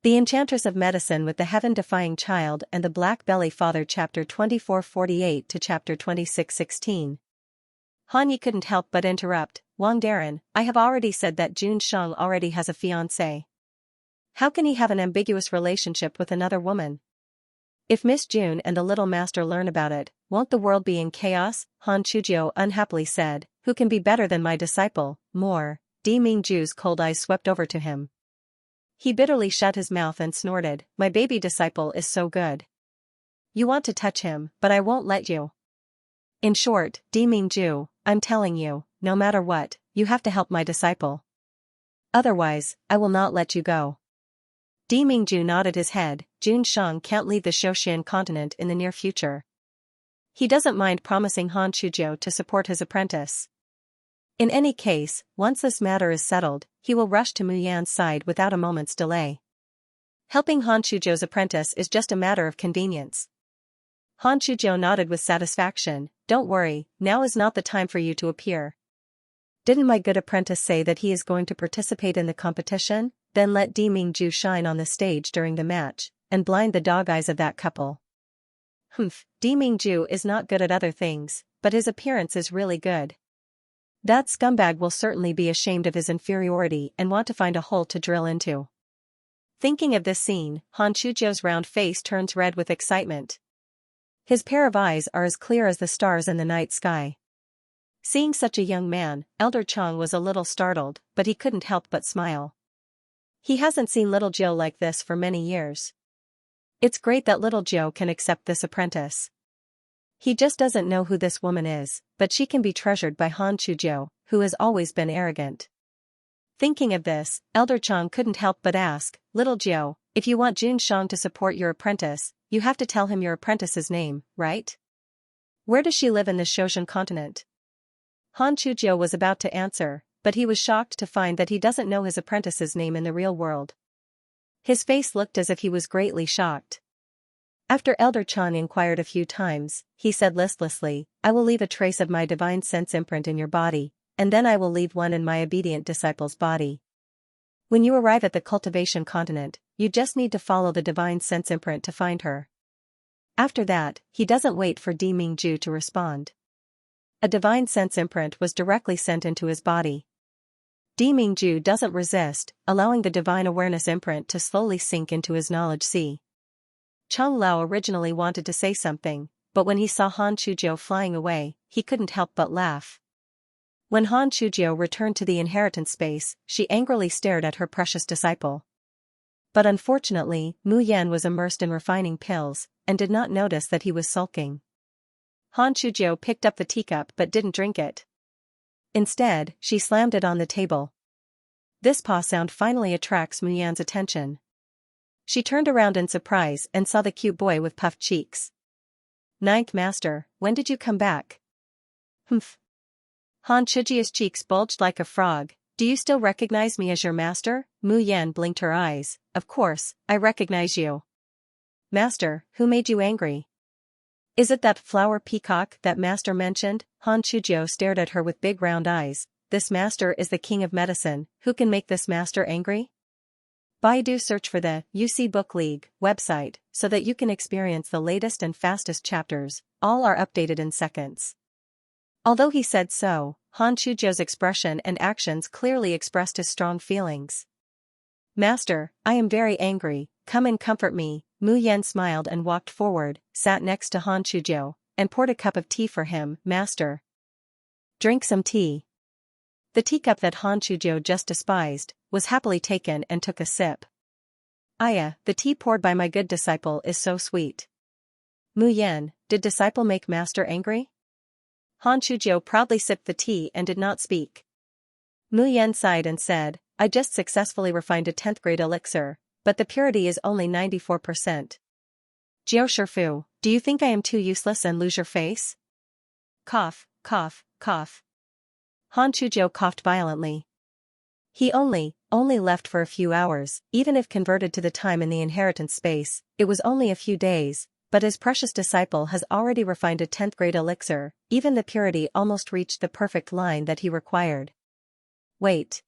The Enchantress of Medicine with the Heaven-Defying Child and the Black Belly Father Chapter 24:48 to Chapter 26:16. Han Yi couldn't help but interrupt, Wang Darren, I have already said that Jun Shang already has a fiancée. How can he have an ambiguous relationship with another woman? If Miss June and the little master learn about it, won't the world be in chaos? Han Chujiu unhappily said, who can be better than my disciple? More. Di Mingju's cold eyes swept over to him. He bitterly shut his mouth and snorted, my baby disciple is so good. You want to touch him, but I won't let you. In short, Di Mingju, I'm telling you, no matter what, you have to help my disciple. Otherwise, I will not let you go. Di Mingju nodded his head, Jun Shang can't leave the Shoshan continent in the near future. He doesn't mind promising Han Chujiu to support his apprentice. In any case, once this matter is settled, he will rush to Mu Yan's side without a moment's delay. Helping Han Chujiu's apprentice is just a matter of convenience. Han Chujiu nodded with satisfaction, don't worry, now is not the time for you to appear. Didn't my good apprentice say that he is going to participate in the competition? Then let Di Mingju shine on the stage during the match, and blind the dog eyes of that couple. Humph, Di Mingju is not good at other things, but his appearance is really good. That scumbag will certainly be ashamed of his inferiority and want to find a hole to drill into. Thinking of this scene, Han Chujiu's round face turns red with excitement. His pair of eyes are as clear as the stars in the night sky. Seeing such a young man, Elder Chang was a little startled, but he couldn't help but smile. He hasn't seen little Jill like this for many years. It's great that little Jill can accept this apprentice. He just doesn't know who this woman is, but she can be treasured by Han Chujiu, who has always been arrogant. Thinking of this, Elder Chang couldn't help but ask, Little Jiu, if you want Jun Shang to support your apprentice, you have to tell him your apprentice's name, right? Where does she live in the Shoshan continent? Han Chujiu was about to answer, but he was shocked to find that he doesn't know his apprentice's name in the real world. His face looked as if he was greatly shocked. After Elder Chan inquired a few times, he said listlessly, I will leave a trace of my divine sense imprint in your body, and then I will leave one in my obedient disciple's body. When you arrive at the Cultivation continent, you just need to follow the divine sense imprint to find her. After that, he doesn't wait for Di Mingju to respond. A divine sense imprint was directly sent into his body. Di Mingju doesn't resist, allowing the divine awareness imprint to slowly sink into his knowledge sea. Chang Lao originally wanted to say something, but when he saw Han Chujiu flying away, he couldn't help but laugh. When Han Chujiu returned to the inheritance space, she angrily stared at her precious disciple. But unfortunately, Mu Yan was immersed in refining pills, and did not notice that he was sulking. Han Chujiu picked up the teacup but didn't drink it. Instead, she slammed it on the table. This paw sound finally attracts Mu Yan's attention. She turned around in surprise and saw the cute boy with puffed cheeks. Ninth Master, when did you come back? Humph. Han Chujiu's cheeks bulged like a frog. Do you still recognize me as your master? Mu Yan blinked her eyes. Of course, I recognize you. Master, who made you angry? Is it that flower peacock that master mentioned? Han Chujiu stared at her with big round eyes. This master is the king of medicine. Who can make this master angry? Baidu search for the UC Book League website so that you can experience the latest and fastest chapters. All are updated in seconds. Although he said so, Han Chujiu's expression and actions clearly expressed his strong feelings. Master, I am very angry, come and comfort me. Mu Yan smiled and walked forward, sat next to Han Chujiu, and poured a cup of tea for him. Master, drink some tea. The teacup that Han Chujiu just despised, was happily taken and took a sip. Aya, the tea poured by my good disciple is so sweet. Mu Yan, did disciple make master angry? Han Chujiu proudly sipped the tea and did not speak. Mu Yan sighed and said, I just successfully refined a 10th grade elixir, but the purity is only 94%. Jiao Shifu, do you think I am too useless and lose your face? Cough, cough, cough. Han Chujiu coughed violently. He only left for a few hours. Even if converted to the time in the inheritance space, it was only a few days, but his precious disciple has already refined a 10th grade elixir. Even the purity almost reached the perfect line that he required. Wait.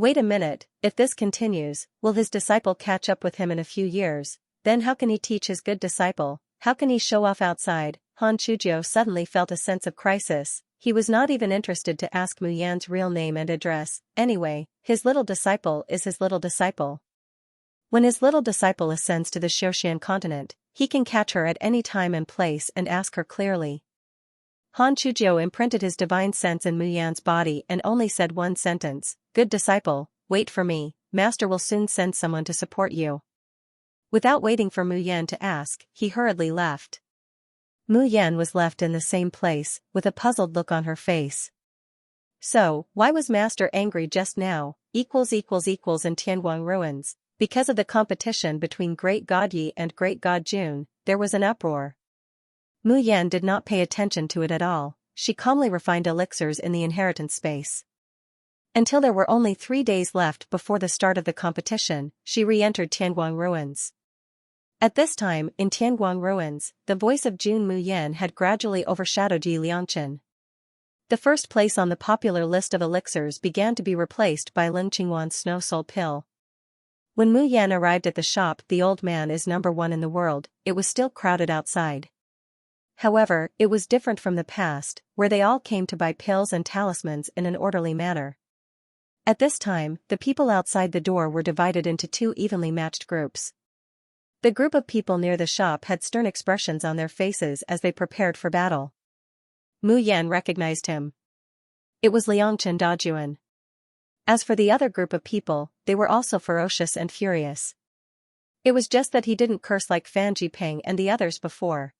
Wait a minute, if this continues, will his disciple catch up with him in a few years? Then how can he teach his good disciple? How can he show off outside? Han Chujiu suddenly felt a sense of crisis. He was not even interested to ask Mu Yan's real name and address. Anyway, his little disciple is his little disciple. When his little disciple ascends to the Xiaoxian continent, he can catch her at any time and place and ask her clearly. Han Chujiu imprinted his divine sense in Mu Yan's body and only said one sentence, "Good disciple, wait for me, master will soon send someone to support you." Without waiting for Mu Yan to ask, he hurriedly left. Mu Yan was left in the same place, with a puzzled look on her face. So, why was master angry just now? In Tianguang ruins. Because of the competition between Great God Yi and Great God Jun, there was an uproar. Mu Yan did not pay attention to it at all. She calmly refined elixirs in the inheritance space. Until there were only 3 days left before the start of the competition, she re-entered Tianguang ruins. At this time, in Tianguang ruins, the voice of Jun Mu Yan had gradually overshadowed Yi Liangchen. The first place on the popular list of elixirs began to be replaced by Lin Qingwan's Snow Soul Pill. When Mu Yan arrived at the shop the old man is #1 in the world, it was still crowded outside. However, it was different from the past, where they all came to buy pills and talismans in an orderly manner. At this time, the people outside the door were divided into 2 evenly matched groups. The group of people near the shop had stern expressions on their faces as they prepared for battle. Mu Yan recognized him. It was Liangchen Dajuan. As for the other group of people, they were also ferocious and furious. It was just that he didn't curse like Fan Jipeng and the others before.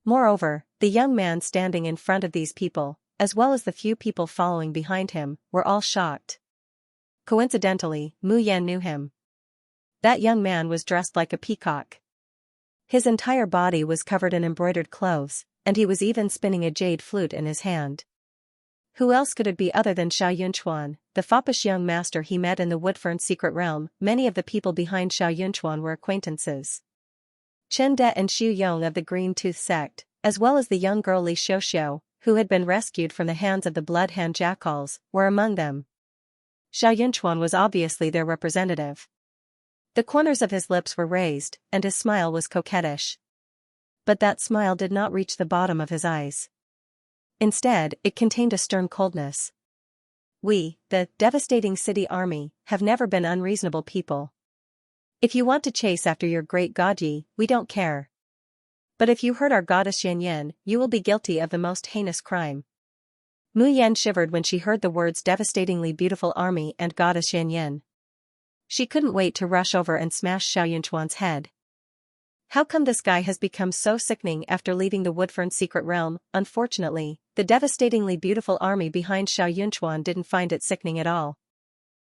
Moreover, the young man standing in front of these people, as well as the few people following behind him, were all shocked. Coincidentally, Mu Yan knew him. That young man was dressed like a peacock. His entire body was covered in embroidered clothes, and he was even spinning a jade flute in his hand. Who else could it be other than Xiaoyunchuan, the foppish young master he met in the Woodfern secret realm? Many of the people behind Xiaoyunchuan were acquaintances. Chen De and Xu Yong of the Green Tooth sect, as well as the young girl Li Xiuxiu, who had been rescued from the hands of the Bloodhound Jackals, were among them. Xiaoyunchuan was obviously their representative. The corners of his lips were raised, and his smile was coquettish. But that smile did not reach the bottom of his eyes. Instead, it contained a stern coldness. We, the devastating city army, have never been unreasonable people. If you want to chase after your great god Yi, we don't care. But if you hurt our goddess Yanyan, you will be guilty of the most heinous crime. Mu Yan shivered when she heard the words devastatingly beautiful army and goddess Yanyan. She couldn't wait to rush over and smash Xiaoyunchuan's head. How come this guy has become so sickening after leaving the Woodfern secret realm? Unfortunately, the devastatingly beautiful army behind Xiaoyunchuan didn't find it sickening at all.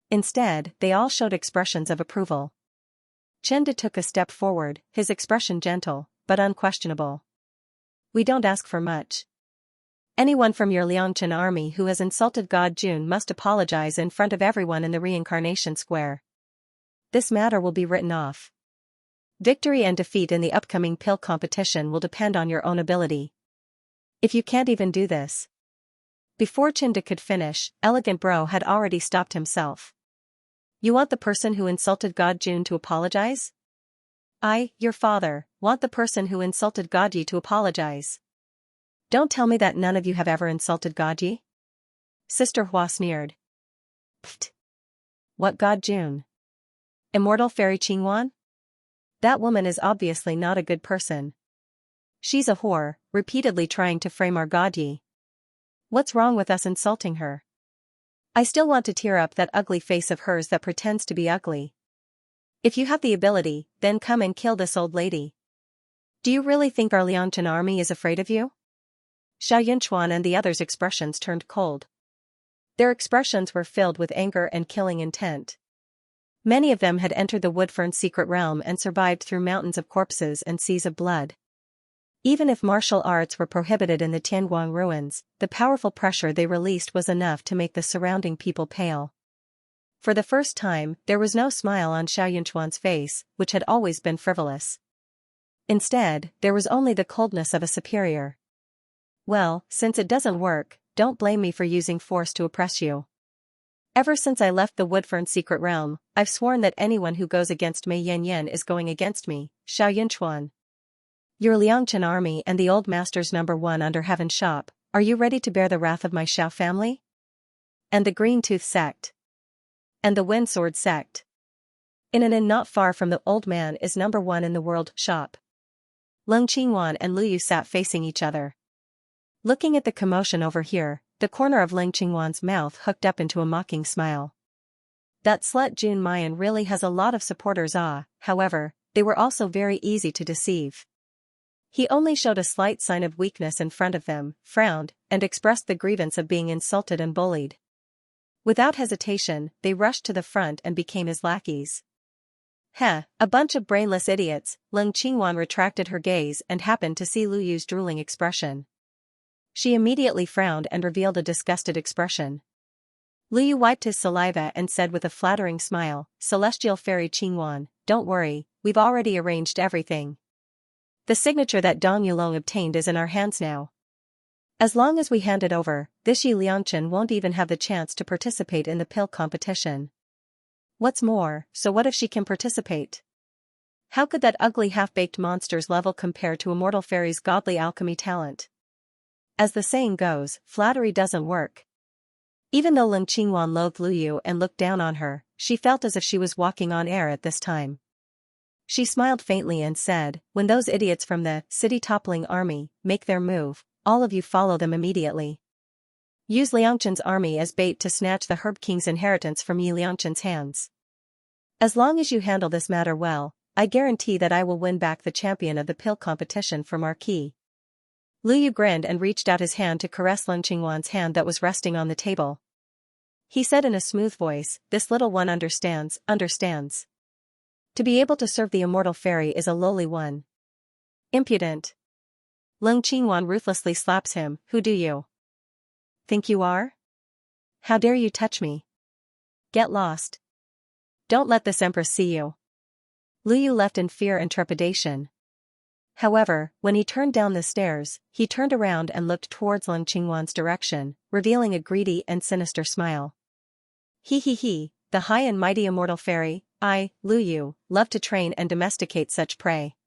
Instead, they all showed expressions of approval. Chen De took a step forward, his expression gentle, but unquestionable. We don't ask for much. Anyone from your Liangchen army who has insulted God Jun must apologize in front of everyone in the reincarnation square. This matter will be written off. Victory and defeat in the upcoming pill competition will depend on your own ability. If you can't even do this. Before Chinda could finish, Elegant Bro had already stopped himself. You want the person who insulted God Jun to apologize? I, your father, want the person who insulted Godyi to apologize. Don't tell me that none of you have ever insulted Godyi? Sister Hua sneered. Pfft. What God Jun? Immortal Fairy Qingwan? That woman is obviously not a good person. She's a whore, repeatedly trying to frame our Godyi. What's wrong with us insulting her? I still want to tear up that ugly face of hers that pretends to be ugly. If you have the ability, then come and kill this old lady. Do you really think our Liangchen army is afraid of you? Xiao Yunchuan and the others' expressions turned cold. Their expressions were filled with anger and killing intent. Many of them had entered the Woodfern secret realm and survived through mountains of corpses and seas of blood. Even if martial arts were prohibited in the Tianguang ruins, the powerful pressure they released was enough to make the surrounding people pale. For the first time, there was no smile on Xiao Yunchuan's face, which had always been frivolous. Instead, there was only the coldness of a superior. Well, since it doesn't work, don't blame me for using force to oppress you. Ever since I left the Woodfern secret realm, I've sworn that anyone who goes against Mei Yanyan is going against me, Xianxia. Your Liangchen army and the old master's #1 under heaven shop, are you ready to bear the wrath of my Xiao family? And the Green Tooth sect. And the Windsword sect. In an inn not far from the old man is #1 in the world shop. Leng Qingwan and Lu Yu sat facing each other. Looking at the commotion over here, the corner of Leng Qingwan's mouth hooked up into a mocking smile. That slut Jun Mayan really has a lot of supporters. However, they were also very easy to deceive. He only showed a slight sign of weakness in front of them, frowned, and expressed the grievance of being insulted and bullied. Without hesitation, they rushed to the front and became his lackeys. A bunch of brainless idiots. Leng Qingwan retracted her gaze and happened to see Lu Yu's drooling expression. She immediately frowned and revealed a disgusted expression. Lu Yu wiped his saliva and said with a flattering smile, "Celestial Fairy Qingwan, don't worry, we've already arranged everything. The signature that Dong Yulong obtained is in our hands now. As long as we hand it over, this Yi Liangchen won't even have the chance to participate in the pill competition. What's more, so what if she can participate? How could that ugly half-baked monster's level compare to Immortal Fairy's godly alchemy talent? As the saying goes, flattery doesn't work." Even though Leng Qingwan loathed Lu Yu and looked down on her, she felt as if she was walking on air at this time. She smiled faintly and said, "When those idiots from the city-toppling army make their move, all of you follow them immediately. Use Liangchen's army as bait to snatch the Herb King's inheritance from Yi Liangchen's hands. As long as you handle this matter well, I guarantee that I will win back the champion of the pill competition for Marquis." Lu Yu grinned and reached out his hand to caress Leng Qingwan's hand that was resting on the table. He said in a smooth voice, "This little one understands. To be able to serve the Immortal Fairy is a lowly one. Impudent." Leng Qingwan ruthlessly slaps him. "Who do you think you are? How dare you touch me? Get lost. Don't let this Empress see you." Lu Yu left in fear and trepidation. However, when he turned down the stairs, he turned around and looked towards Leng Qingwan's direction, revealing a greedy and sinister smile. He, the high and mighty Immortal Fairy, I, Lu Yu, love to train and domesticate such prey.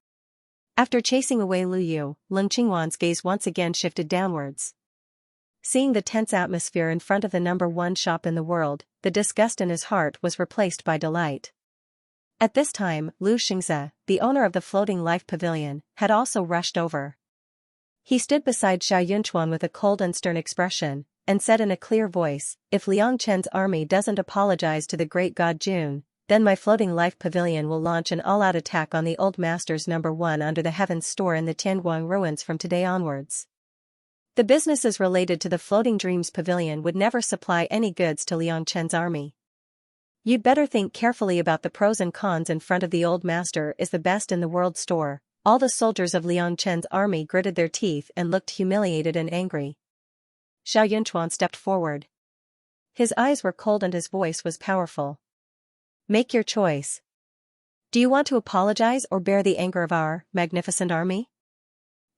After chasing away Lu Yu, Leng Qingwan's gaze once again shifted downwards. Seeing the tense atmosphere in front of the #1 shop in the world, the disgust in his heart was replaced by delight. At this time, Lu Xianxia, the owner of the Floating Life Pavilion, had also rushed over. He stood beside Xianxia with a cold and stern expression, and said in a clear voice, "If Liangchen's army doesn't apologize to the great god Jun, then my Floating Life Pavilion will launch an all-out attack on the old master's #1 under the Heavens store in the Tianguang ruins from today onwards. The businesses related to the Floating Dreams Pavilion would never supply any goods to Liangchen's army. You'd better think carefully about the pros and cons. In front of the old master is the best in the world store." All the soldiers of Liangchen's army gritted their teeth and looked humiliated and angry. Xianxia stepped forward. His eyes were cold and his voice was powerful. "Make your choice. Do you want to apologize or bear the anger of our magnificent army?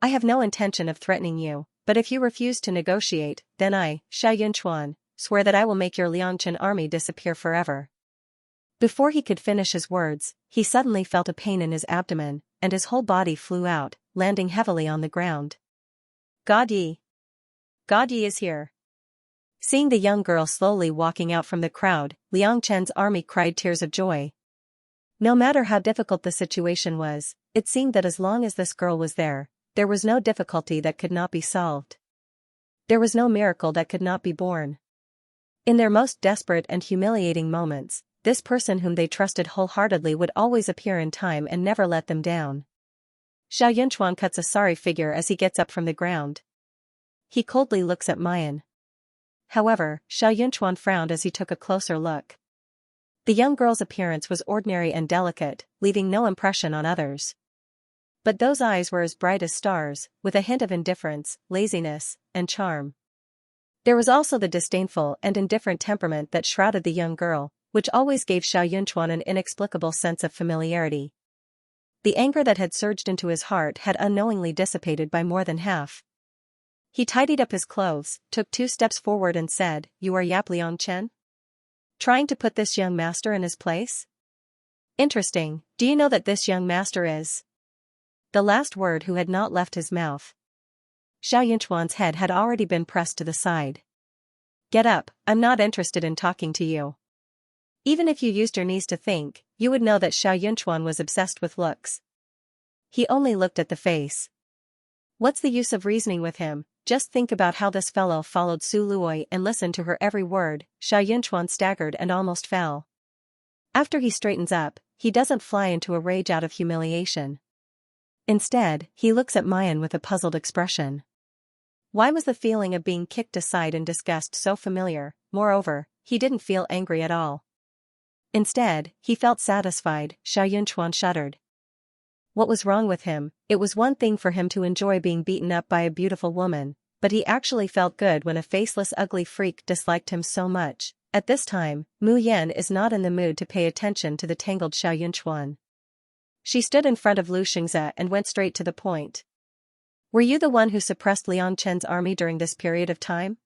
I have no intention of threatening you, but if you refuse to negotiate, then I, Xianxia, swear that I will make your Liangchen army disappear forever." Before he could finish his words, he suddenly felt a pain in his abdomen, and his whole body flew out, landing heavily on the ground. God Yi is here." Seeing the young girl slowly walking out from the crowd, Liangchen's army cried tears of joy. No matter how difficult the situation was, it seemed that as long as this girl was there was no difficulty that could not be solved. There was no miracle that could not be born. In their most desperate and humiliating moments, this person whom they trusted wholeheartedly would always appear in time and never let them down. Xianxia cuts a sorry figure as he gets up from the ground. He coldly looks at Mayan. However, Xianxia frowned as he took a closer look. The young girl's appearance was ordinary and delicate, leaving no impression on others. But those eyes were as bright as stars, with a hint of indifference, laziness, and charm. There was also the disdainful and indifferent temperament that shrouded the young girl, which always gave Xianxia an inexplicable sense of familiarity. The anger that had surged into his heart had unknowingly dissipated by more than half. He tidied up his clothes, took 2 steps forward and said, "You are Yap Liangchen?" Trying to put this young master in his place? Interesting, do you know that this young master is? The last word who had not left his mouth. Xianxuan's head had already been pressed to the side. Get up, I'm not interested in talking to you. Even if you used your knees to think, you would know that Xianxuan was obsessed with looks. He only looked at the face. What's the use of reasoning with him? Just think about how this fellow followed Su Luoi and listened to her every word. Xianxuan staggered and almost fell. After he straightens up, he doesn't fly into a rage out of humiliation. Instead, he looks at Mayan with a puzzled expression. Why was the feeling of being kicked aside in disgust so familiar? Moreover, he didn't feel angry at all. Instead, he felt satisfied. Xianxuan shuddered. What was wrong with him? It was one thing for him to enjoy being beaten up by a beautiful woman, but he actually felt good when a faceless ugly freak disliked him so much. At this time, Mu Yan is not in the mood to pay attention to the tangled Xianxuan. She stood in front of Lu Xianxia and went straight to the point. Were you the one who suppressed Liang Chen's army during this period of time?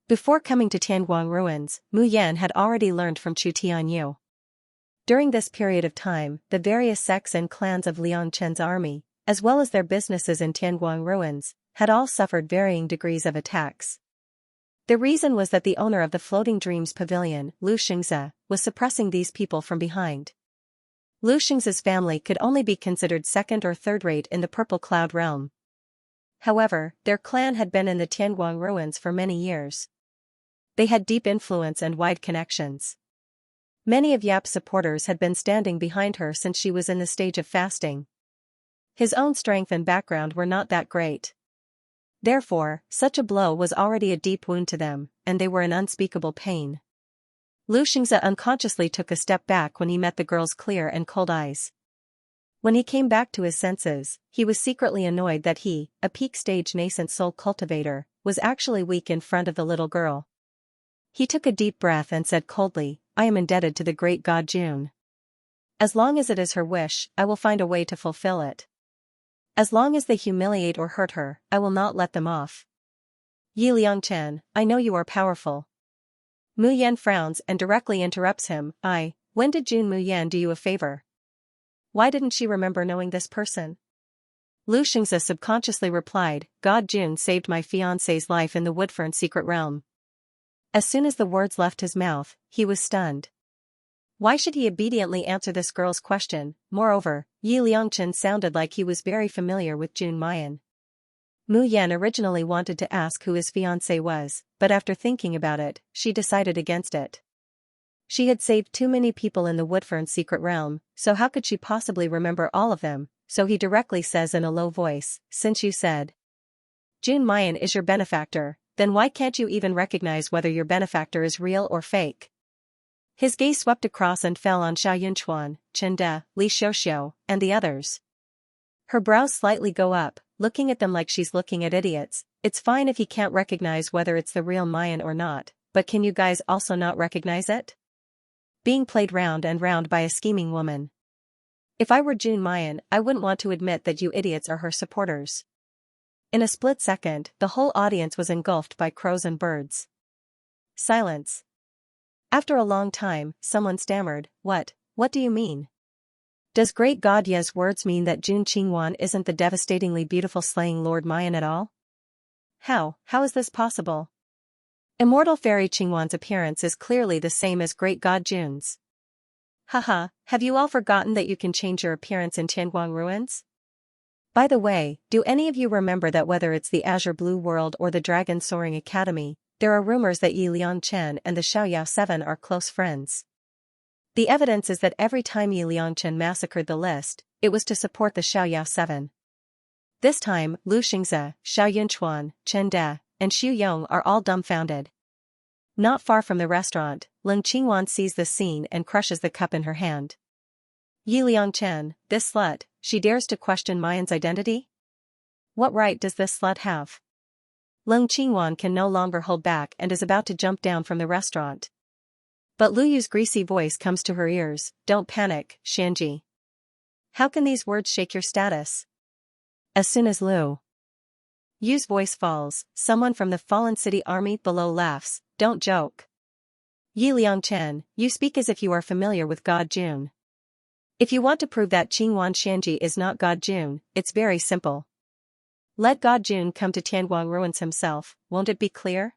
Before coming to Tianguang ruins, Mu Yan had already learned from Chu Tianyu. During this period of time, the various sects and clans of Liang Chen's army, as well as their businesses in Tianguang ruins, had all suffered varying degrees of attacks. The reason was that the owner of the Floating Dreams Pavilion, Lu Xianxia, was suppressing these people from behind. Lu Xianxia's family could only be considered second or third rate in the Purple Cloud realm. However, their clan had been in the Tianguang ruins for many years. They had deep influence and wide connections. Many of Yap's supporters had been standing behind her since she was in the stage of fasting. His own strength and background were not that great. Therefore, such a blow was already a deep wound to them, and they were in unspeakable pain. Lu Xianxia unconsciously took a step back when he met the girl's clear and cold eyes. When he came back to his senses, he was secretly annoyed that he, a peak-stage nascent soul cultivator, was actually weak in front of the little girl. He took a deep breath and said coldly, I am indebted to the great god June. As long as it is her wish, I will find a way to fulfill it. As long as they humiliate or hurt her, I will not let them off. Yi Liangchen, I know you are powerful. Mu Yan frowns and directly interrupts him. When did June Mu Yan do you a favor? Why didn't she remember knowing this person? Lu Xianxia subconsciously replied, God June saved my fiancé's life in the Woodfern secret realm. As soon as the words left his mouth, he was stunned. Why should he obediently answer this girl's question? Moreover, Yi Liangchen sounded like he was very familiar with June Mayan. Mu Yan originally wanted to ask who his fiancé was, but after thinking about it, she decided against it. She had saved too many people in the Woodfern secret realm, so how could she possibly remember all of them? So he directly says in a low voice, since you said June Mayan is your benefactor, then why can't you even recognize whether your benefactor is real or fake? His gaze swept across and fell on Xianxuan, Chen De, Li Xiuxiu, and the others. Her brows slightly go up, looking at them like she's looking at idiots. It's fine if he can't recognize whether it's the real Mayan or not, but can you guys also not recognize it? Being played round and round by a scheming woman. If I were June Mayan, I wouldn't want to admit that you idiots are her supporters. In a split second, the whole audience was engulfed by crows and birds. Silence. After a long time, someone stammered, What do you mean? Does great god Ye's words mean that June Qingwan isn't the devastatingly beautiful slaying Lord Mayan at all? How is this possible? Immortal fairy Qingwan's appearance is clearly the same as great god June's. Haha, have you all forgotten that you can change your appearance in Tianguang ruins? By the way, do any of you remember that whether it's the Azure Blue World or the Dragon Soaring Academy, there are rumors that Yi Liangchen and the Xiaoyao 7 are close friends? The evidence is that every time Yi Liangchen massacred the list, it was to support the Xiaoyao 7. This time, Lu Xianxia, Xiaoyunchuan, Chen De, and Xu Yong are all dumbfounded. Not far from the restaurant, Leng Qingwan sees the scene and crushes the cup in her hand. Yi Liangchen, this slut, she dares to question Mayan's identity? What right does this slut have? Leng Qingwan can no longer hold back and is about to jump down from the restaurant. But Lu Yu's greasy voice comes to her ears, Don't panic, Shanji. How can these words shake your status? As soon as Lu Yu's voice falls, someone from the fallen city army below laughs, Don't joke. Yi Liangchen, you speak as if you are familiar with God Jun. If you want to prove that Qingwan Xianji is not God Jun, it's very simple. Let God Jun come to Tianguang ruins himself, won't it be clear?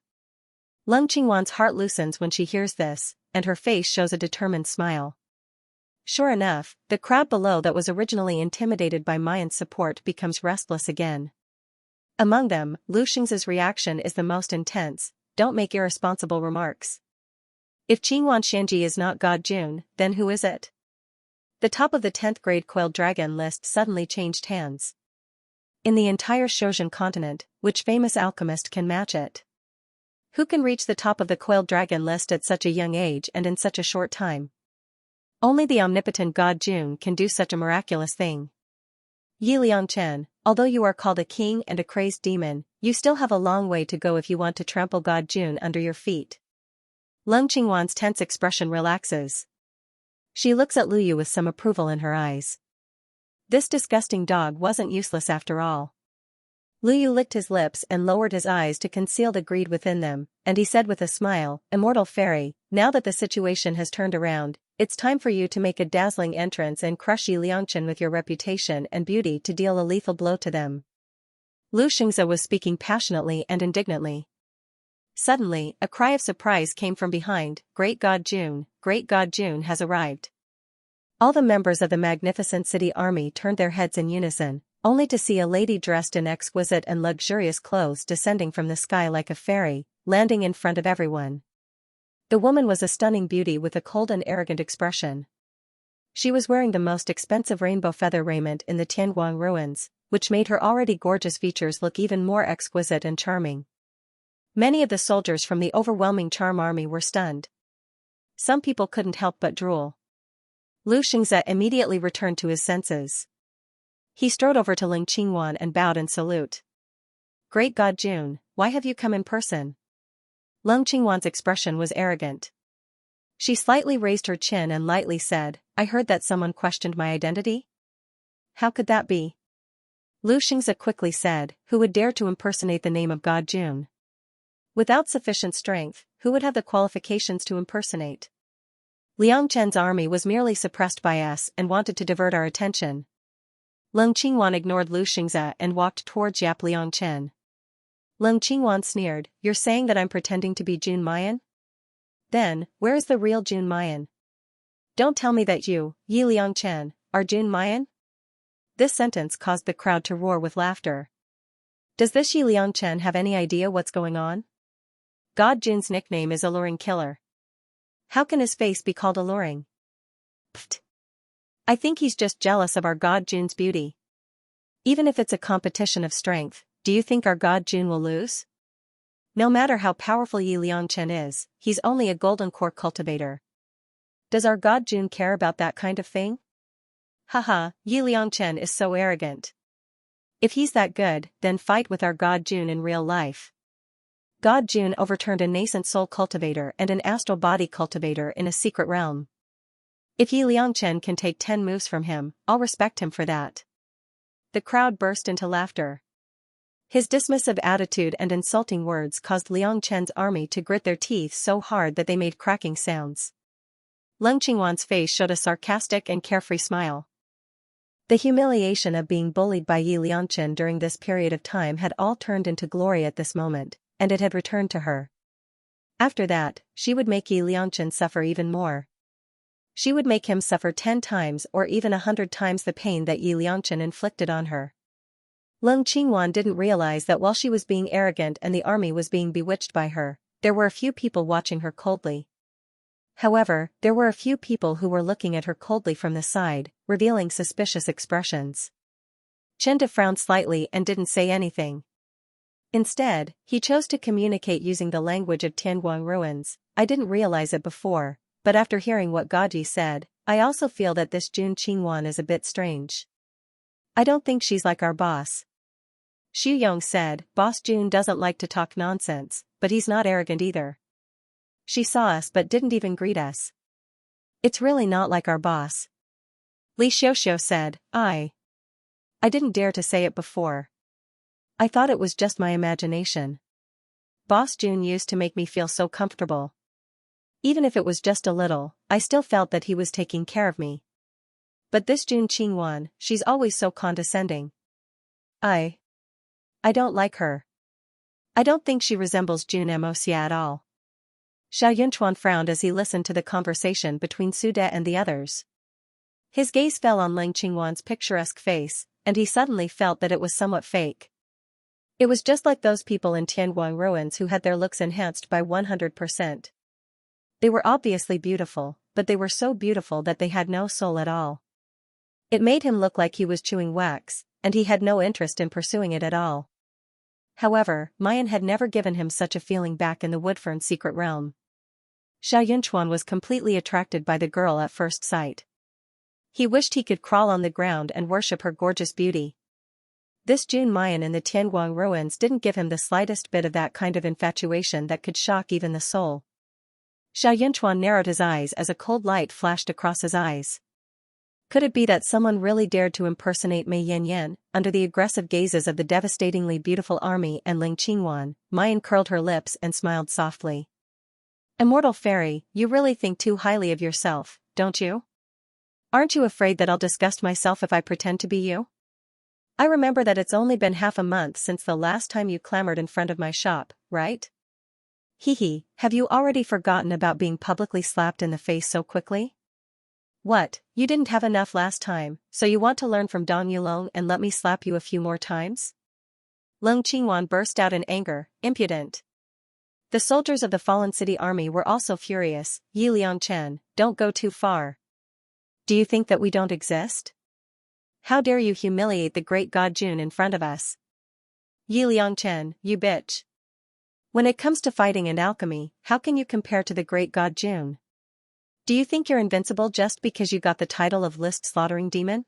Leng Qingwan's heart loosens when she hears this, and her face shows a determined smile. Sure enough, the crowd below that was originally intimidated by Mayan's support becomes restless again. Among them, Lu Xing's reaction is the most intense: don't make irresponsible remarks. If Qingwan Xianji is not God Jun, then who is it? The top of the 10th grade coiled dragon list suddenly changed hands. In the entire Shozhen continent, which famous alchemist can match it? Who can reach the top of the coiled dragon list at such a young age and in such a short time? Only the omnipotent God Jun can do such a miraculous thing. Yi Liangchen, although you are called a king and a crazed demon, you still have a long way to go if you want to trample God Jun under your feet. Leng Qingwan's tense expression relaxes. She looks at Lu Yu with some approval in her eyes. This disgusting dog wasn't useless after all. Lu Yu licked his lips and lowered his eyes to conceal the greed within them, and he said with a smile, "Immortal fairy, now that the situation has turned around, it's time for you to make a dazzling entrance and crush Yi Liangchen with your reputation and beauty to deal a lethal blow to them." Lu Xingzi was speaking passionately and indignantly. Suddenly, a cry of surprise came from behind. Great God Jun has arrived. All the members of the magnificent city army turned their heads in unison, only to see a lady dressed in exquisite and luxurious clothes descending from the sky like a fairy, landing in front of everyone. The woman was a stunning beauty with a cold and arrogant expression. She was wearing the most expensive rainbow feather raiment in the Tianguang ruins, which made her already gorgeous features look even more exquisite and charming. Many of the soldiers from the overwhelming charm army were stunned. Some people couldn't help but drool. Lu Xingzi immediately returned to his senses. He strode over to Leng Qingwan and bowed in salute. Great God Jun, why have you come in person? Leng Qingwan's expression was arrogant. She slightly raised her chin and lightly said, I heard that someone questioned my identity? How could that be? Lu Xingzi quickly said, who would dare to impersonate the name of God Jun? Without sufficient strength, who would have the qualifications to impersonate? Liang Chen's army was merely suppressed by us and wanted to divert our attention. Leng Qingwan ignored Lu Xingzi and walked towards Yap Liang Chen. Leng Qingwan sneered, you're saying that I'm pretending to be Jun Mayan? Then, where is the real Jun Mayan? Don't tell me that you, Yi Liang Chen, are Jun Mayan? This sentence caused the crowd to roar with laughter. Does this Yi Liang Chen have any idea what's going on? God Jun's nickname is Alluring Killer. How can his face be called alluring? Pfft. I think he's just jealous of our God Jun's beauty. Even if it's a competition of strength, do you think our God Jun will lose? No matter how powerful Yi Liangchen is, he's only a golden core cultivator. Does our God Jun care about that kind of thing? Haha, Yi Liangchen is so arrogant. If he's that good, then fight with our God Jun in real life. God Jun overturned a nascent soul cultivator and an astral body cultivator in a secret realm. If Yi Liangchen can take 10 moves from him, I'll respect him for that. The crowd burst into laughter. His dismissive attitude and insulting words caused Liang Chen's army to grit their teeth so hard that they made cracking sounds. Leng Qingwan's face showed a sarcastic and carefree smile. The humiliation of being bullied by Yi Liangchen during this period of time had all turned into glory at this moment, and it had returned to her. After that, she would make Yi Liangchen suffer even more. She would make him suffer 10 times or even 100 times the pain that Yi Liangchen inflicted on her. Leng Qingwan didn't realize that while she was being arrogant and the army was being bewitched by her, there were a few people watching her coldly. However, there were a few people who were looking at her coldly from the side, revealing suspicious expressions. Chen De frowned slightly and didn't say anything. Instead, he chose to communicate using the language of Tianguang ruins. I didn't realize it before, but after hearing what Gaji said, I also feel that this Jun Qingwan is a bit strange. I don't think she's like our boss. Xu Yong said, Boss Jun doesn't like to talk nonsense, but he's not arrogant either. She saw us but didn't even greet us. It's really not like our boss. Li Xiuxiu said, I didn't dare to say it before. I thought it was just my imagination. Boss Jun used to make me feel so comfortable. Even if it was just a little, I still felt that he was taking care of me. But this Jun Qingwan, she's always so condescending. I don't like her. I don't think she resembles Jun Emosia at all. Xianxia frowned as he listened to the conversation between Su De and the others. His gaze fell on Ling Qingwan's picturesque face, and he suddenly felt that it was somewhat fake. It was just like those people in Tianguang ruins who had their looks enhanced by 100%. They were obviously beautiful, but they were so beautiful that they had no soul at all. It made him look like he was chewing wax, and he had no interest in pursuing it at all. However, Mayan had never given him such a feeling back in the Woodfern secret realm. Xianxia was completely attracted by the girl at first sight. He wished he could crawl on the ground and worship her gorgeous beauty. This Jun Mayan in the Tianguang ruins didn't give him the slightest bit of that kind of infatuation that could shock even the soul. Xianxia narrowed his eyes as a cold light flashed across his eyes. Could it be that someone really dared to impersonate Mei Yanyan, under the aggressive gazes of the devastatingly beautiful army and Ling Qingwan? Mayan curled her lips and smiled softly. Immortal fairy, you really think too highly of yourself, don't you? Aren't you afraid that I'll disgust myself if I pretend to be you? I remember that it's only been half a month since the last time you clamored in front of my shop, right? Hee, have you already forgotten about being publicly slapped in the face so quickly? What, you didn't have enough last time, so you want to learn from Dong Yulong and let me slap you a few more times? Ling Qingwan burst out in anger, impudent. The soldiers of the fallen city army were also furious. Yi Liangchen, don't go too far. Do you think that we don't exist? How dare you humiliate the great god Jun in front of us? Yi Liangchen, you bitch. When it comes to fighting and alchemy, how can you compare to the great god Jun? Do you think you're invincible just because you got the title of list slaughtering demon?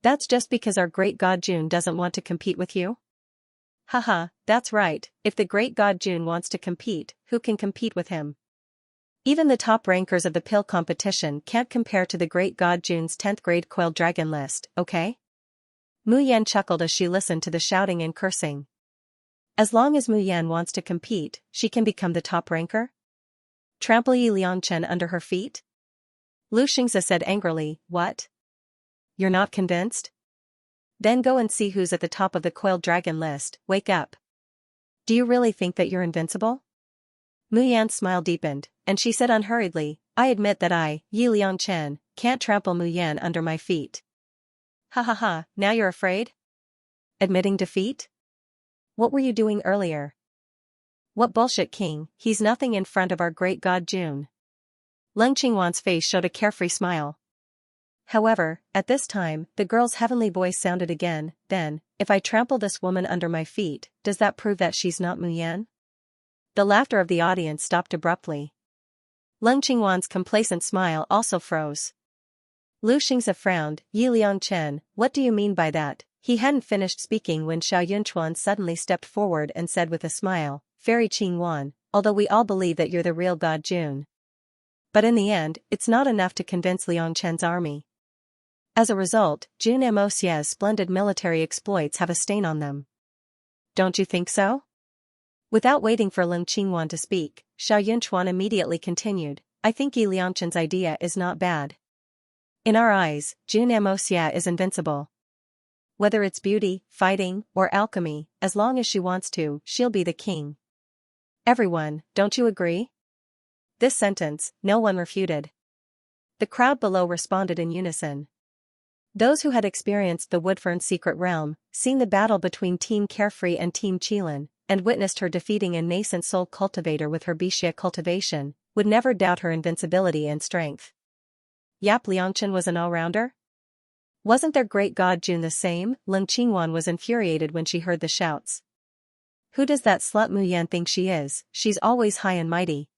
That's just because our great god Jun doesn't want to compete with you? Haha, that's right, if the great god Jun wants to compete, who can compete with him? Even the top rankers of the pill competition can't compare to the great god Jun's 10th grade coiled dragon list, okay? Mu Yan chuckled as she listened to the shouting and cursing. As long as Mu Yan wants to compete, she can become the top ranker? Trample Yi Liangchen under her feet? Lu Xingxia said angrily, what? You're not convinced? Then go and see who's at the top of the coiled dragon list, wake up. Do you really think that you're invincible? Mu Yan's smile deepened, and she said unhurriedly, I admit that I, Yi Liangchen, can't trample Mu Yan under my feet. Ha ha ha, now you're afraid? Admitting defeat? What were you doing earlier? What bullshit, king, he's nothing in front of our great god Jun. Ling Qingwan's face showed a carefree smile. However, at this time, the girl's heavenly voice sounded again, then, if I trample this woman under my feet, does that prove that she's not Mu Yan? The laughter of the audience stopped abruptly. Ling Qingwan's complacent smile also froze. Lu Xingxia frowned, Yi Liangchen, what do you mean by that? He hadn't finished speaking when Xianxia suddenly stepped forward and said with a smile, Fairy Qingwan, although we all believe that you're the real god Jun. But in the end, it's not enough to convince Liangchen's army. As a result, Jun Emosia's splendid military exploits have a stain on them. Don't you think so? Without waiting for Ling Qingwan to speak, Xianxia immediately continued, I think Yi Liangchen's idea is not bad. In our eyes, Jun Emosia is invincible. Whether it's beauty, fighting, or alchemy, as long as she wants to, she'll be the king. Everyone, don't you agree? This sentence, no one refuted. The crowd below responded in unison. Those who had experienced the Woodfern secret realm, seen the battle between Team Carefree and Team Qilin, and witnessed her defeating a nascent soul cultivator with her Bixia cultivation, would never doubt her invincibility and strength. Yap Liangchen was an all-rounder? Wasn't their great god Jun the same? Ling Qingwan was infuriated when she heard the shouts. Who does that slut Mu Yan think she is? She's always high and mighty.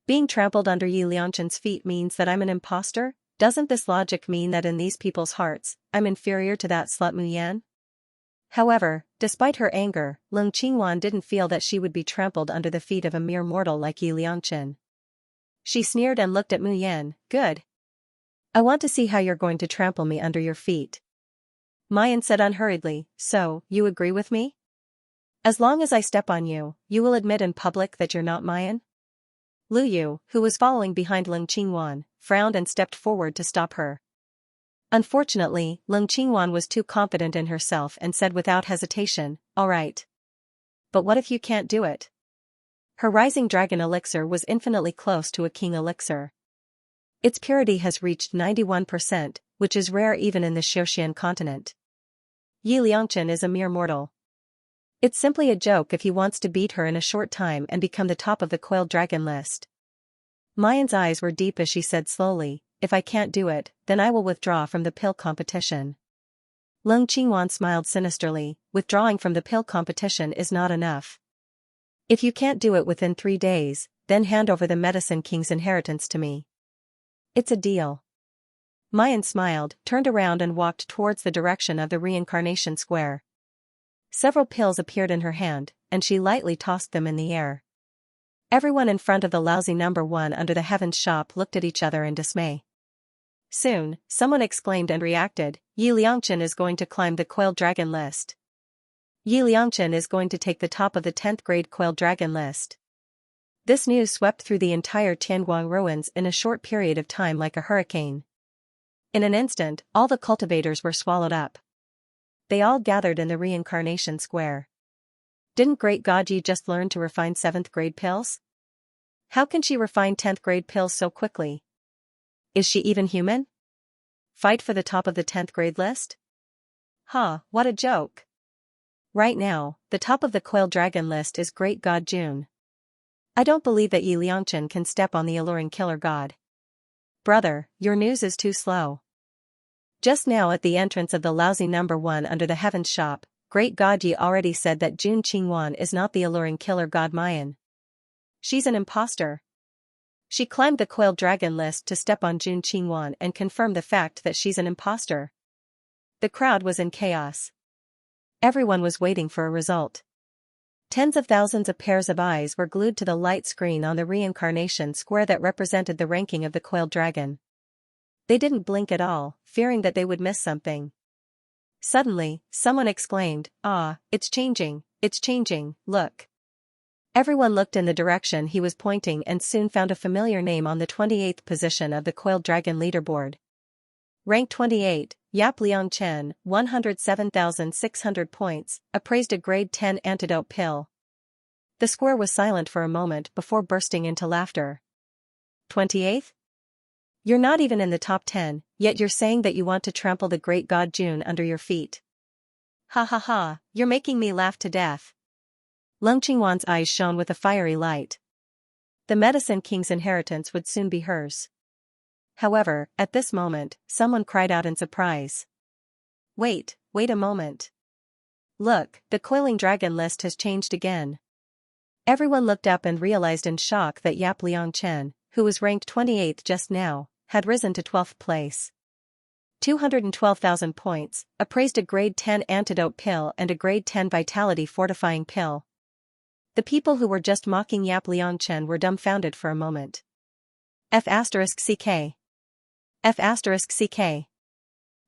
Being trampled under Yi Liangchen's feet means that I'm an imposter? Doesn't this logic mean that in these people's hearts, I'm inferior to that slut Mu Yan? However, despite her anger, Ling Qingwan didn't feel that she would be trampled under the feet of a mere mortal like Yi Liangchen. She sneered and looked at Mu Yan, good. I want to see how you're going to trample me under your feet. Mayan said unhurriedly, so, you agree with me? As long as I step on you, you will admit in public that you're not Mayan? Lu Yu, who was following behind Leng Qingwan, frowned and stepped forward to stop her. Unfortunately, Leng Qingwan was too confident in herself and said without hesitation, "All right. But what if you can't do it?" Her rising dragon elixir was infinitely close to a king elixir. Its purity has reached 91%, which is rare even in the Xiaoxian continent. Yi Liangchen is a mere mortal. It's simply a joke if he wants to beat her in a short time and become the top of the coiled dragon list. Mayan's eyes were deep as she said slowly, "If I can't do it, then I will withdraw from the pill competition." Leng Qingwan smiled sinisterly, "Withdrawing from the pill competition is not enough. If you can't do it within 3 days, then hand over the Medicine King's inheritance to me. It's a deal." Mayan smiled, turned around and walked towards the direction of the reincarnation square. Several pills appeared in her hand, and she lightly tossed them in the air. Everyone in front of the lousy number 1 under the heavens shop looked at each other in dismay. Soon, someone exclaimed and reacted, "Yi Liangchen is going to climb the coiled dragon list. Yi Liangchen is going to take the top of the 10th grade coiled dragon list." This news swept through the entire Tianguang ruins in a short period of time like a hurricane. In an instant, all the cultivators were swallowed up. They all gathered in the reincarnation square. Didn't Great Gaji just learn to refine 7th grade pills? How can she refine 10th grade pills so quickly? Is she even human? Fight for the top of the 10th grade list? What a joke. Right now, the top of the coiled dragon list is Great God Jun. I don't believe that Yi Liangchen can step on the alluring killer god. Brother, your news is too slow. Just now at the entrance of the lousy number 1 under the heavens shop, Great Gaji already said that Jun Qingwan is not the alluring killer god Mayan. She's an imposter. She climbed the coiled dragon list to step on Jun Qingwan and confirm the fact that she's an imposter. The crowd was in chaos. Everyone was waiting for a result. Tens of thousands of pairs of eyes were glued to the light screen on the reincarnation square that represented the ranking of the coiled dragon. They didn't blink at all, fearing that they would miss something. Suddenly, someone exclaimed, it's changing, look." Everyone looked in the direction he was pointing and soon found a familiar name on the 28th position of the coiled dragon leaderboard. Rank 28, Yap Liang Chen, 107,600 points, appraised a grade 10 antidote pill. The square was silent for a moment before bursting into laughter. 28th? You're not even in the top 10, yet you're saying that you want to trample the great god Jun under your feet. Ha, you're making me laugh to death. Leng Qingwan's eyes shone with a fiery light. The Medicine King's inheritance would soon be hers. However, at this moment, someone cried out in surprise. Wait a moment. Look, the coiling dragon list has changed again." Everyone looked up and realized in shock that Yap Liang Chen, who was ranked 28th just now, had risen to 12th place. 212,000 points, appraised a grade 10 antidote pill and a grade 10 vitality fortifying pill. The people who were just mocking Yap Liangchen were dumbfounded for a moment. F***CK. F***CK.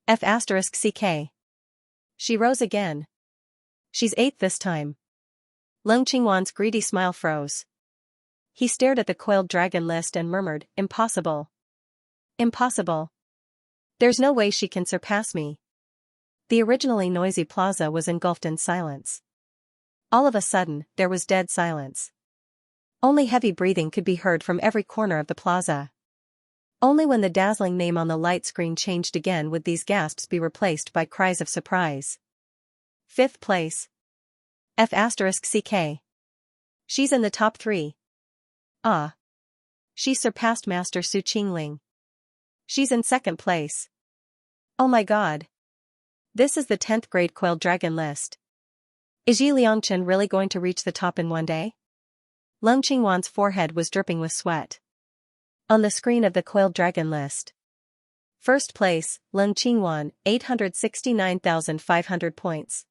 F***CK. She rose again. She's 8th this time. Leng Qingwan's greedy smile froze. He stared at the coiled dragon list and murmured, "Impossible. Impossible. There's no way she can surpass me." The originally noisy plaza was engulfed in silence. All of a sudden, there was dead silence. Only heavy breathing could be heard from every corner of the plaza. Only when the dazzling name on the light screen changed again would these gasps be replaced by cries of surprise. 5th place. F***CK. She's in the top 3. She surpassed Master Su Qingling. She's in 2nd place. Oh my god. This is the 10th grade coiled dragon list. Is Yi Liangchen really going to reach the top in one day? Leng Qingwan's forehead was dripping with sweat. On the screen of the coiled dragon list. 1st place, Leng Qingwan, 869,500 points.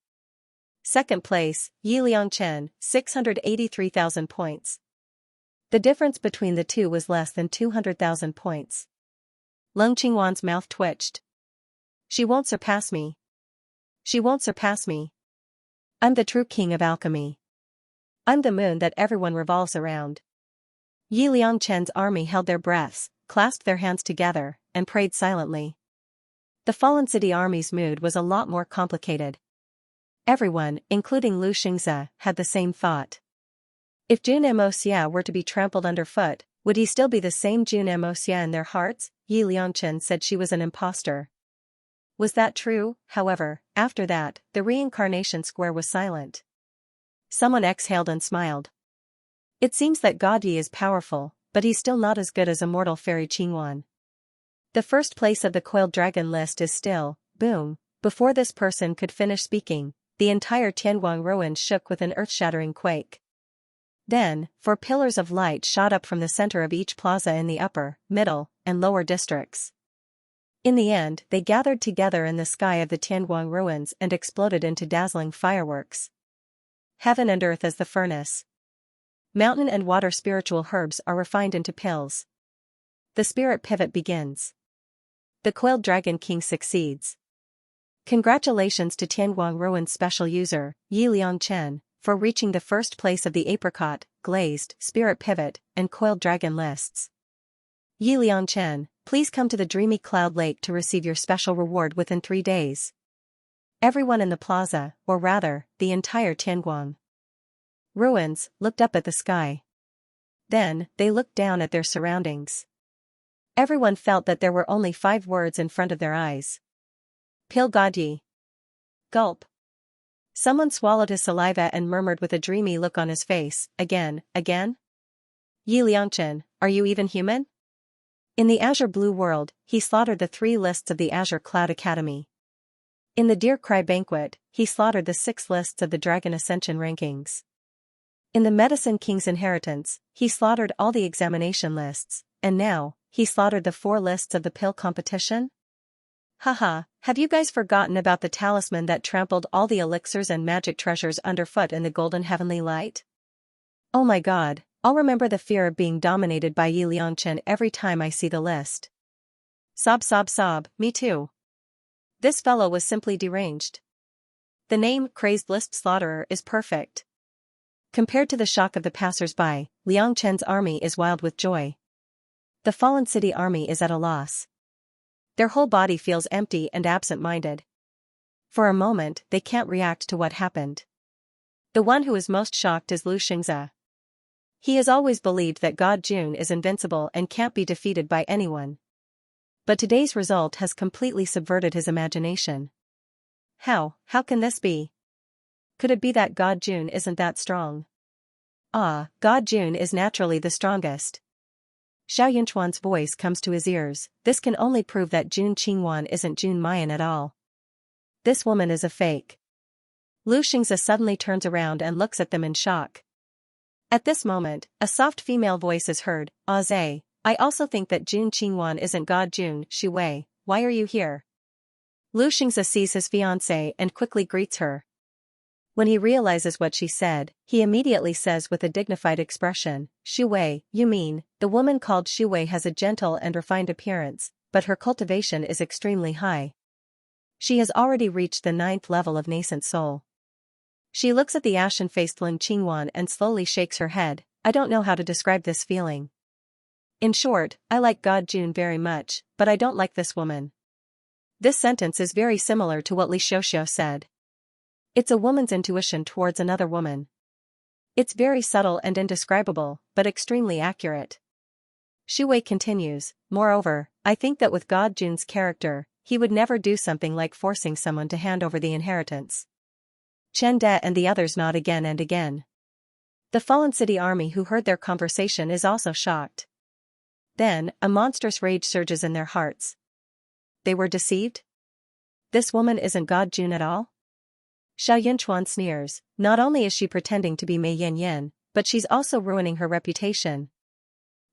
2nd place, Yi Liangchen, 683,000 points. The difference between the two was less than 200,000 points. Leng Qingwan's mouth twitched. She won't surpass me. She won't surpass me. I'm the true king of alchemy. I'm the moon that everyone revolves around. Yi Liangchen's army held their breaths, clasped their hands together, and prayed silently. The fallen city army's mood was a lot more complicated. Everyone, including Lu Xianxia, had the same thought. If Jun Moxia were to be trampled underfoot, would he still be the same Jun Moxia in their hearts? Yi Liangchen said she was an imposter. Was that true? However, after that, the reincarnation square was silent. Someone exhaled and smiled. It seems that God Yi is powerful, but he's still not as good as immortal fairy Qingwan. The first place of the coiled dragon list is still, boom. Before this person could finish speaking, the entire Tianguang ruin shook with an earth-shattering quake. Then, 4 pillars of light shot up from the center of each plaza in the upper, middle, and lower districts. In the end, they gathered together in the sky of the Tianguang ruins and exploded into dazzling fireworks. Heaven and earth as the furnace. Mountain and water spiritual herbs are refined into pills. The spirit pivot begins. The coiled dragon king succeeds. Congratulations to Tianguang Ruin's special user, Yi Liangchen, for reaching the first place of the apricot, glazed, spirit pivot, and coiled dragon lists. Yi Liangchen, please come to the dreamy cloud lake to receive your special reward within 3 days. Everyone in the plaza, or rather, the entire Tianguang ruins, looked up at the sky. Then, they looked down at their surroundings. Everyone felt that there were only 5 words in front of their eyes. Pil Godyi. Gulp. Someone swallowed his saliva and murmured with a dreamy look on his face, again. Yi Liangchen, are you even human? In the azure blue world, he slaughtered the 3 lists of the Azure Cloud Academy. In the Deer Cry Banquet, he slaughtered the 6 lists of the Dragon Ascension rankings. In the Medicine King's Inheritance, he slaughtered all the examination lists, and now, he slaughtered the 4 lists of the pill competition? Haha, have you guys forgotten about the talisman that trampled all the elixirs and magic treasures underfoot in the golden heavenly light? Oh my god, I'll remember the fear of being dominated by Yi Liangchen every time I see the list. Sob, me too. This fellow was simply deranged. The name, Crazed List Slaughterer, is perfect. Compared to the shock of the passers-by, Liangchen's army is wild with joy. The fallen city army is at a loss. Their whole body feels empty and absent-minded. For a moment, they can't react to what happened. The one who is most shocked is Lu Xianxia. He has always believed that God Jun is invincible and can't be defeated by anyone. But today's result has completely subverted his imagination. How can this be? Could it be that God Jun isn't that strong? God Jun is naturally the strongest. Xiao Yunchuan's voice comes to his ears. This can only prove that Jun Qingwan isn't Jun Mayan at all. This woman is a fake. Lu Xianxia suddenly turns around and looks at them in shock. At this moment, a soft female voice is heard. Zhe, I also think that Jun Qingwan isn't God Jun. Xu Wei, why are you here? Lu Xianxia sees his fiancée and quickly greets her. When he realizes what she said, he immediately says with a dignified expression, Xu Wei, you mean, the woman called Xu Wei has a gentle and refined appearance, but her cultivation is extremely high. She has already reached the 9th level of nascent soul. She looks at the ashen-faced Lin Qingwan and slowly shakes her head. I don't know how to describe this feeling. In short, I like God Jun very much, but I don't like this woman. This sentence is very similar to what Li Xiuxiu said. It's a woman's intuition towards another woman. It's very subtle and indescribable, but extremely accurate. Xu Wei continues, moreover, I think that with God Jun's character, he would never do something like forcing someone to hand over the inheritance. Chen De and the others nod again and again. The fallen city army who heard their conversation is also shocked. Then, a monstrous rage surges in their hearts. They were deceived? This woman isn't God Jun at all? Xiao Yunchuan sneers, not only is she pretending to be Mei Yanyan, but she's also ruining her reputation.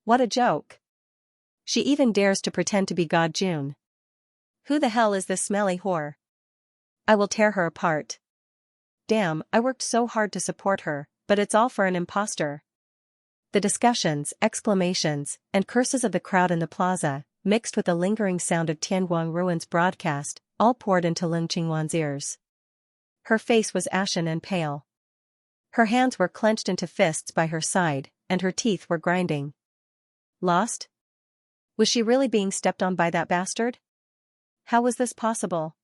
What a joke. She even dares to pretend to be God Jun. Who the hell is this smelly whore? I will tear her apart. Damn, I worked so hard to support her, but it's all for an imposter. The discussions, exclamations, and curses of the crowd in the plaza, mixed with the lingering sound of Tianguang Ruin's broadcast, all poured into Lin Qingwan's ears. Her face was ashen and pale. Her hands were clenched into fists by her side, and her teeth were grinding. Lost? Was she really being stepped on by that bastard? How was this possible?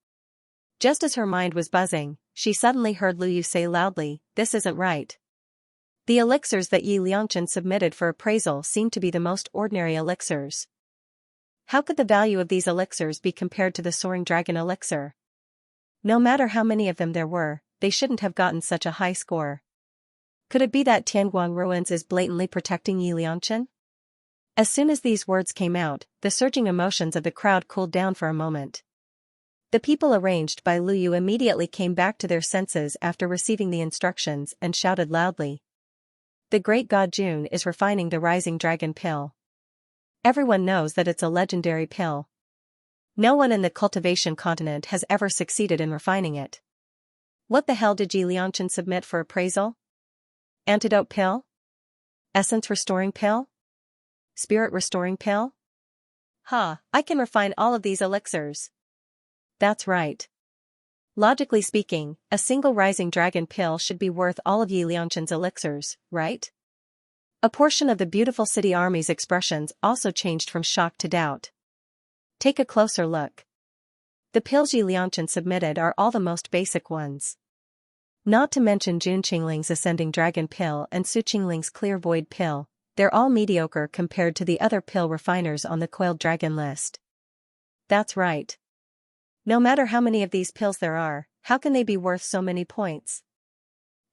Just as her mind was buzzing, she suddenly heard Lu Yu say loudly, "This isn't right." The elixirs that Yi Liangchen submitted for appraisal seemed to be the most ordinary elixirs. How could the value of these elixirs be compared to the Soaring Dragon elixir? No matter how many of them there were, they shouldn't have gotten such a high score. Could it be that Tianguang Ruins is blatantly protecting Yi Liangchen? As soon as these words came out, the surging emotions of the crowd cooled down for a moment. The people arranged by Lu Yu immediately came back to their senses after receiving the instructions and shouted loudly. The great god Jun is refining the Rising Dragon pill. Everyone knows that it's a legendary pill. No one in the cultivation continent has ever succeeded in refining it. What the hell did Yi Liangchen submit for appraisal? Antidote pill? Essence restoring pill? Spirit restoring pill? I can refine all of these elixirs. That's right. Logically speaking, a single Rising Dragon pill should be worth all of Yi Liangchen's elixirs, right? A portion of the beautiful city army's expressions also changed from shock to doubt. Take a closer look. The pills Yi Liangchen submitted are all the most basic ones. Not to mention Jun Qingling's Ascending Dragon pill and Su Qingling's Clear Void pill, they're all mediocre compared to the other pill refiners on the Coiled Dragon list. That's right. No matter how many of these pills there are, how can they be worth so many points?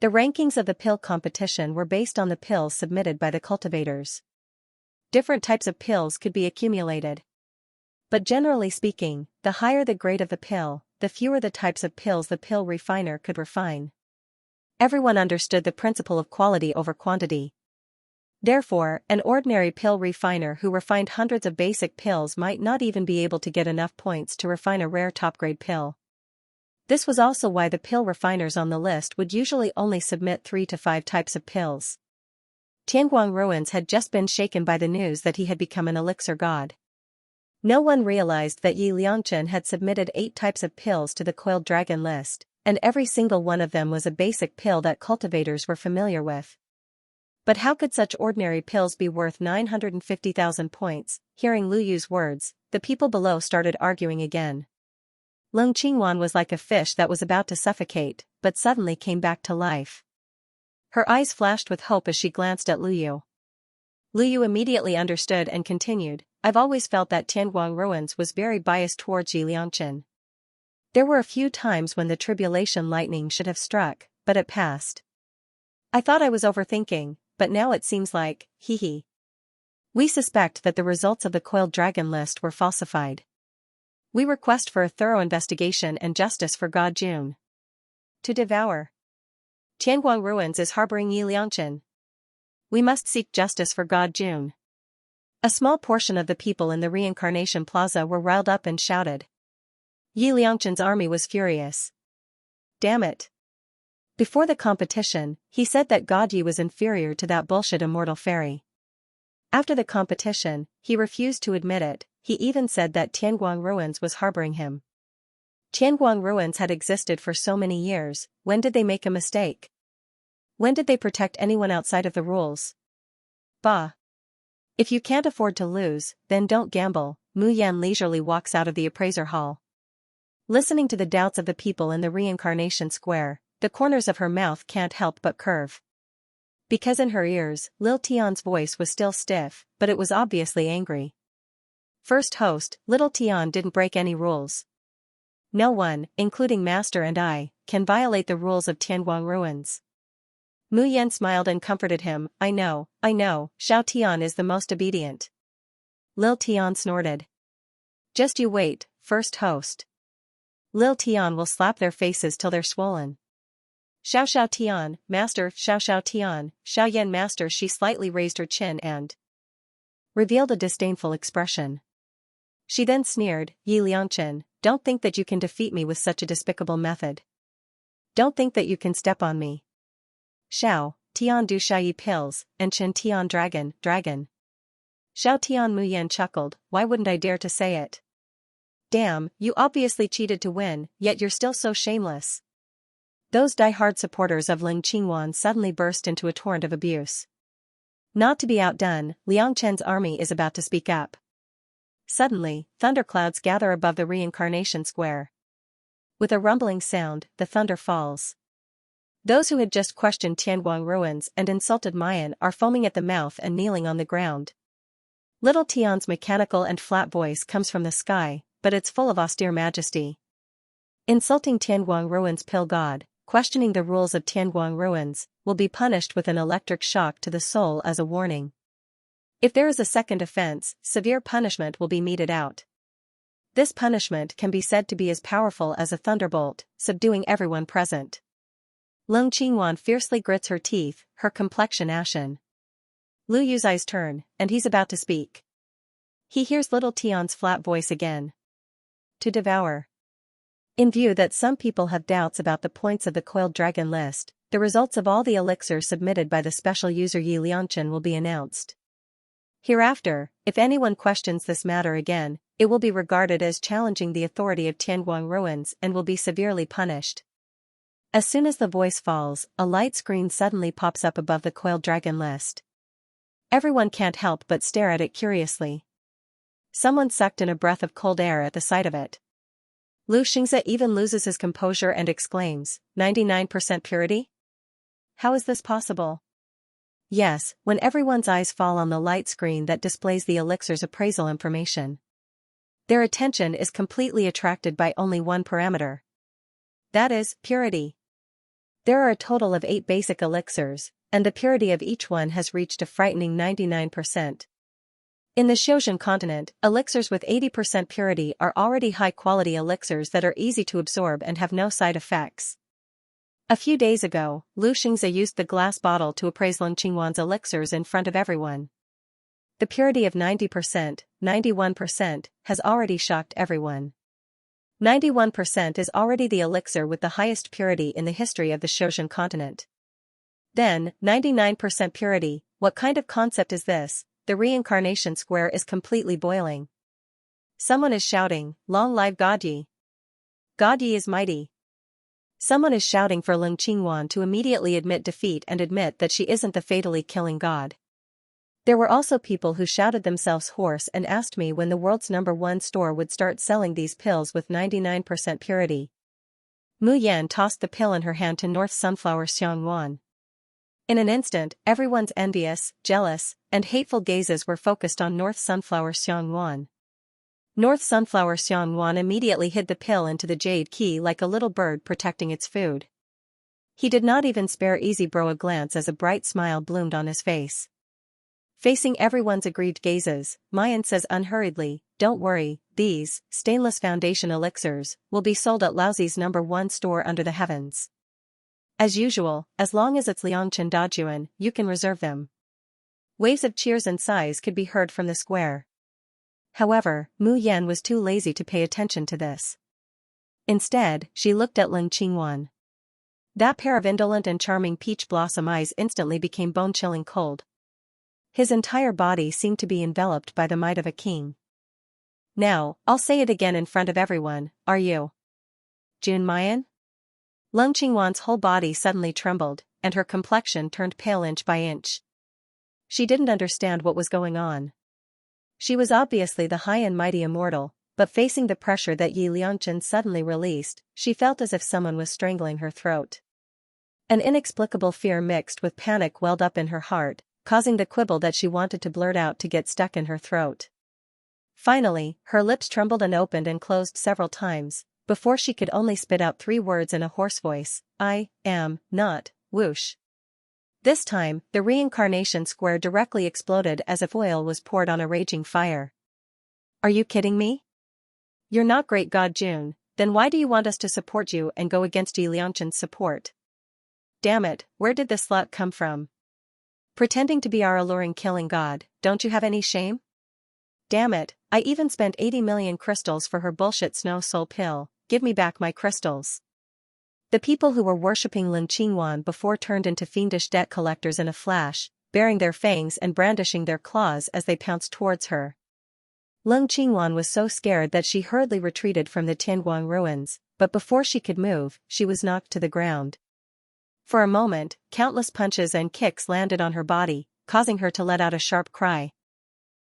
The rankings of the pill competition were based on the pills submitted by the cultivators. Different types of pills could be accumulated. But generally speaking, the higher the grade of the pill, the fewer the types of pills the pill refiner could refine. Everyone understood the principle of quality over quantity. Therefore, an ordinary pill refiner who refined hundreds of basic pills might not even be able to get enough points to refine a rare top-grade pill. This was also why the pill refiners on the list would usually only submit 3 to 5 types of pills. Tianguang Ruins had just been shaken by the news that he had become an elixir god. No one realized that Yi Liangchen had submitted 8 types of pills to the Coiled Dragon list, and every single one of them was a basic pill that cultivators were familiar with. But how could such ordinary pills be worth 950,000 points? Hearing Lu Yu's words, the people below started arguing again. Lung Qingwan was like a fish that was about to suffocate, but suddenly came back to life. Her eyes flashed with hope as she glanced at Lu Yu. Lu Yu immediately understood and continued, "I've always felt that Tianguang Ruins was very biased towards Yi Liangchen. There were a few times when the tribulation lightning should have struck, but it passed. I thought I was overthinking, but now it seems like, hee. We suspect that the results of the Coiled Dragon list were falsified. We request for a thorough investigation and justice for God Jun. To devour. Tianguang Ruins is harboring Yi Liangchen. We must seek justice for God Jun." A small portion of the people in the Reincarnation Plaza were riled up and shouted. Yi Liangchen's army was furious. Damn it. Before the competition, he said that God Yi was inferior to that bullshit immortal fairy. After the competition, he refused to admit it. He even said that Tianguang Ruins was harboring him. Tianguang Ruins had existed for so many years. When did they make a mistake? When did they protect anyone outside of the rules? Bah. If you can't afford to lose, then don't gamble. Mu Yan leisurely walks out of the appraiser hall. Listening to the doubts of the people in the Reincarnation Square, the corners of her mouth can't help but curve. Because in her ears, Lil Tian's voice was still stiff, but it was obviously angry. First host, Little Tian didn't break any rules. No one, including Master and I, can violate the rules of Tianguang Ruins. Mu Yan smiled and comforted him. I know, Xiao Tian is the most obedient. Lil Tian snorted. Just you wait, first host. Lil Tian will slap their faces till they're swollen. Xiao Tian, Master, Xiao Tian, Xiao Yan Master. She slightly raised her chin and revealed a disdainful expression. She then sneered, Yi Liangchen, don't think that you can defeat me with such a despicable method. Don't think that you can step on me. Xiao, Tian Du Xiaoyi pills, and Chen Tian Dragon. Xiao Tian Mu Yan chuckled, why wouldn't I dare to say it? Damn, you obviously cheated to win, yet you're still so shameless. Those die-hard supporters of Ling Qingwan suddenly burst into a torrent of abuse. Not to be outdone, Liangchen's army is about to speak up. Suddenly, thunderclouds gather above the reincarnation square. With a rumbling sound, the thunder falls. Those who had just questioned Tianguang ruins and insulted Mayan are foaming at the mouth and kneeling on the ground. Little Tian's mechanical and flat voice comes from the sky, but it's full of austere majesty. Insulting Tianguang ruins pill god, questioning the rules of Tianguang ruins, will be punished with an electric shock to the soul as a warning. If there is a second offense, severe punishment will be meted out. This punishment can be said to be as powerful as a thunderbolt, subduing everyone present. Leng Qingwan fiercely grits her teeth, her complexion ashen. Lu Yu's eyes turn, and he's about to speak. He hears little Tian's flat voice again. To devour. In view that some people have doubts about the points of the coiled dragon list, the results of all the elixirs submitted by the special user Yi Liangchen will be announced. Hereafter, if anyone questions this matter again, it will be regarded as challenging the authority of Tianguang ruins and will be severely punished. As soon as the voice falls, a light screen suddenly pops up above the coiled dragon list. Everyone can't help but stare at it curiously. Someone sucked in a breath of cold air at the sight of it. Lu Xianxia even loses his composure and exclaims, 99% purity? How is this possible? Yes, when everyone's eyes fall on the light screen that displays the elixir's appraisal information. Their attention is completely attracted by only one parameter. That is, purity. There are a total of 8 basic elixirs, and the purity of each one has reached a frightening 99%. In the Xiaoxian continent, elixirs with 80% purity are already high-quality elixirs that are easy to absorb and have no side effects. A few days ago, Lu Xianxia used the glass bottle to appraise Leng Qingwan's elixirs in front of everyone. The purity of 90%, 91%, has already shocked everyone. 91% is already the elixir with the highest purity in the history of the Xiaoxian continent. Then, 99% purity, what kind of concept is this? The reincarnation square is completely boiling. Someone is shouting, "Long live God Yi! God Yi is mighty!" Someone is shouting for Leng Qingwan to immediately admit defeat and admit that she isn't the fatally killing god. There were also people who shouted themselves hoarse and asked me when the world's #1 store would start selling these pills with 99% purity. Mu Yan tossed the pill in her hand to North Sunflower Xiangwan. In an instant, everyone's envious, jealous, and hateful gazes were focused on North Sunflower Xiangwan. North Sunflower Xiangwan immediately hid the pill into the jade key like a little bird protecting its food. He did not even spare Easy Bro a glance as a bright smile bloomed on his face. Facing everyone's aggrieved gazes, Mayan says unhurriedly, "Don't worry, these stainless foundation elixirs will be sold at Laozi's #1 store under the heavens. As usual, as long as it's Liangchen Dajuan, you can reserve them." Waves of cheers and sighs could be heard from the square. However, Mu Yan was too lazy to pay attention to this. Instead, she looked at Leng Qingwan. That pair of indolent and charming peach blossom eyes instantly became bone-chilling cold. His entire body seemed to be enveloped by the might of a king. "Now, I'll say it again in front of everyone, are you Jun Mayan?" Leng Qingwan's whole body suddenly trembled, and her complexion turned pale inch by inch. She didn't understand what was going on. She was obviously the high and mighty immortal, but facing the pressure that Yi Liangchen suddenly released, she felt as if someone was strangling her throat. An inexplicable fear mixed with panic welled up in her heart, causing the quibble that she wanted to blurt out to get stuck in her throat. Finally, her lips trembled and opened and closed several times, before she could only spit out 3 words in a hoarse voice, "I am not, whoosh." This time, the reincarnation square directly exploded as if oil was poured on a raging fire. "Are you kidding me? You're not great God June, then why do you want us to support you and go against Yi Liangchen's support? Damn it, where did this slut come from? Pretending to be our alluring killing god, don't you have any shame? Damn it, I even spent 80 million crystals for her bullshit snow soul pill, give me back my crystals." The people who were worshipping Leng Qingwan before turned into fiendish debt collectors in a flash, baring their fangs and brandishing their claws as they pounced towards her. Leng Qingwan was so scared that she hurriedly retreated from the Tianguang ruins, but before she could move, she was knocked to the ground. For a moment, countless punches and kicks landed on her body, causing her to let out a sharp cry.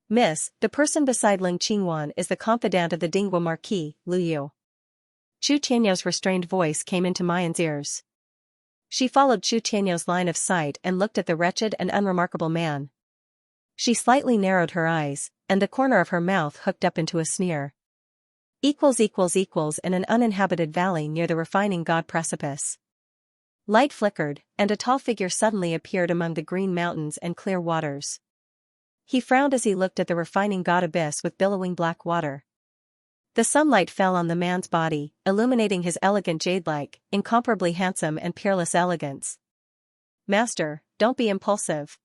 "Miss, the person beside Ling Qingwan is the confidant of the Dingguo Marquis, Lu Yu." Chu Tianyou's restrained voice came into Mayan's ears. She followed Chu Tianyou's line of sight and looked at the wretched and unremarkable man. She slightly narrowed her eyes, and the corner of her mouth hooked up into a sneer. In an uninhabited valley near the refining god precipice. Light flickered, and a tall figure suddenly appeared among the green mountains and clear waters. He frowned as he looked at the refining god abyss with billowing black water. The sunlight fell on the man's body, illuminating his elegant jade-like, incomparably handsome and peerless elegance. "Master, don't be impulsive.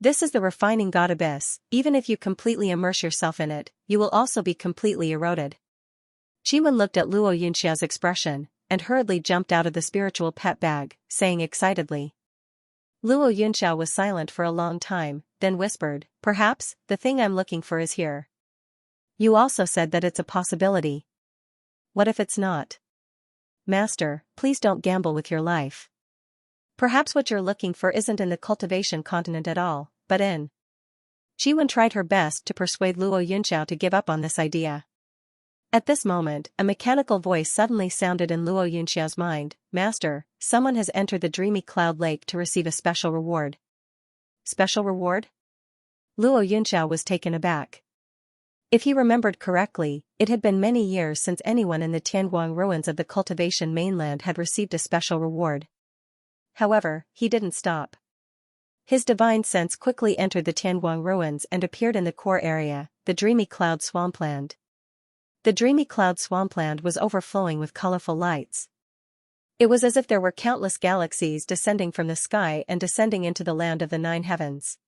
This is the refining god abyss. Even if you completely immerse yourself in it, you will also be completely eroded." Qingwen looked at Luo Yunxia's expression, and hurriedly jumped out of the spiritual pet bag, saying excitedly. Luo Yunxia was silent for a long time, then whispered, "Perhaps, the thing I'm looking for is here." "You also said that it's a possibility. What if it's not?" "Master, please don't gamble with your life. Perhaps what you're looking for isn't in the cultivation continent at all, but in..." Qingwen tried her best to persuade Luo Yunxiao to give up on this idea. At this moment, a mechanical voice suddenly sounded in Luo Yunxiao's mind. "Master, someone has entered the dreamy cloud lake to receive a special reward." "Special reward?" Luo Yunxiao was taken aback. If he remembered correctly, it had been many years since anyone in the Tianguang ruins of the cultivation mainland had received a special reward. However, he didn't stop. His divine sense quickly entered the Tianguang ruins and appeared in the core area, the dreamy cloud swampland. The dreamy cloud swampland was overflowing with colorful lights. It was as if there were countless galaxies descending from the sky and descending into the land of the nine heavens.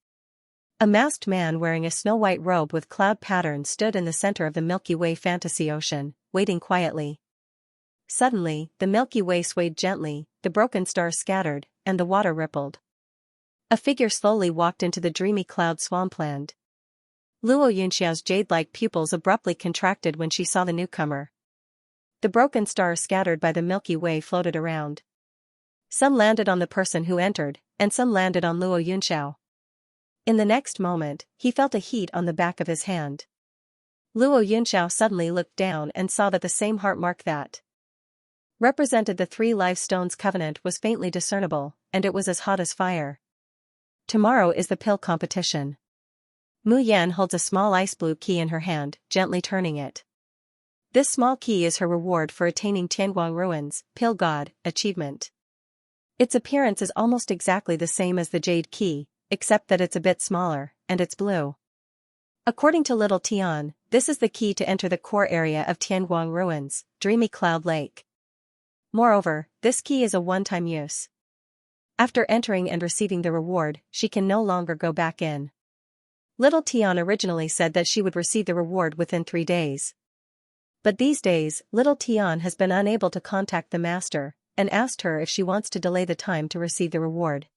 A masked man wearing a snow-white robe with cloud patterns stood in the center of the Milky Way fantasy ocean, waiting quietly. Suddenly, the Milky Way swayed gently, the broken stars scattered, and the water rippled. A figure slowly walked into the dreamy cloud swampland. Luo Yunxiao's jade-like pupils abruptly contracted when she saw the newcomer. The broken stars scattered by the Milky Way floated around. Some landed on the person who entered, and some landed on Luo Yunxiao. In the next moment, he felt a heat on the back of his hand. Luo Yunxiao suddenly looked down and saw that the same heart mark that represented the 3 life stones covenant was faintly discernible, and it was as hot as fire. Tomorrow is the pill competition. Mu Yan holds a small ice blue key in her hand, gently turning it. This small key is her reward for attaining Tianguang Ruins, Pill God, achievement. Its appearance is almost exactly the same as the jade key, except that it's a bit smaller, and it's blue. According to Little Tian, this is the key to enter the core area of Tianguang Ruins, Dreamy Cloud Lake. Moreover, this key is a one-time use. After entering and receiving the reward, she can no longer go back in. Little Tian originally said that she would receive the reward within 3 days. But these days, Little Tian has been unable to contact the master, and asked her if she wants to delay the time to receive the reward.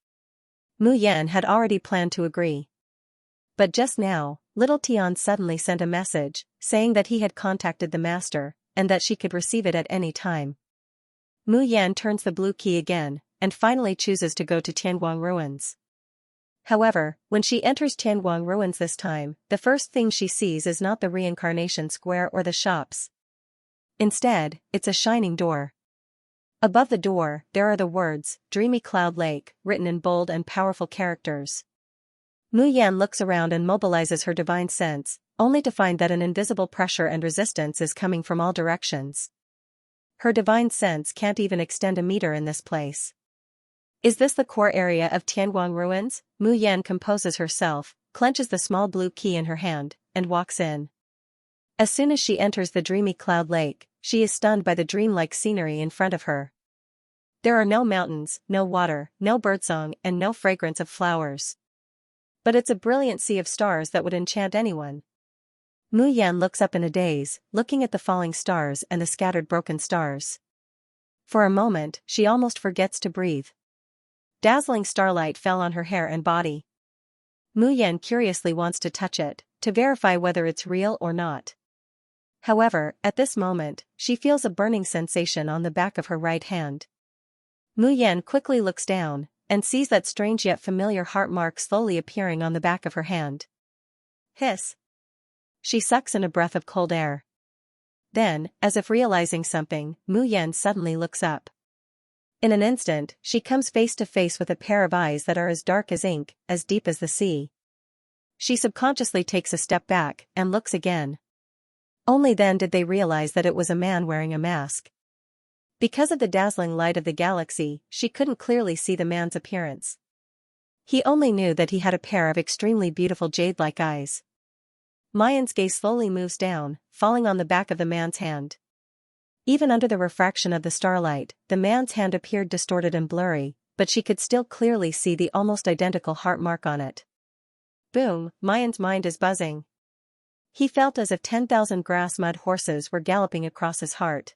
Mu Yan had already planned to agree. But just now, Little Tian suddenly sent a message, saying that he had contacted the master, and that she could receive it at any time. Mu Yan turns the blue key again, and finally chooses to go to Tianguang Ruins. However, when she enters Tianguang Ruins this time, the first thing she sees is not the reincarnation square or the shops. Instead, it's a shining door. Above the door, there are the words, Dreamy Cloud Lake, written in bold and powerful characters. Mu Yan looks around and mobilizes her divine sense, only to find that an invisible pressure and resistance is coming from all directions. Her divine sense can't even extend a meter in this place. Is this the core area of Tianguang Ruins? Mu Yan composes herself, clenches the small blue key in her hand, and walks in. As soon as she enters the dreamy cloud lake, she is stunned by the dreamlike scenery in front of her. There are no mountains, no water, no birdsong, and no fragrance of flowers. But it's a brilliant sea of stars that would enchant anyone. Mu Yan looks up in a daze, looking at the falling stars and the scattered broken stars. For a moment, she almost forgets to breathe. Dazzling starlight fell on her hair and body. Mu Yan curiously wants to touch it, to verify whether it's real or not. However, at this moment, she feels a burning sensation on the back of her right hand. Mu Yan quickly looks down, and sees that strange yet familiar heart mark slowly appearing on the back of her hand. Hiss. She sucks in a breath of cold air. Then, as if realizing something, Mu Yan suddenly looks up. In an instant, she comes face to face with a pair of eyes that are as dark as ink, as deep as the sea. She subconsciously takes a step back, and looks again. Only then did they realize that it was a man wearing a mask. Because of the dazzling light of the galaxy, she couldn't clearly see the man's appearance. He only knew that he had a pair of extremely beautiful jade-like eyes. Mayan's gaze slowly moves down, falling on the back of the man's hand. Even under the refraction of the starlight, the man's hand appeared distorted and blurry, but she could still clearly see the almost identical heart mark on it. Boom, Mayan's mind is buzzing. He felt as if 10,000 grass-mud horses were galloping across his heart.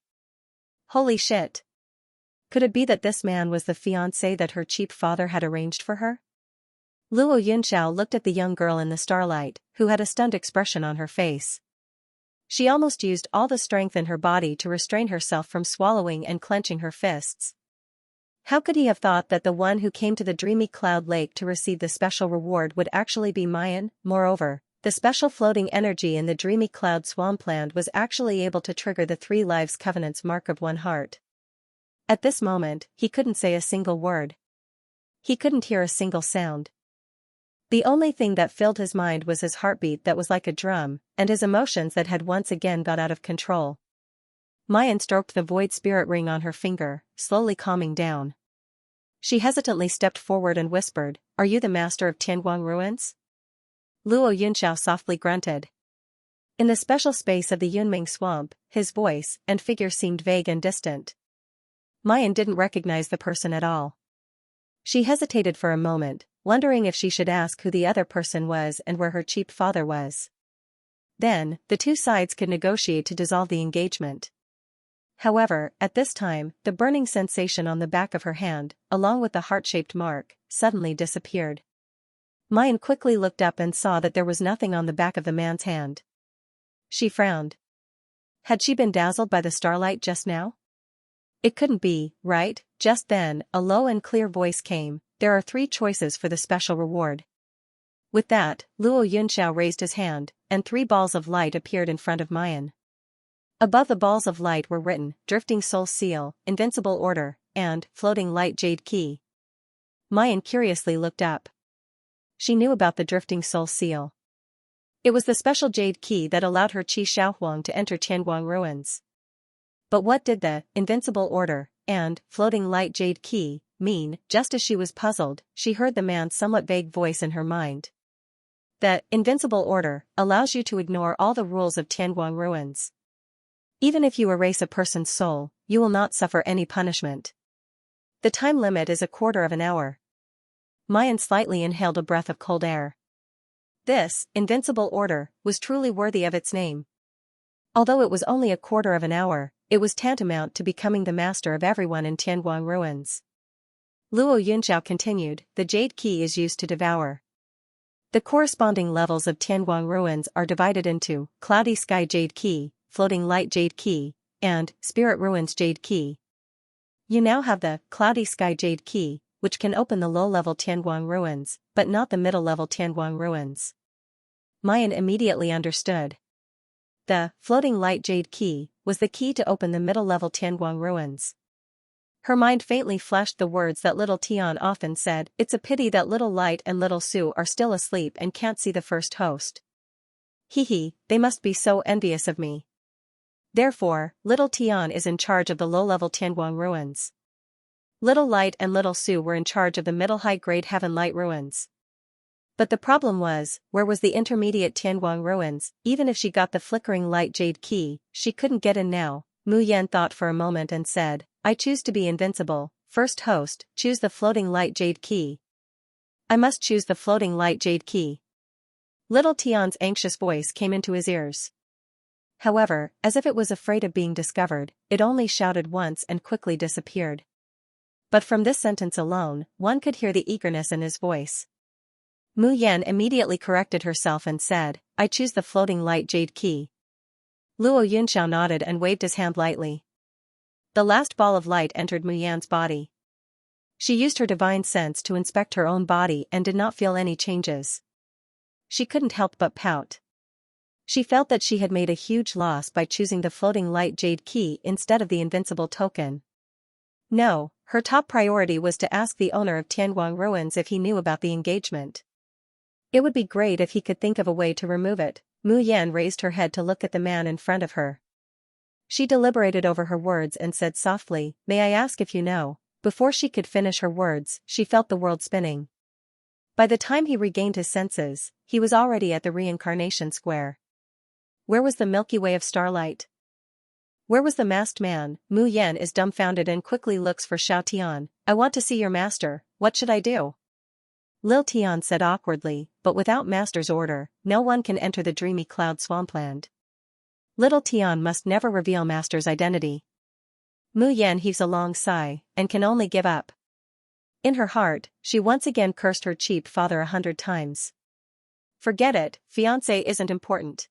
Holy shit! Could it be that this man was the fiancé that her cheap father had arranged for her? Luo Yunxiao looked at the young girl in the starlight, who had a stunned expression on her face. She almost used all the strength in her body to restrain herself from swallowing and clenching her fists. How could he have thought that the one who came to the dreamy cloud lake to receive the special reward would actually be Mayan? Moreover, the special floating energy in the dreamy cloud swampland was actually able to trigger the 3 lives covenant's mark of 1 heart. At this moment, he couldn't say a single word. He couldn't hear a single sound. The only thing that filled his mind was his heartbeat that was like a drum, and his emotions that had once again got out of control. Mayan stroked the void spirit ring on her finger, slowly calming down. She hesitantly stepped forward and whispered, "Are you the master of Tianguang ruins?" Luo Yunxiao softly grunted. In the special space of the Yunming swamp, his voice and figure seemed vague and distant. Mayan didn't recognize the person at all. She hesitated for a moment, wondering if she should ask who the other person was and where her cheap father was. Then, the 2 sides could negotiate to dissolve the engagement. However, at this time, the burning sensation on the back of her hand, along with the heart-shaped mark, suddenly disappeared. Mayan quickly looked up and saw that there was nothing on the back of the man's hand. She frowned. Had she been dazzled by the starlight just now? It couldn't be, right? Just then, a low and clear voice came, "There are 3 choices for the special reward." With that, Luo Yunxiao raised his hand, and 3 balls of light appeared in front of Mayan. Above the balls of light were written, "Drifting Soul Seal, Invincible Order," and "Floating Light Jade Key." Mayan curiously looked up. She knew about the Drifting Soul Seal. It was the special jade key that allowed her Qi Shaohuang to enter Tianguang ruins. But what did the "Invincible Order" and "Floating Light Jade Key" mean? Just as she was puzzled, she heard the man's somewhat vague voice in her mind. The "Invincible Order" allows you to ignore all the rules of Tianguang ruins. Even if you erase a person's soul, you will not suffer any punishment. The time limit is a quarter of an hour. Mayan slightly inhaled a breath of cold air. This "Invincible Order" was truly worthy of its name. Although it was only a quarter of an hour, it was tantamount to becoming the master of everyone in Tianguang ruins. Luo Yunxiao continued, "The jade key is used to devour." The corresponding levels of Tianguang ruins are divided into Cloudy Sky Jade Key, Floating Light Jade Key, and Spirit Ruins Jade Key. You now have the Cloudy Sky Jade Key, which can open the low-level Tianguang ruins, but not the middle-level Tianguang ruins. Mayan immediately understood. The Floating Light Jade Key was the key to open the middle-level Tianguang ruins. Her mind faintly flashed the words that little Tian often said, "It's a pity that little Light and little Su are still asleep and can't see the first host. Hee, they must be so envious of me." Therefore, little Tian is in charge of the low-level Tianguang ruins. Little Light and little Su were in charge of the middle high-grade Heaven Light ruins. But the problem was, where was the intermediate Tianguang ruins? Even if she got the flickering light jade key, she couldn't get in now. Mu Yan thought for a moment and said, "I choose to be invincible. First host, choose the floating light jade key." "I must choose the floating light jade key." Little Tian's anxious voice came into his ears. However, as if it was afraid of being discovered, it only shouted once and quickly disappeared. But from this sentence alone, one could hear the eagerness in his voice. Mu Yan immediately corrected herself and said, "I choose the floating light jade key." Luo Yunxiao nodded and waved his hand lightly. The last ball of light entered Mu Yan's body. She used her divine sense to inspect her own body and did not feel any changes. She couldn't help but pout. She felt that she had made a huge loss by choosing the floating light jade key instead of the invincible token. No, her top priority was to ask the owner of Tianguang Ruins if he knew about the engagement. It would be great if he could think of a way to remove it. Mu Yan raised her head to look at the man in front of her. She deliberated over her words and said softly, "May I ask if you know?" Before she could finish her words, she felt the world spinning. By the time he regained his senses, he was already at the reincarnation square. Where was the Milky Way of starlight? Where was the masked man? Mu Yan is dumbfounded and quickly looks for Xiao Tian. "I want to see your master, what should I do?" Lil Tian said awkwardly, "But without master's order, no one can enter the dreamy cloud swampland. Little Tian must never reveal master's identity." Mu Yan heaves a long sigh, and can only give up. In her heart, she once again cursed her cheap father 100 times. Forget it, fiancé isn't important.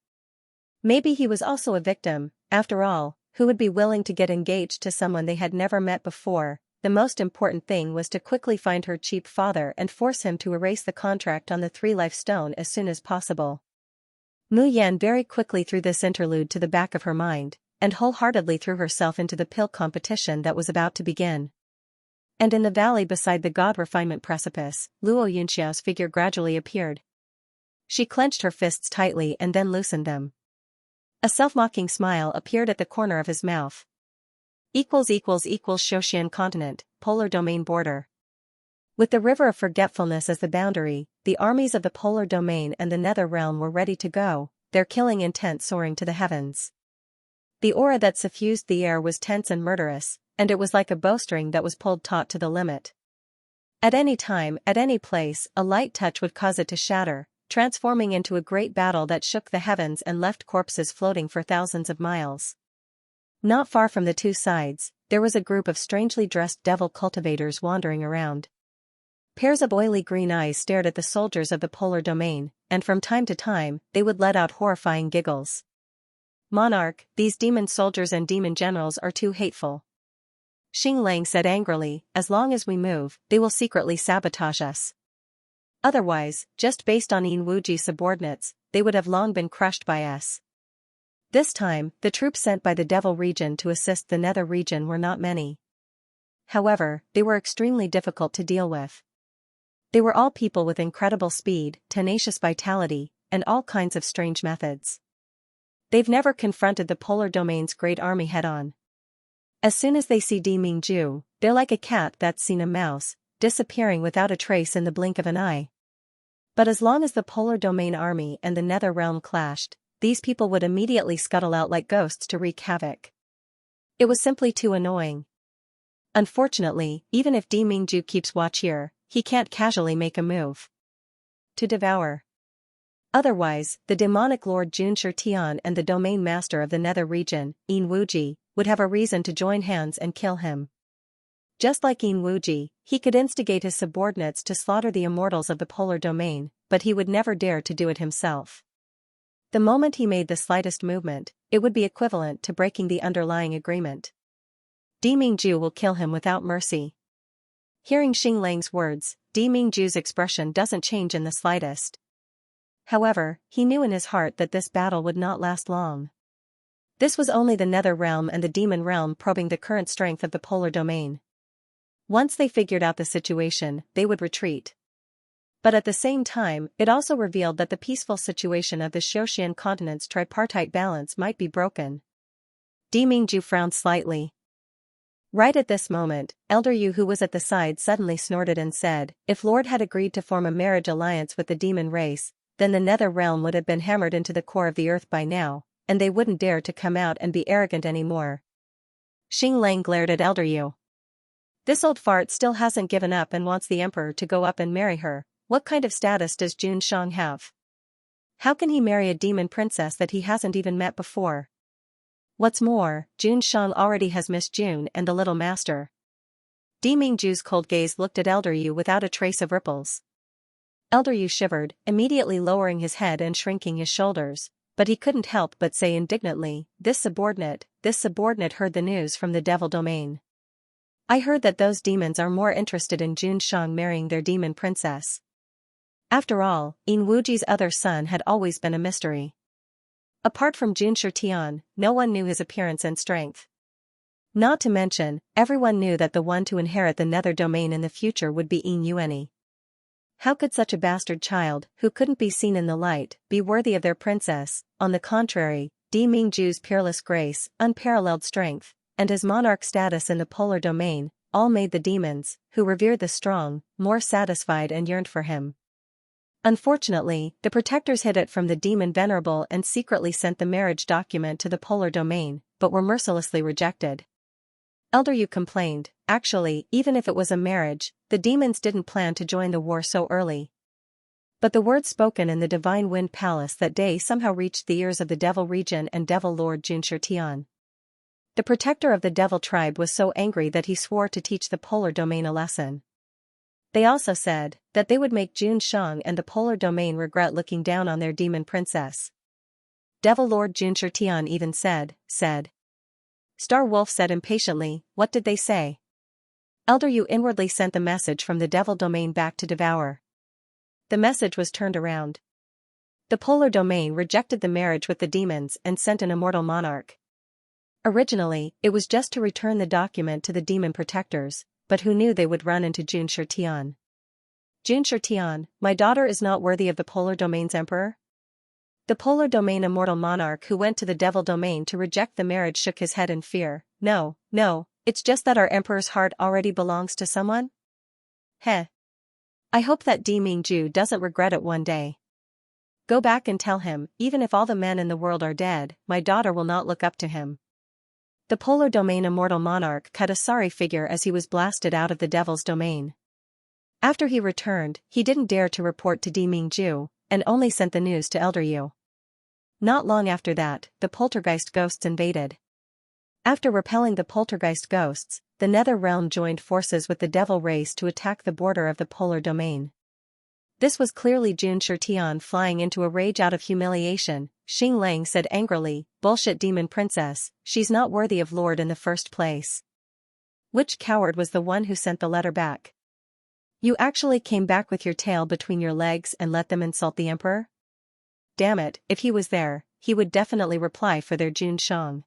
Maybe he was also a victim, after all, who would be willing to get engaged to someone they had never met before. The most important thing was to quickly find her cheap father and force him to erase the contract on the 3-life stone as soon as possible. Mu Yan very quickly threw this interlude to the back of her mind, and wholeheartedly threw herself into the pill competition that was about to begin. And in the valley beside the god refinement precipice, Luo Yunxiao's figure gradually appeared. She clenched her fists tightly and then loosened them. A self-mocking smile appeared at the corner of his mouth. Xiaoxian continent, polar domain border. With the river of forgetfulness as the boundary, the armies of the polar domain and the nether realm were ready to go, their killing intent soaring to the heavens. The aura that suffused the air was tense and murderous, and it was like a bowstring that was pulled taut to the limit. At any time, at any place, a light touch would cause it to shatter, transforming into a great battle that shook the heavens and left corpses floating for thousands of miles. Not far from the two sides, there was a group of strangely dressed devil cultivators wandering around. Pairs of oily green eyes stared at the soldiers of the polar domain, and from time to time, they would let out horrifying giggles. "Monarch, these demon soldiers and demon generals are too hateful." Xing Lang said angrily, "As long as we move, they will secretly sabotage us. Otherwise, just based on Yin Wuji's subordinates, they would have long been crushed by us." This time, the troops sent by the Devil region to assist the Nether region were not many. However, they were extremely difficult to deal with. They were all people with incredible speed, tenacious vitality, and all kinds of strange methods. They've never confronted the polar domain's great army head-on. As soon as they see Di Mingju, they're like a cat that's seen a mouse, disappearing without a trace in the blink of an eye. But as long as the polar domain army and the nether realm clashed, these people would immediately scuttle out like ghosts to wreak havoc. It was simply too annoying. Unfortunately, even if Di Mingju keeps watch here, he can't casually make a move to devour. Otherwise, the demonic lord Jun Tian and the domain master of the nether region, Yin Wuji, would have a reason to join hands and kill him. Just like Yin Wuji, he could instigate his subordinates to slaughter the immortals of the polar domain, but he would never dare to do it himself. The moment he made the slightest movement, it would be equivalent to breaking the underlying agreement. Di Mingju will kill him without mercy. Hearing Xing Lang's words, Di Mingju's expression doesn't change in the slightest. However, he knew in his heart that this battle would not last long. This was only the nether realm and the demon realm probing the current strength of the polar domain. Once they figured out the situation, they would retreat. But at the same time, it also revealed that the peaceful situation of the Xiaoxian continent's tripartite balance might be broken. Di Mingju frowned slightly. Right at this moment, Elder Yu, who was at the side, suddenly snorted and said, "If Lord had agreed to form a marriage alliance with the demon race, then the nether realm would have been hammered into the core of the earth by now, and they wouldn't dare to come out and be arrogant anymore." Xing Lang glared at Elder Yu. This old fart still hasn't given up and wants the emperor to go up and marry her. What kind of status does Jun Shang have? How can he marry a demon princess that he hasn't even met before? What's more, Jun Shang already has Miss June and the little master. Di Mingju's cold gaze looked at Elder Yu without a trace of ripples. Elder Yu shivered, immediately lowering his head and shrinking his shoulders, but he couldn't help but say indignantly, this subordinate heard the news from the devil domain. I heard that those demons are more interested in Xianxia marrying their demon princess. After all, Yin Wuji's other son had always been a mystery. Apart from Xianxia, no one knew his appearance and strength. Not to mention, everyone knew that the one to inherit the nether domain in the future would be Yin Yuanyi. How could such a bastard child, who couldn't be seen in the light, be worthy of their princess? On the contrary, Di Mingju's peerless grace, unparalleled strength, and his monarch status in the polar domain, all made the demons, who revered the strong, more satisfied and yearned for him. Unfortunately, the protectors hid it from the demon venerable and secretly sent the marriage document to the polar domain, but were mercilessly rejected. Elder Yu complained, actually, even if it was a marriage, the demons didn't plan to join the war so early. But the words spoken in the Divine Wind Palace that day somehow reached the ears of the Devil Region and Devil Lord Xianxia. The protector of the Devil tribe was so angry that he swore to teach the polar domain a lesson. They also said that they would make Xianxia and the polar domain regret looking down on their demon princess. Devil Lord Xianxia even said. Star Wolf said impatiently, what did they say? Elder Yu inwardly sent the message from the Devil domain back to Devour. The message was turned around. The polar domain rejected the marriage with the demons and sent an immortal monarch. Originally, it was just to return the document to the demon protectors, but who knew they would run into Xianxia. Xianxia, my daughter is not worthy of the polar domain's emperor? The polar domain immortal monarch who went to the devil domain to reject the marriage shook his head in fear. No, it's just that our emperor's heart already belongs to someone? Heh. I hope that Di Mingju doesn't regret it one day. Go back and tell him, even if all the men in the world are dead, my daughter will not look up to him. The polar domain immortal monarch cut a sorry figure as he was blasted out of the devil's domain. After he returned, he didn't dare to report to Di Mingju, and only sent the news to Elder Yu. Not long after that, the poltergeist ghosts invaded. After repelling the poltergeist ghosts, the nether realm joined forces with the devil race to attack the border of the polar domain. This was clearly Xianxia flying into a rage out of humiliation. Xing Lang said angrily, bullshit demon princess, she's not worthy of Lord in the first place. Which coward was the one who sent the letter back? You actually came back with your tail between your legs and let them insult the emperor? Damn it, if he was there, he would definitely reply for their Xianxia.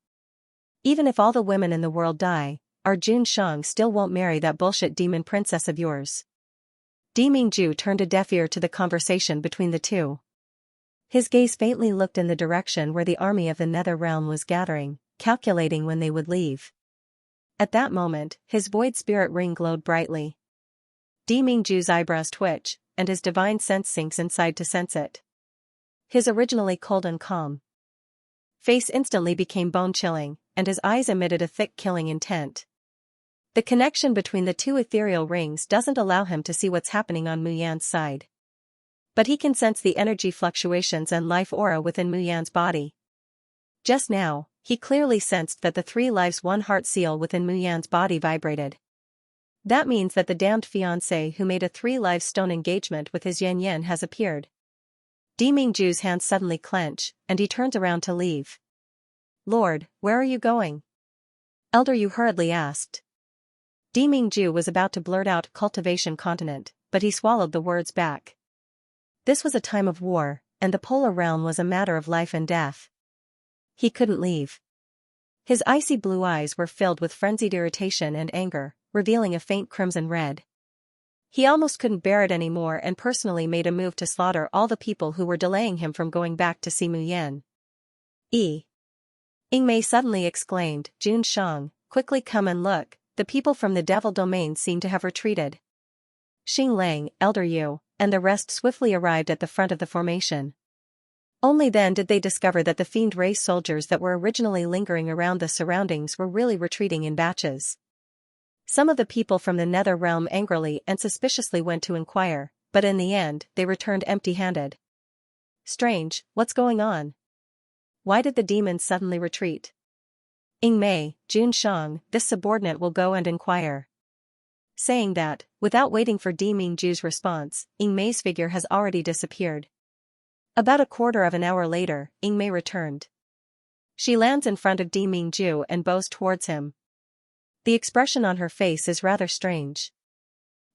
Even if all the women in the world die, our Xianxia still won't marry that bullshit demon princess of yours. Di Mingju turned a deaf ear to the conversation between the two. His gaze faintly looked in the direction where the army of the nether realm was gathering, calculating when they would leave. At that moment, his void spirit ring glowed brightly. Di Mingju's eyebrows twitch, and his divine sense sinks inside to sense it. His originally cold and calm face instantly became bone-chilling, and his eyes emitted a thick killing intent. The connection between the two ethereal rings doesn't allow him to see what's happening on Muyan's side. But he can sense the energy fluctuations and life aura within Muyan's body. Just now, he clearly sensed that the 3 lives 1 heart seal within Muyan's body vibrated. That means that the damned fiancé who made a 3 lives stone engagement with his Yan has appeared. Di Mingju's hands suddenly clench, and he turns around to leave. Lord, where are you going? Elder Yu hurriedly asked. Di Mingju was about to blurt out Cultivation Continent, but he swallowed the words back. This was a time of war, and the polar realm was a matter of life and death. He couldn't leave. His icy blue eyes were filled with frenzied irritation and anger, revealing a faint crimson red. He almost couldn't bear it anymore and personally made a move to slaughter all the people who were delaying him from going back to see Muyan. Ying Mei suddenly exclaimed, Xianxia, quickly come and look, the people from the devil domain seem to have retreated. Xing Lang, Elder Yu, and the rest swiftly arrived at the front of the formation. Only then did they discover that the fiend race soldiers that were originally lingering around the surroundings were really retreating in batches. Some of the people from the nether realm angrily and suspiciously went to inquire, but in the end, they returned empty-handed. Strange, what's going on? Why did the demons suddenly retreat? Ying Mei, Xianxia, this subordinate will go and inquire. Saying that, without waiting for Di Mingju's response, Ying Mei's figure has already disappeared. About a quarter of an hour later, Ying Mei returned. She lands in front of Di Mingju and bows towards him. The expression on her face is rather strange.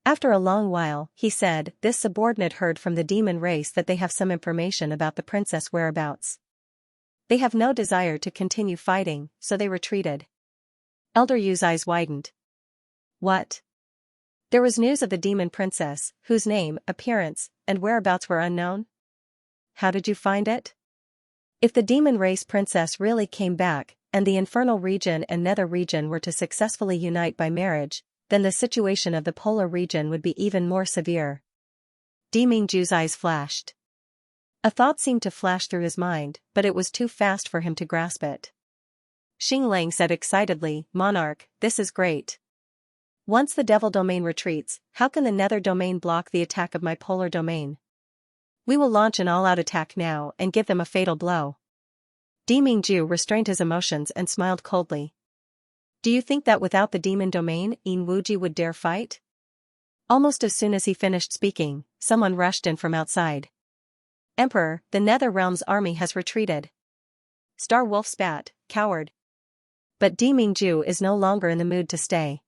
After a long while, he said, this subordinate heard from the demon race that they have some information about the princess' whereabouts. They have no desire to continue fighting, so they retreated. Elder Yu's eyes widened. What? There was news of the demon princess, whose name, appearance, and whereabouts were unknown? How did you find it? If the demon race princess really came back, and the infernal region and nether region were to successfully unite by marriage, then the situation of the polar region would be even more severe. Demingju's eyes flashed. A thought seemed to flash through his mind, but it was too fast for him to grasp it. Xinglang said excitedly, Monarch, this is great. Once the devil domain retreats, how can the nether domain block the attack of my polar domain? We will launch an all-out attack now and give them a fatal blow. Demingju restrained his emotions and smiled coldly. Do you think that without the demon domain, Yin Wuji would dare fight? Almost as soon as he finished speaking, someone rushed in from outside. Emperor, the Nether Realm's army has retreated. Star Wolf spat, coward. But Demingju is no longer in the mood to stay.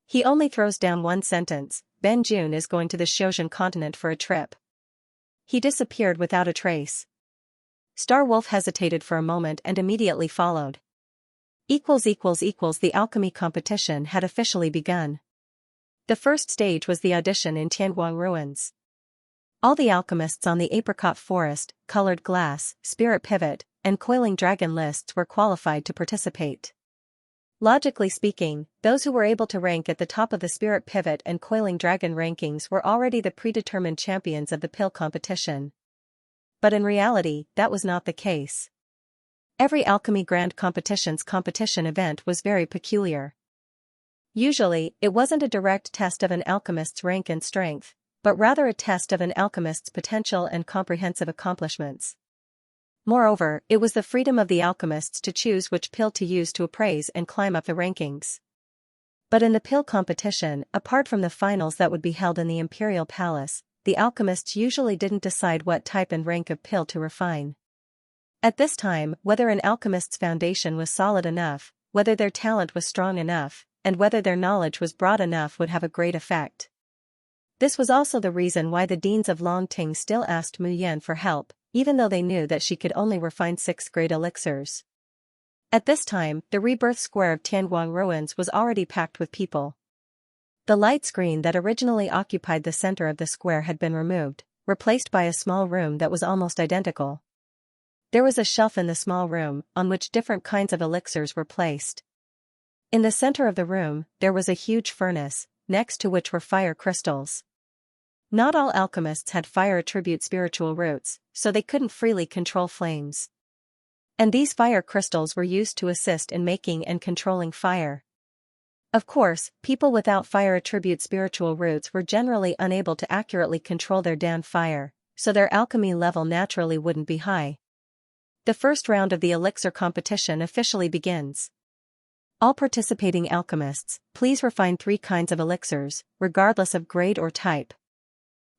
He only throws down one sentence, Ben Jun is going to the Xiozhan continent for a trip. He disappeared without a trace. Star Wolf hesitated for a moment and immediately followed. The alchemy competition had officially begun. The first stage was the audition in Tianguang ruins. All the alchemists on the apricot forest, colored glass, spirit pivot, and coiling dragon lists were qualified to participate. Logically speaking, those who were able to rank at the top of the spirit pivot and coiling dragon rankings were already the predetermined champions of the pill competition. But in reality, that was not the case. Every alchemy grand competition's competition event was very peculiar. Usually, it wasn't a direct test of an alchemist's rank and strength, but rather a test of an alchemist's potential and comprehensive accomplishments. Moreover, it was the freedom of the alchemists to choose which pill to use to appraise and climb up the rankings. But in the pill competition, apart from the finals that would be held in the Imperial Palace, the alchemists usually didn't decide what type and rank of pill to refine. At this time, whether an alchemist's foundation was solid enough, whether their talent was strong enough, and whether their knowledge was broad enough would have a great effect. This was also the reason why the deans of Longting still asked Mu Yan for help, even though they knew that she could only refine 6th-grade elixirs. At this time, the rebirth square of Tianguang ruins was already packed with people. The light screen that originally occupied the center of the square had been removed, replaced by a small room that was almost identical. There was a shelf in the small room, on which different kinds of elixirs were placed. In the center of the room, there was a huge furnace, next to which were fire crystals. Not all alchemists had fire attribute spiritual roots, so they couldn't freely control flames. And these fire crystals were used to assist in making and controlling fire. Of course, people without fire attribute spiritual roots were generally unable to accurately control their Dan fire, so their alchemy level naturally wouldn't be high. The first round of the elixir competition officially begins. All participating alchemists, please refine 3 kinds of elixirs, regardless of grade or type.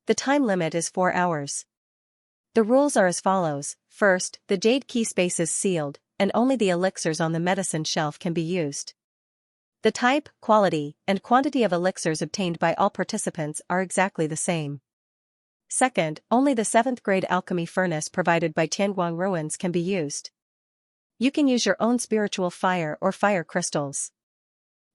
The time limit is 4 hours. The rules are as follows. First, the jade key space is sealed, and only the elixirs on the medicine shelf can be used. The type, quality, and quantity of elixirs obtained by all participants are exactly the same. Second, only the 7th-grade alchemy furnace provided by Tianguang ruins can be used. You can use your own spiritual fire or fire crystals.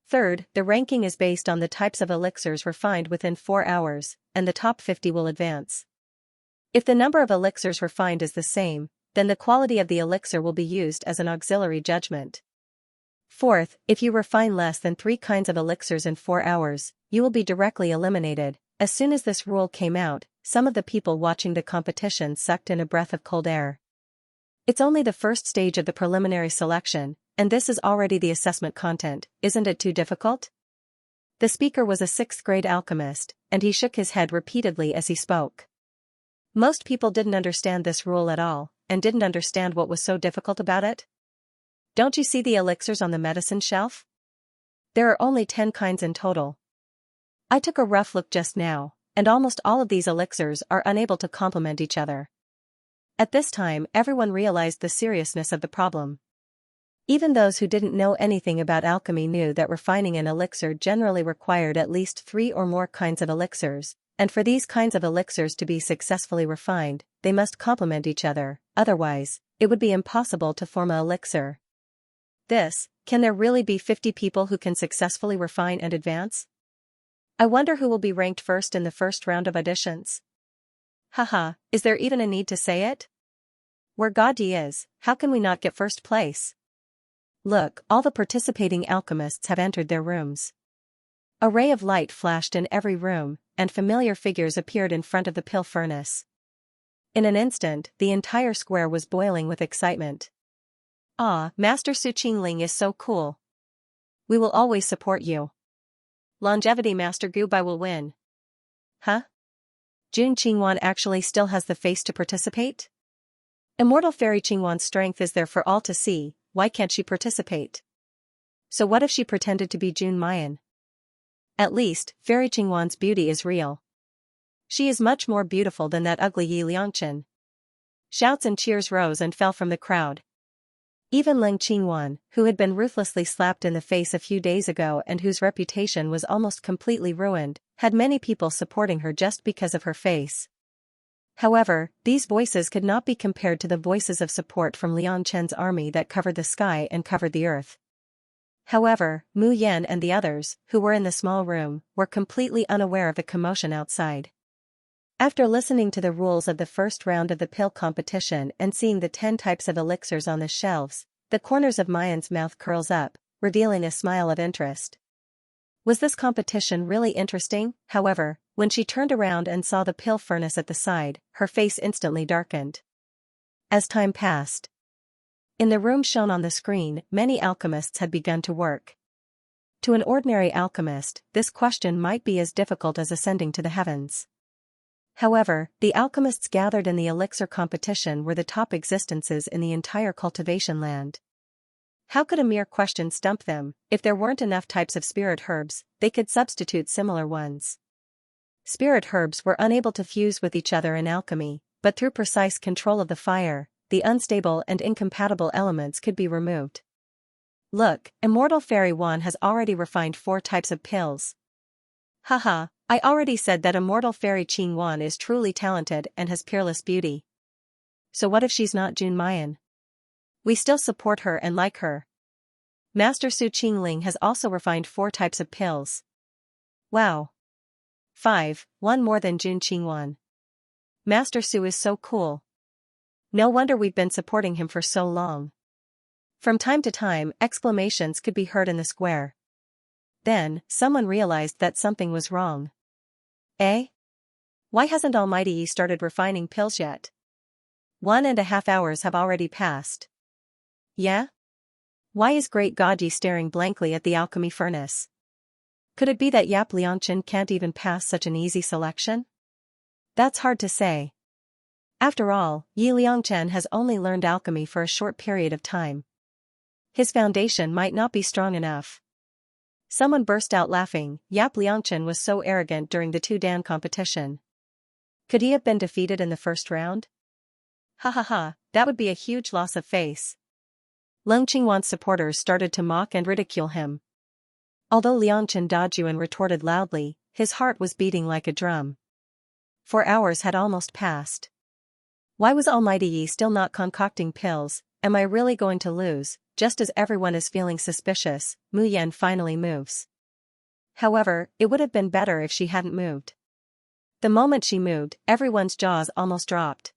Third, the ranking is based on the types of elixirs refined within 4 hours, and the top 50 will advance. If the number of elixirs refined is the same, then the quality of the elixir will be used as an auxiliary judgment. Fourth, if you refine less than 3 kinds of elixirs in 4 hours, you will be directly eliminated. As soon as this rule came out, some of the people watching the competition sucked in a breath of cold air. It's only the first stage of the preliminary selection, and this is already the assessment content. Isn't it too difficult? The speaker was a 6th-grade alchemist, and he shook his head repeatedly as he spoke. Most people didn't understand this rule at all, and didn't understand what was so difficult about it. Don't you see the elixirs on the medicine shelf? There are only 10 kinds in total. I took a rough look just now, and almost all of these elixirs are unable to complement each other. At this time, everyone realized the seriousness of the problem. Even those who didn't know anything about alchemy knew that refining an elixir generally required at least 3 or more kinds of elixirs, and for these kinds of elixirs to be successfully refined, they must complement each other, otherwise, it would be impossible to form an elixir. Can there really be 50 people who can successfully refine and advance? I wonder who will be ranked first in the first round of auditions. Haha, is there even a need to say it? Where Gaudi is, how can we not get first place? Look, all the participating alchemists have entered their rooms. A ray of light flashed in every room, and familiar figures appeared in front of the pill furnace. In an instant, the entire square was boiling with excitement. Ah, Master Su Qingling is so cool. We will always support you. Longevity Master Gubai will win. Huh? Jun Qingwan actually still has the face to participate? Immortal Fairy Qingwan's strength is there for all to see, why can't she participate? So what if she pretended to be Jun Mayan? At least, Fairy Qingwan's beauty is real. She is much more beautiful than that ugly Yi Liangchen. Shouts and cheers rose and fell from the crowd. Even Ling Qingwan, who had been ruthlessly slapped in the face a few days ago and whose reputation was almost completely ruined, had many people supporting her just because of her face. However, these voices could not be compared to the voices of support from Liang Chen's army that covered the sky and covered the earth. However, Mu Yan and the others, who were in the small room, were completely unaware of the commotion outside. After listening to the rules of the first round of the pill competition and seeing the 10 types of elixirs on the shelves, the corners of Mayan's mouth curls up, revealing a smile of interest. Was this competition really interesting? However, when she turned around and saw the pill furnace at the side, her face instantly darkened. As time passed, in the room shown on the screen, many alchemists had begun to work. To an ordinary alchemist, this question might be as difficult as ascending to the heavens. However, the alchemists gathered in the elixir competition were the top existences in the entire cultivation land. How could a mere question stump them? If there weren't enough types of spirit herbs, they could substitute similar ones. Spirit herbs were unable to fuse with each other in alchemy, but through precise control of the fire, the unstable and incompatible elements could be removed. Look, Immortal Fairy Wan has already refined 4 types of pills. Haha, I already said that Immortal Fairy Qing Wan is truly talented and has peerless beauty. So what if she's not Jun Mayan? We still support her and like her. Master Su Qingling has also refined 4 types of pills. Wow. 5, 1 more than Jun Qingwan. Master Su is so cool. No wonder we've been supporting him for so long. From time to time, exclamations could be heard in the square. Then, someone realized that something was wrong. Eh? Why hasn't Almighty Yi started refining pills yet? 1.5 hours have already passed. Yeah? Why is Great Gaji staring blankly at the alchemy furnace? Could it be that Yap Liangchen can't even pass such an easy selection? That's hard to say. After all, Yi Liangchen has only learned alchemy for a short period of time. His foundation might not be strong enough. Someone burst out laughing. Yap Liangchen was so arrogant during the 2-dan competition. Could he have been defeated in the first round? Ha ha ha, that would be a huge loss of face. Leng Qingwan's supporters started to mock and ridicule him. Although Liangchen Dajuan retorted loudly, his heart was beating like a drum. 4 hours had almost passed. Why was Almighty Yi still not concocting pills? Am I really going to lose? Just as everyone is feeling suspicious, Mu Yan finally moves. However, it would have been better if she hadn't moved. The moment she moved, everyone's jaws almost dropped.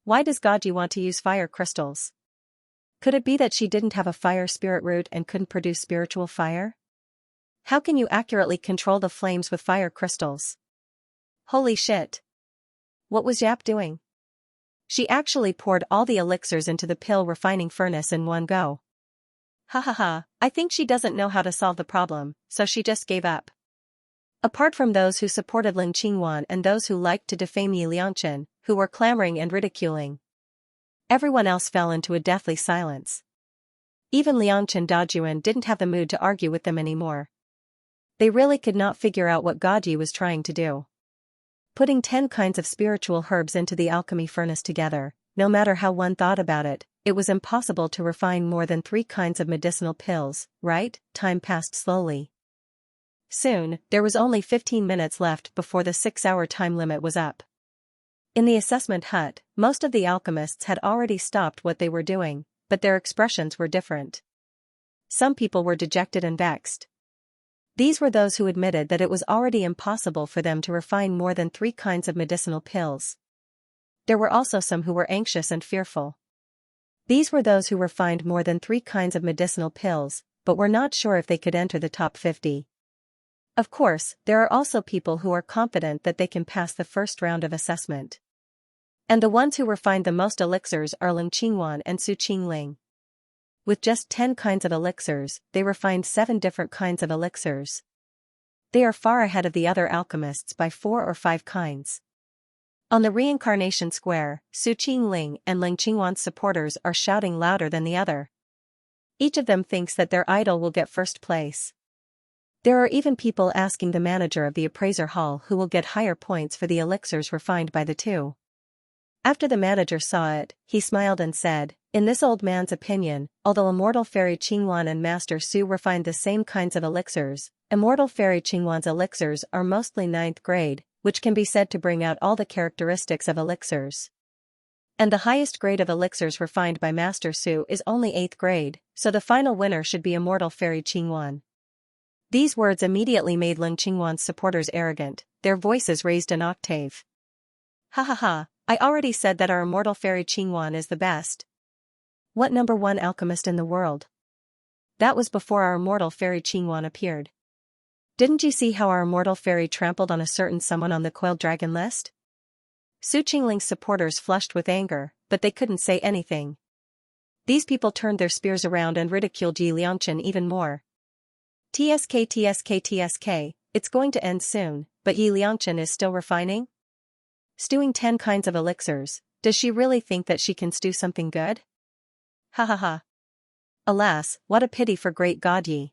Why does Gaji want to use fire crystals? Could it be that she didn't have a fire spirit root and couldn't produce spiritual fire? How can you accurately control the flames with fire crystals? Holy shit! What was Yap doing? She actually poured all the elixirs into the pill refining furnace in one go. Ha ha ha, I think she doesn't know how to solve the problem, so she just gave up. Apart from those who supported Ling Qingwan and those who liked to defame Yi Liangchen, who were clamoring and ridiculing, everyone else fell into a deathly silence. Even Liangchen Dajuan didn't have the mood to argue with them anymore. They really could not figure out what Gaji was trying to do. Putting 10 kinds of spiritual herbs into the alchemy furnace together, no matter how one thought about it, it was impossible to refine more than 3 kinds of medicinal pills, right? Time passed slowly. Soon, there was only 15 minutes left before the 6-hour time limit was up. In the assessment hut, most of the alchemists had already stopped what they were doing, but their expressions were different. Some people were dejected and vexed. These were those who admitted that it was already impossible for them to refine more than 3 kinds of medicinal pills. There were also some who were anxious and fearful. These were those who refined more than 3 kinds of medicinal pills, but were not sure if they could enter the top 50. Of course, there are also people who are confident that they can pass the first round of assessment. And the ones who refined the most elixirs are Ling Qingwan and Su Qingling. With just 10 kinds of elixirs, they refined 7 different kinds of elixirs. They are far ahead of the other alchemists by 4 or 5 kinds. On the reincarnation square, Su Qingling and Ling Qingwan's supporters are shouting louder than the other. Each of them thinks that their idol will get first place. There are even people asking the manager of the appraiser hall who will get higher points for the elixirs refined by the two. After the manager saw it, he smiled and said, "In this old man's opinion, although Immortal Fairy Qingwan and Master Su refined the same kinds of elixirs, Immortal Fairy Qingwan's elixirs are mostly 9th grade, which can be said to bring out all the characteristics of elixirs. And the highest grade of elixirs refined by Master Su is only 8th grade, so the final winner should be Immortal Fairy Qingwan." These words immediately made Ling Qingwan's supporters arrogant, their voices raised an octave. "Ha ha ha, I already said that our Immortal Fairy Qingwan is the best. What number 1 alchemist in the world? That was before our Immortal Fairy Qingwan appeared. Didn't you see how our Immortal Fairy trampled on a certain someone on the Coiled Dragon list?" Su Qingling's supporters flushed with anger, but they couldn't say anything. These people turned their spears around and ridiculed Yi Liangchen even more. TSK, it's going to end soon, but Yi Liangchen is still refining? Stewing 10 kinds of elixirs, does she really think that she can stew something good? Ha ha ha. Alas, what a pity for great God Yi.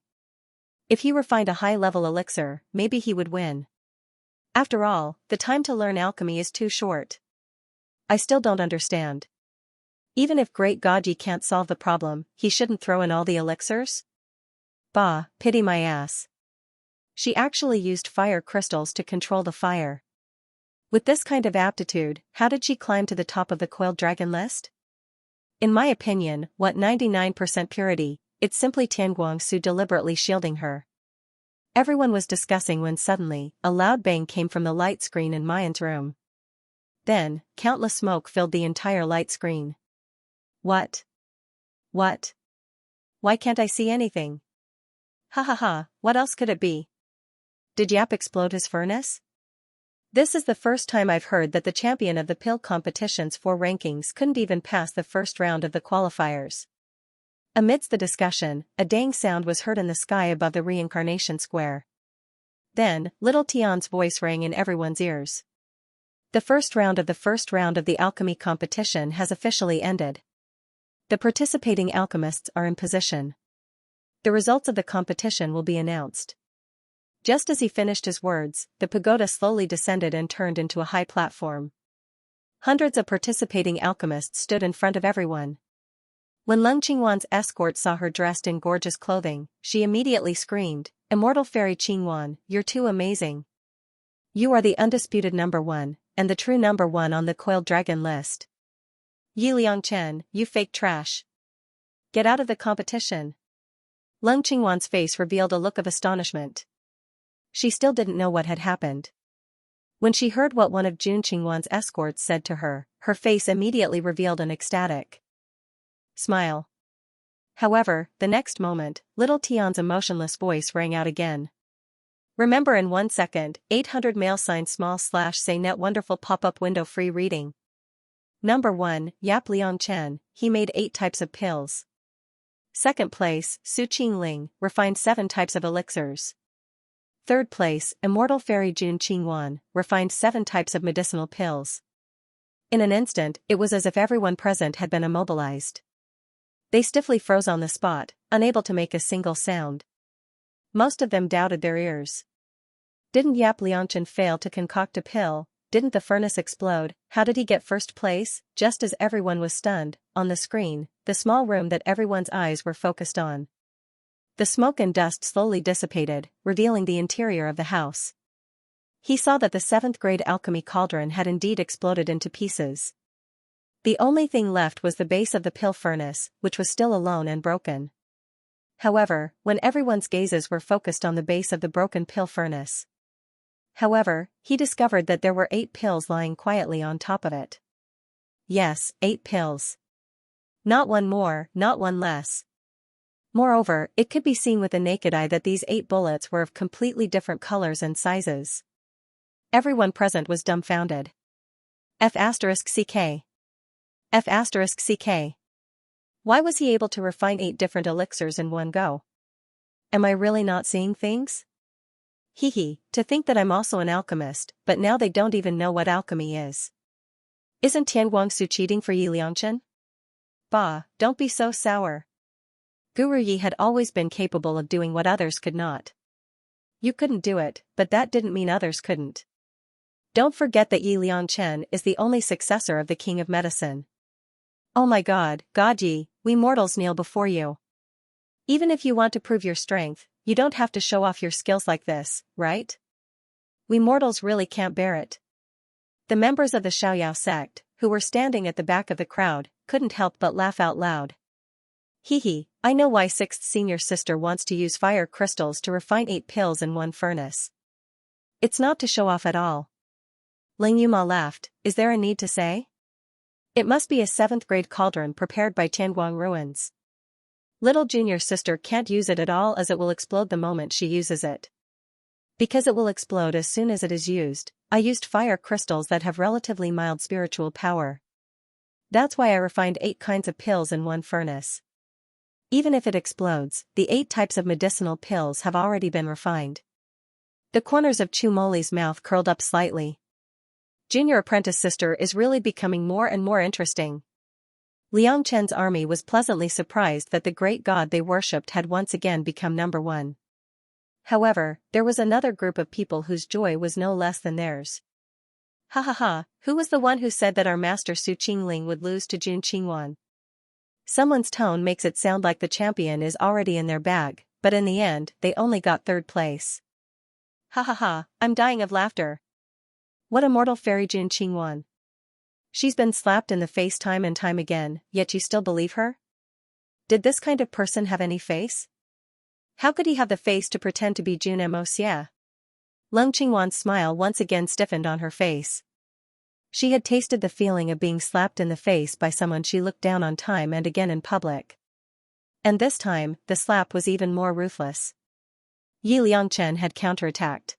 If he refined a high-level elixir, maybe he would win. After all, the time to learn alchemy is too short. I still don't understand. Even if great God Yi can't solve the problem, he shouldn't throw in all the elixirs? Bah, pity my ass. She actually used fire crystals to control the fire. With this kind of aptitude, how did she climb to the top of the Coiled Dragon list? In my opinion, what 99% purity, it's simply Tianguang Su deliberately shielding her. Everyone was discussing when suddenly, a loud bang came from the light screen in Mayan's room. Then, countless smoke filled the entire light screen. What? What? Why can't I see anything? Ha ha ha, what else could it be? Did Yap explode his furnace? This is the first time I've heard that the champion of the pill competition's 4 rankings couldn't even pass the first round of the qualifiers. Amidst the discussion, a dang sound was heard in the sky above the reincarnation square. Then, little Tian's voice rang in everyone's ears. The first round of the alchemy competition has officially ended. The participating alchemists are in position. The results of the competition will be announced. Just as he finished his words, the pagoda slowly descended and turned into a high platform. Hundreds of participating alchemists stood in front of everyone. When Ling Qingwan's escort saw her dressed in gorgeous clothing, she immediately screamed, "Immortal Fairy Qingwan, you're too amazing. You are the undisputed number 1, and the true number 1 on the Coiled Dragon list. Yi Liangchen, you fake trash. Get out of the competition." Ling Qingwan's face revealed a look of astonishment. She still didn't know what had happened. When she heard what one of Jun Qingwan's escorts said to her, her face immediately revealed an ecstatic smile. However, the next moment, little Tian's emotionless voice rang out again. "Remember in 1 second, 800 mail sign /say net wonderful pop-up window free reading. Number 1, Yap Liangchen, he made 8 types of pills. Second place, Su Qingling, refined 7 types of elixirs. Third place, Immortal Fairy Jun Qingwan, refined 7 types of medicinal pills." In an instant, it was as if everyone present had been immobilized. They stiffly froze on the spot, unable to make a single sound. Most of them doubted their ears. Didn't Yap Liangchen fail to concoct a pill, didn't the furnace explode? How did he get first place? Just as everyone was stunned, on the screen, the small room that everyone's eyes were focused on. The smoke and dust slowly dissipated, revealing the interior of the house. He saw that the 7th grade alchemy cauldron had indeed exploded into pieces. The only thing left was the base of the pill furnace, which was still alone and broken. However, when everyone's gazes were focused on the base of the broken pill furnace, he discovered that there were 8 pills lying quietly on top of it. Yes, 8 pills. Not one more, not one less. Moreover, it could be seen with the naked eye that these 8 bullets were of completely different colors and sizes. Everyone present was dumbfounded. F***ck. F***ck. Why was he able to refine 8 different elixirs in one go? Am I really not seeing things? Hee, to think that I'm also an alchemist, but now they don't even know what alchemy is. Isn't Tian Guangsu cheating for Yi Liangchen? Bah, don't be so sour. Guru Yi had always been capable of doing what others could not. You couldn't do it, but that didn't mean others couldn't. Don't forget that Yi Liangchen is the only successor of the King of Medicine. Oh my God Yi, we mortals kneel before you. Even if you want to prove your strength, you don't have to show off your skills like this, right? We mortals really can't bear it. The members of the Xiaoyao sect, who were standing at the back of the crowd, couldn't help but laugh out loud. Hee, I know why 6th senior sister wants to use fire crystals to refine 8 pills in one furnace. It's not to show off at all. Ling Yuma laughed. Is there a need to say? It must be a 7th grade cauldron prepared by Tianguang ruins. Little junior sister can't use it at all as it will explode the moment she uses it. Because it will explode as soon as it is used, I used fire crystals that have relatively mild spiritual power. That's why I refined 8 kinds of pills in one furnace. Even if it explodes, the 8 types of medicinal pills have already been refined. The corners of Chu Moli's mouth curled up slightly. Junior apprentice sister is really becoming more and more interesting. Liang Chen's army was pleasantly surprised that the great god they worshipped had once again become number 1. However, there was another group of people whose joy was no less than theirs. Ha, who was the one who said that our master Su Qingling would lose to Jun Qingwan? Someone's tone makes it sound like the champion is already in their bag, but in the end, they only got 3rd place. Ha, I'm dying of laughter. What a mortal fairy Jun Qingwan. She's been slapped in the face time and time again, yet you still believe her? Did this kind of person have any face? How could he have the face to pretend to be Jun Mo-xia? Leng Qingwan's smile once again stiffened on her face. She had tasted the feeling of being slapped in the face by someone she looked down on time and again in public. And this time, the slap was even more ruthless. Yi Liangchen had counterattacked.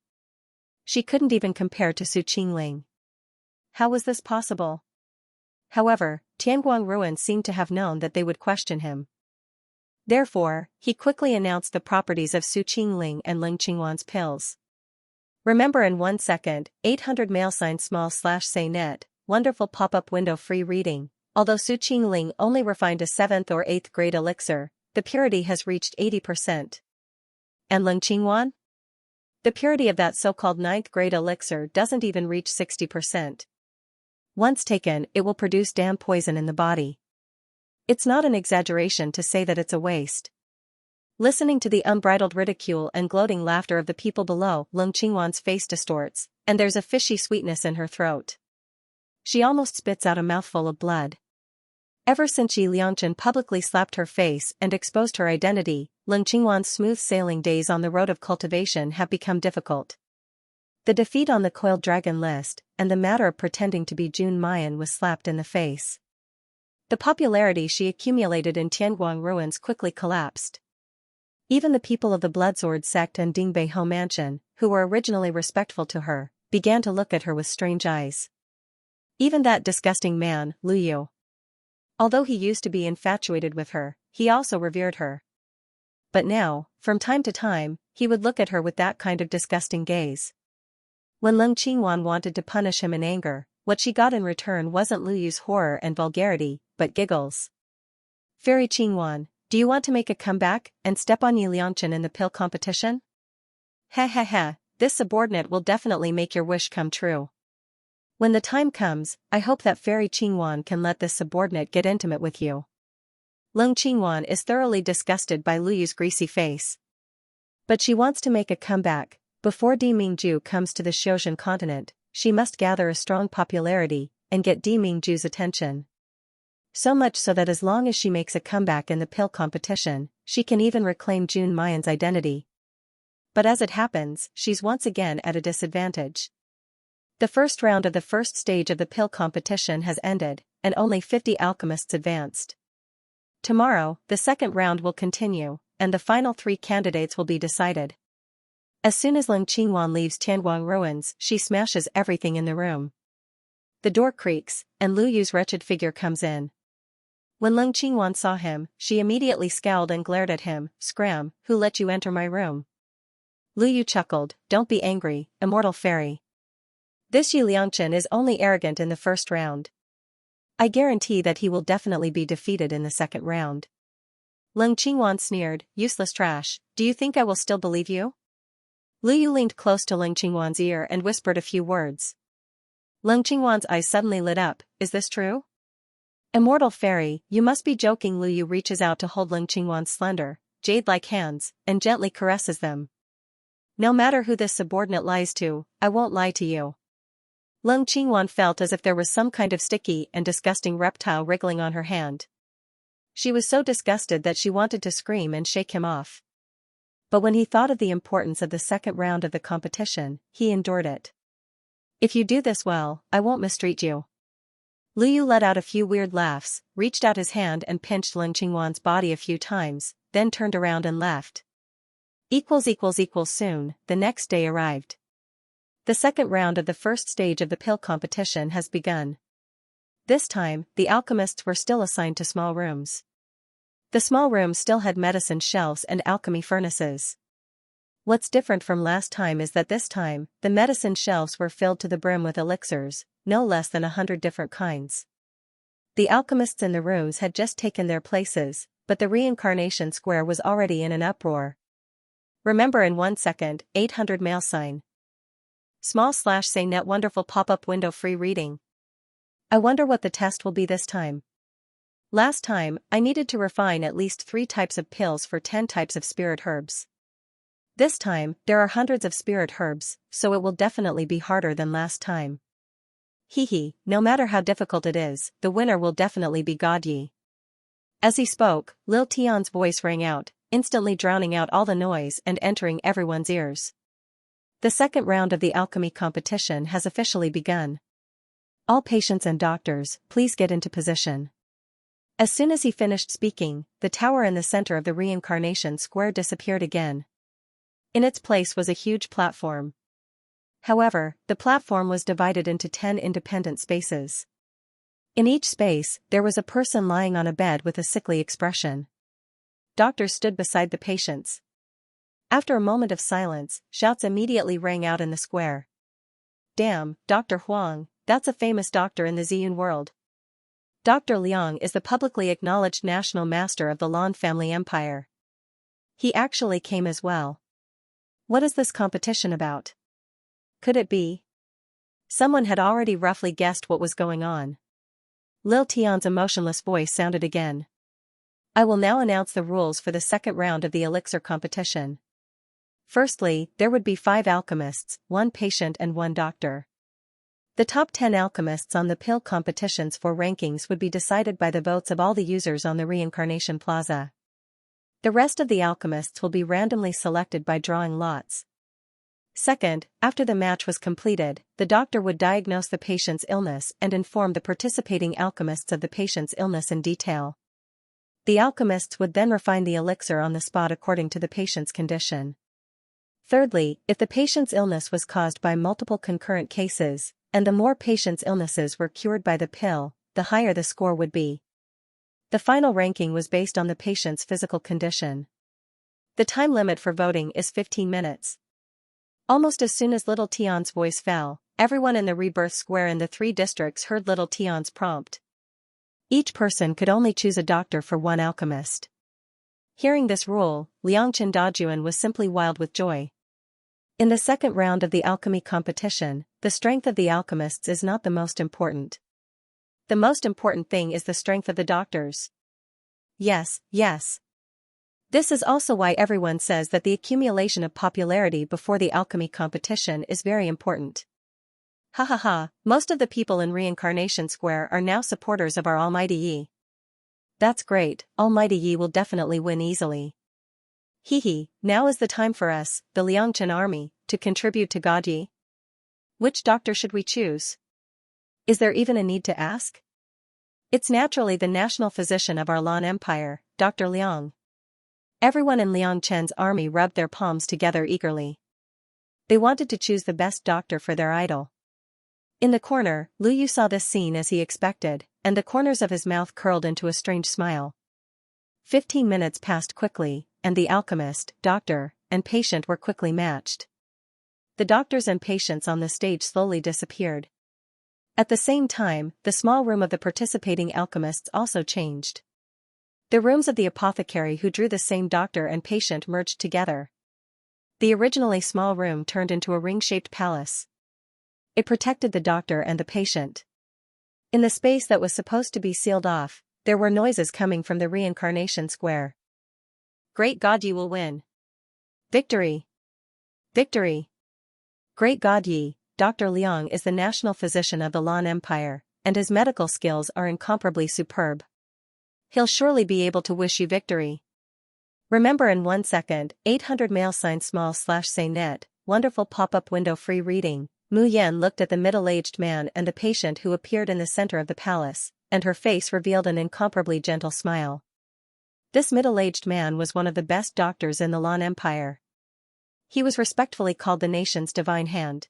She couldn't even compare to Su Qingling. How was this possible? However, Tianguang Ruin seemed to have known that they would question him. Therefore, he quickly announced the properties of Su Qingling and Leng Qingwan's pills. Remember in 1 second, 800 mail sign /say net, wonderful pop-up window free reading. Although Su Qingling only refined a 7th or 8th grade elixir, the purity has reached 80%. And Leng Qingwan? The purity of that so-called 9th grade elixir doesn't even reach 60%. Once taken, it will produce damn poison in the body. It's not an exaggeration to say that it's a waste. Listening to the unbridled ridicule and gloating laughter of the people below, Leng Qingwan's face distorts, and there's a fishy sweetness in her throat. She almost spits out a mouthful of blood. Ever since Yi Liangchen publicly slapped her face and exposed her identity, Leng Qingwan's smooth sailing days on the road of cultivation have become difficult. The defeat on the coiled dragon list, and the matter of pretending to be Jun Mayan was slapped in the face. The popularity she accumulated in Tianguang ruins quickly collapsed. Even the people of the Bloodsword sect and Dingbei Ho Mansion, who were originally respectful to her, began to look at her with strange eyes. Even that disgusting man, Lu Yu. Although he used to be infatuated with her, he also revered her. But now, from time to time, he would look at her with that kind of disgusting gaze. When Leng Qingwan wanted to punish him in anger, what she got in return wasn't Lu Yu's horror and vulgarity, but giggles. Fairy Qingwan, do you want to make a comeback and step on Yi Liangchen in the pill competition? Ha, this subordinate will definitely make your wish come true. When the time comes, I hope that Fairy Qingwan can let this subordinate get intimate with you. Lung Qingwan is thoroughly disgusted by Lu Yu's greasy face. But she wants to make a comeback. Before Di Mingju comes to the Xiozhen continent, she must gather a strong popularity and get Di Mingju's attention. So much so that as long as she makes a comeback in the pill competition, she can even reclaim Jun Mayan's identity. But as it happens, she's once again at a disadvantage. The first round of the first stage of the pill competition has ended, and only 50 alchemists advanced. Tomorrow, the second round will continue, and the final 3 candidates will be decided. As soon as Lung Qingwan leaves Tianguang ruins, she smashes everything in the room. The door creaks, and Lu Yu's wretched figure comes in. When Lung Qingwan saw him, she immediately scowled and glared at him. "Scram, who let you enter my room?" Lu Yu chuckled. "Don't be angry, immortal fairy. This Yu Liangchen is only arrogant in the first round. I guarantee that he will definitely be defeated in the second round." Lung Qingwan sneered. "Useless trash, do you think I will still believe you?" Lu Yu leaned close to Lung Qingwan's ear and whispered a few words. Lung Qingwan's eyes suddenly lit up. "Is this true?" "Immortal fairy, you must be joking." Lu Yu reaches out to hold Lung Qingwan's slender, jade-like hands, and gently caresses them. "No matter who this subordinate lies to, I won't lie to you." Lung Qingwan felt as if there was some kind of sticky and disgusting reptile wriggling on her hand. She was so disgusted that she wanted to scream and shake him off. But when he thought of the importance of the second round of the competition, he endured it. "If you do this well, I won't mistreat you." Lu Yu let out a few weird laughs, reached out his hand and pinched Lung Qingwan's body a few times, then turned around and left. Soon, the next day arrived. The second round of the first stage of the pill competition has begun. This time, the alchemists were still assigned to small rooms. The small rooms still had medicine shelves and alchemy furnaces. What's different from last time is that this time, the medicine shelves were filled to the brim with elixirs, no less than 100 different kinds. The alchemists in the rooms had just taken their places, but the reincarnation square was already in an uproar. "Remember in 1 second, 800 mail sign. /say net wonderful pop-up window free reading. I wonder what the test will be this time. Last time, I needed to refine at least 3 types of pills for 10 types of spirit herbs. This time, there are hundreds of spirit herbs, so it will definitely be harder than last time. Hehe, no matter how difficult it is, the winner will definitely be Godyi." As he spoke, Lil Tian's voice rang out, instantly drowning out all the noise and entering everyone's ears. The second round of the alchemy competition has officially begun. "All patients and doctors, please get into position." As soon as he finished speaking, the tower in the center of the reincarnation square disappeared again. In its place was a huge platform. However, the platform was divided into 10 independent spaces. In each space, there was a person lying on a bed with a sickly expression. Doctors stood beside the patients. After a moment of silence, shouts immediately rang out in the square. "Damn, Dr. Huang, that's a famous doctor in the Ziyun world. Dr. Liang is the publicly acknowledged national master of the Lan family empire. He actually came as well. What is this competition about? Could it be?" Someone had already roughly guessed what was going on. Lil Tian's emotionless voice sounded again. "I will now announce the rules for the second round of the elixir competition. Firstly, there would be 5 alchemists, 1 patient and 1 doctor. The top 10 alchemists on the pill competition's 4 rankings would be decided by the votes of all the users on the Reincarnation Plaza. The rest of the alchemists will be randomly selected by drawing lots. Second, after the match was completed, the doctor would diagnose the patient's illness and inform the participating alchemists of the patient's illness in detail. The alchemists would then refine the elixir on the spot according to the patient's condition. Thirdly, if the patient's illness was caused by multiple concurrent cases, and the more patients' illnesses were cured by the pill, the higher the score would be. The final ranking was based on the patient's physical condition. The time limit for voting is 15 minutes. Almost as soon as Little Tian's voice fell, everyone in the rebirth square in the 3 districts heard Little Tian's prompt. Each person could only choose a doctor for 1 alchemist. Hearing this rule, Liangchen Dajuan was simply wild with joy. In the second round of the alchemy competition, the strength of the alchemists is not the most important. The most important thing is the strength of the doctors. Yes, yes. This is also why everyone says that the accumulation of popularity before the alchemy competition is very important. Ha ha ha, most of the people in Reincarnation Square are now supporters of our Almighty Yi. That's great, Almighty Yi will definitely win easily. Hee, now is the time for us, the Liangchen army, to contribute to God Yi. Which doctor should we choose? Is there even a need to ask? It's naturally the national physician of our Lan Empire, Dr. Liang. Everyone in Liang Chen's army rubbed their palms together eagerly. They wanted to choose the best doctor for their idol. In the corner, Lu Yu saw this scene as he expected, and the corners of his mouth curled into a strange smile. 15 minutes passed quickly, and the alchemist, doctor, and patient were quickly matched. The doctors and patients on the stage slowly disappeared. At the same time, the small room of the participating alchemists also changed. The rooms of the apothecary who drew the same doctor and patient merged together. The originally small room turned into a ring-shaped palace. It protected the doctor and the patient. In the space that was supposed to be sealed off, there were noises coming from the Reincarnation Square. Great God Yi will win. Victory! Victory! Great God Yi, Dr. Liang is the national physician of the Lan Empire, and his medical skills are incomparably superb. He'll surely be able to wish you victory. Remember in 1 second, 800 mail sign small/say net, wonderful pop-up window free reading. Mu Yan looked at the middle-aged man and the patient who appeared in the center of the palace, and her face revealed an incomparably gentle smile. This middle-aged man was one of the best doctors in the Lan Empire. He was respectfully called the nation's divine hand.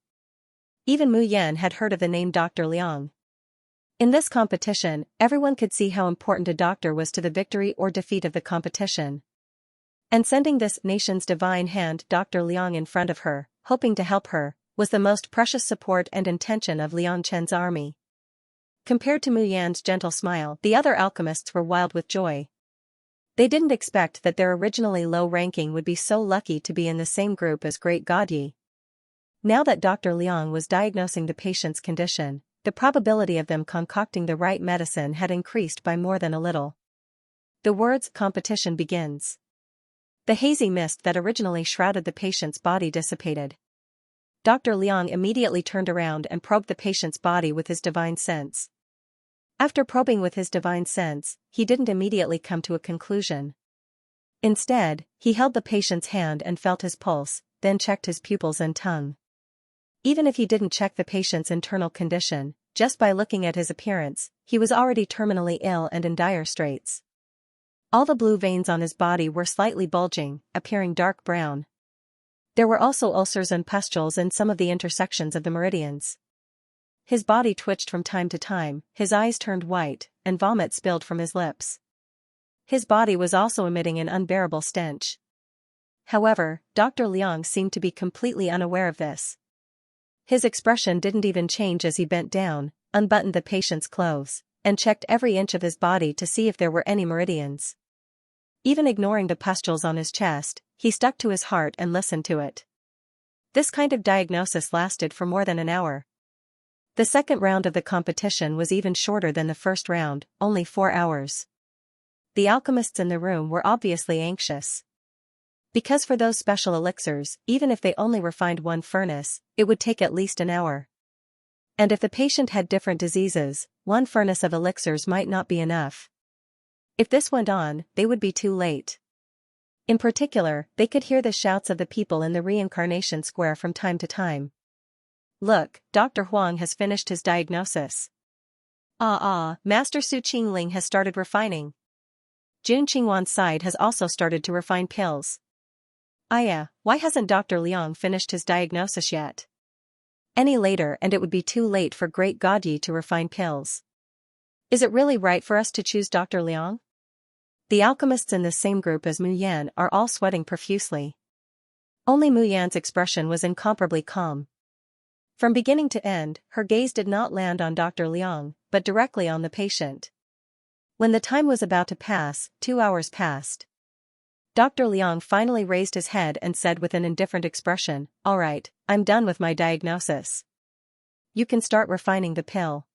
Even Mu Yan had heard of the name Dr. Liang. In this competition, everyone could see how important a doctor was to the victory or defeat of the competition. And sending this nation's divine hand Dr. Liang in front of her, hoping to help her, was the most precious support and intention of Liang Chen's army. Compared to Mu Yan's gentle smile, the other alchemists were wild with joy. They didn't expect that their originally low ranking would be so lucky to be in the same group as Great God Yi. Now that Dr. Liang was diagnosing the patient's condition, the probability of them concocting the right medicine had increased by more than a little. The words "competition begins." The hazy mist that originally shrouded the patient's body dissipated. Dr. Liang immediately turned around and probed the patient's body with his divine sense. After probing with his divine sense, he didn't immediately come to a conclusion. Instead, he held the patient's hand and felt his pulse, then checked his pupils and tongue. Even if he didn't check the patient's internal condition, just by looking at his appearance, he was already terminally ill and in dire straits. All the blue veins on his body were slightly bulging, appearing dark brown. There were also ulcers and pustules in some of the intersections of the meridians. His body twitched from time to time, his eyes turned white, and vomit spilled from his lips. His body was also emitting an unbearable stench. However, Dr. Liang seemed to be completely unaware of this. His expression didn't even change as he bent down, unbuttoned the patient's clothes, and checked every inch of his body to see if there were any meridians. Even ignoring the pustules on his chest, he stuck to his heart and listened to it. This kind of diagnosis lasted for more than an hour. The second round of the competition was even shorter than the first round, only 4 hours. The alchemists in the room were obviously anxious. Because for those special elixirs, even if they only refined one furnace, it would take at least an hour. And if the patient had different diseases, one furnace of elixirs might not be enough. If this went on, they would be too late. In particular, they could hear the shouts of the people in the Reincarnation Square from time to time. Look, Dr. Huang has finished his diagnosis. Master Su Qingling has started refining. Jun Qingwan's side has also started to refine pills. Why hasn't Dr. Liang finished his diagnosis yet? Any later and it would be too late for Great God Yi to refine pills. Is it really right for us to choose Dr. Liang? The alchemists in the same group as Mu Yan are all sweating profusely. Only Mu Yan's expression was incomparably calm. From beginning to end, her gaze did not land on Dr. Liang, but directly on the patient. When the time was about to pass, 2 hours passed. Dr. Liang finally raised his head and said with an indifferent expression, "All right, I'm done with my diagnosis." you can start refining the pill.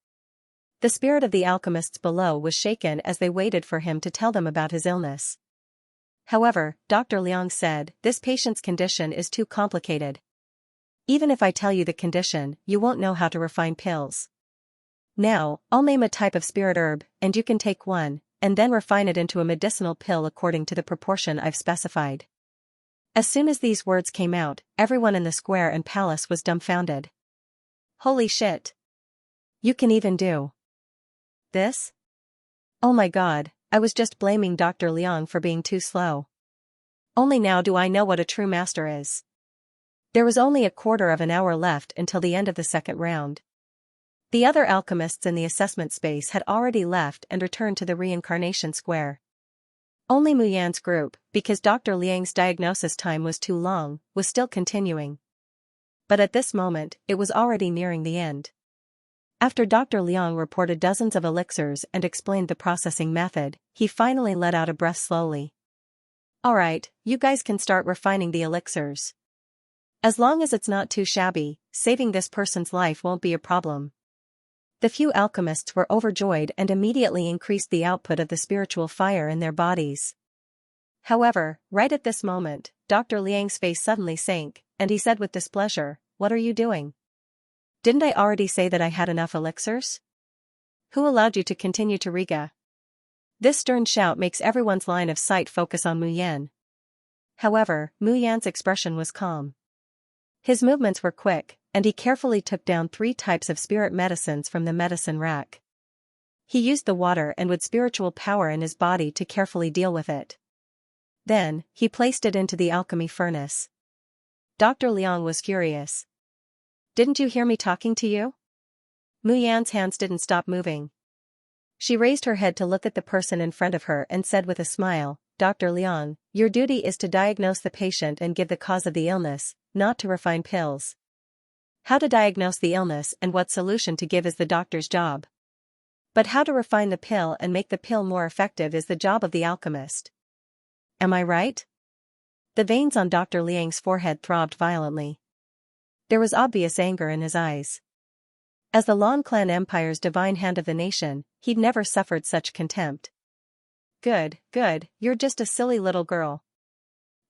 The spirit of the alchemists below was shaken as they waited for him to tell them about his illness. However, Dr. Liang said, this patient's condition is too complicated. Even if I tell you the condition, you won't know how to refine pills. Now, I'll name a type of spirit herb, and you can take one, and then refine it into a medicinal pill according to the proportion I've specified. As soon as these words came out, everyone in the square and palace was dumbfounded. Holy shit! You can even do this? Oh my god, I was just blaming Dr. Liang for being too slow. Only now do I know what a true master is. There was only a quarter of an hour left until the end of the second round. The other alchemists in the assessment space had already left and returned to the reincarnation square. Only Mu Yan's group, because Dr. Liang's diagnosis time was too long, was still continuing. But at this moment, it was already nearing the end. After Dr. Liang reported dozens of elixirs and explained the processing method, he finally let out a breath slowly. Alright, you guys can start refining the elixirs. As long as it's not too shabby, saving this person's life won't be a problem. The few alchemists were overjoyed and immediately increased the output of the spiritual fire in their bodies. However, right at this moment, Dr. Liang's face suddenly sank, and he said with displeasure, "What are you doing? Didn't I already say that I had enough elixirs? Who allowed you to continue to riga?" This stern shout makes everyone's line of sight focus on Mu Yan. However, Mu Yan's expression was calm. His movements were quick, and he carefully took down 3 types of spirit medicines from the medicine rack. He used the water and with spiritual power in his body to carefully deal with it. Then, he placed it into the alchemy furnace. Dr. Liang was furious. "Didn't you hear me talking to you?" Mu Yan's hands didn't stop moving. She raised her head to look at the person in front of her and said with a smile, "Dr. Liang, your duty is to diagnose the patient and give the cause of the illness, not to refine pills. How to diagnose the illness and what solution to give is the doctor's job. But how to refine the pill and make the pill more effective is the job of the alchemist. Am I right?" The veins on Dr. Liang's forehead throbbed violently. There was obvious anger in his eyes. As the Lan clan empire's divine hand of the nation, he'd never suffered such contempt. Good, you're just a silly little girl.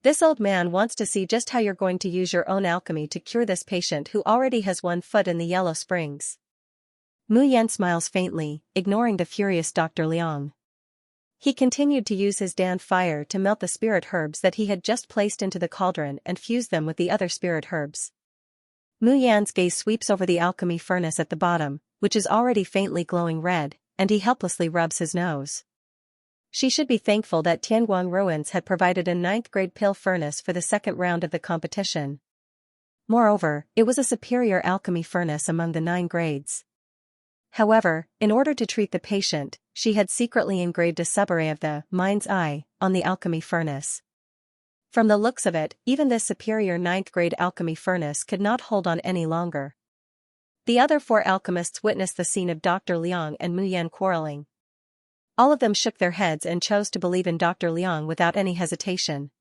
This old man wants to see just how you're going to use your own alchemy to cure this patient who already has one foot in the Yellow Springs. Mu Yan smiles faintly, ignoring the furious Dr. Liang. He continued to use his Dan fire to melt the spirit herbs that he had just placed into the cauldron and fuse them with the other spirit herbs. Mu Yan's gaze sweeps over the alchemy furnace at the bottom, which is already faintly glowing red, and he helplessly rubs his nose. She should be thankful that Tianguang Ruins had provided a 9th-grade pill furnace for the second round of the competition. Moreover, it was a superior alchemy furnace among the 9 grades. However, in order to treat the patient, she had secretly engraved a subarray of the mind's eye on the alchemy furnace. From the looks of it, even this superior 9th-grade alchemy furnace could not hold on any longer. The other 4 alchemists witnessed the scene of Dr. Liang and Mu Yan quarreling. All of them shook their heads and chose to believe in Dr. Liang without any hesitation.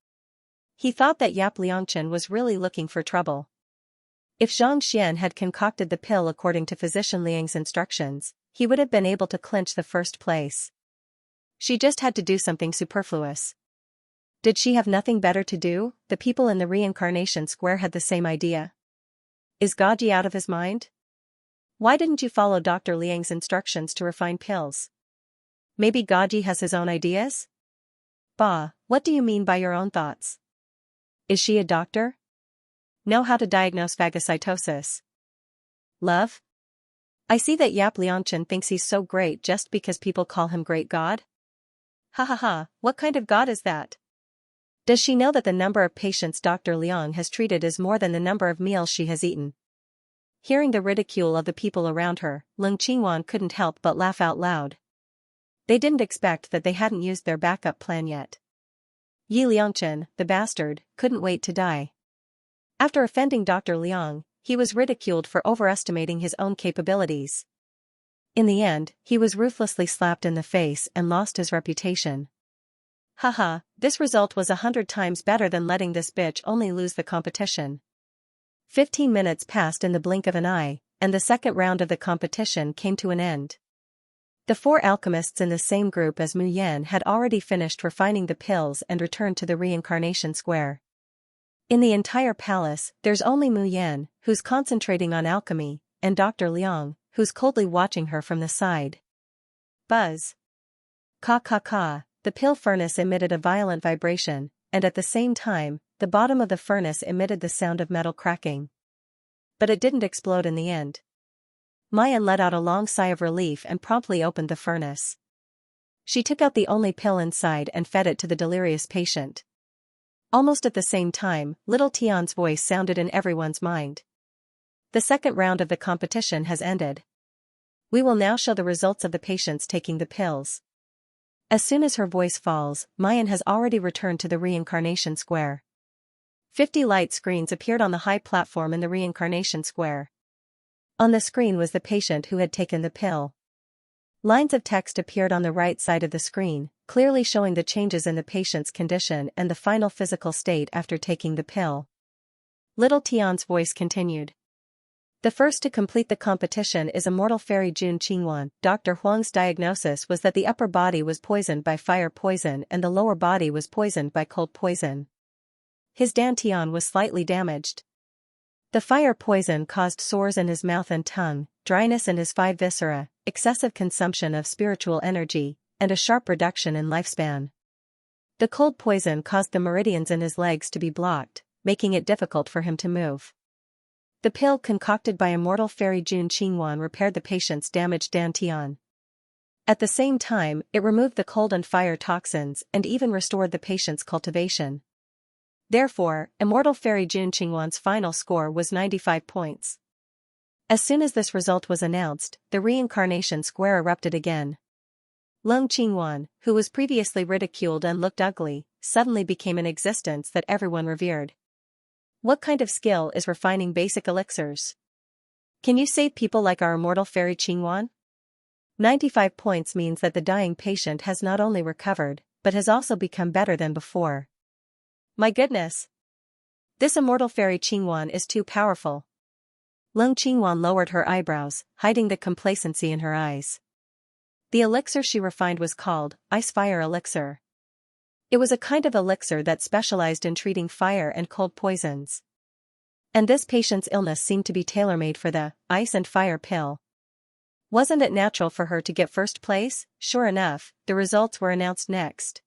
He thought that Yap Liangchen was really looking for trouble. If Xianxia had concocted the pill according to Physician Liang's instructions, he would have been able to clinch the first place. She just had to do something superfluous. Did she have nothing better to do? The people in the reincarnation square had the same idea. Is Gaji out of his mind? Why didn't you follow Dr. Liang's instructions to refine pills? Maybe Gaji has his own ideas? Bah, what do you mean by your own thoughts? Is she a doctor? Know how to diagnose phagocytosis? Love? I see that Yap Liangchen thinks he's so great just because people call him Great God? Ha ha ha, what kind of God is that? Does she know that the number of patients Dr. Liang has treated is more than the number of meals she has eaten? Hearing the ridicule of the people around her, Lung Qingwan couldn't help but laugh out loud. They didn't expect that they hadn't used their backup plan yet. Yi Liangchen, the bastard, couldn't wait to die. After offending Dr. Liang, he was ridiculed for overestimating his own capabilities. In the end, he was ruthlessly slapped in the face and lost his reputation. Haha, this result was 100 times better than letting this bitch only lose the competition. 15 minutes passed in the blink of an eye, and the second round of the competition came to an end. The 4 alchemists in the same group as Mu Yan had already finished refining the pills and returned to the reincarnation square. In the entire palace, there's only Mu Yan, who's concentrating on alchemy, and Dr. Liang, who's coldly watching her from the side. Buzz. Ka ka ka, the pill furnace emitted a violent vibration, and at the same time, the bottom of the furnace emitted the sound of metal cracking. But it didn't explode in the end. Mayan let out a long sigh of relief and promptly opened the furnace. She took out the only pill inside and fed it to the delirious patient. Almost at the same time, little Tian's voice sounded in everyone's mind. The second round of the competition has ended. We will now show the results of the patients taking the pills. As soon as her voice falls, Mayan has already returned to the reincarnation square. 50 light screens appeared on the high platform in the reincarnation square. On the screen was the patient who had taken the pill. Lines of text appeared on the right side of the screen, clearly showing the changes in the patient's condition and the final physical state after taking the pill. Little Tian's voice continued. The first to complete the competition is immortal fairy Jun Qingwan. Dr. Huang's diagnosis was that the upper body was poisoned by fire poison and the lower body was poisoned by cold poison. His dantian was slightly damaged. The fire poison caused sores in his mouth and tongue, dryness in his 5 viscera, excessive consumption of spiritual energy, and a sharp reduction in lifespan. The cold poison caused the meridians in his legs to be blocked, making it difficult for him to move. The pill concocted by immortal fairy Jun Qingwan repaired the patient's damaged dantian. At the same time, it removed the cold and fire toxins and even restored the patient's cultivation. Therefore, immortal fairy Jun Qingwan's final score was 95 points. As soon as this result was announced, the reincarnation square erupted again. Lung Qingwan, who was previously ridiculed and looked ugly, suddenly became an existence that everyone revered. What kind of skill is refining basic elixirs? Can you save people like our immortal fairy Qingwan? 95 points means that the dying patient has not only recovered, but has also become better than before. My goodness! This immortal fairy Qingwan is too powerful. Lung Qingwan lowered her eyebrows, hiding the complacency in her eyes. The elixir she refined was called Ice Fire Elixir. It was a kind of elixir that specialized in treating fire and cold poisons. And this patient's illness seemed to be tailor-made for the ice and fire pill. Wasn't it natural for her to get first place? Sure enough, the results were announced next.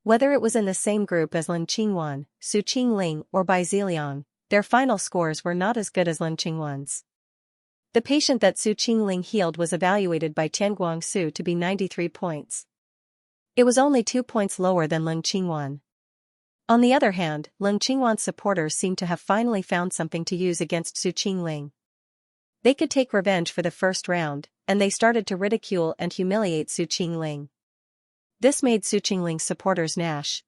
Whether it was in the same group as Lin Qingwan, Su Qingling or Bai Ziliang, their final scores were not as good as Lin Qingwan's. The patient that Su Qingling healed was evaluated by Tianguang Su to be 93 points. It was only 2 points lower than Lin Qingwan. On the other hand, Lin Qingwan's supporters seemed to have finally found something to use against Su Qingling. They could take revenge for the first round, and they started to ridicule and humiliate Su Qingling. This made Su Qingling's supporters gnash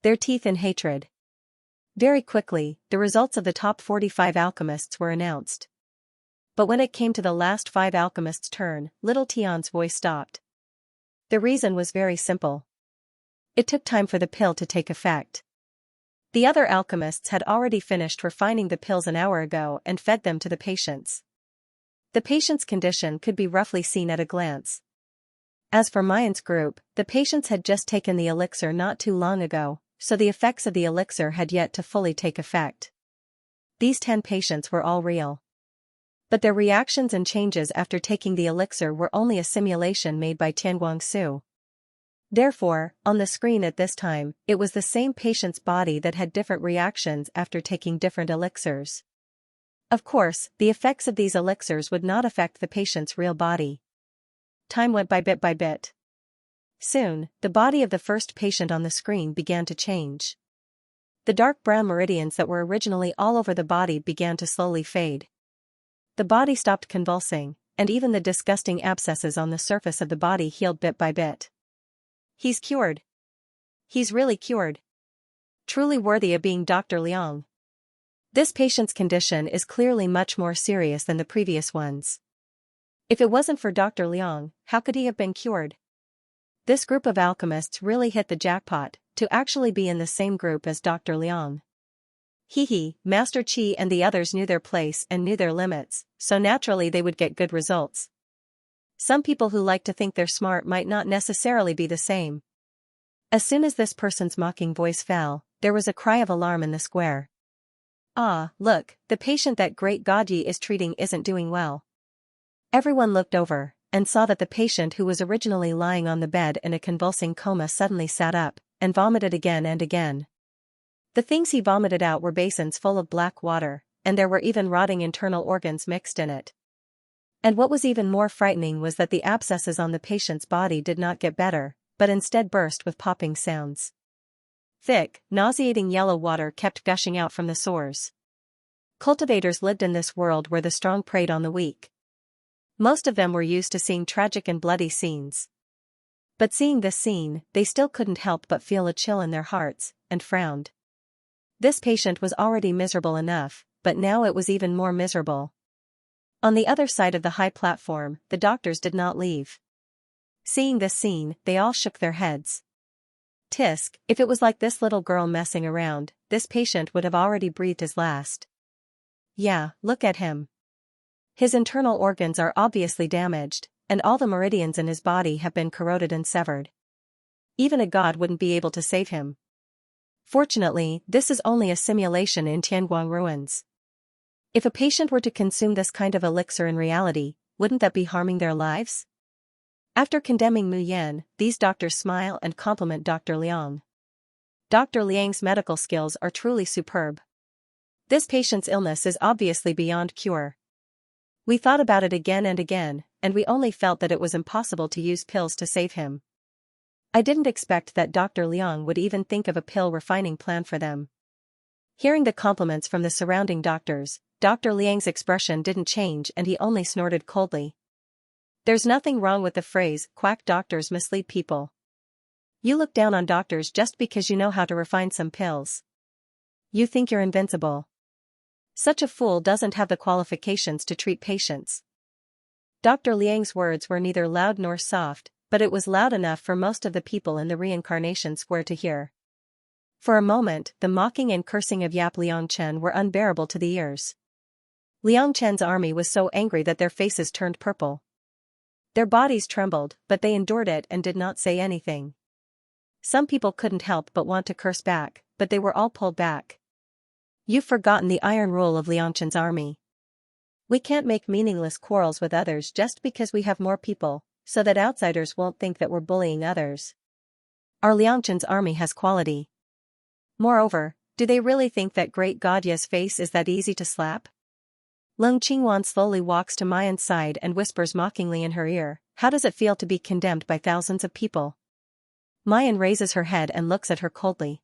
their teeth in hatred. Very quickly, the results of the top 45 alchemists were announced. But when it came to the last 5 alchemists' turn, little Tian's voice stopped. The reason was very simple. It took time for the pill to take effect. The other alchemists had already finished refining the pills an hour ago and fed them to the patients. The patient's condition could be roughly seen at a glance. As for Mayan's group, the patients had just taken the elixir not too long ago, so the effects of the elixir had yet to fully take effect. These 10 patients were all real. But their reactions and changes after taking the elixir were only a simulation made by Tianguang Su. Therefore, on the screen at this time, it was the same patient's body that had different reactions after taking different elixirs. Of course, the effects of these elixirs would not affect the patient's real body. Time went by bit. Soon, the body of the first patient on the screen began to change. The dark brown meridians that were originally all over the body began to slowly fade. The body stopped convulsing, and even the disgusting abscesses on the surface of the body healed bit by bit. He's cured. He's really cured. Truly worthy of being Dr. Liang. This patient's condition is clearly much more serious than the previous ones. If it wasn't for Dr. Liang, how could he have been cured? This group of alchemists really hit the jackpot, to actually be in the same group as Dr. Liang. Hee, Master Qi and the others knew their place and knew their limits, so naturally they would get good results. Some people who like to think they're smart might not necessarily be the same. As soon as this person's mocking voice fell, there was a cry of alarm in the square. Ah, look, the patient that Great God Yi is treating isn't doing well. Everyone looked over, and saw that the patient who was originally lying on the bed in a convulsing coma suddenly sat up, and vomited again and again. The things he vomited out were basins full of black water, and there were even rotting internal organs mixed in it. And what was even more frightening was that the abscesses on the patient's body did not get better, but instead burst with popping sounds. Thick, nauseating yellow water kept gushing out from the sores. Cultivators lived in this world where the strong preyed on the weak. Most of them were used to seeing tragic and bloody scenes. But seeing this scene, they still couldn't help but feel a chill in their hearts, and frowned. This patient was already miserable enough, but now it was even more miserable. On the other side of the high platform, the doctors did not leave. Seeing this scene, they all shook their heads. Tisk, if it was like this little girl messing around, this patient would have already breathed his last. Yeah, look at him. His internal organs are obviously damaged, and all the meridians in his body have been corroded and severed. Even a god wouldn't be able to save him. Fortunately, this is only a simulation in Tianguang ruins. If a patient were to consume this kind of elixir in reality, wouldn't that be harming their lives? After condemning Mu Yan, these doctors smile and compliment Dr. Liang. Dr. Liang's medical skills are truly superb. This patient's illness is obviously beyond cure. We thought about it again and again, and we only felt that it was impossible to use pills to save him. I didn't expect that Dr. Liang would even think of a pill refining plan for them. Hearing the compliments from the surrounding doctors, Dr. Liang's expression didn't change and he only snorted coldly. There's nothing wrong with the phrase, quack doctors mislead people. You look down on doctors just because you know how to refine some pills. You think you're invincible. Such a fool doesn't have the qualifications to treat patients. Dr. Liang's words were neither loud nor soft, but it was loud enough for most of the people in the reincarnation square to hear. For a moment, the mocking and cursing of Yap Liangchen were unbearable to the ears. Liangchen's army was so angry that their faces turned purple. Their bodies trembled, but they endured it and did not say anything. Some people couldn't help but want to curse back, but they were all pulled back. You've forgotten the iron rule of Liangchen's army. We can't make meaningless quarrels with others just because we have more people, so that outsiders won't think that we're bullying others. Our Liangchen's army has quality. Moreover, do they really think that Great God Ye's face is that easy to slap? Leng Qingwan slowly walks to Mayan's side and whispers mockingly in her ear, how does it feel to be condemned by thousands of people? Mayan raises her head and looks at her coldly.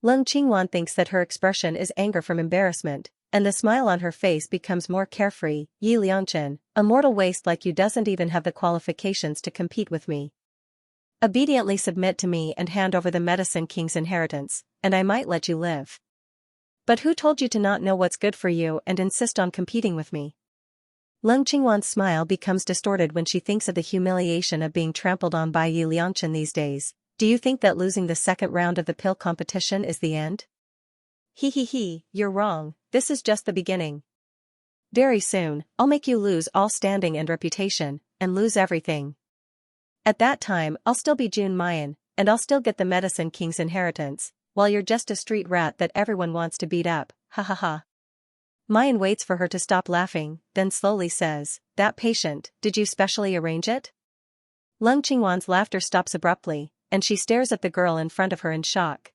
Leng Qingwan thinks that her expression is anger from embarrassment, and the smile on her face becomes more carefree. Yi Liangchen, a mortal waste like you doesn't even have the qualifications to compete with me. Obediently submit to me and hand over the Medicine King's inheritance, and I might let you live. But who told you to not know what's good for you and insist on competing with me? Leng Qingwan's smile becomes distorted when she thinks of the humiliation of being trampled on by Yi Liangchen these days. Do you think that losing the second round of the pill competition is the end? You're wrong, this is just the beginning. Very soon, I'll make you lose all standing and reputation, and lose everything. At that time, I'll still be Jun Mayan, and I'll still get the Medicine King's inheritance, while you're just a street rat that everyone wants to beat up, ha ha ha. Mayan waits for her to stop laughing, then slowly says, that patient, did you specially arrange it? Leng Qingwan's laughter stops abruptly, and she stares at the girl in front of her in shock.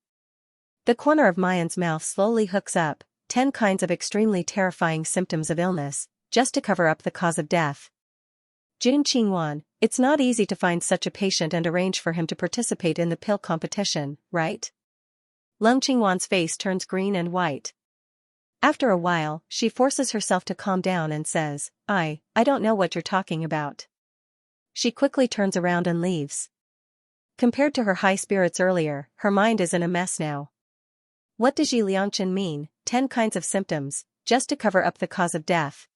The corner of Mayan's mouth slowly hooks up, 10 kinds of extremely terrifying symptoms of illness, just to cover up the cause of death. Jun Qingwan, it's not easy to find such a patient and arrange for him to participate in the pill competition, right? Leng Qingwan's face turns green and white. After a while, she forces herself to calm down and says, I don't know what you're talking about. She quickly turns around and leaves. Compared to her high spirits earlier, her mind is in a mess now. What does Yi Liangchen mean, 10 kinds of symptoms, just to cover up the cause of death?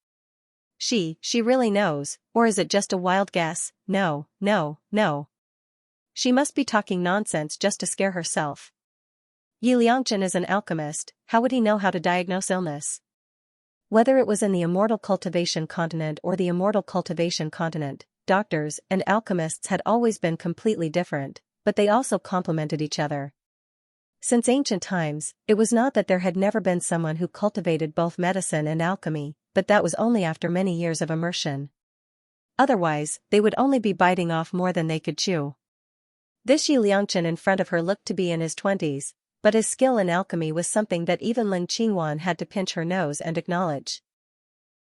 She really knows, or is it just a wild guess? No. She must be talking nonsense just to scare herself. Yi Liangchen is an alchemist, how would he know how to diagnose illness? Whether it was in the immortal cultivation continent or the immortal cultivation continent, doctors and alchemists had always been completely different, but they also complemented each other. Since ancient times, it was not that there had never been someone who cultivated both medicine and alchemy, but that was only after many years of immersion. Otherwise, they would only be biting off more than they could chew. This Yi Liangchen in front of her looked to be in his 20s, but his skill in alchemy was something that even Ling Qingwan had to pinch her nose and acknowledge.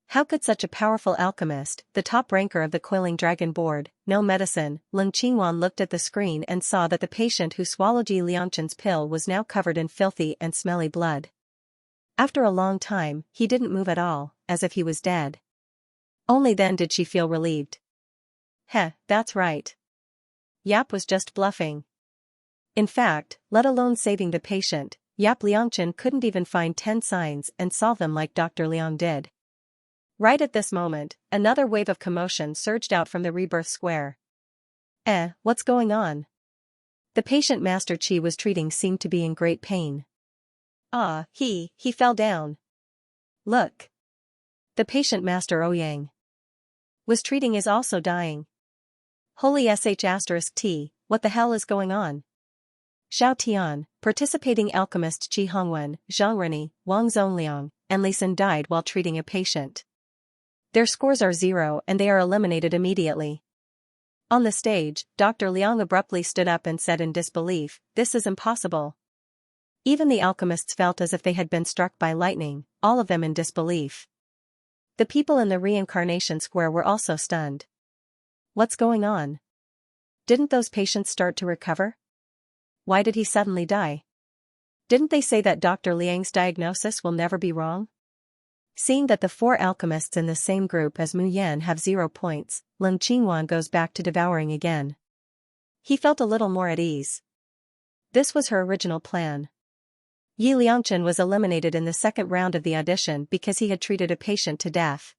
How could such a powerful alchemist, the top ranker of the Coiling Dragon Board, know medicine? Ling Qingwan looked at the screen and saw that the patient who swallowed Yi Liangchen's pill was now covered in filthy and smelly blood. After a long time, he didn't move at all, as if he was dead. Only then did she feel relieved. That's right. Yap was just bluffing. In fact, let alone saving the patient, Yap Liangchen couldn't even find 10 signs and solve them like Dr. Liang did. Right at this moment, another wave of commotion surged out from the rebirth square. What's going on? The patient Master Qi was treating seemed to be in great pain. He fell down. Look. The patient Master Ouyang was treating is also dying. Holy *T, what the hell is going on? Xiao Tian, participating alchemist Qi Hongwen, Zhang Rini, Wang Zongliang, and Li Xin died while treating a patient. Their scores are 0 and they are eliminated immediately. On the stage, Dr. Liang abruptly stood up and said in disbelief, "This is impossible." Even the alchemists felt as if they had been struck by lightning, all of them in disbelief. The people in the reincarnation square were also stunned. What's going on? Didn't those patients start to recover? Why did he suddenly die? Didn't they say that Dr. Liang's diagnosis will never be wrong? Seeing that the 4 alchemists in the same group as Mu Yan have 0 points, Ling Qingwan goes back to devouring again. He felt a little more at ease. This was her original plan. Yi Liangchen was eliminated in the second round of the audition because he had treated a patient to death.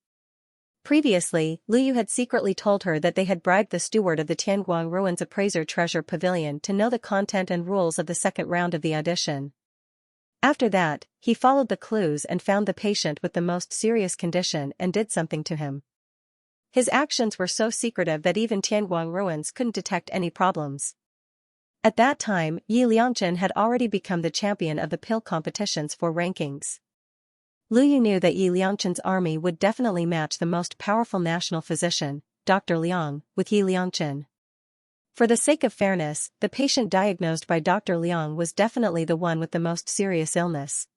Previously, Lu Yu had secretly told her that they had bribed the steward of the Tianguang Ruins Appraiser Treasure Pavilion to know the content and rules of the second round of the audition. After that, he followed the clues and found the patient with the most serious condition and did something to him. His actions were so secretive that even Tianguang Ruins couldn't detect any problems. At that time, Yi Liangchen had already become the champion of the pill competitions for rankings. Lu Yu knew that Yi Liangchen's army would definitely match the most powerful national physician, Dr. Liang, with Yi Liangchen. For the sake of fairness, the patient diagnosed by Dr. Liang was definitely the one with the most serious illness.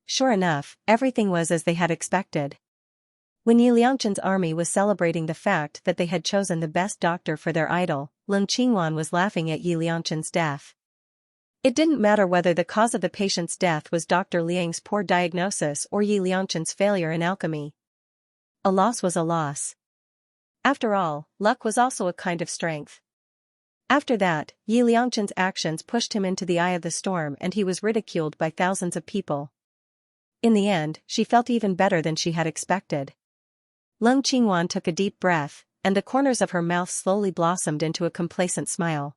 Sure enough, everything was as they had expected. When Yi Liangchen's army was celebrating the fact that they had chosen the best doctor for their idol, Ling Qingwan was laughing at Yi Liangchen's death. It didn't matter whether the cause of the patient's death was Dr. Liang's poor diagnosis or Yi Liangchen's failure in alchemy. A loss was a loss. After all, luck was also a kind of strength. After that, Yi Liangchen's actions pushed him into the eye of the storm and he was ridiculed by thousands of people. In the end, she felt even better than she had expected. Ling Qingwan took a deep breath, and the corners of her mouth slowly blossomed into a complacent smile.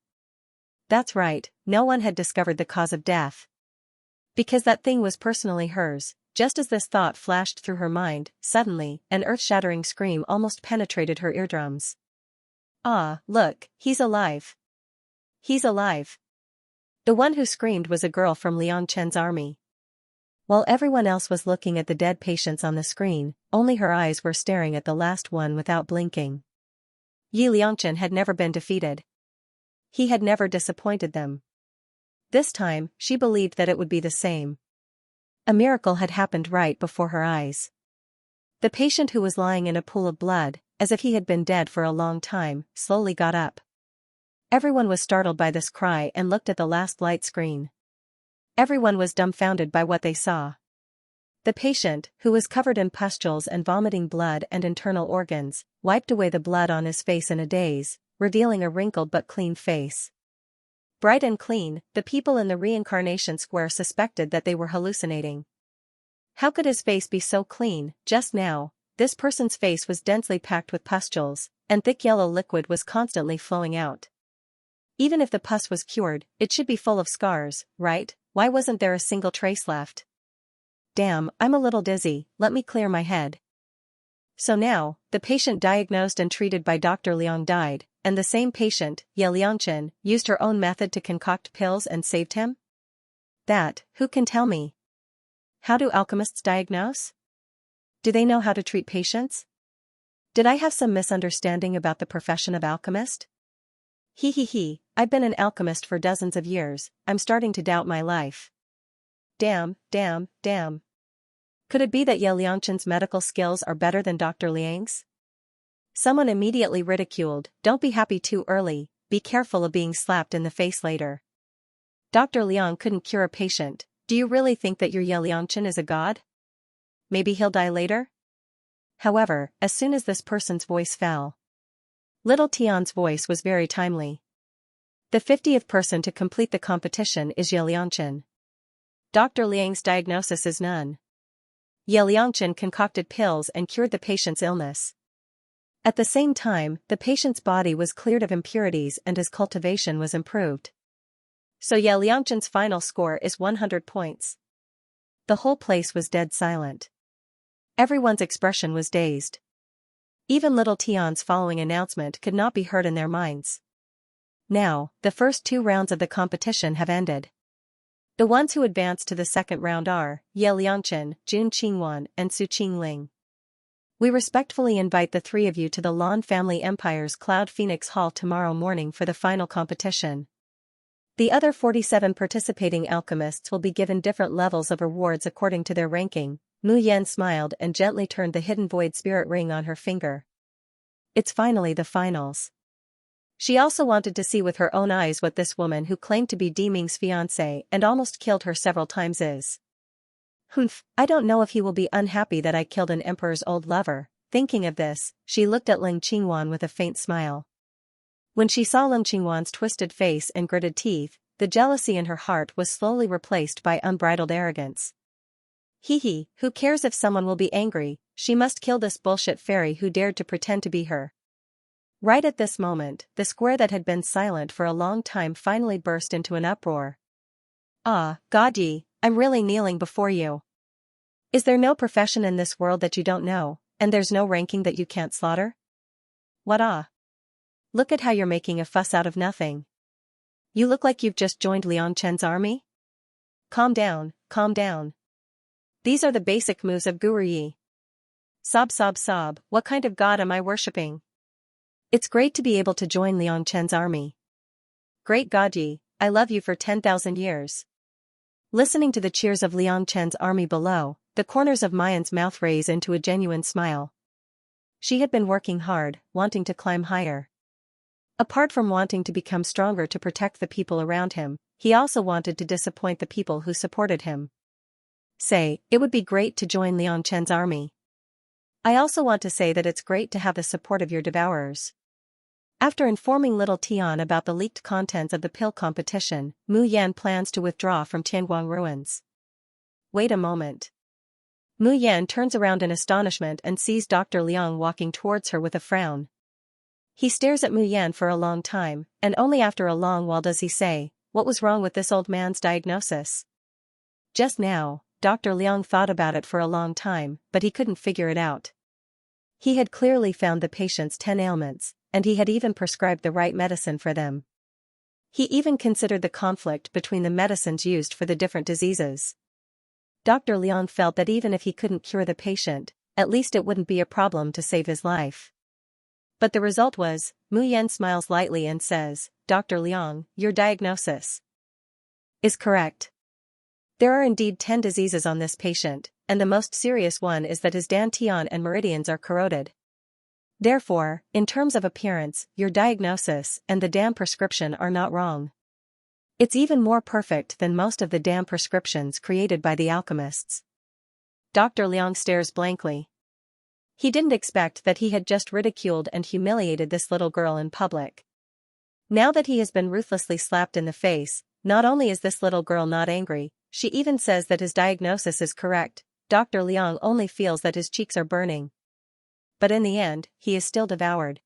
That's right, no one had discovered the cause of death. Because that thing was personally hers. Just as this thought flashed through her mind, suddenly, an earth-shattering scream almost penetrated her eardrums. Look, he's alive. He's alive. The one who screamed was a girl from Liang Chen's army. While everyone else was looking at the dead patients on the screen, only her eyes were staring at the last one without blinking. Yi Liangchen had never been defeated. He had never disappointed them. This time, she believed that it would be the same. A miracle had happened right before her eyes. The patient who was lying in a pool of blood, as if he had been dead for a long time, slowly got up. Everyone was startled by this cry and looked at the last light screen. Everyone was dumbfounded by what they saw. The patient, who was covered in pustules and vomiting blood and internal organs, wiped away the blood on his face in a daze, revealing a wrinkled but clean face. Bright and clean, the people in the reincarnation square suspected that they were hallucinating. How could his face be so clean? Just now, this person's face was densely packed with pustules, and thick yellow liquid was constantly flowing out. Even if the pus was cured, it should be full of scars, right? Why wasn't there a single trace left? Damn, I'm a little dizzy, let me clear my head. So now, the patient diagnosed and treated by Dr. Liang died, and the same patient, Ye Liangchen, used her own method to concoct pills and saved him? Who can tell me? How do alchemists diagnose? Do they know how to treat patients? Did I have some misunderstanding about the profession of alchemist? He, I've been an alchemist for dozens of years, I'm starting to doubt my life. Damn. Could it be that Ye Liangchen's medical skills are better than Dr. Liang's? Someone immediately ridiculed, don't be happy too early, be careful of being slapped in the face later. Dr. Liang couldn't cure a patient, do you really think that your Ye Liangchen is a god? Maybe he'll die later? However, as soon as this person's voice fell, little Tian's voice was very timely. The 50th person to complete the competition is Ye Liangchen. Dr. Liang's diagnosis is none. Ye Liangchen concocted pills and cured the patient's illness. At the same time, the patient's body was cleared of impurities and his cultivation was improved. So Ye Liangchen's final score is 100 points. The whole place was dead silent. Everyone's expression was dazed. Even little Tian's following announcement could not be heard in their minds. Now, the first 2 rounds of the competition have ended. The ones who advanced to the second round are Ye Liangchen, Jun Qingwan, and Su Qingling. We respectfully invite the 3 of you to the Lan Family Empire's Cloud Phoenix Hall tomorrow morning for the final competition. The other 47 participating alchemists will be given different levels of rewards according to their ranking. Mu Yan smiled and gently turned the hidden void spirit ring on her finger. It's finally the finals. She also wanted to see with her own eyes what this woman who claimed to be Di Ming's fiancé and almost killed her several times is. Humph, I don't know if he will be unhappy that I killed an emperor's old lover. Thinking of this, she looked at Ling Qingwan with a faint smile. When she saw Ling Qingwan's twisted face and gritted teeth, the jealousy in her heart was slowly replaced by unbridled arrogance. Who cares if someone will be angry, she must kill this bullshit fairy who dared to pretend to be her. Right at this moment, the square that had been silent for a long time finally burst into an uproar. Ah, Godyi, I'm really kneeling before you. Is there no profession in this world that you don't know, and there's no ranking that you can't slaughter? What? Look at how you're making a fuss out of nothing. You look like you've just joined Liangchen's army? Calm down. These are the basic moves of Guru Yi. Sob, what kind of god am I worshipping? It's great to be able to join Liangchen's army. Great Godyi, I love you for 10,000 years. Listening to the cheers of Liangchen's army below, the corners of Mayan's mouth raised into a genuine smile. She had been working hard, wanting to climb higher. Apart from wanting to become stronger to protect the people around him, he also wanted to disappoint the people who supported him. It would be great to join Liangchen's army. I also want to say that it's great to have the support of your devourers. After informing little Tian about the leaked contents of the pill competition, Mu Yan plans to withdraw from Tianguang ruins. Wait a moment. Mu Yan turns around in astonishment and sees Dr. Liang walking towards her with a frown. He stares at Mu Yan for a long time, and only after a long while does he say, what was wrong with this old man's diagnosis? Just now, Dr. Liang thought about it for a long time, but he couldn't figure it out. He had clearly found the patient's 10 ailments, and he had even prescribed the right medicine for them. He even considered the conflict between the medicines used for the different diseases. Dr. Liang felt that even if he couldn't cure the patient, at least it wouldn't be a problem to save his life. But the result was, Mu Yan smiles lightly and says, Dr. Liang, your diagnosis is correct. There are indeed 10 diseases on this patient, and the most serious one is that his dantian and meridians are corroded. Therefore, in terms of appearance, your diagnosis and the dam prescription are not wrong. It's even more perfect than most of the dam prescriptions created by the alchemists. Dr. Liang stares blankly. He didn't expect that he had just ridiculed and humiliated this little girl in public. Now that he has been ruthlessly slapped in the face, not only is this little girl not angry, she even says that his diagnosis is correct. Dr. Liang only feels that his cheeks are burning. But in the end, he is still devoured.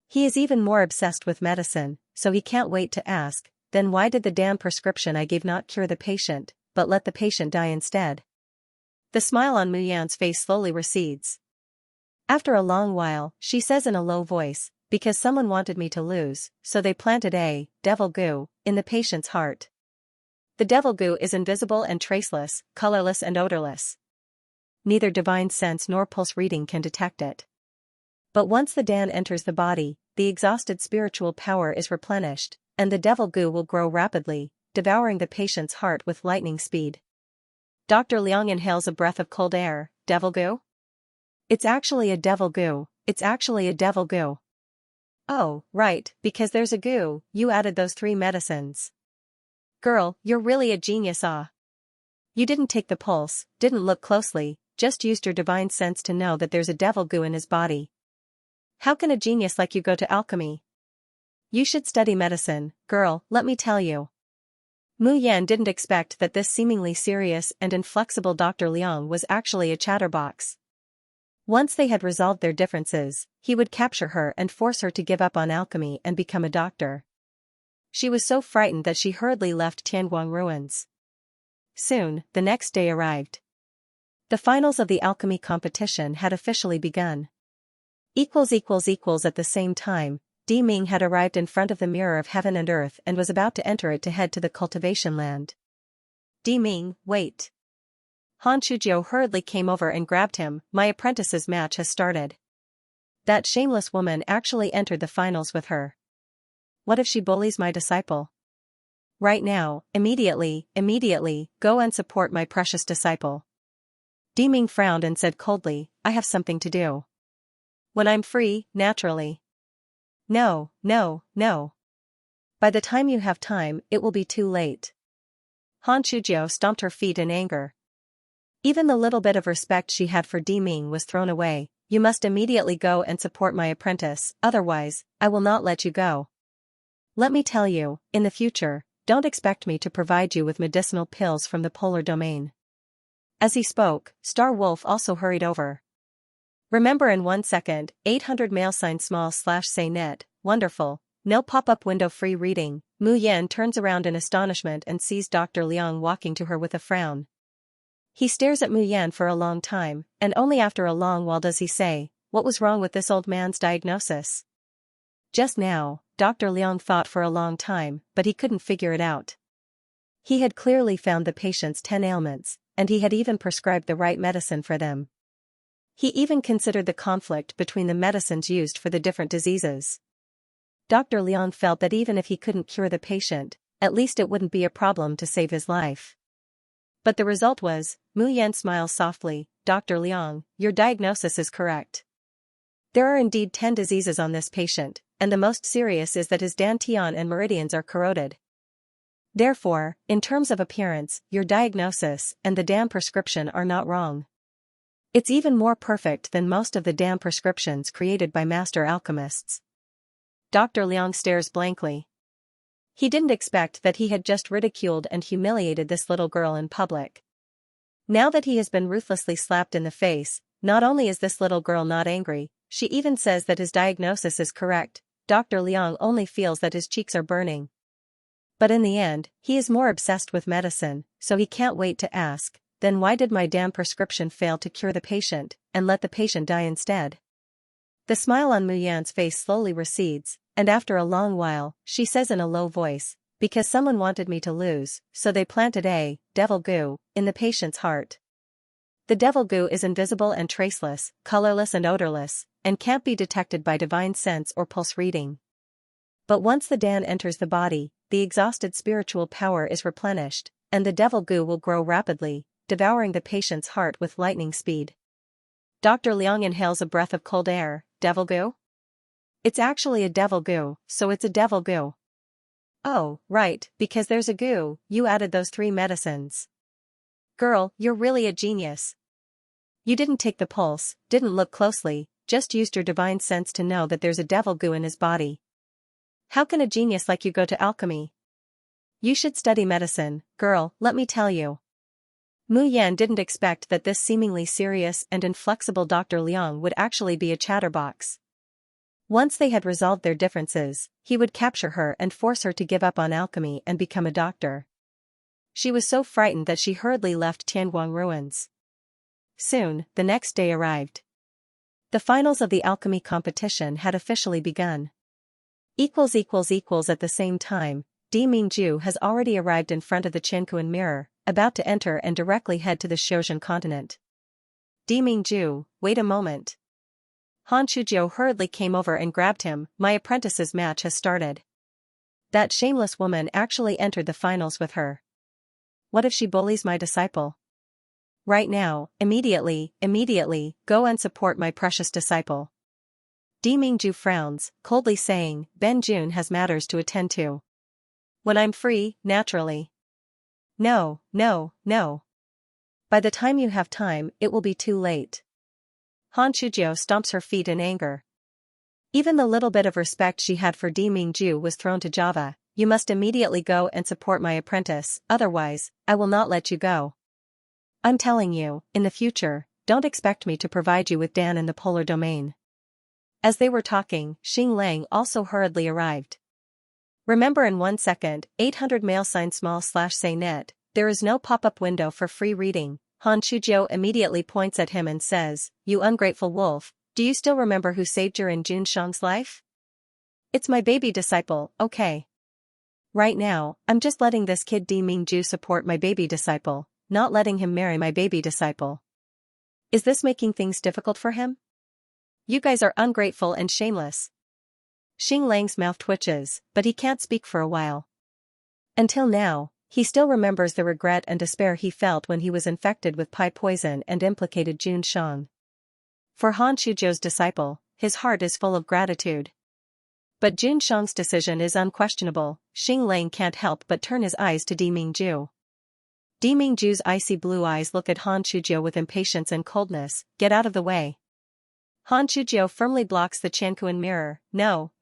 He is even more obsessed with medicine, so he can't wait to ask, then why did the damn prescription I gave not cure the patient, but let the patient die instead? The smile on Mu Yan's face slowly recedes. After a long while, she says in a low voice, because someone wanted me to lose, so they planted a devil goo in the patient's heart. The devil goo is invisible and traceless, colorless and odorless. Neither divine sense nor pulse reading can detect it. But once the Dan enters the body, the exhausted spiritual power is replenished, and the devil goo will grow rapidly, devouring the patient's heart with lightning speed. Dr. Liang inhales a breath of cold air. Devil goo? It's actually a devil goo, it's actually a devil goo. Oh, right, because there's a goo, you added those 3 medicines. Girl, you're really a genius, ah. You didn't take the pulse, didn't look closely, just used your divine sense to know that there's a devil goo in his body. How can a genius like you go to alchemy? You should study medicine, girl, let me tell you. Mu Yan didn't expect that this seemingly serious and inflexible Dr. Liang was actually a chatterbox. Once they had resolved their differences, he would capture her and force her to give up on alchemy and become a doctor. She was so frightened that she hurriedly left Tianguang ruins. Soon, the next day arrived. The finals of the alchemy competition had officially begun. At the same time, Di Ming had arrived in front of the mirror of heaven and earth and was about to enter it to head to the cultivation land. Di Ming, wait. Han Shujiu hurriedly came over and grabbed him. My apprentice's match has started. That shameless woman actually entered the finals with her. What if she bullies my disciple? Right now, immediately, go and support my precious disciple. Di Ming frowned and said coldly, I have something to do. When I'm free, naturally. No. By the time you have time, it will be too late. Han Shujiu stomped her feet in anger. Even the little bit of respect she had for Di Ming was thrown away. You must immediately go and support my apprentice, otherwise, I will not let you go. Let me tell you, in the future, don't expect me to provide you with medicinal pills from the polar domain. As he spoke, Star Wolf also hurried over. Remember in 1 second, 800 mail sign small/say net, wonderful, no pop-up window free reading. Mu Yan turns around in astonishment and sees Dr. Liang walking to her with a frown. He stares at Mu Yan for a long time, and only after a long while does he say, what was wrong with this old man's diagnosis? Just now, Dr. Liang thought for a long time, but he couldn't figure it out. He had clearly found the patient's 10 ailments, and he had even prescribed the right medicine for them. He even considered the conflict between the medicines used for the different diseases. Dr. Liang felt that even if he couldn't cure the patient, at least it wouldn't be a problem to save his life. But the result was, Mu Yan smiles softly, Dr. Liang, your diagnosis is correct. There are indeed 10 diseases on this patient, and the most serious is that his dantian and meridians are corroded. Therefore, in terms of appearance, your diagnosis and the damn prescription are not wrong. It's even more perfect than most of the damn prescriptions created by master alchemists. Dr. Liang stares blankly. He didn't expect that he had just ridiculed and humiliated this little girl in public. Now that he has been ruthlessly slapped in the face, not only is this little girl not angry, she even says that his diagnosis is correct. Dr. Liang only feels that his cheeks are burning. But in the end, he is more obsessed with medicine, so he can't wait to ask, then why did my damn prescription fail to cure the patient, and let the patient die instead? The smile on Mu Yan's face slowly recedes, and after a long while, she says in a low voice, because someone wanted me to lose, so they planted a devil goo in the patient's heart. The devil goo is invisible and traceless, colorless and odorless, and can't be detected by divine sense or pulse reading. But once the Dan enters the body, the exhausted spiritual power is replenished, and the devil goo will grow rapidly, devouring the patient's heart with lightning speed. Dr. Liang inhales a breath of cold air. Devil goo? It's actually a devil goo, so it's a devil goo. Oh, right, because there's a goo, you added those 3 medicines. Girl, you're really a genius. You didn't take the pulse, didn't look closely, just used your divine sense to know that there's a devil goo in his body. How can a genius like you go to alchemy? You should study medicine, girl, let me tell you. Mu Yan didn't expect that this seemingly serious and inflexible Dr. Liang would actually be a chatterbox. Once they had resolved their differences, he would capture her and force her to give up on alchemy and become a doctor. She was so frightened that she hurriedly left Tianguang ruins. Soon, the next day arrived. The finals of the alchemy competition had officially begun. At the same time, Di Mingju has already arrived in front of the Qianquan mirror, about to enter and directly head to the Xiozhen continent. Di Mingju, wait a moment. Han Shujiu hurriedly came over and grabbed him. My apprentice's match has started. That shameless woman actually entered the finals with her. What if she bullies my disciple? Right now, immediately, go and support my precious disciple. Di Mingju frowns, coldly saying, Ben Jun has matters to attend to. When I'm free, naturally. No. By the time you have time, it will be too late. Han Shujiu stomps her feet in anger. Even the little bit of respect she had for Di Mingju was thrown to Java. You must immediately go and support my apprentice, otherwise, I will not let you go. I'm telling you, in the future, don't expect me to provide you with Dan in the polar domain. As they were talking, Xing Lang also hurriedly arrived. Remember, in 1 second, 800 $say net, there is no pop-up window for free reading. Han Shujiu immediately points at him and says, you ungrateful wolf, do you still remember who saved your and Jun Shang's life? It's my baby disciple, okay. Right now, I'm just letting this kid Di Mingju support my baby disciple, not letting him marry my baby disciple. Is this making things difficult for him? You guys are ungrateful and shameless. Xing Lang's mouth twitches, but he can't speak for a while. Until now, he still remembers the regret and despair he felt when he was infected with pi poison and implicated Jun Shang. For Han Shujiu's disciple, his heart is full of gratitude. But Jun Shang's decision is unquestionable. Xing Lang can't help but turn his eyes to Di Mingju. Di Mingju's icy blue eyes look at Han Shujiu with impatience and coldness. Get out of the way. Han Shujiu firmly blocks the Qianquan mirror. No,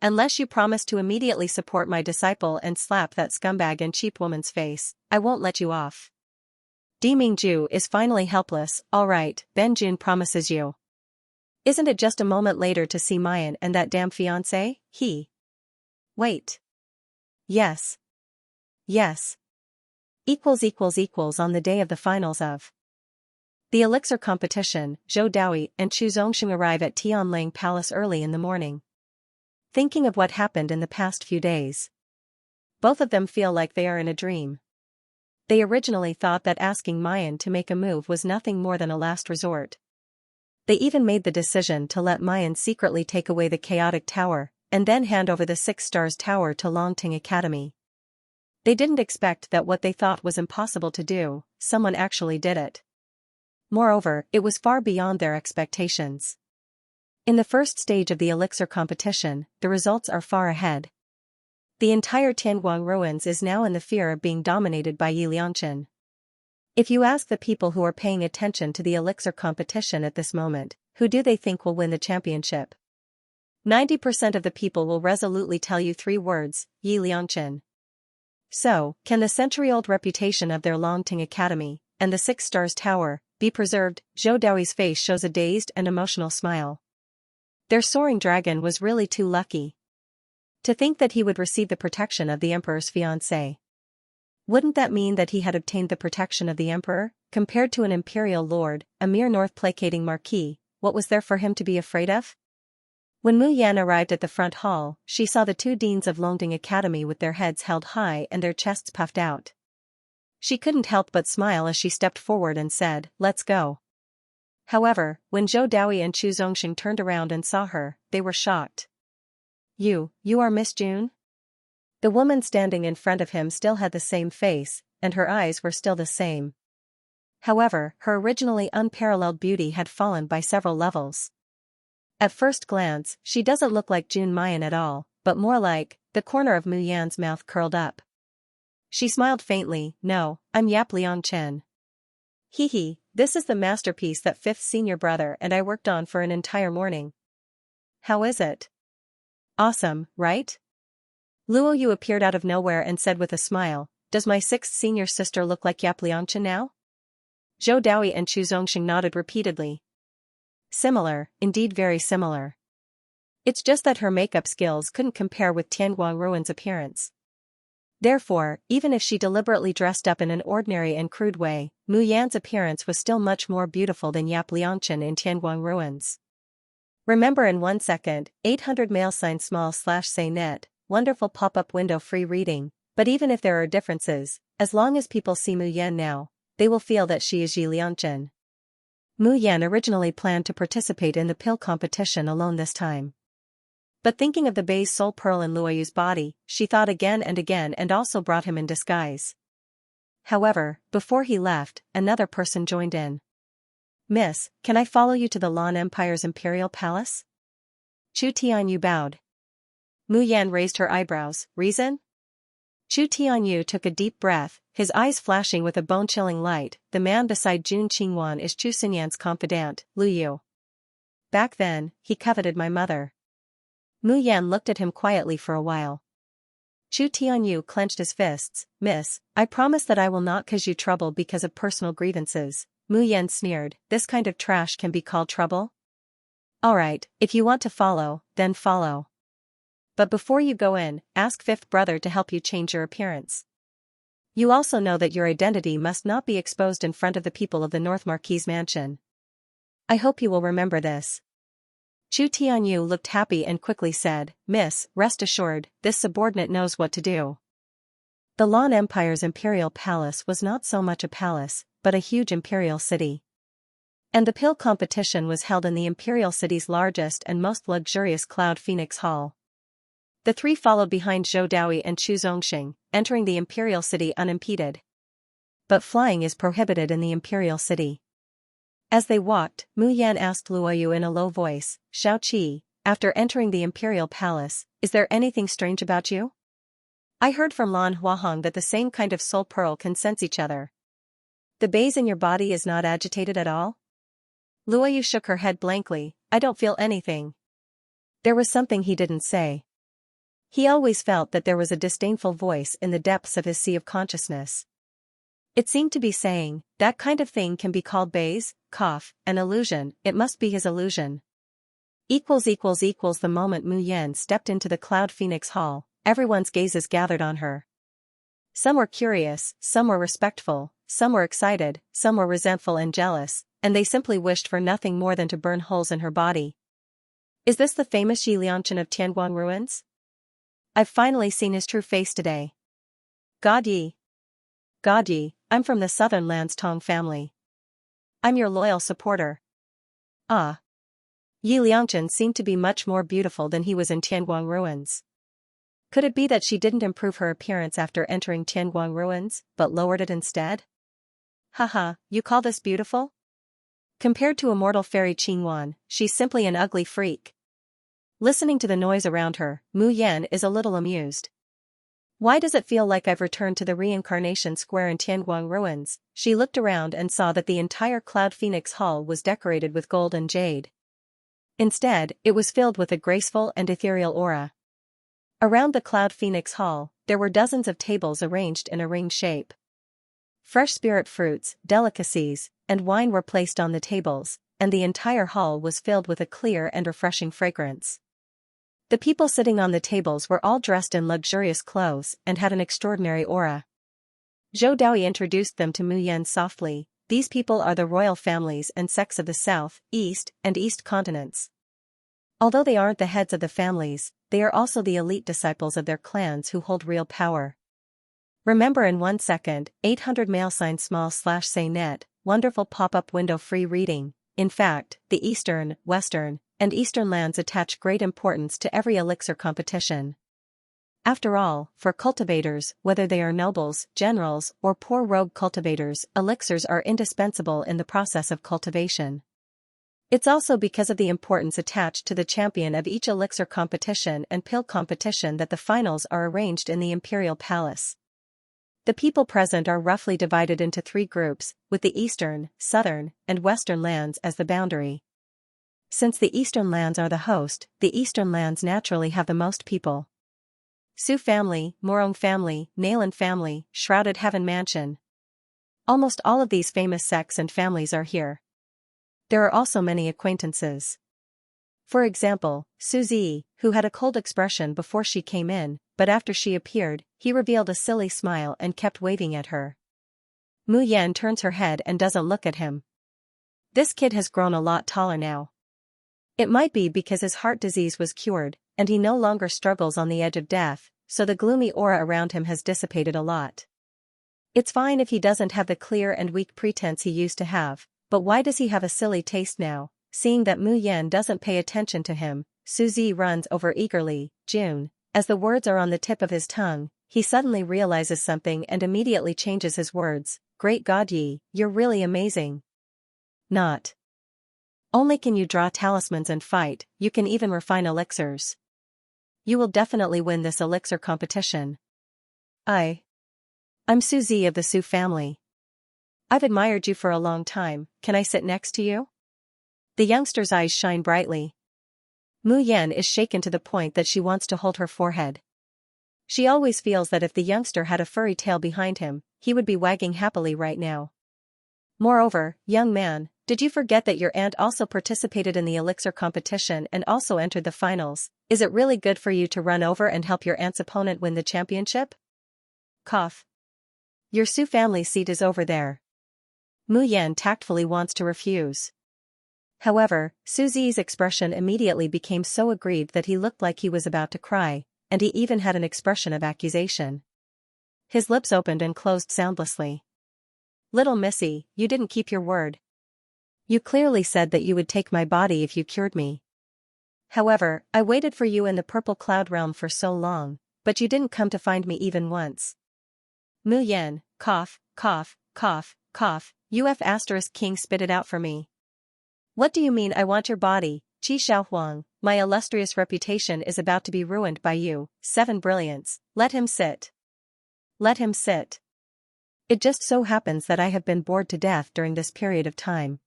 unless you promise to immediately support my disciple and slap that scumbag and cheap woman's face, I won't let you off. Di Mingju is finally helpless. Alright, Ben Jun promises you. Isn't it just a moment later to see Mayan and that damn fiancé? Wait. Yes. On the day of the finals of the elixir competition, Zhou Daoi and Chu Zongxing arrive at Tianlang Palace early in the morning. Thinking of what happened in the past few days, both of them feel like they are in a dream. They originally thought that asking Mayan to make a move was nothing more than a last resort. They even made the decision to let Mayan secretly take away the chaotic tower, and then hand over the 6 Stars Tower to Longting Academy. They didn't expect that what they thought was impossible to do, someone actually did it. Moreover, it was far beyond their expectations. In the first stage of the elixir competition, the results are far ahead. The entire Tianguang ruins is now in the fear of being dominated by Yi Liangchen. If you ask the people who are paying attention to the elixir competition at this moment, who do they think will win the championship? 90% of the people will resolutely tell you 3 words, Yi Liangchen. So, can the century-old reputation of their Longting Academy, and the 6 Stars Tower, be preserved? Zhou Daoi's face shows a dazed and emotional smile. Their soaring dragon was really too lucky. To think that he would receive the protection of the emperor's fiancé. Wouldn't that mean that he had obtained the protection of the emperor? Compared to an imperial lord, a mere north-placating marquis, what was there for him to be afraid of? When Mu Yan arrived at the front hall, she saw the 2 deans of Longting Academy with their heads held high and their chests puffed out. She couldn't help but smile as she stepped forward and said, "Let's go." However, when Zhou Daoi and Chu Zongxing turned around and saw her, they were shocked. You are Miss June?" The woman standing in front of him still had the same face, and her eyes were still the same. However, her originally unparalleled beauty had fallen by several levels. At first glance, she doesn't look like June Mayan at all, but more like, the corner of Mu Yan's mouth curled up. She smiled faintly. "No, I'm Yap Liangchen. This is the masterpiece that 5th senior brother and I worked on for an entire morning. How is it? Awesome, right?" Luo Yu appeared out of nowhere and said with a smile, "Does my 6th senior sister look like Yap Liangchen now?" Zhou Daoi and Chu Zongxing nodded repeatedly. Similar, indeed very similar. It's just that her makeup skills couldn't compare with Tianguang Ruin's appearance. Therefore, even if she deliberately dressed up in an ordinary and crude way, Mu Yan's appearance was still much more beautiful than Yap Liangchen in Tianguang Ruins. Remember in 1 second, 800 mail sign small/say net, wonderful pop-up window free reading, but even if there are differences, as long as people see Mu Yan now, they will feel that she is Yi Liangchen. Mu Yan originally planned to participate in the pill competition alone this time. But thinking of the Bei's soul pearl in Luoyu's body, she thought again and also brought him in disguise. However, before he left, another person joined in. "Miss, can I follow you to the Lan Empire's imperial palace?" Chu Tianyu bowed. Mu Yan raised her eyebrows. "Reason?" Chu Tianyu took a deep breath, his eyes flashing with a bone-chilling light. "The man beside Jun Qingwan is Chu Xinyan's confidant, Lu Yu. Back then, he coveted my mother." Mu Yan looked at him quietly for a while. Chu Tianyu clenched his fists. "Miss, I promise that I will not cause you trouble because of personal grievances." Mu Yan sneered. "This kind of trash can be called trouble? Alright, if you want to follow, then follow. But before you go in, ask fifth brother to help you change your appearance. You also know that your identity must not be exposed in front of the people of the North Marquis Mansion. I hope you will remember this." Chu Tianyu looked happy and quickly said, "Miss, rest assured, this subordinate knows what to do." The Lan Empire's imperial palace was not so much a palace, but a huge imperial city. And the pill competition was held in the imperial city's largest and most luxurious Cloud Phoenix Hall. The three followed behind Zhou Daoi and Chu Zongxing, entering the imperial city unimpeded. But flying is prohibited in the imperial city. As they walked, Mu Yan asked Luoyu in a low voice, "Shao Qi, after entering the imperial palace, is there anything strange about you? I heard from Lan Huahong that the same kind of soul pearl can sense each other. The base in your body is not agitated at all?" Luoyu shook her head blankly. "I don't feel anything." There was something he didn't say. He always felt that there was a disdainful voice in the depths of his sea of consciousness. It seemed to be saying, "That kind of thing can be called base, an illusion, it must be his illusion." The moment Mu Yan stepped into the Cloud Phoenix Hall, everyone's gazes gathered on her. Some were curious, some were respectful, some were excited, some were resentful and jealous, and they simply wished for nothing more than to burn holes in her body. "Is this the famous Yi Liangchen of Tianguang Ruins? I've finally seen his true face today. God Yi, I'm from the Southern Lands Tong family. I'm your loyal supporter." Ah. Yi Liangchen seemed to be much more beautiful than he was in Tianguang Ruins. Could it be that she didn't improve her appearance after entering Tianguang Ruins, but lowered it instead? Haha, you call this beautiful? Compared to immortal fairy Qingwan, she's simply an ugly freak. Listening to the noise around her, Mu Yan is a little amused. Why does it feel like I've returned to the reincarnation square in Tianguang Ruins? She looked around and saw that the entire Cloud Phoenix Hall was decorated with gold and jade. Instead, it was filled with a graceful and ethereal aura. Around the Cloud Phoenix Hall, there were dozens of tables arranged in a ring shape. Fresh spirit fruits, delicacies, and wine were placed on the tables, and the entire hall was filled with a clear and refreshing fragrance. The people sitting on the tables were all dressed in luxurious clothes and had an extraordinary aura. Zhou Daoi introduced them to Mu Yan softly. "These people are the royal families and sects of the South, East, and East continents. Although they aren't the heads of the families, they are also the elite disciples of their clans who hold real power. Remember in 1 second, 800 mail sign small/say net, wonderful pop-up window free reading. In fact, the Eastern, Western, and Eastern lands attach great importance to every elixir competition. After all, for cultivators, whether they are nobles, generals, or poor rogue cultivators, elixirs are indispensable in the process of cultivation. It's also because of the importance attached to the champion of each elixir competition and pill competition that the finals are arranged in the Imperial Palace. The people present are roughly divided into 3 groups, with the Eastern, Southern, and Western lands as the boundary. Since the Eastern lands are the host, the Eastern lands naturally have the most people. Su family, Morong family, Nalan family, Shrouded Heaven Mansion. Almost all of these famous sects and families are here. There are also many acquaintances. For example, Suzy, who had a cold expression before she came in, but after she appeared, he revealed a silly smile and kept waving at her. Mu Yan turns her head and doesn't look at him. This kid has grown a lot taller now. It might be because his heart disease was cured, and he no longer struggles on the edge of death, so the gloomy aura around him has dissipated a lot. It's fine if he doesn't have the clear and weak pretense he used to have, but why does he have a silly taste now? Seeing that Mu Yan doesn't pay attention to him, Suzy runs over eagerly. June. As the words are on the tip of his tongue, he suddenly realizes something and immediately changes his words. Great God Yi, you're really amazing. Not only can you draw talismans and fight, you can even refine elixirs. You will definitely win this elixir competition. I'm Suzy of the Su family. I've admired you for a long time, can I sit next to you? The youngster's eyes shine brightly. Mu Yan is shaken to the point that she wants to hold her forehead. She always feels that if the youngster had a furry tail behind him, he would be wagging happily right now. Moreover, young man, did you forget that your aunt also participated in the elixir competition and also entered the finals? Is it really good for you to run over and help your aunt's opponent win the championship? Cough. Your Su family seat is over there. Mu Yan tactfully wants to refuse. However, Suzy's expression immediately became so aggrieved that he looked like he was about to cry, and he even had an expression of accusation. His lips opened and closed soundlessly. Little missy, you didn't keep your word. You clearly said that you would take my body if you cured me. However, I waited for you in the purple cloud realm for so long, but you didn't come to find me even once. Mu Yan, cough, cough, cough, cough, UF** king spit it out for me. What do you mean I want your body, Qi Xiaohuang? My illustrious reputation is about to be ruined by you. 7 brilliance, let him sit. Let him sit. It just so happens that I have been bored to death during this period of time.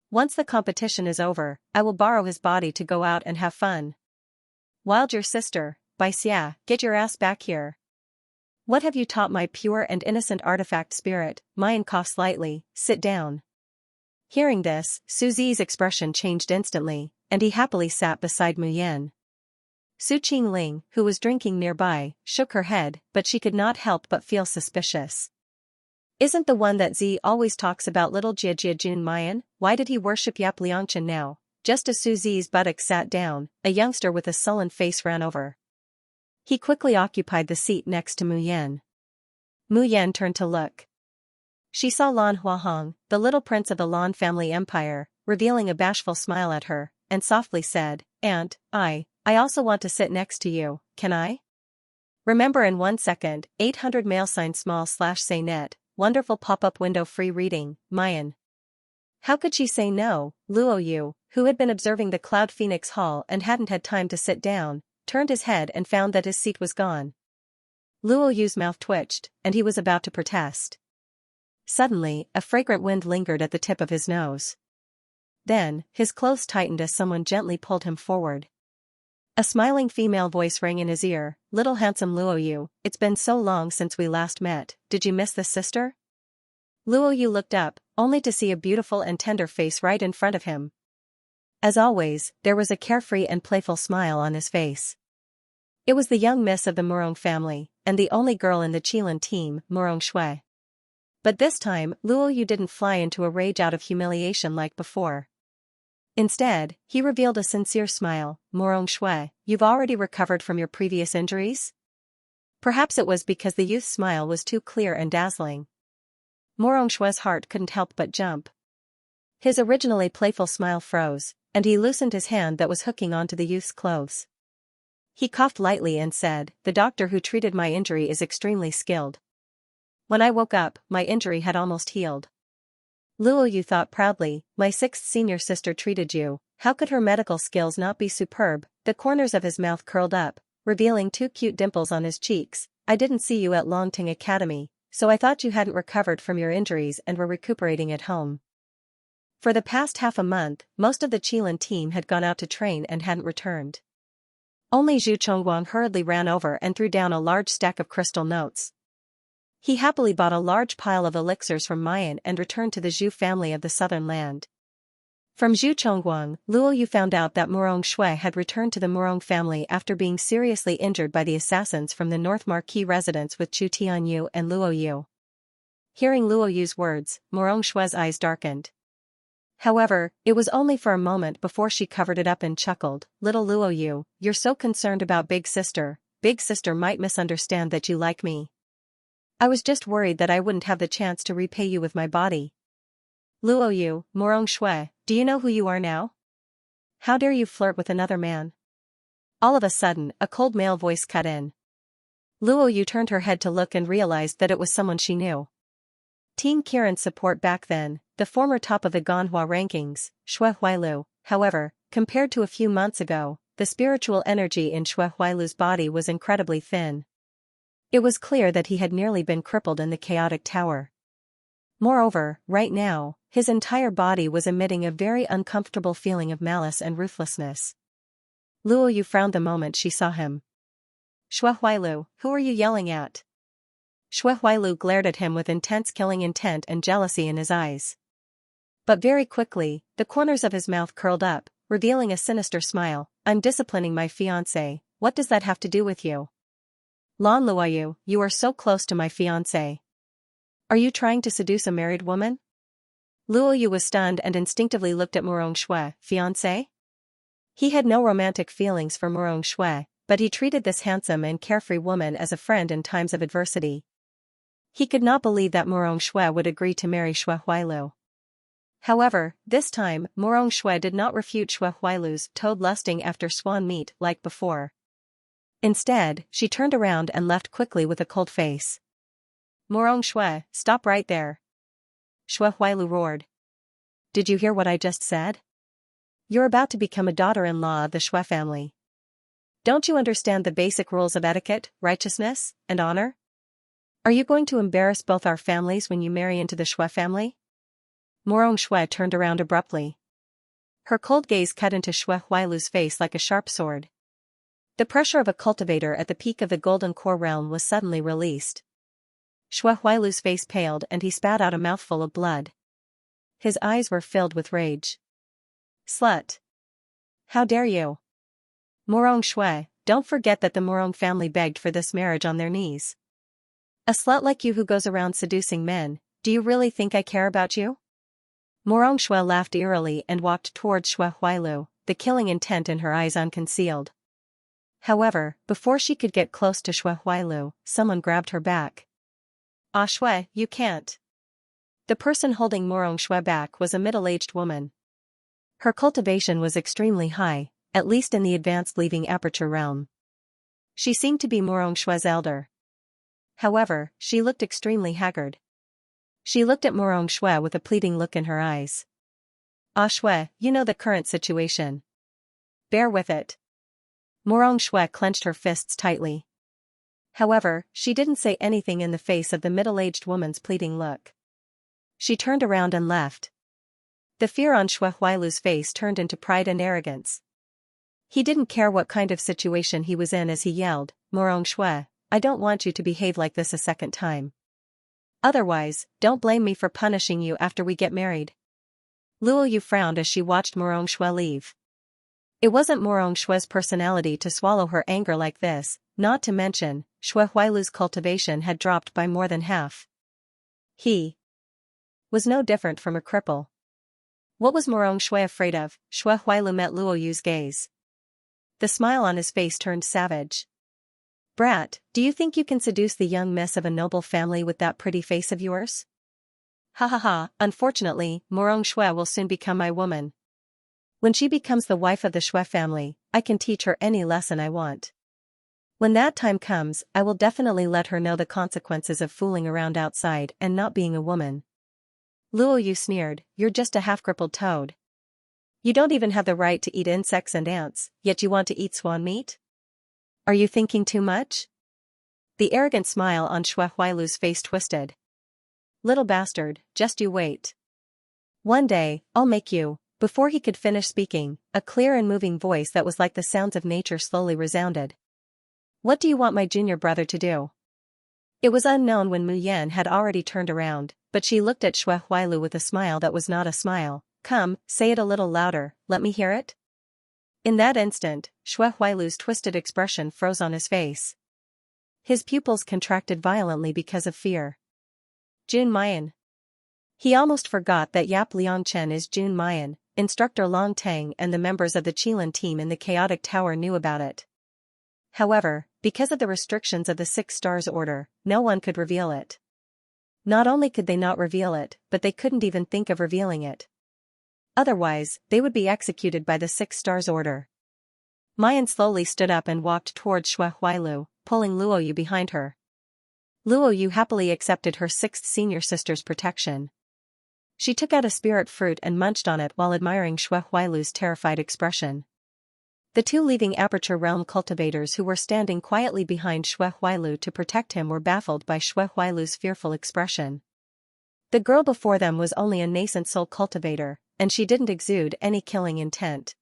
Once the competition is over, I will borrow his body to go out and have fun. Wild your sister, Bai Xia, get your ass back here. What have you taught my pure and innocent artifact spirit? Mayan coughs slightly, sit down. Hearing this, Suzy's expression changed instantly, and he happily sat beside Mu Yan. Su Qingling, who was drinking nearby, shook her head, but she could not help but feel suspicious. Isn't the one that Z always talks about little Jia Jun Mayan? Why did he worship Yap Liangchen now? Just as Suzy's buttocks sat down, a youngster with a sullen face ran over. He quickly occupied the seat next to Mu Yan. Mu Yan turned to look. She saw Lan Huahong, the little prince of the Lan family empire, revealing a bashful smile at her, and softly said, Aunt, I also want to sit next to you, can I? Remember in 1 second, 800 mail sign small/say net, wonderful pop-up window free reading, Mayan. How could she say no? Luo Yu, who had been observing the Cloud Phoenix Hall and hadn't had time to sit down, turned his head and found that his seat was gone. Luo Yu's mouth twitched, and he was about to protest. Suddenly, a fragrant wind lingered at the tip of his nose. Then, his clothes tightened as someone gently pulled him forward. A smiling female voice rang in his ear, Little handsome Luo Yu, it's been so long since we last met, did you miss this sister? Luo Yu looked up, only to see a beautiful and tender face right in front of him. As always, there was a carefree and playful smile on his face. It was the young miss of the Murong family, and the only girl in the Qilin team, Murong Shui. But this time, Luo Yu didn't fly into a rage out of humiliation like before. Instead, he revealed a sincere smile, Murong Shui, you've already recovered from your previous injuries? Perhaps it was because the youth's smile was too clear and dazzling. Murong Shui's heart couldn't help but jump. His originally playful smile froze, and he loosened his hand that was hooking onto the youth's clothes. He coughed lightly and said, the doctor who treated my injury is extremely skilled. When I woke up, my injury had almost healed. Luo Yu thought proudly, my 6th senior sister treated you, how could her medical skills not be superb? The corners of his mouth curled up, revealing 2 cute dimples on his cheeks. I didn't see you at Longting Academy, so I thought you hadn't recovered from your injuries and were recuperating at home. For the past half a month, most of the Qilin team had gone out to train and hadn't returned. Only Zhu Chongguang hurriedly ran over and threw down a large stack of crystal notes. He happily bought a large pile of elixirs from Mayan and returned to the Zhu family of the southern land. From Zhu Chongguang, Luo Yu found out that Murong Shui had returned to the Murong family after being seriously injured by the assassins from the North Marquis residence with Chu Tianyu and Luo Yu. Hearing Luo Yu's words, Murong Shui's eyes darkened. However, it was only for a moment before she covered it up and chuckled. Little Luo Yu, you're so concerned about Big Sister. Big Sister might misunderstand that you like me. I was just worried that I wouldn't have the chance to repay you with my body. Luo Yu, Murong Shui, do you know who you are now? How dare you flirt with another man? All of a sudden, a cold male voice cut in. Luo Yu turned her head to look and realized that it was someone she knew. Team Kiran's support back then, the former top of the Ganhua rankings, Xue Huailu. However, compared to a few months ago, the spiritual energy in Xue Huailu's body was incredibly thin. It was clear that he had nearly been crippled in the chaotic tower. Moreover, right now, his entire body was emitting a very uncomfortable feeling of malice and ruthlessness. Luo Yu frowned the moment she saw him. Xue Huailu, who are you yelling at? Xue Huailu glared at him with intense killing intent and jealousy in his eyes. But very quickly, the corners of his mouth curled up, revealing a sinister smile. I'm disciplining my fiancé, what does that have to do with you? Lan Luoyu, you are so close to my fiancé. Are you trying to seduce a married woman? Luo Yu was stunned and instinctively looked at Murong Shui. Fiancé? He had no romantic feelings for Murong Shui, but he treated this handsome and carefree woman as a friend in times of adversity. He could not believe that Murong Shui would agree to marry Xue Huailu. However, this time, Murong Shui did not refute Xue Huailu's toad lusting after swan meat like before. Instead, she turned around and left quickly with a cold face. Murong Shui, stop right there. Xue Huailu roared. Did you hear what I just said? You're about to become a daughter-in-law of the Xue family. Don't you understand the basic rules of etiquette, righteousness, and honor? Are you going to embarrass both our families when you marry into the Xue family? Murong Shui turned around abruptly. Her cold gaze cut into Xue Huailu's face like a sharp sword. The pressure of a cultivator at the peak of the Golden Core realm was suddenly released. Xue Huailu's face paled and he spat out a mouthful of blood. His eyes were filled with rage. Slut! How dare you? Murong Shui, don't forget that the Murong family begged for this marriage on their knees. A slut like you who goes around seducing men, do you really think I care about you? Murong Shui laughed eerily and walked towards Xue Huailu, the killing intent in her eyes unconcealed. However, before she could get close to Xue Huailu, someone grabbed her back. Ah Shui, you can't. The person holding Murong Shui back was a middle-aged woman. Her cultivation was extremely high, at least in the advanced leaving aperture realm. She seemed to be Murong Shui's elder. However, she looked extremely haggard. She looked at Murong Shui with a pleading look in her eyes. Ah Shui, you know the current situation. Bear with it. Murong Shui clenched her fists tightly. However, she didn't say anything in the face of the middle-aged woman's pleading look. She turned around and left. The fear on Xue Huailu's face turned into pride and arrogance. He didn't care what kind of situation he was in as he yelled, Murong Shui, I don't want you to behave like this a second time. Otherwise, don't blame me for punishing you after we get married. Luo Yu frowned as she watched Murong Shui leave. It wasn't Murong Shui's personality to swallow her anger like this, not to mention, Xue Huailu's cultivation had dropped by more than half. He was no different from a cripple. What was Murong Shui afraid of? Xue Huailu met Luo Yu's gaze. The smile on his face turned savage. Brat, do you think you can seduce the young miss of a noble family with that pretty face of yours? Ha ha ha, unfortunately, Murong Shui will soon become my woman. When she becomes the wife of the Xue family, I can teach her any lesson I want. When that time comes, I will definitely let her know the consequences of fooling around outside and not being a woman. Luo Yu sneered, you're just a half-crippled toad. You don't even have the right to eat insects and ants, yet you want to eat swan meat? Are you thinking too much? The arrogant smile on Xue Huailu's face twisted. Little bastard, just you wait. One day, I'll make you. Before he could finish speaking, a clear and moving voice that was like the sounds of nature slowly resounded. What do you want my junior brother to do? It was unknown when Mu Yan had already turned around, but she looked at Xue Huailu with a smile that was not a smile, Come, say it a little louder, let me hear it. In that instant, Xue Huailu's twisted expression froze on his face. His pupils contracted violently because of fear. Jun Mayan. He almost forgot that Yap Liangchen is Jun Mayan. Instructor Long Tang and the members of the Qilin team in the Chaotic Tower knew about it. However, because of the restrictions of the Six Stars Order, no one could reveal it. Not only could they not reveal it, but they couldn't even think of revealing it. Otherwise, they would be executed by the Six Stars Order. Mayan slowly stood up and walked towards Xue Huailu, pulling Luoyu behind her. Luoyu happily accepted her sixth senior sister's protection. She took out a spirit fruit and munched on it while admiring Xue Huailu's terrified expression. The two leaving Aperture Realm cultivators who were standing quietly behind Xue Huailu to protect him were baffled by Xue Huailu's fearful expression. The girl before them was only a nascent soul cultivator, and she didn't exude any killing intent.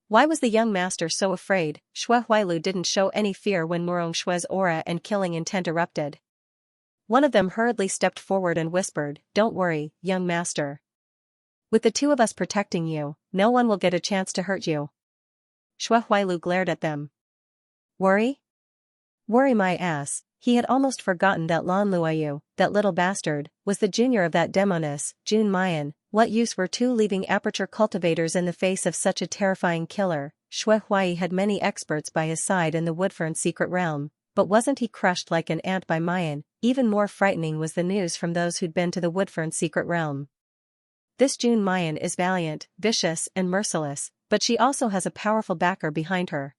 Why was the young master so afraid? Xue Huailu didn't show any fear when Murong Xue's aura and killing intent erupted. One of them hurriedly stepped forward and whispered, "Don't worry, young master. With the two of us protecting you, no one will get a chance to hurt you." Xue Huailu glared at them. Worry? Worry my ass. He had almost forgotten that Lan Luoyu, that little bastard, was the junior of that demoness, Jun Mayan. What use were two leaving Aperture cultivators in the face of such a terrifying killer? Xue Huai had many experts by his side in the Woodfern secret realm, but wasn't he crushed like an ant by Mayan? Even more frightening was the news from those who'd been to the Woodfern secret realm. This Jun Mayan is valiant, vicious, and merciless, but she also has a powerful backer behind her.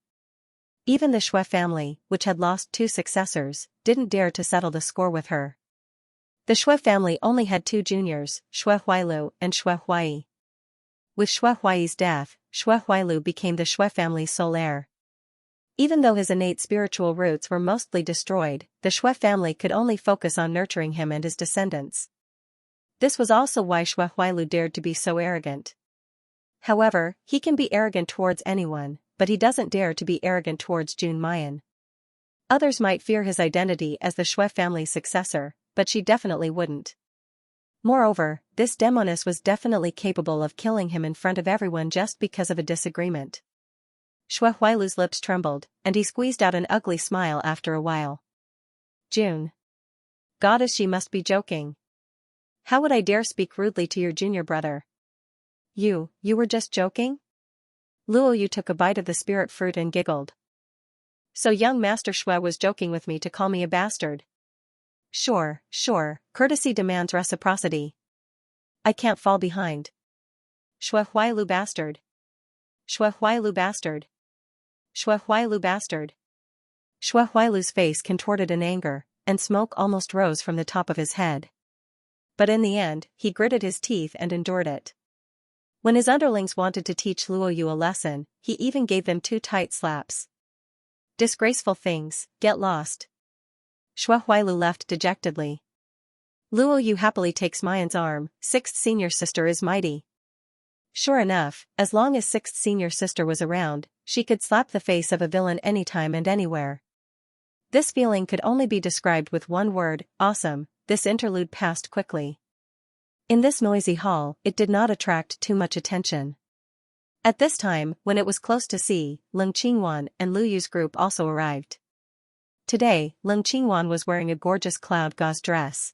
Even the Xue family, which had lost two successors, didn't dare to settle the score with her. The Xue family only had two juniors, Xue Huailu and Xue Huai. With Xue Huai's death, Xue Huailu became the Xue family's sole heir. Even though his innate spiritual roots were mostly destroyed, the Xue family could only focus on nurturing him and his descendants. This was also why Xue Huailu dared to be so arrogant. However, he can be arrogant towards anyone, but he doesn't dare to be arrogant towards Jun Mayan. Others might fear his identity as the Xue family's successor, but she definitely wouldn't. Moreover, this demoness was definitely capable of killing him in front of everyone just because of a disagreement. Xue Huailu's lips trembled, and he squeezed out an ugly smile after a while. June. Goddess, she must be joking. How would I dare speak rudely to your junior brother? You were just joking? Luoyu took a bite of the spirit fruit and giggled. So young Master Xue was joking with me to call me a bastard. Sure, courtesy demands reciprocity. I can't fall behind. Xue Huailu bastard. Xue Huailu bastard. Xue Huailu bastard. Xue Huailu's face contorted in anger, and smoke almost rose from the top of his head. But in the end, he gritted his teeth and endured it. When his underlings wanted to teach Luoyu a lesson, he even gave them 2 tight slaps. Disgraceful things, get lost. Xue Huailu left dejectedly. Luoyu happily takes Mayan's arm. Sixth senior sister is mighty. Sure enough, as long as sixth senior sister was around, she could slap the face of a villain anytime and anywhere. This feeling could only be described with one word, awesome. This interlude passed quickly. In this noisy hall, it did not attract too much attention. At this time, when it was close to sea, Leng Qingwan and Lu Yu's group also arrived. Today, Leng Qingwan was wearing a gorgeous cloud gauze dress.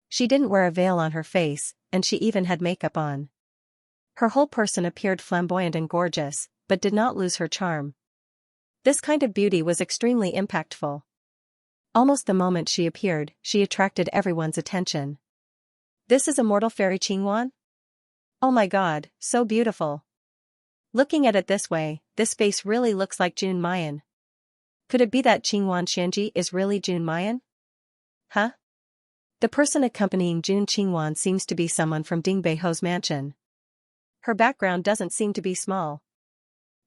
She didn't wear a veil on her face, and she even had makeup on. Her whole person appeared flamboyant and gorgeous, but did not lose her charm. This kind of beauty was extremely impactful. Almost the moment she appeared, she attracted everyone's attention. This is immortal fairy Qingwan? Oh my god, so beautiful. Looking at it this way, this face really looks like Jun Mayan. Could it be that Qingwan Xianji is really Jun Mayan? Huh? The person accompanying Jun Qingwan seems to be someone from Ding Beiho's mansion. Her background doesn't seem to be small.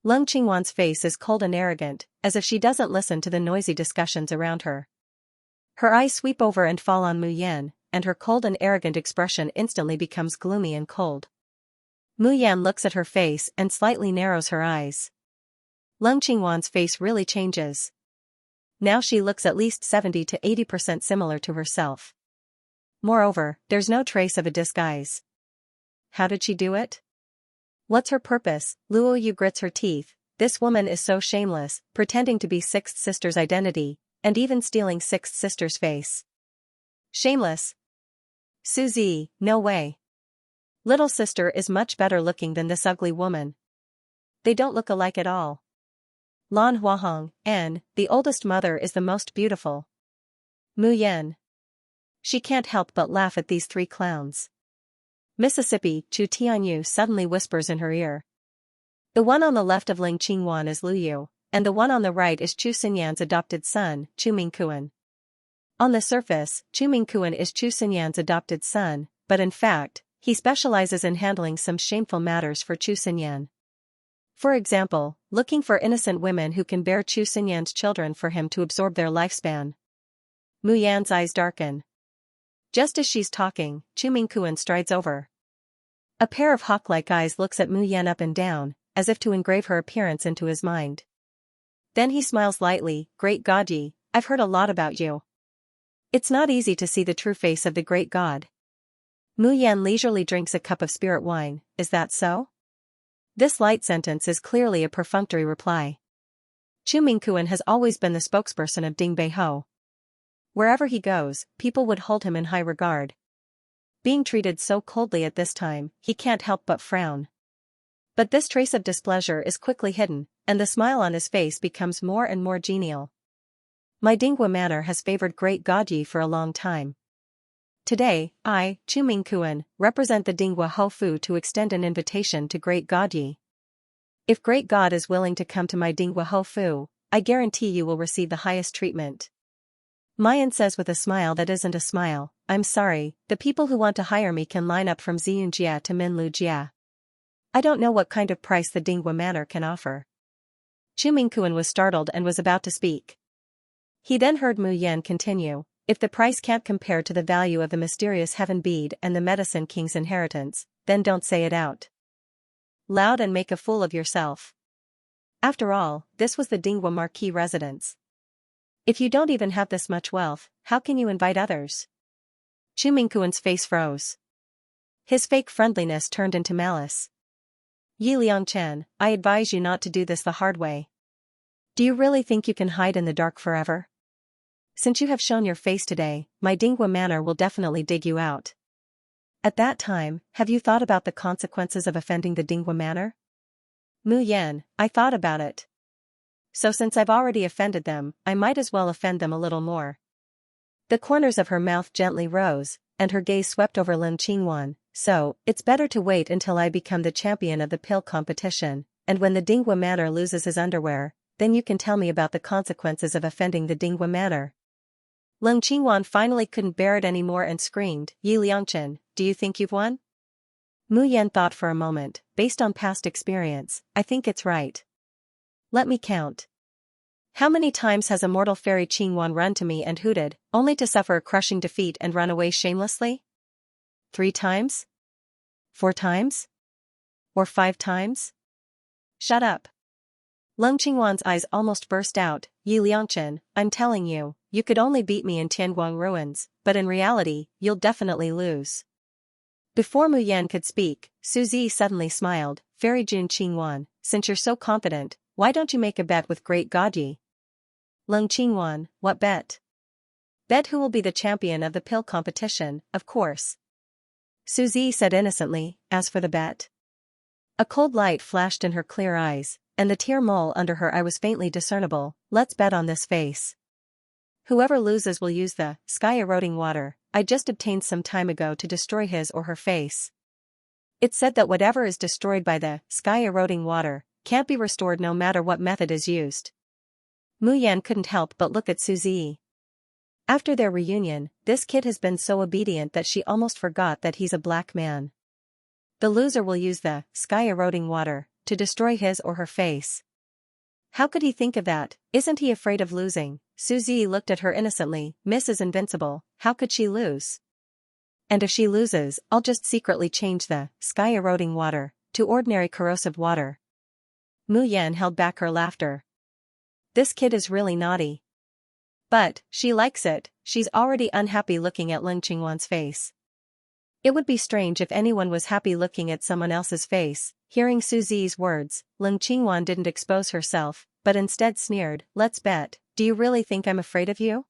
Leng Qingwan's face is cold and arrogant, as if she doesn't listen to the noisy discussions around her. Her eyes sweep over and fall on Mu Yan, and her cold and arrogant expression instantly becomes gloomy and cold. Mu Yan looks at her face and slightly narrows her eyes. Leng Qingwan's face really changes. Now she looks at least 70 to 80% similar to herself. Moreover, there's no trace of a disguise. How did she do it? What's her purpose? Luo Yu grits her teeth. This woman is so shameless, pretending to be Sixth Sister's identity, and even stealing Sixth Sister's face. Shameless? Suzy, no way. Little sister is much better looking than this ugly woman. They don't look alike at all. Lan Huahong, N, the oldest mother is the most beautiful. Mu Yan. She can't help but laugh at these three clowns. Mississippi, Chu Tianyu suddenly whispers in her ear. The one on the left of Ling Qingwan is Lu Yu, and the one on the right is Chu Xinyan's adopted son, Chu Mingkuan. On the surface, Chu Mingkuan is Chu Xinyan's adopted son, but in fact, he specializes in handling some shameful matters for Chu Xinyan. For example, looking for innocent women who can bear Chu Xinyan's children for him to absorb their lifespan. Mu Yan's eyes darken. Just as she's talking, Chu Mingkuan strides over. A pair of hawk-like eyes looks at Mu Yan up and down, as if to engrave her appearance into his mind. Then he smiles lightly. Great God Yi, I've heard a lot about you. It's not easy to see the true face of the great god. Mu Yan leisurely drinks a cup of spirit wine. Is that so? This light sentence is clearly a perfunctory reply. Chu Mingkuan has always been the spokesperson of Ding Beiho. Wherever he goes, people would hold him in high regard. Being treated so coldly at this time, he can't help but frown. But this trace of displeasure is quickly hidden, and the smile on his face becomes more and more genial. My Dinghua manor has favored Great God Yi for a long time. Today, I, Chu Mingkuan, represent the Dinghua Hofu to extend an invitation to Great God Yi. If Great God is willing to come to my Dinghua Hofu, I guarantee you will receive the highest treatment. Mayan says with a smile that isn't a smile, I'm sorry, the people who want to hire me can line up from Ziyunjia to Minlujia. I don't know what kind of price the Dinghua manor can offer. Chu Mingkuan was startled and was about to speak. He then heard Mu Yan continue, if the price can't compare to the value of the mysterious heaven bead and the medicine king's inheritance, then don't say it out loud and make a fool of yourself. After all, this was the Dinghua Marquis residence. If you don't even have this much wealth, how can you invite others? Chu Mingkuan's face froze. His fake friendliness turned into malice. Yi Liangchen, I advise you not to do this the hard way. Do you really think you can hide in the dark forever? Since you have shown your face today, my Dinghua manor will definitely dig you out. At that time, have you thought about the consequences of offending the Dinghua manor? Mu Yan, I thought about it. So since I've already offended them, I might as well offend them a little more. The corners of her mouth gently rose, and her gaze swept over Lin Qingwan. So, it's better to wait until I become the champion of the pill competition, and when the Dinghua manor loses his underwear, then you can tell me about the consequences of offending the Dinghua manor. Lin Qingwan finally couldn't bear it anymore and screamed, Yi Liangchen, do you think you've won? Mu Yan thought for a moment. Based on past experience, I think it's right. Let me count. How many times has immortal fairy Qingwan run to me and hooted, only to suffer a crushing defeat and run away shamelessly? 3 times? 4 times? Or 5 times? Shut up. Lung Qingwan's eyes almost burst out. Yi Liangchen, I'm telling you, you could only beat me in Tianguang ruins, but in reality, you'll definitely lose. Before Mu Yan could speak, Suzy suddenly smiled. Fairy Jun Qingwan, since you're so confident, why don't you make a bet with Great God Yi? Lung Qingwan, what bet? Bet who will be the champion of the pill competition, of course. Suzy said innocently, as for the bet. A cold light flashed in her clear eyes, and the tear mole under her eye was faintly discernible. Let's bet on this face. Whoever loses will use the sky-eroding water I just obtained some time ago to destroy his or her face. It's said that whatever is destroyed by the sky-eroding water can't be restored no matter what method is used. Mu Yan couldn't help but look at Suzy. After their reunion, this kid has been so obedient that she almost forgot that he's a black man. The loser will use the sky-eroding water to destroy his or her face. How could he think of that? Isn't he afraid of losing? Suzy looked at her innocently. Miss is invincible, how could she lose? And if she loses, I'll just secretly change the sky-eroding water to ordinary corrosive water. Mu Yan held back her laughter. This kid is really naughty. But, she likes it. She's already unhappy looking at Lin Qingwan's face. It would be strange if anyone was happy looking at someone else's face. Hearing Su Zi's words, Leng Qingwan didn't expose herself, but instead sneered, "Let's bet, do you really think I'm afraid of you?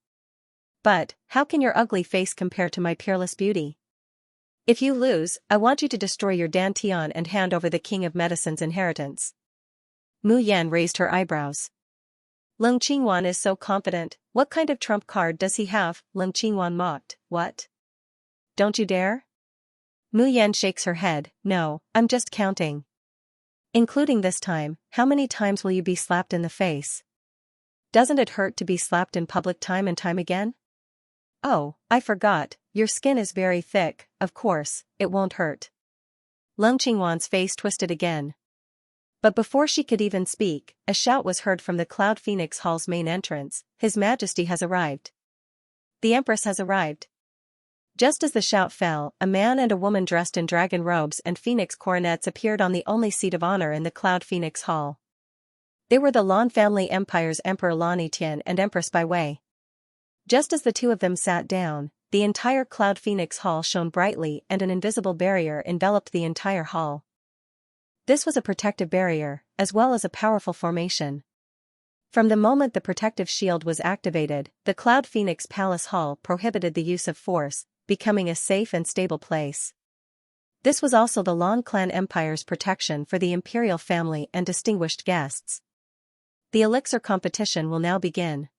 But, how can your ugly face compare to my peerless beauty? If you lose, I want you to destroy your dantian and hand over the King of Medicine's inheritance." Mu Yan raised her eyebrows. Leng Qingwan is so confident, what kind of trump card does he have? Leng Qingwan mocked, "What? Don't you dare?" Mu Yan shakes her head, "No, I'm just counting. Including this time, how many times will you be slapped in the face? Doesn't it hurt to be slapped in public time and time again? Oh, I forgot, your skin is very thick, of course, it won't hurt." Leng Qingwan's face twisted again. But before she could even speak, a shout was heard from the Cloud Phoenix Hall's main entrance, "His Majesty has arrived. The Empress has arrived." Just as the shout fell, a man and a woman dressed in dragon robes and phoenix coronets appeared on the only seat of honor in the Cloud Phoenix Hall. They were the Lan family empire's Emperor Lan Yitian and Empress Bai Wei. Just as the two of them sat down, the entire Cloud Phoenix Hall shone brightly and an invisible barrier enveloped the entire hall. This was a protective barrier, as well as a powerful formation. From the moment the protective shield was activated, the Cloud Phoenix Palace Hall prohibited the use of force, becoming a safe and stable place. This was also the Lan Clan Empire's protection for the imperial family and distinguished guests. The elixir competition will now begin.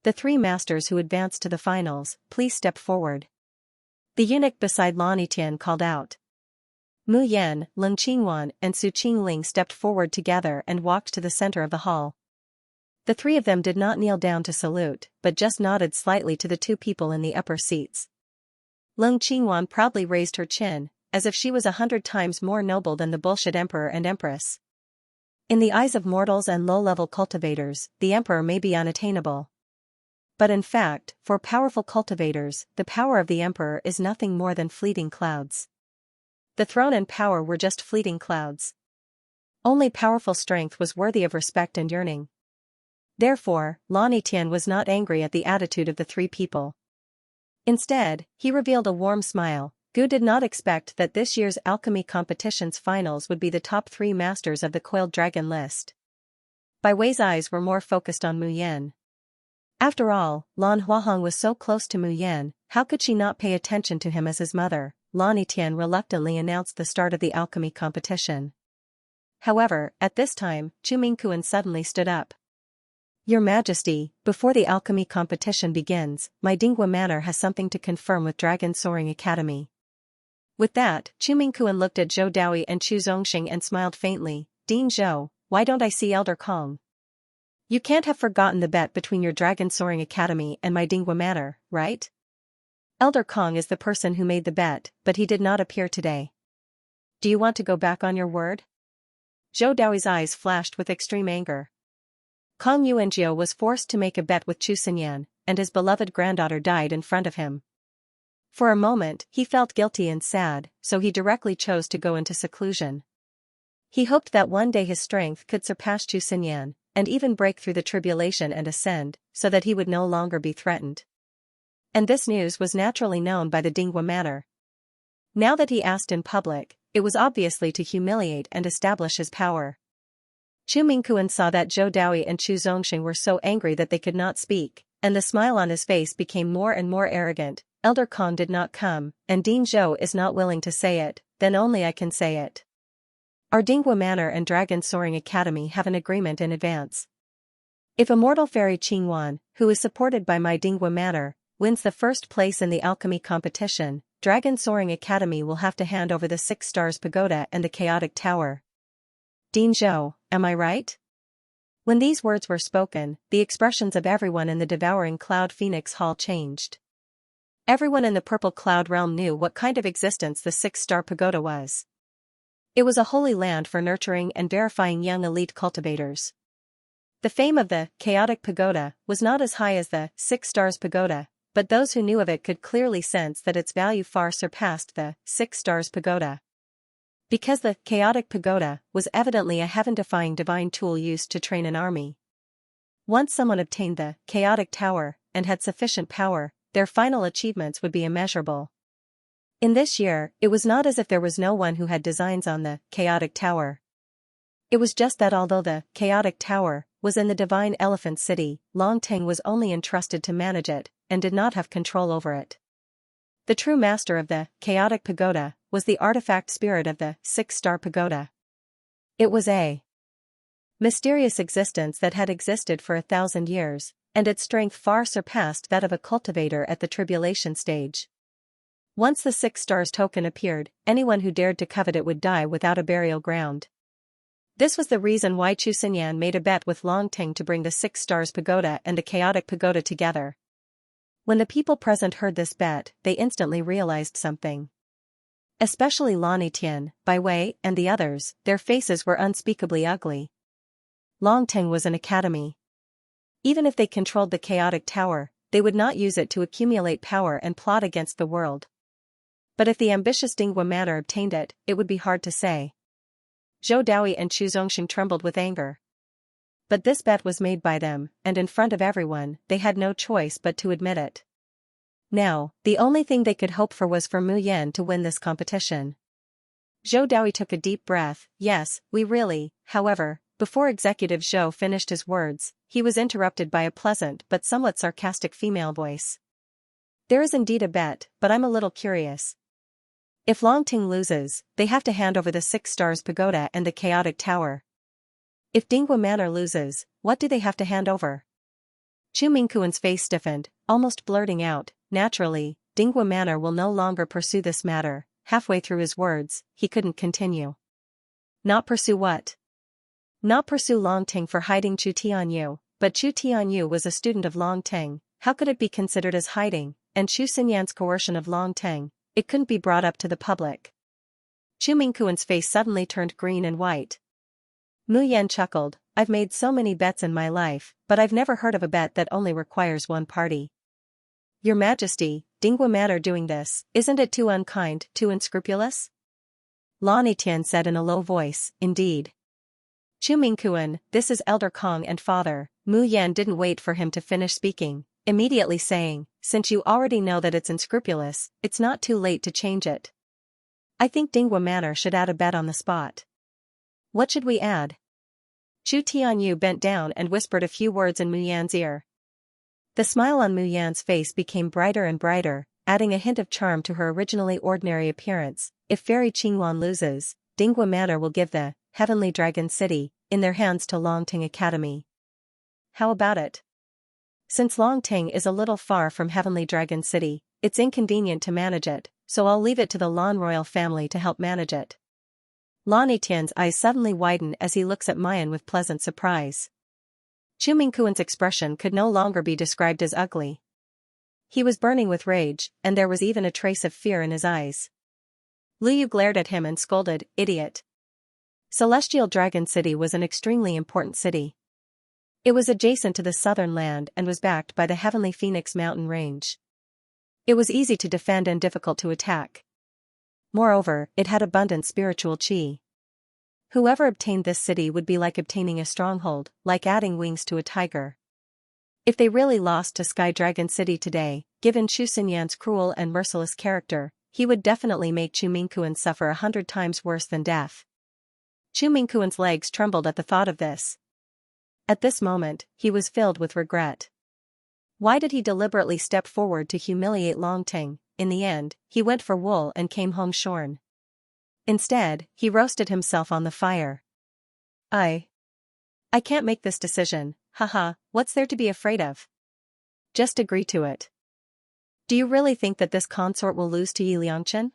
The three masters who advanced to the finals, please step forward. The eunuch beside Lan Yitian called out. Mu Yan, Leng Qingwan, and Su Qingling stepped forward together and walked to the center of the hall. The three of them did not kneel down to salute, but just nodded slightly to the two people in the upper seats. Leng Qingwan proudly raised her chin, as if she was 100 times more noble than the bullshit emperor and empress. In the eyes of mortals and low-level cultivators, the emperor may be unattainable. But in fact, for powerful cultivators, the power of the emperor is nothing more than fleeting clouds. The throne and power were just fleeting clouds. Only powerful strength was worthy of respect and yearning. Therefore, Lan Yitian was not angry at the attitude of the three people. Instead, he revealed a warm smile. Gu did not expect that this year's alchemy competition's finals would be the top 3 masters of the coiled dragon list. Bai Wei's eyes were more focused on Mu Yan. After all, Lan Huahong was so close to Mu Yan, how could she not pay attention to him as his mother? Lan Yitian reluctantly announced the start of the alchemy competition. However, at this time, Chu Mingkuan suddenly stood up. "Your Majesty, before the alchemy competition begins, my Dinghua Manor has something to confirm with Dragon Soaring Academy." With that, Chu Mingkuan looked at Zhou Daoi and Chu Zongxing and smiled faintly. "Dean Zhou, why don't I see Elder Kong? You can't have forgotten the bet between your Dragon Soaring Academy and my Dinghua Manor, right? Elder Kong is the person who made the bet, but he did not appear today. Do you want to go back on your word?" Zhou Daoi's eyes flashed with extreme anger. Kong Yuanjiu was forced to make a bet with Chu Xinyan, and his beloved granddaughter died in front of him. For a moment, he felt guilty and sad, so he directly chose to go into seclusion. He hoped that one day his strength could surpass Chu Xinyan, and even break through the tribulation and ascend, so that he would no longer be threatened. And this news was naturally known by the Dinghua Manor. Now that he asked in public, it was obviously to humiliate and establish his power. Chu Mingkuan saw that Zhou Daoi and Chu Zongxing were so angry that they could not speak, and the smile on his face became more and more arrogant. "Elder Kong did not come, and Dean Zhou is not willing to say it, then only I can say it. Our Dinghua Manor and Dragon Soaring Academy have an agreement in advance. If Immortal Fairy Qingwan, who is supported by my Dinghua Manor, wins the first place in the alchemy competition, Dragon Soaring Academy will have to hand over the 6 Stars Pagoda and the Chaotic Tower. Dean Zhou, am I right?" When these words were spoken, the expressions of everyone in the devouring Cloud Phoenix Hall changed. Everyone in the Purple Cloud Realm knew what kind of existence the 6-Star Pagoda was. It was a holy land for nurturing and verifying young elite cultivators. The fame of the Chaotic Pagoda was not as high as the 6 Stars Pagoda, but those who knew of it could clearly sense that its value far surpassed the 6 Stars Pagoda. Because the Chaotic Pagoda was evidently a heaven-defying divine tool used to train an army. Once someone obtained the Chaotic Tower and had sufficient power, their final achievements would be immeasurable. In this year, it was not as if there was no one who had designs on the chaotic tower. It was just that although the chaotic tower was in the divine elephant city, Long Ting was only entrusted to manage it, and did not have control over it. The true master of the chaotic pagoda was the artifact spirit of the 6-star pagoda. It was a mysterious existence that had existed for 1,000 years, and its strength far surpassed that of a cultivator at the tribulation stage. Once the 6 stars token appeared, anyone who dared to covet it would die without a burial ground. This was the reason why Chu Xinyan made a bet with Long Ting to bring the 6 stars pagoda and the chaotic pagoda together. When the people present heard this bet, they instantly realized something. Especially Lani Tian, Bai Wei, and the others, their faces were unspeakably ugly. Long Ting was an academy. Even if they controlled the chaotic tower, they would not use it to accumulate power and plot against the world. But if the ambitious Dinghua Manor obtained it, it would be hard to say. Zhou Daoi and Chu Zongxing trembled with anger. But this bet was made by them, and in front of everyone, they had no choice but to admit it. Now, the only thing they could hope for was for Mu Yan to win this competition. Zhou Daoi took a deep breath. Yes, we really, however. Before Executive Zhou finished his words, he was interrupted by a pleasant but somewhat sarcastic female voice. There is indeed a bet, but I'm a little curious. If Long Ting loses, they have to hand over the 6 stars pagoda and the chaotic tower. If Dinghua Manor loses, what do they have to hand over? Chu Mingkuan's face stiffened, almost blurting out, naturally, Dinghua Manor will no longer pursue this matter. Halfway through his words, he couldn't continue. Not pursue what? Not pursue Long Ting for hiding Chu Tianyu, but Chu Tianyu was a student of Long Ting. How could it be considered as hiding? And Chu Xinyan's coercion of Long Ting, it couldn't be brought up to the public. Chu Mingkuan's face suddenly turned green and white. Mu Yan chuckled, I've made so many bets in my life, but I've never heard of a bet that only requires one party. Your Majesty, Dinghua Manor doing this, isn't it too unkind, too unscrupulous? Lani Tian said in a low voice, indeed. Chu Mingkuan, this is Elder Kong and Father. Mu Yan didn't wait for him to finish speaking, immediately saying, since you already know that it's unscrupulous, it's not too late to change it. I think Dinghua Manor should add a bet on the spot. What should we add? Chu Tianyu bent down and whispered a few words in Mu Yan's ear. The smile on Mu Yan's face became brighter and brighter, adding a hint of charm to her originally ordinary appearance. If Fairy Qingyuan loses, Dinghua Manor will give the Heavenly Dragon City in their hands to Long Ting Academy. How about it? Since Long Ting is a little far from Heavenly Dragon City, it's inconvenient to manage it, so I'll leave it to the Lan royal family to help manage it. Lani Tian's eyes suddenly widen as he looks at Mayan with pleasant surprise. Chu Mingkuan's expression could no longer be described as ugly. He was burning with rage, and there was even a trace of fear in his eyes. Lu Yu glared at him and scolded, idiot. Celestial Dragon City was an extremely important city. It was adjacent to the southern land and was backed by the Heavenly Phoenix mountain range. It was easy to defend and difficult to attack. Moreover, it had abundant spiritual qi. Whoever obtained this city would be like obtaining a stronghold, like adding wings to a tiger. If they really lost to Sky Dragon City today, given Chu Xinyan's cruel and merciless character, he would definitely make Chu Mingkuan suffer 100 times worse than death. Chu Mingkuan's legs trembled at the thought of this. At this moment, he was filled with regret. Why did he deliberately step forward to humiliate Long Ting? In the end, he went for wool and came home shorn. Instead, he roasted himself on the fire. I can't make this decision, haha, what's there to be afraid of? Just agree to it. Do you really think that this consort will lose to Yi Liangchen?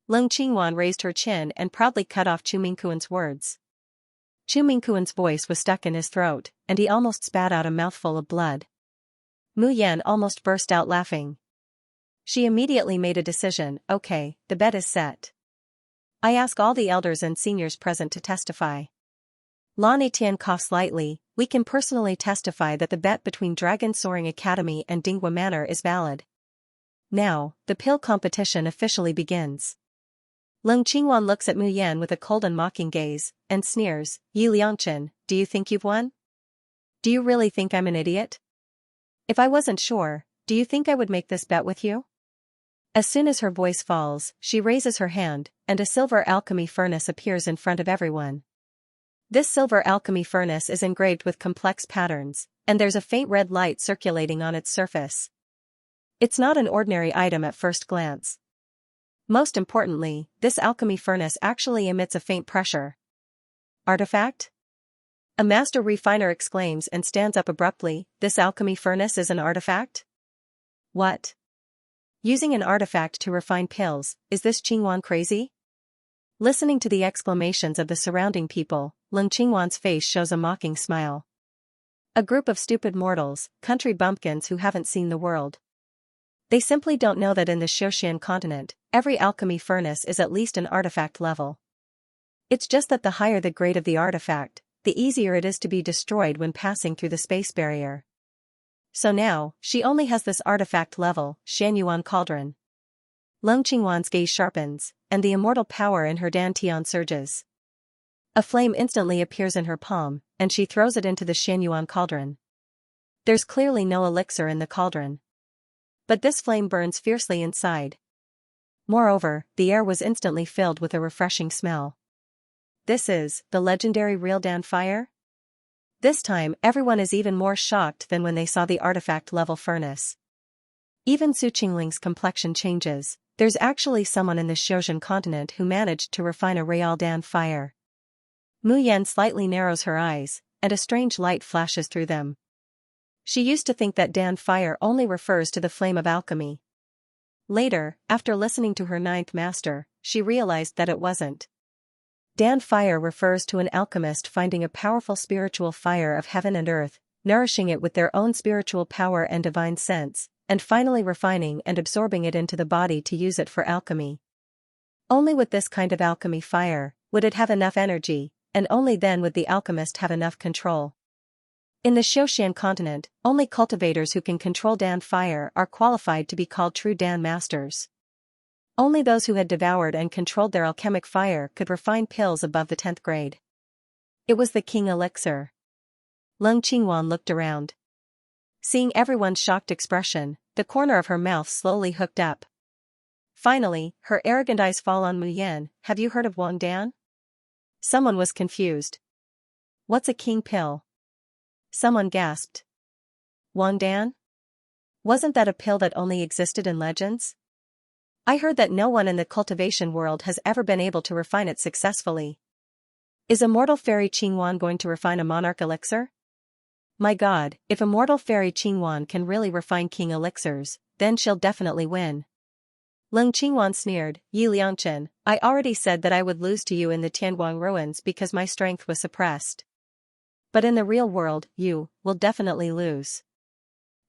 Leng Qingwan raised her chin and proudly cut off Chu Mingkuan's words. Chu Mingkuan's voice was stuck in his throat, and he almost spat out a mouthful of blood. Mu Yan almost burst out laughing. She immediately made a decision. Okay, the bet is set. I ask all the elders and seniors present to testify. Lani Tian coughed slightly. We can personally testify that the bet between Dragon Soaring Academy and Dinghua Manor is valid. Now, the pill competition officially begins. Leng Qingwan looks at Mu Yan with a cold and mocking gaze, and sneers, Yi Liangchen, do you think you've won? Do you really think I'm an idiot? If I wasn't sure, do you think I would make this bet with you? As soon as her voice falls, she raises her hand, and a silver alchemy furnace appears in front of everyone. This silver alchemy furnace is engraved with complex patterns, and there's a faint red light circulating on its surface. It's not an ordinary item at first glance. Most importantly, this alchemy furnace actually emits a faint pressure. Artifact? A master refiner exclaims and stands up abruptly. This alchemy furnace is an artifact? What? Using an artifact to refine pills, is this Qingwan crazy? Listening to the exclamations of the surrounding people, Lung Qingwan's face shows a mocking smile. A group of stupid mortals, country bumpkins who haven't seen the world. They simply don't know that in the Xianxia continent, every alchemy furnace is at least an artifact level. It's just that the higher the grade of the artifact, the easier it is to be destroyed when passing through the space barrier. So now, she only has this artifact level, Xianyuan Cauldron. Lung Qingwan's gaze sharpens, and the immortal power in her dantian surges. A flame instantly appears in her palm, and she throws it into the Xianyuan Cauldron. There's clearly no elixir in the cauldron. But this flame burns fiercely inside. Moreover, the air was instantly filled with a refreshing smell. This is the legendary real Dan fire? This time everyone is even more shocked than when they saw the artifact-level furnace. Even Su Qingling's complexion changes. There's actually someone in the Xiozhan continent who managed to refine a real Dan fire. Mu Yan slightly narrows her eyes, and a strange light flashes through them. She used to think that Dan fire only refers to the flame of alchemy. Later, after listening to her ninth master, she realized that it wasn't. Dan fire refers to an alchemist finding a powerful spiritual fire of heaven and earth, nourishing it with their own spiritual power and divine sense, and finally refining and absorbing it into the body to use it for alchemy. Only with this kind of alchemy fire would it have enough energy, and only then would the alchemist have enough control. In the Xiaoxian continent, only cultivators who can control Dan fire are qualified to be called true Dan masters. Only those who had devoured and controlled their alchemic fire could refine pills above the 10th grade. It was the king elixir. Lung Qingwan looked around. Seeing everyone's shocked expression, the corner of her mouth slowly hooked up. Finally, her arrogant eyes fall on Mu Yan. Have you heard of Wang Dan? Someone was confused. What's a king pill? Someone gasped. Wang Dan? Wasn't that a pill that only existed in legends? I heard that no one in the cultivation world has ever been able to refine it successfully. Is immortal fairy Qingwan going to refine a monarch elixir? My god, if immortal fairy Qingwan can really refine king elixirs, then she'll definitely win. Lung Qingwan sneered. Yi Liangchen, I already said that I would lose to you in the Tianguang ruins because my strength was suppressed. But in the real world, you will definitely lose.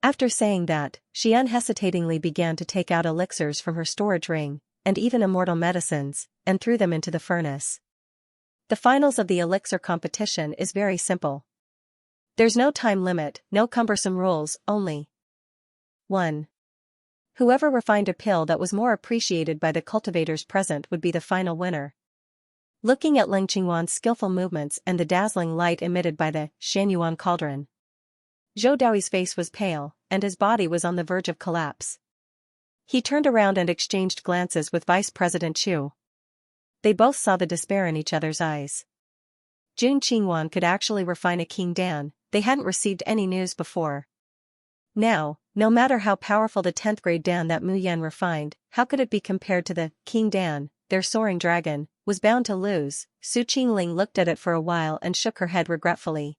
After saying that, she unhesitatingly began to take out elixirs from her storage ring, and even immortal medicines, and threw them into the furnace. The finals of the elixir competition is very simple. There's no time limit, no cumbersome rules, only 1. Whoever refined a pill that was more appreciated by the cultivators present would be the final winner. Looking at Lung Qingwan's skillful movements and the dazzling light emitted by the Xianyuan cauldron, Zhou Daoi's face was pale, and his body was on the verge of collapse. He turned around and exchanged glances with Vice President Chu. They both saw the despair in each other's eyes. Jun Qingwan could actually refine a King Dan, they hadn't received any news before. Now, no matter how powerful the 10th grade Dan that Mu Yan refined, how could it be compared to the King Dan, their soaring dragon, was bound to lose. Su Qingling looked at it for a while and shook her head regretfully.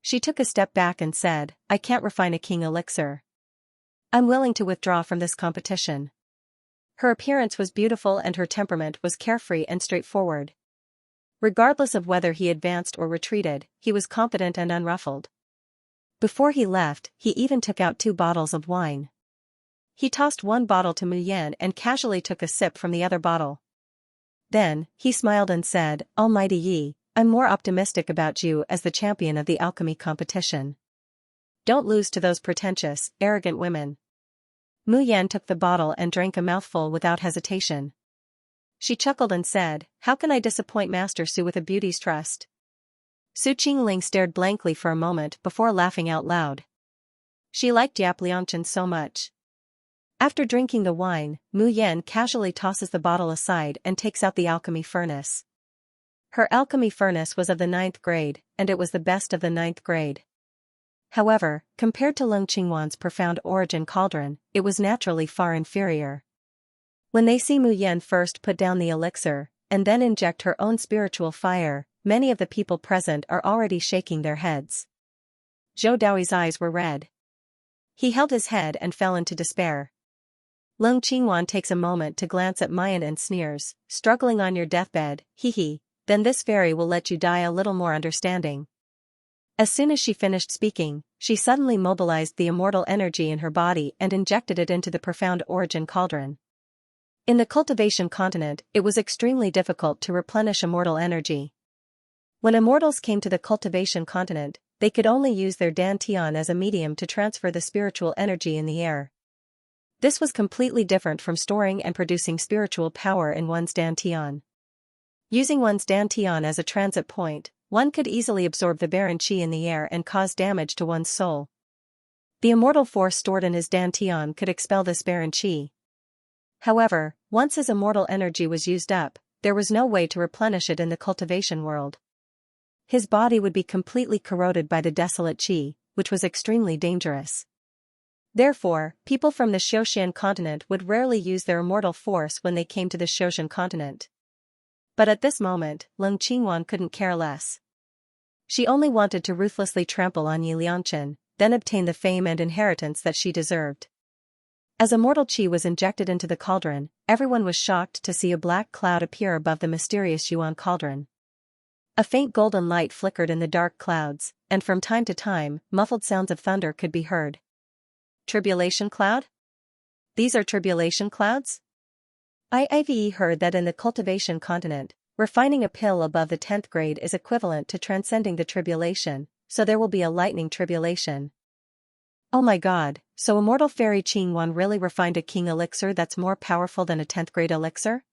She took a step back and said, I can't refine a king elixir. I'm willing to withdraw from this competition. Her appearance was beautiful and her temperament was carefree and straightforward. Regardless of whether he advanced or retreated, he was confident and unruffled. Before he left, he even took out 2 bottles of wine. He tossed one bottle to Mu Yan and casually took a sip from the other bottle. Then, he smiled and said, Almighty Yi, I'm more optimistic about you as the champion of the alchemy competition. Don't lose to those pretentious, arrogant women. Mu Yan took the bottle and drank a mouthful without hesitation. She chuckled and said, How can I disappoint Master Su with a beauty's trust? Su Qingling stared blankly for a moment before laughing out loud. She liked Yap Liangchen so much. After drinking the wine, Mu Yan casually tosses the bottle aside and takes out the alchemy furnace. Her alchemy furnace was of the 9th grade, and it was the best of the 9th grade. However, compared to Leng Qingwan's profound origin cauldron, it was naturally far inferior. When they see Mu Yan first put down the elixir, and then inject her own spiritual fire, many of the people present are already shaking their heads. Zhou Daoi's eyes were red. He held his head and fell into despair. Leng Qingwan takes a moment to glance at Mayan and sneers, struggling on your deathbed, hee, then this fairy will let you die a little more understanding. As soon as she finished speaking, she suddenly mobilized the immortal energy in her body and injected it into the profound origin cauldron. In the cultivation continent, it was extremely difficult to replenish immortal energy. When immortals came to the cultivation continent, they could only use their dantian as a medium to transfer the spiritual energy in the air. This was completely different from storing and producing spiritual power in one's dantian. Using one's dantian as a transit point, one could easily absorb the barren qi in the air and cause damage to one's soul. The immortal force stored in his dantian could expel this barren qi. However, once his immortal energy was used up, there was no way to replenish it in the cultivation world. His body would be completely corroded by the desolate qi, which was extremely dangerous. Therefore, people from the Xiaoxian continent would rarely use their immortal force when they came to the Xiaoxian continent. But at this moment, Leng Qingwan couldn't care less. She only wanted to ruthlessly trample on Yi Liangchen, then obtain the fame and inheritance that she deserved. As immortal qi was injected into the cauldron, everyone was shocked to see a black cloud appear above the mysterious Yuan cauldron. A faint golden light flickered in the dark clouds, and from time to time, muffled sounds of thunder could be heard. Tribulation cloud? These are tribulation clouds? I've heard that in the cultivation continent, refining a pill above the 10th grade is equivalent to transcending the tribulation, so there will be a lightning tribulation. Oh my god, so immortal fairy Qingwan really refined a king elixir that's more powerful than a 10th grade elixir?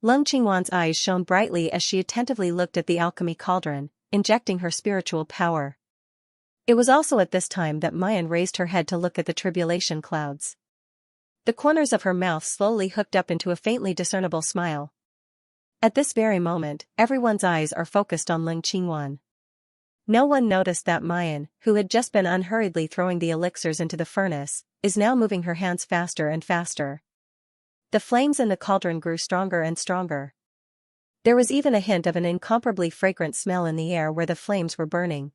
Leng Qingwan's eyes shone brightly as she attentively looked at the alchemy cauldron, injecting her spiritual power. It was also at this time that Mayan raised her head to look at the tribulation clouds. The corners of her mouth slowly hooked up into a faintly discernible smile. At this very moment, everyone's eyes are focused on Leng Qingwan. No one noticed that Mayan, who had just been unhurriedly throwing the elixirs into the furnace, is now moving her hands faster and faster. The flames in the cauldron grew stronger and stronger. There was even a hint of an incomparably fragrant smell in the air where the flames were burning.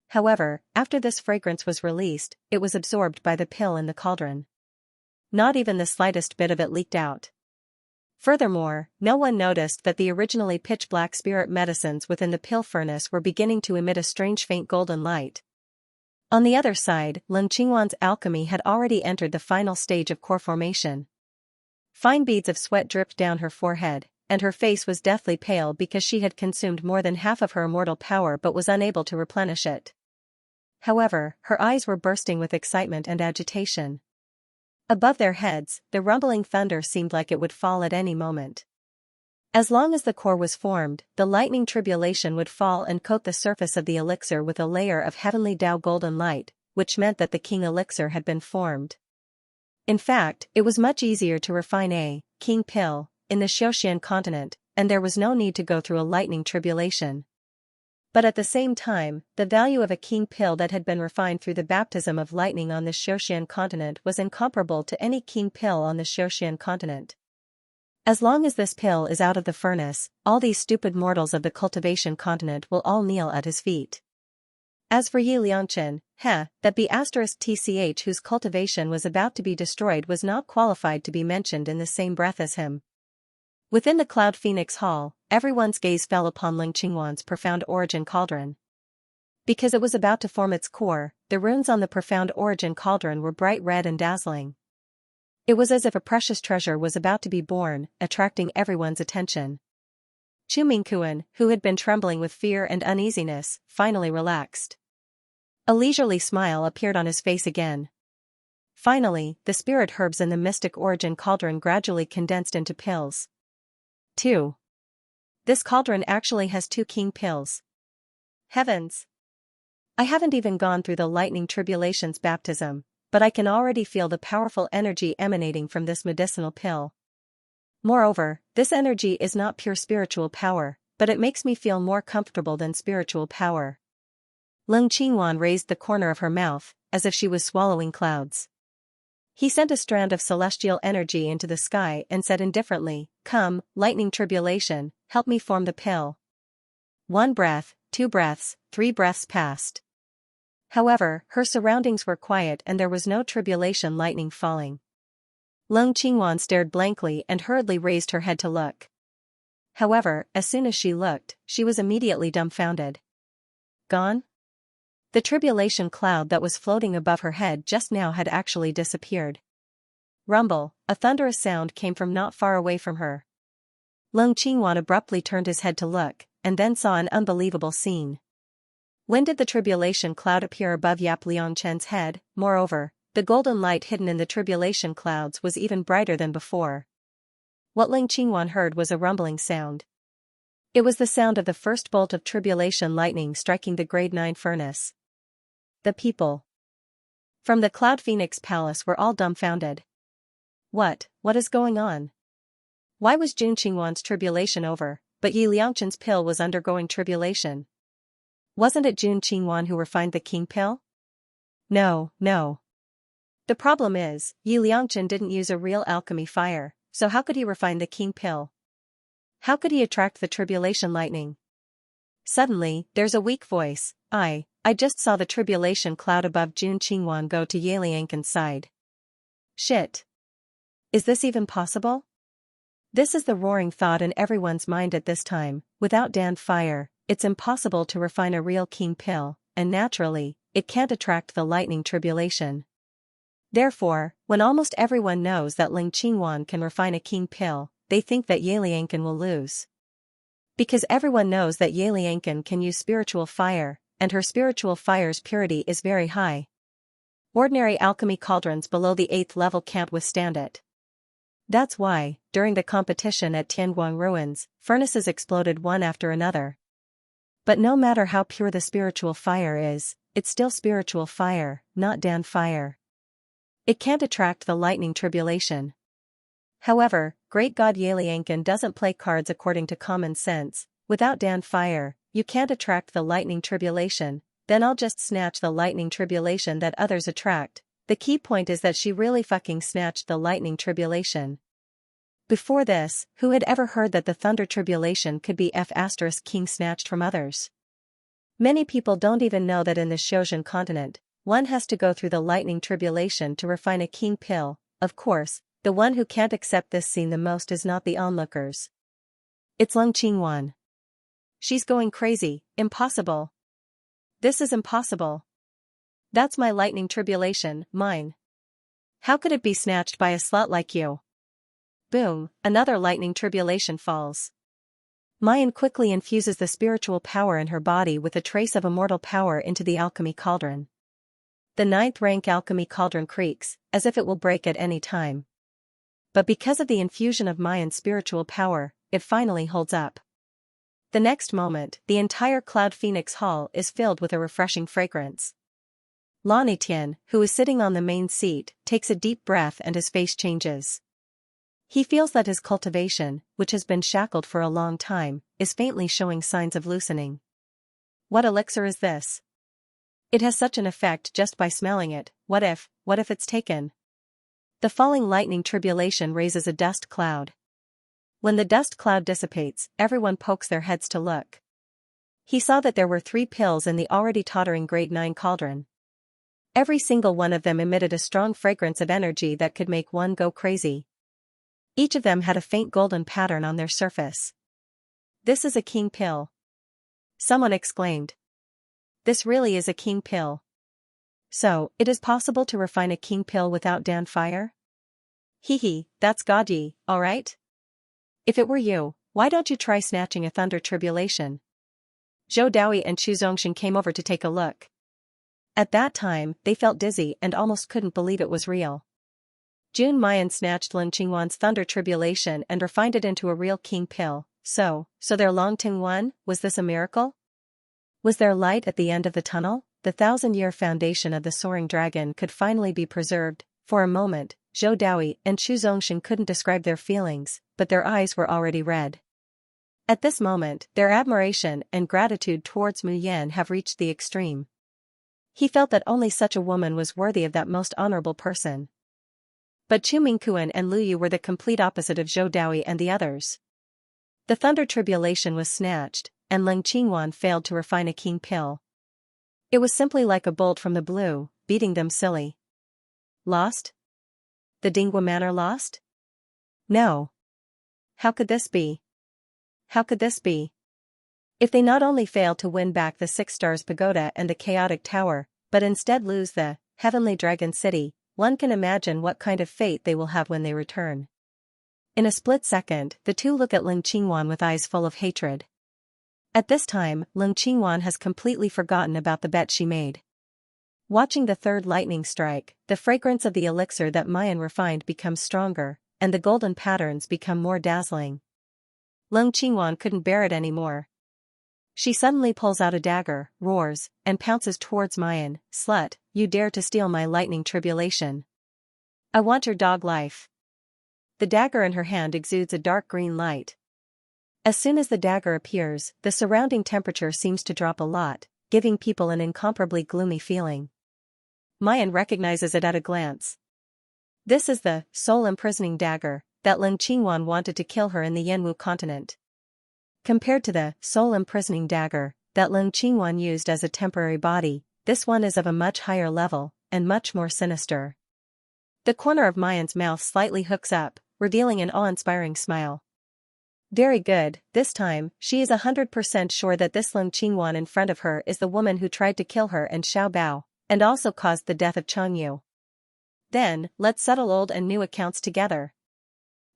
However, after this fragrance was released, it was absorbed by the pill in the cauldron. Not even the slightest bit of it leaked out. Furthermore, no one noticed that the originally pitch-black spirit medicines within the pill furnace were beginning to emit a strange faint golden light. On the other side, Leng Qingwan's alchemy had already entered the final stage of core formation. Fine beads of sweat dripped down her forehead, and her face was deathly pale because she had consumed more than half of her immortal power but was unable to replenish it. However, her eyes were bursting with excitement and agitation. Above their heads, the rumbling thunder seemed like it would fall at any moment. As long as the core was formed, the lightning tribulation would fall and coat the surface of the elixir with a layer of heavenly Tao golden light, which meant that the king elixir had been formed. In fact, it was much easier to refine a king pill in the Xiaoxian continent, and there was no need to go through a lightning tribulation. But at the same time, the value of a king pill that had been refined through the baptism of lightning on the Xiaoxian continent was incomparable to any king pill on the Xiaoxian continent. As long as this pill is out of the furnace, all these stupid mortals of the cultivation continent will all kneel at his feet. As for Yi Liangchen, that B*tch whose cultivation was about to be destroyed was not qualified to be mentioned in the same breath as him. Within the Cloud Phoenix Hall, everyone's gaze fell upon Leng Qingwan's profound origin cauldron. Because it was about to form its core, the runes on the profound origin cauldron were bright red and dazzling. It was as if a precious treasure was about to be born, attracting everyone's attention. Chu Mingkuan, who had been trembling with fear and uneasiness, finally relaxed. A leisurely smile appeared on his face again. Finally, the spirit herbs in the mystic origin cauldron gradually condensed into pills. 2. This cauldron actually has 2 king pills. Heavens! I haven't even gone through the lightning tribulation's baptism, but I can already feel the powerful energy emanating from this medicinal pill. Moreover, this energy is not pure spiritual power, but it makes me feel more comfortable than spiritual power. Leng Qingwan raised the corner of her mouth, as if she was swallowing clouds. He sent a strand of celestial energy into the sky and said indifferently, "Come, lightning tribulation, help me form the pill." 1 breath, 2 breaths, 3 breaths passed. However, her surroundings were quiet and there was no tribulation lightning falling. Leng Qingwan stared blankly and hurriedly raised her head to look. However, as soon as she looked, she was immediately dumbfounded. Gone? The tribulation cloud that was floating above her head just now had actually disappeared. Rumble, a thunderous sound came from not far away from her. Leng Qingwan abruptly turned his head to look, and then saw an unbelievable scene. When did the tribulation cloud appear above Yap Liangchen's head? Moreover, the golden light hidden in the tribulation clouds was even brighter than before. What Leng Qingwan heard was a rumbling sound. It was the sound of the first bolt of tribulation lightning striking the grade 9 furnace. The people from the Cloud Phoenix Palace were all dumbfounded. What is going on? Why was Jun Qingwan's tribulation over, but Yi Liangchen's pill was undergoing tribulation? Wasn't it Jun Qingwan who refined the king pill? No. The problem is, Yi Liangchen didn't use a real alchemy fire, so how could he refine the king pill? How could he attract the tribulation lightning? Suddenly, there's a weak voice. I just saw the tribulation cloud above Jun Qingwan go to Ye Liangchen's side. Shit. Is this even possible? This is the roaring thought in everyone's mind at this time. Without Dan fire, it's impossible to refine a real king pill, and naturally, it can't attract the lightning tribulation. Therefore, when almost everyone knows that Leng Qingwan can refine a king pill, they think that Ye Liangchen will lose. Because everyone knows that Ye Liangchen can use spiritual fire, and her spiritual fire's purity is very high. Ordinary alchemy cauldrons below the 8th level can't withstand it. That's why, during the competition at Tianguang Ruins, furnaces exploded one after another. But no matter how pure the spiritual fire is, it's still spiritual fire, not Dan fire. It can't attract the lightning tribulation. However, Great God Ye Liangchen doesn't play cards according to common sense. Without Dan fire, you can't attract the lightning tribulation, then I'll just snatch the lightning tribulation that others attract. The key point is that she really fucking snatched the lightning tribulation. Before this, who had ever heard that the thunder tribulation could be F*king snatched from others? Many people don't even know that in the Xiaoxian continent, one has to go through the lightning tribulation to refine a king pill. Of course, the one who can't accept this scene the most is not the onlookers. It's Leng Qingwan. She's going crazy. Impossible. This is impossible. That's my lightning tribulation, mine. How could it be snatched by a slut like you? Boom, another lightning tribulation falls. Mayan quickly infuses the spiritual power in her body with a trace of immortal power into the alchemy cauldron. The 9th rank alchemy cauldron creaks, as if it will break at any time. But because of the infusion of Mayan's spiritual power, it finally holds up. The next moment, the entire Cloud Phoenix Hall is filled with a refreshing fragrance. Lan Etienne, who is sitting on the main seat, takes a deep breath and his face changes. He feels that his cultivation, which has been shackled for a long time, is faintly showing signs of loosening. What elixir is this? It has such an effect just by smelling it. What if it's taken? The falling lightning tribulation raises a dust cloud. When the dust cloud dissipates, everyone pokes their heads to look. He saw that there were 3 pills in the already tottering grade 9 cauldron. Every single one of them emitted a strong fragrance of energy that could make one go crazy. Each of them had a faint golden pattern on their surface. This is a king pill. Someone exclaimed. This really is a king pill. So, it is possible to refine a king pill without Dan fire? Hee, that's godly, alright? If it were you, why don't you try snatching a thunder tribulation? Zhou Daoi and Chu Zongxin came over to take a look. At that time, they felt dizzy and almost couldn't believe it was real. Jun Mayan snatched Leng Qingwan's thunder tribulation and refined it into a real king pill. So their Longting won? Was this a miracle? Was there light at the end of the tunnel? the thousand-year foundation of the soaring dragon could finally be preserved. For a moment, Zhou Daoi and Chu Zhongshan couldn't describe their feelings, but their eyes were already red. At this moment, their admiration and gratitude towards Mu Yan have reached the extreme. He felt that only such a woman was worthy of that most honorable person. But Chu Mingquan and Lu Yu were the complete opposite of Zhou Daoi and the others. The thunder tribulation was snatched, and Leng Qingwan failed to refine a keen pill. It was simply like a bolt from the blue, beating them silly. Lost? The Dingwa Manor lost? No. How could this be? How could this be? If they not only fail to win back the Six Stars Pagoda and the Chaotic Tower, but instead lose the Heavenly Dragon City, one can imagine what kind of fate they will have when they return. In a split second, the two look at Leng Qingwan with eyes full of hatred. At this time, Leng Qingwan has completely forgotten about the bet she made. Watching the third lightning strike, the fragrance of the elixir that Mayan refined becomes stronger, and the golden patterns become more dazzling. Leng Qingwan couldn't bear it anymore. She suddenly pulls out a dagger, roars, and pounces towards Mayan. "Slut, you dare to steal my lightning tribulation. I want your dog life." The dagger in her hand exudes a dark green light. As soon as the dagger appears, the surrounding temperature seems to drop a lot, giving people an incomparably gloomy feeling. Mayan recognizes it at a glance. This is the soul-imprisoning dagger that Leng Qingwan wanted to kill her in the Yanwu continent. Compared to the soul-imprisoning dagger that Leng Qingwan used as a temporary body, this one is of a much higher level, and much more sinister. The corner of Mayan's mouth slightly hooks up, revealing an awe-inspiring smile. Very good, this time, she is 100% sure that this Leng Qingwan in front of her is the woman who tried to kill her and Xiao Bao, and also caused the death of Changyu. Then, let's settle old and new accounts together.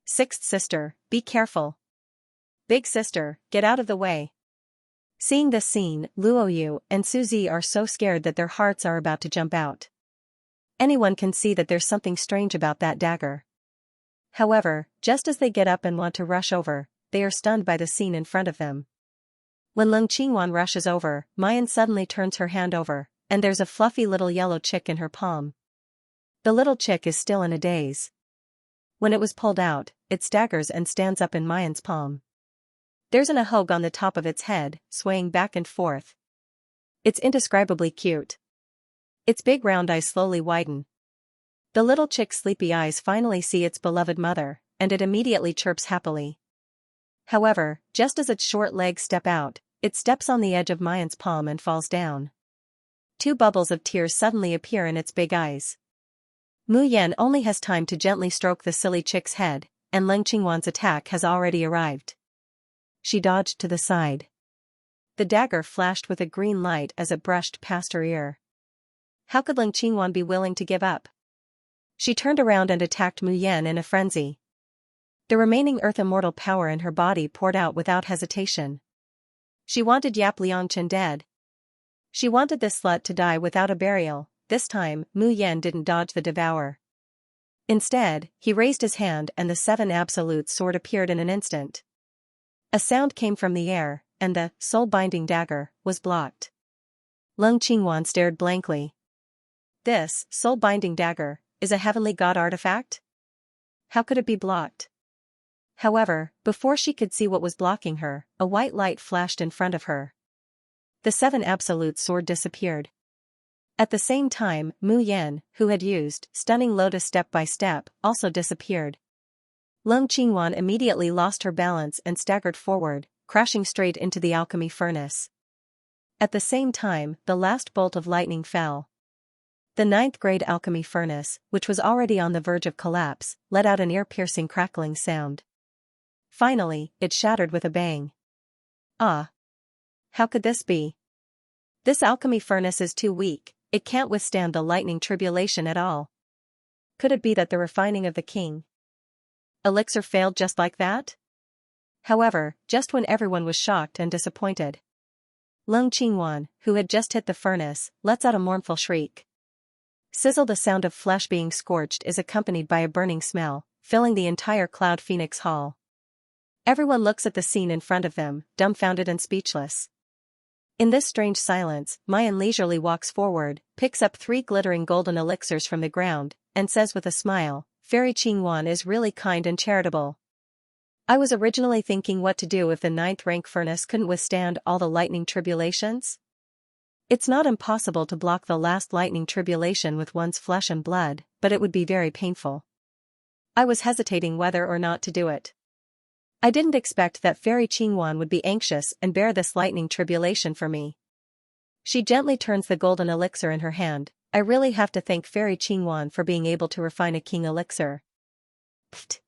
Sixth sister, be careful. Big sister, get out of the way. Seeing this scene, Luo Yu and Suzy are so scared that their hearts are about to jump out. Anyone can see that there's something strange about that dagger. However, just as they get up and want to rush over, they are stunned by the scene in front of them. When Leng Qingwan rushes over, Mayan suddenly turns her hand over, and there's a fluffy little yellow chick in her palm. The little chick is still in a daze. When it was pulled out, it staggers and stands up in Mayan's palm. There's an ahog on the top of its head, swaying back and forth. It's indescribably cute. Its big round eyes slowly widen. The little chick's sleepy eyes finally see its beloved mother, and it immediately chirps happily. However, just as its short legs step out, it steps on the edge of Mayan's palm and falls down. Two bubbles of tears suddenly appear in its big eyes. Mu Yan only has time to gently stroke the silly chick's head, and Leng Qingwan's attack has already arrived. She dodged to the side. The dagger flashed with a green light as it brushed past her ear. How could Leng Qingwan be willing to give up? She turned around and attacked Mu Yan in a frenzy. The remaining earth immortal power in her body poured out without hesitation. She wanted Yap Liangchen dead. She wanted this slut to die without a burial. This time, Mu Yan didn't dodge the devourer. Instead, he raised his hand and the seven absolute sword appeared in an instant. A sound came from the air, and the soul-binding dagger was blocked. Leng Qingwan stared blankly. This soul-binding dagger is a heavenly god artifact? How could it be blocked? However, before she could see what was blocking her, a white light flashed in front of her. The seven absolute sword disappeared. At the same time, Mu Yan, who had used stunning lotus step by step, also disappeared. Leng Qingwan immediately lost her balance and staggered forward, crashing straight into the alchemy furnace. At the same time, the last bolt of lightning fell. The 9th grade alchemy furnace, which was already on the verge of collapse, let out an ear-piercing crackling sound. Finally, it shattered with a bang. Ah! How could this be? This alchemy furnace is too weak, it can't withstand the lightning tribulation at all. Could it be that the refining of the king elixir failed just like that? However, just when everyone was shocked and disappointed, Leng Qingwan, who had just hit the furnace, lets out a mournful shriek. Sizzle. The sound of flesh being scorched is accompanied by a burning smell, filling the entire Cloud Phoenix Hall. Everyone looks at the scene in front of them, dumbfounded and speechless. In this strange silence, Mayan leisurely walks forward, picks up 3 glittering golden elixirs from the ground, and says with a smile, Fairy Qingwan is really kind and charitable. I was originally thinking what to do if the 9th rank furnace couldn't withstand all the lightning tribulations. It's not impossible to block the last lightning tribulation with one's flesh and blood, but it would be very painful. I was hesitating whether or not to do it. I didn't expect that Fairy Qingwan would be anxious and bear this lightning tribulation for me. She gently turns the golden elixir in her hand. I really have to thank Fairy Qingwan for being able to refine a king elixir. Pfft.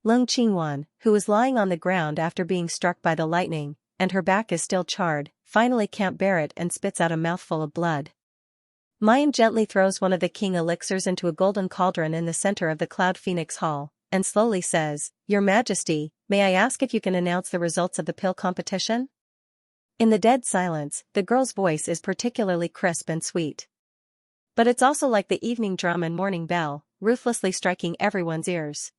Lung Qingwan, who was lying on the ground after being struck by the lightning, and her back is still charred, finally can't bear it and spits out a mouthful of blood. Mayan gently throws one of the king elixirs into a golden cauldron in the center of the Cloud Phoenix Hall, and slowly says, Your Majesty, may I ask if you can announce the results of the pill competition? In the dead silence, the girl's voice is particularly crisp and sweet. But it's also like the evening drum and morning bell, ruthlessly striking everyone's ears.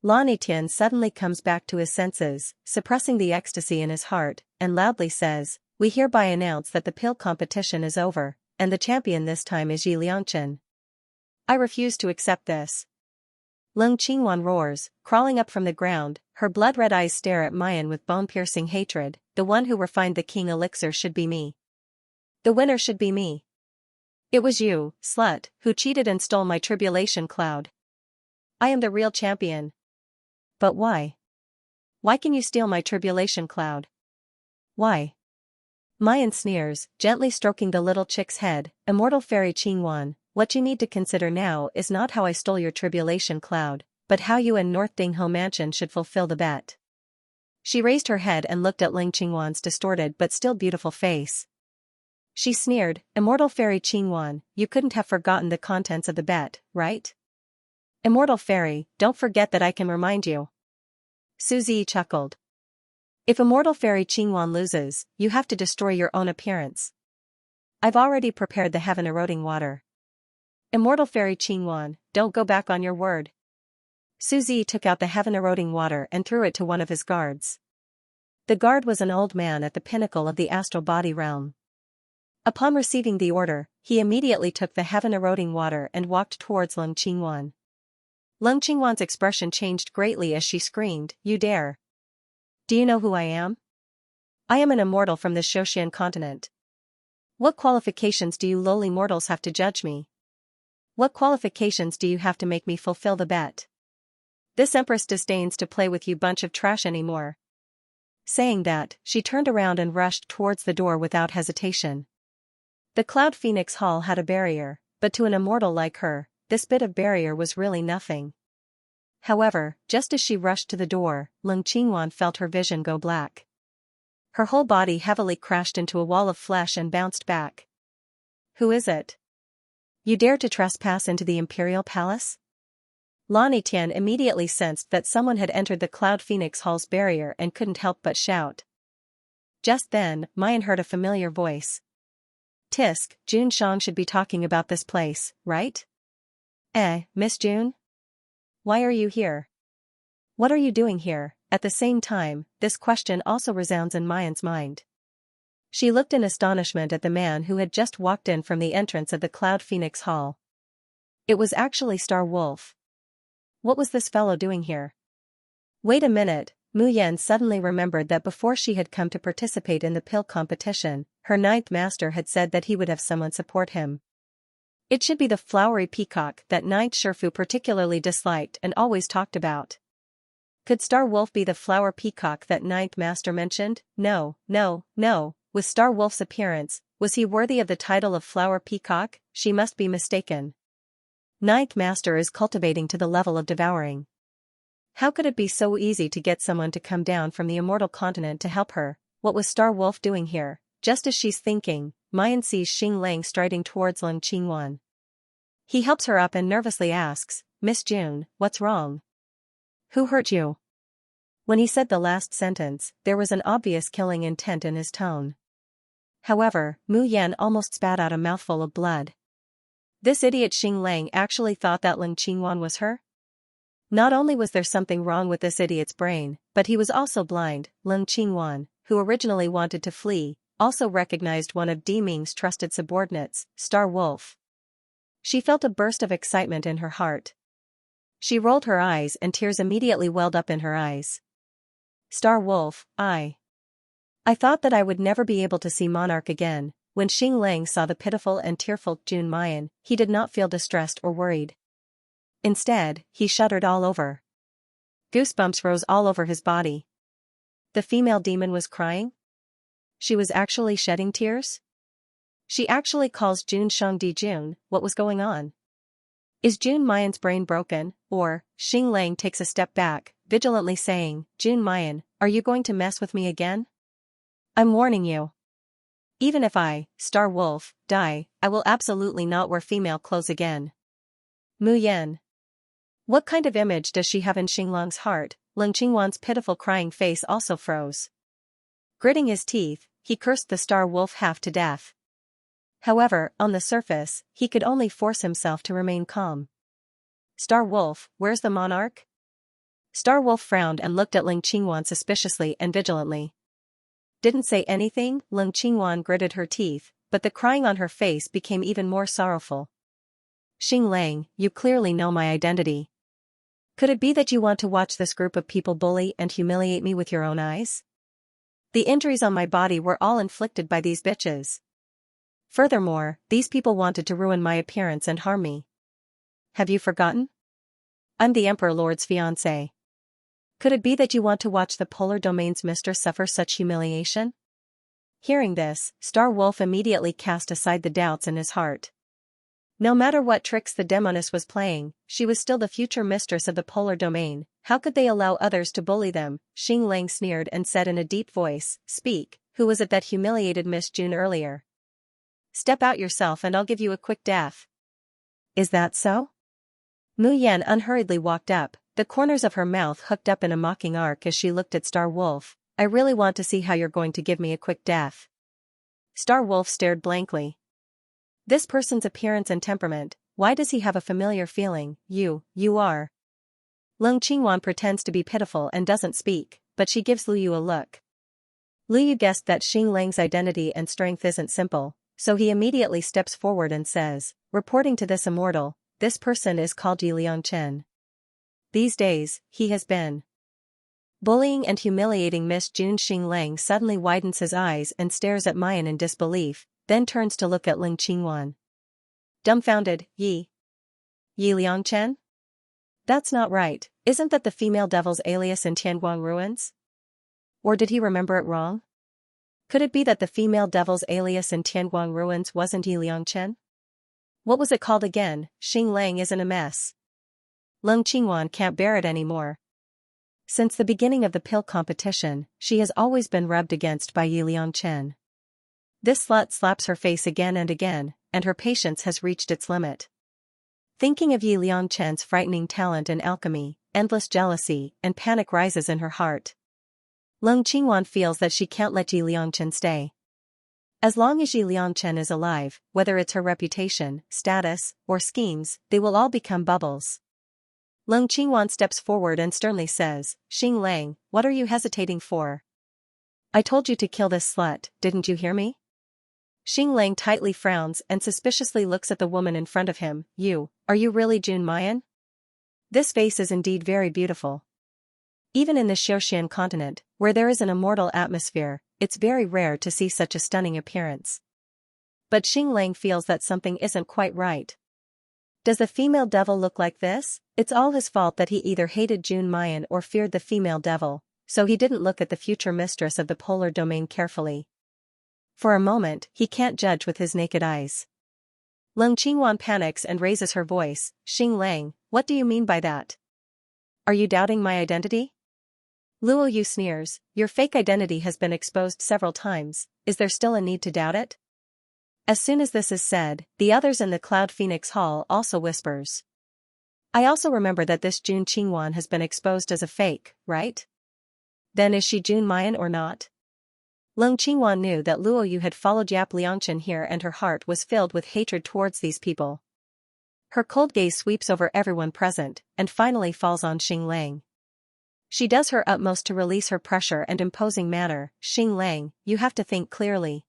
Lan Etienne suddenly comes back to his senses, suppressing the ecstasy in his heart, and loudly says, We hereby announce that the pill competition is over, and the champion this time is Yi Liangchen. I refuse to accept this. Lung Qingwan roars, crawling up from the ground, her blood-red eyes stare at Mayan with bone-piercing hatred. The one who refined the king elixir should be me. The winner should be me. It was you, slut, who cheated and stole my tribulation cloud. I am the real champion. But why? Why can you steal my tribulation cloud? Why? Mayan sneers, gently stroking the little chick's head. Immortal Fairy Qingwan, what you need to consider now is not how I stole your tribulation cloud, but how you and North Dingho Mansion should fulfill the bet. She raised her head and looked at Ling Qingwan's distorted but still beautiful face. She sneered, Immortal Fairy Qingwan, you couldn't have forgotten the contents of the bet, right? Immortal Fairy, don't forget that I can remind you. Suzy chuckled. If Immortal Fairy Qingwan loses, you have to destroy your own appearance. I've already prepared the heaven-eroding water. Immortal Fairy Qingwan, don't go back on your word. Suzy took out the heaven-eroding water and threw it to one of his guards. The guard was an old man at the pinnacle of the astral body realm. Upon receiving the order, he immediately took the heaven-eroding water and walked towards Lung Qingwan. Lung Qingwan's expression changed greatly as she screamed, You dare! Do you know who I am? I am an immortal from the Shoshian continent. What qualifications do you lowly mortals have to judge me? What qualifications do you have to make me fulfill the bet? This empress disdains to play with you bunch of trash anymore. Saying that, she turned around and rushed towards the door without hesitation. The Cloud Phoenix Hall had a barrier, but to an immortal like her, this bit of barrier was really nothing. However, just as she rushed to the door, Lung Qingwan felt her vision go black. Her whole body heavily crashed into a wall of flesh and bounced back. Who is it? You dare to trespass into the Imperial Palace? Lan Etienne immediately sensed that someone had entered the Cloud Phoenix Hall's barrier and couldn't help but shout. Just then, Mayan heard a familiar voice. Tisk, June Shang should be talking about this place, right? Miss June? Why are you here? What are you doing here? At the same time, this question also resounds in Mayan's mind. She looked in astonishment at the man who had just walked in from the entrance of the Cloud Phoenix Hall. It was actually Star Wolf. What was this fellow doing here? Wait a minute, Mu Yan suddenly remembered that before she had come to participate in the pill competition, her 9th master had said that he would have someone support him. It should be the flowery peacock that 9th Shifu particularly disliked and always talked about. Could Star Wolf be the flower peacock that 9th master mentioned? No. With Star Wolf's appearance, was he worthy of the title of flower peacock? She must be mistaken. 9th master is cultivating to the level of devouring. How could it be so easy to get someone to come down from the immortal continent to help her? What was Star Wolf doing here? Just as she's thinking, Mayan sees Xing Lang striding towards Lung Qingwan. He helps her up and nervously asks, Miss June, what's wrong? Who hurt you? When he said the last sentence, there was an obvious killing intent in his tone. However, Mu Yan almost spat out a mouthful of blood. This idiot Xing Lang actually thought that Lung Qingwan was her? Not only was there something wrong with this idiot's brain, but he was also blind. Lung Qingwan, who originally wanted to flee, also recognized one of Deming's trusted subordinates, Star Wolf. She felt a burst of excitement in her heart. She rolled her eyes and tears immediately welled up in her eyes. Star Wolf, I thought that I would never be able to see Monarch again. When Xing Lang saw the pitiful and tearful Jun Mayan, he did not feel distressed or worried. Instead, he shuddered all over. Goosebumps rose all over his body. The female demon was crying? She was actually shedding tears? She actually calls Jun Shangdi Jun. What was going on? Is Jun Mayan's brain broken, or? Xing Lang takes a step back, vigilantly saying, Jun Mayan, are you going to mess with me again? I'm warning you. Even if I, Star Wolf, die, I will absolutely not wear female clothes again. Mu Yan. What kind of image does she have in Xinglang's heart? Leng Qingwan's pitiful crying face also froze. Gritting his teeth, he cursed the Star Wolf half to death. However, on the surface, he could only force himself to remain calm. Star Wolf, where's the monarch? Star Wolf frowned and looked at Leng Qingwan suspiciously and vigilantly. Didn't say anything. Leng Qingwan gritted her teeth, but the crying on her face became even more sorrowful. Xing Lang, you clearly know my identity. Could it be that you want to watch this group of people bully and humiliate me with your own eyes? The injuries on my body were all inflicted by these bitches. Furthermore, these people wanted to ruin my appearance and harm me. Have you forgotten? I'm the Emperor Lord's fiancé. Could it be that you want to watch the Polar Domain's mistress suffer such humiliation? Hearing this, Star Wolf immediately cast aside the doubts in his heart. No matter what tricks the demoness was playing, she was still the future mistress of the Polar Domain. How could they allow others to bully them? Xing Lang sneered and said in a deep voice, Speak, who was it that humiliated Miss June earlier? Step out yourself and I'll give you a quick death. Is that so? Mu Yan unhurriedly walked up, the corners of her mouth hooked up in a mocking arc as she looked at Star Wolf. I really want to see how you're going to give me a quick death. Star Wolf stared blankly. This person's appearance and temperament, why does he have a familiar feeling? You are. Leng Qingwan pretends to be pitiful and doesn't speak, but she gives Lu Yu a look. Lu Yu guessed that Xing Lang's identity and strength isn't simple, so he immediately steps forward and says, reporting to this immortal, this person is called Yi Liangchen. These days, he has been bullying and humiliating Miss June. Xing Lang suddenly widens his eyes and stares at Mayan in disbelief, then turns to look at Leng Qingwan. Dumbfounded, Yi Liangchen? That's not right, isn't that the female devil's alias in Tianguang ruins? Or did he remember it wrong? Could it be that the female devil's alias in Tianguang ruins wasn't Yi Liangchen? What was it called again? Xing Lang is in a mess. Leng Qingwan can't bear it anymore. Since the beginning of the pill competition, she has always been rubbed against by Yi Liangchen. This slut slaps her face again, and her patience has reached its limit. Thinking of Yi Liangchen's frightening talent in alchemy, endless jealousy and panic rises in her heart. Leng Qingwan feels that she can't let Yi Liangchen stay. As long as Yi Liangchen is alive, whether it's her reputation, status, or schemes, they will all become bubbles. Leng Qingwan steps forward and sternly says, Xing Lang, what are you hesitating for? I told you to kill this slut, didn't you hear me? Xing Lang tightly frowns and suspiciously looks at the woman in front of him. Are you really Jun Mayan? This face is indeed very beautiful. Even in the Xiaoxian continent, where there is an immortal atmosphere, it's very rare to see such a stunning appearance. But Xing Lang feels that something isn't quite right. Does the female devil look like this? It's all his fault that he either hated Jun Mayan or feared the female devil, so he didn't look at the future mistress of the Polar Domain carefully. For a moment, he can't judge with his naked eyes. Leng Qingwan panics and raises her voice, Xing Lang, what do you mean by that? Are you doubting my identity? Luo Yu sneers, your fake identity has been exposed several times, is there still a need to doubt it? As soon as this is said, the others in the Cloud Phoenix Hall also whispers. I also remember that this Jun Qingwan has been exposed as a fake, right? Then is she Jun Mayan or not? Leng Qingwan knew that Luo Yu had followed Yap Liangchen here and her heart was filled with hatred towards these people. Her cold gaze sweeps over everyone present, and finally falls on Xing Lang. She does her utmost to release her pressure and imposing manner. Xing Lang, you have to think clearly.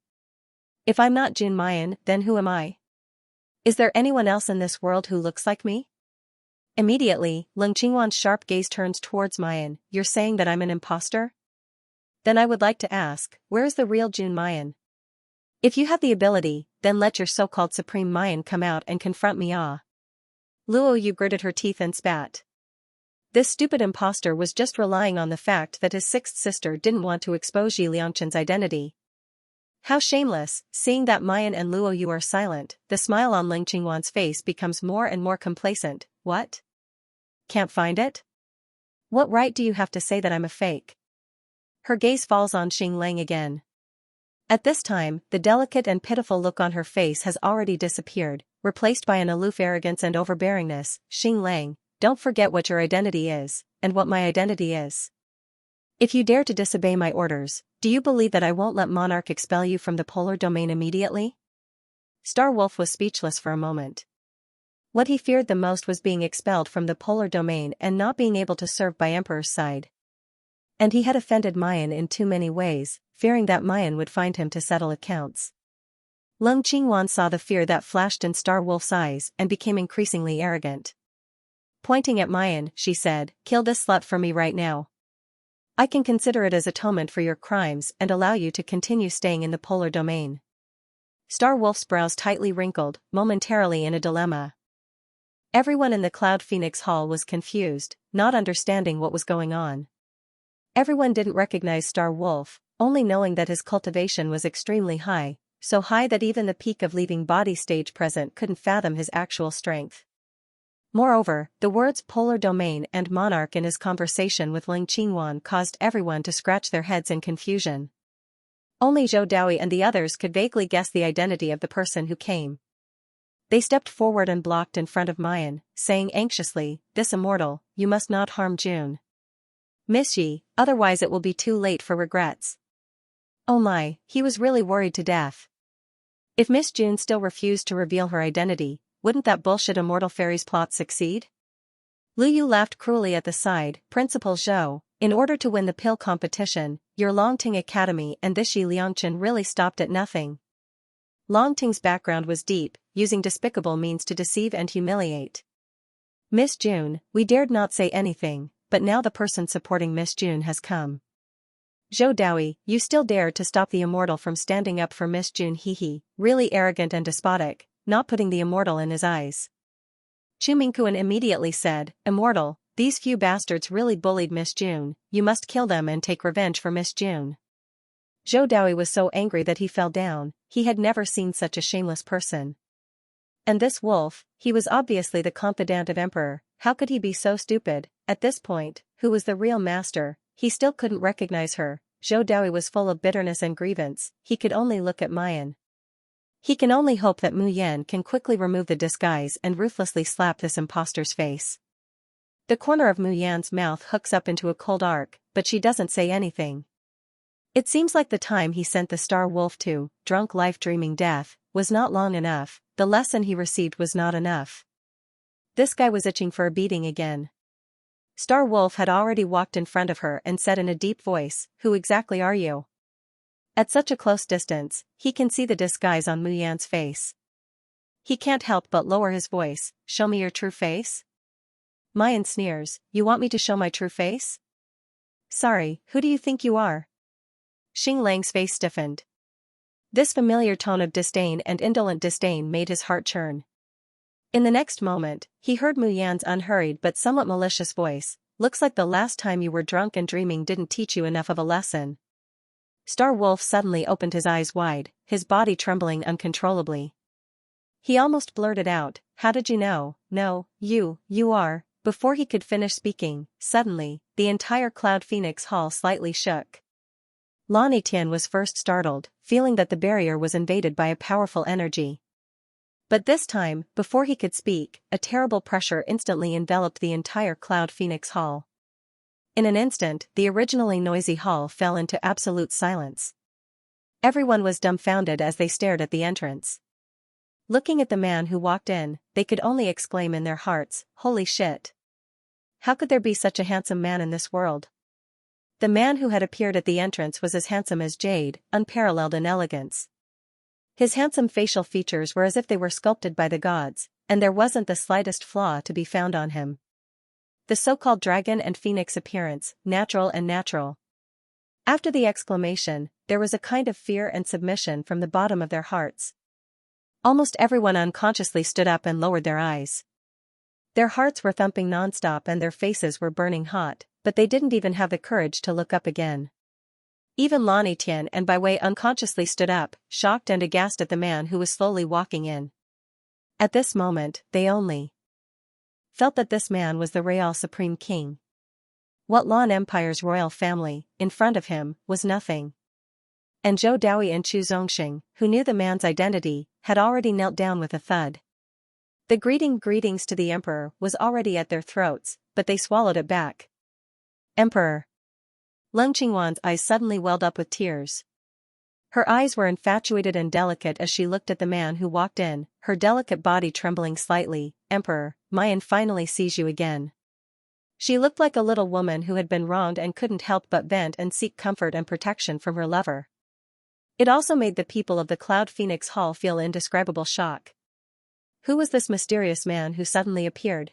If I'm not Jun Mayan, then who am I? Is there anyone else in this world who looks like me? Immediately, Leng Qingwan's sharp gaze turns towards Mayan. You're saying that I'm an imposter? Then I would like to ask, where is the real Jun Mayan? If you have the ability, then let your so-called Supreme Mayan come out and confront me. Luo Yu gritted her teeth and spat. This stupid imposter was just relying on the fact that his sixth sister didn't want to expose Yi Liangchen's identity. How shameless! Seeing that Mayan and Luo Yu are silent, the smile on Leng Qingwan's face becomes more and more complacent. What? Can't find it? What right do you have to say that I'm a fake? Her gaze falls on Xing Lang again. At this time, the delicate and pitiful look on her face has already disappeared, replaced by an aloof arrogance and overbearingness. Xing Lang, don't forget what your identity is, and what my identity is. If you dare to disobey my orders, do you believe that I won't let Monarch expel you from the polar domain immediately? Star Wolf was speechless for a moment. What he feared the most was being expelled from the polar domain and not being able to serve by Emperor's side. And he had offended Mayan in too many ways, fearing that Mayan would find him to settle accounts. Leng Qingwan saw the fear that flashed in Star Wolf's eyes and became increasingly arrogant. Pointing at Mayan, she said, "Kill this slut for me right now. I can consider it as atonement for your crimes and allow you to continue staying in the polar domain." Star Wolf's brows tightly wrinkled, momentarily in a dilemma. Everyone in the Cloud Phoenix Hall was confused, not understanding what was going on. Everyone didn't recognize Star Wolf, only knowing that his cultivation was extremely high, so high that even the peak of leaving body stage present couldn't fathom his actual strength. Moreover, the words polar domain and monarch in his conversation with Leng Qingwan caused everyone to scratch their heads in confusion. Only Zhou Daoi and the others could vaguely guess the identity of the person who came. They stepped forward and blocked in front of Mayan, saying anxiously, "This immortal, you must not harm June. Miss Yi, otherwise it will be too late for regrets." Oh my, he was really worried to death. If Miss June still refused to reveal her identity, wouldn't that bullshit immortal fairy's plot succeed? Lu Yu laughed cruelly at the side. "Principal Zhou, in order to win the pill competition, your Longting Academy and this Yi Liangchen really stopped at nothing." Longting's background was deep, using despicable means to deceive and humiliate. "Miss June, we dared not say anything, but now the person supporting Miss June has come. Zhou Daoi, you still dared to stop the immortal from standing up for Miss June." He, really arrogant and despotic, not putting the immortal in his eyes. Chu Mingkuan immediately said, "Immortal, these few bastards really bullied Miss June, you must kill them and take revenge for Miss June." Zhou Daoi was so angry that he fell down, he had never seen such a shameless person. And this wolf, he was obviously the confidant of Emperor, how could he be so stupid? At this point, who was the real master? He still couldn't recognize her. Zhou Daoi was full of bitterness and grievance, he could only look at Mayan. He can only hope that Mu Yan can quickly remove the disguise and ruthlessly slap this imposter's face. The corner of Mu Yan's mouth hooks up into a cold arc, but she doesn't say anything. It seems like the time he sent the Star Wolf to, drunk life dreaming death, was not long enough, the lesson he received was not enough. This guy was itching for a beating again. Star Wolf had already walked in front of her and said in a deep voice, "Who exactly are you?" At such a close distance, he can see the disguise on Mu Yan's face. He can't help but lower his voice, "Show me your true face?" Mayan sneers, "You want me to show my true face? Sorry, who do you think you are?" Xing Lang's face stiffened. This familiar tone of disdain and indolent disdain made his heart churn. In the next moment, he heard Mu Yan's unhurried but somewhat malicious voice, "Looks like the last time you were drunk and dreaming didn't teach you enough of a lesson." Star Wolf suddenly opened his eyes wide, his body trembling uncontrollably. He almost blurted out, "How did you know?" "No, you are." Before he could finish speaking, suddenly, the entire Cloud Phoenix Hall slightly shook. Lan Etienne was first startled, feeling that the barrier was invaded by a powerful energy. But this time, before he could speak, a terrible pressure instantly enveloped the entire Cloud Phoenix Hall. In an instant, the originally noisy hall fell into absolute silence. Everyone was dumbfounded as they stared at the entrance. Looking at the man who walked in, they could only exclaim in their hearts, "Holy shit! How could there be such a handsome man in this world?" The man who had appeared at the entrance was as handsome as jade, unparalleled in elegance. His handsome facial features were as if they were sculpted by the gods, and there wasn't the slightest flaw to be found on him. The so-called dragon and phoenix appearance, natural and natural. After the exclamation, there was a kind of fear and submission from the bottom of their hearts. Almost everyone unconsciously stood up and lowered their eyes. Their hearts were thumping nonstop and their faces were burning hot, but they didn't even have the courage to look up again. Even Lani Tian and Bai Wei unconsciously stood up, shocked and aghast at the man who was slowly walking in. At this moment, they only felt that this man was the Real Supreme King. What Lan Empire's royal family, in front of him, was nothing. And Zhou Daoi and Chu Zongxing, who knew the man's identity, had already knelt down with a thud. The greetings to the emperor was already at their throats, but they swallowed it back. Emperor. Leng Qingwan's eyes suddenly welled up with tears. Her eyes were infatuated and delicate as she looked at the man who walked in, her delicate body trembling slightly. Emperor, Mayan finally sees you again. She looked like a little woman who had been wronged and couldn't help but vent and seek comfort and protection from her lover. It also made the people of the Cloud Phoenix Hall feel indescribable shock. Who was this mysterious man who suddenly appeared?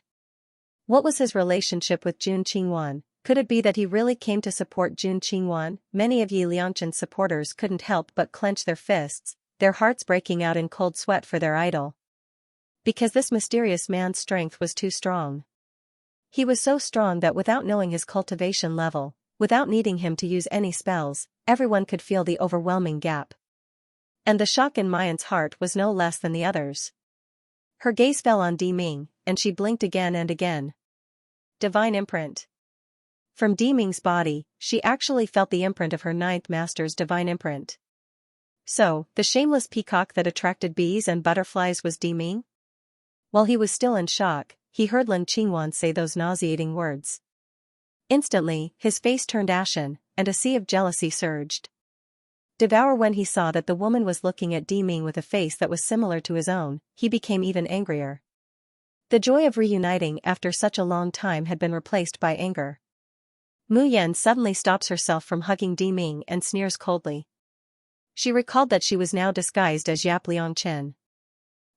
What was his relationship with Jun Qingwan? Could it be that he really came to support Jun Qingwan? Many of Yi Liangchen's supporters couldn't help but clench their fists, their hearts breaking out in cold sweat for their idol. Because this mysterious man's strength was too strong. He was so strong that without knowing his cultivation level, without needing him to use any spells, everyone could feel the overwhelming gap. And the shock in Mayan's heart was no less than the others. Her gaze fell on Di Ming, and she blinked again and again. Divine imprint. From Di Ming's body, she actually felt the imprint of her ninth master's divine imprint. So, the shameless peacock that attracted bees and butterflies was Di Ming? While he was still in shock, he heard Leng Qingwan say those nauseating words. Instantly, his face turned ashen, and a sea of jealousy surged. When he saw that the woman was looking at Di Ming with a face that was similar to his own, he became even angrier. The joy of reuniting after such a long time had been replaced by anger. Mu Yan suddenly stops herself from hugging Di Ming and sneers coldly. She recalled that she was now disguised as Yap Liangchen.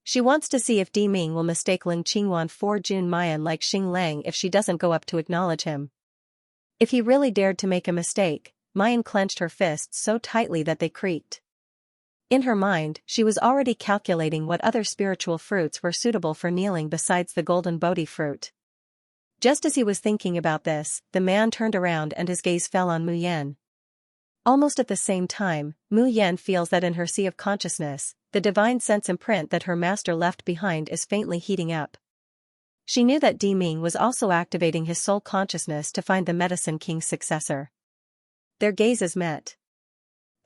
She wants to see if Di Ming will mistake Leng Qingwan for Jun Mayan like Xing Lang if she doesn't go up to acknowledge him. If he really dared to make a mistake, Mayan clenched her fists so tightly that they creaked. In her mind, she was already calculating what other spiritual fruits were suitable for kneeling besides the golden Bodhi fruit. Just as he was thinking about this, the man turned around and his gaze fell on Mu Yan. Almost at the same time, Mu Yan feels that in her sea of consciousness, the divine sense imprint that her master left behind is faintly heating up. She knew that Di Ming was also activating his soul consciousness to find the Medicine King's successor. Their gazes met.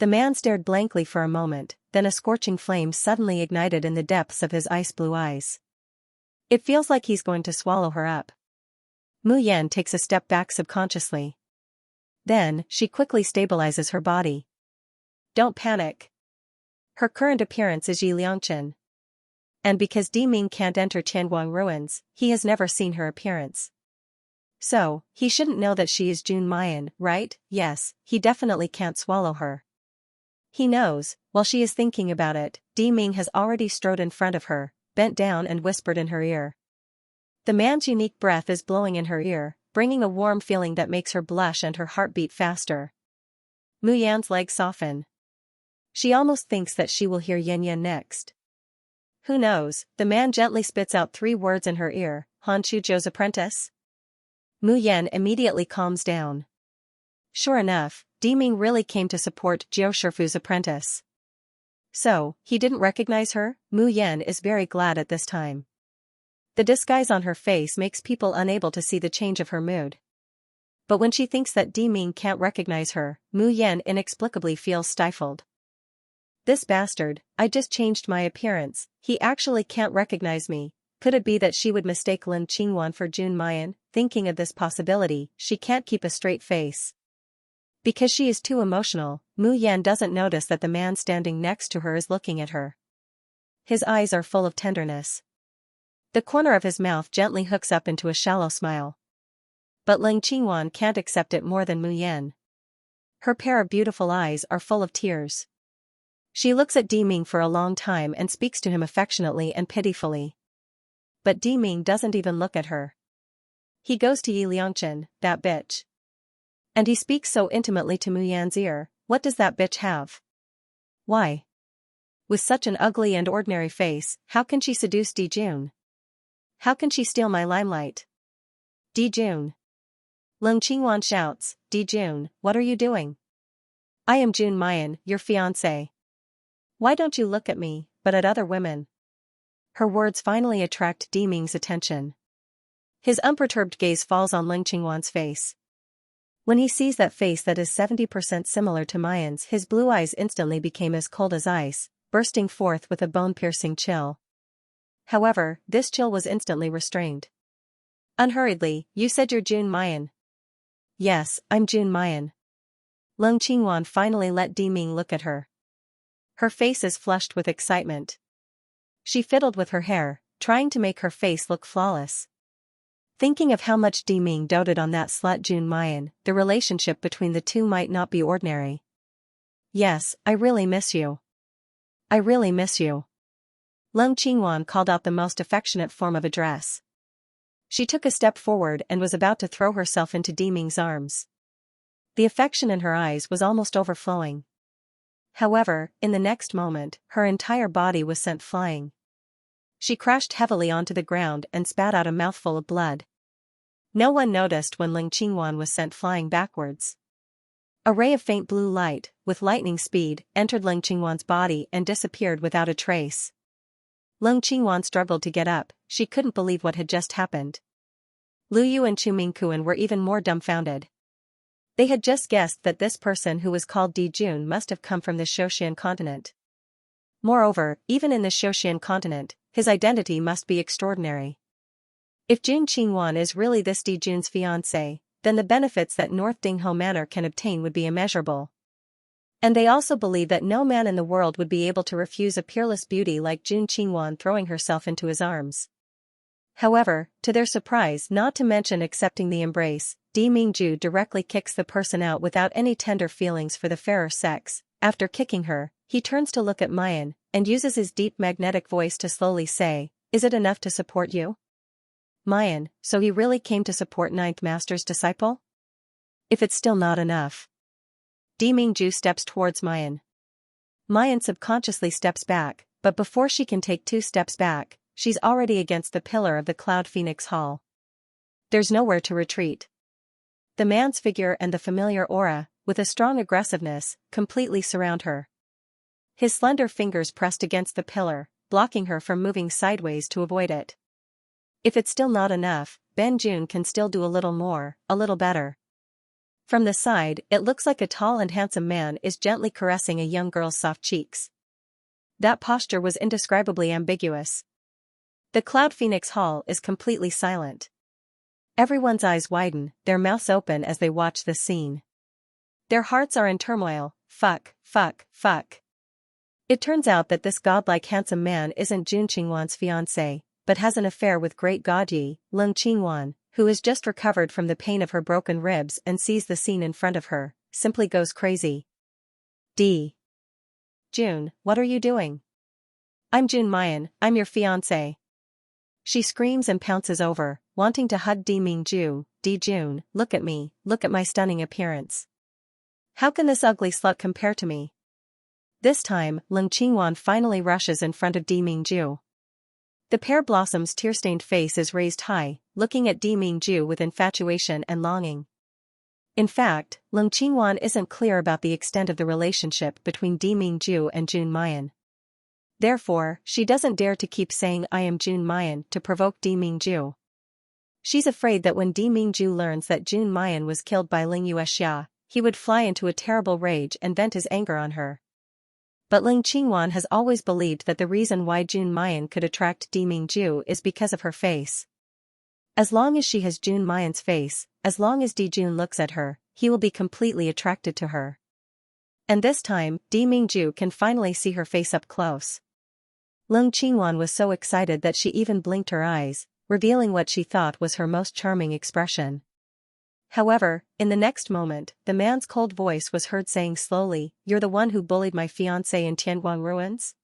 The man stared blankly for a moment, then a scorching flame suddenly ignited in the depths of his ice-blue eyes. It feels like he's going to swallow her up. Mu Yan takes a step back subconsciously. Then, she quickly stabilizes her body. Don't panic. Her current appearance is Yi Liangchen. And because Di Ming can't enter Tianguang ruins, he has never seen her appearance. So, he shouldn't know that she is Jun Mayan, right? Yes, he definitely can't swallow her. He knows, while she is thinking about it, Di Ming has already strode in front of her, bent down and whispered in her ear. The man's unique breath is blowing in her ear, bringing a warm feeling that makes her blush and her heart beat faster. Mu Yan's legs soften. She almost thinks that she will hear Yin Yin next. Who knows, the man gently spits out 3 words in her ear, Han Chu Zhou's apprentice? Mu Yan immediately calms down. Sure enough, Di Ming really came to support Jiao Shifu's apprentice. So, he didn't recognize her? Mu Yan is very glad at this time. The disguise on her face makes people unable to see the change of her mood. But when she thinks that Di Ming can't recognize her, Mu Yan inexplicably feels stifled. This bastard, I just changed my appearance, he actually can't recognize me. Could it be that she would mistake Lin Qingwan for Jun Mayan? Thinking of this possibility, she can't keep a straight face. Because she is too emotional, Mu Yan doesn't notice that the man standing next to her is looking at her. His eyes are full of tenderness. The corner of his mouth gently hooks up into a shallow smile. But Lin Qingwan can't accept it more than Mu Yan. Her pair of beautiful eyes are full of tears. She looks at Diming for a long time and speaks to him affectionately and pitifully. But Diming doesn't even look at her. He goes to Yi Liangchen, that bitch. And he speaks so intimately to Mu Yan's ear. What does that bitch have? Why? With such an ugly and ordinary face, how can she seduce Di Jun? How can she steal my limelight? Di Jun. Lung Qingwan shouts, Di Jun, what are you doing? I am Jun Mayan, your fiancé. Why don't you look at me, but at other women? Her words finally attract Diming's attention. His unperturbed gaze falls on Lung Qingwan's face. When he sees that face that is 70% similar to Mayan's, his blue eyes instantly became as cold as ice, bursting forth with a bone-piercing chill. However, this chill was instantly restrained. Unhurriedly, you said you're Jun Mayan. Yes, I'm Jun Mayan. Lung Qingwan finally let Diming look at her. Her face is flushed with excitement. She fiddled with her hair, trying to make her face look flawless. Thinking of how much Diming doted on that slut Jun Mayan, the relationship between the two might not be ordinary. Yes, I really miss you. I really miss you. Lung Qingwan called out the most affectionate form of address. She took a step forward and was about to throw herself into Diming's arms. The affection in her eyes was almost overflowing. However, in the next moment, her entire body was sent flying. She crashed heavily onto the ground and spat out a mouthful of blood. No one noticed when Lung Qingwan was sent flying backwards. A ray of faint blue light, with lightning speed, entered Lung Qingwan's body and disappeared without a trace. Lung Qingwan struggled to get up, she couldn't believe what had just happened. Lu Yu and Chu Mingkuan were even more dumbfounded. They had just guessed that this person who was called Di Jun must have come from the Shoshan continent. Moreover, even in the Shoshan continent, his identity must be extraordinary. If Jun Qingwan is really this Di Jun's fiancé, then the benefits that North Dingho Manor can obtain would be immeasurable. And they also believe that no man in the world would be able to refuse a peerless beauty like Jun Qingwan throwing herself into his arms. However, to their surprise, not to mention accepting the embrace, Di Mingju directly kicks the person out without any tender feelings for the fairer sex. After kicking her, he turns to look at Mayan, and uses his deep magnetic voice to slowly say, "Is it enough to support you?" Mayan, so he really came to support Ninth Master's disciple? If it's still not enough. Di Mingju steps towards Mayan. Mayan subconsciously steps back, but before she can take 2 steps back, she's already against the pillar of the Cloud Phoenix Hall. There's nowhere to retreat. The man's figure and the familiar aura, with a strong aggressiveness, completely surround her. His slender fingers pressed against the pillar, blocking her from moving sideways to avoid it. If it's still not enough, Ben Jun can still do a little more, a little better. From the side, it looks like a tall and handsome man is gently caressing a young girl's soft cheeks. That posture was indescribably ambiguous. The Cloud Phoenix Hall is completely silent. Everyone's eyes widen, their mouths open as they watch this scene. Their hearts are in turmoil. Fuck. It turns out that this godlike handsome man isn't Jun Qingwan's fiancé, but has an affair with great god Yi, Lung Qingwan, who has just recovered from the pain of her broken ribs and sees the scene in front of her, simply goes crazy. Di Jun, what are you doing? I'm Jun Mayan, I'm your fiancé. She screams and pounces over, wanting to hug Di Mingju. Di Jun, look at me, look at my stunning appearance. How can this ugly slut compare to me? This time, Lung Qingwan finally rushes in front of Di Mingju. The pear blossom's tear-stained face is raised high, looking at Di Mingju with infatuation and longing. In fact, Lung Qingwan isn't clear about the extent of the relationship between Di Mingju and Jun Mayan. Therefore, she doesn't dare to keep saying I am Jun Mayan to provoke Di Mingju. She's afraid that when Di Mingju learns that Jun Mayan was killed by Ling Yuexia, he would fly into a terrible rage and vent his anger on her. But Lung Qingwan has always believed that the reason why Jun Mayan could attract Di Mingju is because of her face. As long as she has Jun Mayan's face, as long as Di Jun looks at her, he will be completely attracted to her. And this time, Di Mingju can finally see her face up close. Lung Qingwan was so excited that she even blinked her eyes, revealing what she thought was her most charming expression. However, in the next moment, the man's cold voice was heard saying slowly, "You're the one who bullied my fiancé in Tianguang ruins?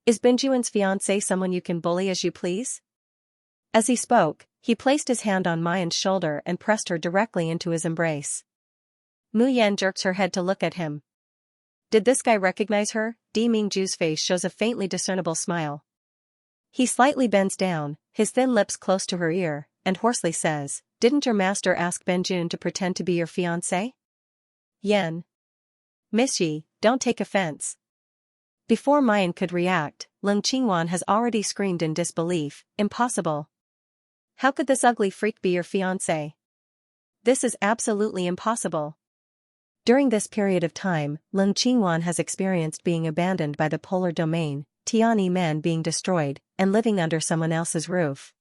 Is Benjuan's fiancé someone you can bully as you please?" As he spoke, he placed his hand on Mayan's shoulder and pressed her directly into his embrace. Mu Yan jerks her head to look at him. Did this guy recognize her? Di Mingju's face shows a faintly discernible smile. He slightly bends down, his thin lips close to her ear, and hoarsely says, "Didn't your master ask Benjun to pretend to be your fiancé?" Yan. Miss Yi, don't take offense. Before Mayan could react, Leng Qingwan has already screamed in disbelief, "Impossible. How could this ugly freak be your fiancé? This is absolutely impossible." During this period of time, Leng Qingwan has experienced being abandoned by the polar domain, Tianyi Men being destroyed, and living under someone else's roof.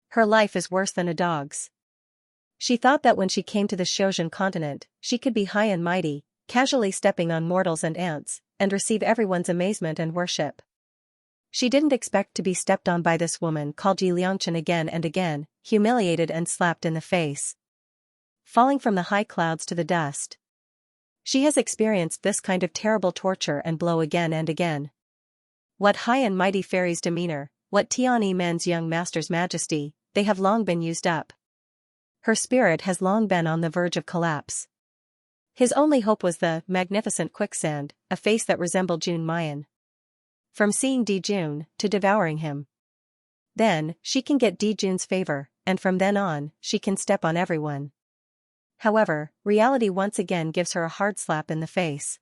Her life is worse than a dog's. She thought that when she came to the Xiozhen continent, she could be high and mighty, casually stepping on mortals and ants, and receive everyone's amazement and worship. She didn't expect to be stepped on by this woman called Yi Liangchen again and again, humiliated and slapped in the face. Falling from the high clouds to the dust. She has experienced this kind of terrible torture and blow again and again. What high and mighty fairy's demeanor, what Tianyi Men's young master's majesty, they have long been used up. Her spirit has long been on the verge of collapse. His only hope was the magnificent quicksand, a face that resembled Jun Mayan. From seeing Di Jun, to devouring him. Then, she can get Di Jun's favor, and from then on, she can step on everyone. However, reality once again gives her a hard slap in the face.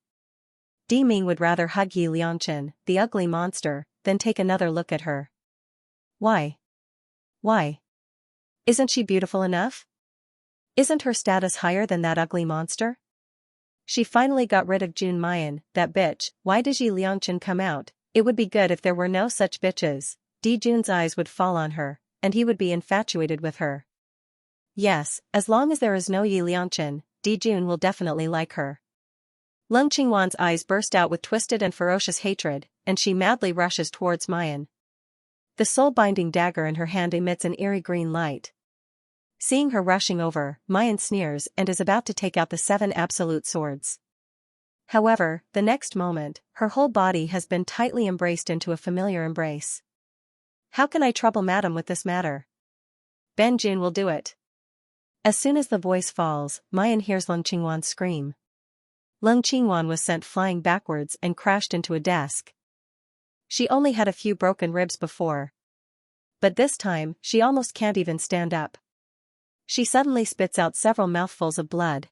Di Ming would rather hug Yi Liangchen, the ugly monster, than take another look at her. Why? Why? Isn't she beautiful enough? Isn't her status higher than that ugly monster? She finally got rid of Jun Mayan, that bitch. Why does Yi Liangchen come out? It would be good if there were no such bitches. Di Jun's eyes would fall on her, and he would be infatuated with her. Yes, as long as there is no Yi Liangchen, Di Jun will definitely like her. Leng Qingwan's eyes burst out with twisted and ferocious hatred, and she madly rushes towards Mayan. The soul-binding dagger in her hand emits an eerie green light. Seeing her rushing over, Mayan sneers and is about to take out the 7 absolute swords. However, the next moment, her whole body has been tightly embraced into a familiar embrace. How can I trouble madam with this matter? Benjun will do it. As soon as the voice falls, Mayan hears Leng Qingwan scream. Leng Qingwan was sent flying backwards and crashed into a desk. She only had a few broken ribs before. But this time, she almost can't even stand up. She suddenly spits out several mouthfuls of blood.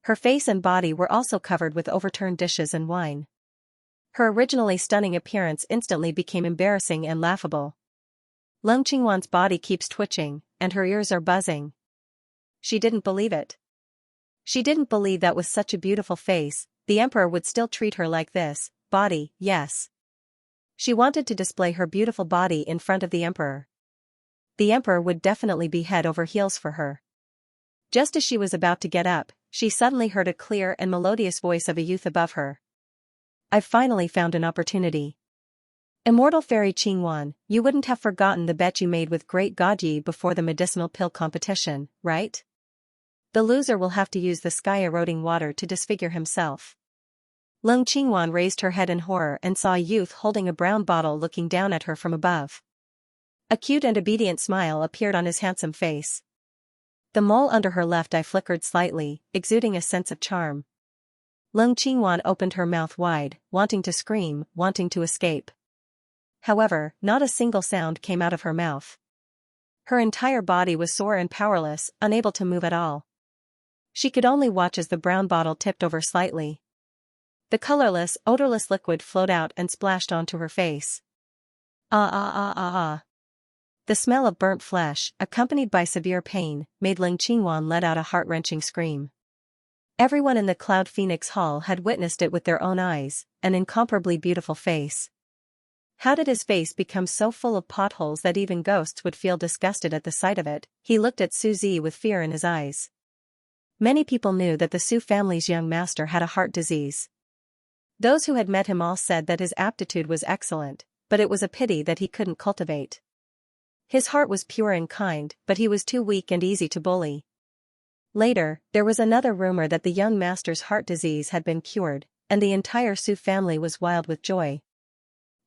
Her face and body were also covered with overturned dishes and wine. Her originally stunning appearance instantly became embarrassing and laughable. Leng Qingwan's body keeps twitching, and her ears are buzzing. She didn't believe it. She didn't believe that with such a beautiful face, the emperor would still treat her like this. Body, yes. She wanted to display her beautiful body in front of the emperor. The emperor would definitely be head over heels for her. Just as she was about to get up, she suddenly heard a clear and melodious voice of a youth above her. I've finally found an opportunity. Immortal fairy Qingwan, you wouldn't have forgotten the bet you made with great God Yi before the medicinal pill competition, right? The loser will have to use the sky-eroding water to disfigure himself. Leng Qingwan raised her head in horror and saw a youth holding a brown bottle looking down at her from above. A cute and obedient smile appeared on his handsome face. The mole under her left eye flickered slightly, exuding a sense of charm. Leng Qingwan opened her mouth wide, wanting to scream, wanting to escape. However, not a single sound came out of her mouth. Her entire body was sore and powerless, unable to move at all. She could only watch as the brown bottle tipped over slightly. The colorless, odorless liquid flowed out and splashed onto her face. Ah ah ah ah ah. The smell of burnt flesh, accompanied by severe pain, made Leng Qingwan let out a heart-wrenching scream. Everyone in the Cloud Phoenix Hall had witnessed it with their own eyes, an incomparably beautiful face. How did his face become so full of potholes that even ghosts would feel disgusted at the sight of it? He looked at Su Zi with fear in his eyes. Many people knew that the Su family's young master had a heart disease. Those who had met him all said that his aptitude was excellent, but it was a pity that he couldn't cultivate. His heart was pure and kind, but he was too weak and easy to bully. Later, there was another rumor that the young master's heart disease had been cured, and the entire Su family was wild with joy.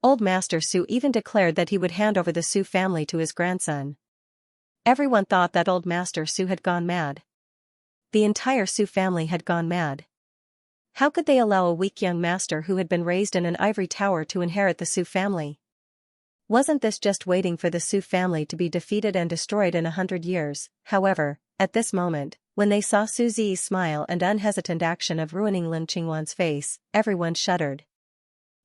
Old Master Su even declared that he would hand over the Su family to his grandson. Everyone thought that Old Master Su had gone mad. The entire Su family had gone mad. How could they allow a weak young master who had been raised in an ivory tower to inherit the Su family? Wasn't this just waiting for the Su family to be defeated and destroyed in 100 years? However, at this moment, when they saw Su Zi's smile and unhesitant action of ruining Lin Qingwan's face, everyone shuddered.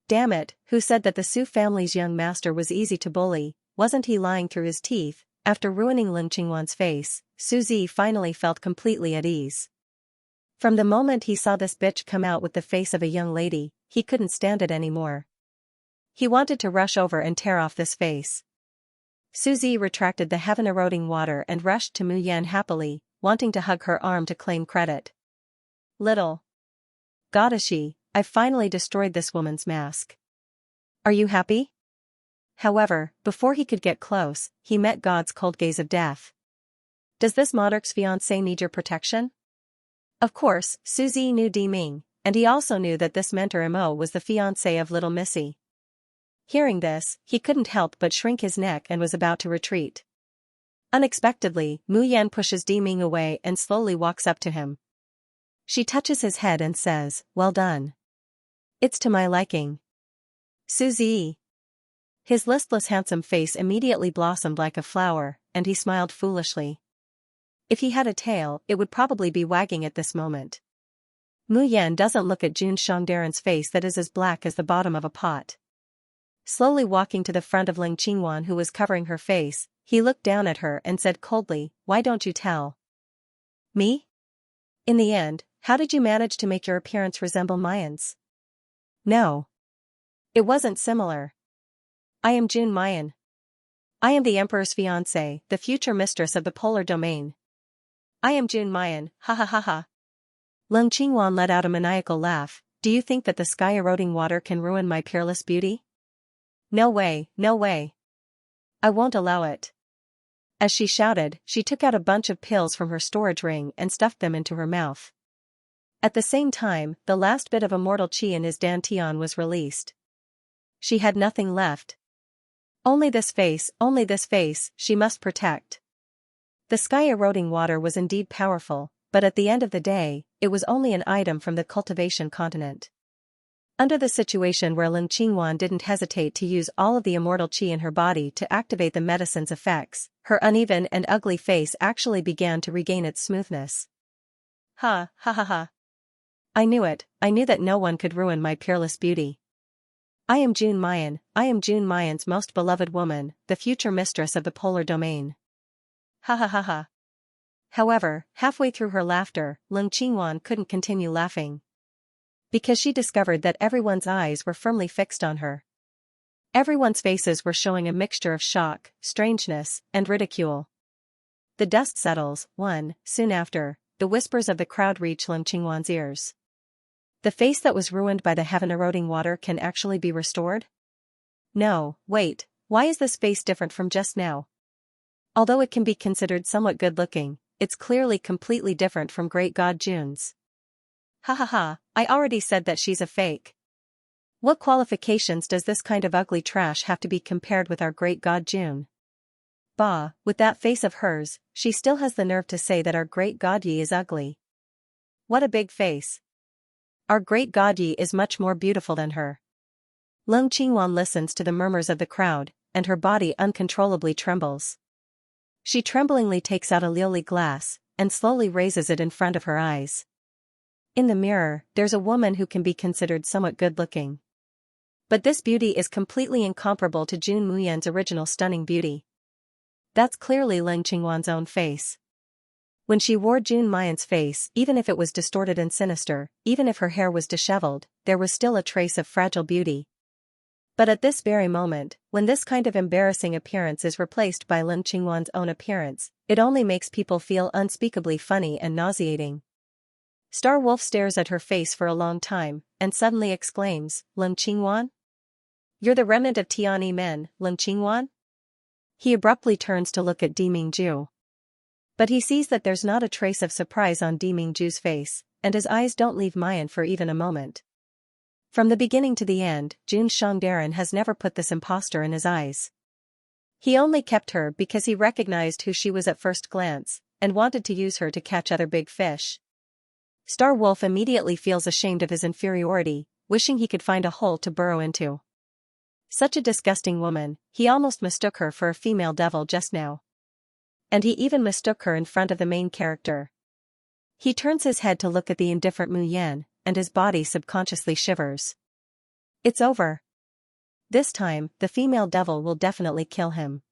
Damn it, who said that the Su family's young master was easy to bully? Wasn't he lying through his teeth? After ruining Lin Qingwan's face, Su Zi finally felt completely at ease. From the moment he saw this bitch come out with the face of a young lady, he couldn't stand it anymore. He wanted to rush over and tear off this face. Su Zi retracted the heaven-eroding water and rushed to Mu Yan happily, wanting to hug her arm to claim credit. Little goddessie, I've finally destroyed this woman's mask. Are you happy? However, before he could get close, he met God's cold gaze of death. Does this monarch's fiancé need your protection? Of course, Su Zi knew Di Ming, and he also knew that this mentor Mo was the fiancé of little Missy. Hearing this, he couldn't help but shrink his neck and was about to retreat. Unexpectedly, Mu Yan pushes Di Ming away and slowly walks up to him. She touches his head and says, "Well done. It's to my liking." Su Zi. His listless handsome face immediately blossomed like a flower, and he smiled foolishly. If he had a tail, it would probably be wagging at this moment. Mu Yan doesn't look at Jun Shangdaren's face that is as black as the bottom of a pot. Slowly walking to the front of Ling Qingwan who was covering her face, he looked down at her and said coldly, "Why don't you tell me? In the end, how did you manage to make your appearance resemble Mayan's?" "No. It wasn't similar. I am Jun Mayan. I am the Emperor's fiancée, the future mistress of the polar domain. I am Jun Mayan, ha ha ha ha." Ling Qingwan let out a maniacal laugh. "Do you think that the sky-eroding water can ruin my peerless beauty? No way, no way. I won't allow it." As she shouted, she took out a bunch of pills from her storage ring and stuffed them into her mouth. At the same time, the last bit of immortal qi in his dantian was released. She had nothing left. Only this face, she must protect. The sky-eroding water was indeed powerful, but at the end of the day, it was only an item from the cultivation continent. Under the situation where Ling Qingwan didn't hesitate to use all of the immortal qi in her body to activate the medicine's effects, her uneven and ugly face actually began to regain its smoothness. Ha, ha ha ha. I knew it, I knew that no one could ruin my peerless beauty. I am Jun Mayan, I am Jun Mayan's most beloved woman, the future mistress of the polar domain. Ha ha ha ha. However, halfway through her laughter, Ling Qingwan couldn't continue laughing. Because she discovered that everyone's eyes were firmly fixed on her. Everyone's faces were showing a mixture of shock, strangeness, and ridicule. The dust settles, soon after, the whispers of the crowd reach Ling Qingwan's ears. The face that was ruined by the heaven-eroding water can actually be restored? No, wait, why is this face different from just now? Although it can be considered somewhat good-looking, it's clearly completely different from Great God Jun's. Ha ha ha, I already said that she's a fake. What qualifications does this kind of ugly trash have to be compared with our great God Jun? Bah, with that face of hers, she still has the nerve to say that our great God Yi is ugly. What a big face. Our great God Yi is much more beautiful than her. Ling Qingwan listens to the murmurs of the crowd, and her body uncontrollably trembles. She tremblingly takes out a lily glass, and slowly raises it in front of her eyes. In the mirror, there's a woman who can be considered somewhat good-looking. But this beauty is completely incomparable to Jun Muyan's original stunning beauty. That's clearly Ling Qingwan's own face. When she wore Jun Mayan's face, even if it was distorted and sinister, even if her hair was disheveled, there was still a trace of fragile beauty. But at this very moment, when this kind of embarrassing appearance is replaced by Ling Qingwan's own appearance, it only makes people feel unspeakably funny and nauseating. Star Wolf stares at her face for a long time, and suddenly exclaims, "Ling Qingwan? You're the remnant of Tianyi men, Ling Qingwan?" He abruptly turns to look at Di Mingju. But he sees that there's not a trace of surprise on Demingju's face, and his eyes don't leave Mayan for even a moment. From the beginning to the end, Jun Shangdaran has never put this imposter in his eyes. He only kept her because he recognized who she was at first glance, and wanted to use her to catch other big fish. Star Wolf immediately feels ashamed of his inferiority, wishing he could find a hole to burrow into. Such a disgusting woman, he almost mistook her for a female devil just now. And he even mistook her in front of the main character. He turns his head to look at the indifferent Mu Yan, and his body subconsciously shivers. It's over. This time, the female devil will definitely kill him.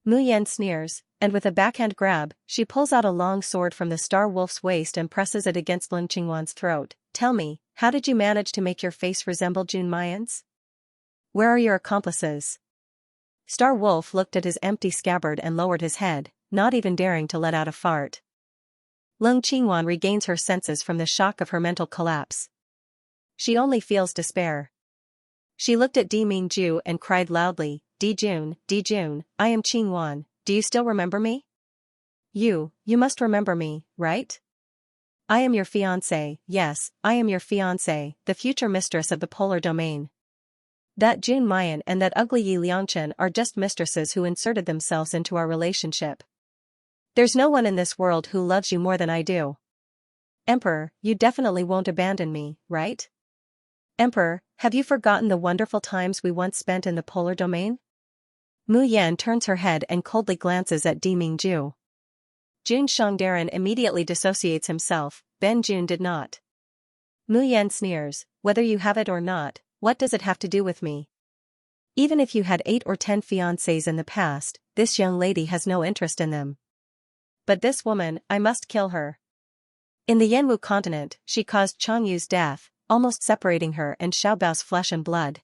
Mu Yan sneers, and with a backhand grab, she pulls out a long sword from the Star Wolf's waist and presses it against Lin Qingwan's throat. Tell me, how did you manage to make your face resemble Jun Mayan's? Where are your accomplices? Star Wolf looked at his empty scabbard and lowered his head, not even daring to let out a fart. Lin Qingwan regains her senses from the shock of her mental collapse. She only feels despair. She looked at Demingju and cried loudly, Dijun, I am Qingwan, do you still remember me? You must remember me, right? I am your fiancé, yes, I am your fiancé, the future mistress of the polar domain. That Jun Mayan and that ugly Yi Liangchen are just mistresses who inserted themselves into our relationship. There's no one in this world who loves you more than I do. Emperor, you definitely won't abandon me, right? Emperor, have you forgotten the wonderful times we once spent in the polar domain? Mu Yan turns her head and coldly glances at Demingju. Jun Shangdaran immediately dissociates himself, Ben Jun did not. Mu Yan sneers, whether you have it or not, what does it have to do with me? Even if you had 8 or 10 fiancés in the past, this young lady has no interest in them. But this woman, I must kill her. In the Yanwu continent, she caused Changyu's death, almost separating her and Xiaobao's flesh and blood.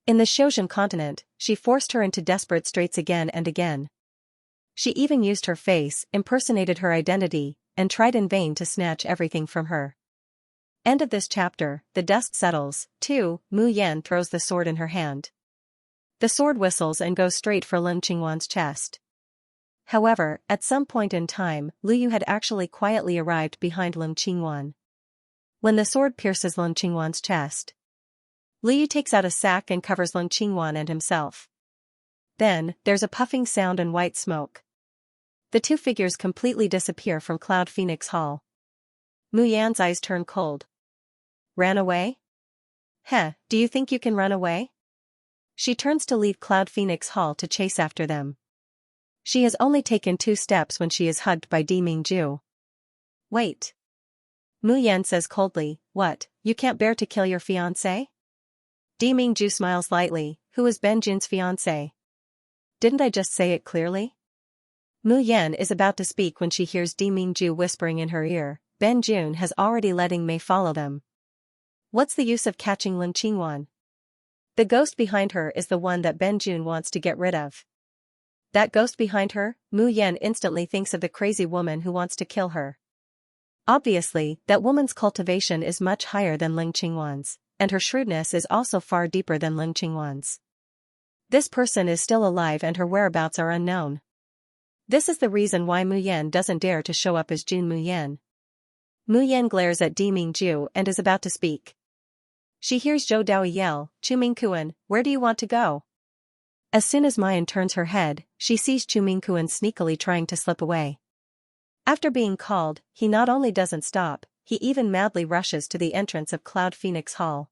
In the Xiuzhen continent, she forced her into desperate straits again and again. She even used her face, impersonated her identity, and tried in vain to snatch everything from her. End of this chapter. The dust settles. 2. Mu Yan throws the sword in her hand. The sword whistles and goes straight for Lin Qingwan's chest. However, at some point in time, Lu Yu had actually quietly arrived behind Lin Qingwan. When the sword pierces Lin Qingwan's chest, Lu Yu takes out a sack and covers Lin Qingwan and himself. Then, there's a puffing sound and white smoke. The two figures completely disappear from Cloud Phoenix Hall. Mu Yan's eyes turn cold. Ran away? Heh, do you think you can run away? She turns to leave Cloud Phoenix Hall to chase after them. She has only taken 2 steps when she is hugged by Demingju. Wait. Mu Yan says coldly, what, you can't bear to kill your fiancé? Demingju smiles lightly, who is Ben Jun's fiancé? Didn't I just say it clearly? Mu Yan is about to speak when she hears Demingju whispering in her ear, Ben Jun has already letting Mei follow them. What's the use of catching Lin Qingwan? The ghost behind her is the one that Ben Jun wants to get rid of. That ghost behind her? Mu Yan instantly thinks of the crazy woman who wants to kill her. Obviously, that woman's cultivation is much higher than Lin Qingwan's, and her shrewdness is also far deeper than Lin Qingwan's. This person is still alive and her whereabouts are unknown. This is the reason why Mu Yan doesn't dare to show up as Jun Mu Yan. Mu Yan glares at Demingju and is about to speak. She hears Zhou Daoi yell, Chumingkuan, where do you want to go? As soon as Mayan turns her head, she sees Chumingkuan sneakily trying to slip away. After being called, he not only doesn't stop, he even madly rushes to the entrance of Cloud Phoenix Hall.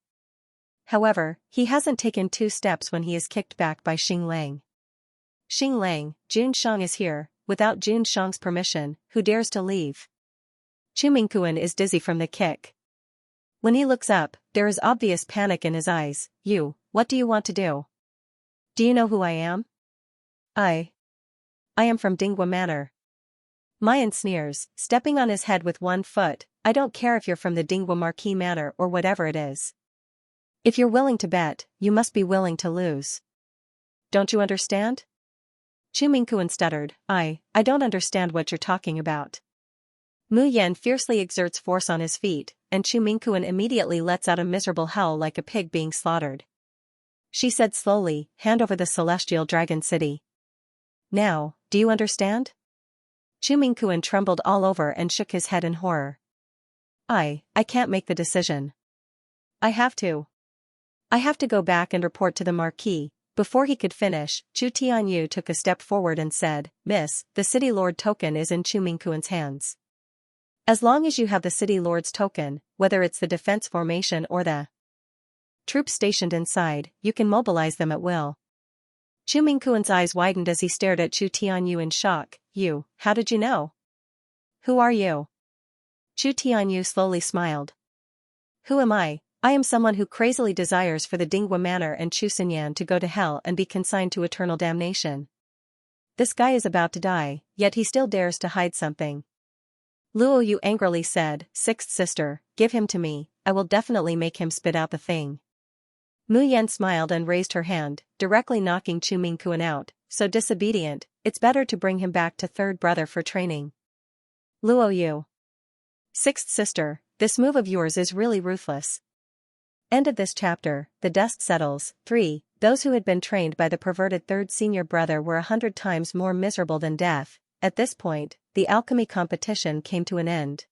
However, he hasn't taken 2 steps when he is kicked back by Xing Lang. Xing Lang, Jun Shang is here, without Jun Shang's permission, who dares to leave? Chumingkuan is dizzy from the kick. When he looks up, there is obvious panic in his eyes. What do you want to do? Do you know who I am? I am from Dingwa Manor. Mayan sneers, stepping on his head with 1 foot, I don't care if you're from the Dingwa Marquis Manor or whatever it is. If you're willing to bet, you must be willing to lose. Don't you understand? Chumingkuan stuttered, I don't understand what you're talking about. Mu Yan fiercely exerts force on his feet, and Chumingkuan immediately lets out a miserable howl like a pig being slaughtered. She said slowly, hand over the celestial dragon city. Now, do you understand? Chu Mingkuan trembled all over and shook his head in horror. I can't make the decision. I have to go back and report to the Marquis." Before he could finish, Chu Tianyu took a step forward and said, "Miss, the City Lord token is in Chu Mingkuan's hands. As long as you have the City Lord's token, whether it's the defense formation or the troops stationed inside, you can mobilize them at will." Chu Mingkuan's eyes widened as he stared at Chu Tianyu in shock. How did you know? Who are you?" Chu Tianyu slowly smiled. "Who am I? I am someone who crazily desires for the Dinghua Manor and Chu Xinyan to go to hell and be consigned to eternal damnation. This guy is about to die, yet he still dares to hide something." Luo Yu angrily said, "Sixth sister, give him to me, I will definitely make him spit out the thing." Mu Yan smiled and raised her hand, directly knocking Chu Mingkuan out. "So disobedient, it's better to bring him back to third brother for training." Luo Yu. "Sixth sister, this move of yours is really ruthless." End of this chapter. The dust settles. 3. Those who had been trained by the perverted third senior brother were 100 times more miserable than death. At this point, the alchemy competition came to an end.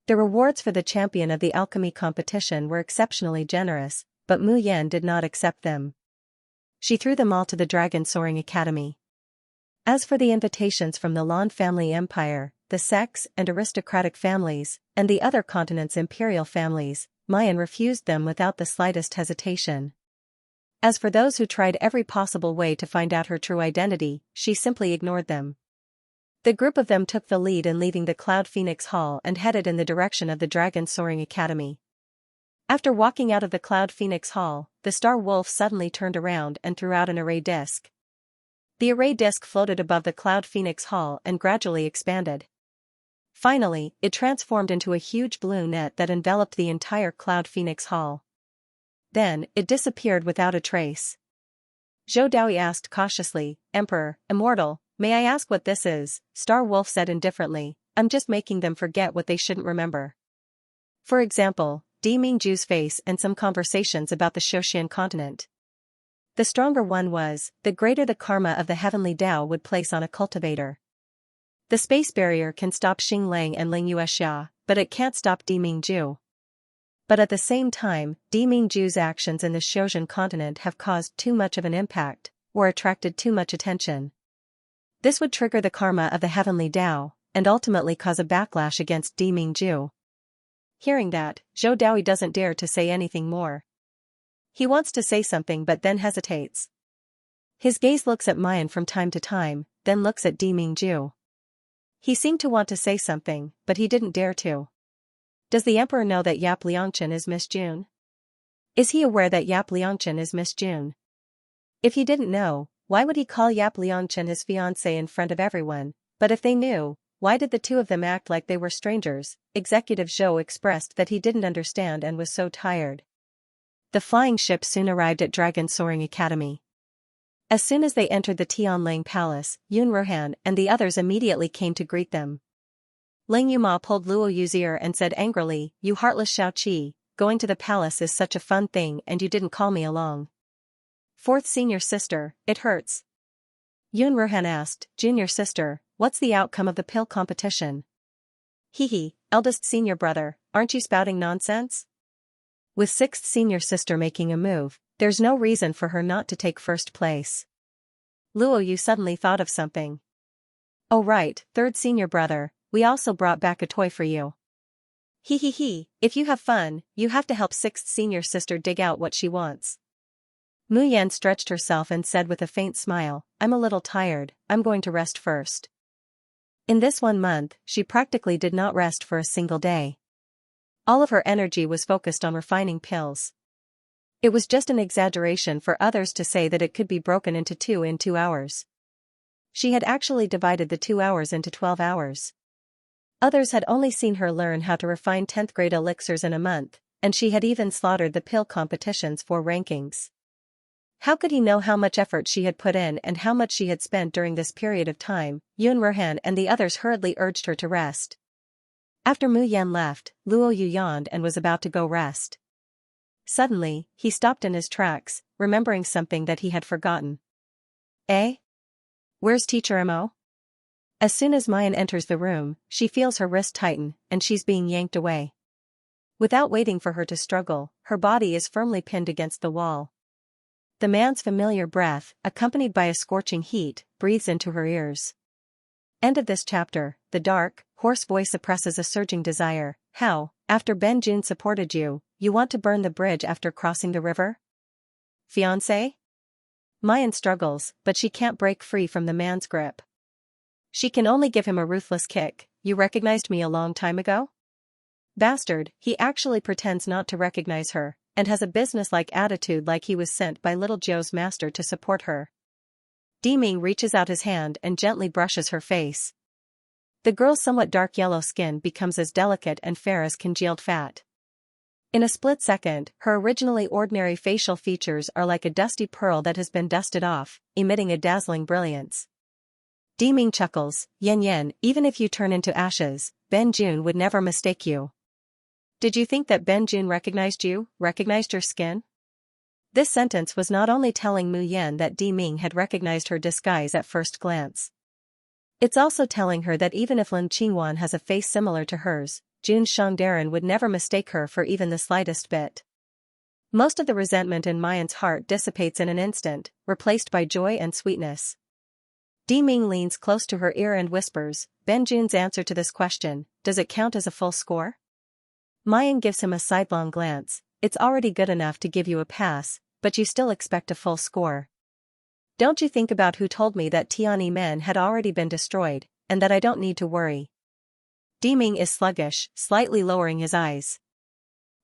The rewards for the champion of the alchemy competition were exceptionally generous, but Mu Yan did not accept them. She threw them all to the Dragon Soaring Academy. As for the invitations from the Lan family empire, the Sex and aristocratic families, and the other continent's imperial families, Mayan refused them without the slightest hesitation. As for those who tried every possible way to find out her true identity, she simply ignored them. The group of them took the lead in leaving the Cloud Phoenix Hall and headed in the direction of the Dragon Soaring Academy. After walking out of the Cloud Phoenix Hall, the Star Wolf suddenly turned around and threw out an array disc. The array disc floated above the Cloud Phoenix Hall and gradually expanded. Finally, it transformed into a huge blue net that enveloped the entire Cloud Phoenix Hall. Then, it disappeared without a trace. Zhou Daoi asked cautiously, "Emperor, Immortal, may I ask what this is?" Star Wolf said indifferently, "I'm just making them forget what they shouldn't remember. For example, Di Mingju's face and some conversations about the Shoshian continent." The stronger one was, the greater the karma of the heavenly Tao would place on a cultivator. The space barrier can stop Xing Lang and Ling Yuexia, but it can't stop Di Mingju. But at the same time, Di Mingju's actions in the Shoshian continent have caused too much of an impact, or attracted too much attention. This would trigger the karma of the heavenly Tao, and ultimately cause a backlash against Di Mingju. Hearing that, Zhou Daoi doesn't dare to say anything more. He wants to say something but then hesitates. His gaze looks at Mayan from time to time, then looks at Di Mingju. He seemed to want to say something, but he didn't dare to. Does the Emperor know that Yap Liangchen is Miss June? Is he aware that Yap Liangchen is Miss June? If he didn't know, why would he call Yap Liangchen his fiancée in front of everyone? But if they knew, why did the two of them act like they were strangers? Executive Zhou expressed that he didn't understand and was so tired. The flying ship soon arrived at Dragon Soaring Academy. As soon as they entered the Tianlang Palace, Yun Ruhan and the others immediately came to greet them. Ling Yuma pulled Luo Yu's ear and said angrily, "You heartless Xiaoqi, going to the palace is such a fun thing and you didn't call me along." Fourth senior sister, it hurts. Yun Ruhan asked, "Junior sister, what's the outcome of the pill competition?" "Hee, eldest senior brother, aren't you spouting nonsense? With sixth senior sister making a move, there's no reason for her not to take first place." Luo Yu suddenly thought of something. "Oh right, third senior brother, we also brought back a toy for you. Hee, if you have fun, you have to help sixth senior sister dig out what she wants." Mu Yan stretched herself and said with a faint smile, "I'm a little tired, I'm going to rest first." In this 1 month, she practically did not rest for a single day. All of her energy was focused on refining pills. It was just an exaggeration for others to say that it could be broken into 2 in 2 hours. She had actually divided the 2 hours into 12 hours. Others had only seen her learn how to refine 10th grade elixirs in a month, and she had even slaughtered the pill competition's 4 rankings. How could he know how much effort she had put in and how much she had spent during this period of time? Yun Ruhan and the others hurriedly urged her to rest. After Mu Yan left, Luo Yu yawned and was about to go rest. Suddenly, he stopped in his tracks, remembering something that he had forgotten. "Eh? Where's Teacher Mo?" As soon as Mayan enters the room, she feels her wrist tighten, and she's being yanked away. Without waiting for her to struggle, her body is firmly pinned against the wall. The man's familiar breath, accompanied by a scorching heat, breathes into her ears. End of this chapter. The dark, hoarse voice suppresses a surging desire. How, after Ben-Jun supported you, you want to burn the bridge after crossing the river? Fiancé? Mayan struggles, but she can't break free from the man's grip. She can only give him a ruthless kick. You recognized me a long time ago? Bastard, he actually pretends not to recognize her, and has a business-like attitude like he was sent by little Joe's master to support her. Deming reaches out his hand and gently brushes her face. The girl's somewhat dark yellow skin becomes as delicate and fair as congealed fat. In a split second, her originally ordinary facial features are like a dusty pearl that has been dusted off, emitting a dazzling brilliance. Deming chuckles, Yen, even if you turn into ashes, Ben-Jun would never mistake you. Did you think that Ben-Jun recognized your skin? This sentence was not only telling Mu Yan that Deming had recognized her disguise at first glance. It's also telling her that even if Lin Qingwan has a face similar to hers, Jun Shangdaran would never mistake her for even the slightest bit. Most of the resentment in Mayan's heart dissipates in an instant, replaced by joy and sweetness. Deming leans close to her ear and whispers, Ben-Jun's answer to this question, does it count as a full score? Mayan gives him a sidelong glance. It's already good enough to give you a pass, but you still expect a full score. Don't you think about who told me that Tianyi men had already been destroyed, and that I don't need to worry. Deming is sluggish, slightly lowering his eyes.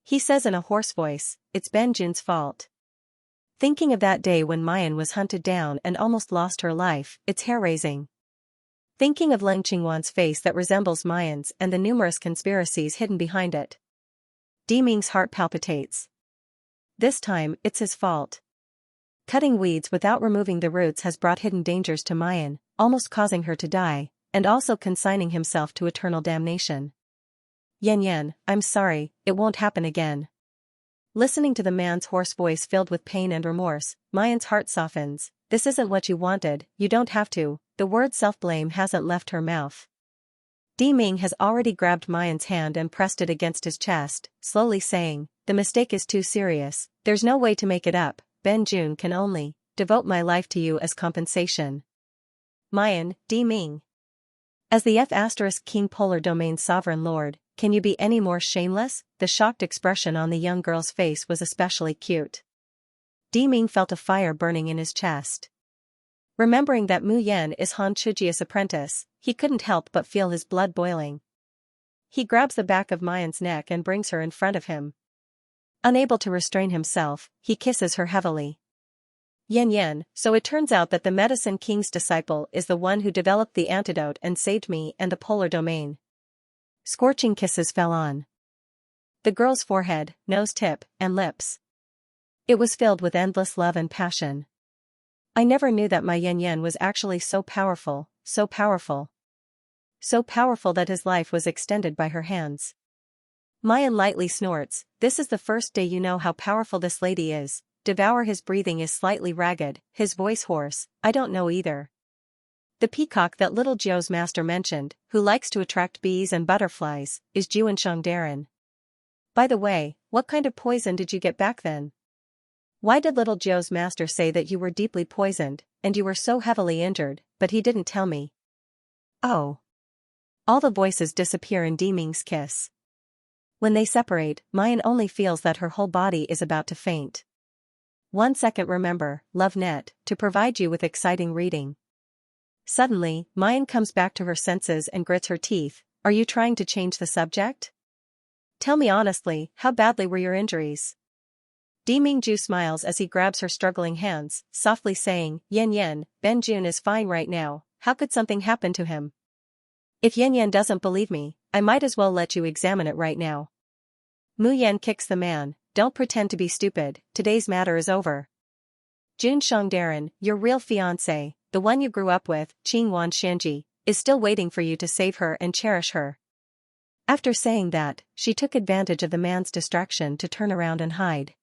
He says in a hoarse voice, it's Ben-Jun's fault. Thinking of that day when Mayan was hunted down and almost lost her life, it's hair-raising. Thinking of Lin Qingwan's face that resembles Mayan's and the numerous conspiracies hidden behind it. Deming's heart palpitates. This time, it's his fault. Cutting weeds without removing the roots has brought hidden dangers to Mayan, almost causing her to die, and also consigning himself to eternal damnation. Yen, I'm sorry, it won't happen again. Listening to the man's hoarse voice filled with pain and remorse, Mayan's heart softens. This isn't what you wanted, you don't have to. The word self-blame hasn't left her mouth. Deming has already grabbed Mayan's hand and pressed it against his chest, slowly saying, the mistake is too serious, there's no way to make it up, Ben-Jun can only devote my life to you as compensation. Mayan, Deming. As the F** King Polar Domain's sovereign lord, can you be any more shameless? The shocked expression on the young girl's face was especially cute. Deming felt a fire burning in his chest. Remembering that Mu Yan is Han Chujia's apprentice, he couldn't help but feel his blood boiling. He grabs the back of Mayan's neck and brings her in front of him. Unable to restrain himself, he kisses her heavily. Yen, so it turns out that the Medicine King's disciple is the one who developed the antidote and saved me and the Polar Domain. Scorching kisses fell on the girl's forehead, nose tip, and lips. It was filled with endless love and passion. I never knew that my Yen was actually so powerful, so powerful. So powerful that his life was extended by her hands. Mayan lightly snorts, this is the first day you know how powerful this lady is. Devour. His breathing is slightly ragged, his voice hoarse, I don't know either. The peacock that little Joe's master mentioned, who likes to attract bees and butterflies, is Juan Shangdaran. By the way, what kind of poison did you get back then? Why did little Joe's master say that you were deeply poisoned, and you were so heavily injured, but he didn't tell me? Oh. All the voices disappear in Deming's kiss. When they separate, Mayan only feels that her whole body is about to faint. 1 second. Remember, LoveNet, to provide you with exciting reading. Suddenly, Mayan comes back to her senses and grits her teeth. Are you trying to change the subject? Tell me honestly, how badly were your injuries? Demingju smiles as he grabs her struggling hands, softly saying, Yen, Ben-Jun is fine right now, how could something happen to him? If Yen doesn't believe me, I might as well let you examine it right now. Mu Yan kicks the man, don't pretend to be stupid, today's matter is over. Jun Shangdaran, your real fiancé, the one you grew up with, Qingwan Shanji, is still waiting for you to save her and cherish her. After saying that, she took advantage of the man's distraction to turn around and hide.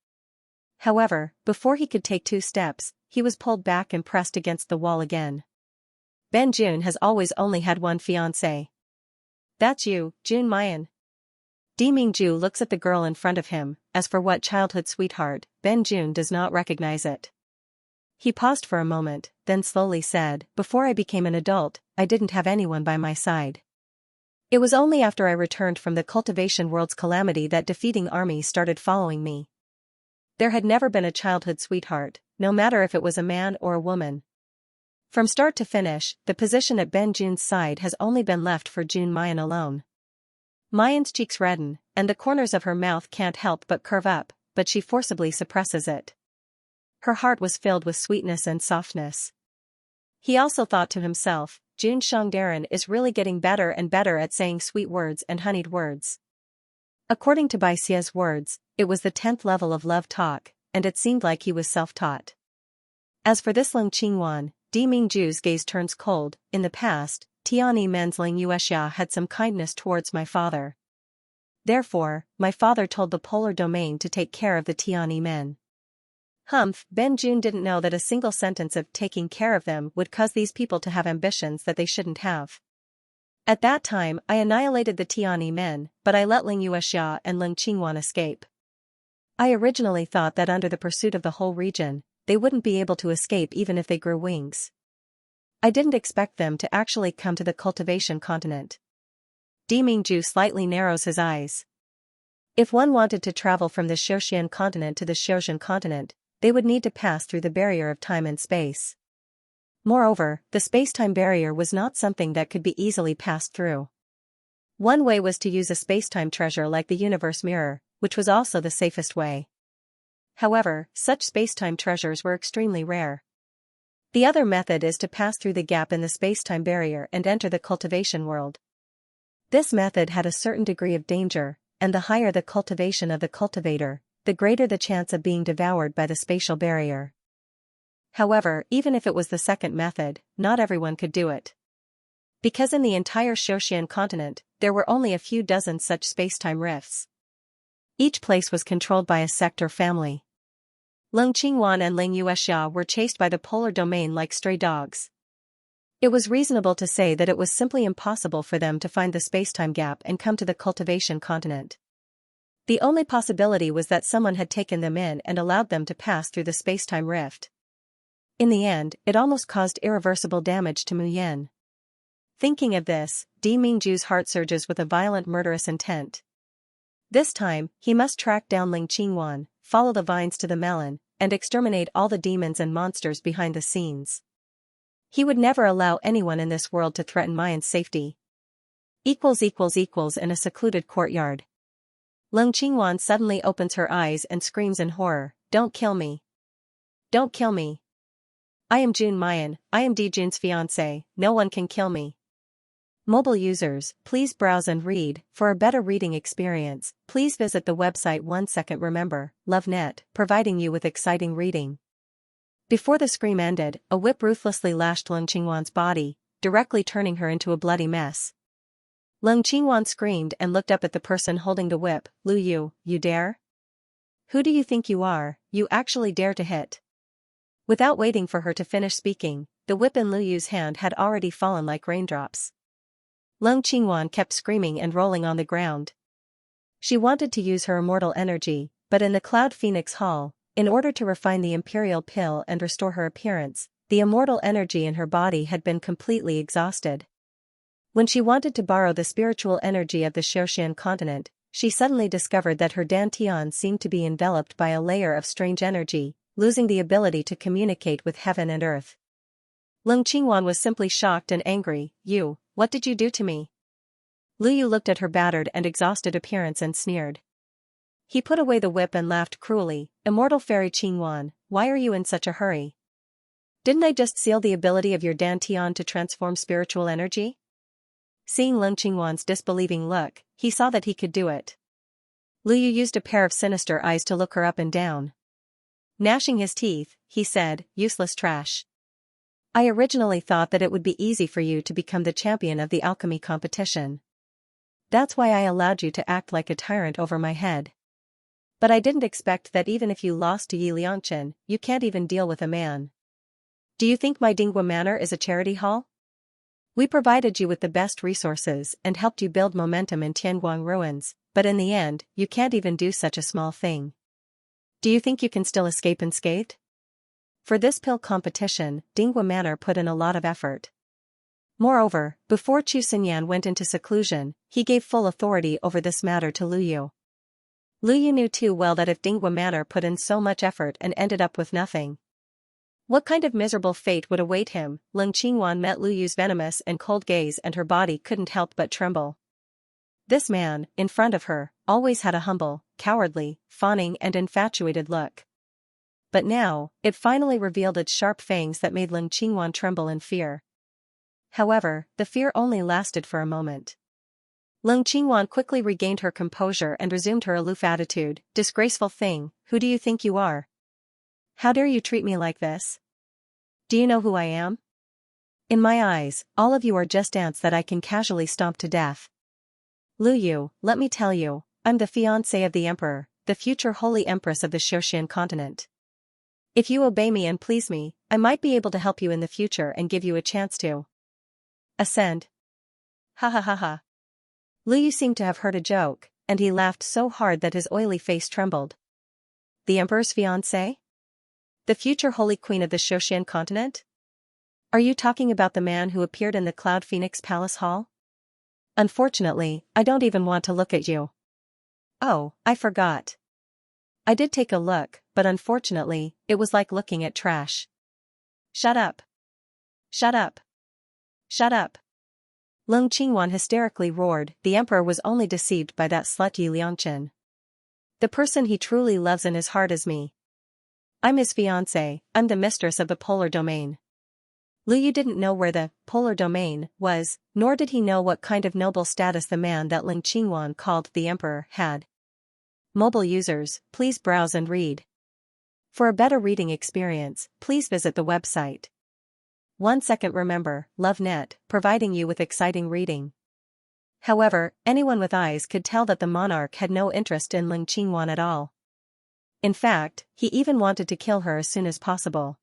However, before he could take 2 steps, he was pulled back and pressed against the wall again. Ben Jun has always only had one fiancé. That's you, Jun Mayan. Di Mingju looks at the girl in front of him. As for what childhood sweetheart, Ben Jun does not recognize it. He paused for a moment, then slowly said, before I became an adult, I didn't have anyone by my side. It was only after I returned from the Cultivation World's calamity that defeating armies started following me. There had never been a childhood sweetheart, no matter if it was a man or a woman. From start to finish, the position at Ben Jun's side has only been left for Jun Mayan alone. Mayan's cheeks redden, and the corners of her mouth can't help but curve up, but she forcibly suppresses it. Her heart was filled with sweetness and softness. He also thought to himself, Jun Shangdaran is really getting better and better at saying sweet words and honeyed words. According to Bai Xia's words, it was the 10th level of love talk, and it seemed like he was self-taught. As for this Leng Qingwan, Di Mingju's gaze turns cold. In the past, Tianyi Men's Ling Yuexia had some kindness towards my father. Therefore, my father told the polar domain to take care of the Tianyi men. Humph, Ben Jun didn't know that a single sentence of taking care of them would cause these people to have ambitions that they shouldn't have. At that time I annihilated the Tianyi men, but I let Ling Yuexia and Leng Qingwan escape. I originally thought that under the pursuit of the whole region, they wouldn't be able to escape even if they grew wings. I didn't expect them to actually come to the cultivation continent. Di Mingju slightly narrows his eyes. If one wanted to travel from the Xiaoxian continent to the Xiaoxian continent, they would need to pass through the barrier of time and space. Moreover, the space-time barrier was not something that could be easily passed through. One way was to use a space-time treasure like the universe mirror, which was also the safest way. However, such space-time treasures were extremely rare. The other method is to pass through the gap in the space-time barrier and enter the cultivation world. This method had a certain degree of danger, and the higher the cultivation of the cultivator, the greater the chance of being devoured by the spatial barrier. However, even if it was the second method, not everyone could do it. Because in the entire Xiaoxian continent, there were only a few dozen such space-time rifts. Each place was controlled by a sect or family. Leng Qingwan and Ling Yuexia were chased by the polar domain like stray dogs. It was reasonable to say that it was simply impossible for them to find the space-time gap and come to the cultivation continent. The only possibility was that someone had taken them in and allowed them to pass through the space-time rift. In the end, it almost caused irreversible damage to Mu Yan. Thinking of this, Di Mingju's heart surges with a violent murderous intent. This time, he must track down Ling Qingwan, follow the vines to the melon, and exterminate all the demons and monsters behind the scenes. He would never allow anyone in this world to threaten Mayan's safety. In a secluded courtyard. Leng Qingwan suddenly opens her eyes and screams in horror, "Don't kill me! Don't kill me! I am Jun Mayan, I am Di Jun's fiancé, no one can kill me." Mobile users, please browse and read. For a better reading experience, please visit the website 1second Remember, LoveNet, providing you with exciting reading. Before the scream ended, a whip ruthlessly lashed Leng Qingwan's body, directly turning her into a bloody mess. Leng Qingwan screamed and looked up at the person holding the whip. "Lu Yu, you dare? Who do you think you are? You actually dare to hit?" Without waiting for her to finish speaking, the whip in Lu Yu's hand had already fallen like raindrops. Leng Qingwan kept screaming and rolling on the ground. She wanted to use her immortal energy, but in the Cloud Phoenix Hall, in order to refine the Imperial Pill and restore her appearance, the immortal energy in her body had been completely exhausted. When she wanted to borrow the spiritual energy of the Xiaoxian continent, she suddenly discovered that her dantian seemed to be enveloped by a layer of strange energy, losing the ability to communicate with heaven and earth. Leng Qingwan was simply shocked and angry. "You, what did you do to me?" Lu Yu looked at her battered and exhausted appearance and sneered. He put away the whip and laughed cruelly. "Immortal fairy Qingwan, why are you in such a hurry? Didn't I just seal the ability of your dantian to transform spiritual energy?" Seeing Leng Qingwan's disbelieving look, he saw that he could do it. Lu Yu used a pair of sinister eyes to look her up and down. Gnashing his teeth, he said, "Useless trash. I originally thought that it would be easy for you to become the champion of the alchemy competition. That's why I allowed you to act like a tyrant over my head. But I didn't expect that even if you lost to Yi Liangchen, you can't even deal with a man. Do you think my Dingwa Manor is a charity hall? We provided you with the best resources and helped you build momentum in Tianguang ruins, but in the end, you can't even do such a small thing. Do you think you can still escape unscathed? For this pill competition, Dinghua Manor put in a lot of effort. Moreover, before Chu Xinyan went into seclusion, he gave full authority over this matter to Lu Yu. Lu Yu knew too well that if Dinghua Manor put in so much effort and ended up with nothing, what kind of miserable fate would await him? Leng Qingwan met Lu Yu's venomous and cold gaze and her body couldn't help but tremble. This man, in front of her, always had a humble, cowardly, fawning and infatuated look. But now, it finally revealed its sharp fangs that made Leng Qingwan tremble in fear. However, the fear only lasted for a moment. Leng Qingwan quickly regained her composure and resumed her aloof attitude. Disgraceful thing, who do you think you are? How dare you treat me like this? Do you know who I am? In my eyes, all of you are just ants that I can casually stomp to death. Lu Yu, let me tell you, I'm the fiancé of the emperor, the future holy empress of the Xianxia continent. If you obey me and please me, I might be able to help you in the future and give you a chance to ascend. Ha ha ha ha. Lu Yu seemed to have heard a joke, and he laughed so hard that his oily face trembled. The emperor's fiancé? The future holy queen of the Xianxia continent? Are you talking about the man who appeared in the Cloud Phoenix Palace Hall? Unfortunately, I don't even want to look at you. Oh, I forgot. I did take a look, but unfortunately, it was like looking at trash. Shut up. Shut up. Shut up. Leng Qingwan hysterically roared. The emperor was only deceived by that slut Yi Liangchen. The person he truly loves in his heart is me. I'm his fiancé, I'm the mistress of the polar domain. Lu Yu didn't know where the polar domain was, nor did he know what kind of noble status the man that Leng Qingwan called the emperor had. Mobile users, please browse and read. For a better reading experience, please visit the website. 1 second. Remember, LoveNet, providing you with exciting reading. However, anyone with eyes could tell that the monarch had no interest in Leng Qingwan at all. In fact, he even wanted to kill her as soon as possible.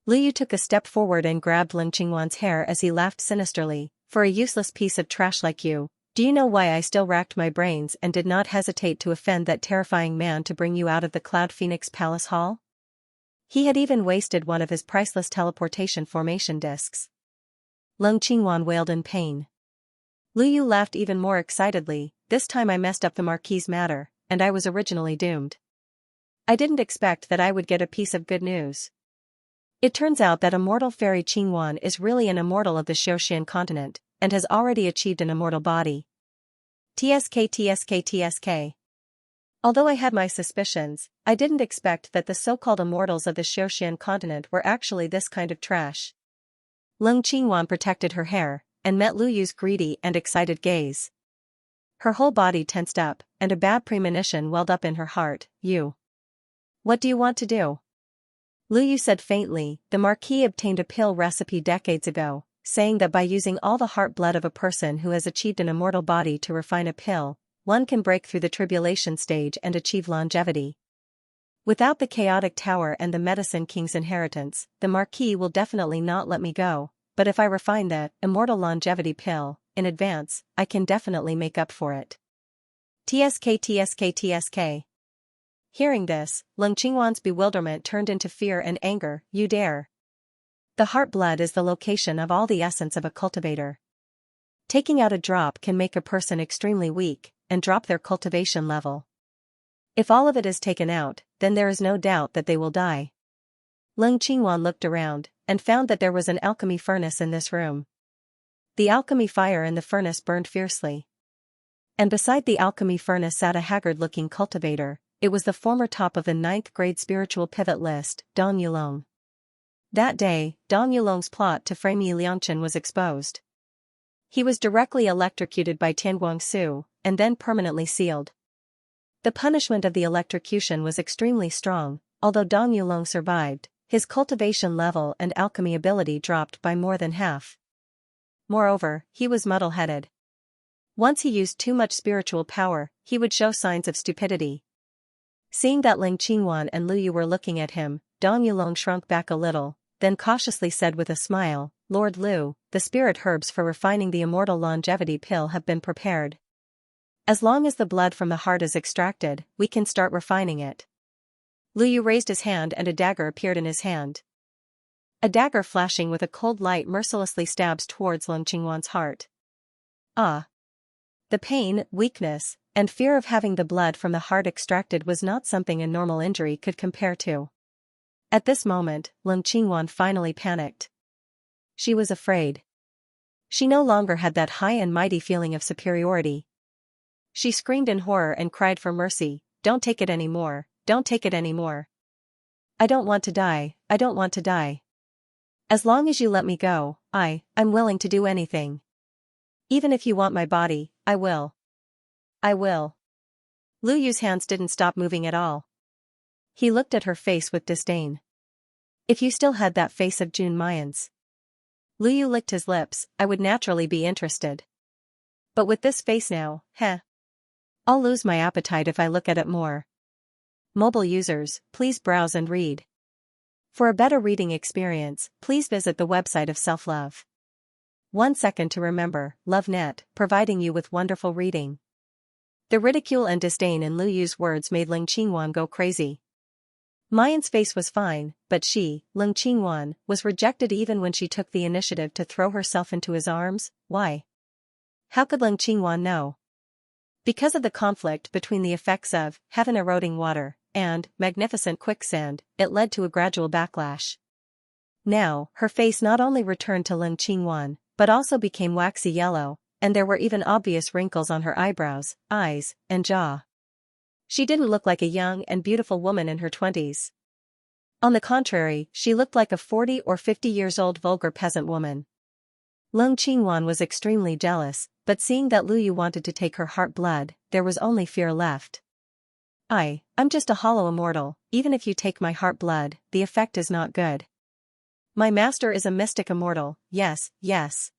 Lu Yu took a step forward and grabbed Leng Qingwan's hair as he laughed sinisterly. For a useless piece of trash like you, do you know why I still racked my brains and did not hesitate to offend that terrifying man to bring you out of the Cloud Phoenix Palace Hall? He had even wasted one of his priceless teleportation formation discs. Leng Qingwan wailed in pain. Lu Yu laughed even more excitedly. This time I messed up the Marquis's matter, and I was originally doomed. I didn't expect that I would get a piece of good news. It turns out that immortal fairy Qingwan is really an immortal of the Xianxia continent, and has already achieved an immortal body. TSK TSK TSK. Although I had my suspicions, I didn't expect that the so-called immortals of the Xianxia continent were actually this kind of trash. Leng Qingwan protected her hair, and met Lu Yu's greedy and excited gaze. Her whole body tensed up, and a bad premonition welled up in her heart. You. What do you want to do? Lu Yu said faintly. The Marquis obtained a pill recipe decades ago, saying that by using all the heart blood of a person who has achieved an immortal body to refine a pill, one can break through the tribulation stage and achieve longevity. Without the chaotic tower and the medicine king's inheritance, the Marquis will definitely not let me go, but if I refine the immortal longevity pill in advance, I can definitely make up for it. TSK TSK TSK. Hearing this, Leng Qingwan's bewilderment turned into fear and anger. You dare. The heart blood is the location of all the essence of a cultivator. Taking out a drop can make a person extremely weak, and drop their cultivation level. If all of it is taken out, then there is no doubt that they will die. Leng Qingwan looked around, and found that there was an alchemy furnace in this room. The alchemy fire in the furnace burned fiercely. And beside the alchemy furnace sat a haggard-looking cultivator. It was the former top of the 9th grade spiritual pivot list, Dong Yulong. That day, Dong Yulong's plot to frame Yi Liangchen was exposed. He was directly electrocuted by Tianguang Su, and then permanently sealed. The punishment of the electrocution was extremely strong. Although Dong Yulong survived, his cultivation level and alchemy ability dropped by more than half. Moreover, he was muddle-headed. Once he used too much spiritual power, he would show signs of stupidity. Seeing that Leng Qingwan and Lu Yu were looking at him, Dong Yulong shrunk back a little, then cautiously said with a smile, Lord Lu, the spirit herbs for refining the immortal longevity pill have been prepared. As long as the blood from the heart is extracted, we can start refining it. Lu Yu raised his hand and a dagger appeared in his hand. A dagger flashing with a cold light mercilessly stabs towards Leng Qingwan's heart. Ah! The pain, weakness, and fear of having the blood from the heart extracted was not something a normal injury could compare to. At this moment, Leng Qingwan finally panicked. She was afraid. She no longer had that high and mighty feeling of superiority. She screamed in horror and cried for mercy, "Don't take it anymore, don't take it anymore. I don't want to die, I don't want to die. As long as you let me go, I'm willing to do anything. Even if you want my body, I will. I will." Lu Yu's hands didn't stop moving at all. He looked at her face with disdain. If you still had that face of June Mayan's. Lu Yu licked his lips, I would naturally be interested. But with this face now, I'll lose my appetite if I look at it more. Mobile users, please browse and read. For a better reading experience, please visit the website of Self-Love. 1 second to remember, LoveNet, providing you with wonderful reading. The ridicule and disdain in Lu Yu's words made Leng Qingwan go crazy. Mayan's face was fine, but she, Leng Qingwan, was rejected even when she took the initiative to throw herself into his arms. Why? How could Leng Qingwan know? Because of the conflict between the effects of heaven-eroding water and magnificent quicksand, it led to a gradual backlash. Now, her face not only returned to Leng Qingwan, but also became waxy yellow, and there were even obvious wrinkles on her eyebrows, eyes, and jaw. She didn't look like a young and beautiful woman in her 20s. On the contrary, she looked like a 40 or 50 years old vulgar peasant woman. Leng Qingwan was extremely jealous, but seeing that Lu Yu wanted to take her heart blood, there was only fear left. I'm just a hollow immortal, even if you take my heart blood, the effect is not good. My master is a mystic immortal, yes, yes.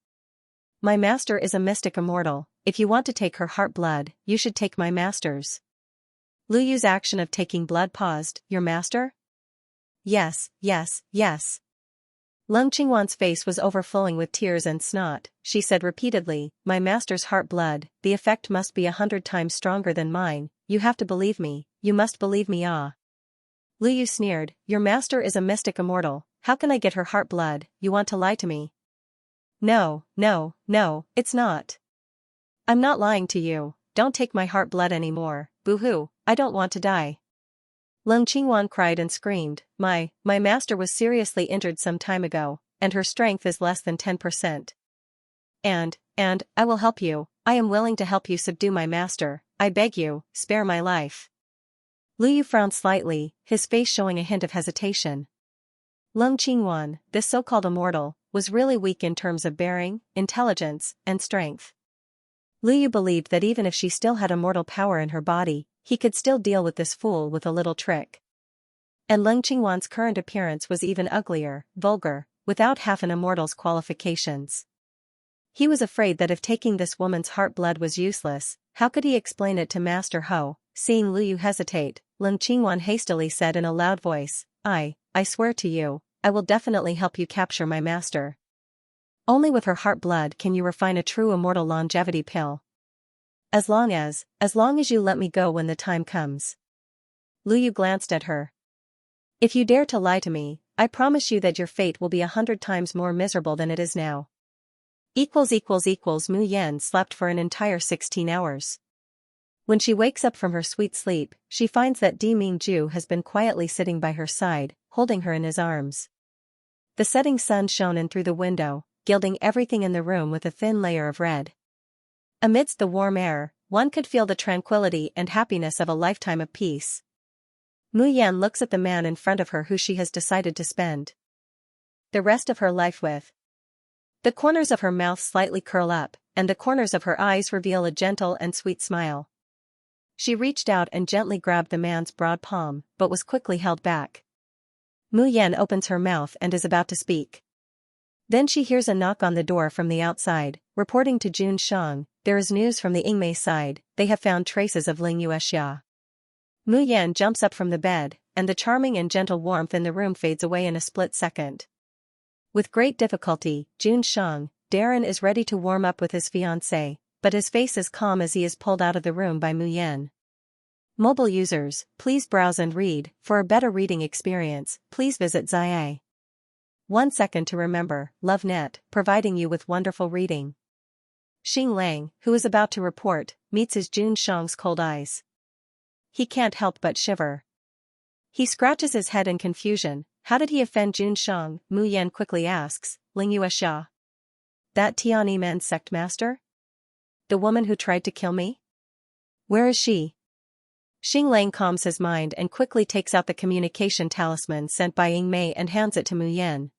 My master is a mystic immortal, if you want to take her heart blood, you should take my master's. Lu Yu's action of taking blood paused, your master? Yes, yes, yes. Leng Qingwan's face was overflowing with tears and snot. She said repeatedly, my master's heart blood, the effect must be 100 times stronger than mine, you have to believe me, you must believe me. Lu Yu sneered, your master is a mystic immortal, how can I get her heart blood, you want to lie to me? No, no, no, it's not. I'm not lying to you, don't take my heart blood anymore, boo-hoo, I don't want to die. Leng Qingwan cried and screamed, my master was seriously injured some time ago, and her strength is less than 10%. And, I will help you, I am willing to help you subdue my master, I beg you, spare my life. Lu Yu frowned slightly, his face showing a hint of hesitation. Leng Qingwan, this so-called immortal, was really weak in terms of bearing, intelligence, and strength. Lu Yu believed that even if she still had immortal power in her body, he could still deal with this fool with a little trick. And Leng Qingwan's current appearance was even uglier, vulgar, without half an immortal's qualifications. He was afraid that if taking this woman's heart blood was useless, how could he explain it to Master Ho? Seeing Lu Yu hesitate, Leng Qingwan hastily said in a loud voice, I swear to you, I will definitely help you capture my master. Only with her heart blood can you refine a true immortal longevity pill. As long as you let me go when the time comes. Lu Yu glanced at her. If you dare to lie to me, I promise you that your fate will be 100 times more miserable than it is now. Mu Yan slept for an entire 16 hours. When she wakes up from her sweet sleep, she finds that Di Mingju has been quietly sitting by her side, holding her in his arms. The setting sun shone in through the window, gilding everything in the room with a thin layer of red. Amidst the warm air, one could feel the tranquility and happiness of a lifetime of peace. Mu Yan looks at the man in front of her who she has decided to spend the rest of her life with. The corners of her mouth slightly curl up, and the corners of her eyes reveal a gentle and sweet smile. She reached out and gently grabbed the man's broad palm, but was quickly held back. Mu Yan opens her mouth and is about to speak. Then she hears a knock on the door from the outside, reporting to Jun Shang, there is news from the Yingmei side, they have found traces of Ling Yuexia. Mu Yan jumps up from the bed, and the charming and gentle warmth in the room fades away in a split second. With great difficulty, Xianxia, Darren is ready to warm up with his fiancée, but his face is calm as he is pulled out of the room by Muyan. Mobile users, please browse and read. For a better reading experience, please visit Xia. 1 second to remember, LoveNet, providing you with wonderful reading. Xing, who is about to report, meets his Xiang's cold eyes. He can't help but shiver. He scratches his head in confusion. How did he offend Xiang? Mu Yan quickly asks, Xianxia. That Tiananmen sect master? The woman who tried to kill me? Where is she? Xing calms his mind and quickly takes out the communication talisman sent by Ying Mei and hands it to Mu Yan.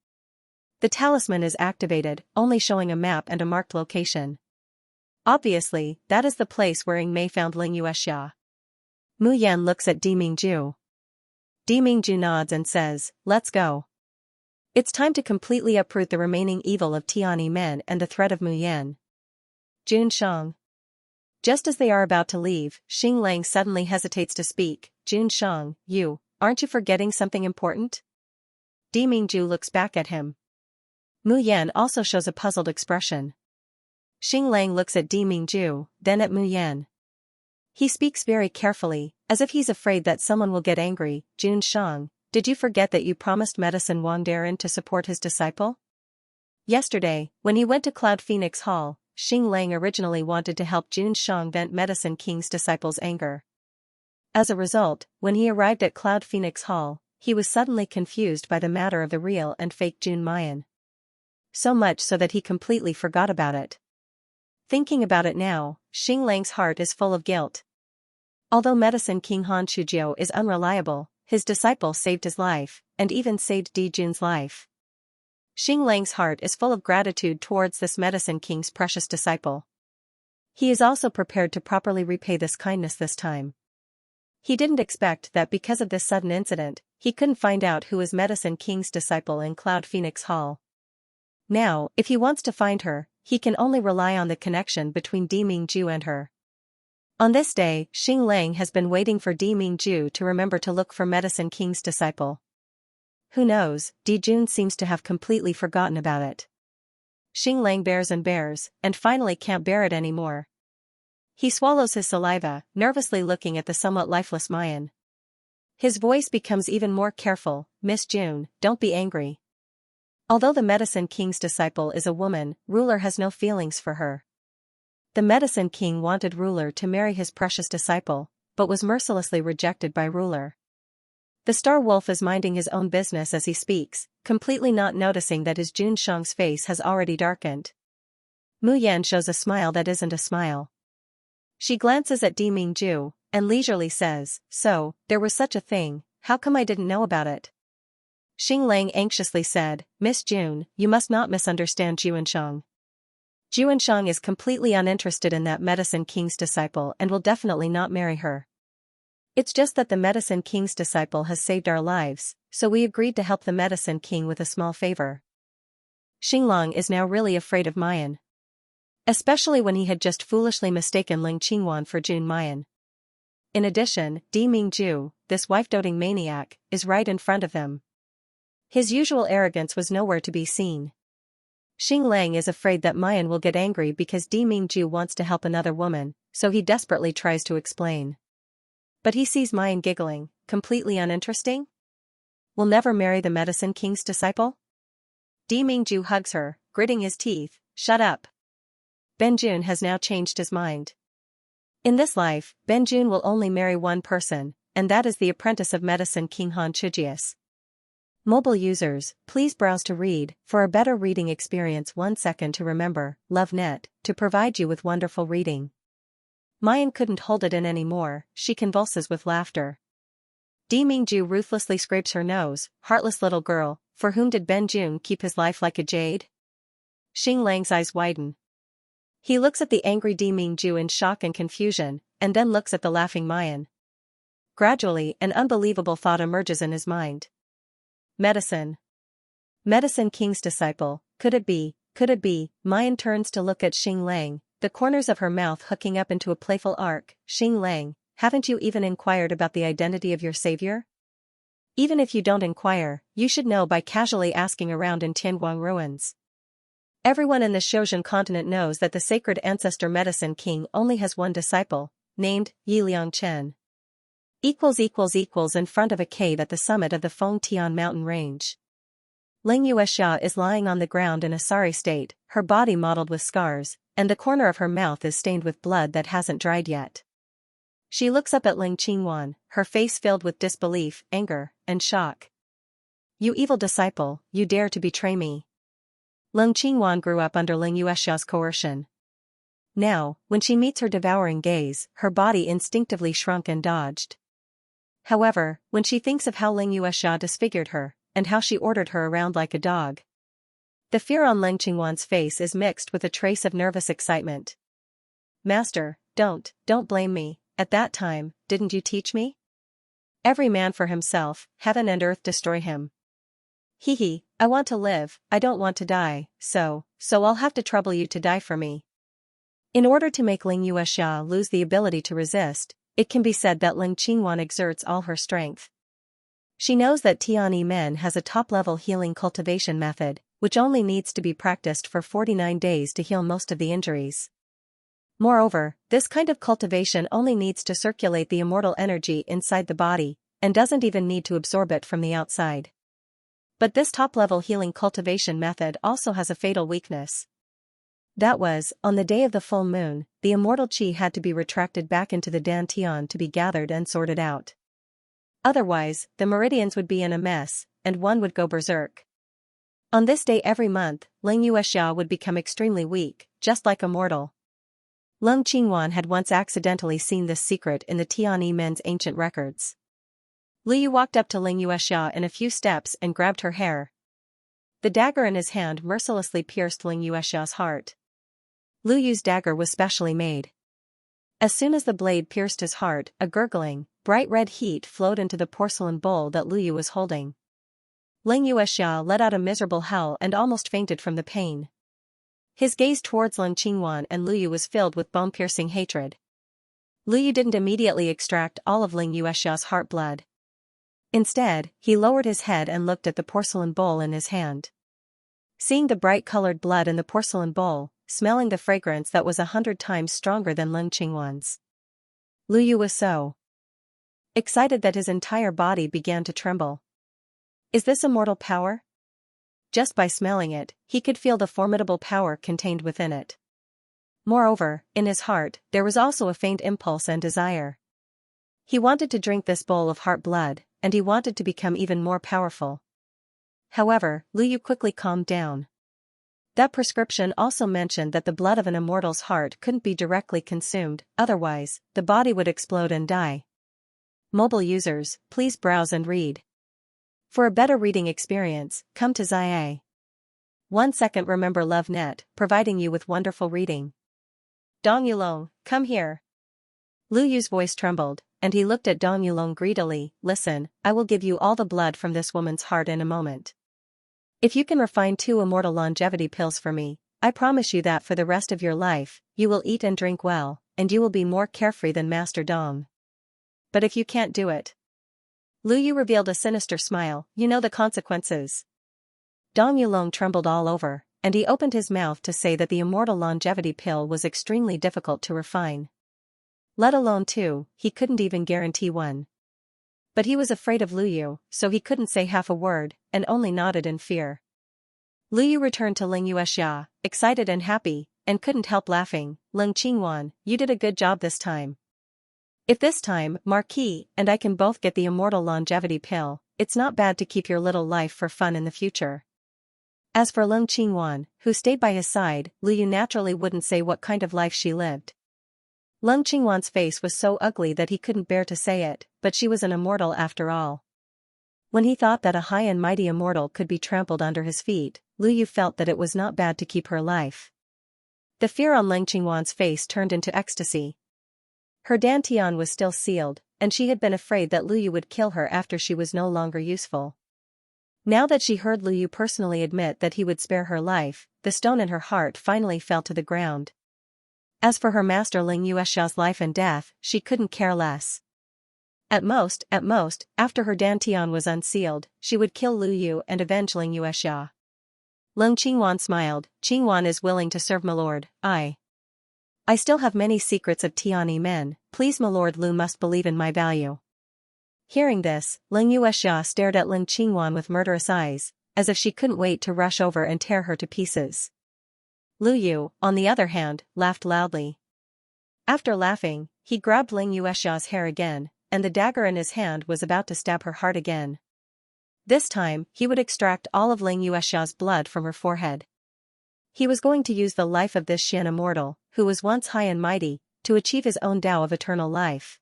The talisman is activated, only showing a map and a marked location. Obviously, that is the place where Ying Mei found Xianxia. Mu Yan looks at Dimingju. Dimingju nods and says, let's go. It's time to completely uproot the remaining evil of Tiananmen and the threat of Mu Yan. Xiang. Just as they are about to leave, Xing suddenly hesitates to speak. Xiang, aren't you forgetting something important? Dimingju looks back at him. Mu Yan also shows a puzzled expression. Xing looks at Dimingju, then at Mu Yan. He speaks very carefully, as if he's afraid that someone will get angry. Xiang, did you forget that you promised Medicine Wang Darren to support his disciple? Yesterday, when he went to Cloud Phoenix Hall, Xing originally wanted to help Xiang vent Medicine King's disciple's anger. As a result, when he arrived at Cloud Phoenix Hall, he was suddenly confused by the matter of the real and fake Jun Mayan. So much so that he completely forgot about it. Thinking about it now, Xing heart is full of guilt. Although Medicine King Han Shujiu is unreliable, his disciple saved his life, and even saved Di Jun's life. Xing heart is full of gratitude towards this Medicine King's precious disciple. He is also prepared to properly repay this kindness this time. He didn't expect that because of this sudden incident, he couldn't find out who is Medicine King's disciple in Cloud Phoenix Hall. Now, if he wants to find her, he can only rely on the connection between Dimingju and her. On this day, Xing has been waiting for Dimingju to remember to look for Medicine King's disciple. Who knows, Di Jun seems to have completely forgotten about it. Xing bears, and finally can't bear it anymore. He swallows his saliva, nervously looking at the somewhat lifeless Mayan. His voice becomes even more careful. Miss Jun, don't be angry. Although the Medicine King's disciple is a woman, Ruler has no feelings for her. The Medicine King wanted Ruler to marry his precious disciple, but was mercilessly rejected by Ruler. The Star Wolf is minding his own business as he speaks, completely not noticing that his Xiang's face has already darkened. Mu Yan shows a smile that isn't a smile. She glances at Dimingju, and leisurely says, so, there was such a thing, how come I didn't know about it? Xing anxiously said, Miss Jun, you must not misunderstand Xianxia. Xianxia is completely uninterested in that Medicine King's disciple and will definitely not marry her. It's just that the Medicine King's disciple has saved our lives, so we agreed to help the Medicine King with a small favor. Xing is now really afraid of Mayan. Especially when he had just foolishly mistaken Ling Qingwan for Jun Mayan. In addition, Dimingju, this wife-doting maniac, is right in front of them. His usual arrogance was nowhere to be seen. Xing is afraid that Mayan will get angry because Dimingju wants to help another woman, so he desperately tries to explain. But he sees Mayan giggling, completely uninteresting? Will never marry the Medicine King's disciple? Dimingju hugs her, gritting his teeth, shut up. Benjun has now changed his mind. In this life, Benjun will only marry one person, and that is the apprentice of Medicine King Han Chujius. Mobile users, please browse to read. For a better reading experience. 1 second to remember, LoveNet, to provide you with wonderful reading. Mayan couldn't hold it in anymore, she convulses with laughter. Dimingju ruthlessly scrapes her nose, heartless little girl, for whom did Benjun keep his life like a jade? Xing eyes widen. He looks at the angry Dimingju in shock and confusion, and then looks at the laughing Mayan. Gradually, an unbelievable thought emerges in his mind. Medicine King's disciple, could it be? Mayan turns to look at Xing, the corners of her mouth hooking up into a playful arc. Xing, haven't you even inquired about the identity of your savior? Even if you don't inquire, you should know by casually asking around in Tianguang ruins. Everyone in the Xiozhen continent knows that the sacred ancestor medicine king only has one disciple, named Yi Liangchen. In front of a cave at the summit of the Fengtian mountain range. Ling Yuexia is lying on the ground in a sorry state, her body mottled with scars, and the corner of her mouth is stained with blood that hasn't dried yet. She looks up at Ling Qingwan, her face filled with disbelief, anger, and shock. You evil disciple, you dare to betray me. Ling Qingwan grew up under Ling Yuexia's coercion. Now, when she meets her devouring gaze, her body instinctively shrunk and dodged. However, when she thinks of how Ling Yuexia disfigured her, and how she ordered her around like a dog, the fear on Ling Qingwan's face is mixed with a trace of nervous excitement. Master, don't blame me. At that time, didn't you teach me? Every man for himself, heaven and earth destroy him. Hee, I want to live, I don't want to die, so I'll have to trouble you to die for me. In order to make Ling Yuexia lose the ability to resist, it can be said that Ling Qingwan exerts all her strength. She knows that Tianyi Men has a top-level healing cultivation method, which only needs to be practiced for 49 days to heal most of the injuries. Moreover, this kind of cultivation only needs to circulate the immortal energy inside the body, and doesn't even need to absorb it from the outside. But this top-level healing cultivation method also has a fatal weakness. That was, on the day of the full moon, the immortal qi had to be retracted back into the dantian to be gathered and sorted out. Otherwise, the meridians would be in a mess, and one would go berserk. On this day every month, Ling Yuexia would become extremely weak, just like a mortal. Ling Qingwan had once accidentally seen this secret in the Tianyi Men's ancient records. Liu walked up to Ling Yuexia in a few steps and grabbed her hair. The dagger in his hand mercilessly pierced Ling Yuexia's heart. Liu Yu's dagger was specially made. As soon as the blade pierced his heart, a gurgling, bright red heat flowed into the porcelain bowl that Liu Yu was holding. Ling Yuexia let out a miserable howl and almost fainted from the pain. His gaze towards Ling Qingwan and Liu Yu was filled with bone-piercing hatred. Liu Yu didn't immediately extract all of Ling Yuexia's heart blood. Instead, he lowered his head and looked at the porcelain bowl in his hand. Seeing the bright-colored blood in the porcelain bowl, smelling the fragrance that was 100 times stronger than Ling Qingwan's, Liu Yu was so excited that his entire body began to tremble. Is this immortal power? Just by smelling it, he could feel the formidable power contained within it. Moreover, in his heart, there was also a faint impulse and desire. He wanted to drink this bowl of heart blood, and he wanted to become even more powerful. However, Liu Yu quickly calmed down. That prescription also mentioned that the blood of an immortal's heart couldn't be directly consumed, otherwise, the body would explode and die. Mobile users, please browse and read. For a better reading experience, come to Xia. 1 second remember LoveNet, providing you with wonderful reading. Dong Yulong, come here. Liu Yu's voice trembled, and he looked at Dong Yulong greedily. Listen, I will give you all the blood from this woman's heart in a moment. If you can refine 2 immortal longevity pills for me, I promise you that for the rest of your life, you will eat and drink well, and you will be more carefree than Master Dong. But if you can't do it, Liu Yu revealed a sinister smile, you know the consequences. Dong Yulong trembled all over, and he opened his mouth to say that the immortal longevity pill was extremely difficult to refine. Let alone 2, he couldn't even guarantee 1. But he was afraid of Liu Yu, so he couldn't say half a word, and only nodded in fear. Liu Yu returned to Ling Yuexia, excited and happy, and couldn't help laughing. Ling Qingwan, you did a good job this time. If this time, Marquis and I can both get the immortal longevity pill, it's not bad to keep your little life for fun in the future. As for Ling Qingwan, who stayed by his side, Liu Yu naturally wouldn't say what kind of life she lived. Ling Qingwan's face was so ugly that he couldn't bear to say it, but she was an immortal after all. When he thought that a high and mighty immortal could be trampled under his feet, Liu Yu felt that it was not bad to keep her life. The fear on Ling Qingwan's face turned into ecstasy. Her dantian was still sealed, and she had been afraid that Liu Yu would kill her after she was no longer useful. Now that she heard Liu Yu personally admit that he would spare her life, the stone in her heart finally fell to the ground. As for her master Ling Yuexia's life and death, she couldn't care less. At most, after her dantian was unsealed, she would kill Lu Yu and avenge Ling Yuexia. Leng Qingwan smiled. Qingwan is willing to serve milord. I still have many secrets of Tiani men, please milord Lu must believe in my value. Hearing this, Ling Yuexia stared at Leng Qingwan with murderous eyes, as if she couldn't wait to rush over and tear her to pieces. Lu Yu, on the other hand, laughed loudly. After laughing, he grabbed Ling Yuexia's hair again, and the dagger in his hand was about to stab her heart again. This time, he would extract all of Ling Yuexia's blood from her forehead. He was going to use the life of this Xian immortal, who was once high and mighty, to achieve his own Tao of eternal life.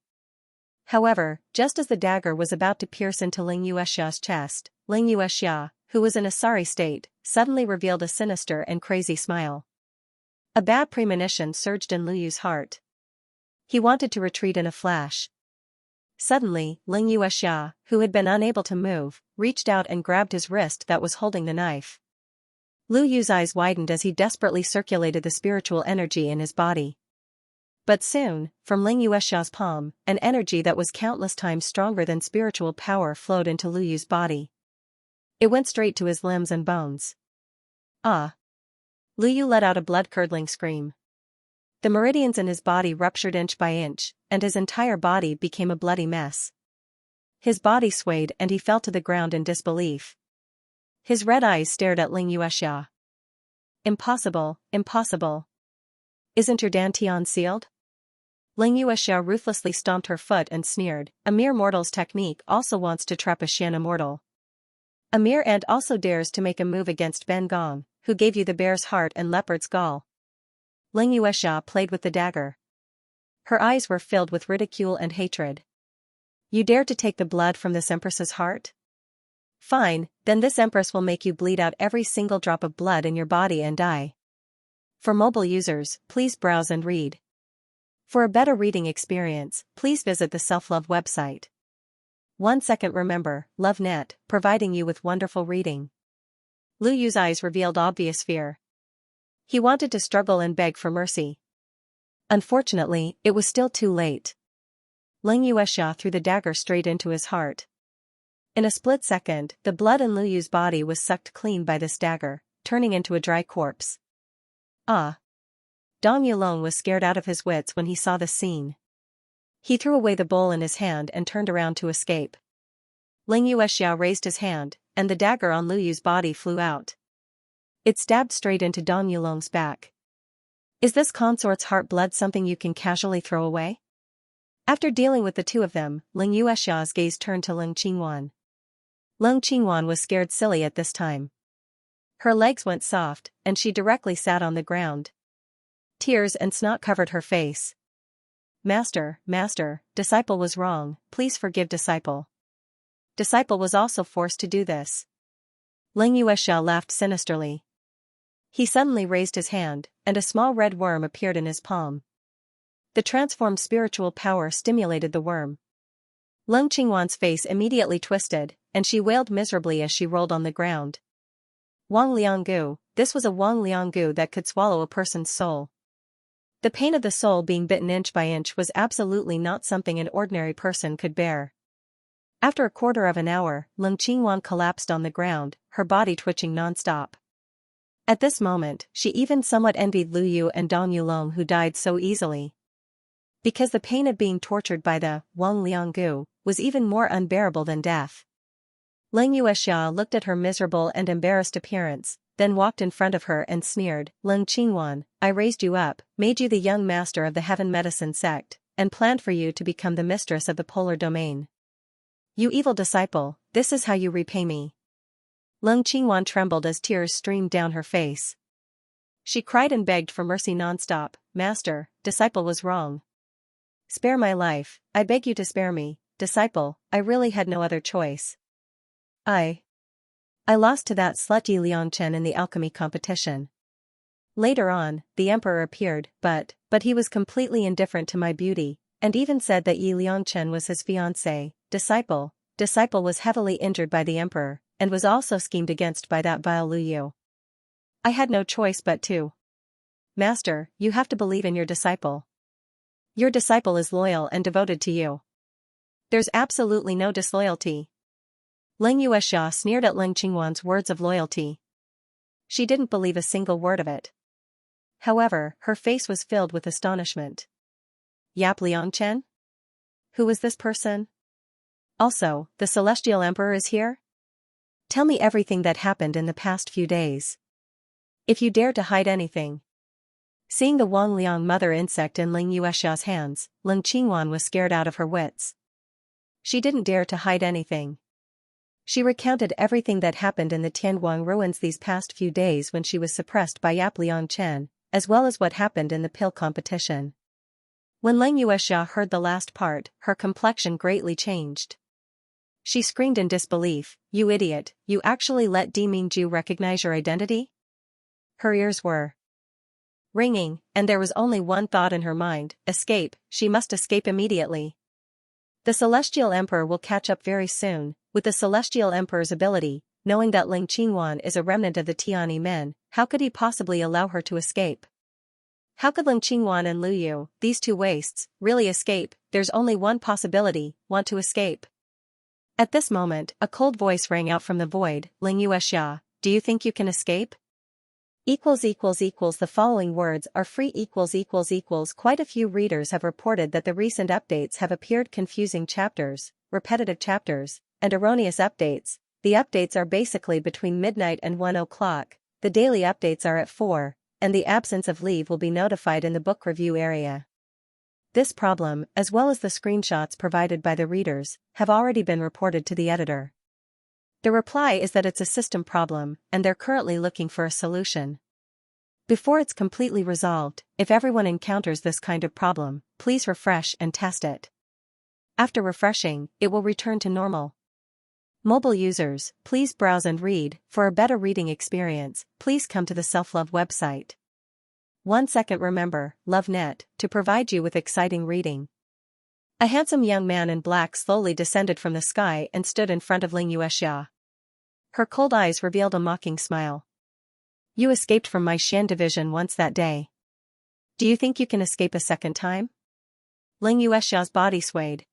However, just as the dagger was about to pierce into Ling Yuexia's chest, Ling Yuexia, who was in a sorry state, suddenly revealed a sinister and crazy smile. A bad premonition surged in Lu Yu's heart. He wanted to retreat in a flash. Suddenly, Ling Yuexia, who had been unable to move, reached out and grabbed his wrist that was holding the knife. Lu Yu's eyes widened as he desperately circulated the spiritual energy in his body. But soon, from Ling Yuexia's palm, an energy that was countless times stronger than spiritual power flowed into Lu Yu's body. It went straight to his limbs and bones. Ah! Lu Yu let out a blood-curdling scream. The meridians in his body ruptured inch by inch, and his entire body became a bloody mess. His body swayed and he fell to the ground in disbelief. His red eyes stared at Ling Yuexia. Impossible, impossible. Isn't your dantian sealed? Ling Yuexia ruthlessly stomped her foot and sneered, a mere mortal's technique also wants to trap a Xian immortal. A mere ant also dares to make a move against Ben Gong, who gave you the bear's heart and leopard's gall. Ling Yuexia played with the dagger. Her eyes were filled with ridicule and hatred. You dare to take the blood from this empress's heart? Fine, then this empress will make you bleed out every single drop of blood in your body and die. For mobile users, please browse and read. For a better reading experience, please visit the Self-Love website. 1 second remember, LoveNet, providing you with wonderful reading. Lu Yu's eyes revealed obvious fear. He wanted to struggle and beg for mercy. Unfortunately, it was still too late. Ling Yuexia threw the dagger straight into his heart. In a split second, the blood in Lu Yu's body was sucked clean by this dagger, turning into a dry corpse. Ah! Dong Yulong was scared out of his wits when he saw the scene. He threw away the bowl in his hand and turned around to escape. Ling Yuexia raised his hand, and the dagger on Lu Yu's body flew out. It stabbed straight into Dong Yulong's back. Is this consort's heart blood something you can casually throw away? After dealing with the two of them, Ling Yuexia's gaze turned to Leng Qingwan. Leng Qingwan was scared silly at this time. Her legs went soft, and she directly sat on the ground. Tears and snot covered her face. Master, disciple was wrong, please forgive disciple. Disciple was also forced to do this. Ling Yuexia laughed sinisterly. He suddenly raised his hand, and a small red worm appeared in his palm. The transformed spiritual power stimulated the worm. Leng Qingwan's face immediately twisted, and she wailed miserably as she rolled on the ground. Wang Lianggu, this was a Wang Lianggu that could swallow a person's soul. The pain of the soul being bitten inch by inch was absolutely not something an ordinary person could bear. After a quarter of an hour, Leng Qingwan collapsed on the ground, her body twitching non-stop. At this moment, she even somewhat envied Lu Yu and Dong Yulong who died so easily. Because the pain of being tortured by the Wang Lianggu was even more unbearable than death. Ling Yuexia looked at her miserable and embarrassed appearance, then walked in front of her and sneered, Leng Qingwan, I raised you up, made you the young master of the Heaven Medicine sect, and planned for you to become the mistress of the polar domain. You evil disciple, this is how you repay me. Leng Qingwan trembled as tears streamed down her face. She cried and begged for mercy non-stop, Master, disciple was wrong. Spare my life, I beg you to spare me, disciple, I really had no other choice. I lost to that slut Yi Liangchen in the alchemy competition. Later on, the emperor appeared, but he was completely indifferent to my beauty, and even said that Yi Liangchen was his fiancée. Disciple was heavily injured by the emperor, and was also schemed against by that vile Lu Yu. I had no choice but to. Master, you have to believe in your disciple. Your disciple is loyal and devoted to you. There's absolutely no disloyalty. Ling Yuexia sneered at Ling Qingwan's words of loyalty. She didn't believe a single word of it. However, her face was filled with astonishment. Yap Liangchen? Who was this person? Also, the Celestial Emperor is here? Tell me everything that happened in the past few days. If you dare to hide anything. Seeing the Wang Liang mother insect in Ling Yuexia's hands, Ling Qingwan was scared out of her wits. She didn't dare to hide anything. She recounted everything that happened in the Tianguang ruins these past few days when she was suppressed by Yap Liangchen, as well as what happened in the pill competition. When Ling Yuexia heard the last part, her complexion greatly changed. She screamed in disbelief, "You idiot, you actually let Di Mingju recognize your identity?" Her ears were ringing, and there was only one thought in her mind: escape. She must escape immediately. The Celestial Emperor will catch up very soon. With the Celestial Emperor's ability, knowing that Ling Qingwan is a remnant of the Tiani men, how could he possibly allow her to escape? How could Ling Qingwan and Lu Yu, these two wastes, really escape? There's only one possibility: want to escape. At this moment, a cold voice rang out from the void. "Ling Yuexia, do you think you can escape?" The following words are free. Quite a few readers have reported that the recent updates have appeared confusing chapters, repetitive chapters, and erroneous updates. The updates are basically between midnight and 1 o'clock, the daily updates are at 4, and the absence of leave will be notified in the book review area. This problem, as well as the screenshots provided by the readers, have already been reported to the editor. The reply is that it's a system problem, and they're currently looking for a solution. Before it's completely resolved, if everyone encounters this kind of problem, please refresh and test it. After refreshing, it will return to normal. Mobile users, please browse and read. For a better reading experience, please come to the Self-Love website. 1 second. Remember, LoveNet, to provide you with exciting reading. A handsome young man in black slowly descended from the sky and stood in front of Ling Yuexia. Her cold eyes revealed a mocking smile. "You escaped from my Xian division once that day. Do you think you can escape a second time?" Ling Yuexia's body swayed.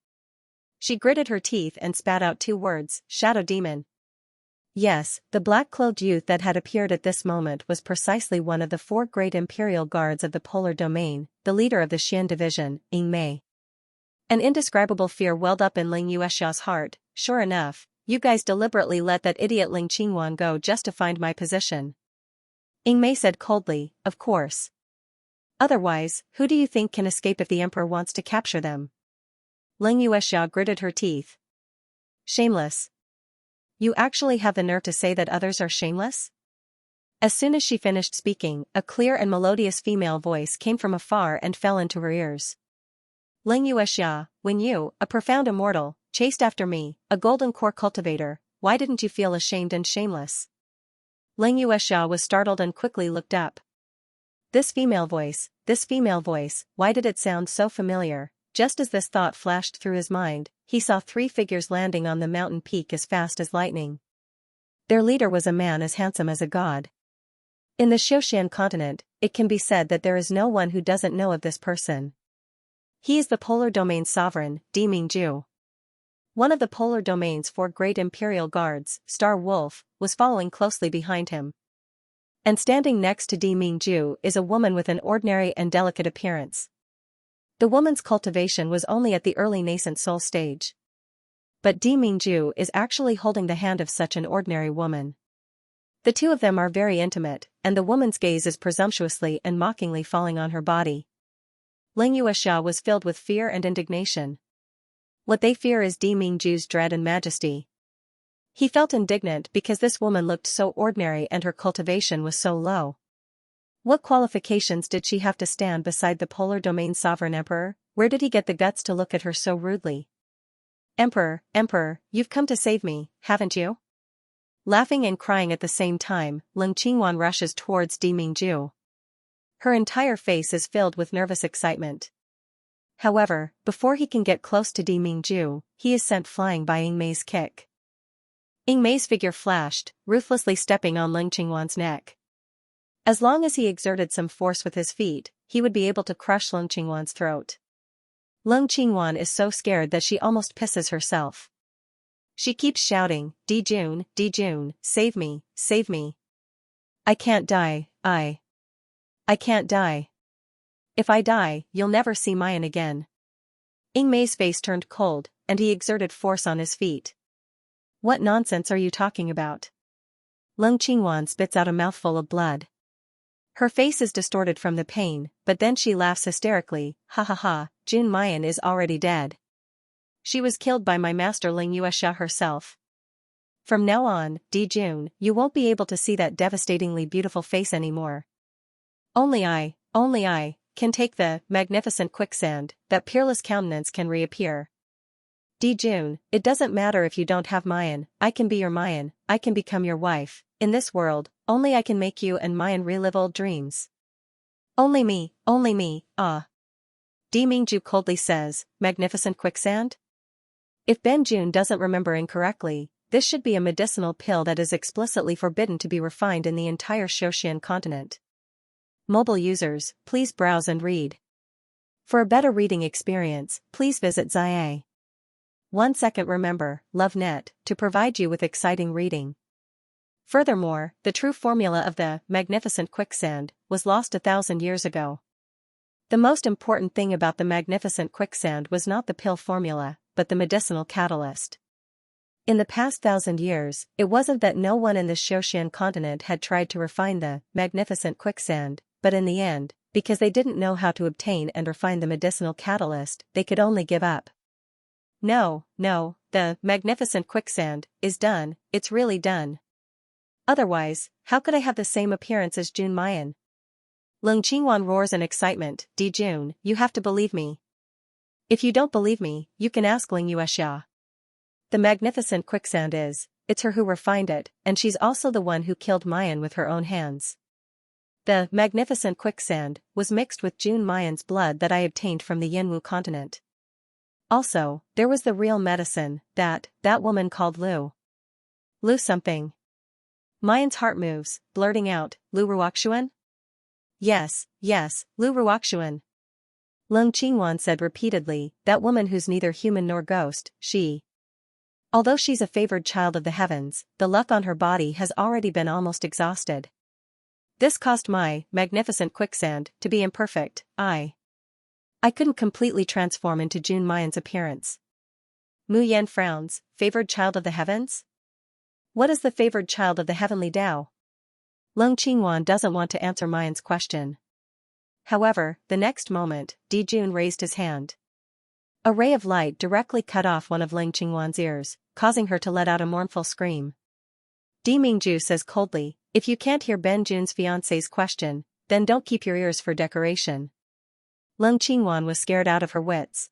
She gritted her teeth and spat out 2 words: "Shadow Demon." Yes, the black-clothed youth that had appeared at this moment was precisely one of the 4 great imperial guards of the polar domain, the leader of the Xian division, Ying Mei. An indescribable fear welled up in Ling Yuexia's heart. "Sure enough, you guys deliberately let that idiot Ling Qingwan go just to find my position." Ying Mei said coldly, "Of course. Otherwise, who do you think can escape if the emperor wants to capture them?" Ling Yuexia gritted her teeth. "Shameless. You actually have the nerve to say that others are shameless?" As soon as she finished speaking, a clear and melodious female voice came from afar and fell into her ears. "Ling Yuexia, when you, a profound immortal, chased after me, a golden core cultivator, why didn't you feel ashamed and shameless?" Ling Yuexia was startled and quickly looked up. This female voice, why did it sound so familiar? Just as this thought flashed through his mind, he saw 3 figures landing on the mountain peak as fast as lightning. Their leader was a man as handsome as a god. In the Xiaoxian continent, it can be said that there is no one who doesn't know of this person. He is the polar domain's sovereign, Di Mingju. One of the polar domain's 4 great imperial guards, Star Wolf, was following closely behind him. And standing next to Di Mingju is a woman with an ordinary and delicate appearance. The woman's cultivation was only at the early nascent soul stage. But Di Mingju is actually holding the hand of such an ordinary woman. The 2 of them are very intimate, and the woman's gaze is presumptuously and mockingly falling on her body. Ling Yuexia was filled with fear and indignation. What they fear is Di Mingju's dread and majesty. He felt indignant because this woman looked so ordinary and her cultivation was so low. What qualifications did she have to stand beside the polar domain sovereign emperor? Where did he get the guts to look at her so rudely? Emperor, you've come to save me, haven't you?" Laughing and crying at the same time, Ling Qingwan rushes towards Di Mingju. Her entire face is filled with nervous excitement. However, before he can get close to Di Mingju, he is sent flying by Ying Mei's kick. Ying Mei's figure flashed, ruthlessly stepping on Ling Qingwan's neck. As long as he exerted some force with his feet, he would be able to crush Ling Qingwan's throat. Leng Qingwan is so scared that she almost pisses herself. She keeps shouting, Dijun, save me, save me. I can't die, I can't die. If I die, you'll never see Mayan again. Ying Mei's face turned cold, and he exerted force on his feet. What nonsense are you talking about? Leng Qingwan spits out a mouthful of blood. Her face is distorted from the pain, but then she laughs hysterically, ha ha ha, Jun Mayan is already dead. She was killed by my master Xianxia herself. From now on, Dijun, you won't be able to see that devastatingly beautiful face anymore. Only I, can take the magnificent quicksand, that peerless countenance can reappear. Dijun, it doesn't matter if you don't have Mayan, I can be your Mayan, I can become your wife. In this world, only I can make you and Mayan relive old dreams. Only me, ah. Di Mingju coldly says, magnificent quicksand? If Ben Jun doesn't remember incorrectly, this should be a medicinal pill that is explicitly forbidden to be refined in the entire Xianxia continent. Mobile users, please browse and read. For a better reading experience, please visit Xia. 1 second. Remember, LoveNet, to provide you with exciting reading. Furthermore, the true formula of the magnificent quicksand was lost 1,000 years ago. The most important thing about the magnificent quicksand was not the pill formula, but the medicinal catalyst. In the past 1,000 years, it wasn't that no one in the Xianxia continent had tried to refine the magnificent quicksand, but in the end, because they didn't know how to obtain and refine the medicinal catalyst, they could only give up. No, the magnificent quicksand is done, it's really done. Otherwise, how could I have the same appearance as Jun Mayan? Leng Qingwan roars in excitement, Dijun, you have to believe me. If you don't believe me, you can ask Xianxia. The magnificent quicksand it's her who refined it, and she's also the one who killed Mayan with her own hands. The magnificent quicksand was mixed with Jun Mayan's blood that I obtained from the Yinwu continent. Also, there was the real medicine, that woman called Lu something. Mayan's heart moves, blurting out, Lu Ruoxuan? Yes, Lu Ruoxuan. Leng Qingwan said repeatedly, that woman who's neither human nor ghost, she. Although she's a favored child of the heavens, the luck on her body has already been almost exhausted. This caused my magnificent quicksand to be imperfect. I couldn't completely transform into Jun Mayan's appearance. Mu Yan frowns, favored child of the heavens? What is the favored child of the heavenly Tao? Leng Qingwan doesn't want to answer Mayan's question. However, the next moment, Dijun raised his hand. A ray of light directly cut off one of Leng Qingwan's ears, causing her to let out a mournful scream. Di Mingju says coldly, if you can't hear Ben Jun's fiancé's question, then don't keep your ears for decoration. Leng Qingwan was scared out of her wits.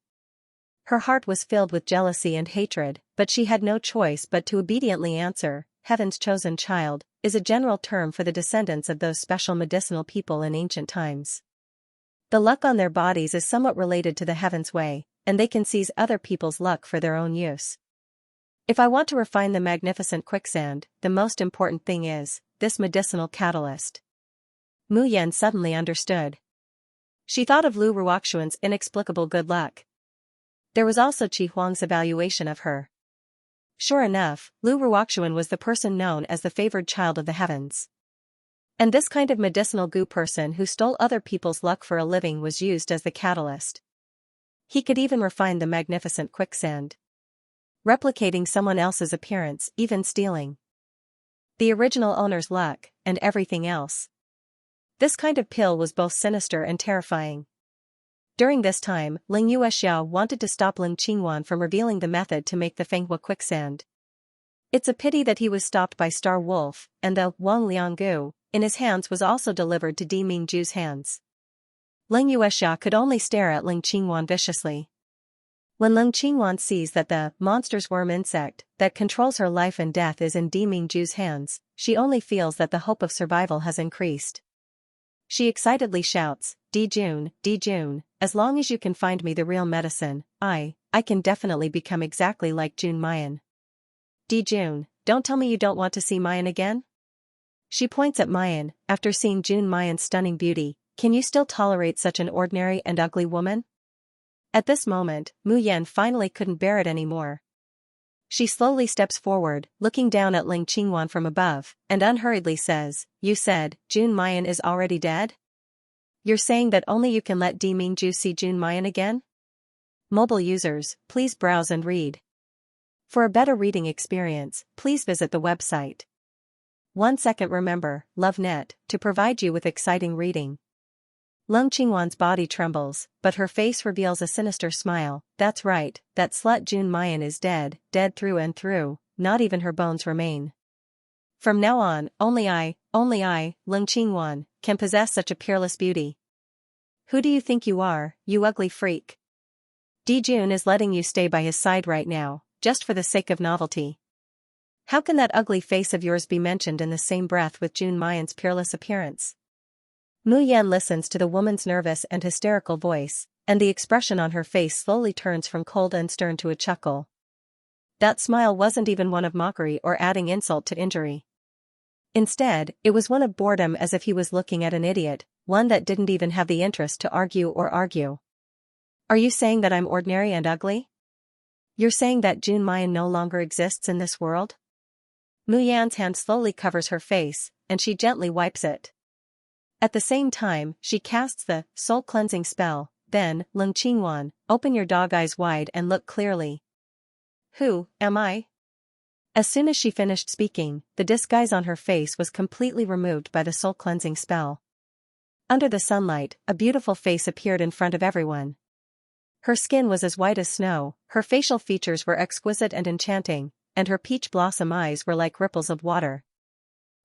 Her heart was filled with jealousy and hatred, but she had no choice but to obediently answer, Heaven's chosen child, is a general term for the descendants of those special medicinal people in ancient times. The luck on their bodies is somewhat related to the heaven's way, and they can seize other people's luck for their own use. If I want to refine the magnificent quicksand, the most important thing is this medicinal catalyst. Mu Yan suddenly understood. She thought of Lu Ruoxuan's inexplicable good luck. There was also Qi Huang's evaluation of her. Sure enough, Lu Ruoxuan was the person known as the favored child of the heavens. And this kind of medicinal goo person who stole other people's luck for a living was used as the catalyst. He could even refine the magnificent quicksand. Replicating someone else's appearance, even stealing the original owner's luck, and everything else. This kind of pill was both sinister and terrifying. During this time, Xianxia wanted to stop Leng Qingwan from revealing the method to make the Fenghua quicksand. It's a pity that he was stopped by Star Wolf, and the Wang Lianggu in his hands was also delivered to Di Mingju's hands. Xianxia could only stare at Leng Qingwan viciously. When Leng Qingwan sees that the monster's worm insect that controls her life and death is in Di Mingju's hands, she only feels that the hope of survival has increased. She excitedly shouts, Dijun, as long as you can find me the real medicine, I can definitely become exactly like Jun Mayan. Dijun, don't tell me you don't want to see Mayan again? She points at Mayan, after seeing Jun Mayan's stunning beauty, can you still tolerate such an ordinary and ugly woman? At this moment, Mu Yan finally couldn't bear it anymore. She slowly steps forward, looking down at Ling Qingwan from above, and unhurriedly says, "You said, Jun Mayan is already dead? You're saying that only you can let Di Mingju see Jun Mayan again?" Mobile users, please browse and read. For a better reading experience, please visit the website 1 second remember, LoveNet, to provide you with exciting reading. Ling Qingwan's body trembles, but her face reveals a sinister smile. "That's right, that slut Jun Mayan is dead, dead through and through, not even her bones remain. From now on, only I, Ling Qingwan, can possess such a peerless beauty. Who do you think you are, you ugly freak? Di Jun is letting you stay by his side right now, just for the sake of novelty. How can that ugly face of yours be mentioned in the same breath with Jun Mayan's peerless appearance?" Mu Yan listens to the woman's nervous and hysterical voice, and the expression on her face slowly turns from cold and stern to a chuckle. That smile wasn't even one of mockery or adding insult to injury. Instead, it was one of boredom, as if he was looking at an idiot, one that didn't even have the interest to argue. "Are you saying that I'm ordinary and ugly? You're saying that Jun Mayan no longer exists in this world?" Mu Yan's hand slowly covers her face, and she gently wipes it. At the same time, she casts the soul-cleansing spell. "Then, Ling Qingwan, open your dog eyes wide and look clearly." "Who am I?" As soon as she finished speaking, the disguise on her face was completely removed by the soul-cleansing spell. Under the sunlight, a beautiful face appeared in front of everyone. Her skin was as white as snow, her facial features were exquisite and enchanting, and her peach blossom eyes were like ripples of water.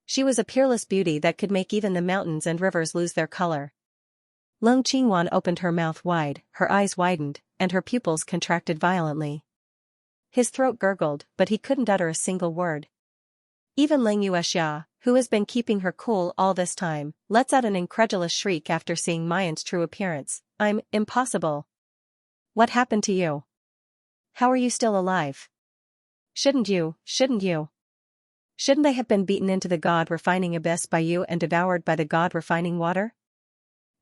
She was a peerless beauty that could make even the mountains and rivers lose their color. Ling Qingwan opened her mouth wide, her eyes widened, and her pupils contracted violently. His throat gurgled, but he couldn't utter a single word. Even Xianxia, who has been keeping her cool all this time, lets out an incredulous shriek after seeing Mayan's true appearance. Impossible. What happened to you? How are you still alive? Shouldn't you? Shouldn't they have been beaten into the god-refining abyss by you and devoured by the god-refining water?"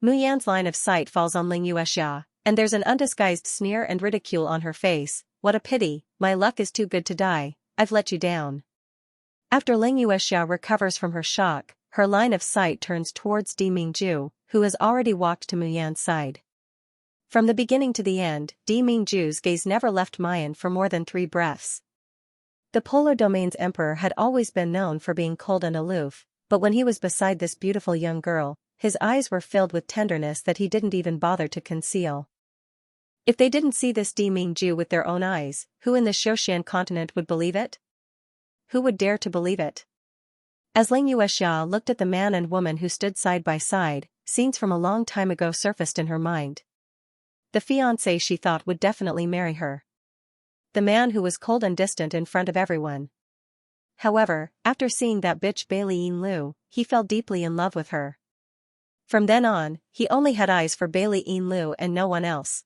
Mu Yan's line of sight falls on Xianxia, and there's an undisguised sneer and ridicule on her face. "What a pity, my luck is too good to die, I've let you down." After Xianxia recovers from her shock, her line of sight turns towards Di Mingju, who has already walked to Mu Yan's side. From the beginning to the end, Di Mingju's gaze never left Mayan for more than 3 breaths. The Polar Domain's emperor had always been known for being cold and aloof, but when he was beside this beautiful young girl, his eyes were filled with tenderness that he didn't even bother to conceal. If they didn't see this Di Mingju with their own eyes, who in the Xiaoxian continent would believe it? Who would dare to believe it? As Xianxia looked at the man and woman who stood side by side, scenes from a long time ago surfaced in her mind. The fiancé she thought would definitely marry her. The man who was cold and distant in front of everyone. However, after seeing that bitch Bailey Lu, he fell deeply in love with her. From then on, he only had eyes for Bailey Lu and no one else.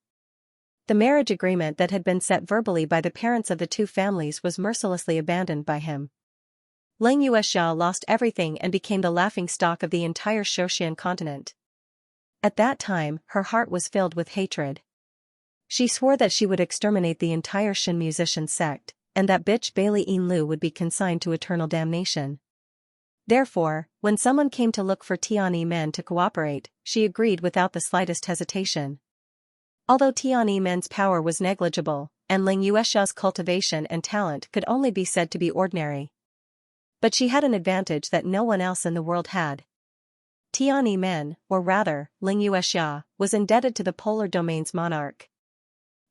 The marriage agreement that had been set verbally by the parents of the two families was mercilessly abandoned by him. Xianxia lost everything and became the laughingstock of the entire Xiaoxian continent. At that time, her heart was filled with hatred. She swore that she would exterminate the entire Shin musician sect, and that bitch Bailey Lu would be consigned to eternal damnation. Therefore, when someone came to look for Tian Men to cooperate, she agreed without the slightest hesitation. Although Tian Men's power was negligible, and Xianxia's cultivation and talent could only be said to be ordinary. But she had an advantage that no one else in the world had. Tian Men, or rather, Xianxia, was indebted to the Polar Domain's monarch.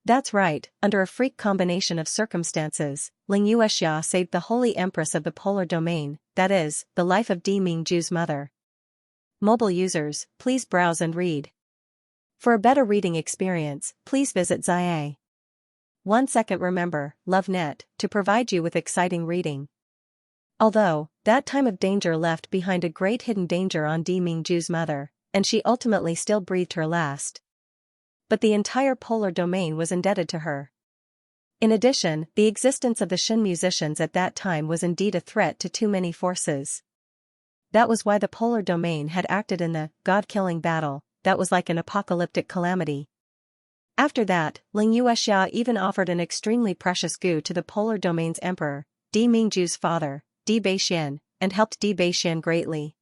That's right, under a freak combination of circumstances, Xianxia saved the Holy Empress of the Polar Domain, that is, the life of Di Mingju's mother. Mobile users, please browse and read. For a better reading experience, please visit Xia. 1 second remember, LoveNet, to provide you with exciting reading. Although, that time of danger left behind a great hidden danger on Di Mingju's mother, and she ultimately still breathed her last. But the entire Polar Domain was indebted to her. In addition, the existence of the Shin musicians at that time was indeed a threat to too many forces. That was why the Polar Domain had acted in the God-killing battle, that was like an apocalyptic calamity. After that, Xianxia even offered an extremely precious gu to the polar domain's emperor, Di Mingju's father, Di Beixian, and helped Di Beixian greatly.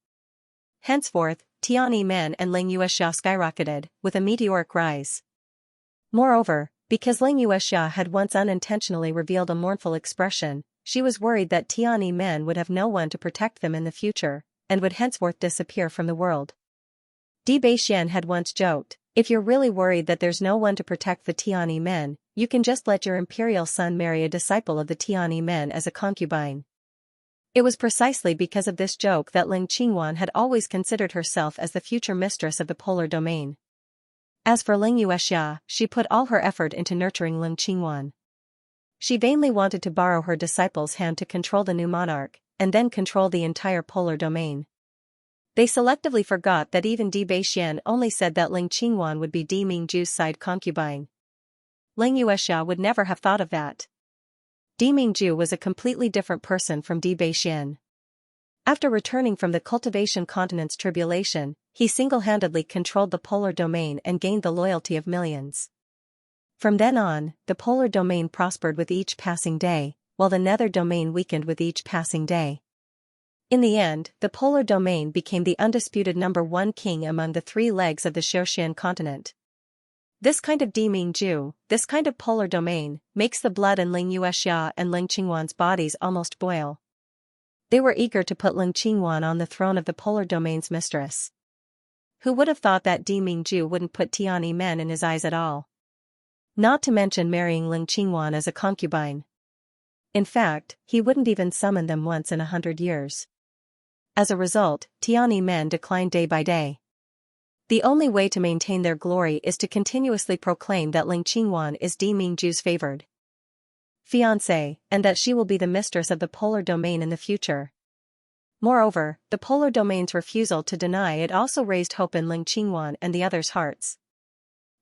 Henceforth, Tiananmen and Xianxia skyrocketed, with a meteoric rise. Moreover, because Xianxia had once unintentionally revealed a mournful expression, she was worried that Tiananmen would have no one to protect them in the future, and would henceforth disappear from the world. Di Beixian had once joked, "If you're really worried that there's no one to protect the Tiananmen, you can just let your imperial son marry a disciple of the Tiananmen as a concubine." It was precisely because of this joke that Ling Qingwan had always considered herself as the future mistress of the polar domain. As for Xianxia, she put all her effort into nurturing Ling Qingwan. She vainly wanted to borrow her disciple's hand to control the new monarch, and then control the entire polar domain. They selectively forgot that even Di Beixian only said that Ling Qingwan would be Di Mingju's side concubine. Xianxia would never have thought of that. Di Mingju was a completely different person from Di Beixian. After returning from the Cultivation continent's tribulation, he single-handedly controlled the polar domain and gained the loyalty of millions. From then on, the polar domain prospered with each passing day, while the nether domain weakened with each passing day. In the end, the polar domain became the undisputed #1 king among the three legs of the Xianxia continent. This kind of Di Mingju, this kind of polar domain, makes the blood in Xianxia and Ling Qingwan's bodies almost boil. They were eager to put Ling Qingwan on the throne of the polar domain's mistress. Who would have thought that Di Mingju wouldn't put Tiananmen in his eyes at all? Not to mention marrying Ling Qingwan as a concubine. In fact, he wouldn't even summon them once in 100 years. As a result, Tiananmen declined day by day. The only way to maintain their glory is to continuously proclaim that Ling Qingwan is Di Mingju's favored fiancée, and that she will be the mistress of the polar domain in the future. Moreover, the polar domain's refusal to deny it also raised hope in Ling Qingwan and the others' hearts.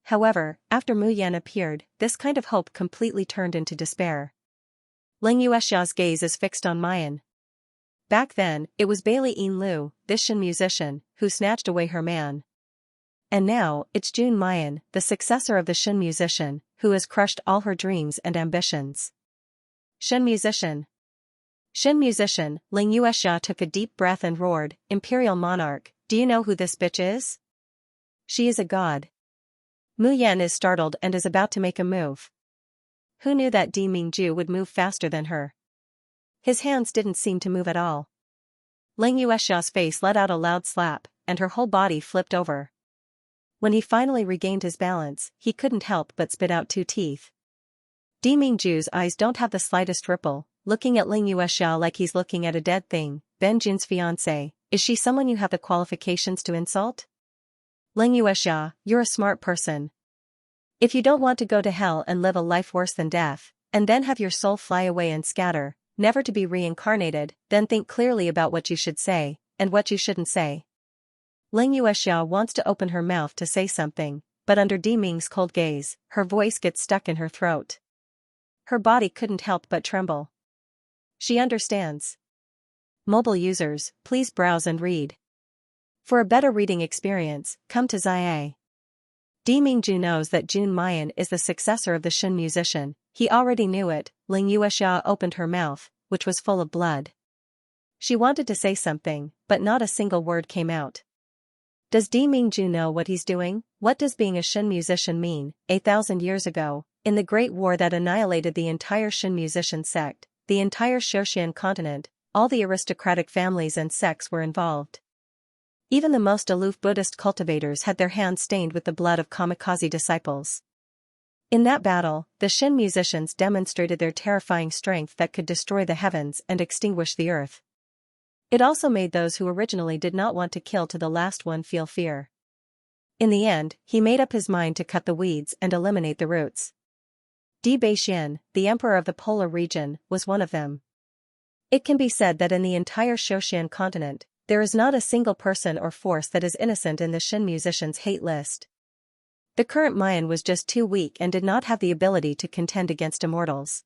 However, after Mu Yan appeared, this kind of hope completely turned into despair. Xianxia's gaze is fixed on Mayan. Back then, it was Bailey Yin Lu, this Shen musician, who snatched away her man. And now, it's Jun Mayan, the successor of the Shen musician, who has crushed all her dreams and ambitions. Shen musician. Shen musician, Xianxia took a deep breath and roared, "Imperial monarch, do you know who this bitch is? She is a god." Mu Yan is startled and is about to make a move. Who knew that Di Mingju would move faster than her? His hands didn't seem to move at all. Xianxia's face let out a loud slap, and her whole body flipped over. When he finally regained his balance, he couldn't help but spit out 2 teeth. Di Mingju's eyes don't have the slightest ripple, looking at Xianxia like he's looking at a dead thing. "Ben Jun's fiancée, is she someone you have the qualifications to insult? Xianxia, you're a smart person. If you don't want to go to hell and live a life worse than death, and then have your soul fly away and scatter, never to be reincarnated, then think clearly about what you should say, and what you shouldn't say." Xianxia wants to open her mouth to say something, but under Di Ming's cold gaze, her voice gets stuck in her throat. Her body couldn't help but tremble. She understands. Mobile users, please browse and read. For a better reading experience, come to Xia. Di Mingju knows that Jun Mayan is the successor of the Shen musician. He already knew it. Xianxia opened her mouth, which was full of blood. She wanted to say something, but not a single word came out. Does Di Mingju know what he's doing? What does being a Shen musician mean? 1,000 years ago, in the Great War that annihilated the entire Shen musician sect, the entire Xianxia continent, all the aristocratic families and sects were involved. Even the most aloof Buddhist cultivators had their hands stained with the blood of kamikaze disciples. In that battle, the Shen musicians demonstrated their terrifying strength that could destroy the heavens and extinguish the earth. It also made those who originally did not want to kill to the last one feel fear. In the end, he made up his mind to cut the weeds and eliminate the roots. Di Beixian, the emperor of the polar region, was one of them. It can be said that in the entire Xianxia continent, there is not a single person or force that is innocent in the Shen musicians' hate list. The current Mayan was just too weak and did not have the ability to contend against immortals.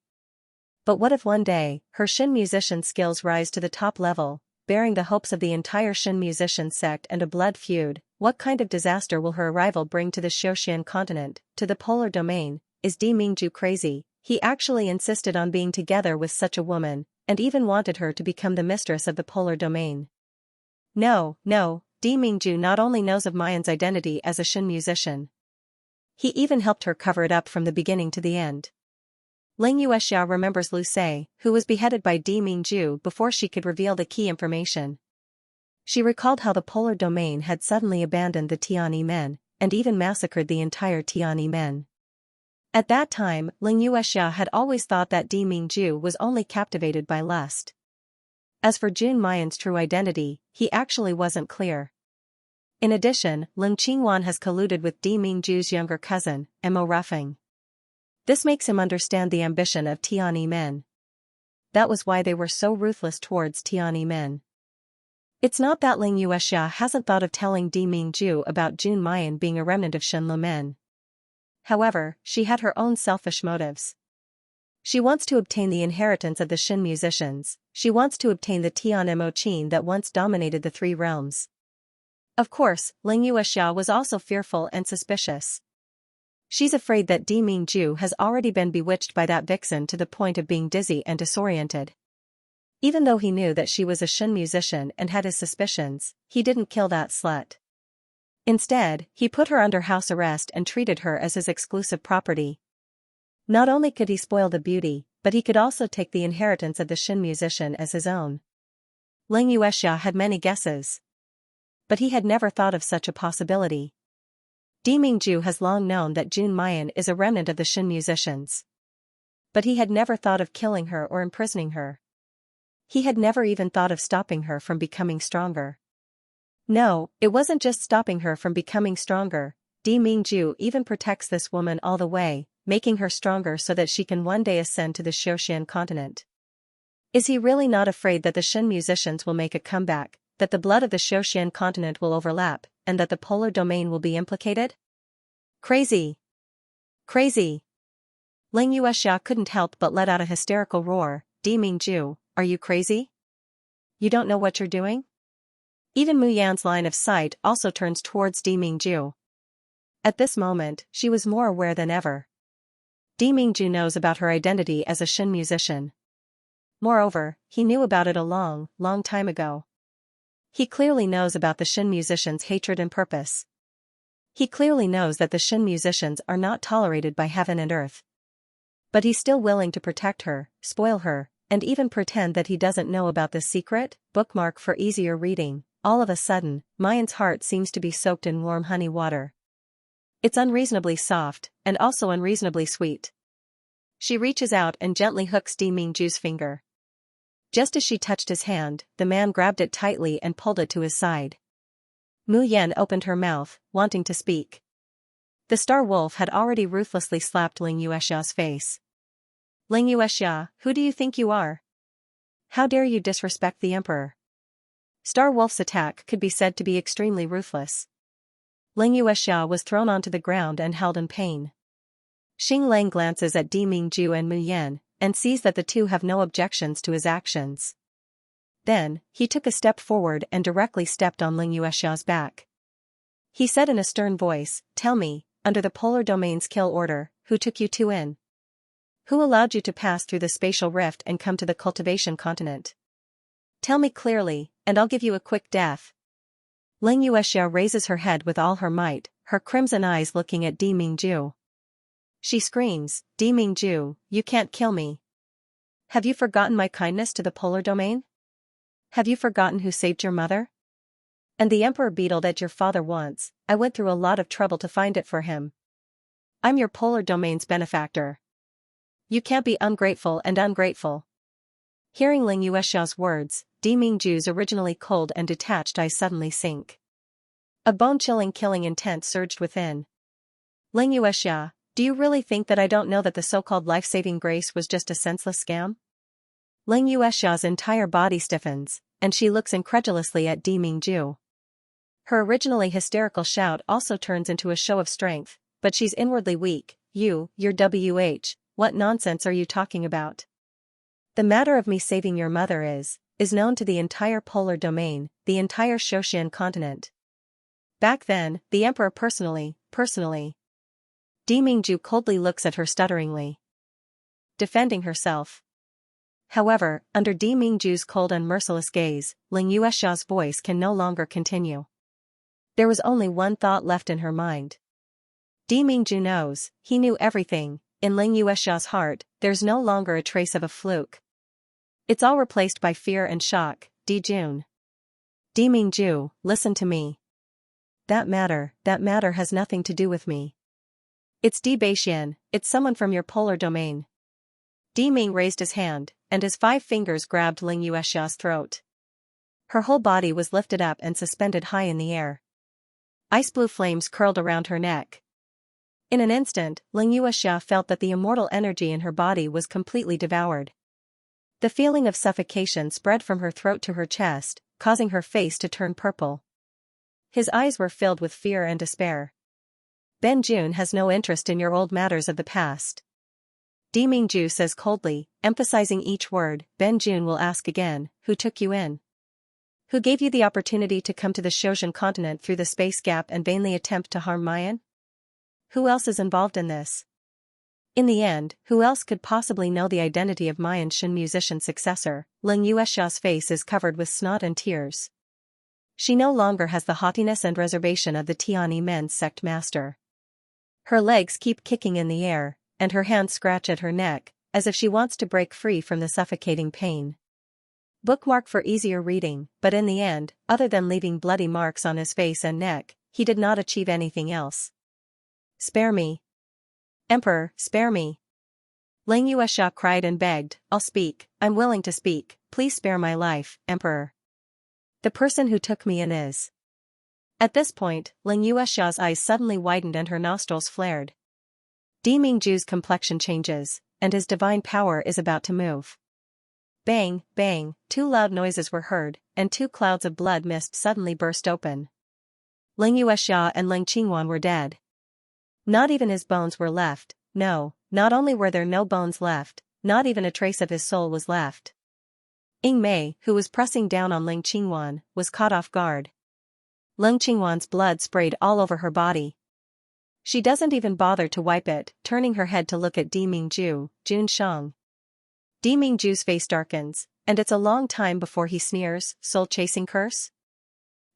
But what if one day, her Shen musician skills rise to the top level, bearing the hopes of the entire Shin musician sect and a blood feud. What kind of disaster will her arrival bring to the Xianxia continent, to the polar domain? Is Di Mingju crazy? He actually insisted on being together with such a woman, and even wanted her to become the mistress of the polar domain. No, Di Mingju not only knows of Mayan's identity as a Shin musician. He even helped her cover it up from the beginning to the end. Ling Yuexia remembers Lu Sei, who was beheaded by Di Mingju before she could reveal the key information. She recalled how the polar domain had suddenly abandoned the Tianyi men, and even massacred the entire Tianyi men. At that time, Ling Yuexia had always thought that Di Mingju was only captivated by lust. As for Jun Mayan's true identity, he actually wasn't clear. In addition, Ling Qingwan has colluded with Di Mingju's younger cousin, Mo Ruffing. This makes him understand the ambition of Tianyi men. That was why they were so ruthless towards Tianyi men. It's not that Ling Yuexia hasn't thought of telling Di Mingju about Jun Mayan being a remnant of Shenlu men. However, she had her own selfish motives. She wants to obtain the inheritance of the Shin musicians. She wants to obtain the Tian Mo Qin that once dominated the three realms. Of course, Ling Yuexia was also fearful and suspicious. She's afraid that Di Mingju has already been bewitched by that vixen to the point of being dizzy and disoriented. Even though he knew that she was a Shin musician and had his suspicions, he didn't kill that slut. Instead, he put her under house arrest and treated her as his exclusive property. Not only could he spoil the beauty, but he could also take the inheritance of the Shin musician as his own. Ling Yuexia had many guesses. But he had never thought of such a possibility. Di Mingju has long known that Jun Mayan is a remnant of the Shin musicians. But he had never thought of killing her or imprisoning her. He had never even thought of stopping her from becoming stronger. No, it wasn't just stopping her from becoming stronger. Di Mingju even protects this woman all the way, making her stronger so that she can one day ascend to the Xianxia continent. Is he really not afraid that the Shin musicians will make a comeback, that the blood of the Xianxia continent will overlap, and that the polar domain will be implicated? Crazy! Crazy! Ling Yuexia couldn't help but let out a hysterical roar. Di Mingju, are you crazy? You don't know what you're doing? Even Mu Yan's line of sight also turns towards Di Mingju. At this moment, she was more aware than ever. Di Mingju knows about her identity as a Shin musician. Moreover, he knew about it a long, long time ago. He clearly knows about the Shin musicians' hatred and purpose. He clearly knows that the Shin musicians are not tolerated by heaven and earth. But he's still willing to protect her, spoil her, and even pretend that he doesn't know about this secret. Bookmark for easier reading. All of a sudden, Mayan's heart seems to be soaked in warm honey water. It's unreasonably soft, and also unreasonably sweet. She reaches out and gently hooks Di Mingju's finger. Just as she touched his hand, the man grabbed it tightly and pulled it to his side. Mu Yan opened her mouth, wanting to speak. The Star Wolf had already ruthlessly slapped Ling Yuexia's face. Ling Yuexia, who do you think you are? How dare you disrespect the Emperor? Star Wolf's attack could be said to be extremely ruthless. Ling Yuexia was thrown onto the ground and held in pain. Xing Lang glances at Di Mingju and Mu Yan, and sees that the two have no objections to his actions. Then, he took a step forward and directly stepped on Ling Yuexia's back. He said in a stern voice, "Tell me, under the polar domain's kill order, who took you two in? Who allowed you to pass through the spatial rift and come to the cultivation continent? Tell me clearly, and I'll give you a quick death." Ling Yuexia raises her head with all her might, her crimson eyes looking at Di Mingju. She screams, "Di Mingju, you can't kill me. Have you forgotten my kindness to the polar domain? Have you forgotten who saved your mother? And the emperor beetle that your father wants, I went through a lot of trouble to find it for him. I'm your polar domain's benefactor. You can't be ungrateful and ungrateful." Hearing Ling Yuexia's words, Di Mingju's originally cold and detached eyes suddenly sink. A bone-chilling killing intent surged within. Ling Yuexia, do you really think that I don't know that the so-called life-saving grace was just a senseless scam? Ling Yuexia's entire body stiffens, and she looks incredulously at Di Mingju. Her originally hysterical shout also turns into a show of strength, but she's inwardly weak. You're WH, what nonsense are you talking about? The matter of me saving your mother is, is known to the entire polar domain, the entire Shoshan continent. Back then, the emperor personally. Di Mingju coldly looks at her stutteringly, defending herself. However, under Di Mingju's cold and merciless gaze, Ling Yuexia's voice can no longer continue. There was only one thought left in her mind. Di Mingju knows, he knew everything. In Ling Yuexia's heart, there's no longer a trace of a fluke. It's all replaced by fear and shock. Di Jun. Di Mingju, listen to me. That matter has nothing to do with me. It's Di Baixian, it's someone from your polar domain. Di Ming raised his hand, and his 5 fingers grabbed Ling Yuexia's throat. Her whole body was lifted up and suspended high in the air. Ice blue flames curled around her neck. In an instant, Ling Yuexia felt that the immortal energy in her body was completely devoured. The feeling of suffocation spread from her throat to her chest, causing her face to turn purple. His eyes were filled with fear and despair. Ben Jun has no interest in your old matters of the past. Di Mingju says coldly, emphasizing each word. Ben Jun will ask again, who took you in? Who gave you the opportunity to come to the Shoshan continent through the space gap and vainly attempt to harm Mayan? Who else is involved in this? In the end, who else could possibly know the identity of Mayan Shen musician successor? Ling Yuexia's face is covered with snot and tears. She no longer has the haughtiness and reservation of the Tiani men's sect master. Her legs keep kicking in the air, and her hands scratch at her neck, as if she wants to break free from the suffocating pain. Bookmark for easier reading, but in the end, other than leaving bloody marks on his face and neck, he did not achieve anything else. Spare me. Emperor, spare me. Ling Yuexia cried and begged, I'll speak, I'm willing to speak, please spare my life, Emperor. The person who took me in is. At this point, Ling Yuexia's eyes suddenly widened and her nostrils flared. Di Mingju's complexion changes, and his divine power is about to move. Bang, bang, 2 loud noises were heard, and 2 clouds of blood mist suddenly burst open. Ling Yuexia and Ling Qingwan were dead. Not even his bones were left. No, not only were there no bones left, not even a trace of his soul was left. Ying Mei, who was pressing down on Ling Qingwan, was caught off guard. Ling Qingwan's blood sprayed all over her body. She doesn't even bother to wipe it, turning her head to look at Di Mingju, Jun Shang. Di Mingju's face darkens, and it's a long time before he sneers, soul-chasing curse?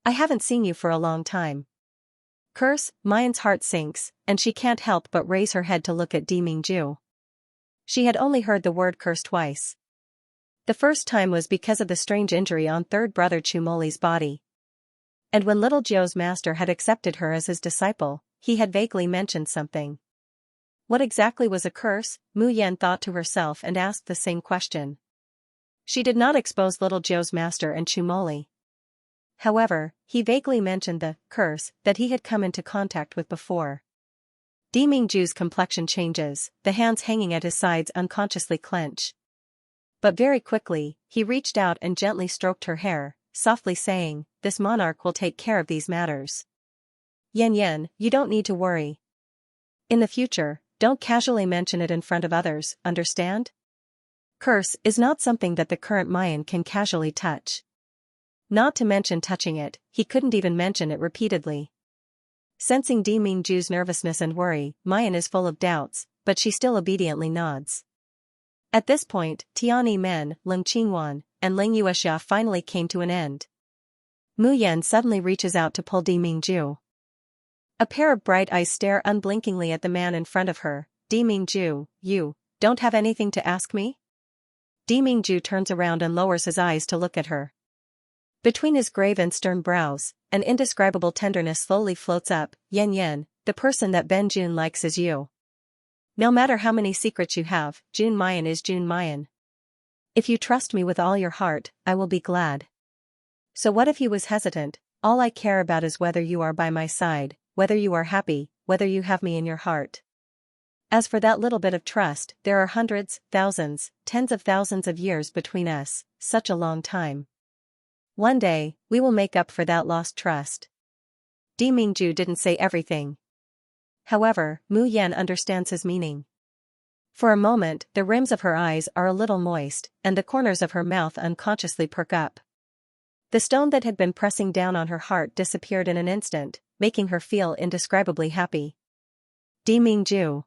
I haven't seen you for a long time. Curse, Mayan's heart sinks, and she can't help but raise her head to look at Di Mingju. She had only heard the word curse twice. The first time was because of the strange injury on third brother Chumoli's body. And when little Jiu's master had accepted her as his disciple, he had vaguely mentioned something. What exactly was a curse? Mu Yan thought to herself and asked the same question. She did not expose little Jiu's master and Chumoli. However, he vaguely mentioned the curse that he had come into contact with before. Di Mingju's complexion changes, the hands hanging at his sides unconsciously clench. But very quickly, he reached out and gently stroked her hair, softly saying, this monarch will take care of these matters. Yan, you don't need to worry. In the future, don't casually mention it in front of others, understand? Curse is not something that the current Mayan can casually touch. Not to mention touching it, he couldn't even mention it repeatedly. Sensing Di Mingju's nervousness and worry, Mayan is full of doubts, but she still obediently nods. At this point, Tiani men, Ling Qingwan, and Ling Yuexia finally came to an end. Mu Yan suddenly reaches out to pull Di Mingju. A pair of bright eyes stare unblinkingly at the man in front of her. Di Mingju, you don't have anything to ask me? Di Mingju turns around and lowers his eyes to look at her. Between his grave and stern brows, an indescribable tenderness slowly floats up. Yan, the person that Ben Jun likes is you. No matter how many secrets you have, Jun Mayan is Jun Mayan. If you trust me with all your heart, I will be glad. So what if he was hesitant? All I care about is whether you are by my side, whether you are happy, whether you have me in your heart. As for that little bit of trust, there are hundreds, thousands, tens of thousands of years between us, such a long time. One day, we will make up for that lost trust. Di Mingju didn't say everything. However, Mu Yan understands his meaning. For a moment, the rims of her eyes are a little moist, and the corners of her mouth unconsciously perk up. The stone that had been pressing down on her heart disappeared in an instant, making her feel indescribably happy. Di Mingju.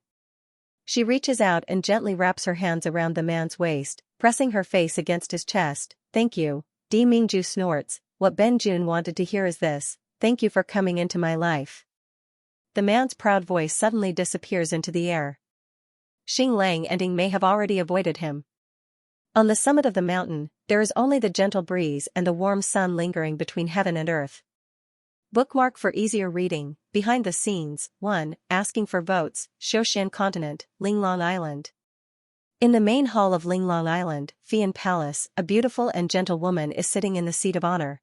She reaches out and gently wraps her hands around the man's waist, pressing her face against his chest. Thank you. Di Mingju snorts. What Ben Jun wanted to hear is this: thank you for coming into my life. The man's proud voice suddenly disappears into the air. Xing Lang and Ying may have already avoided him. On the summit of the mountain, there is only the gentle breeze and the warm sun lingering between heaven and earth. Bookmark for easier reading. Behind the scenes. 1. Asking for votes. Shoshan Continent, Linglong Island. In the main hall of Linglong Island, Fian Palace, a beautiful and gentle woman is sitting in the seat of honor.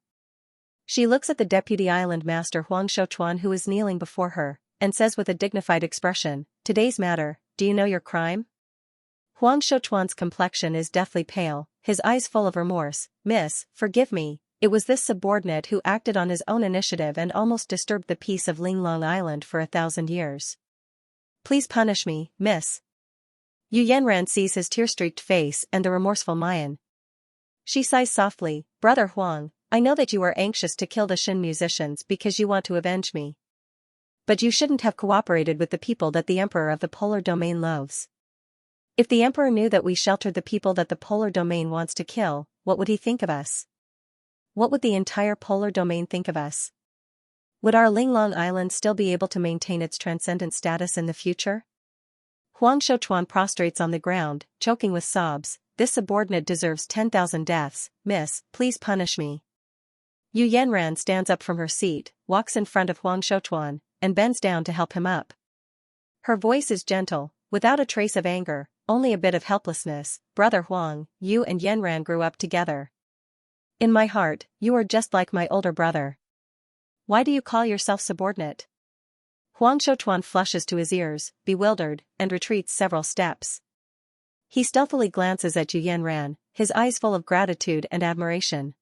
She looks at the deputy island master Huang Shouchuan, who is kneeling before her, and says with a dignified expression, "Today's matter, do you know your crime?" Huang Shouchuan's complexion is deathly pale, his eyes full of remorse. "Miss, forgive me, it was this subordinate who acted on his own initiative and almost disturbed the peace of Linglong Island for 1,000 years. Please punish me, miss." Yu Yanran sees his tear-streaked face and the remorseful Mayan. She sighs softly, "Brother Huang, I know that you are anxious to kill the Shin musicians because you want to avenge me. But you shouldn't have cooperated with the people that the Emperor of the Polar Domain loathes. If the Emperor knew that we sheltered the people that the Polar Domain wants to kill, what would he think of us? What would the entire Polar Domain think of us? Would our Linglong Island still be able to maintain its transcendent status in the future?" Huang Shouchuan prostrates on the ground, choking with sobs. "This subordinate deserves 10,000 deaths, miss, please punish me." Yu Yanran stands up from her seat, walks in front of Huang Shouchuan, and bends down to help him up. Her voice is gentle, without a trace of anger, only a bit of helplessness. "Brother Huang, you and Yanran grew up together. In my heart, you are just like my older brother. Why do you call yourself subordinate?" Huang Shouchuan flushes to his ears, bewildered, and retreats several steps. He stealthily glances at Yu Yanran, his eyes full of gratitude and admiration.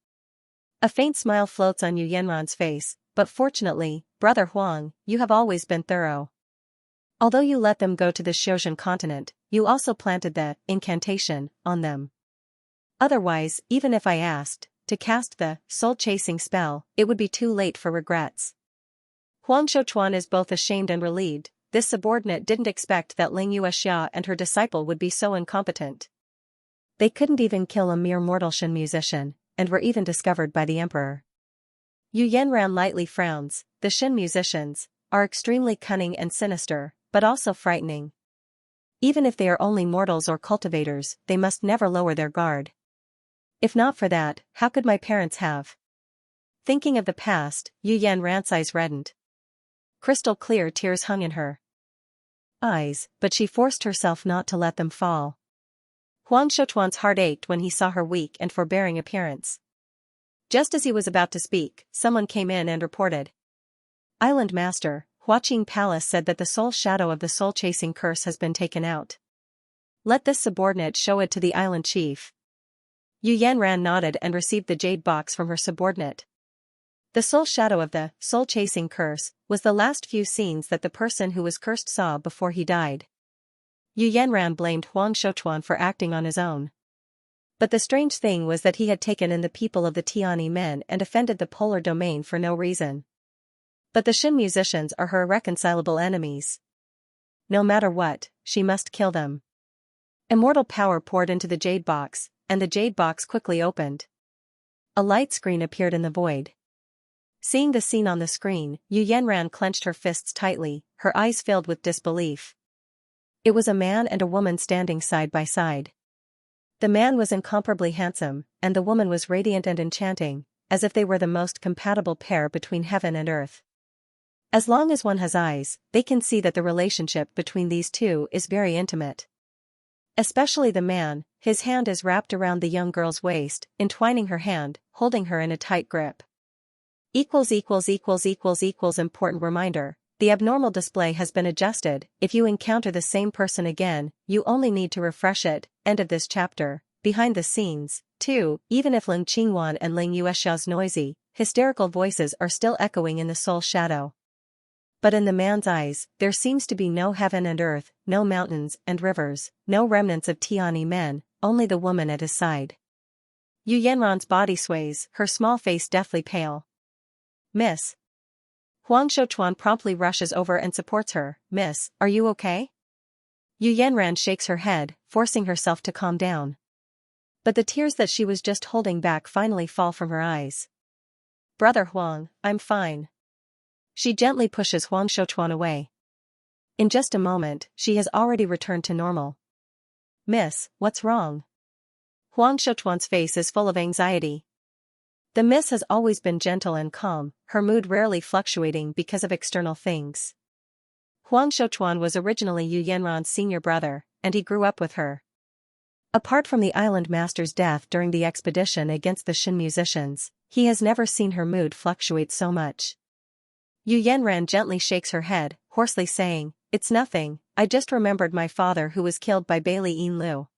A faint smile floats on Yu Yanran's face, but fortunately, "Brother Huang, you have always been thorough. Although you let them go to the Shoshan continent, you also planted the incantation on them. Otherwise, even if I asked to cast the soul-chasing spell, it would be too late for regrets." Huang Shouchuan is both ashamed and relieved. This subordinate didn't expect that Ling Yuexia and her disciple would be so incompetent. They couldn't even kill a mere mortal Shin musician, and were even discovered by the Emperor. Yu Yanran lightly frowns. "The Shin musicians are extremely cunning and sinister, but also frightening. Even if they are only mortals or cultivators, they must never lower their guard. If not for that, how could my parents have?" Thinking of the past, Yu Yanran's eyes reddened. Crystal clear tears hung in her eyes, but she forced herself not to let them fall. Huang Shouchuan's heart ached when he saw her weak and forbearing appearance. Just as he was about to speak, someone came in and reported. "Island Master, Huaqing Palace said that the soul shadow of the soul-chasing curse has been taken out. Let this subordinate show it to the island chief." Yu Yanran nodded and received the jade box from her subordinate. The soul shadow of the soul-chasing curse was the last few scenes that the person who was cursed saw before he died. Yu Yanran blamed Huang Shouchuan for acting on his own. But the strange thing was that he had taken in the people of the Tiani men and offended the Polar Domain for no reason. But the Shin musicians are her irreconcilable enemies. No matter what, she must kill them. Immortal power poured into the jade box, and the jade box quickly opened. A light screen appeared in the void. Seeing the scene on the screen, Yu Yanran clenched her fists tightly, her eyes filled with disbelief. It was a man and a woman standing side by side. The man was incomparably handsome, and the woman was radiant and enchanting, as if they were the most compatible pair between heaven and earth. As long as one has eyes, they can see that the relationship between these two is very intimate. Especially the man, his hand is wrapped around the young girl's waist, entwining her hand, holding her in a tight grip. Important reminder: the abnormal display has been adjusted. If you encounter the same person again, you only need to refresh it. End of this chapter. Behind the scenes, 2. Even if Ling Qingwan and Ling Yuexia's noisy, hysterical voices are still echoing in the soul shadow. But in the man's eyes, there seems to be no heaven and earth, no mountains and rivers, no remnants of Tiani men, only the woman at his side. Yu Yanran's body sways, her small face deathly pale. "Miss." Huang Shouchuan promptly rushes over and supports her. "Miss, are you okay?" Yu Yanran shakes her head, forcing herself to calm down. But the tears that she was just holding back finally fall from her eyes. "Brother Huang, I'm fine." She gently pushes Huang Shouchuan away. In just a moment, she has already returned to normal. "Miss, what's wrong?" Huang Shouchuan's face is full of anxiety. The miss has always been gentle and calm, her mood rarely fluctuating because of external things. Huang Shouchuan was originally Yu Yanran's senior brother, and he grew up with her. Apart from the island master's death during the expedition against the Shin musicians, he has never seen her mood fluctuate so much. Yu Yanran gently shakes her head, hoarsely saying, "It's nothing, I just remembered my father who was killed by Bailey Yin Lu."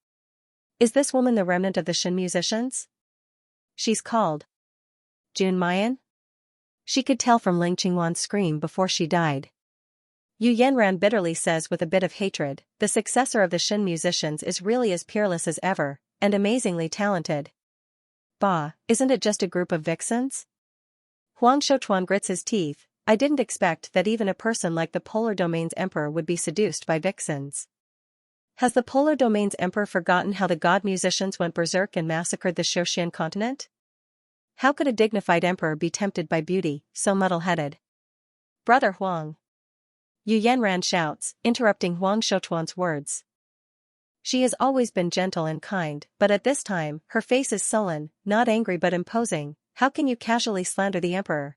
"Is this woman the remnant of the Shin musicians?" "She's called Jun Mayan?" She could tell from Ling Qingwan's scream before she died. Yu Yanran bitterly says with a bit of hatred, "The successor of the Shin musicians is really as peerless as ever, and amazingly talented. Bah, isn't it just a group of vixens?" Huang Shouchuan grits his teeth. "I didn't expect that even a person like the Polar Domain's emperor would be seduced by vixens. Has the Polar Domain's emperor forgotten how the god musicians went berserk and massacred the Xianxia continent? How could a dignified emperor be tempted by beauty, so muddle-headed?" "Brother Huang!" Yu Yanran shouts, interrupting Huang Shouchuan's words. She has always been gentle and kind, but at this time, her face is sullen, not angry but imposing. "How can you casually slander the emperor?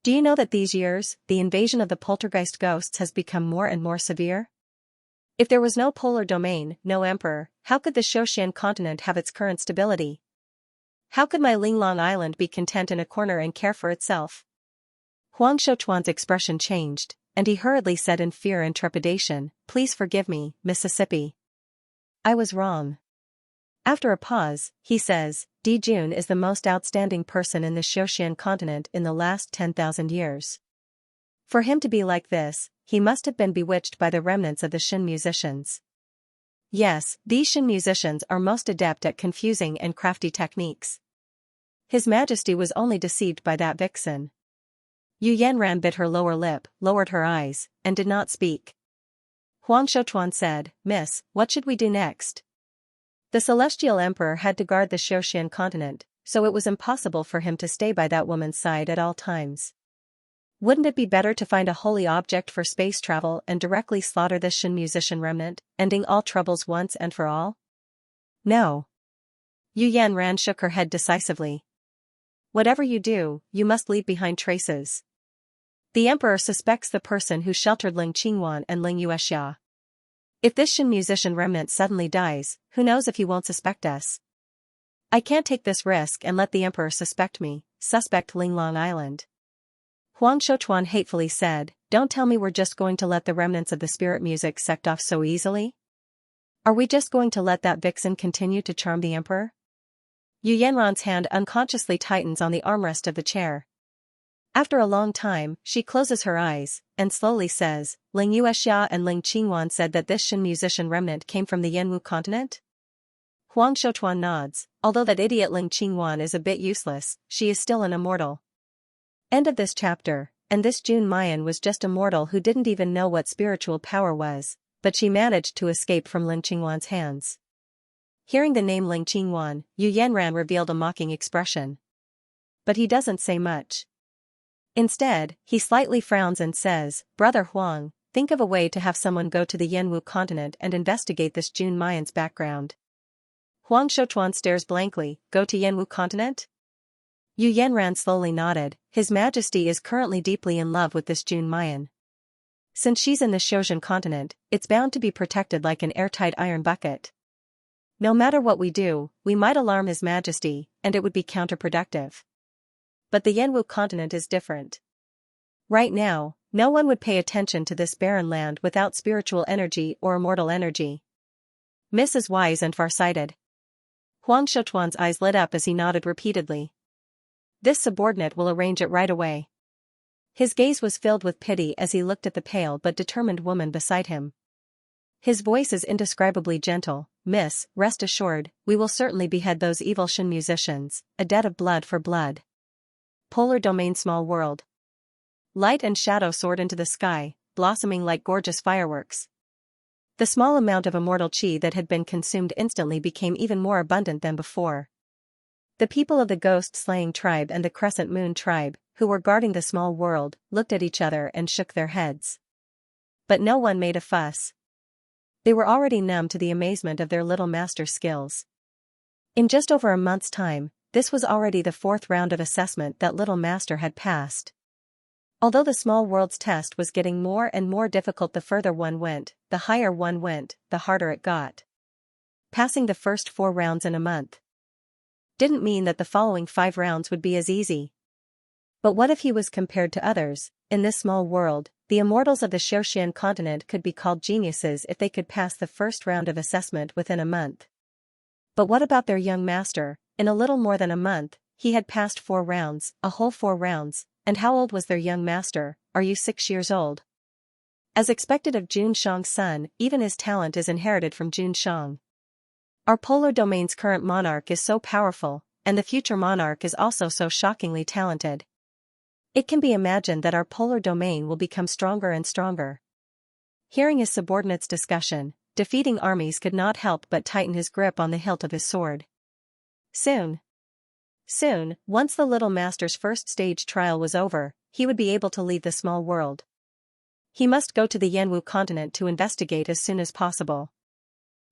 Do you know that these years, the invasion of the poltergeist ghosts has become more and more severe? If there was no polar domain, no emperor, how could the Xianxia continent have its current stability? How could my Linglong Island be content in a corner and care for itself?" Huang Shouchuan's expression changed, and he hurriedly said in fear and trepidation, "Please forgive me, Mississippi. I was wrong." After a pause, he says, "Di Jun is the most outstanding person in the Xianxia continent in the last 10,000 years. For him to be like this, he must have been bewitched by the remnants of the Shin musicians. Yes, these Shin musicians are most adept at confusing and crafty techniques. His Majesty was only deceived by that vixen." Yu Yanran bit her lower lip, lowered her eyes, and did not speak. Huang Shouchuan said, "Miss, what should we do next?" The Celestial Emperor had to guard the Xianxia continent, so it was impossible for him to stay by that woman's side at all times. Wouldn't it be better to find a holy object for space travel and directly slaughter this Shin musician remnant, ending all troubles once and for all? "No." Yu Yanran shook her head decisively. "Whatever you do, you must leave behind traces. The Emperor suspects the person who sheltered Ling Qingwan and Ling Yuexia. If this Shin musician remnant suddenly dies, who knows if he won't suspect us? I can't take this risk and let the Emperor suspect me, suspect Linglong Island." Huang Shouchuan hatefully said, "Don't tell me we're just going to let the remnants of the spirit music sect off so easily? Are we just going to let that vixen continue to charm the Emperor?" Yu Yanran's hand unconsciously tightens on the armrest of the chair. After a long time, she closes her eyes, and slowly says, "Ling Yuexia and Ling Qingwan said that this Shin musician remnant came from the Yanwu continent?" Huang Shouchuan nods. "Although that idiot Ling Qingwan is a bit useless, she is still an immortal." End of this chapter. And this Jun Mayan was just a mortal who didn't even know what spiritual power was, but she managed to escape from Ling Qingwan's hands. Hearing the name Ling Qingwan, Yu Yanran revealed a mocking expression. But he doesn't say much. Instead, he slightly frowns and says, "Brother Huang, think of a way to have someone go to the Yanwu continent and investigate this Jun Mayan's background." Huang Shouchuan stares blankly. "Go to Yanwu continent?" Yu Yanran slowly nodded. "His Majesty is currently deeply in love with this Jun Mayan. Since she's in the Xianxia continent, it's bound to be protected like an airtight iron bucket. No matter what we do, we might alarm His Majesty, and it would be counterproductive. But the Yanwu continent is different. Right now, no one would pay attention to this barren land without spiritual energy or immortal energy. Miss is wise and farsighted." Huang Shouchuan's eyes lit up as he nodded repeatedly. "This subordinate will arrange it right away." His gaze was filled with pity as he looked at the pale but determined woman beside him. His voice is indescribably gentle. Miss, rest assured, we will certainly behead those evil Shin musicians, a debt of blood for blood. Polar domain small world. Light and shadow soared into the sky, blossoming like gorgeous fireworks. The small amount of immortal chi that had been consumed instantly became even more abundant than before. The people of the ghost-slaying tribe and the crescent moon tribe, who were guarding the small world, looked at each other and shook their heads. But no one made a fuss. They were already numb to the amazement of their little master's skills. In just over a month's time, this was already the 4th round of assessment that little master had passed. Although the small world's test was getting more and more difficult the further one went, the higher one went, the harder it got. Passing the first 4 rounds in a month didn't mean that the following 5 rounds would be as easy. But what if he was compared to others? In this small world, the immortals of the Xianxia continent could be called geniuses if they could pass the first round of assessment within a month. But what about their young master? In a little more than a month, he had passed 4 rounds, a whole 4 rounds, and how old was their young master? Are you 6 years old? As expected of Jun Shang's son, even his talent is inherited from Jun Shang. Our polar domain's current monarch is so powerful, and the future monarch is also so shockingly talented. It can be imagined that our polar domain will become stronger and stronger. Hearing his subordinates' discussion, Defeating Armies could not help but tighten his grip on the hilt of his sword. Soon, once the little master's first stage trial was over, he would be able to leave the small world. He must go to the Yanwu continent to investigate as soon as possible.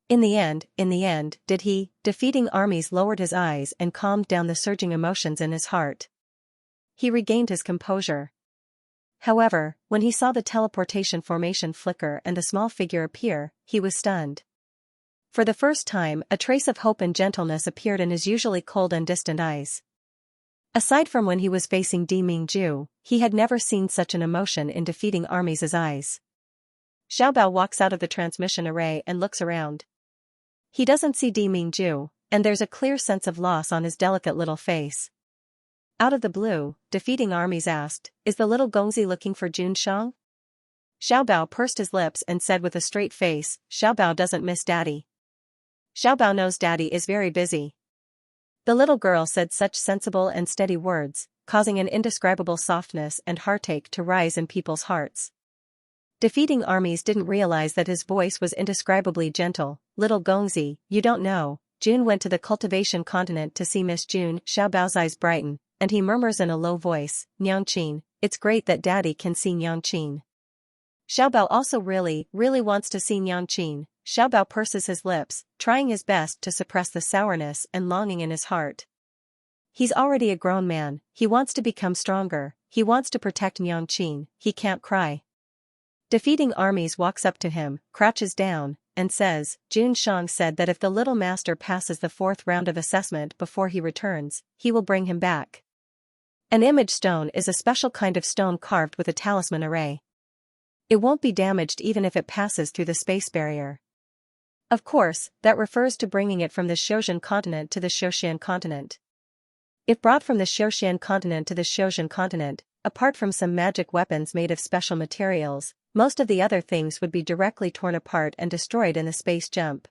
In the end, did he? Defeating Armies lowered his eyes and calmed down the surging emotions in his heart. He regained his composure. However, when he saw the teleportation formation flicker and a small figure appear, he was stunned. For the first time, a trace of hope and gentleness appeared in his usually cold and distant eyes. Aside from when he was facing Di Mingju, he had never seen such an emotion in Defeating Armies' eyes. Xiaobao walks out of the transmission array and looks around. He doesn't see Di Mingju, and there's a clear sense of loss on his delicate little face. Out of the blue, Defeating Armies asked, "Is the little Gongzi looking for Jun Shang?" Xiaobao pursed his lips and said with a straight face, "Xiaobao doesn't miss Daddy. Xiaobao knows Daddy is very busy." The little girl said such sensible and steady words, causing an indescribable softness and heartache to rise in people's hearts. Defeating Armies didn't realize that his voice was indescribably gentle. "Little Gongzi, you don't know, June went to the Cultivation continent to see Miss June." Xiaobao's eyes brighten, and he murmurs in a low voice, "Nyangqin, it's great that Daddy can see Nyangqin." Xiaobao also really wants to see Nyangqin. Xiaobao purses his lips, trying his best to suppress the sourness and longing in his heart. He's already a grown man, he wants to become stronger, he wants to protect Nyangqin, he can't cry. Defeating Armies walks up to him, crouches down, and says, "Jun Shang said that if the little master passes the 4th round of assessment before he returns, he will bring him back." An image stone is a special kind of stone carved with a talisman array. It won't be damaged even if it passes through the space barrier. Of course, that refers to bringing it from the Xiozhan continent to the Xiaoxian continent. If brought from the Xiaoxian continent to the Xiozhan continent, apart from some magic weapons made of special materials, most of the other things would be directly torn apart and destroyed in the space jump.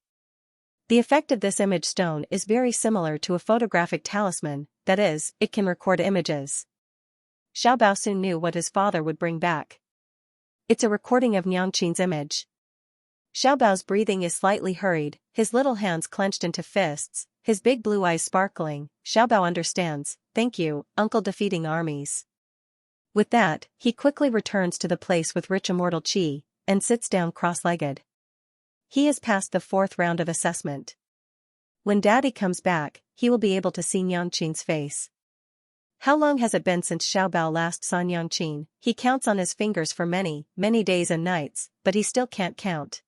The effect of this image stone is very similar to a photographic talisman, that is, it can record images. Xiaobao soon knew what his father would bring back. It's a recording of Nyangqin's image. Xiaobao's breathing is slightly hurried, his little hands clenched into fists, his big blue eyes sparkling. Xiaobao understands, "Thank you, Uncle Defeating Armies." With that, he quickly returns to the place with rich immortal chi, and sits down cross-legged. He has passed the 4th round of assessment. When Daddy comes back, he will be able to see Nyangqin's face. How long has it been since Xiaobao last saw Nyangqin? He counts on his fingers for many days and nights, but he still can't count.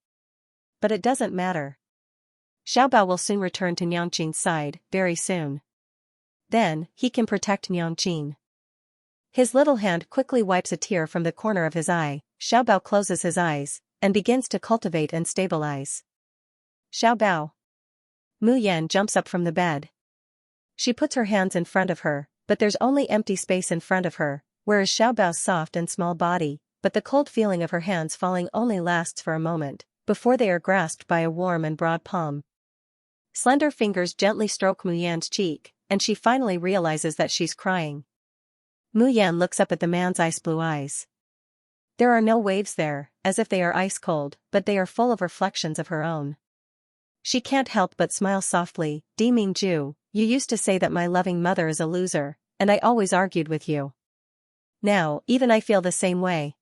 But it doesn't matter. Xiaobao will soon return to Nyangqin's side, very soon. Then, he can protect Nyangqin. His little hand quickly wipes a tear from the corner of his eye. Xiaobao closes his eyes, and begins to cultivate and stabilize. Xiaobao. Mu Yan jumps up from the bed. She puts her hands in front of her, but there's only empty space in front of her. whereas Xiaobao's soft and small body, but the cold feeling of her hands falling only lasts for a moment, before they are grasped by a warm and broad palm. Slender fingers gently stroke Mu Yan's cheek, and she finally realizes that she's crying. Mu Yan looks up at the man's ice-blue eyes. There are no waves there, as if they are ice-cold, but they are full of reflections of her own. She can't help but smile softly. Di Mingju, you used to say that my loving mother is a loser, and I always argued with you. Now, even I feel the same way.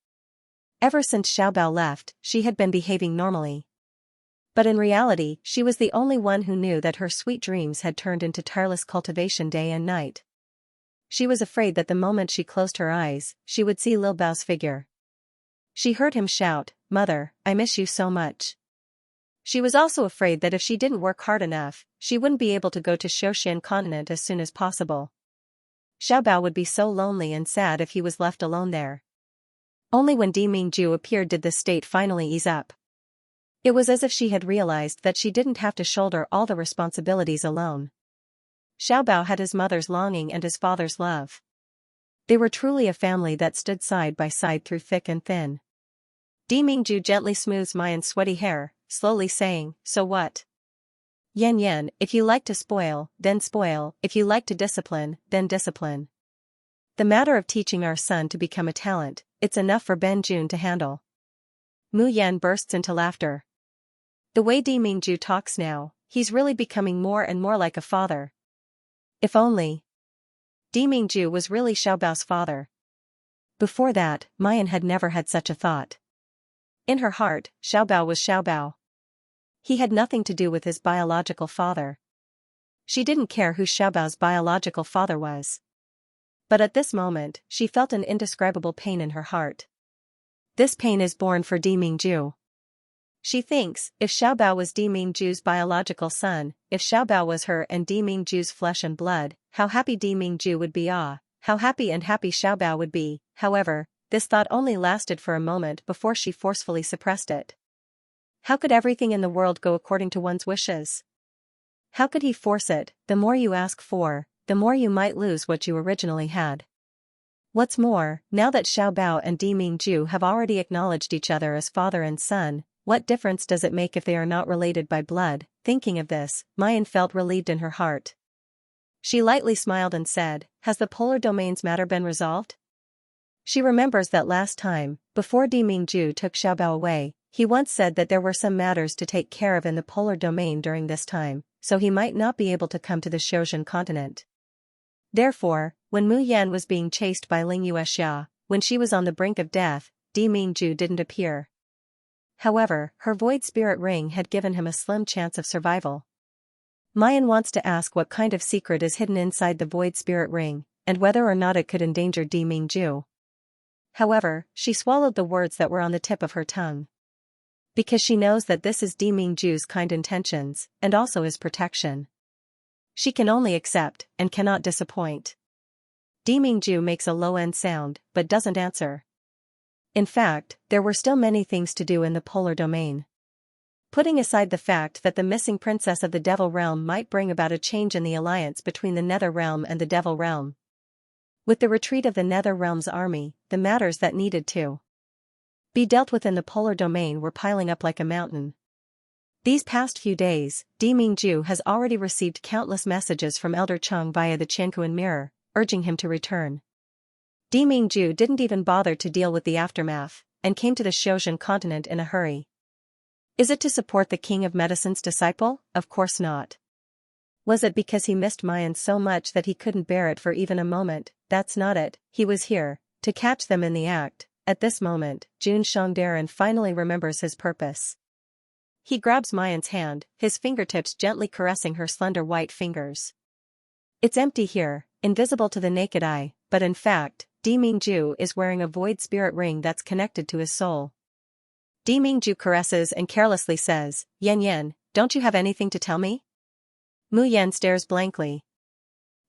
Ever since Xiaobao left, she had been behaving normally. But in reality, she was the only one who knew that her sweet dreams had turned into tireless cultivation day and night. She was afraid that the moment she closed her eyes, she would see Lil Bao's figure. She heard him shout, "Mother, I miss you so much." She was also afraid that if she didn't work hard enough, she wouldn't be able to go to Shoshan continent as soon as possible. Xiaobao would be so lonely and sad if he was left alone there. Only when Di Mingju appeared did this state finally ease up. It was as if she had realized that she didn't have to shoulder all the responsibilities alone. Xiaobao had his mother's longing and his father's love. They were truly a family that stood side by side through thick and thin. Di Mingju gently smooths Mayan's sweaty hair, slowly saying, "So what? Yan, if you like to spoil, then spoil, if you like to discipline, then discipline. The matter of teaching our son to become a talent, it's enough for Ben Jun to handle." Mu Yan bursts into laughter. The way Di Mingju talks now, he's really becoming more and more like a father. If only Di Mingju was really Xiaobao's father. Before that, Mayan had never had such a thought. In her heart, Xiaobao was Xiaobao. He had nothing to do with his biological father. She didn't care who Xiaobao's biological father was. But at this moment, she felt an indescribable pain in her heart. This pain is born for Di Mingju. She thinks, if Xiaobao was Di Mingju's biological son, if Xiaobao was her and Di Mingju's flesh and blood, how happy Di Mingju would be. How happy and happy Xiaobao would be. However, this thought only lasted for a moment before she forcefully suppressed it. How could everything in the world go according to one's wishes? How could he force it? The more you ask for, the more you might lose what you originally had. What's more, now that Xiaobao and Di Mingju have already acknowledged each other as father and son, what difference does it make if they are not related by blood? Thinking of this, Mayan felt relieved in her heart. She lightly smiled and said, "Has the polar domain's matter been resolved?" She remembers that last time, before Di Mingju took Xiaobao away, he once said that there were some matters to take care of in the polar domain during this time, so he might not be able to come to the Shoshan continent. Therefore, when Mu Yan was being chased by Ling Yuexia, when she was on the brink of death, Di Mingju didn't appear. However, her void spirit ring had given him a slim chance of survival. Mayan wants to ask what kind of secret is hidden inside the void spirit ring, and whether or not it could endanger Di Mingju. However, she swallowed the words that were on the tip of her tongue. Because she knows that this is Di Mingju's kind intentions, and also his protection. She can only accept, and cannot disappoint. Di Mingju makes a low-end sound, but doesn't answer. In fact, there were still many things to do in the polar domain. Putting aside the fact that the missing princess of the Devil Realm might bring about a change in the alliance between the Nether Realm and the Devil Realm. With the retreat of the Nether Realm's army, the matters that needed to be dealt with in the polar domain were piling up like a mountain. These past few days, Di Mingju has already received countless messages from Elder Cheng via the Qiankuan mirror, urging him to return. Di Mingju didn't even bother to deal with the aftermath, and came to the Shoshan continent in a hurry. Is it to support the King of Medicine's disciple? Of course not. Was it because he missed Mayan so much that he couldn't bear it for even a moment? That's not it. He was here, to catch them in the act. At this moment, Jun Shangdaran finally remembers his purpose. He grabs Mayan's hand, his fingertips gently caressing her slender white fingers. It's empty here, invisible to the naked eye, but in fact, Di Mingju is wearing a void spirit ring that's connected to his soul. Di Mingju caresses and carelessly says, Yan, don't you have anything to tell me? Mu Yan stares blankly.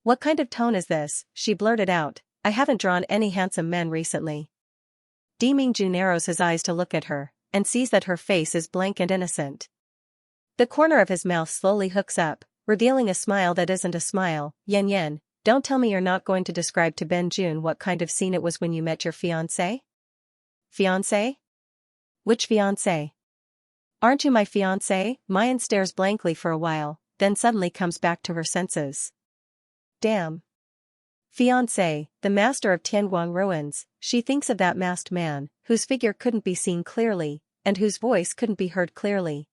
What kind of tone is this? She blurted out, I haven't drawn any handsome men recently. Di Mingju narrows his eyes to look at her, and sees that her face is blank and innocent. The corner of his mouth slowly hooks up, revealing a smile that isn't a smile. Yan, Don't tell me you're not going to describe to Benjun what kind of scene it was when you met your fiancé? Fiancé? Which fiancé? Aren't you my fiancé? Mayan stares blankly for a while, then suddenly comes back to her senses. Damn. Fiancé, the master of Tianguang ruins, she thinks of that masked man, whose figure couldn't be seen clearly, and whose voice couldn't be heard clearly.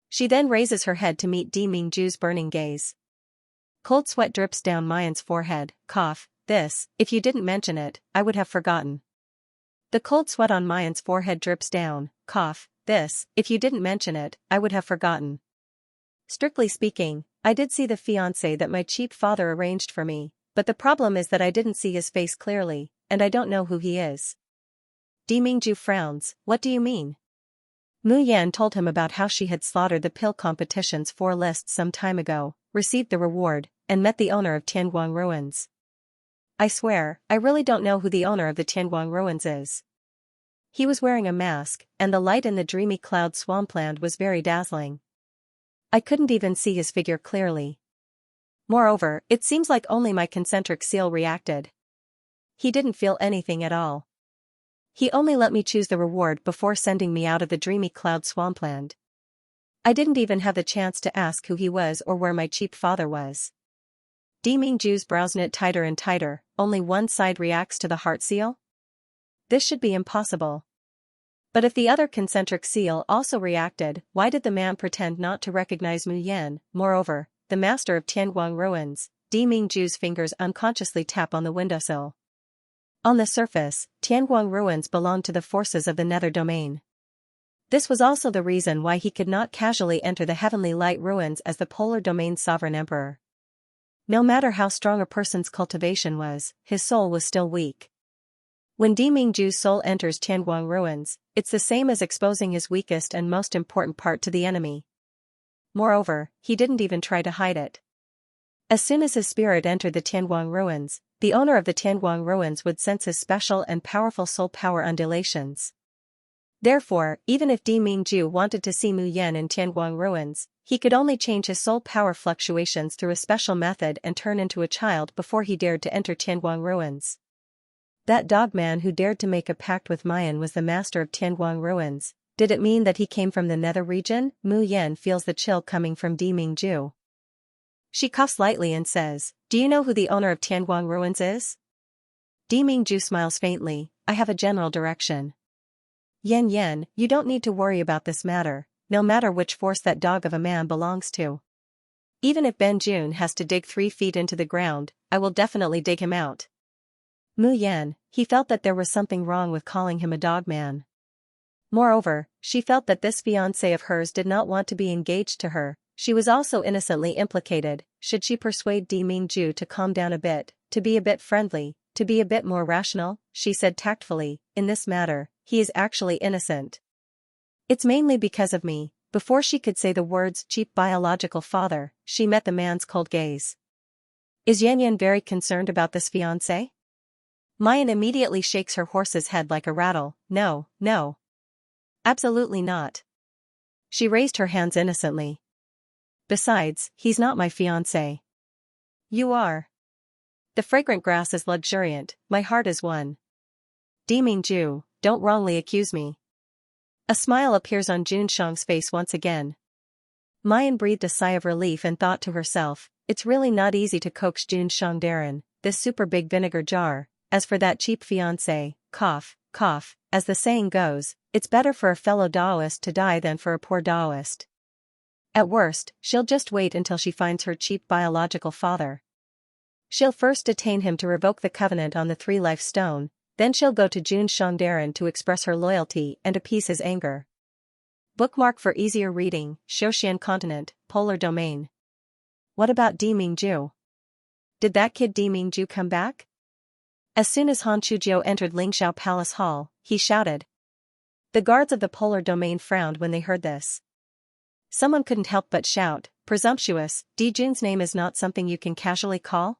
She then raises her head to meet Di Mingju's burning gaze. Cold sweat drips down Mayan's forehead, cough, this, if you didn't mention it, I would have forgotten. The cold sweat on Mayan's forehead drips down, cough, this, if you didn't mention it, I would have forgotten. Strictly speaking, I did see the fiancé that my cheap father arranged for me, but the problem is that I didn't see his face clearly, and I don't know who he is. Di Mingju frowns, what do you mean? Mu Yan told him about how she had slaughtered the pill competition's 4 lists some time ago, received the reward, and met the owner of Tianguang ruins. I swear, I really don't know who the owner of the Tianguang ruins is. He was wearing a mask, and the light in the dreamy cloud swampland was very dazzling. I couldn't even see his figure clearly. Moreover, it seems like only my concentric seal reacted. He didn't feel anything at all. He only let me choose the reward before sending me out of the dreamy cloud swampland. I didn't even have the chance to ask who he was or where my cheap father was. Di Mingju's brows knit tighter and tighter, only one side reacts to the heart seal? This should be impossible. But if the other concentric seal also reacted, why did the man pretend not to recognize Mu Yan? Moreover, the master of Tianguang ruins, Di Mingju's fingers unconsciously tap on the windowsill. On the surface, Tianguang ruins belonged to the forces of the Nether Domain. This was also the reason why he could not casually enter the Heavenly Light ruins as the Polar Domain's sovereign emperor. No matter how strong a person's cultivation was, his soul was still weak. When Di Mingju's soul enters Tianguang ruins, it's the same as exposing his weakest and most important part to the enemy. Moreover, he didn't even try to hide it. As soon as his spirit entered the Tianguang ruins, the owner of the Tianguang ruins would sense his special and powerful soul power undulations. Therefore, even if Di Mingju wanted to see Mu Yan in Tianguang ruins, he could only change his soul power fluctuations through a special method and turn into a child before he dared to enter Tianguang ruins. That dogman who dared to make a pact with Mayan was the master of Tianguang ruins. Did it mean that he came from the nether region? Mu Yan feels the chill coming from Di Mingju. She coughs lightly and says, do you know who the owner of Tianguang ruins is? Di Mingju smiles faintly, I have a general direction. Yan, you don't need to worry about this matter, no matter which force that dog of a man belongs to. Even if Benjun has to dig 3 feet into the ground, I will definitely dig him out. Mu Yan, he felt that there was something wrong with calling him a dogman. Moreover, she felt that this fiancé of hers did not want to be engaged to her. She was also innocently implicated. Should she persuade Di Mingju to calm down a bit, to be a bit friendly, to be a bit more rational? She said tactfully, in this matter, he is actually innocent. It's mainly because of me. Before she could say the words cheap biological father, she met the man's cold gaze. Is Yan very concerned about this fiancé? Mayan immediately shakes her horse's head like a rattle. No. Absolutely not. She raised her hands innocently. Besides, he's not my fiancé. You are. The fragrant grass is luxuriant, my heart is one. Di Mingju, don't wrongly accuse me. A smile appears on Jun Shang's face once again. Mayan breathed a sigh of relief and thought to herself, it's really not easy to coax Jun Shang Darren, this super big vinegar jar. As for that cheap fiancé, cough, as the saying goes, it's better for a fellow Daoist to die than for a poor Daoist. At worst, she'll just wait until she finds her cheap biological father. She'll first detain him to revoke the covenant on the 3-life stone, then she'll go to Jun Shangdaran to express her loyalty and appease his anger. Bookmark for easier reading, Shoshian Continent, Polar Domain. What about Di Mingju? Did that kid Di Mingju come back? As soon as Han Chujiu entered Lingxiao Palace Hall, he shouted. The guards of the Polar Domain frowned when they heard this. Someone couldn't help but shout, presumptuous, Di Jun's name is not something you can casually call?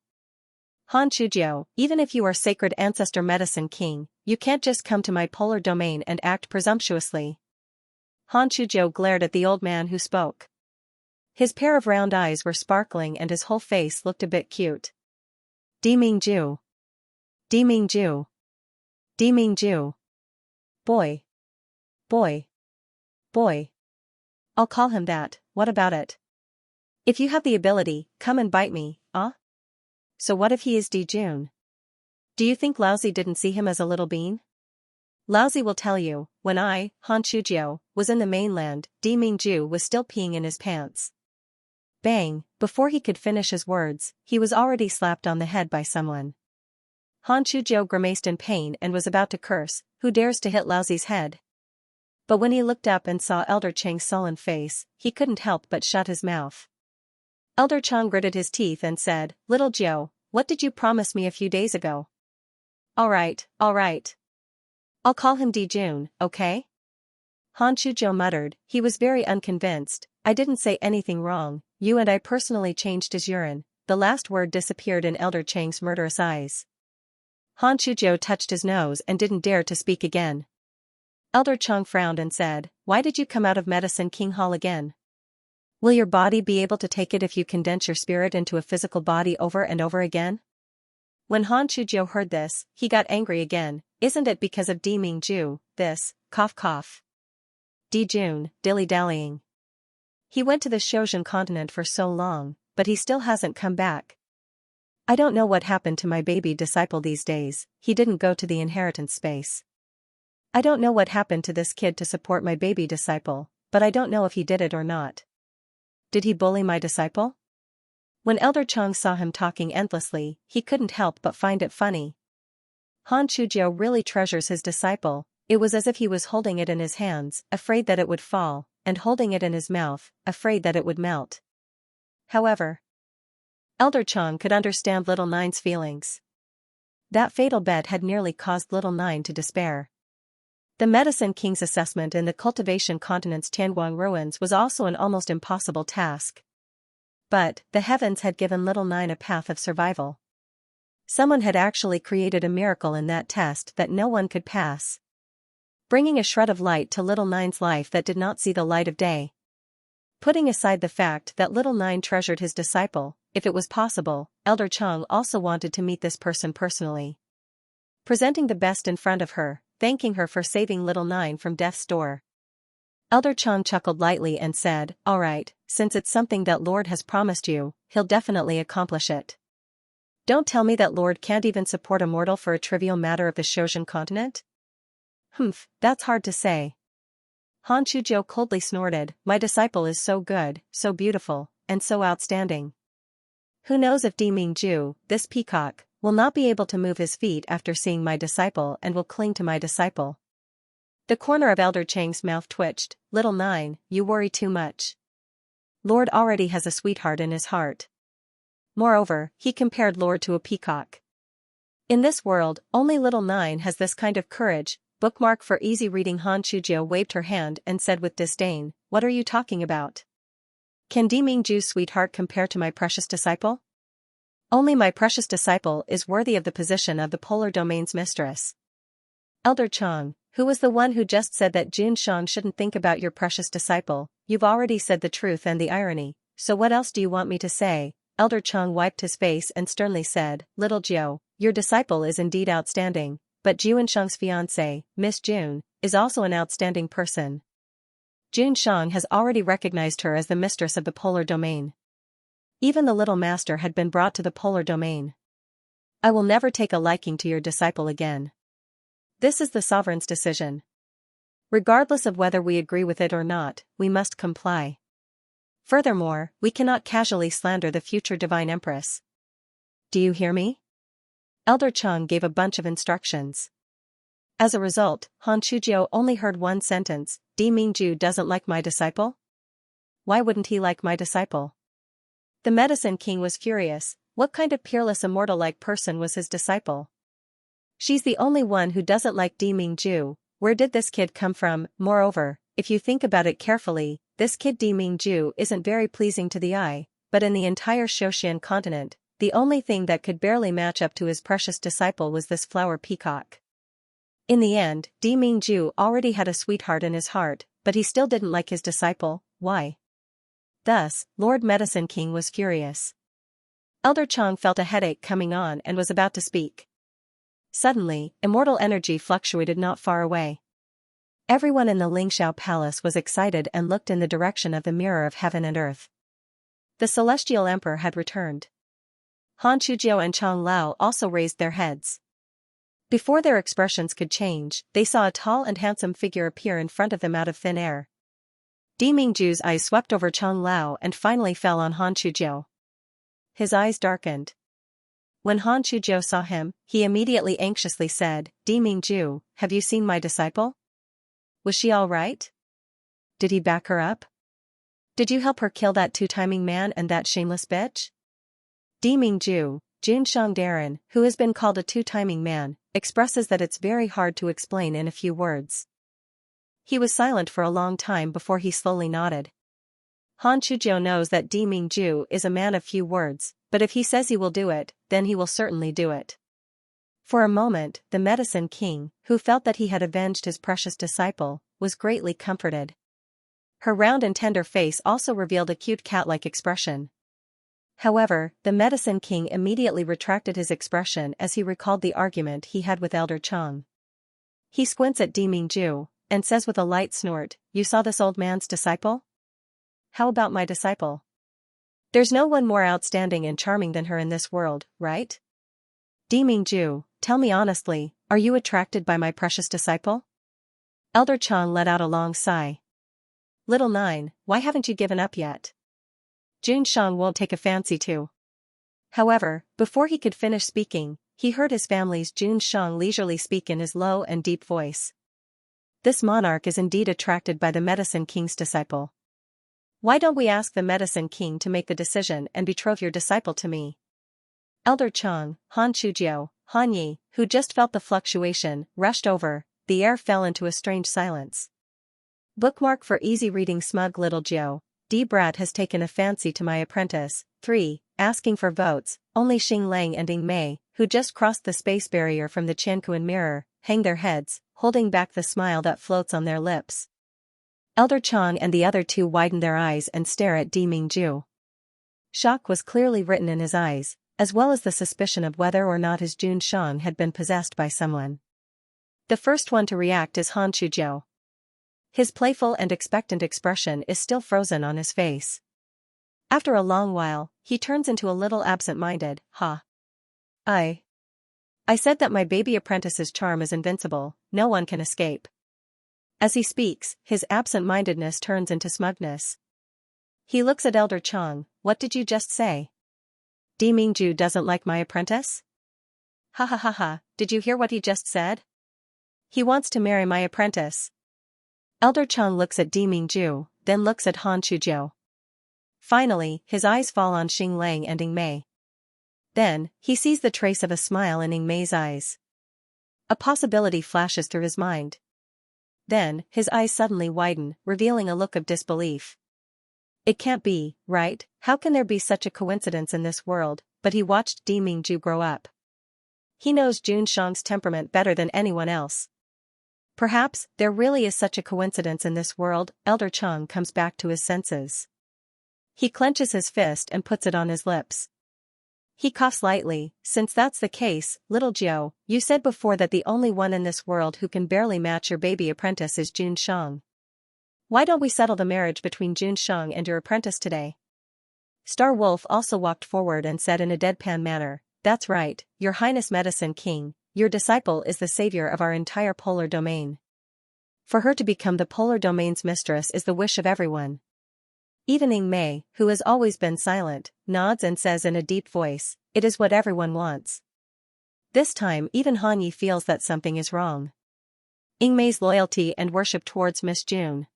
Han Chujiu, even if you are sacred ancestor medicine king, you can't just come to my Polar Domain and act presumptuously. Han Chujiu glared at the old man who spoke. His pair of round eyes were sparkling and his whole face looked a bit cute. Dimingju. Dimingju. Dimingju. Boy. Boy. Boy. I'll call him that, what about it? If you have the ability, come and bite me, ah? So what if he is Dijun? Do you think Laozi didn't see him as a little bean? Laozi will tell you, when I, Han Shujiu, was in the mainland, Dimingju was still peeing in his pants. Bang, before he could finish his words, he was already slapped on the head by someone. Han Shujiu grimaced in pain and was about to curse, who dares to hit Laozi's head? But when he looked up and saw Elder Chang's sullen face, he couldn't help but shut his mouth. Elder Chang gritted his teeth and said, Little Jiu, what did you promise me a few days ago? Alright, alright. I'll call him Dijun, okay? Han Shujiu muttered, he was very unconvinced. I didn't say anything wrong, you and I personally changed his urine. The last word disappeared in Elder Chang's murderous eyes. Han Shujiu touched his nose and didn't dare to speak again. Elder Chang frowned and said, Why did you come out of Medicine King Hall again? Will your body be able to take it if you condense your spirit into a physical body over and over again? When Han Shujiu heard this, he got angry again. Isn't it because of Dimingju, this, cough cough? Dijun, dilly-dallying. He went to the Shozhen continent for so long, but he still hasn't come back. I don't know what happened to my baby disciple these days, he didn't go to the inheritance space. I don't know what happened to this kid to support my baby disciple, but I don't know if he did it or not. Did he bully my disciple? When Elder Chang saw him talking endlessly, he couldn't help but find it funny. Han Shujiu really treasures his disciple. It was as if he was holding it in his hands, afraid that it would fall, and holding it in his mouth, afraid that it would melt. However, Elder Chang could understand Little Nine's feelings. That fatal bet had nearly caused Little Nine to despair. The Medicine King's assessment in the Cultivation Continent's Tianguang ruins was also an almost impossible task. But, the heavens had given Little Nine a path of survival. Someone had actually created a miracle in that test that no one could pass, bringing a shred of light to Little Nine's life that did not see the light of day. Putting aside the fact that Little Nine treasured his disciple, if it was possible, Elder Chang also wanted to meet this person personally. Presenting the best in front of her, thanking her for saving Little Nine from death's door. Elder Chang chuckled lightly and said, Alright, since it's something that Lord has promised you, he'll definitely accomplish it. Don't tell me that Lord can't even support a mortal for a trivial matter of the Shozhen continent? Humph, that's hard to say. Han Shujiu coldly snorted, My disciple is so good, so beautiful, and so outstanding. Who knows if Dimingju, this peacock, will not be able to move his feet after seeing my disciple and will cling to my disciple. The corner of Elder Chang's mouth twitched. Little Nine, you worry too much. Lord already has a sweetheart in his heart. Moreover, he compared Lord to a peacock. In this world, only Little Nine has this kind of courage. Bookmark for easy reading. Han Shujiu waved her hand and said with disdain, What are you talking about? Can Dimingju's sweetheart compare to my precious disciple? Only my precious disciple is worthy of the position of the polar domain's mistress. Elder Chang, who was the one who just said that Jun Shang shouldn't think about your precious disciple, you've already said the truth and the irony, so what else do you want me to say? Elder Chang wiped his face and sternly said, Little Jiu, your disciple is indeed outstanding, but Jun Shang's fiancée, Miss Jun, is also an outstanding person. Jun Shang has already recognized her as the mistress of the polar domain. Even the little master had been brought to the polar domain. I will never take a liking to your disciple again. This is the sovereign's decision. Regardless of whether we agree with it or not, we must comply. Furthermore, we cannot casually slander the future divine empress. Do you hear me? Elder Chang gave a bunch of instructions. As a result, Han Shujiu only heard one sentence, Dimingju doesn't like my disciple? Why wouldn't he like my disciple? The Medicine King was furious. What kind of peerless immortal-like person was his disciple? She's the only one who doesn't like Dimingju. Where did this kid come from? Moreover, if you think about it carefully, this kid Dimingju isn't very pleasing to the eye, but in the entire Shoshan continent, the only thing that could barely match up to his precious disciple was this flower peacock. In the end, Dimingju already had a sweetheart in his heart, but he still didn't like his disciple. Why? Thus, Lord Medicine King was furious. Elder Chang felt a headache coming on and was about to speak. Suddenly, immortal energy fluctuated not far away. Everyone in the Lingxiao palace was excited and looked in the direction of the mirror of heaven and earth. The celestial emperor had returned. Han Shujiao and Chang Lao also raised their heads. Before their expressions could change, they saw a tall and handsome figure appear in front of them out of thin air. Di Mingju's eyes swept over Chang Lao and finally fell on Han Shujiao. His eyes darkened. When Han Shujiao saw him, he immediately anxiously said, "Di Mingju, have you seen my disciple? Was she all right? Did he back her up? Did you help her kill that two-timing man and that shameless bitch?" Di Mingju, Jun Shangdarin, who has been called a two-timing man, expresses that it's very hard to explain in a few words. He was silent for a long time before he slowly nodded. Han Shujiao knows that Di Mingju is a man of few words, but if he says he will do it, then he will certainly do it. For a moment, the Medicine King, who felt that he had avenged his precious disciple, was greatly comforted. Her round and tender face also revealed a cute cat-like expression. However, the Medicine King immediately retracted his expression as he recalled the argument he had with Elder Chang. He squints at Di Mingju, and says with a light snort, "You saw this old man's disciple? How about my disciple? There's no one more outstanding and charming than her in this world, right? Di Mingju, tell me honestly, are you attracted by my precious disciple?" Elder Chang let out a long sigh. "Little Nine, why haven't you given up yet? Jun Shang won't take a fancy to." However, before he could finish speaking, he heard his family's Jun Shang leisurely speak in his low and deep voice. "This monarch is indeed attracted by the Medicine King's disciple. Why don't we ask the Medicine King to make the decision and betroth your disciple to me?" Elder Chang, Han Shujiao, Han Yi, who just felt the fluctuation, rushed over. The air fell into a strange silence. Bookmark for easy reading. Smug little Jiao, D. Brat has taken a fancy to my apprentice. 3. Asking for votes, only Xing Lang and Ying Mei, who just crossed the space barrier from the Qiankuan mirror, hang their heads, holding back the smile that floats on their lips. Elder Chang and the other two widen their eyes and stare at Di Mingju. Shock was clearly written in his eyes, as well as the suspicion of whether or not his Jun Shang had been possessed by someone. The first one to react is Han Shujiao. His playful and expectant expression is still frozen on his face. After a long while, he turns into a little absent-minded, "Ha. I said that my baby apprentice's charm is invincible, no one can escape." As he speaks, his absent-mindedness turns into smugness. He looks at Elder Chang. "What did you just say? Di Mingju doesn't like my apprentice? Ha ha ha ha, did you hear what he just said? He wants to marry my apprentice." Elder Chang looks at Di Mingju, then looks at Han Shujiao. Finally, his eyes fall on Xing Lang and Ying Mei. Then, he sees the trace of a smile in Ying Mei's eyes. A possibility flashes through his mind. Then, his eyes suddenly widen, revealing a look of disbelief. It can't be, right? How can there be such a coincidence in this world? But he watched Di Mingju grow up. He knows Jun Shang's temperament better than anyone else. Perhaps, there really is such a coincidence in this world. Elder Chang comes back to his senses. He clenches his fist and puts it on his lips. He coughs lightly. "Since that's the case, little Jiao, you said before that the only one in this world who can barely match your baby apprentice is Jun Shang. Why don't we settle the marriage between Jun Shang and your apprentice today?" Star Wolf also walked forward and said in a deadpan manner, "That's right, Your Highness Medicine King, your disciple is the savior of our entire polar domain. For her to become the polar domain's mistress is the wish of everyone." Even Ying Mei, who has always been silent, nods and says in a deep voice, "It is what everyone wants." This time even Han Yi feels that something is wrong. Ying Mei's loyalty and worship towards Miss June.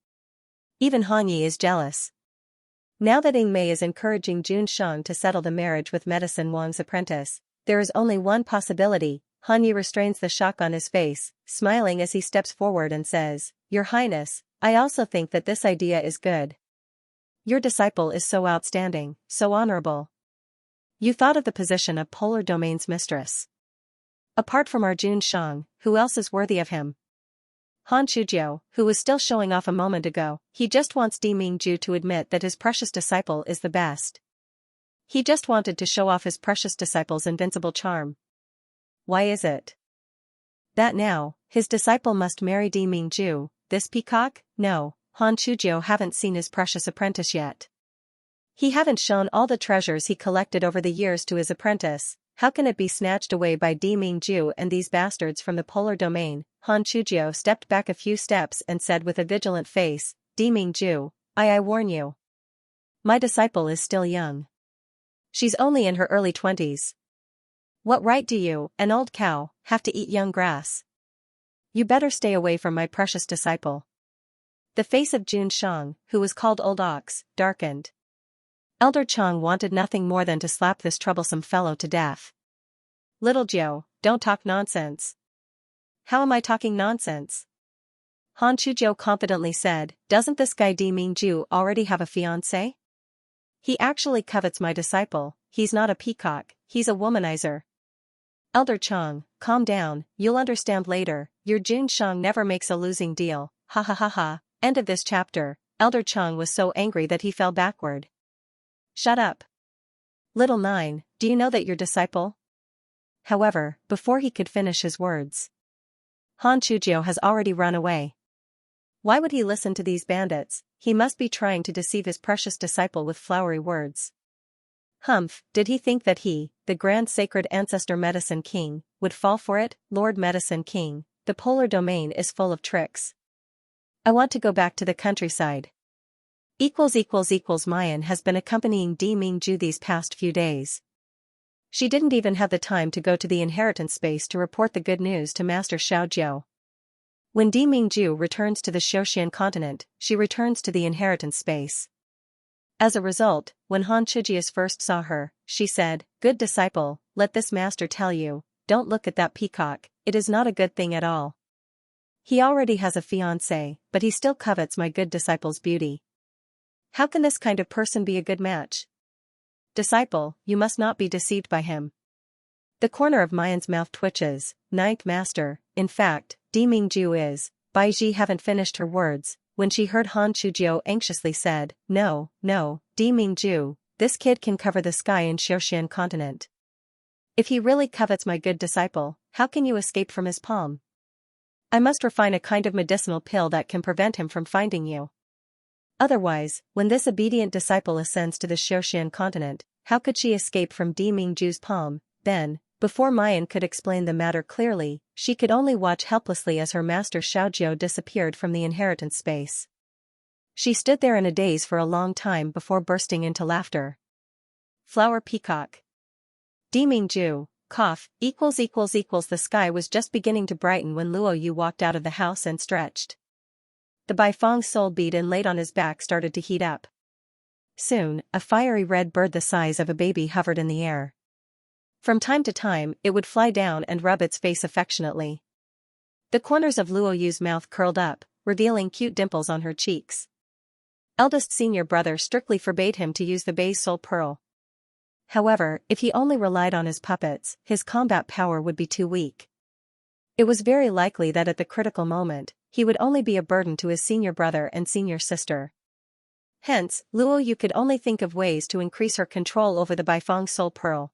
Even Han Yi is jealous. Now that Ying Mei is encouraging Jun Shang to settle the marriage with Medicine Wang's apprentice, there is only one possibility. Han Yi restrains the shock on his face, smiling as he steps forward and says, "Your Highness, I also think that this idea is good. Your disciple is so outstanding, so honorable. You thought of the position of Polar Domain's mistress. Apart from our Jun Shang, who else is worthy of him?" Han Shujiao, who was still showing off a moment ago, he just wants Di Mingju to admit that his precious disciple is the best. He just wanted to show off his precious disciple's invincible charm. Why is it that now, his disciple must marry Di Mingju, this peacock? No, Han Chujiu haven't seen his precious apprentice yet. He haven't shown all the treasures he collected over the years to his apprentice. How can it be snatched away by Di Mingju and these bastards from the polar domain? Han Chujiu stepped back a few steps and said with a vigilant face, Di Mingju, I warn you. My disciple is still young. She's only in her early 20s. What right do you, an old cow, have to eat young grass? You better stay away from my precious disciple. The face of Jun Shang, who was called Old Ox, darkened. Elder Chang wanted nothing more than to slap this troublesome fellow to death. Little Jiu, don't talk nonsense. How am I talking nonsense? Han Chujiu confidently said, doesn't this guy Di Mingju already have a fiancé? He actually covets my disciple, he's not a peacock, he's a womanizer. Elder Chang, calm down, you'll understand later, your Jun Shang never makes a losing deal, ha ha ha ha. End of this chapter. Elder Chang was so angry that he fell backward. Shut up. Little Nine, do you know that your disciple? However, before he could finish his words, Han Chujiu has already run away. Why would he listen to these bandits? He must be trying to deceive his precious disciple with flowery words. Humph, did he think that he, the grand sacred ancestor Medicine King, would fall for it? Lord Medicine King, the polar domain is full of tricks. I want to go back to the countryside. Mayan has been accompanying Di Mingju these past few days. She didn't even have the time to go to the inheritance space to report the good news to Master Xiaojiu. When Di Mingju returns to the Xiaoxian continent, she returns to the inheritance space. As a result, when Han Chujiu first saw her, she said, good disciple, let this master tell you, don't look at that peacock, it is not a good thing at all. He already has a fiancé, but he still covets my good disciple's beauty. How can this kind of person be a good match? Disciple, you must not be deceived by him. The corner of Mayan's mouth twitches. Ninth master, in fact, Di Mingju is. Bai Ji haven't finished her words, when she heard Han Chujiu anxiously said, no, Di Mingju, this kid can cover the sky in Xiaoxian continent. If he really covets my good disciple, how can you escape from his palm? I must refine a kind of medicinal pill that can prevent him from finding you. Otherwise, when this obedient disciple ascends to the Xiaoxian continent, how could she escape from Di Mingju's palm? Then, before Mayan could explain the matter clearly, she could only watch helplessly as her master Xiaojiu disappeared from the inheritance space. She stood there in a daze for a long time before bursting into laughter. Flower peacock. Di Mingju, cough, The sky was just beginning to brighten when Luo Yu walked out of the house and stretched. The Baifeng's soul bead inlaid on his back started to heat up. Soon, a fiery red bird the size of a baby hovered in the air. From time to time, it would fly down and rub its face affectionately. The corners of Luo Yu's mouth curled up, revealing cute dimples on her cheeks. Eldest senior brother strictly forbade him to use the Bai's soul pearl. However, if he only relied on his puppets, his combat power would be too weak. It was very likely that at the critical moment, he would only be a burden to his senior brother and senior sister. Hence, Luo Yu could only think of ways to increase her control over the Baifeng soul pearl.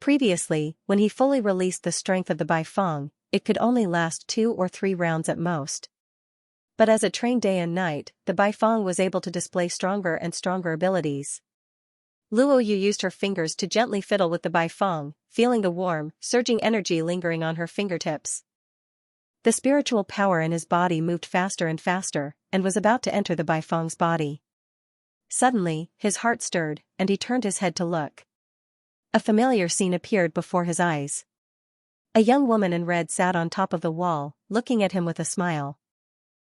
Previously, when he fully released the strength of the Baifeng, it could only last 2 or 3 rounds at most. But as it trained day and night, the Baifeng was able to display stronger and stronger abilities. Luo Yu used her fingers to gently fiddle with the Baifeng, feeling the warm, surging energy lingering on her fingertips. The spiritual power in his body moved faster and faster, and was about to enter the Baifeng's body. Suddenly, his heart stirred, and he turned his head to look. A familiar scene appeared before his eyes. A young woman in red sat on top of the wall, looking at him with a smile.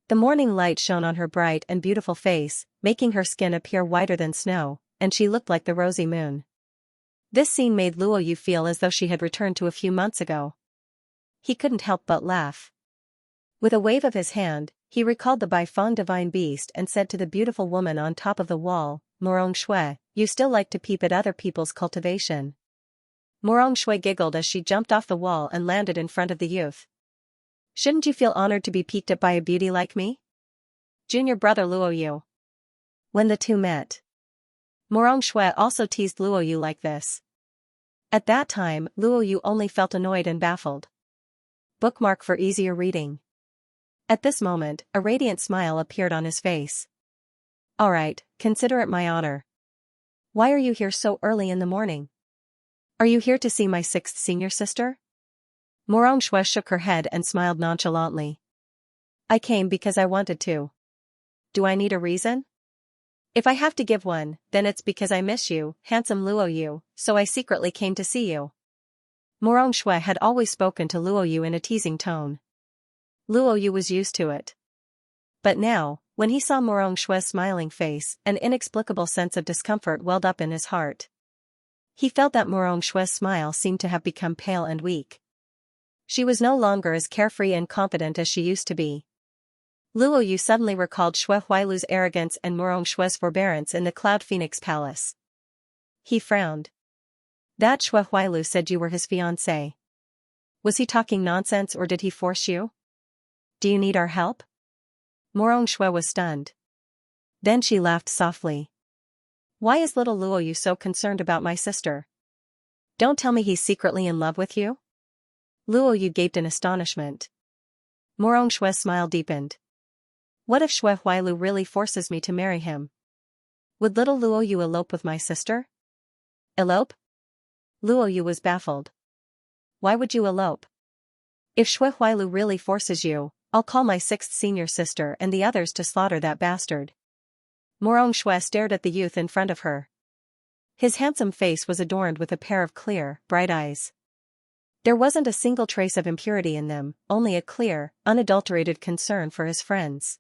The morning light shone on her bright and beautiful face, making her skin appear whiter than snow, and she looked like the rosy moon. This scene made Luo Yu feel as though she had returned to a few months ago. He couldn't help but laugh. With a wave of his hand, he recalled the Baifeng divine beast and said to the beautiful woman on top of the wall, Morong Shui, you still like to peep at other people's cultivation. Morong Shui giggled as she jumped off the wall and landed in front of the youth. Shouldn't you feel honored to be peeked at by a beauty like me? Junior brother Luo Yu. When the two met, Morong Shui also teased Luo Yu like this. At that time, Luo Yu only felt annoyed and baffled. Bookmark for easier reading. At this moment, a radiant smile appeared on his face. Alright, consider it my honor. Why are you here so early in the morning? Are you here to see my 6th senior sister? Morong Shui shook her head and smiled nonchalantly. I came because I wanted to. Do I need a reason? If I have to give one, then it's because I miss you, handsome Luo Yu, so I secretly came to see you. Morong Shui had always spoken to Luo Yu in a teasing tone. Luo Yu was used to it. But now, when he saw Morong Shui's smiling face, an inexplicable sense of discomfort welled up in his heart. He felt that Morong Shui's smile seemed to have become pale and weak. She was no longer as carefree and confident as she used to be. Luo Yu suddenly recalled Xue Huailu's arrogance and Morong Shui's forbearance in the Cloud Phoenix Palace. He frowned. That Xue Huailu said you were his fiancé. Was he talking nonsense or did he force you? Do you need our help? Morong Shui was stunned. Then she laughed softly. Why is little Luo Yu so concerned about my sister? Don't tell me he's secretly in love with you? Luo Yu gaped in astonishment. Morong Shui's smile deepened. What if Xue Huailu really forces me to marry him? Would little Luo Yu elope with my sister? Elope? Luo Yu was baffled. Why would you elope? If Xue Huailu really forces you, I'll call my 6th senior sister and the others to slaughter that bastard. Morong Shui stared at the youth in front of her. His handsome face was adorned with a pair of clear, bright eyes. There wasn't a single trace of impurity in them, only a clear, unadulterated concern for his friends.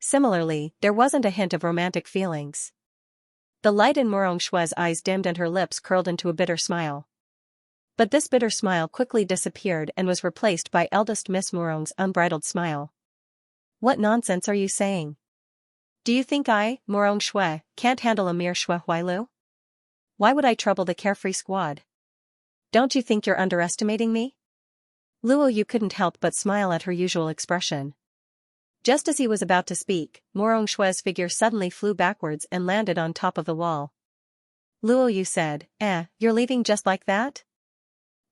Similarly, there wasn't a hint of romantic feelings. The light in Morong Shui's eyes dimmed and her lips curled into a bitter smile. But this bitter smile quickly disappeared and was replaced by eldest Miss Morong's unbridled smile. What nonsense are you saying? Do you think I, Morong Shui, can't handle a mere Xue Huailu? Why would I trouble the carefree squad? Don't you think you're underestimating me? Luo Yu couldn't help but smile at her usual expression. Just as he was about to speak, Morong Shui's figure suddenly flew backwards and landed on top of the wall. Luo Yu said, you're leaving just like that?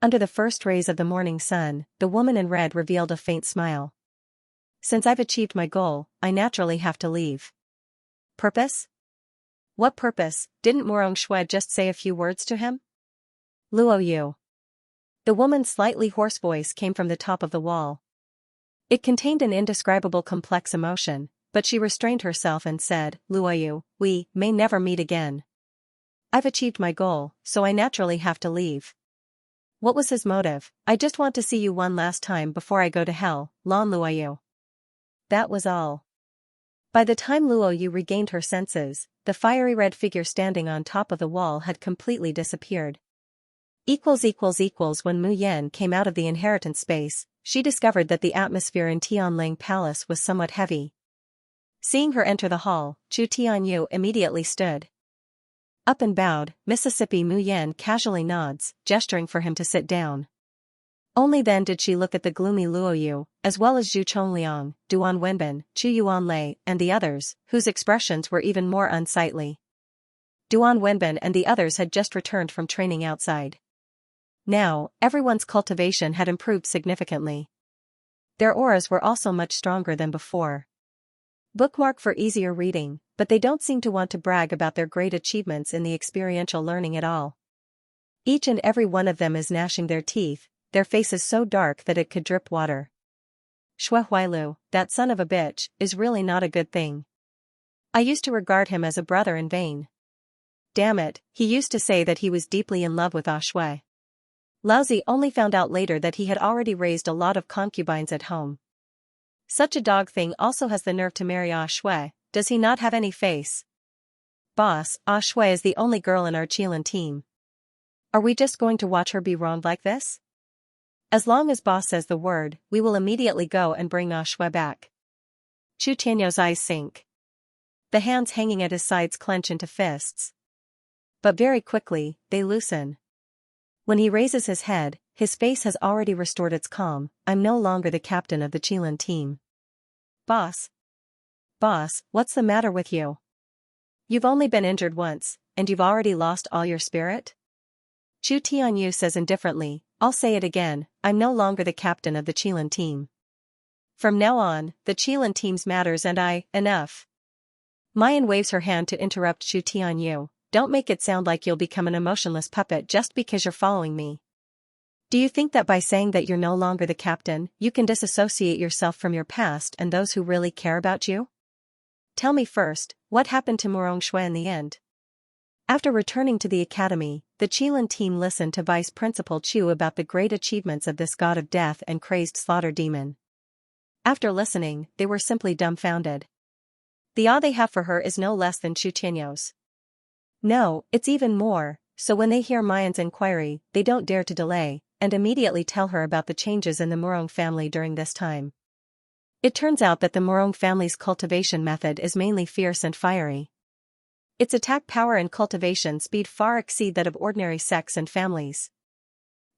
Under the first rays of the morning sun, the woman in red revealed a faint smile. Since I've achieved my goal, I naturally have to leave. Purpose? What purpose? Didn't Morong Shui just say a few words to him? Luo Yu. The woman's slightly hoarse voice came from the top of the wall. It contained an indescribable complex emotion, but she restrained herself and said, Luo Yu, we may never meet again. I've achieved my goal, so I naturally have to leave. What was his motive? I just want to see you one last time before I go to hell, Lan Luo Yu. That was all. By the time Luo Yu regained her senses, the fiery red figure standing on top of the wall had completely disappeared. When Mu Yan came out of the inheritance space, she discovered that the atmosphere in Tianling Palace was somewhat heavy. Seeing her enter the hall, Chu Tianyu immediately stood up and bowed. Mississippi Mu Yan casually nods, gesturing for him to sit down. Only then did she look at the gloomy Luo Yu, as well as Zhu Chongliang, Duan Wenbin, Chu Yuanlei, and the others, whose expressions were even more unsightly. Duan Wenbin and the others had just returned from training outside. Now, everyone's cultivation had improved significantly. Their auras were also much stronger than before. Bookmark for easier reading, but they don't seem to want to brag about their great achievements in the experiential learning at all. Each and every one of them is gnashing their teeth, their faces so dark that it could drip water. Xue Huailu, that son of a bitch, is really not a good thing. I used to regard him as a brother in vain. Damn it, he used to say that he was deeply in love with Ah Shui. Laozi only found out later that he had already raised a lot of concubines at home. Such a dog thing also has the nerve to marry Ah Shui, does he not have any face? Boss, Ah Shui is the only girl in our Qilin team. Are we just going to watch her be wronged like this? As long as boss says the word, we will immediately go and bring Ah Shui back. Chu Tianyu's eyes sink. The hands hanging at his sides clench into fists. But very quickly, they loosen. When he raises his head, his face has already restored its calm. I'm no longer the captain of the Qilin team. Boss. Boss, what's the matter with you? You've only been injured once, and you've already lost all your spirit? Zhu Tianyu says indifferently, I'll say it again, I'm no longer the captain of the Qilin team. From now on, the Qilin team's matters and enough. Mayan waves her hand to interrupt Zhu Tianyu, don't make it sound like you'll become an emotionless puppet just because you're following me. Do you think that by saying that you're no longer the captain, you can disassociate yourself from your past and those who really care about you? Tell me first, what happened to Murong Shui in the end? After returning to the academy, the Qilin team listened to Vice Principal Chu about the great achievements of this god of death and crazed slaughter demon. After listening, they were simply dumbfounded. The awe they have for her is no less than Chu Tianyu's. No, it's even more, so when they hear Mayan's inquiry, they don't dare to delay, and immediately tell her about the changes in the Murong family during this time. It turns out that the Murong family's cultivation method is mainly fierce and fiery. Its attack power and cultivation speed far exceed that of ordinary sects and families.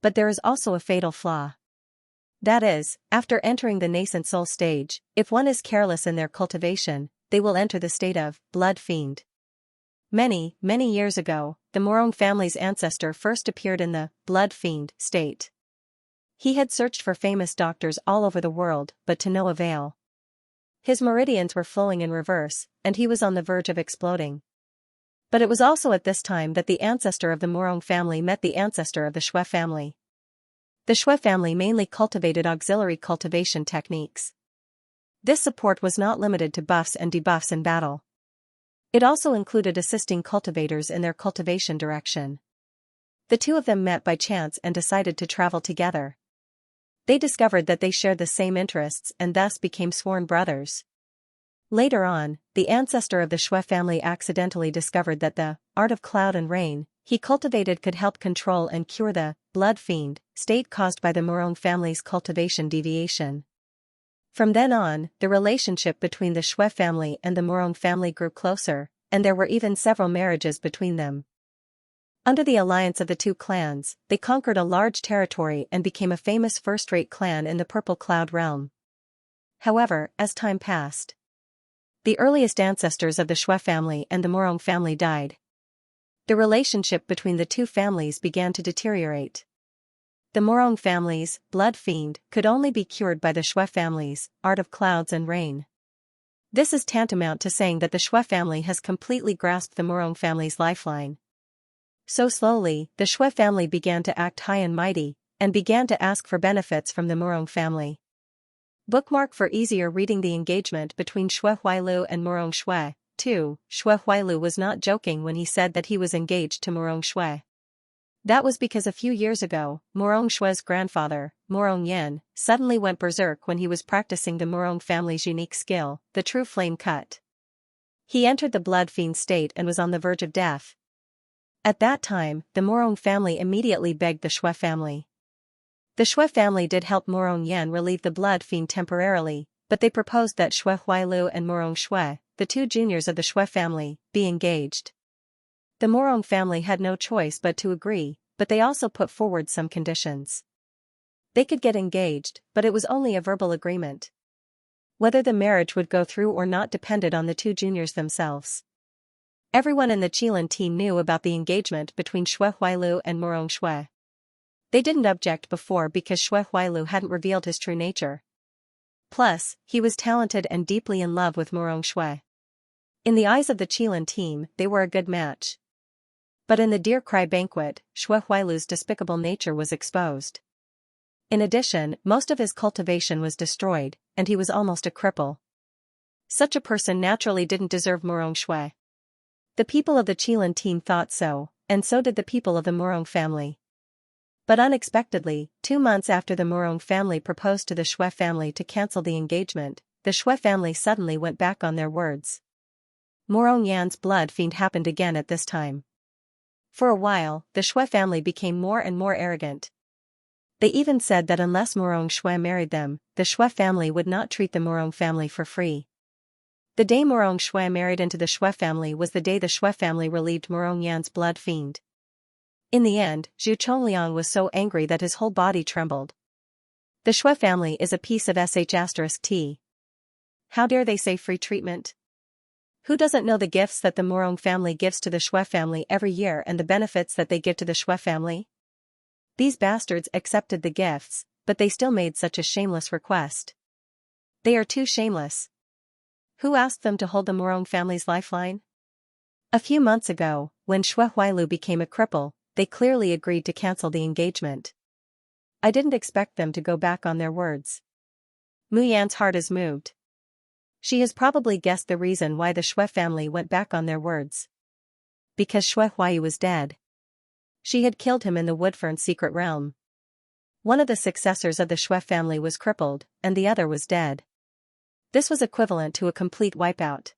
But there is also a fatal flaw. That is, after entering the nascent soul stage, if one is careless in their cultivation, they will enter the state of blood fiend. Many years ago, the Murong family's ancestor first appeared in the blood fiend state. He had searched for famous doctors all over the world, but to no avail. His meridians were flowing in reverse, and he was on the verge of exploding. But it was also at this time that the ancestor of the Murong family met the ancestor of the Shui family. The Shui family mainly cultivated auxiliary cultivation techniques. This support was not limited to buffs and debuffs in battle. It also included assisting cultivators in their cultivation direction. The two of them met by chance and decided to travel together. They discovered that they shared the same interests and thus became sworn brothers. Later on, the ancestor of the Shui family accidentally discovered that the art of cloud and rain he cultivated could help control and cure the blood fiend state caused by the Murong family's cultivation deviation. From then on, the relationship between the Shui family and the Murong family grew closer, and there were even several marriages between them. Under the alliance of the two clans, they conquered a large territory and became a famous first-rate clan in the Purple Cloud realm. However, as time passed, the earliest ancestors of the Shui family and the Murong family died. The relationship between the two families began to deteriorate. The Murong family's blood fiend could only be cured by the Shui family's art of clouds and rain. This is tantamount to saying that the Shui family has completely grasped the Murong family's lifeline. So slowly, the Shui family began to act high and mighty, and began to ask for benefits from the Murong family. Bookmark for easier reading the engagement between Shui Huailu and Murong Shui. 2. Shui Huailu was not joking when he said that he was engaged to Murong Shui. That was because a few years ago, Murong Shui's grandfather, Murong Yan, suddenly went berserk when he was practicing the Murong family's unique skill, the true flame cut. He entered the blood fiend state and was on the verge of death. At that time, the Murong family immediately begged the Shui family. The Shui family did help Murong Yan relieve the blood fiend temporarily, but they proposed that Shui Huailu and Murong Shui, the two juniors of the Shui family, be engaged. The Murong family had no choice but to agree, but they also put forward some conditions. They could get engaged, but it was only a verbal agreement. Whether the marriage would go through or not depended on the two juniors themselves. Everyone in the Qilin team knew about the engagement between Shui Huailu and Murong Shui. They didn't object before because Shui Huailu hadn't revealed his true nature. Plus, he was talented and deeply in love with Murong Shui. In the eyes of the Qilin team, they were a good match. But in the Deer Cry banquet, Shui Huailu's despicable nature was exposed. In addition, most of his cultivation was destroyed, and he was almost a cripple. Such a person naturally didn't deserve Murong Shui. The people of the Qilin team thought so, and so did the people of the Murong family. But unexpectedly, 2 months after the Murong family proposed to the Shui family to cancel the engagement, the Shui family suddenly went back on their words. Murong Yan's blood fiend happened again at this time. For a while, the Shui family became more and more arrogant. They even said that unless Murong Shui married them, the Shui family would not treat the Murong family for free. The day Murong Shui married into the Shui family was the day the Shui family relieved Murong Yan's blood fiend. In the end, Zhu Chongliang was so angry that his whole body trembled. The Shui family is a piece of **T. How dare they say free treatment? Who doesn't know the gifts that the Morong family gives to the Shui family every year and the benefits that they give to the Shui family? These bastards accepted the gifts, but they still made such a shameless request. They are too shameless. Who asked them to hold the Morong family's lifeline? A few months ago, when Shui Huailu became a cripple, they clearly agreed to cancel the engagement. I didn't expect them to go back on their words. Mu Yan's heart is moved. She has probably guessed the reason why the Shui family went back on their words. Because Shui Huaiyu was dead. She had killed him in the Woodfern secret realm. One of the successors of the Shui family was crippled, and the other was dead. This was equivalent to a complete wipeout.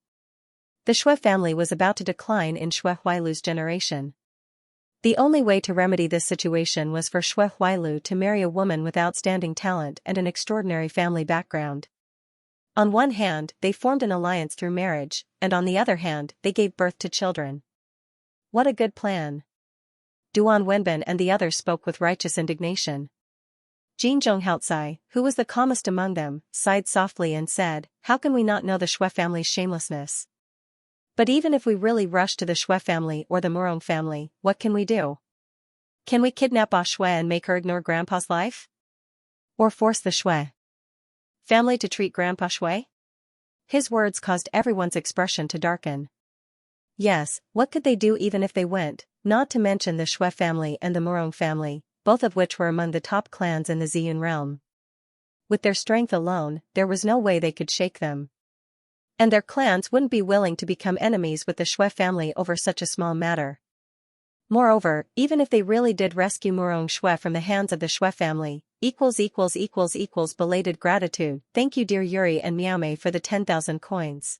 The Shui family was about to decline in Shui Huailu's generation. The only way to remedy this situation was for Shui Huailu to marry a woman with outstanding talent and an extraordinary family background. On one hand, they formed an alliance through marriage, and on the other hand, they gave birth to children. What a good plan. Duan Wenbin and the others spoke with righteous indignation. Jin Zhonghaotsai, who was the calmest among them, sighed softly and said, "How can we not know the Shui family's shamelessness? But even if we really rush to the Shui family or the Morong family, what can we do? Can we kidnap Ah Shui and make her ignore Grandpa's life? Or force the Shui family to treat Grandpa Shui?" His words caused everyone's expression to darken. Yes, what could they do even if they went, not to mention the Shui family and the Morong family, both of which were among the top clans in the Ziyun realm. With their strength alone, there was no way they could shake them. And their clans wouldn't be willing to become enemies with the Shui family over such a small matter. Moreover, even if they really did rescue Morong Shui from the hands of the Shui family, belated gratitude. Thank you dear Yuri and Miaomei for the 10,000 coins.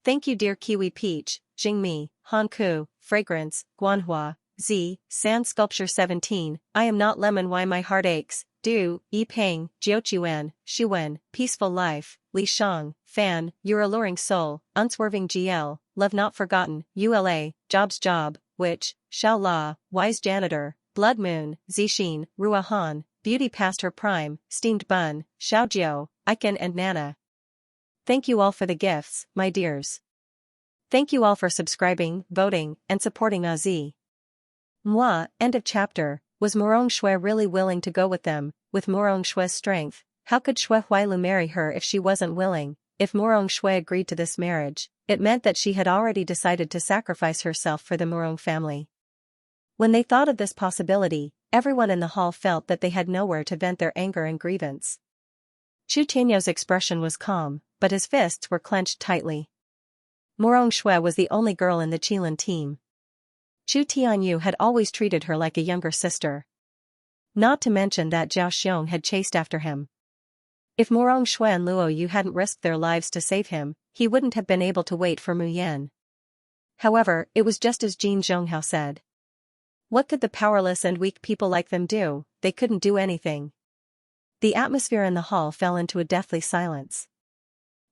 Thank you dear Kiwi Peach, Jingmi, Hanku, Fragrance, Guanhua, Z, Sand Sculpture 17, I am not lemon why my heart aches, Du, Yipeng, Jiuquan, Shuwen, Peaceful Life, Li Shang, Fan, Your Alluring Soul, Unswerving GL, Love Not Forgotten, ULA, Job's Job, Witch, Xiao La, Wise Janitor, Blood Moon, Zixin, Rua Han, Beauty Past Her Prime, Steamed Bun, Xiaojiao, Iken and Nana. Thank you all for the gifts, my dears. Thank you all for subscribing, voting, and supporting Azi. Moi, end of chapter. Was Morong Shui really willing to go with them? With Morong Shui's strength, how could Shui Huailu marry her if she wasn't willing? If Morong Shui agreed to this marriage, it meant that she had already decided to sacrifice herself for the Morong family. When they thought of this possibility, everyone in the hall felt that they had nowhere to vent their anger and grievance. Chu Tianyou's expression was calm, but his fists were clenched tightly. Morong Shui was the only girl in the Qilin team. Chu Tianyu had always treated her like a younger sister. Not to mention that Zhao Xiong had chased after him. If Morong Shui and Luo Yu hadn't risked their lives to save him, he wouldn't have been able to wait for Mu Yan. However, it was just as Jin Zhonghao said. What could the powerless and weak people like them do? They couldn't do anything. The atmosphere in the hall fell into a deathly silence.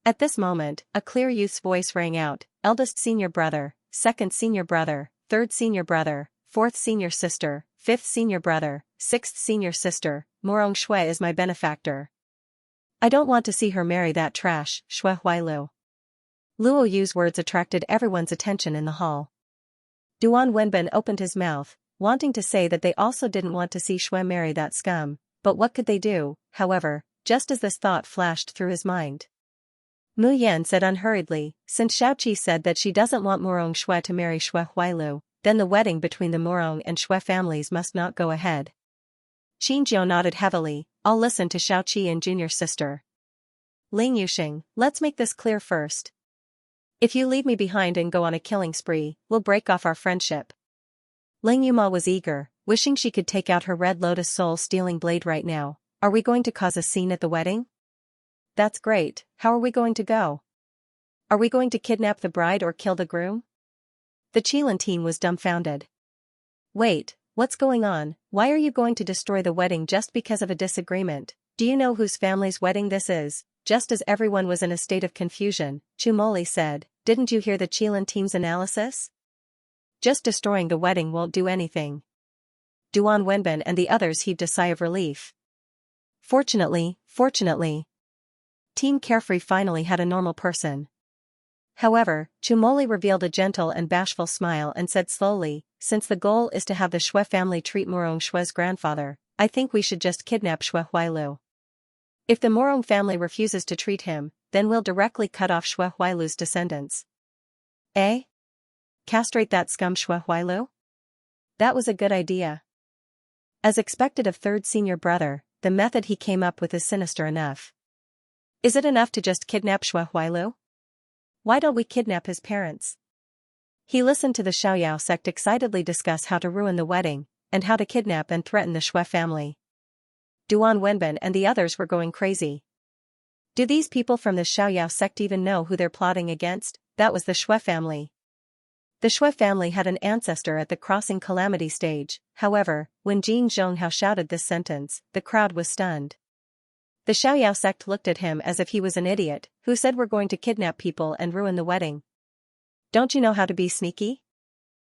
At this moment, a clear youth's voice rang out, eldest senior brother, second senior brother, third senior brother, fourth senior sister, fifth senior brother, sixth senior sister, Morong Shui is my benefactor. I don't want to see her marry that trash, Shui Huailu. Luo Yu's words attracted everyone's attention in the hall. Duan Wenbin opened his mouth, wanting to say that they also didn't want to see Shui marry that scum, but what could they do, however, just as this thought flashed through his mind. Mu Yan said unhurriedly, since Xiaoqi said that she doesn't want Morong Shui to marry Shui Huailu, then the wedding between the Morong and Shui families must not go ahead. Qinjiao nodded heavily, I'll listen to Xiaoqi and junior sister. Ling Yuxing, let's make this clear first. If you leave me behind and go on a killing spree, we'll break off our friendship. Ling Yuma was eager, wishing she could take out her Red Lotus soul-stealing blade right now. Are we going to cause a scene at the wedding? That's great, how are we going to go? Are we going to kidnap the bride or kill the groom? The Qilin team was dumbfounded. Wait, what's going on? Why are you going to destroy the wedding just because of a disagreement? Do you know whose family's wedding this is? Just as everyone was in a state of confusion, Chumoli said, didn't you hear the Qilin team's analysis? Just destroying the wedding won't do anything. Duan Wenbin and the others heaved a sigh of relief. Fortunately, Team Carefree finally had a normal person. However, Chumoli revealed a gentle and bashful smile and said slowly, since the goal is to have the Xue family treat Murong Xue's grandfather, I think we should just kidnap Xue Huailu. If the Murong family refuses to treat him, then we'll directly cut off Xue Huailu's descendants. Eh? Castrate that scum Xue Huailu? That was a good idea. As expected of third senior brother, the method he came up with is sinister enough. Is it enough to just kidnap Xue Huailu? Why don't we kidnap his parents? He listened to the Xiaoyao sect excitedly discuss how to ruin the wedding, and how to kidnap and threaten the Xue family. Duan Wenbin and the others were going crazy. Do these people from the Xiaoyao sect even know who they're plotting against? That was the Xue family. The Xue family had an ancestor at the crossing calamity stage, however, when Jing Zhonghao shouted this sentence, the crowd was stunned. The Xiaoyao sect looked at him as if he was an idiot, who said we're going to kidnap people and ruin the wedding. Don't you know how to be sneaky?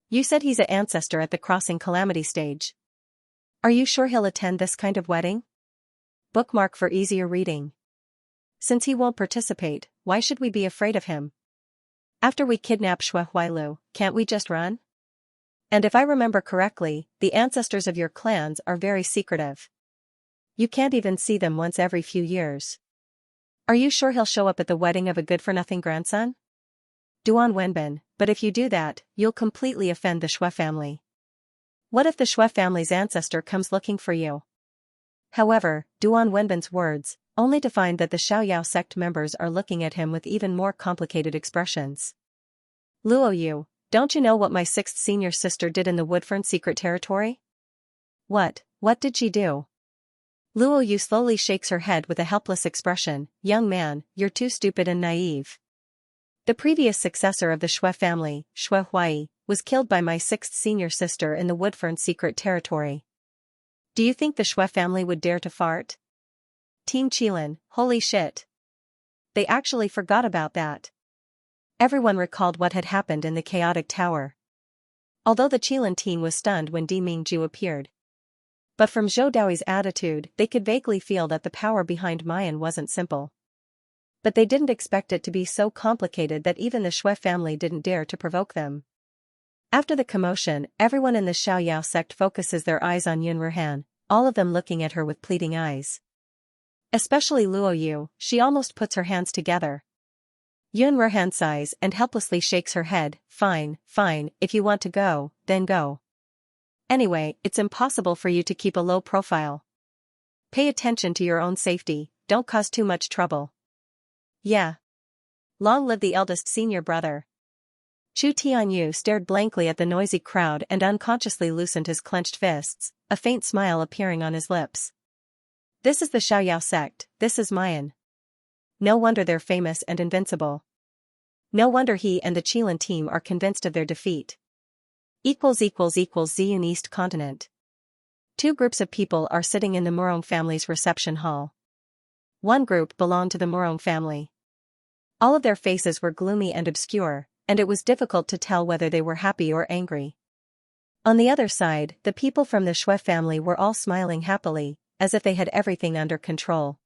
You said he's an ancestor at the crossing calamity stage. Are you sure he'll attend this kind of wedding? Bookmark for easier reading. Since he won't participate, why should we be afraid of him? After we kidnap Xue Huailu, can't we just run? And if I remember correctly, the ancestors of your clans are very secretive. You can't even see them once every few years. Are you sure he'll show up at the wedding of a good-for-nothing grandson? Duan Wenbin, but if you do that, you'll completely offend the Xue family. What if the Xue family's ancestor comes looking for you? However, Duan Wenbin's words, only to find that the Xiaoyao sect members are looking at him with even more complicated expressions. Luo Yu, don't you know what my sixth senior sister did in the Woodfern secret territory? What did she do? Luo Yu slowly shakes her head with a helpless expression, young man, you're too stupid and naive. The previous successor of the Xue family, Xue Huai, was killed by my sixth senior sister in the Woodfern secret territory. Do you think the Xue family would dare to fart? Team Qilin, holy shit. They actually forgot about that. Everyone recalled what had happened in the chaotic tower. Although the Qilin team was stunned when Di Mingju appeared. But from Zhou Daoi's attitude, they could vaguely feel that the power behind Mayan wasn't simple. But they didn't expect it to be so complicated that even the Xue family didn't dare to provoke them. After the commotion, everyone in the Xiaoyao sect focuses their eyes on Yun Ruhan, all of them looking at her with pleading eyes. Especially Luo Yu, she almost puts her hands together. Yun Ruhan sighs and helplessly shakes her head, fine, if you want to go, then go. Anyway, it's impossible for you to keep a low profile. Pay attention to your own safety, don't cause too much trouble. Yeah. Long live the eldest senior brother. Chu Tianyu stared blankly at the noisy crowd and unconsciously loosened his clenched fists, a faint smile appearing on his lips. This is the Xiaoyao sect, this is Mayan. No wonder they're famous and invincible. No wonder he and the Qilin team are convinced of their defeat. Ziyun East Continent. Two groups of people are sitting in the Murong family's reception hall. One group belonged to the Murong family. All of their faces were gloomy and obscure, and it was difficult to tell whether they were happy or angry. On the other side, the people from the Xue family were all smiling happily, as if they had everything under control.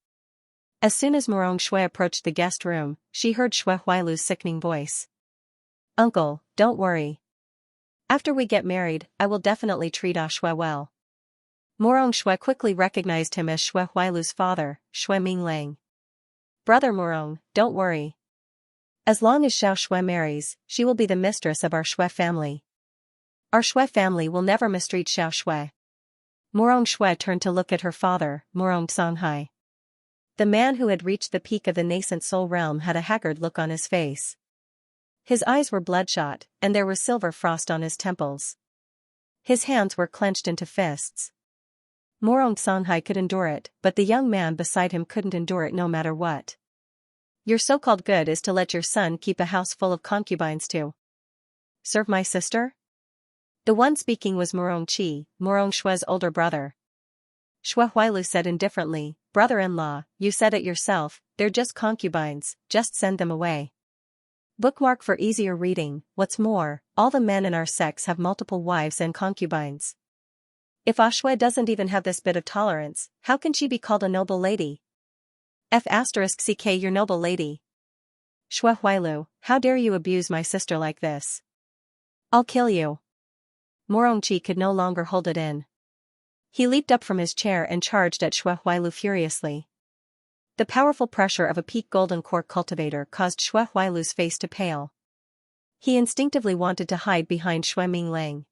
As soon as Murong Xue approached the guest room, she heard Xue Huailu's sickening voice. Uncle, don't worry. After we get married, I will definitely treat Xue well. Murong Xue quickly recognized him as Xue Huailu's father, Xue Minglang. Brother Murong, don't worry. As long as Xiao Xue marries, she will be the mistress of our Xue family. Our Xue family will never mistreat Xiao Xue. Murong Xue turned to look at her father, Murong Songhai. The man who had reached the peak of the nascent soul realm had a haggard look on his face. His eyes were bloodshot, and there was silver frost on his temples. His hands were clenched into fists. Murong Songhai could endure it, but the young man beside him couldn't endure it no matter what. Your so-called good is to let your son keep a house full of concubines too. Serve my sister? The one speaking was Murong Qi, Murong Xue's older brother. Xue Huailu said indifferently, brother-in-law, you said it yourself, they're just concubines, just send them away. Bookmark for easier reading. What's more, all the men in our sects have multiple wives and concubines. If Xue doesn't even have this bit of tolerance, how can she be called a noble lady? F*ck your noble lady. Xue Huailu, how dare you abuse my sister like this? I'll kill you. Morongqi could no longer hold it in. He leaped up from his chair and charged at Xue Huailu furiously. The powerful pressure of a peak golden core cultivator caused Xue Huailu's face to pale. He instinctively wanted to hide behind Xue Minglang.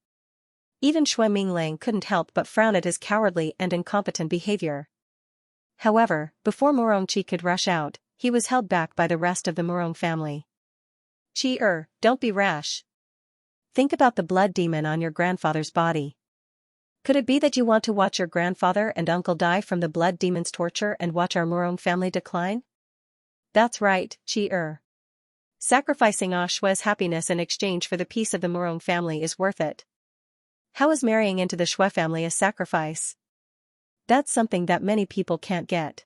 Even Xue Minglang couldn't help but frown at his cowardly and incompetent behavior. However, before Morongqi could rush out, he was held back by the rest of the Morong family. Qi don't be rash. Think about the blood demon on your grandfather's body. Could it be that you want to watch your grandfather and uncle die from the blood demon's torture and watch our Morong family decline? That's right, Qi Sacrificing Xue's happiness in exchange for the peace of the Morong family is worth it. How is marrying into the Xue family a sacrifice? That's something that many people can't get.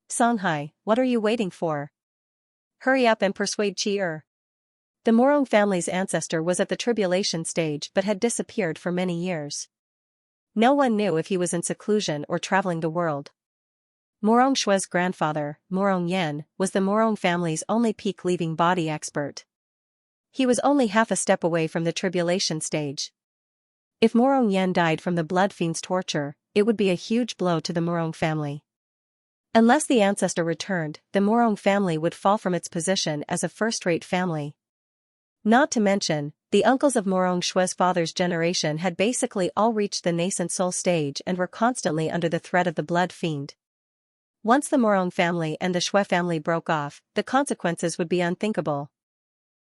Songhai, what are you waiting for? Hurry up and persuade Qi The Morong family's ancestor was at the tribulation stage but had disappeared for many years. No one knew if he was in seclusion or traveling the world. Morong Xue's grandfather, Morong Yen, was the Morong family's only peak-leaving body expert. He was only half a step away from the tribulation stage. If Morong Yen died from the blood fiend's torture, it would be a huge blow to the Morong family. Unless the ancestor returned, the Morong family would fall from its position as a first-rate family. Not to mention, the uncles of Morong Xue's father's generation had basically all reached the nascent soul stage and were constantly under the threat of the blood fiend. Once the Morong family and the Xue family broke off, the consequences would be unthinkable.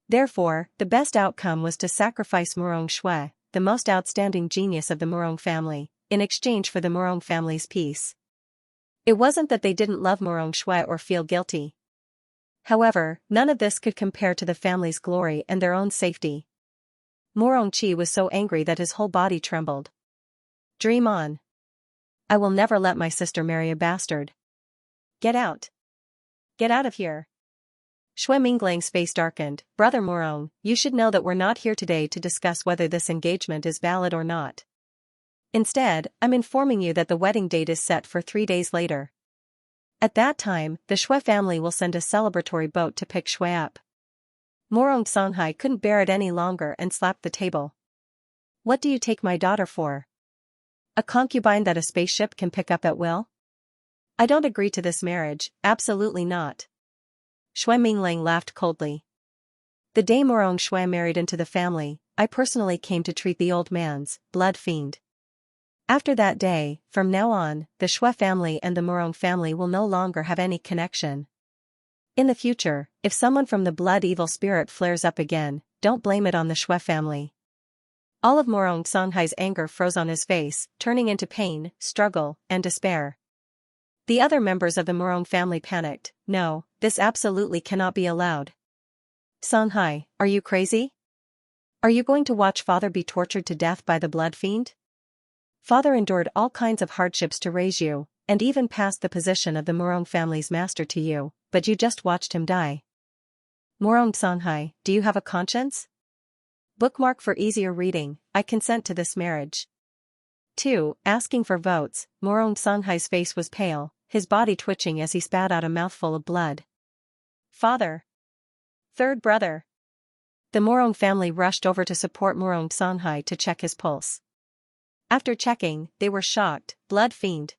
Therefore, the best outcome was to sacrifice Morong Xue, the most outstanding genius of the Morong family, in exchange for the Morong family's peace. It wasn't that they didn't love Morong Xue or feel guilty. However, none of this could compare to the family's glory and their own safety. Morongqi was so angry that his whole body trembled. Dream on. I will never let my sister marry a bastard. Get out. Get out of here. Xue Minglang's face darkened. Brother Morong, you should know that we're not here today to discuss whether this engagement is valid or not. Instead, I'm informing you that the wedding date is set for 3 days later. At that time, the Xue family will send a celebratory boat to pick Xue up. Morong Songhai couldn't bear it any longer and slapped the table. What do you take my daughter for? A concubine that a spaceship can pick up at will? I don't agree to this marriage, absolutely not. Xue Minglang laughed coldly. The day Morong Xue married into the family, I personally came to treat the old man's blood fiend. After that day, from now on, the Xue family and the Morong family will no longer have any connection. In the future, if someone from the blood evil spirit flares up again, don't blame it on the Xue family. All of Morong Songhai's anger froze on his face, turning into pain, struggle, and despair. The other members of the Morong family panicked. No, this absolutely cannot be allowed. Songhai, are you crazy? Are you going to watch father be tortured to death by the blood fiend? Father endured all kinds of hardships to raise you, and even passed the position of the Morong family's master to you, but you just watched him die. Morong Songhai, do you have a conscience? Bookmark for easier reading, I consent to this marriage. 2. Asking for votes, Morong Songhai's face was pale, his body twitching as he spat out a mouthful of blood. Father. Third brother. The Morong family rushed over to support Morong Songhai to check his pulse. After checking, they were shocked. Blood fiend.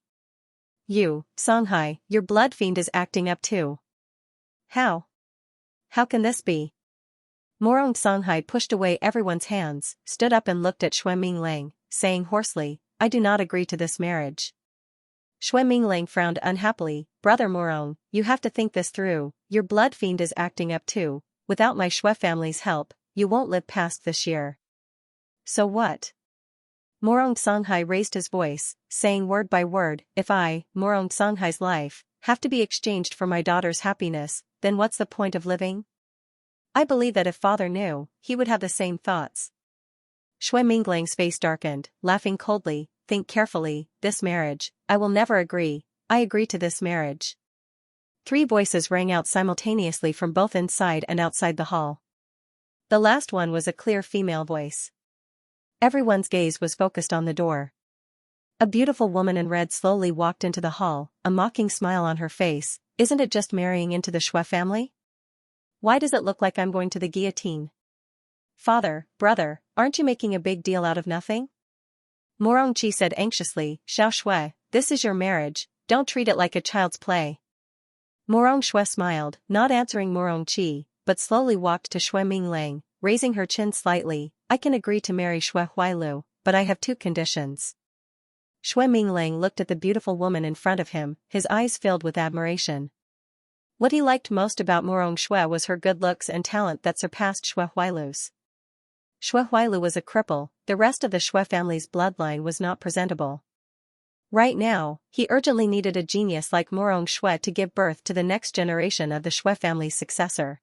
You, Songhai, your blood fiend is acting up too. How? How can this be? Morong Songhai pushed away everyone's hands, stood up and looked at Xue Minglang, saying hoarsely, I do not agree to this marriage. Xue Minglang frowned unhappily. Brother Morong, you have to think this through. Your blood fiend is acting up too. Without my Xue family's help, you won't live past this year. So what? Morong Songhai raised his voice, saying word by word, if I, Morong Songhai's life, have to be exchanged for my daughter's happiness, then what's the point of living? I believe that if father knew, he would have the same thoughts. Xue Minglang's face darkened, laughing coldly. Think carefully, this marriage, I will never agree, I agree to this marriage. 3 voices rang out simultaneously from both inside and outside the hall. The last one was a clear female voice. Everyone's gaze was focused on the door. A beautiful woman in red slowly walked into the hall, a mocking smile on her face. Isn't it just marrying into the Xue family? Why does it look like I'm going to the guillotine? Father, brother, aren't you making a big deal out of nothing? Morongchi said anxiously, Xiao Shui, this is your marriage, don't treat it like a child's play. Morong Shui smiled, not answering Morongchi, but slowly walked to Shui Minglang, raising her chin slightly. I can agree to marry Shui Huailu, but I have two conditions. Shui Minglang looked at the beautiful woman in front of him, his eyes filled with admiration. What he liked most about Morong Shui was her good looks and talent that surpassed Shui Huailu's. Shui Huailu was a cripple, the rest of the Shui family's bloodline was not presentable. Right now, he urgently needed a genius like Morong Shui to give birth to the next generation of the Shui family's successor.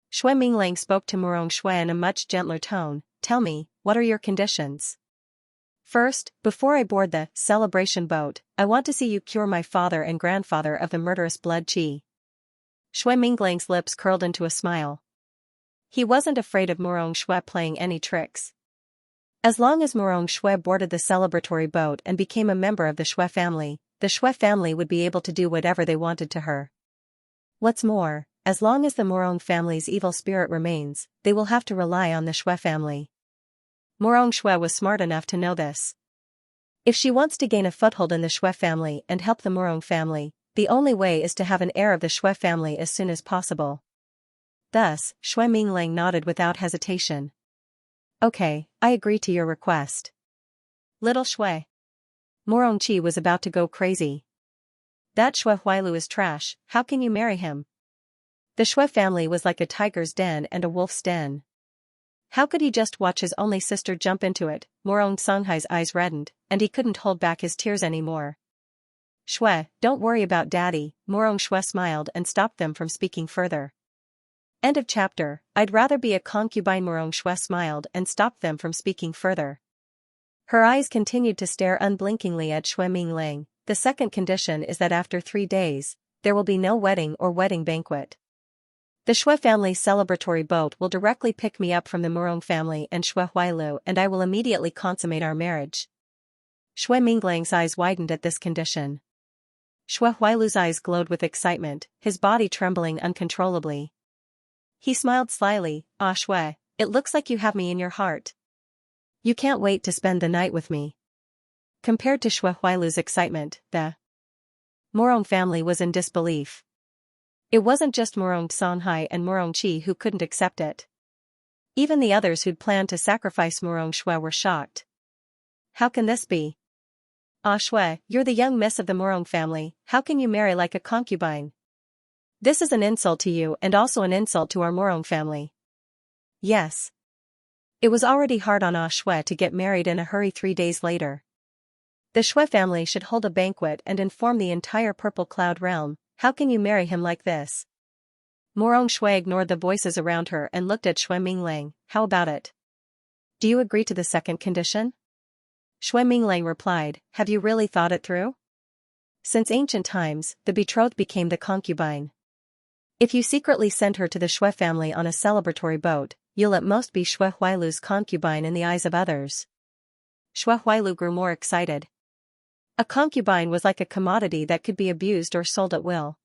Shui Minglang spoke to Morong Shui in a much gentler tone, tell me, what are your conditions? First, before I board the celebration boat, I want to see you cure my father and grandfather of the murderous blood qi. Shui Minglang's lips curled into a smile. He wasn't afraid of Morong Shui playing any tricks. As long as Morong Shui boarded the celebratory boat and became a member of the Shui family would be able to do whatever they wanted to her. What's more, as long as the Morong family's evil spirit remains, they will have to rely on the Shui family. Morong Shui was smart enough to know this. If she wants to gain a foothold in the Shui family and help the Morong family, the only way is to have an heir of the Shui family as soon as possible. Thus, Shui Minglang nodded without hesitation. Okay, I agree to your request. Little Shui. Morongchi was about to go crazy. That Shui Huailu is trash, how can you marry him? The Shui family was like a tiger's den and a wolf's den. How could he just watch his only sister jump into it? Morong Songhai's eyes reddened, and he couldn't hold back his tears anymore. Shui, don't worry about daddy, Morong Shui smiled and stopped them from speaking further. End of chapter. I'd rather be a concubine. Morong Shui smiled and stopped them from speaking further. Her eyes continued to stare unblinkingly at Shui Minglang. The second condition is that after 3 days, there will be no wedding or wedding banquet. The Shui family's celebratory boat will directly pick me up from the Morong family and Shui Huailu, and I will immediately consummate our marriage. Shui Minglang's eyes widened at this condition. Shui Huailu's eyes glowed with excitement, his body trembling uncontrollably. He smiled slyly, Ah Shui, it looks like you have me in your heart. You can't wait to spend the night with me. Compared to Shui Huailu's excitement, the Morong family was in disbelief. It wasn't just Morong Songhai and Morong Chi who couldn't accept it. Even the others who'd planned to sacrifice Morong Shui were shocked. How can this be? Ah Shui, you're the young miss of the Morong family, how can you marry like a concubine? This is an insult to you and also an insult to our Morong family. Yes. It was already hard on Ah Shui to get married in a hurry 3 days later. The Shui family should hold a banquet and inform the entire Purple Cloud realm, how can you marry him like this? Morong Shui ignored the voices around her and looked at Shui Minglang, how about it? Do you agree to the second condition? Shui Minglang replied, have you really thought it through? Since ancient times, the betrothed became the concubine. If you secretly send her to the Shui family on a celebratory boat, you'll at most be Shui Huailu's concubine in the eyes of others. Shui Huailu grew more excited. A concubine was like a commodity that could be abused or sold at will.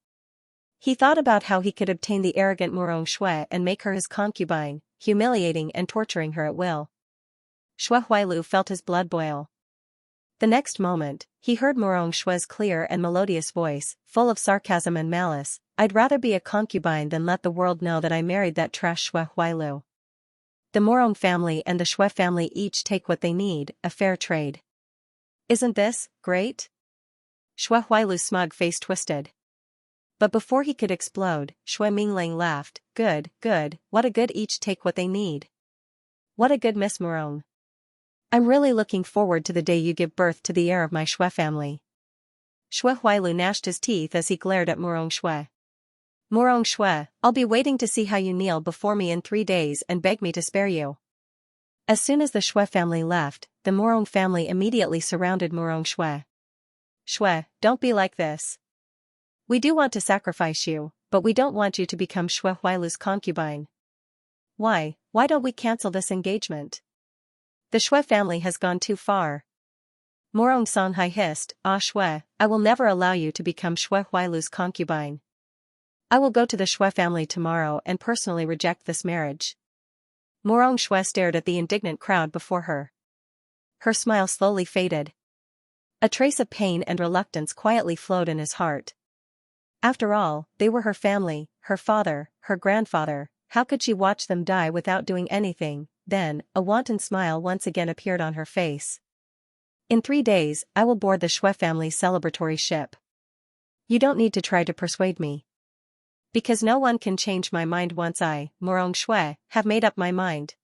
He thought about how he could obtain the arrogant Morong Shui and make her his concubine, humiliating and torturing her at will. Shui Huailu felt his blood boil. The next moment, he heard Morong Shui's clear and melodious voice, full of sarcasm and malice, I'd rather be a concubine than let the world know that I married that trash Shui Huailu. The Morong family and the Shui family each take what they need, a fair trade. Isn't this great? Shui Huailu's smug face twisted. But before he could explode, Shui Minglang laughed, good, what a good each take what they need. What a good Miss Morong. I'm really looking forward to the day you give birth to the heir of my Shui family. Shui Huailu gnashed his teeth as he glared at Morong Shui. Morong Shui, I'll be waiting to see how you kneel before me in 3 days and beg me to spare you. As soon as the Shui family left, the Morong family immediately surrounded Morong Shui. Shui, don't be like this. We do want to sacrifice you, but we don't want you to become Shui Huailu's concubine. Why don't we cancel this engagement? The Shui family has gone too far. Morong Songhai hissed, Ah Shui, I will never allow you to become Shui Huailu's concubine. I will go to the Shui family tomorrow and personally reject this marriage. Morong Shui stared at the indignant crowd before her. Her smile slowly faded. A trace of pain and reluctance quietly flowed in his heart. After all, they were her family, her father, her grandfather. How could she watch them die without doing anything? Then, a wanton smile once again appeared on her face. In 3 days, I will board the Shui family's celebratory ship. You don't need to try to persuade me. Because no one can change my mind once I, Morong Shui, have made up my mind.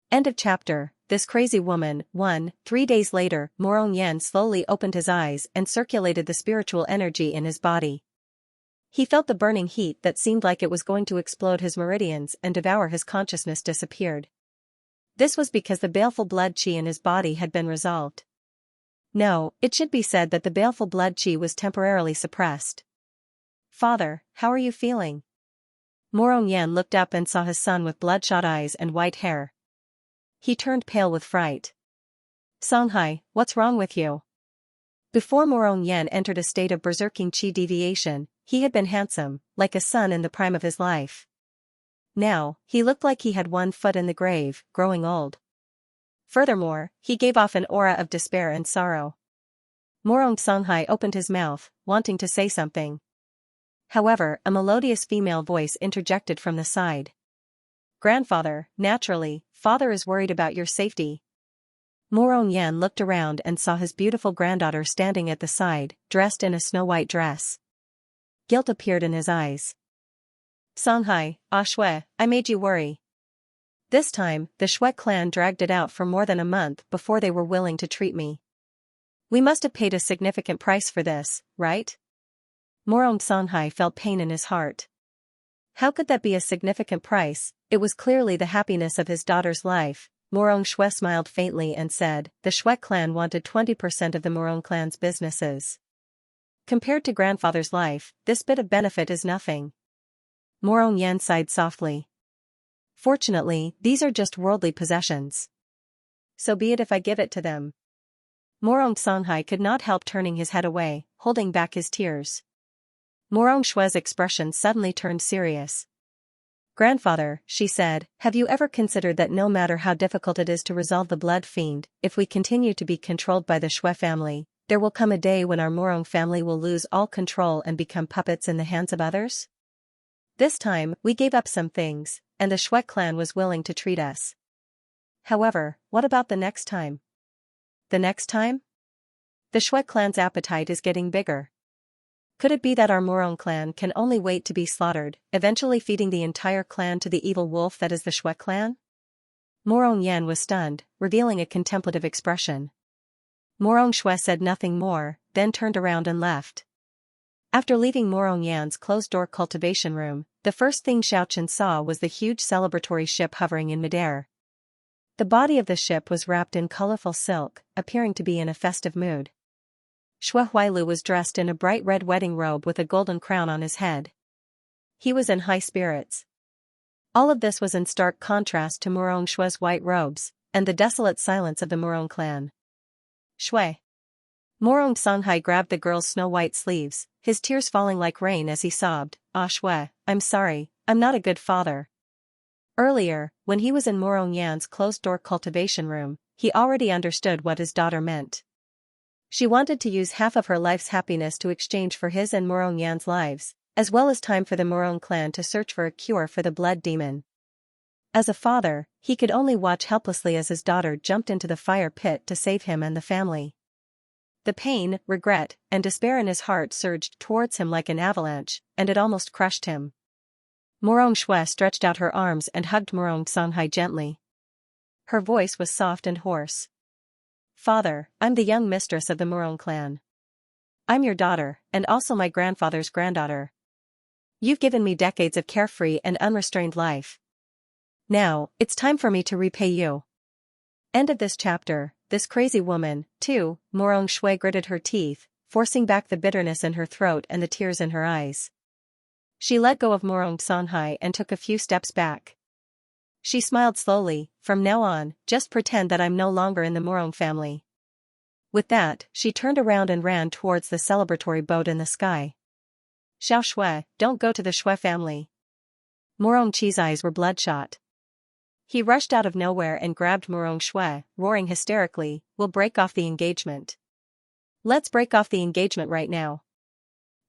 End of chapter. This crazy woman. 1. 3 days later, Morong Yan slowly opened his eyes and circulated the spiritual energy in his body. He felt the burning heat that seemed like it was going to explode his meridians and devour his consciousness disappeared. This was because the baleful blood qi in his body had been resolved. No, it should be said that the baleful blood qi was temporarily suppressed. Father, how are you feeling? Morong Yan looked up and saw his son with bloodshot eyes and white hair. He turned pale with fright. Songhai, what's wrong with you? Before Morong Yan entered a state of berserking qi deviation, he had been handsome, like a son in the prime of his life. Now, he looked like he had 1 foot in the grave, growing old. Furthermore, he gave off an aura of despair and sorrow. Morong Songhai opened his mouth, wanting to say something. However, a melodious female voice interjected from the side. Grandfather, naturally, father is worried about your safety. Morong Yan looked around and saw his beautiful granddaughter standing at the side, dressed in a snow-white dress. Guilt appeared in his eyes. Songhai, Shui, I made you worry. This time, the Shui clan dragged it out for more than a month before they were willing to treat me. We must have paid a significant price for this, right? Morong Songhai felt pain in his heart. How could that be a significant price? It was clearly the happiness of his daughter's life. Morong Shui smiled faintly and said, the Shui clan wanted 20% of the Morong clan's businesses. Compared to grandfather's life, this bit of benefit is nothing. Morong Yan sighed softly. Fortunately, these are just worldly possessions. So be it if I give it to them. Morong Songhai could not help turning his head away, holding back his tears. Morong Shui's expression suddenly turned serious. Grandfather, she said, have you ever considered that no matter how difficult it is to resolve the blood fiend, if we continue to be controlled by the Shui family, there will come a day when our Morong family will lose all control and become puppets in the hands of others? This time, we gave up some things, and the Shui clan was willing to treat us. However, what about the next time? The next time? The Shui clan's appetite is getting bigger. Could it be that our Morong clan can only wait to be slaughtered, eventually feeding the entire clan to the evil wolf that is the Shui clan? Morong Yan was stunned, revealing a contemplative expression. Morong Shui said nothing more, then turned around and left. After leaving Morong Yan's closed-door cultivation room, the first thing Xiaochen saw was the huge celebratory ship hovering in midair. The body of the ship was wrapped in colorful silk, appearing to be in a festive mood. Shui Huailu was dressed in a bright red wedding robe with a golden crown on his head. He was in high spirits. All of this was in stark contrast to Morong Shui's white robes, and the desolate silence of the Morong clan. Shui. Morong Songhai grabbed the girl's snow-white sleeves, his tears falling like rain as he sobbed, Shui, I'm sorry, I'm not a good father. Earlier, when he was in Morong Yan's closed-door cultivation room, he already understood what his daughter meant. She wanted to use half of her life's happiness to exchange for his and Morong Yan's lives, as well as time for the Morong clan to search for a cure for the blood demon. As a father, he could only watch helplessly as his daughter jumped into the fire pit to save him and the family. The pain, regret, and despair in his heart surged towards him like an avalanche, and it almost crushed him. Morong Shui stretched out her arms and hugged Morong Songhai gently. Her voice was soft and hoarse. Father, I'm the young mistress of the Morong clan. I'm your daughter, and also my grandfather's granddaughter. You've given me decades of carefree and unrestrained life. Now, it's time for me to repay you. End of this chapter. This crazy woman, too. Morong Shui gritted her teeth, forcing back the bitterness in her throat and the tears in her eyes. She let go of Morong Songhai and took a few steps back. She smiled slowly, from now on, just pretend that I'm no longer in the Morong family. With that, she turned around and ran towards the celebratory boat in the sky. Xiao Shui, don't go to the Shui family. Murongqi's eyes were bloodshot. He rushed out of nowhere and grabbed Murong Shui, roaring hysterically, "We'll break off the engagement. Let's break off the engagement right now.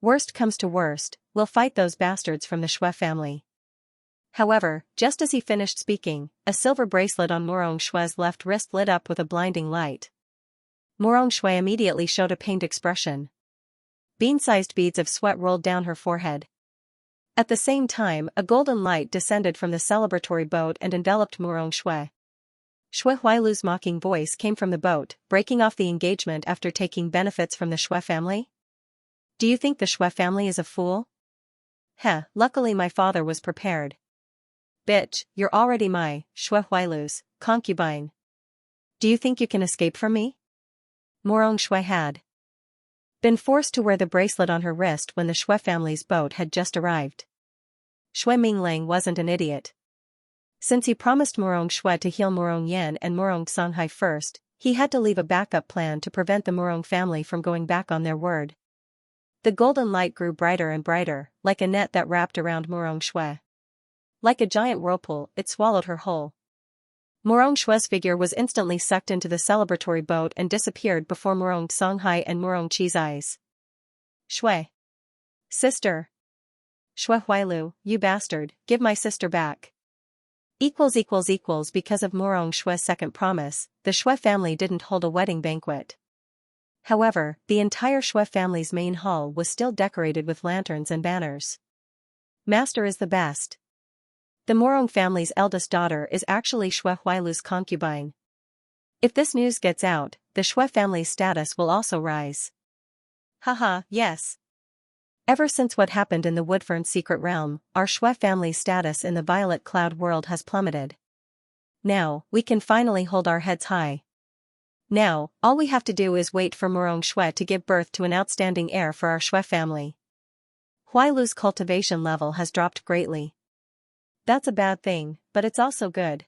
Worst comes to worst, we'll fight those bastards from the Shui family." However, just as he finished speaking, a silver bracelet on Murong Shui's left wrist lit up with a blinding light. Murong Shui immediately showed a pained expression. Bean-sized beads of sweat rolled down her forehead. At the same time, a golden light descended from the celebratory boat and enveloped Murong Shui. Shui Huailu's mocking voice came from the boat, breaking off the engagement after taking benefits from the Shui family? Do you think the Shui family is a fool? Heh, luckily my father was prepared. Bitch, you're already my, Shui Huailu's, concubine. Do you think you can escape from me? Murong Shui had been forced to wear the bracelet on her wrist when the Shui family's boat had just arrived. Shui Minglang wasn't an idiot. Since he promised Murong Shui to heal Murong Yan and Murong Songhai first, he had to leave a backup plan to prevent the Murong family from going back on their word. The golden light grew brighter and brighter, like a net that wrapped around Murong Shui. Like a giant whirlpool, it swallowed her whole. Murong Shui's figure was instantly sucked into the celebratory boat and disappeared before Murong Songhai and Murong Qi's eyes. Shui. Sister. Shui Huailu, you bastard, give my sister back. Because of Murong Shui's second promise, the Shui family didn't hold a wedding banquet. However, the entire Shui family's main hall was still decorated with lanterns and banners. Master is the best. The Murong family's eldest daughter is actually Shui Huailu's concubine. If this news gets out, the Shui family's status will also rise. Haha, yes. Ever since what happened in the Woodfern secret realm, our Shui family's status in the Violet Cloud world has plummeted. Now, we can finally hold our heads high. Now, all we have to do is wait for Murong Shui to give birth to an outstanding heir for our Shui family. Huailu's cultivation level has dropped greatly. That's a bad thing, but it's also good.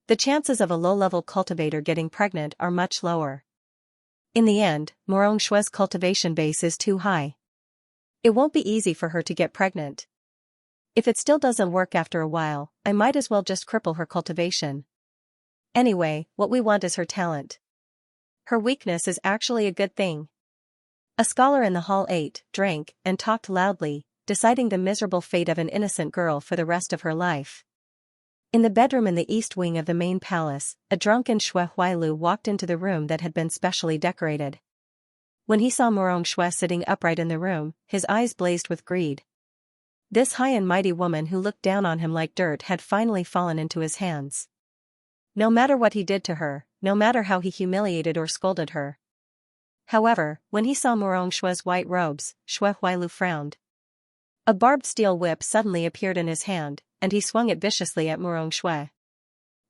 The chances of a low-level cultivator getting pregnant are much lower. In the end, Murong Shui's cultivation base is too high. It won't be easy for her to get pregnant. If it still doesn't work after a while, I might as well just cripple her cultivation. Anyway, what we want is her talent. Her weakness is actually a good thing. A scholar in the hall ate, drank, and talked loudly, deciding the miserable fate of an innocent girl for the rest of her life. In the bedroom in the east wing of the main palace, a drunken Shui Huailu walked into the room that had been specially decorated. When he saw Murong Shui sitting upright in the room, his eyes blazed with greed. This high and mighty woman who looked down on him like dirt had finally fallen into his hands. No matter what he did to her, no matter how he humiliated or scolded her. However, when he saw Murong Shui's white robes, Shui Huailu frowned. A barbed steel whip suddenly appeared in his hand, and he swung it viciously at Murong Shui.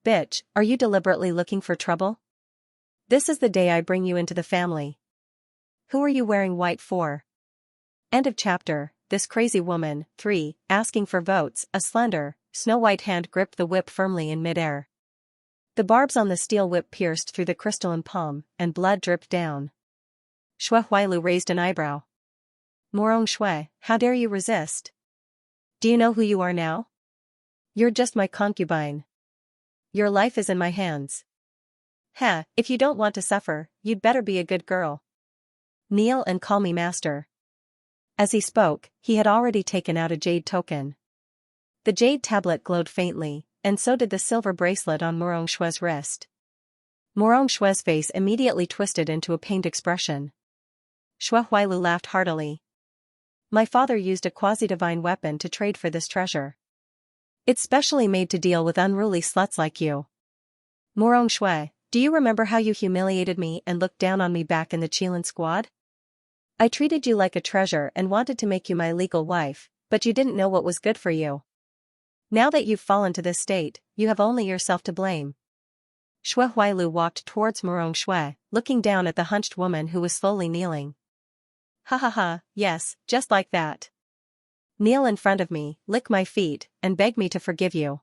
Bitch, are you deliberately looking for trouble? This is the day I bring you into the family. Who are you wearing white for? End of chapter. This crazy woman, 3, asking for votes. A slender, snow-white hand gripped the whip firmly in midair. The barbs on the steel whip pierced through the crystalline palm, and blood dripped down. Shui Huailu raised an eyebrow. Murong Shui, how dare you resist? Do you know who you are now? You're just my concubine. Your life is in my hands. Heh, if you don't want to suffer, you'd better be a good girl. Kneel and call me master. As he spoke, he had already taken out a jade token. The jade tablet glowed faintly, and so did the silver bracelet on Murong Shui's wrist. Murong Shui's face immediately twisted into a pained expression. Shui Huailu laughed heartily. My father used a quasi-divine weapon to trade for this treasure. It's specially made to deal with unruly sluts like you. Murong Shui, do you remember how you humiliated me and looked down on me back in the Qilin squad? I treated you like a treasure and wanted to make you my legal wife, but you didn't know what was good for you. Now that you've fallen to this state, you have only yourself to blame. Shui Huailu walked towards Murong Shui, looking down at the hunched woman who was slowly kneeling. Ha ha ha, yes, just like that. Kneel in front of me, lick my feet, and beg me to forgive you.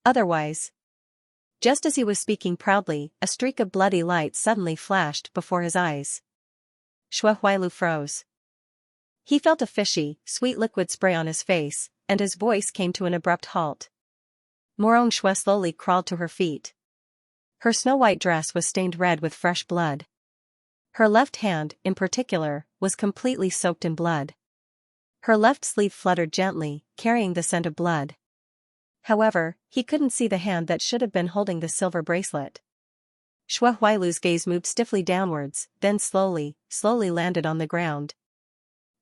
Otherwise. Just as he was speaking proudly, a streak of bloody light suddenly flashed before his eyes. Shui Huailu froze. He felt a fishy, sweet liquid spray on his face, and his voice came to an abrupt halt. Morong Shui slowly crawled to her feet. Her snow-white dress was stained red with fresh blood. Her left hand, in particular, was completely soaked in blood. Her left sleeve fluttered gently, carrying the scent of blood. However, he couldn't see the hand that should have been holding the silver bracelet. Shui Huailu's gaze moved stiffly downwards, then slowly landed on the ground.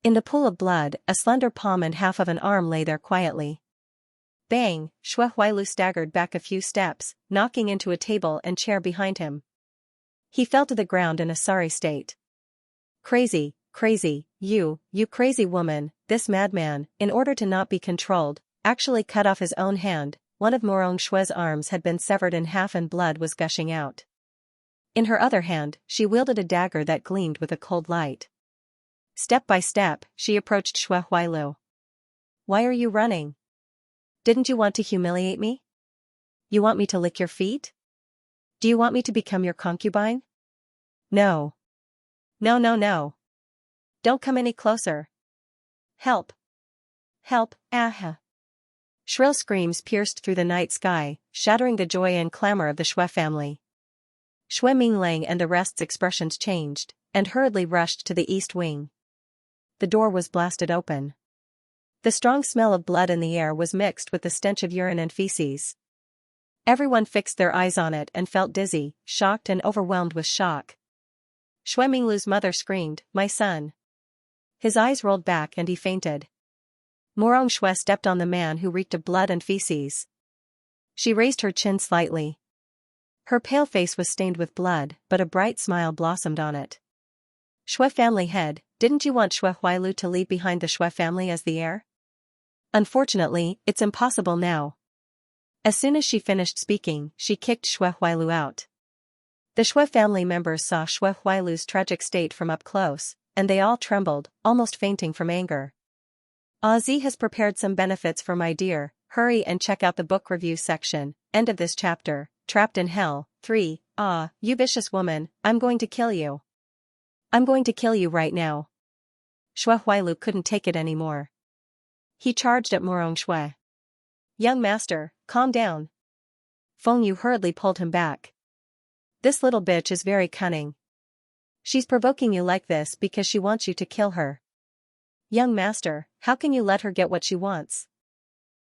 In the pool of blood, a slender palm and half of an arm lay there quietly. Bang! Shui Huailu staggered back a few steps, knocking into a table and chair behind him. He fell to the ground in a sorry state. Crazy, you crazy woman, this madman, in order to not be controlled, actually cut off his own hand. One of Morong Shui's arms had been severed in half and blood was gushing out. In her other hand, she wielded a dagger that gleamed with a cold light. Step by step, she approached Shui Huailu. Why are you running? Didn't you want to humiliate me? You want me to lick your feet? Do you want me to become your concubine? No. No. Don't come any closer. Help. Help, ah. Shrill screams pierced through the night sky, shattering the joy and clamor of the Shui family. Shui Minglang and the rest's expressions changed, and hurriedly rushed to the east wing. The door was blasted open. The strong smell of blood in the air was mixed with the stench of urine and feces. Everyone fixed their eyes on it and felt dizzy, shocked and overwhelmed with shock. Shui Minglu's mother screamed, "My son!" His eyes rolled back and he fainted. Morong Shui stepped on the man who reeked of blood and feces. She raised her chin slightly. Her pale face was stained with blood, but a bright smile blossomed on it. Shui family head, didn't you want Shui Huailu to leave behind the Shui family as the heir? Unfortunately, it's impossible now. As soon as she finished speaking, she kicked Shui Huailu out. The Shui family members saw Shui Huailu's tragic state from up close, and they all trembled, almost fainting from anger. Ozzy has prepared some benefits for my dear, hurry and check out the book review section. End of this chapter. Trapped in Hell, 3, you vicious woman, I'm going to kill you. I'm going to kill you right now. Shui Huailu couldn't take it anymore. He charged at Morong Shui. Young master, calm down. Feng Yu hurriedly pulled him back. This little bitch is very cunning. She's provoking you like this because she wants you to kill her. Young master, how can you let her get what she wants?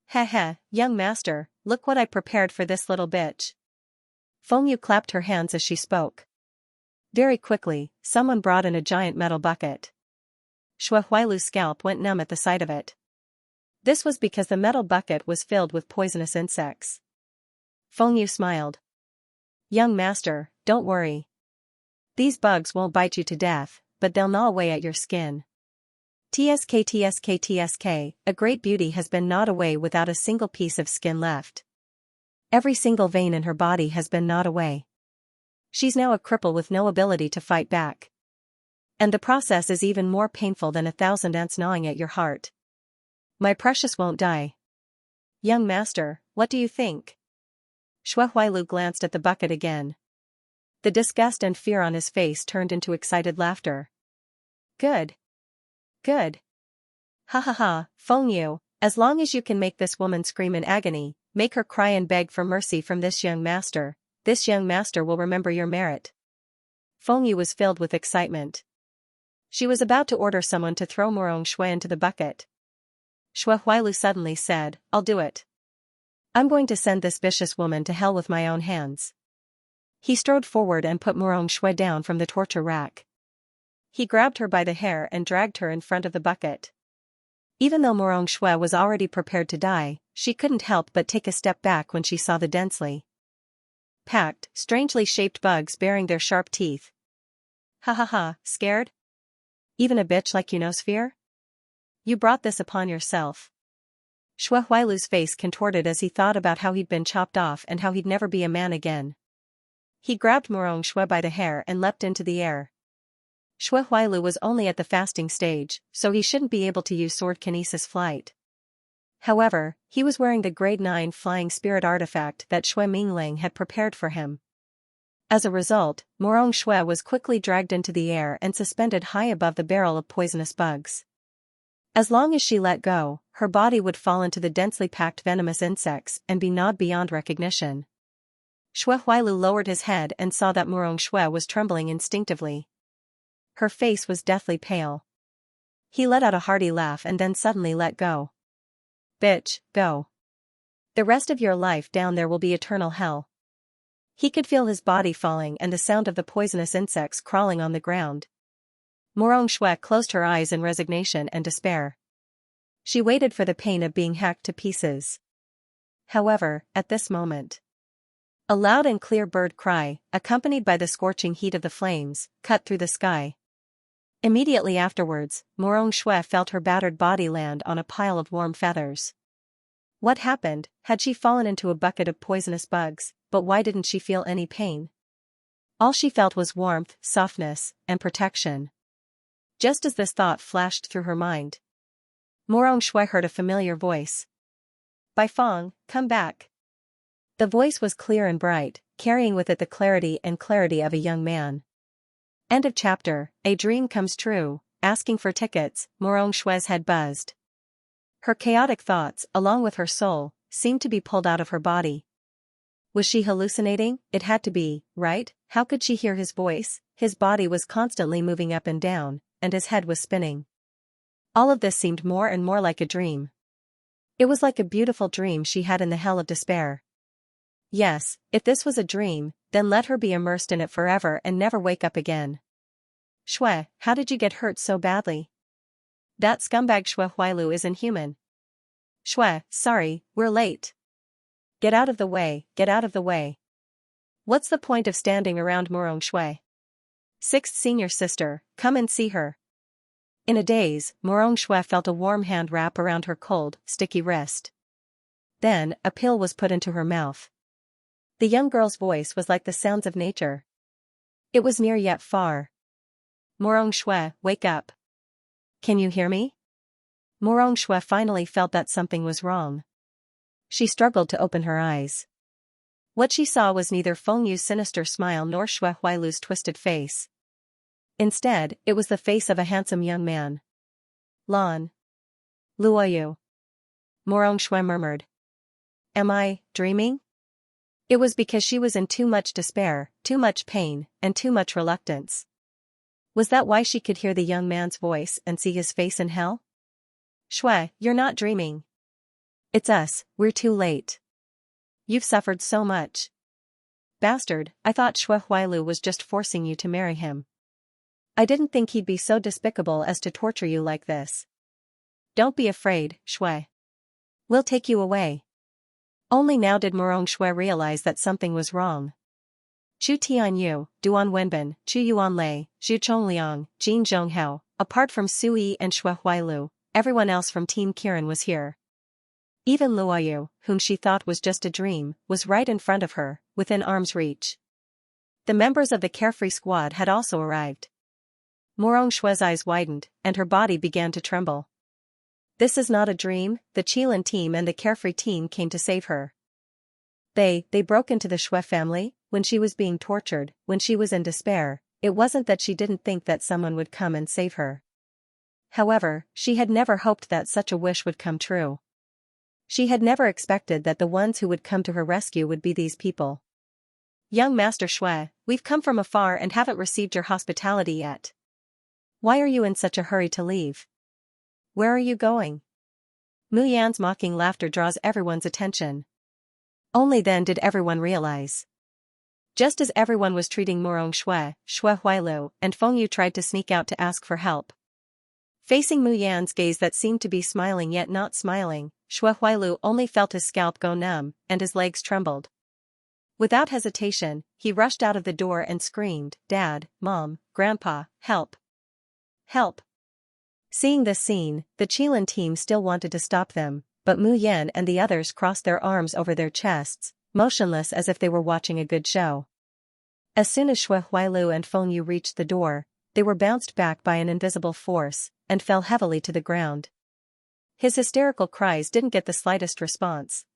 Heh, young master, look what I prepared for this little bitch. Feng Yu clapped her hands as she spoke. Very quickly, someone brought in a giant metal bucket. Shui Huailu's scalp went numb at the sight of it. This was because the metal bucket was filled with poisonous insects. Feng Yu smiled. Young master, don't worry. These bugs won't bite you to death, but they'll gnaw away at your skin. TSK, a great beauty has been gnawed away without a single piece of skin left. Every single vein in her body has been gnawed away. She's now a cripple with no ability to fight back. And the process is even more painful than 1,000 ants gnawing at your heart. My precious won't die. Young master, what do you think? Shui Huailu glanced at the bucket again. The disgust and fear on his face turned into excited laughter. Good. Ha, Feng Yu, as long as you can make this woman scream in agony, make her cry and beg for mercy from this young master will remember your merit. Feng Yu was filled with excitement. She was about to order someone to throw Morong Shui into the bucket. Shui Huailu suddenly said, I'll do it. I'm going to send this vicious woman to hell with my own hands. He strode forward and put Morong Shui down from the torture rack. He grabbed her by the hair and dragged her in front of the bucket. Even though Morong Shui was already prepared to die, she couldn't help but take a step back when she saw the densely packed, strangely shaped bugs baring their sharp teeth. Ha, scared? Even a bitch like you knows fear? You brought this upon yourself. Shui Huailu's face contorted as he thought about how he'd been chopped off and how he'd never be a man again. He grabbed Morong Shui by the hair and leapt into the air. Shui Huailu was only at the fasting stage, so he shouldn't be able to use sword kinesis flight. However, he was wearing the grade 9 flying spirit artifact that Shui Minglang had prepared for him. As a result, Morong Shui was quickly dragged into the air and suspended high above the barrel of poisonous bugs. As long as she let go, her body would fall into the densely packed venomous insects and be gnawed beyond recognition. Xue Huailu lowered his head and saw that Murong Xue was trembling instinctively. Her face was deathly pale. He let out a hearty laugh and then suddenly let go. Bitch, go. The rest of your life down there will be eternal hell. He could feel his body falling and the sound of the poisonous insects crawling on the ground. Murong Xue closed her eyes in resignation and despair. She waited for the pain of being hacked to pieces. However, at this moment, a loud and clear bird cry, accompanied by the scorching heat of the flames, cut through the sky. Immediately afterwards, Murong Xue felt her battered body land on a pile of warm feathers. What happened? Had she fallen into a bucket of poisonous bugs, but why didn't she feel any pain? All she felt was warmth, softness, and protection. Just as this thought flashed through her mind, Murong Xue heard a familiar voice. Bai Feng, come back. The voice was clear and bright, carrying with it the clarity of a young man. End of chapter. A dream comes true. Asking for tickets, Murong Xue's head buzzed. Her chaotic thoughts, along with her soul, seemed to be pulled out of her body. Was she hallucinating? It had to be, right? How could she hear his voice? His body was constantly moving up and down, and his head was spinning. All of this seemed more and more like a dream. It was like a beautiful dream she had in the hell of despair. Yes, if this was a dream, then let her be immersed in it forever and never wake up again. Xue, how did you get hurt so badly? That scumbag Xue Huailu is inhuman. Xue, sorry, we're late. Get out of the way, get out of the way. What's the point of standing around Murong Xue? Sixth senior sister, come and see her. In a daze, Murong Xue felt a warm hand wrap around her cold, sticky wrist. Then, a pill was put into her mouth. The young girl's voice was like the sounds of nature. It was near yet far. Murong Xue, wake up. Can you hear me? Murong Xue finally felt that something was wrong. She struggled to open her eyes. What she saw was neither Feng Yu's sinister smile nor Xue Huailu's twisted face. Instead, it was the face of a handsome young man. Lan. Luoyu. Murong Xue murmured. Am I dreaming? It was because she was in too much despair, too much pain, and too much reluctance. Was that why she could hear the young man's voice and see his face in hell? Xue, you're not dreaming. It's us, we're too late. You've suffered so much. Bastard, I thought Xue Huailu was just forcing you to marry him. I didn't think he'd be so despicable as to torture you like this. Don't be afraid, Xue. We'll take you away. Only now did Murong Xue realize that something was wrong. Chu Tianyu, Duan Wenbin, Chu Yuanlei, Zhu Chongliang, Jin Zhonghao, apart from Su Yi and Xue Huailu, everyone else from Team Kirin was here. Even Luoyu, whom she thought was just a dream, was right in front of her, within arm's reach. The members of the Carefree Squad had also arrived. Murong Xue's eyes widened, and her body began to tremble. This is not a dream. The Qilin team and the Carefree team came to save her. They broke into the Xue family. When she was being tortured, when she was in despair, it wasn't that she didn't think that someone would come and save her. However, she had never hoped that such a wish would come true. She had never expected that the ones who would come to her rescue would be these people. Young Master Xue, we've come from afar and haven't received your hospitality yet. Why are you in such a hurry to leave? Where are you going? Mu Yan's mocking laughter draws everyone's attention. Only then did everyone realize. Just as everyone was treating Murong Xue, Xue Huailu, and Feng Yu tried to sneak out to ask for help. Facing Mu Yan's gaze that seemed to be smiling yet not smiling, Xue Huailu only felt his scalp go numb, and his legs trembled. Without hesitation, he rushed out of the door and screamed, Dad, Mom, Grandpa, help! Help! Seeing this scene, the Qilin team still wanted to stop them, but Mu Yan and the others crossed their arms over their chests, motionless as if they were watching a good show. As soon as Xue Huailu and Feng Yu reached the door, they were bounced back by an invisible force, and fell heavily to the ground. His hysterical cries didn't get the slightest response.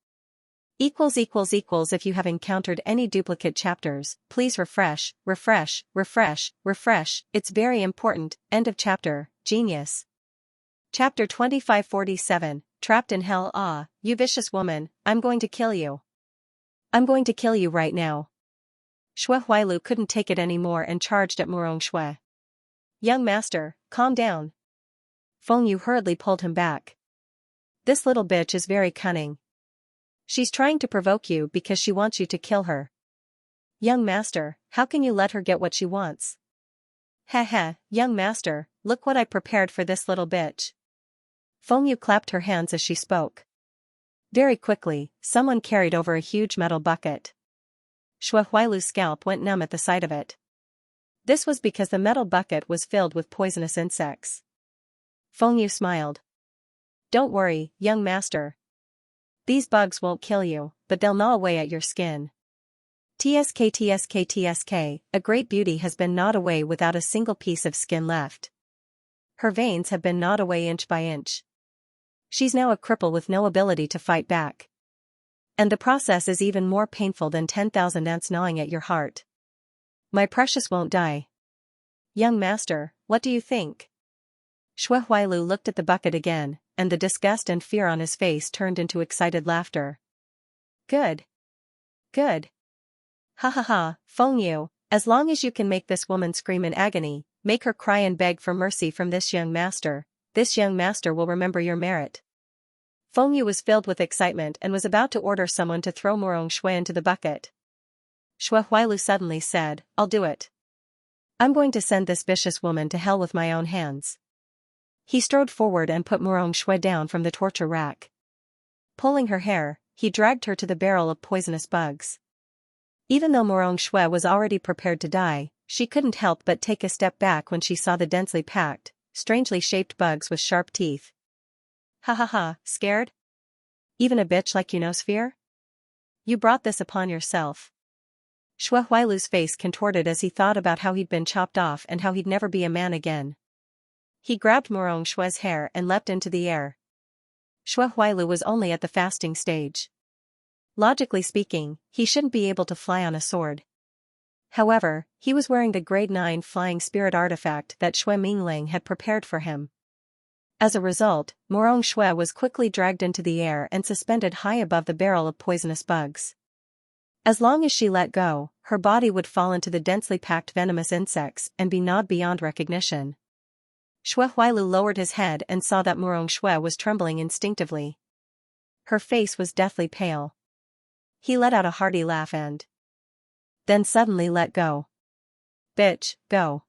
If you have encountered any duplicate chapters, please refresh, it's very important. End of chapter. Genius. Chapter 2547, Trapped in Hell. Ah, you vicious woman, I'm going to kill you. I'm going to kill you right now. Xue Huailu couldn't take it anymore and charged at Murong Xue. Young master, calm down. Feng Yu hurriedly pulled him back. This little bitch is very cunning. She's trying to provoke you because she wants you to kill her. Young master, how can you let her get what she wants? Heh, young master, look what I prepared for this little bitch. Feng Yu clapped her hands as she spoke. Very quickly, someone carried over a huge metal bucket. Xue Huailu's scalp went numb at the sight of it. This was because the metal bucket was filled with poisonous insects. Feng Yu smiled. Don't worry, young master. These bugs won't kill you, but they'll gnaw away at your skin. Tsk, a great beauty has been gnawed away without a single piece of skin left. Her veins have been gnawed away inch by inch. She's now a cripple with no ability to fight back. And the process is even more painful than 10,000 ants gnawing at your heart. My precious won't die. Young master, what do you think? Xue Huailu looked at the bucket again, and the disgust and fear on his face turned into excited laughter. Good. Good. Ha, Feng Yu, as long as you can make this woman scream in agony, make her cry and beg for mercy from this young master will remember your merit. Feng Yu was filled with excitement and was about to order someone to throw Murong Xue into the bucket. Xue Huailu suddenly said, I'll do it. I'm going to send this vicious woman to hell with my own hands. He strode forward and put Murong Xue down from the torture rack. Pulling her hair, he dragged her to the barrel of poisonous bugs. Even though Murong Xue was already prepared to die, she couldn't help but take a step back when she saw the densely packed, strangely shaped bugs with sharp teeth. Ha, scared? Even a bitch like you knows fear? You brought this upon yourself. Xue Huailu's face contorted as he thought about how he'd been chopped off and how he'd never be a man again. He grabbed Murong Xue's hair and leapt into the air. Xue Huailu was only at the fasting stage. Logically speaking, he shouldn't be able to fly on a sword. However, he was wearing the grade 9 flying spirit artifact that Xue Mingling had prepared for him. As a result, Murong Xue was quickly dragged into the air and suspended high above the barrel of poisonous bugs. As long as she let go, her body would fall into the densely packed venomous insects and be gnawed beyond recognition. Xue Huailu lowered his head and saw that Murong Xue was trembling instinctively. Her face was deathly pale. He let out a hearty laugh and then suddenly let go. Bitch, go.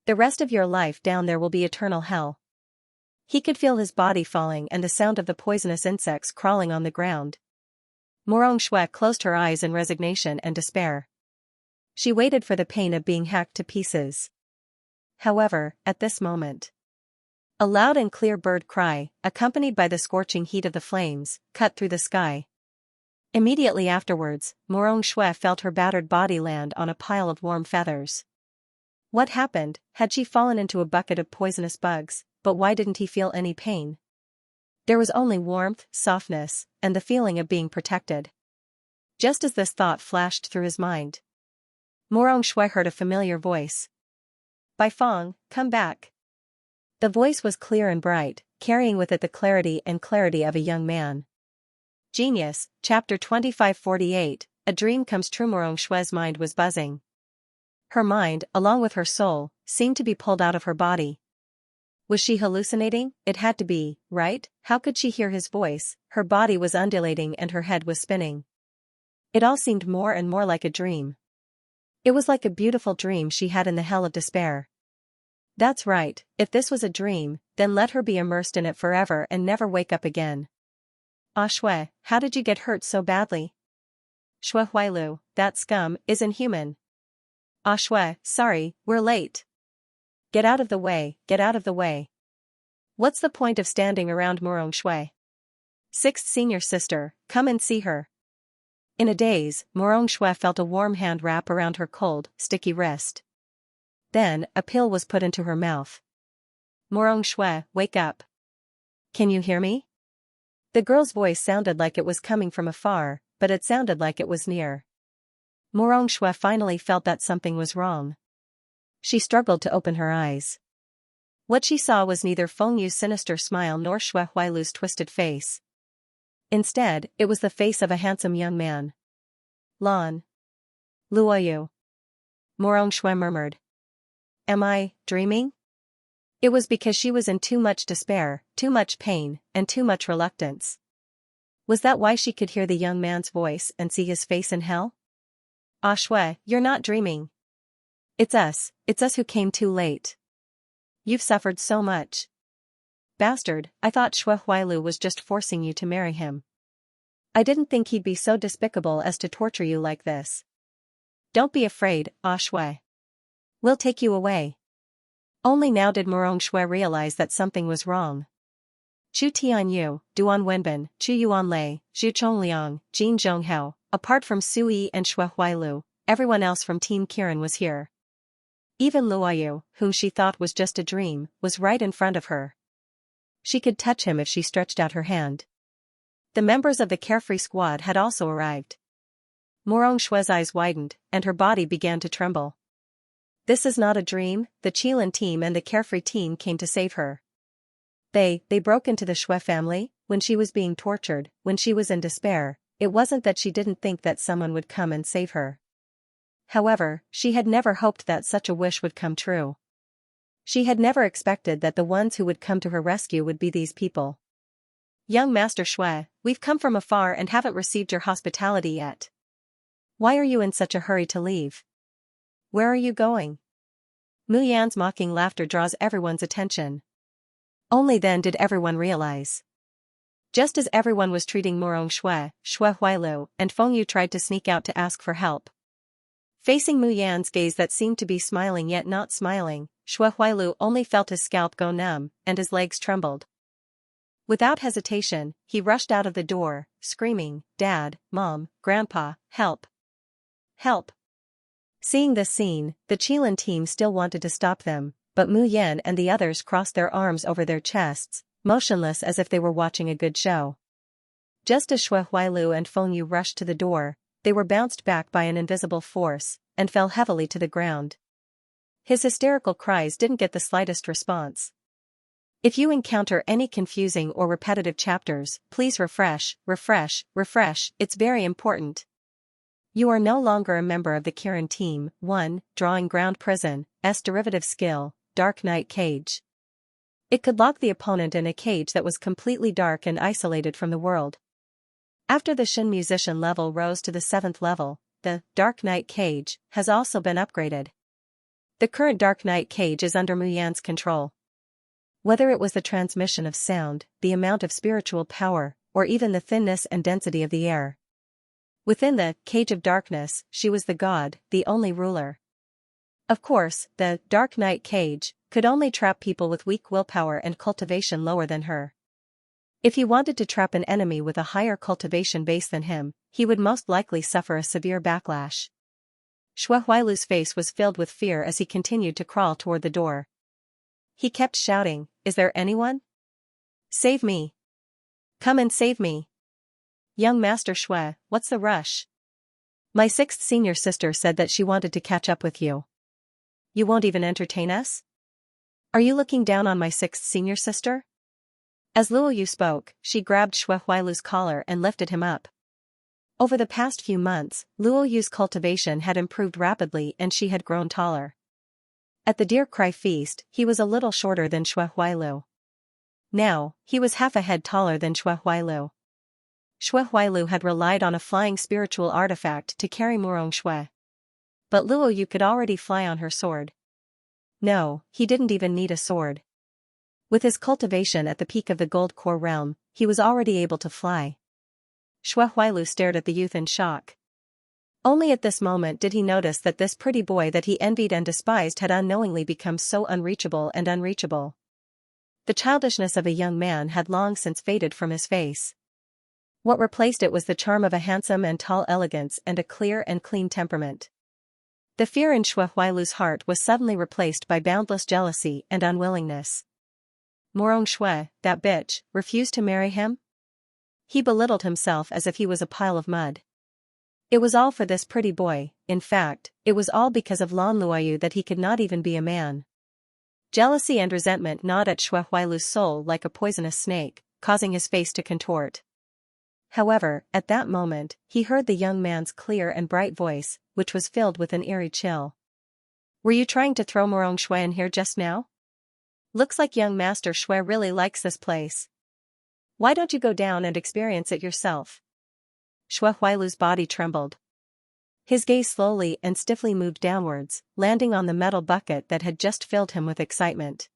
The rest of your life down there will be eternal hell. He could feel his body falling and the sound of the poisonous insects crawling on the ground. Murong Xue closed her eyes in resignation and despair. She waited for the pain of being hacked to pieces. However, at this moment, a loud and clear bird cry, accompanied by the scorching heat of the flames, cut through the sky. Immediately afterwards, Murong Xue felt her battered body land on a pile of warm feathers. What happened? Had she fallen into a bucket of poisonous bugs, but why didn't he feel any pain? There was only warmth, softness, and the feeling of being protected. Just as this thought flashed through his mind, Murong Xue heard a familiar voice. Bai Feng, come back. The voice was clear and bright, carrying with it the clarity of a young man. Genius, Chapter 2548, A Dream Comes True. Murong Xue's mind was buzzing. Her mind, along with her soul, seemed to be pulled out of her body. Was she hallucinating? It had to be, right? How could she hear his voice? Her body was undulating and her head was spinning. It all seemed more and more like a dream. It was like a beautiful dream she had in the hell of despair. That's right, if this was a dream, then let her be immersed in it forever and never wake up again. Ah Xue, how did you get hurt so badly? Xue Huailu, that scum is inhuman. Ah Xue, sorry, we're late. Get out of the way, get out of the way. What's the point of standing around Murong Xue? Sixth senior sister, come and see her. In a daze, Murong Xue felt a warm hand wrap around her cold, sticky wrist. Then, a pill was put into her mouth. Murong Xue, wake up. Can you hear me? The girl's voice sounded like it was coming from afar, but it sounded like it was near. Murong Xue finally felt that something was wrong. She struggled to open her eyes. What she saw was neither Feng Yu's sinister smile nor Xue Huailu's twisted face. Instead, it was the face of a handsome young man. Lan. Luoyu. Morong Xue murmured. Am I dreaming? It was because she was in too much despair, too much pain, and too much reluctance. Was that why she could hear the young man's voice and see his face in hell? Ah Xue, you're not dreaming. It's us who came too late. You've suffered so much. Bastard, I thought Xue Huailu was just forcing you to marry him. I didn't think he'd be so despicable as to torture you like this. Don't be afraid, Ah Xue. We'll take you away. Only now did Morong Xue realize that something was wrong. Chu Tianyu, Duan Wenbin, Chu Yuanlei, Zhu Chongliang, Jin Zhonghao, apart from Sui and Xue Huailu, everyone else from Team Kirin was here. Even Luoyu, whom she thought was just a dream, was right in front of her. She could touch him if she stretched out her hand. The members of the Carefree Squad had also arrived. Morong Xue's eyes widened, and her body began to tremble. This is not a dream, the Qilin team and the Carefree team came to save her. They broke into the Xue family, when she was being tortured, when she was in despair. It wasn't that she didn't think that someone would come and save her. However, she had never hoped that such a wish would come true. She had never expected that the ones who would come to her rescue would be these people. Young Master Xue, we've come from afar and haven't received your hospitality yet. Why are you in such a hurry to leave? Where are you going? Mu Yan's mocking laughter draws everyone's attention. Only then did everyone realize. Just as everyone was treating Morong Xue, Xue Huailu, and Feng Yu tried to sneak out to ask for help. Facing Mu Yan's gaze that seemed to be smiling yet not smiling, Xue Huailu only felt his scalp go numb, and his legs trembled. Without hesitation, he rushed out of the door, screaming, Dad, Mom, Grandpa, help! Help! Seeing this scene, the Qilin team still wanted to stop them, but Mu Yan and the others crossed their arms over their chests, motionless as if they were watching a good show. Just as Xue Huailu and Feng Yu rushed to the door, they were bounced back by an invisible force, and fell heavily to the ground. His hysterical cries didn't get the slightest response. If you encounter any confusing or repetitive chapters, please refresh, it's very important. You are no longer a member of the Kirin team. 1. Drawing Ground Prison, S derivative skill, Dark Night Cage. It could lock the opponent in a cage that was completely dark and isolated from the world. After the Shin Musician level rose to the 7th level, the Dark Night Cage has also been upgraded. The current Dark Night Cage is under Mu Yan's control. Whether it was the transmission of sound, the amount of spiritual power, or even the thinness and density of the air. Within the Cage of Darkness, she was the god, the only ruler. Of course, the Dark Night Cage could only trap people with weak willpower and cultivation lower than her. If he wanted to trap an enemy with a higher cultivation base than him, he would most likely suffer a severe backlash. Xue Huailu's face was filled with fear as he continued to crawl toward the door. He kept shouting, Is there anyone? Save me! Come and save me! Young Master Xue, what's the rush? My 6th senior sister said that she wanted to catch up with you. You won't even entertain us? Are you looking down on my 6th senior sister? As Luoyu spoke, she grabbed Xue Huailu's collar and lifted him up. Over the past few months, Luoyu's cultivation had improved rapidly and she had grown taller. At the Deer Cry feast, he was a little shorter than Xue Huailu. Now, he was half a head taller than Xue Huailu. Xue Huailu had relied on a flying spiritual artifact to carry Morong Xue. But Luoyu could already fly on her sword. No, he didn't even need a sword. With his cultivation at the peak of the Gold Core realm, he was already able to fly. Xue Huailu stared at the youth in shock. Only at this moment did he notice that this pretty boy that he envied and despised had unknowingly become so unreachable and unreachable. The childishness of a young man had long since faded from his face. What replaced it was the charm of a handsome and tall elegance and a clear and clean temperament. The fear in Xue Huailu's heart was suddenly replaced by boundless jealousy and unwillingness. Morong Xue, that bitch, refused to marry him? He belittled himself as if he was a pile of mud. It was all for this pretty boy. In fact, it was all because of Lan Luoyu that he could not even be a man. Jealousy and resentment gnawed at Xue Huailu's soul like a poisonous snake, causing his face to contort. However, at that moment, he heard the young man's clear and bright voice, which was filled with an eerie chill. Were you trying to throw Morong Xue in here just now? Looks like young Master Xue really likes this place. Why don't you go down and experience it yourself? Xue Huailu's body trembled. His gaze slowly and stiffly moved downwards, landing on the metal bucket that had just filled him with excitement.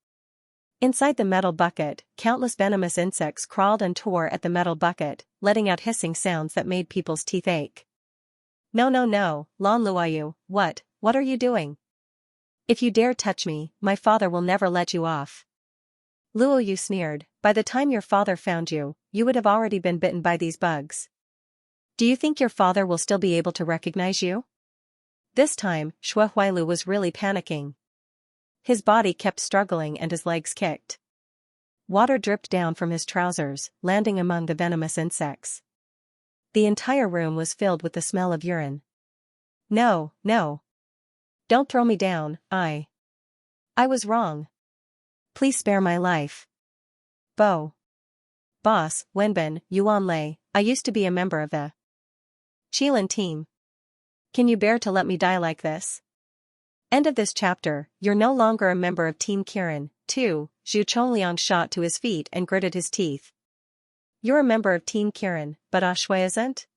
Inside the metal bucket, countless venomous insects crawled and tore at the metal bucket, letting out hissing sounds that made people's teeth ache. No, Lan Luoyu, what are you doing? If you dare touch me, my father will never let you off. Luoyu sneered, by the time your father found you, you would have already been bitten by these bugs. Do you think your father will still be able to recognize you? This time, Xue Huailu was really panicking. His body kept struggling and his legs kicked. Water dripped down from his trousers, landing among the venomous insects. The entire room was filled with the smell of urine. No. Don't throw me down, I was wrong. Please spare my life. Boss, Wenbin, Yuan Lei, I used to be a member of the Qilin team. Can you bear to let me die like this? End of this chapter. You're no longer a member of Team Kirin, too. Zhu Chongliang shot to his feet and gritted his teeth. You're a member of Team Kirin, but Shui isn't?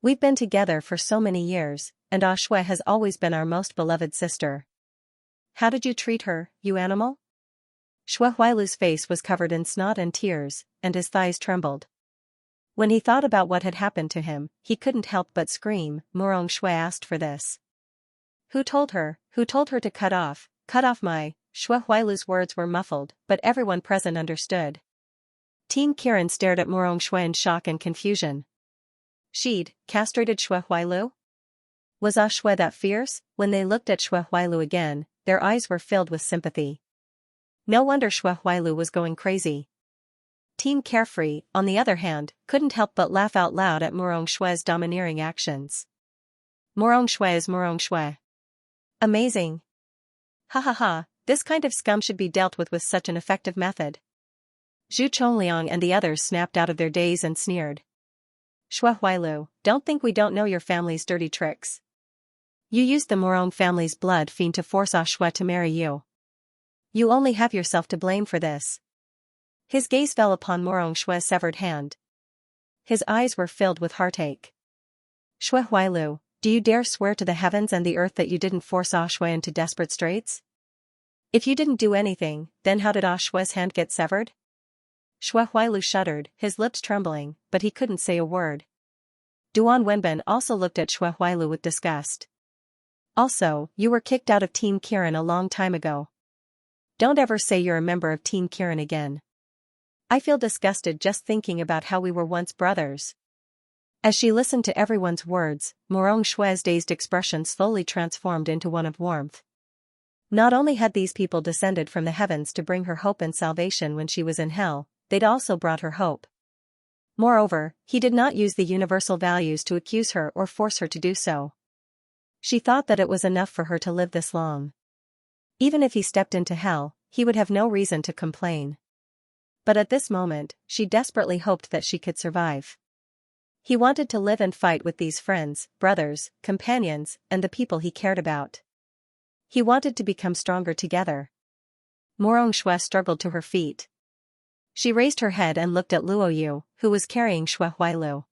We've been together for so many years, and Shui has always been our most beloved sister. How did you treat her, you animal? Xue Huailu's face was covered in snot and tears, and his thighs trembled. When he thought about what had happened to him, he couldn't help but scream. Morong Xue asked for this. Who told her to cut off my... Xue Huailu's words were muffled, but everyone present understood. Team Kirin stared at Morong Xue in shock and confusion. She'd castrated Xue Huailu? Was Shui that fierce? When they looked at Xue Huailu again, their eyes were filled with sympathy. No wonder Xue Huailu was going crazy. Team Carefree, on the other hand, couldn't help but laugh out loud at Morong Xue's domineering actions. Morong Xue is Morong Xue. Amazing. Ha, this kind of scum should be dealt with such an effective method. Zhu Chongliang and the others snapped out of their daze and sneered. Xue Huailu, don't think we don't know your family's dirty tricks. You used the Morong family's blood fiend to force Shui to marry you. You only have yourself to blame for this. His gaze fell upon Morong Xue's severed hand. His eyes were filled with heartache. Xue Huailu, do you dare swear to the heavens and the earth that you didn't force Shui into desperate straits? If you didn't do anything, then how did Shui's hand get severed? Xue Huailu shuddered, his lips trembling, but he couldn't say a word. Duan Wenbin also looked at Xue Huailu with disgust. Also, you were kicked out of Team Kirin a long time ago. Don't ever say you're a member of Team Kirin again. I feel disgusted just thinking about how we were once brothers. As she listened to everyone's words, Morong Xue's dazed expression slowly transformed into one of warmth. Not only had these people descended from the heavens to bring her hope and salvation when she was in hell, they'd also brought her hope. Moreover, he did not use the universal values to accuse her or force her to do so. She thought that it was enough for her to live this long. Even if he stepped into hell, he would have no reason to complain. But at this moment, she desperately hoped that she could survive. He wanted to live and fight with these friends, brothers, companions, and the people he cared about. He wanted to become stronger together. Morong Xue struggled to her feet. She raised her head and looked at Luoyu, who was carrying Xue Huailu.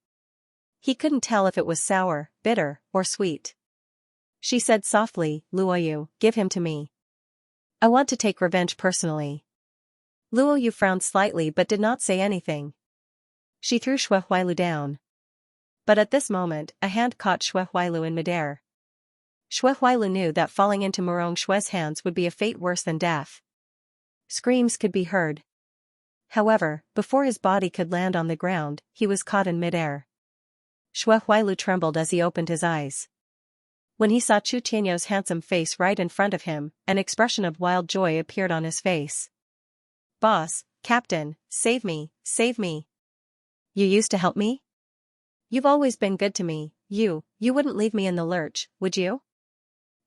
He couldn't tell if it was sour, bitter, or sweet. She said softly, Luoyu, give him to me. I want to take revenge personally. Luoyu frowned slightly but did not say anything. She threw Xue Huailu down. But at this moment, a hand caught Xue Huailu in midair. Xue Huailu knew that falling into Morong Xue's hands would be a fate worse than death. Screams could be heard. However, before his body could land on the ground, he was caught in midair. Xue Huailu trembled as he opened his eyes. When he saw Chu Tianyou's handsome face right in front of him, an expression of wild joy appeared on his face. Boss, Captain, save me, save me. You used to help me? You've always been good to me, you wouldn't leave me in the lurch, would you?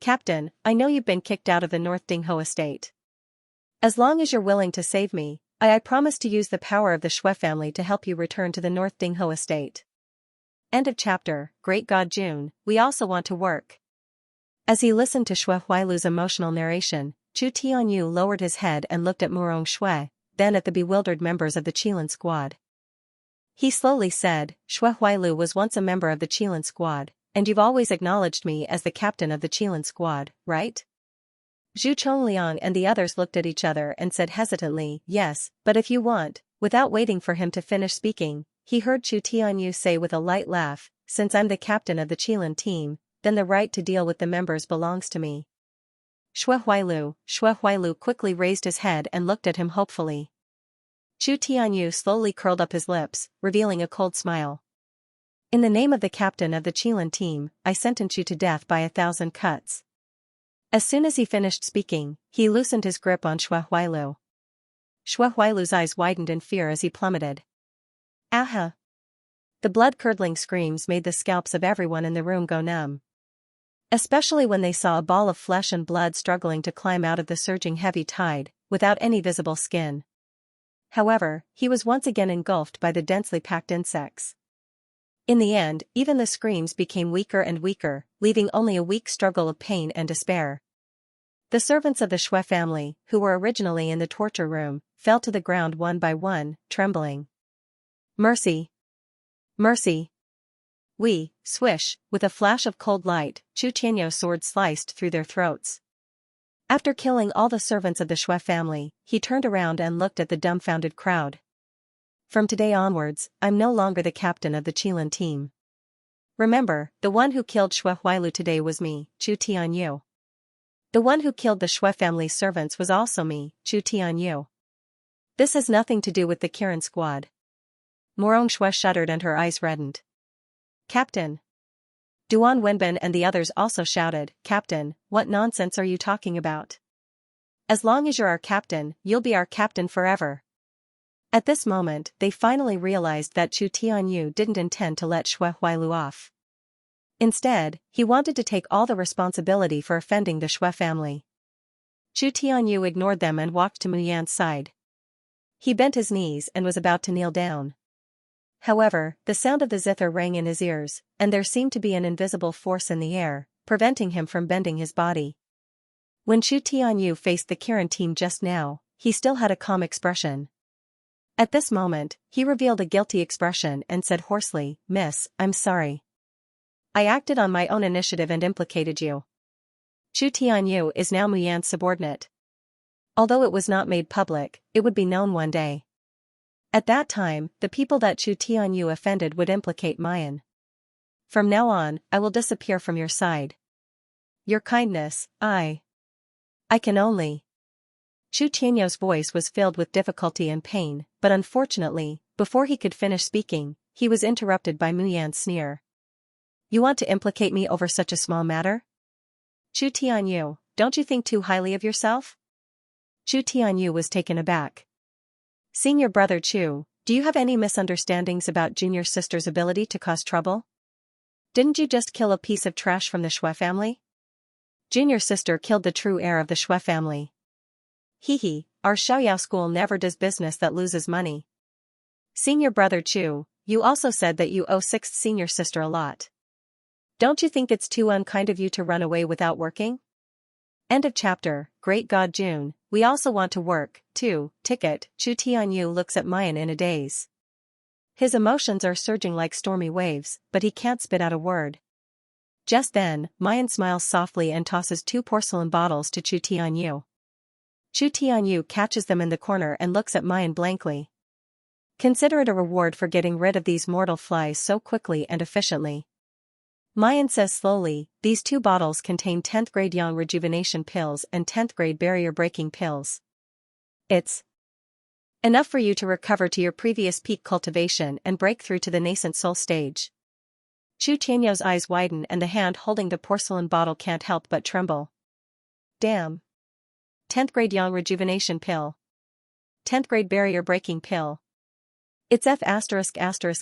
Captain, I know you've been kicked out of the North Dingho estate. As long as you're willing to save me, I promise to use the power of the Shui family to help you return to the North Dingho estate. End of chapter. Great God Jun, we also want to work. As he listened to Shui Huailu's emotional narration, Chu Tianyu lowered his head and looked at Murong Shui, then at the bewildered members of the Qilin squad. He slowly said, Shui Huailu was once a member of the Qilin squad, and you've always acknowledged me as the captain of the Qilin squad, right? Zhu Chongliang and the others looked at each other and said hesitantly, yes, but if you want. Without waiting for him to finish speaking, he heard Chu Tianyu say with a light laugh, since I'm the captain of the Qilin team, then the right to deal with the members belongs to me. Shui Huailu quickly raised his head and looked at him hopefully. Chu Tianyu slowly curled up his lips, revealing a cold smile. In the name of the captain of the Qilin team, I sentence you to death by 1,000 cuts. As soon as he finished speaking, he loosened his grip on Shui Huailu. Shui Huailu's eyes widened in fear as he plummeted. Aha! The blood-curdling screams made the scalps of everyone in the room go numb. Especially when they saw a ball of flesh and blood struggling to climb out of the surging heavy tide, without any visible skin. However, he was once again engulfed by the densely packed insects. In the end, even the screams became weaker and weaker, leaving only a weak struggle of pain and despair. The servants of the Shui family, who were originally in the torture room, fell to the ground one by one, trembling. Mercy! Mercy! Swish, with a flash of cold light, Chu Tianyu's sword sliced through their throats. After killing all the servants of the Shui family, he turned around and looked at the dumbfounded crowd. From today onwards, I'm no longer the captain of the Qilin team. Remember, the one who killed Shui Huailu today was me, Chu Tianyu. The one who killed the Shui family's servants was also me, Chu Tianyu. This has nothing to do with the Kirin squad. Murong Shui shuddered and her eyes reddened. Captain! Duan Wenbin and the others also shouted, Captain, what nonsense are you talking about? As long as you're our captain, you'll be our captain forever. At this moment, they finally realized that Chu Tianyu didn't intend to let Shui Huailu off. Instead, he wanted to take all the responsibility for offending the Shui family. Chu Tianyu ignored them and walked to Mu Yan's side. He bent his knees and was about to kneel down. However, the sound of the zither rang in his ears, and there seemed to be an invisible force in the air, preventing him from bending his body. When Chu Tianyu faced the Kirin team just now, he still had a calm expression. At this moment, he revealed a guilty expression and said hoarsely, Miss, I'm sorry. I acted on my own initiative and implicated you. Chu Tianyu is now Mu Yan's subordinate. Although it was not made public, it would be known one day. At that time, the people that Chu Tianyu offended would implicate Mayan. From now on, I will disappear from your side. Your kindness, I can only. Chu Tianyu's voice was filled with difficulty and pain, but unfortunately, before he could finish speaking, he was interrupted by Mu Yan's sneer. You want to implicate me over such a small matter? Chu Tianyu, don't you think too highly of yourself? Chu Tianyu was taken aback. Senior brother Chu, do you have any misunderstandings about junior sister's ability to cause trouble? Didn't you just kill a piece of trash from the Shui family? Junior sister killed the true heir of the Shui family. Hee, our Xiaoyao school never does business that loses money. Senior brother Chu, you also said that you owe sixth senior sister a lot. Don't you think it's too unkind of you to run away without working? End of chapter. Great God Jun, we also want to work, too. Ticket. Chu Tianyu looks at Mayan in a daze. His emotions are surging like stormy waves, but he can't spit out a word. Just then, Mayan smiles softly and tosses 2 porcelain bottles to Chu Tianyu. Chu Tianyu catches them in the corner and looks at Mayan blankly. Consider it a reward for getting rid of these mortal flies so quickly and efficiently. Mayan says slowly, these 2 bottles contain 10th grade yang rejuvenation pills and 10th grade barrier breaking pills. It's enough for you to recover to your previous peak cultivation and break through to the nascent soul stage. Chu Tianyu's eyes widen and the hand holding the porcelain bottle can't help but tremble. Damn. 10th grade yang rejuvenation pill. 10th grade barrier breaking pill. It's F***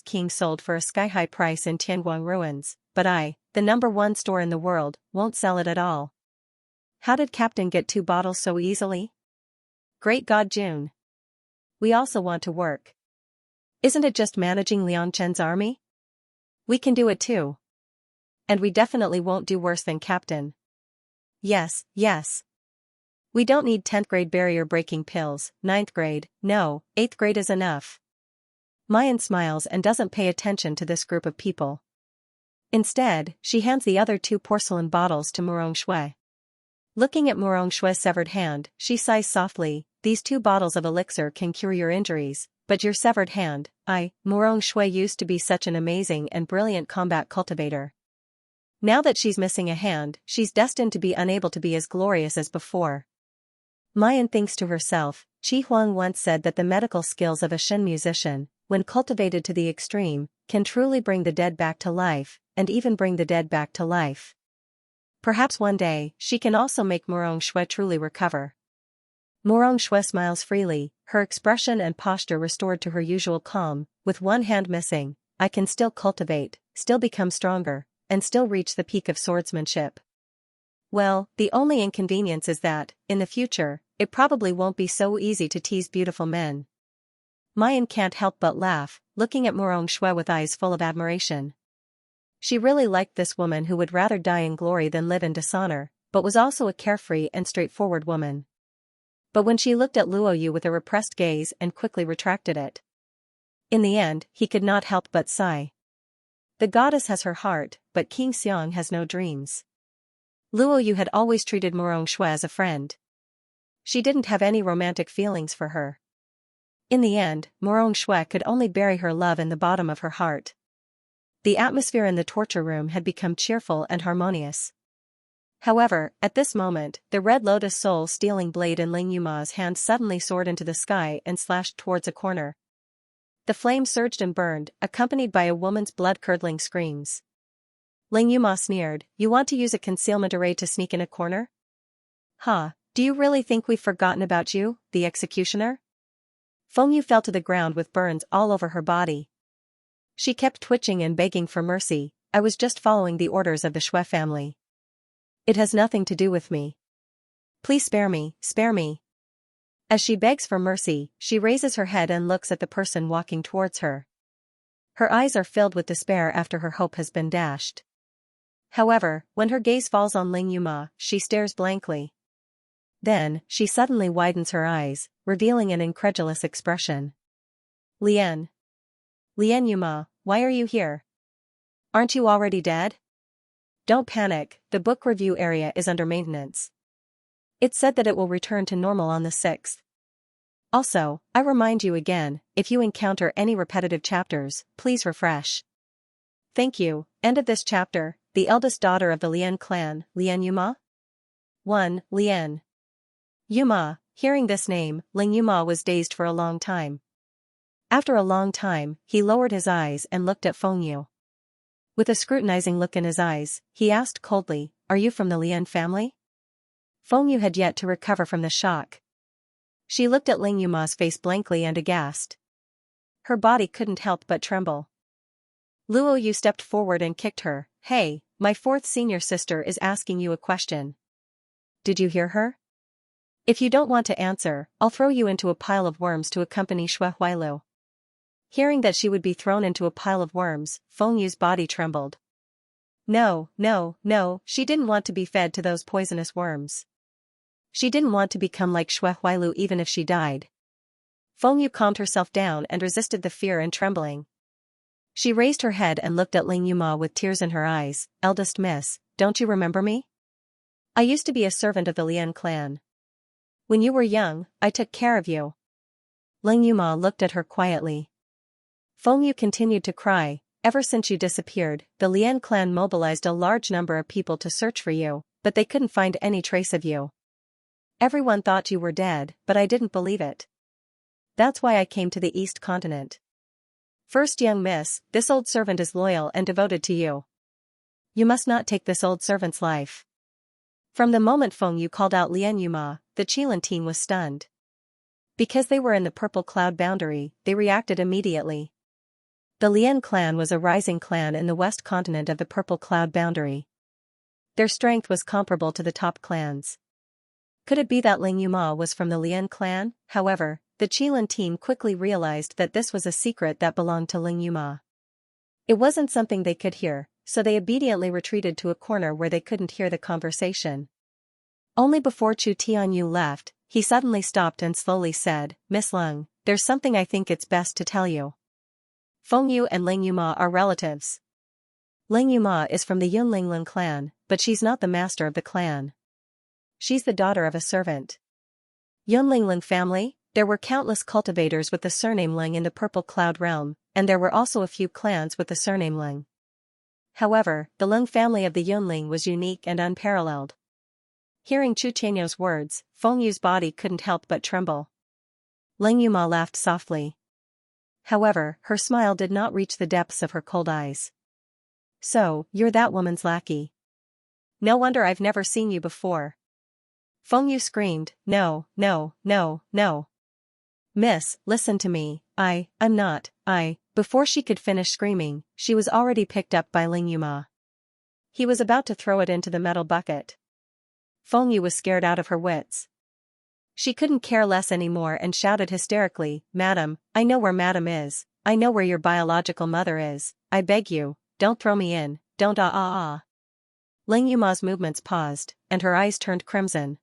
king sold for a sky-high price in Tianguang ruins, but I, the #1 store in the world, won't sell it at all. How did Captain get 2 bottles so easily? Great God June. We also want to work. Isn't it just managing Liang Chen's army? We can do it too. And we definitely won't do worse than captain. Yes, yes. We don't need 10th grade barrier breaking pills, 9th grade, no, 8th grade is enough. Mayan smiles and doesn't pay attention to this group of people. Instead, she hands the other 2 porcelain bottles to Murong Shui. Looking at Murong Shui's severed hand, she sighs softly, these 2 bottles of elixir can cure your injuries, but your severed hand, Murong Shui used to be such an amazing and brilliant combat cultivator. Now that she's missing a hand, she's destined to be unable to be as glorious as before. Mayan thinks to herself, Qi Huang once said that the medical skills of a Shen musician, when cultivated to the extreme, can truly bring the dead back to life, and even bring the dead back to life. Perhaps one day, she can also make Murong Shui truly recover. Murong Shui smiles freely, her expression and posture restored to her usual calm, with one hand missing. I can still cultivate, still become stronger, and still reach the peak of swordsmanship. Well, the only inconvenience is that, in the future, it probably won't be so easy to tease beautiful men. Mayan can't help but laugh, looking at Murong Shui with eyes full of admiration. She really liked this woman who would rather die in glory than live in dishonor, but was also a carefree and straightforward woman. But when she looked at Luo Yu with a repressed gaze and quickly retracted it. In the end, he could not help but sigh. The goddess has her heart, but King Xiang has no dreams. Luo Yu had always treated Murong Shui as a friend. She didn't have any romantic feelings for her. In the end, Murong Shui could only bury her love in the bottom of her heart. The atmosphere in the torture room had become cheerful and harmonious. However, at this moment, the red lotus soul-stealing blade in Ling Yuma's hand suddenly soared into the sky and slashed towards a corner. The flame surged and burned, accompanied by a woman's blood-curdling screams. Ling Yuma sneered, "You want to use a concealment array to sneak in a corner? Huh, do you really think we've forgotten about you, the executioner?" Feng Yu fell to the ground with burns all over her body. She kept twitching and begging for mercy. "I was just following the orders of the Shui family. It has nothing to do with me. Please spare me, spare me." As she begs for mercy, she raises her head and looks at the person walking towards her. Her eyes are filled with despair after her hope has been dashed. However, when her gaze falls on Ling Yuma, she stares blankly. Then, she suddenly widens her eyes, revealing an incredulous expression. "Lian. Lian Yuma, why are you here? Aren't you already dead?" "Don't panic, the book review area is under maintenance. It's said that it will return to normal on the 6th. Also, I remind you again, if you encounter any repetitive chapters, please refresh. Thank you." End of this chapter. The eldest daughter of the Lian clan, Lian Yuma? 1. Lian Yuma. Hearing this name, Ling Yuma was dazed for a long time. After a long time, he lowered his eyes and looked at Feng Yu. With a scrutinizing look in his eyes, he asked coldly, "Are you from the Lian family?" Feng Yu had yet to recover from the shock. She looked at Ling Yuma's face blankly and aghast. Her body couldn't help but tremble. Luo Yu stepped forward and kicked her. "Hey, my 4th senior sister is asking you a question. Did you hear her? If you don't want to answer, I'll throw you into a pile of worms to accompany Shui Huailu." Hearing that she would be thrown into a pile of worms, Feng Yu's body trembled. No, she didn't want to be fed to those poisonous worms. She didn't want to become like Shui Huailu even if she died. Feng Yu calmed herself down and resisted the fear and trembling. She raised her head and looked at Ling Yuma with tears in her eyes. "Eldest miss, don't you remember me? I used to be a servant of the Lian clan. When you were young, I took care of you." Ling Yuma looked at her quietly. Feng Yu continued to cry. "Ever since you disappeared, the Lian clan mobilized a large number of people to search for you, but they couldn't find any trace of you. Everyone thought you were dead, but I didn't believe it. That's why I came to the East Continent. First, young miss, this old servant is loyal and devoted to you. You must not take this old servant's life." From the moment Feng Yu called out Lian Yuma, the Qilin team was stunned. Because they were in the purple cloud boundary, they reacted immediately. The Lian clan was a rising clan in the west continent of the purple cloud boundary. Their strength was comparable to the top clans. Could it be that Ling Yuma was from the Lian clan? However, the Qilin team quickly realized that this was a secret that belonged to Ling Yuma. It wasn't something they could hear, so they obediently retreated to a corner where they couldn't hear the conversation. Only before Chu Tianyu left, he suddenly stopped and slowly said, "Miss Lung, there's something I think it's best to tell you. Feng Yu and Ling Yuma are relatives. Ling Yuma is from the Yunlinglin clan, but she's not the master of the clan. She's the daughter of a servant." Yunlinglin family? There were countless cultivators with the surname Ling in the Purple Cloud realm, and there were also a few clans with the surname Ling. However, the Ling family of the Yunling was unique and unparalleled. Hearing Chu Tianyu's words, Feng Yu's body couldn't help but tremble. Ling Yuma laughed softly. However, her smile did not reach the depths of her cold eyes. "So, you're that woman's lackey. No wonder I've never seen you before." Feng Yu screamed, "No, no, no, no. Miss, listen to me, I'm not. Before she could finish screaming, she was already picked up by Ling Yuma. He was about to throw it into the metal bucket. Feng Yu was scared out of her wits. She couldn't care less anymore and shouted hysterically, "Madam, I know where Madam is, I know where your biological mother is, I beg you, don't throw me in, don't Ling Yuma's movements paused, and her eyes turned crimson.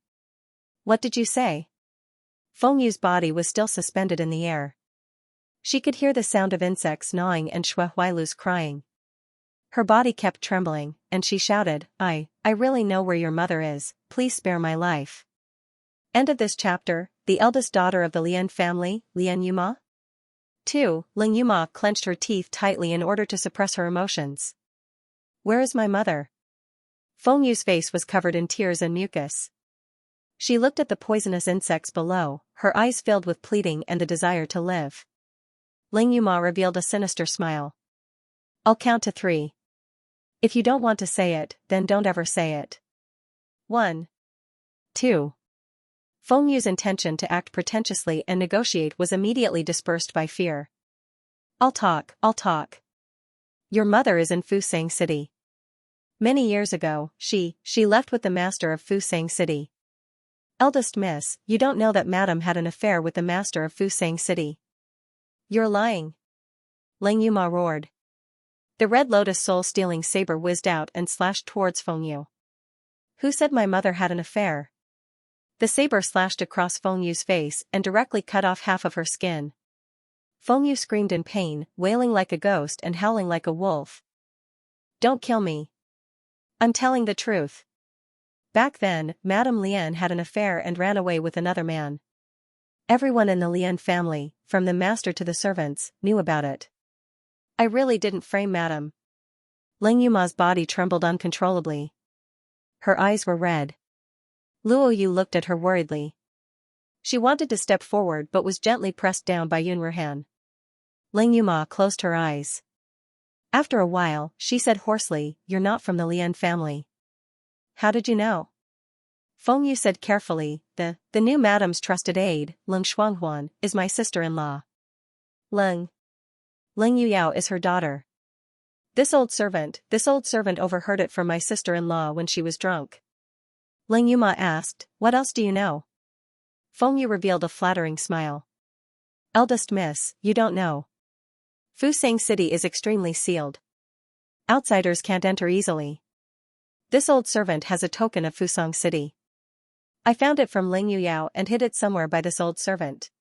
"What did you say?" Feng Yu's body was still suspended in the air. She could hear the sound of insects gnawing and Xue Huailu's crying. Her body kept trembling, and she shouted, I really know where your mother is, please spare my life." End of this chapter. The eldest daughter of the Lian family, Lian Yuma? 2. Ling Yuma clenched her teeth tightly in order to suppress her emotions. "Where is my mother?" Feng Yu's face was covered in tears and mucus. She looked at the poisonous insects below, her eyes filled with pleading and the desire to live. Ling Yuma revealed a sinister smile. "I'll count to 3. If you don't want to say it, then don't ever say it. 1. 2. Feng Yu's intention to act pretentiously and negotiate was immediately dispersed by fear. I'll talk. Your mother is in Fusang City. Many years ago, she left with the master of Fusang City. Eldest miss, you don't know that Madam had an affair with the master of Fusang City. You're lying." Ling Yuma roared. The red lotus soul-stealing saber whizzed out and slashed towards Feng Yu. "Who said my mother had an affair?" The saber slashed across Feng Yu's face and directly cut off half of her skin. Feng Yu screamed in pain, wailing like a ghost and howling like a wolf. "Don't kill me. I'm telling the truth. Back then, Madame Lian had an affair and ran away with another man. Everyone in the Lian family, from the master to the servants, knew about it. I really didn't frame Madame." Ling Yuma's body trembled uncontrollably. Her eyes were red. Luo Yu looked at her worriedly. She wanted to step forward but was gently pressed down by Yun Ruhan. Ling Yuma closed her eyes. After a while, she said hoarsely, "You're not from the Lian family." "How did you know?" Feng Yu said carefully, The new Madame's trusted aide, Leng Shuanghuan, is my sister-in-law. Ling Yuyao is her daughter. This old servant overheard it from my sister-in-law when she was drunk." Ling Yuma asked, "What else do you know?" Feng Yu revealed a flattering smile. "Eldest miss, you don't know. Fusang City is extremely sealed. Outsiders can't enter easily. This old servant has a token of Fusang City. I found it from Ling Yuyao and hid it somewhere by this old servant.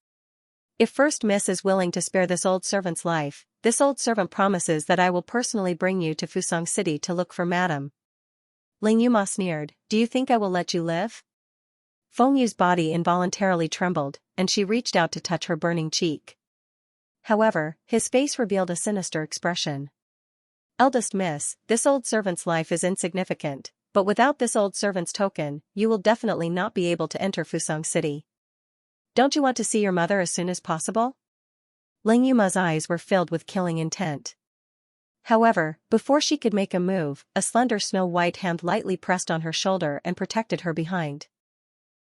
If First Miss is willing to spare this old servant's life, this old servant promises that I will personally bring you to Fusang City to look for Madame." Ling Yuma sneered, "Do you think I will let you live?" Feng Yu's body involuntarily trembled, and she reached out to touch her burning cheek. However, his face revealed a sinister expression. "Eldest miss, this old servant's life is insignificant, but without this old servant's token, you will definitely not be able to enter Fusang City. Don't you want to see your mother as soon as possible?" Ling Yuma's eyes were filled with killing intent. However, before she could make a move, a slender snow-white hand lightly pressed on her shoulder and protected her behind.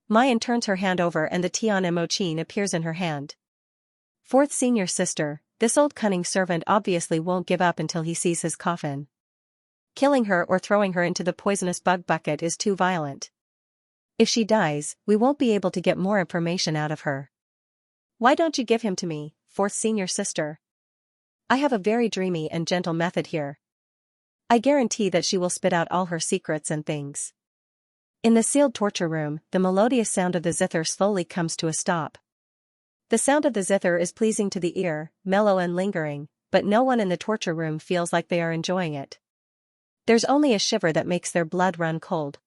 Mayan turns her hand over and the Tian Emochin appears in her hand. "Fourth senior sister, this old cunning servant obviously won't give up until he sees his coffin. Killing her or throwing her into the poisonous bug bucket is too violent. If she dies, we won't be able to get more information out of her. Why don't you give him to me, fourth senior sister? I have a very dreamy and gentle method here. I guarantee that she will spit out all her secrets and things. In the sealed torture room, the melodious sound of the zither slowly comes to a stop. The sound of the zither is pleasing to the ear, mellow and lingering, but no one in the torture room feels like they are enjoying it. There's only a shiver that makes their blood run cold.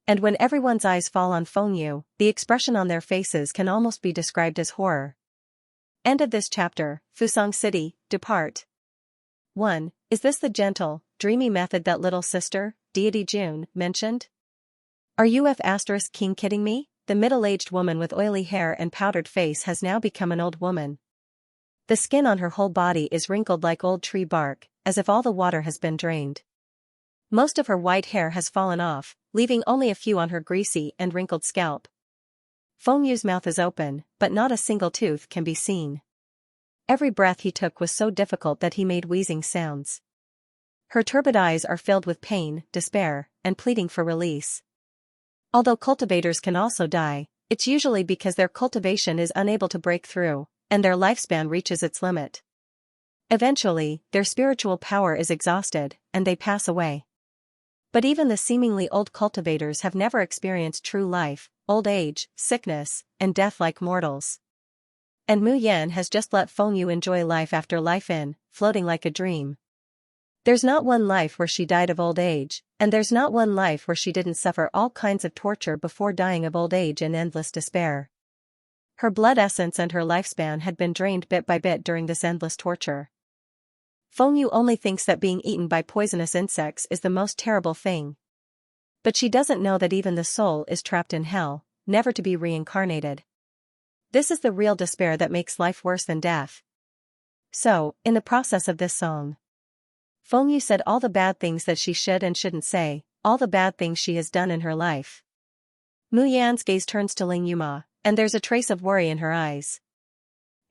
And when everyone's eyes fall on Fengyu, the expression on their faces can almost be described as horror. End of this chapter. Fusang City, depart. 1. Is this the gentle, dreamy method that little sister, deity June, mentioned? Are you King kidding me? The middle-aged woman with oily hair and powdered face has now become an old woman. The skin on her whole body is wrinkled like old tree bark, as if all the water has been drained. Most of her white hair has fallen off, leaving only a few on her greasy and wrinkled scalp. Fengyu's mouth is open, but not a single tooth can be seen. Every breath he took was so difficult that he made wheezing sounds. Her turbid eyes are filled with pain, despair, and pleading for release. Although cultivators can also die, it's usually because their cultivation is unable to break through, and their lifespan reaches its limit. Eventually, their spiritual power is exhausted, and they pass away. But even the seemingly old cultivators have never experienced true life, old age, sickness, and death like mortals. And Mu Yan has just let Fengyu enjoy life after life floating like a dream. There's not one life where she died of old age, and there's not one life where she didn't suffer all kinds of torture before dying of old age in endless despair. Her blood essence and her lifespan had been drained bit by bit during this endless torture. Fengyu only thinks that being eaten by poisonous insects is the most terrible thing. But she doesn't know that even the soul is trapped in hell, never to be reincarnated. This is the real despair that makes life worse than death. So, in the process of this song, Fengyu said all the bad things that she should and shouldn't say, all the bad things she has done in her life. Mu Yan's gaze turns to Ling Yuma, and there's a trace of worry in her eyes.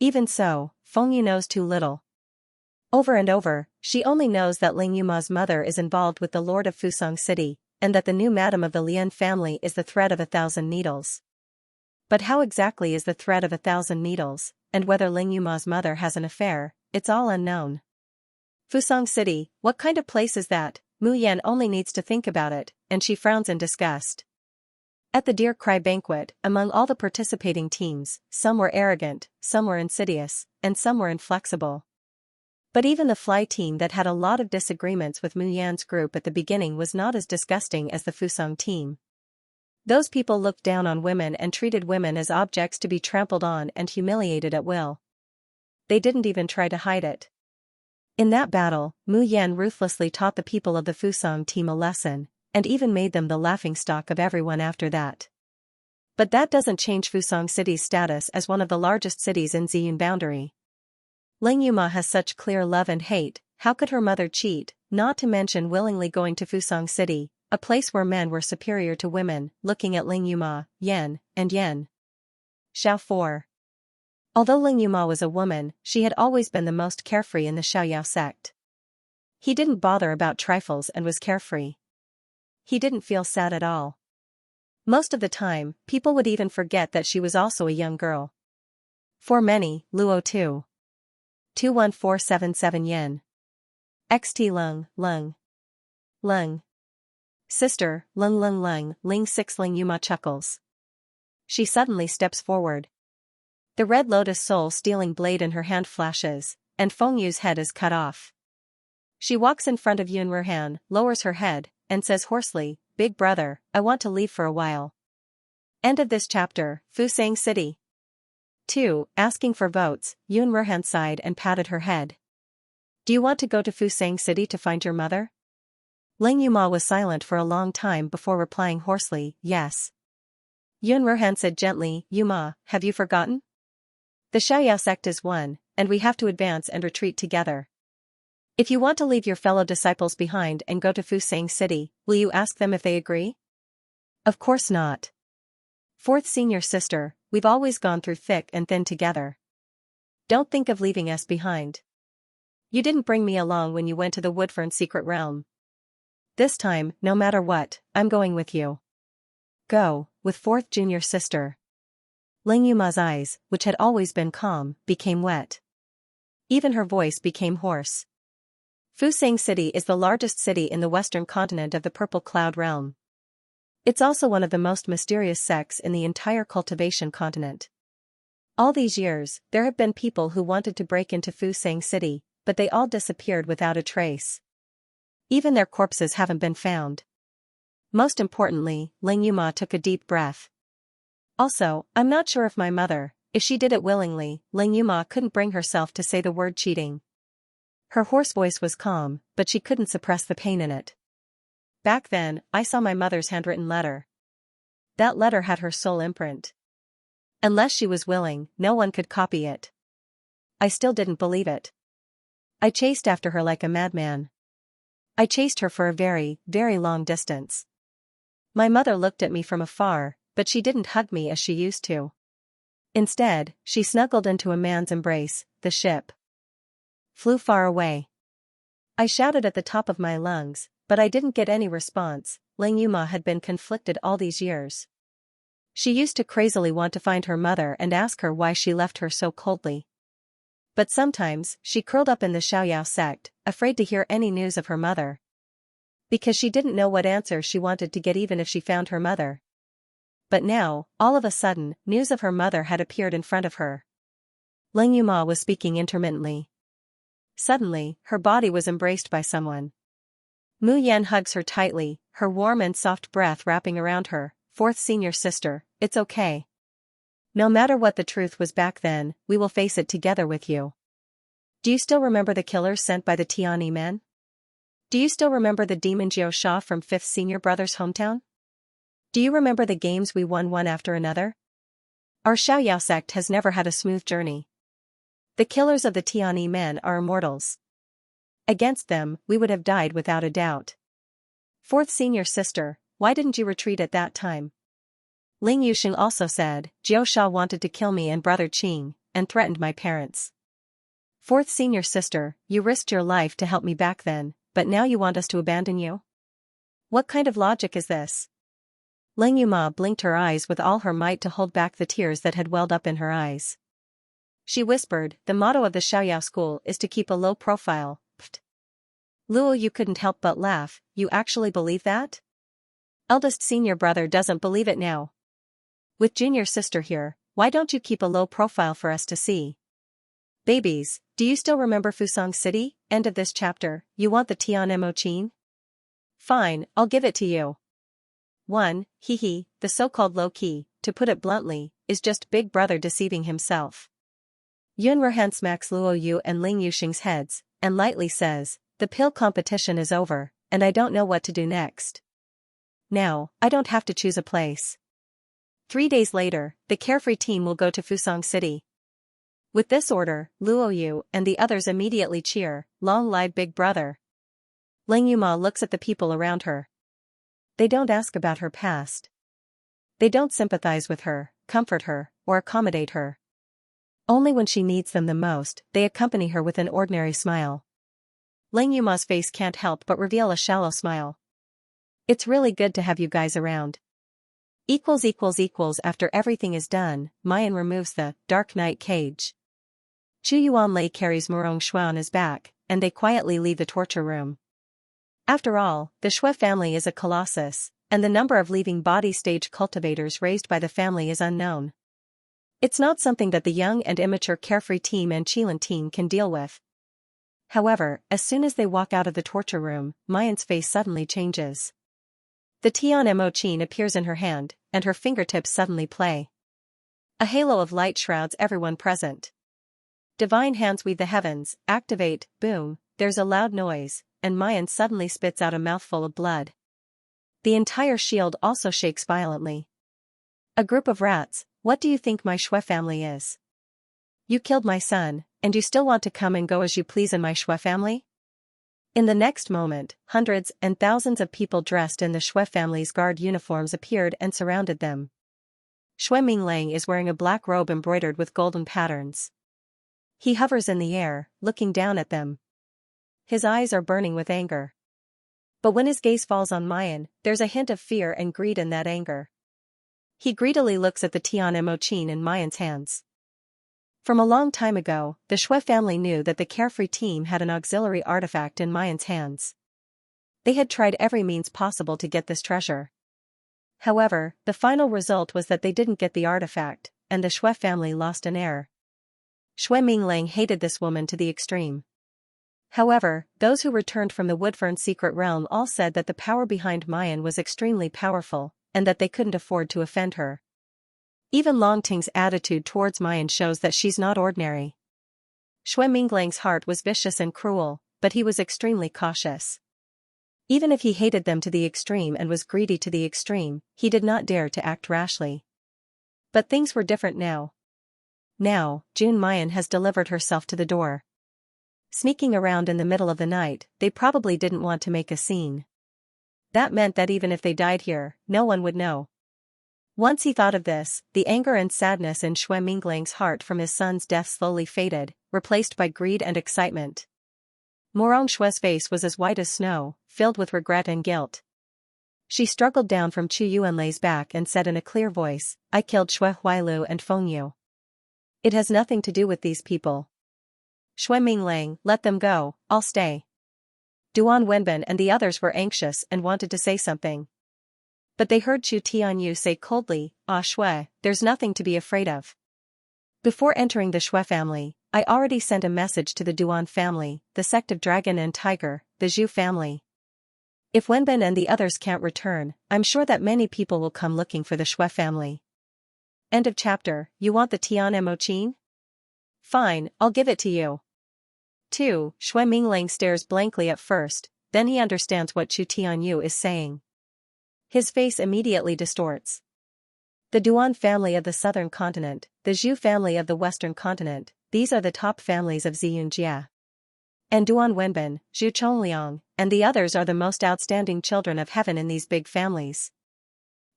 Even so, Fengyu knows too little. Over and over, she only knows that Ling Yuma's mother is involved with the Lord of Fusang City, and that the new madam of the Lian family is the thread of 1,000 needles. But how exactly is the thread of 1,000 needles, and whether Ling Yuma's mother has an affair, it's all unknown. Fusang City, what kind of place is that? Mu Yan only needs to think about it, and she frowns in disgust. At the Deer Cry banquet, among all the participating teams, some were arrogant, some were insidious, and some were inflexible. But even the Fly team that had a lot of disagreements with Mu Yan's group at the beginning was not as disgusting as the Fusang team. Those people looked down on women and treated women as objects to be trampled on and humiliated at will. They didn't even try to hide it. In that battle, Mu Yan ruthlessly taught the people of the Fusang team a lesson, and even made them the laughingstock of everyone after that. But that doesn't change Fusang City's status as one of the largest cities in Ziyun boundary. Ling Yuma has such clear love and hate, how could her mother cheat, not to mention willingly going to Fusang City, a place where men were superior to women, looking at Ling Yuma, Yen, and Yen. Xiao 4. Although Ling Yuma was a woman, she had always been the most carefree in the Xiaoyao sect. He didn't bother about trifles and was carefree. He didn't feel sad at all. Most of the time, people would even forget that she was also a young girl. For many, Luo 2. 21477 yen. XT Lung, Lung. Lung. Sister, Lung Lung Lung, Ling 6 Ling Yuma chuckles. She suddenly steps forward. The red lotus soul stealing blade in her hand flashes, and Fengyu's head is cut off. She walks in front of Yun Ruhan, lowers her head, and says hoarsely, "Big brother, I want to leave for a while." End of this chapter. Fusang City. 2. Asking for votes, Yun Ruhan sighed and patted her head. Do you want to go to Fusang City to find your mother? Ling Yuma was silent for a long time before replying hoarsely, yes. Yun Ruhan said gently, Yuma, have you forgotten? The Xiaoyao sect is one, and we have to advance and retreat together. If you want to leave your fellow disciples behind and go to Fusang City, will you ask them if they agree? Of course not. Fourth senior sister, we've always gone through thick and thin together. Don't think of leaving us behind. You didn't bring me along when you went to the Woodfern secret realm. This time, no matter what, I'm going with you. Go, with fourth junior sister. Ling Yuma's eyes, which had always been calm, became wet. Even her voice became hoarse. Fusang City is the largest city in the western continent of the Purple Cloud Realm. It's also one of the most mysterious sects in the entire Cultivation continent. All these years, there have been people who wanted to break into Fusang City, but they all disappeared without a trace. Even their corpses haven't been found. Most importantly, Ling Yuma took a deep breath. Also, I'm not sure if my mother, if she did it willingly. Ling Yuma couldn't bring herself to say the word cheating. Her hoarse voice was calm, but she couldn't suppress the pain in it. Back then, I saw my mother's handwritten letter. That letter had her soul imprint. Unless she was willing, no one could copy it. I still didn't believe it. I chased after her like a madman. I chased her for a very, very long distance. My mother looked at me from afar, but she didn't hug me as she used to. Instead, she snuggled into a man's embrace. The ship flew far away. I shouted at the top of my lungs, but I didn't get any response. Ling Yuma had been conflicted all these years. She used to crazily want to find her mother and ask her why she left her so coldly. But sometimes, she curled up in the Xiaoyao sect, afraid to hear any news of her mother. Because she didn't know what answer she wanted to get even if she found her mother. But now, all of a sudden, news of her mother had appeared in front of her. Ling Yuma was speaking intermittently. Suddenly, her body was embraced by someone. Mu Yan hugs her tightly, her warm and soft breath wrapping around her. Fourth senior sister, it's okay. No matter what the truth was back then, we will face it together with you. Do you still remember the killers sent by the Tiani men? Do you still remember the demon Jiao Sha from 5th senior brother's hometown? Do you remember the games we won one after another? Our Xiaoyao sect has never had a smooth journey. The killers of the Tiani men are immortals. Against them, we would have died without a doubt. Fourth senior sister, why didn't you retreat at that time? Ling Yuxing also said, Jiao Sha wanted to kill me and brother Qing, and threatened my parents. Fourth senior sister, you risked your life to help me back then, but now you want us to abandon you? What kind of logic is this? Ling Yuma blinked her eyes with all her might to hold back the tears that had welled up in her eyes. She whispered, the motto of the Xiaoyao school is to keep a low profile. Pfft. Luo, you couldn't help but laugh. You actually believe that? Eldest senior brother doesn't believe it now. With junior sister here, why don't you keep a low profile for us to see? Babies, do you still remember Fusang City? End of this chapter. You want the Tian Mo Qin? Fine, I'll give it to you. 1. Hee, the so-called low-key, to put it bluntly, is just Big Brother deceiving himself. Yun Ruhan smacks Luo Yu and Ling Yuxing's heads, and lightly says, the pill competition is over, and I don't know what to do next. Now, I don't have to choose a place. 3 days later, the carefree team will go to Fusang City. With this order, Luo Yu and the others immediately cheer, long live Big Brother. Ling Yuma looks at the people around her. They don't ask about her past. They don't sympathize with her, comfort her, or accommodate her. Only when she needs them the most, they accompany her with an ordinary smile. Ling Yuma's face can't help but reveal a shallow smile. It's really good to have you guys around. After everything is done, Mayan removes the dark night cage. Chu Yuanlei carries Murong Shui on his back, and they quietly leave the torture room. After all, the Shui family is a colossus, and the number of leaving body stage cultivators raised by the family is unknown. It's not something that the young and immature carefree team and Qilin team can deal with. However, as soon as they walk out of the torture room, Mayan's face suddenly changes. The Tian Mo Qin appears in her hand, and her fingertips suddenly play. A halo of light shrouds everyone present. Divine hands weave the heavens, activate, boom, there's a loud noise, and Mayan suddenly spits out a mouthful of blood. The entire shield also shakes violently. A group of rats, what do you think my Shui family is? You killed my son, and you still want to come and go as you please in my Shui family? In the next moment, hundreds and thousands of people dressed in the Shui family's guard uniforms appeared and surrounded them. Shui Minglang is wearing a black robe embroidered with golden patterns. He hovers in the air, looking down at them. His eyes are burning with anger. But when his gaze falls on Mayan, there's a hint of fear and greed in that anger. He greedily looks at the Tian Emochin in Mayan's hands. From a long time ago, the Shui family knew that the carefree team had an auxiliary artifact in Mayan's hands. They had tried every means possible to get this treasure. However, the final result was that they didn't get the artifact, and the Shui family lost an heir. Shui Minglang hated this woman to the extreme. However, those who returned from the Woodfern secret realm all said that the power behind Mayan was extremely powerful, and that they couldn't afford to offend her. Even Longting's attitude towards Mayan shows that she's not ordinary. Shui Minglang's heart was vicious and cruel, but he was extremely cautious. Even if he hated them to the extreme and was greedy to the extreme, he did not dare to act rashly. But things were different now. Now, June Mayan has delivered herself to the door. Sneaking around in the middle of the night, they probably didn't want to make a scene. That meant that even if they died here, no one would know. Once he thought of this, the anger and sadness in Shui Minglang's heart from his son's death slowly faded, replaced by greed and excitement. Morong Shui's face was as white as snow, filled with regret and guilt. She struggled down from Chu Yuanlei's back and said in a clear voice, "I killed Shui Huailu and Feng Yu. It has nothing to do with these people." Shui Minglang, "Let them go, I'll stay." Duan Wenbin and the others were anxious and wanted to say something. But they heard Chu Tianyu say coldly, "Ah Shui, there's nothing to be afraid of." Before entering the Shui family, I already sent a message to the Duan family, the sect of Dragon and Tiger, the Zhu family. If Wenbin and the others can't return, I'm sure that many people will come looking for the Shui family. End of chapter. You want the Tian Emochin? Fine, I'll give it to you. 2. Shui Minglang stares blankly at first, then he understands what Chu Tianyu is saying. His face immediately distorts. The Duan family of the southern continent, the Zhu family of the western continent, these are the top families of Xianxia. And Duan Wenbin, Zhu Chongliang, and the others are the most outstanding children of heaven in these big families.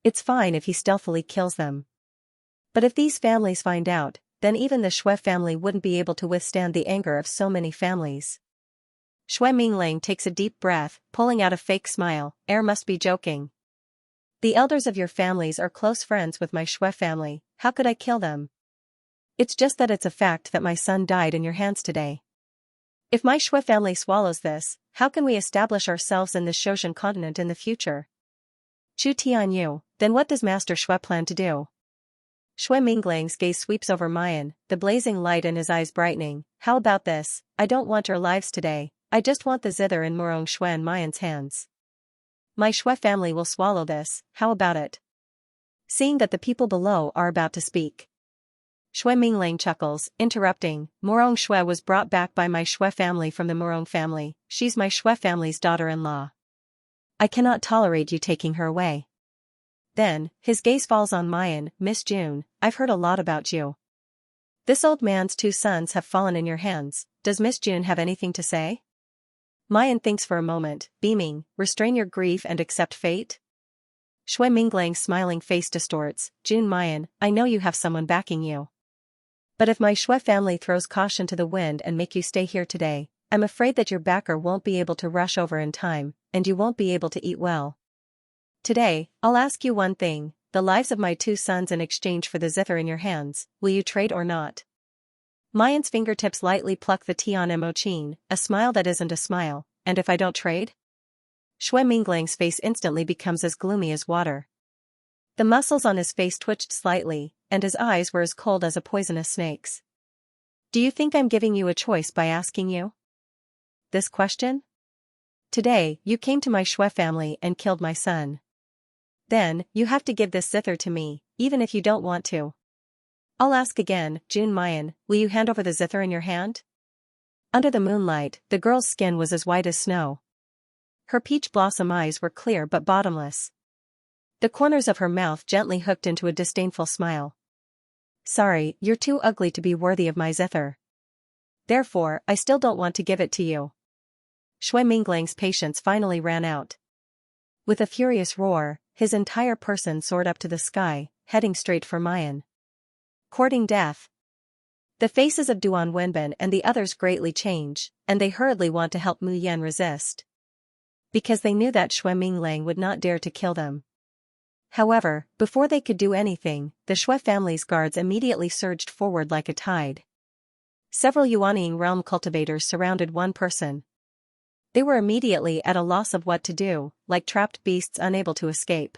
It's fine if he stealthily kills them. But if these families find out, then even the Shui family wouldn't be able to withstand the anger of so many families. Shui Minglang takes a deep breath, pulling out a fake smile. Must be joking. The elders of your families are close friends with my Shui family, how could I kill them? It's just that it's a fact that my son died in your hands today. If my Shui family swallows this, how can we establish ourselves in this Shoshan continent in the future? Chu Tianyu, then what does Master Shui plan to do? Shui Minglang's gaze sweeps over Mayan, the blazing light in his eyes brightening. How about this? I don't want your lives today, I just want the zither in Morong Shui and Mayan's hands. My Shui family will swallow this, how about it? Seeing that the people below are about to speak, Shui Minglang chuckles, interrupting. Morong Shui was brought back by my Shui family from the Morong family, she's my Shui family's daughter-in-law. I cannot tolerate you taking her away. Then, his gaze falls on Mayan. Miss June, I've heard a lot about you. This old man's 2 sons have fallen in your hands, does Miss June have anything to say? Mayan thinks for a moment, beaming, restrain your grief and accept fate? Shui Minglang's smiling face distorts. June Mayan, I know you have someone backing you. But if my Shui family throws caution to the wind and make you stay here today, I'm afraid that your backer won't be able to rush over in time, and you won't be able to eat well. Today, I'll ask you one thing, the lives of my 2 sons in exchange for the zither in your hands, will you trade or not? Mayan's fingertips lightly pluck the Tian Emochin, a smile that isn't a smile, and if I don't trade? Shui Minglang's face instantly becomes as gloomy as water. The muscles on his face twitched slightly, and his eyes were as cold as a poisonous snake's. Do you think I'm giving you a choice by asking you this question? Today, you came to my Shui family and killed my son. Then, you have to give this zither to me, even if you don't want to. I'll ask again, June Mayan, will you hand over the zither in your hand? Under the moonlight, the girl's skin was as white as snow. Her peach blossom eyes were clear but bottomless. The corners of her mouth gently hooked into a disdainful smile. Sorry, you're too ugly to be worthy of my zither. Therefore, I still don't want to give it to you. Shui Minglang's patience finally ran out. With a furious roar, his entire person soared up to the sky, heading straight for Mayan. Courting death. The faces of Duan Wenbin and the others greatly change, and they hurriedly want to help Mu Yan resist. Because they knew that Shui Minglang would not dare to kill them. However, before they could do anything, the Shui family's guards immediately surged forward like a tide. Several Yuanying realm cultivators surrounded one person. They were immediately at a loss of what to do, like trapped beasts unable to escape.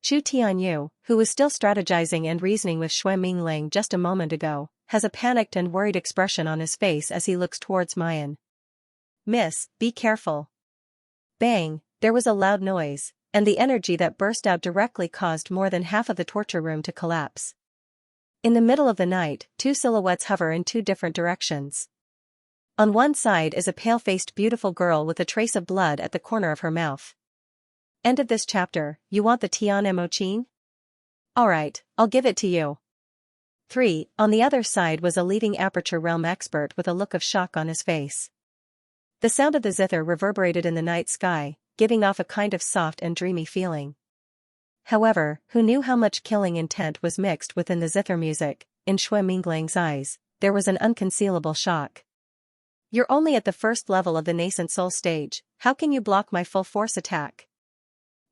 Chu Tianyu, who was still strategizing and reasoning with Shui Mingling just a moment ago, has a panicked and worried expression on his face as he looks towards Mayan. "Miss, be careful." Bang, there was a loud noise, and the energy that burst out directly caused more than half of the torture room to collapse. In the middle of the night, two silhouettes hover in two different directions. On one side is a pale-faced beautiful girl with a trace of blood at the corner of her mouth. End of this chapter. You want the Tian Mochin? Alright, I'll give it to you. 3. On the other side was a leading aperture realm expert with a look of shock on his face. The sound of the zither reverberated in the night sky, giving off a kind of soft and dreamy feeling. However, who knew how much killing intent was mixed within the zither music? In Shui Mingling's eyes, there was an unconcealable shock. "You're only at the first level of the nascent soul stage, how can you block my full force attack?"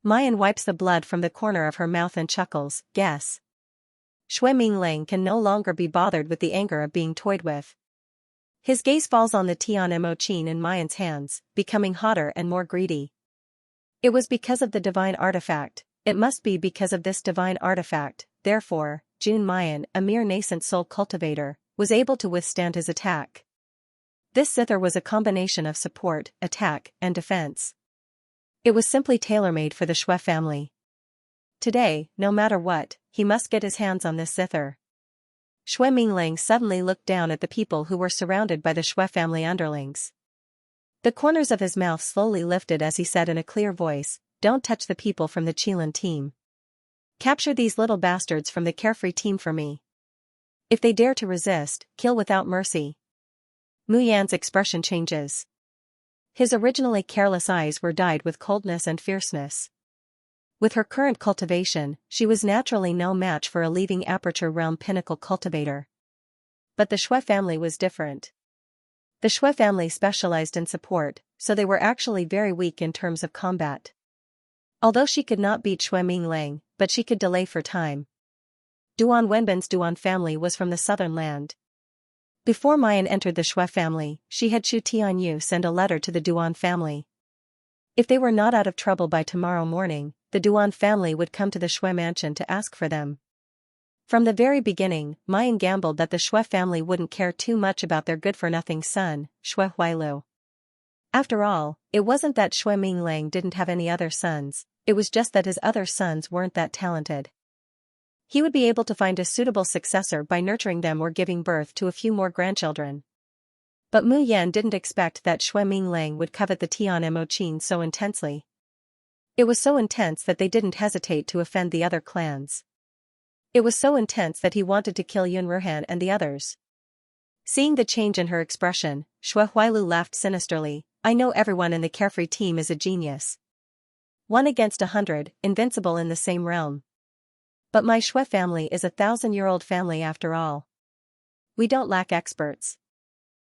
Mayan wipes the blood from the corner of her mouth and chuckles, "Guess." Shui Mingling can no longer be bothered with the anger of being toyed with. His gaze falls on the Tian Mochin in Mayan's hands, becoming hotter and more greedy. It was because of the divine artifact. It must be because of this divine artifact, therefore, Jun Mayan, a mere nascent soul cultivator, was able to withstand his attack. This zither was a combination of support, attack, and defense. It was simply tailor-made for the Shui family. Today, no matter what, he must get his hands on this zither. Shui Mingling suddenly looked down at the people who were surrounded by the Shui family underlings. The corners of his mouth slowly lifted as he said in a clear voice, "Don't touch the people from the Qilin team. Capture these little bastards from the Carefree team for me. If they dare to resist, kill without mercy." Mu Yan's expression changes. His originally careless eyes were dyed with coldness and fierceness. With her current cultivation, she was naturally no match for a leaving aperture realm pinnacle cultivator. But the Shui family was different. The Shui family specialized in support, so they were actually very weak in terms of combat. Although she could not beat Shui Mingling, but she could delay for time. Duan Wenbin's Duan family was from the southern land. Before Mayan entered the Shui family, she had Chu Tianyu send a letter to the Duan family. If they were not out of trouble by tomorrow morning, the Duan family would come to the Shui mansion to ask for them. From the very beginning, Mayan gambled that the Shui family wouldn't care too much about their good-for-nothing son, Shui Huailu. After all, it wasn't that Shui Mingling didn't have any other sons, it was just that his other sons weren't that talented. He would be able to find a suitable successor by nurturing them or giving birth to a few more grandchildren. But Mu Yan didn't expect that Shui Mingling would covet the Tian Mochin so intensely. It was so intense that they didn't hesitate to offend the other clans. It was so intense that he wanted to kill Yun Ruhan and the others. Seeing the change in her expression, Shui Huailu laughed sinisterly, "I know everyone in the Carefree team is a genius. 1 against 100, invincible in the same realm. But my Shui family is a 1,000-year-old family after all. We don't lack experts.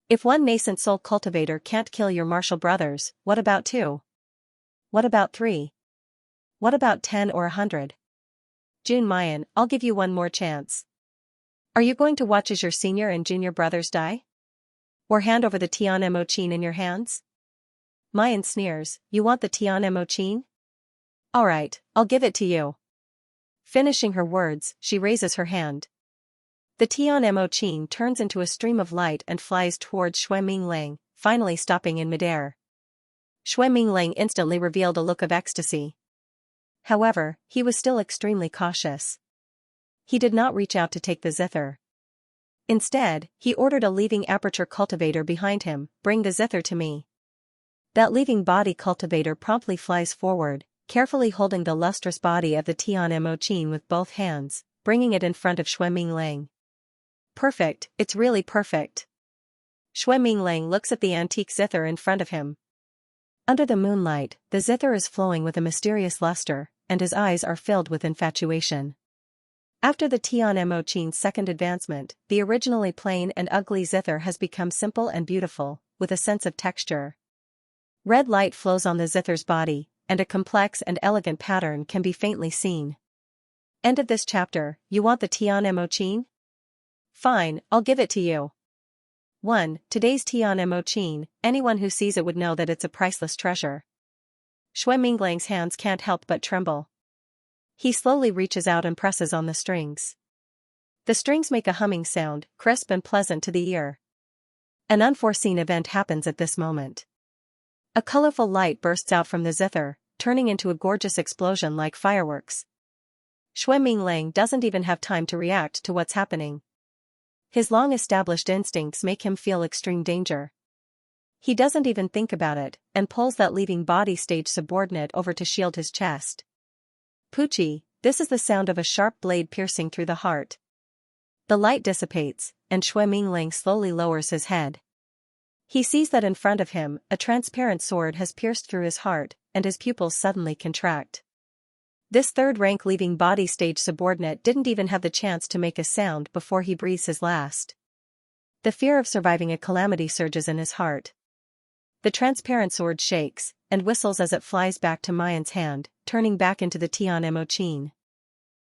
If one nascent soul cultivator can't kill your martial brothers, what about 2? What about 3? What about 10 or 100? Jun Mayan, I'll give you one more chance. Are you going to watch as your senior and junior brothers die? Or hand over the Tian Mochin in your hands?" Mayan sneers, "You want the Tian Mochin? Alright, I'll give it to you." Finishing her words, she raises her hand. The Tian Mochin turns into a stream of light and flies towards Shui Mingling, finally stopping in midair. Shui Mingling instantly revealed a look of ecstasy. However, he was still extremely cautious. He did not reach out to take the zither. Instead, he ordered a leaving aperture cultivator behind him, "Bring the zither to me." That leaving body cultivator promptly flies forward, carefully holding the lustrous body of the Tian Mochin with both hands, bringing it in front of Shui Mingling. "Perfect, it's really perfect." Shui Mingling looks at the antique zither in front of him. Under the moonlight, the zither is flowing with a mysterious luster, and his eyes are filled with infatuation. After the Tian Mochin's second advancement, the originally plain and ugly zither has become simple and beautiful, with a sense of texture. Red light flows on the zither's body, and a complex and elegant pattern can be faintly seen. End of this chapter. You want the Tian Emochin? Fine, I'll give it to you. 1. Today's Tian Emochin, anyone who sees it would know that it's a priceless treasure. Shui Minglang's hands can't help but tremble. He slowly reaches out and presses on the strings. The strings make a humming sound, crisp and pleasant to the ear. An unforeseen event happens at this moment. A colorful light bursts out from the zither, turning into a gorgeous explosion like fireworks. Shui Minglang doesn't even have time to react to what's happening. His long-established instincts make him feel extreme danger. He doesn't even think about it, and pulls that leaving body stage subordinate over to shield his chest. Poochie, this is the sound of a sharp blade piercing through the heart. The light dissipates, and Shui Minglang slowly lowers his head. He sees that in front of him, a transparent sword has pierced through his heart, and his pupils suddenly contract. This third-rank leaving body stage subordinate didn't even have the chance to make a sound before he breathes his last. The fear of surviving a calamity surges in his heart. The transparent sword shakes, and whistles as it flies back to Mayan's hand, turning back into the Tian Emochin.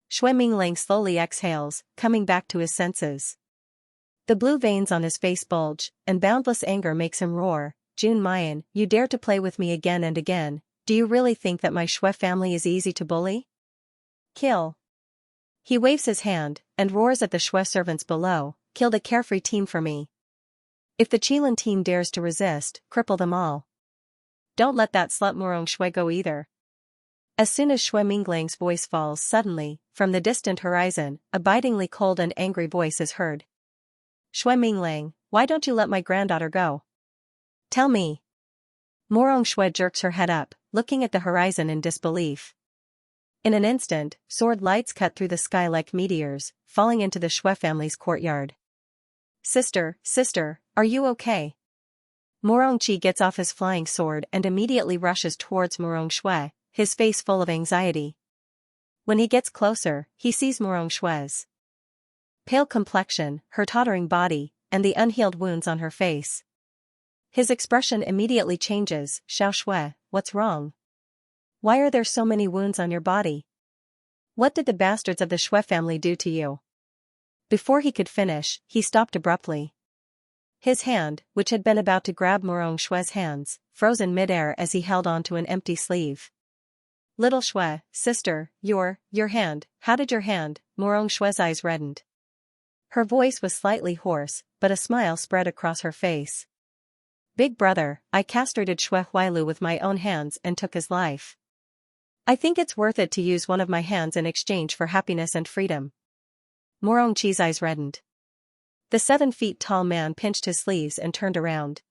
Shui Minglang slowly exhales, coming back to his senses. The blue veins on his face bulge, and boundless anger makes him roar, "Jun Mayan, you dare to play with me again and again. Do you really think that my Shui family is easy to bully? Kill." He waves his hand, and roars at the Shui servants below, "Kill a carefree team for me. If the Qilin team dares to resist, cripple them all. Don't let that slut Murong Shui go either." As soon as Shui Minglang's voice falls suddenly, from the distant horizon, a bitingly cold and angry voice is heard. "Shui Minglang, why don't you let my granddaughter go? Tell me." Murong Shui jerks her head up, looking at the horizon in disbelief. In an instant, sword lights cut through the sky like meteors, falling into the Shui family's courtyard. Sister, are you okay?" Murong Qi gets off his flying sword and immediately rushes towards Murong Shui, his face full of anxiety. When he gets closer, he sees Murong Shui's pale complexion, her tottering body, and the unhealed wounds on her face. His expression immediately changes. "Xiao Shui, what's wrong? Why are there so many wounds on your body? What did the bastards of the Shui family do to you?" Before he could finish, he stopped abruptly. His hand, which had been about to grab Murong Shui's hands, froze in midair as he held onto an empty sleeve. "Little Shui, sister, your hand, how did your hand?" Murong Shui's eyes reddened. Her voice was slightly hoarse, but a smile spread across her face. "Big brother, I castrated Shui Huailu with my own hands and took his life. I think it's worth it to use one of my hands in exchange for happiness and freedom." Murong Qi's eyes reddened. The 7-feet-tall man pinched his sleeves and turned around.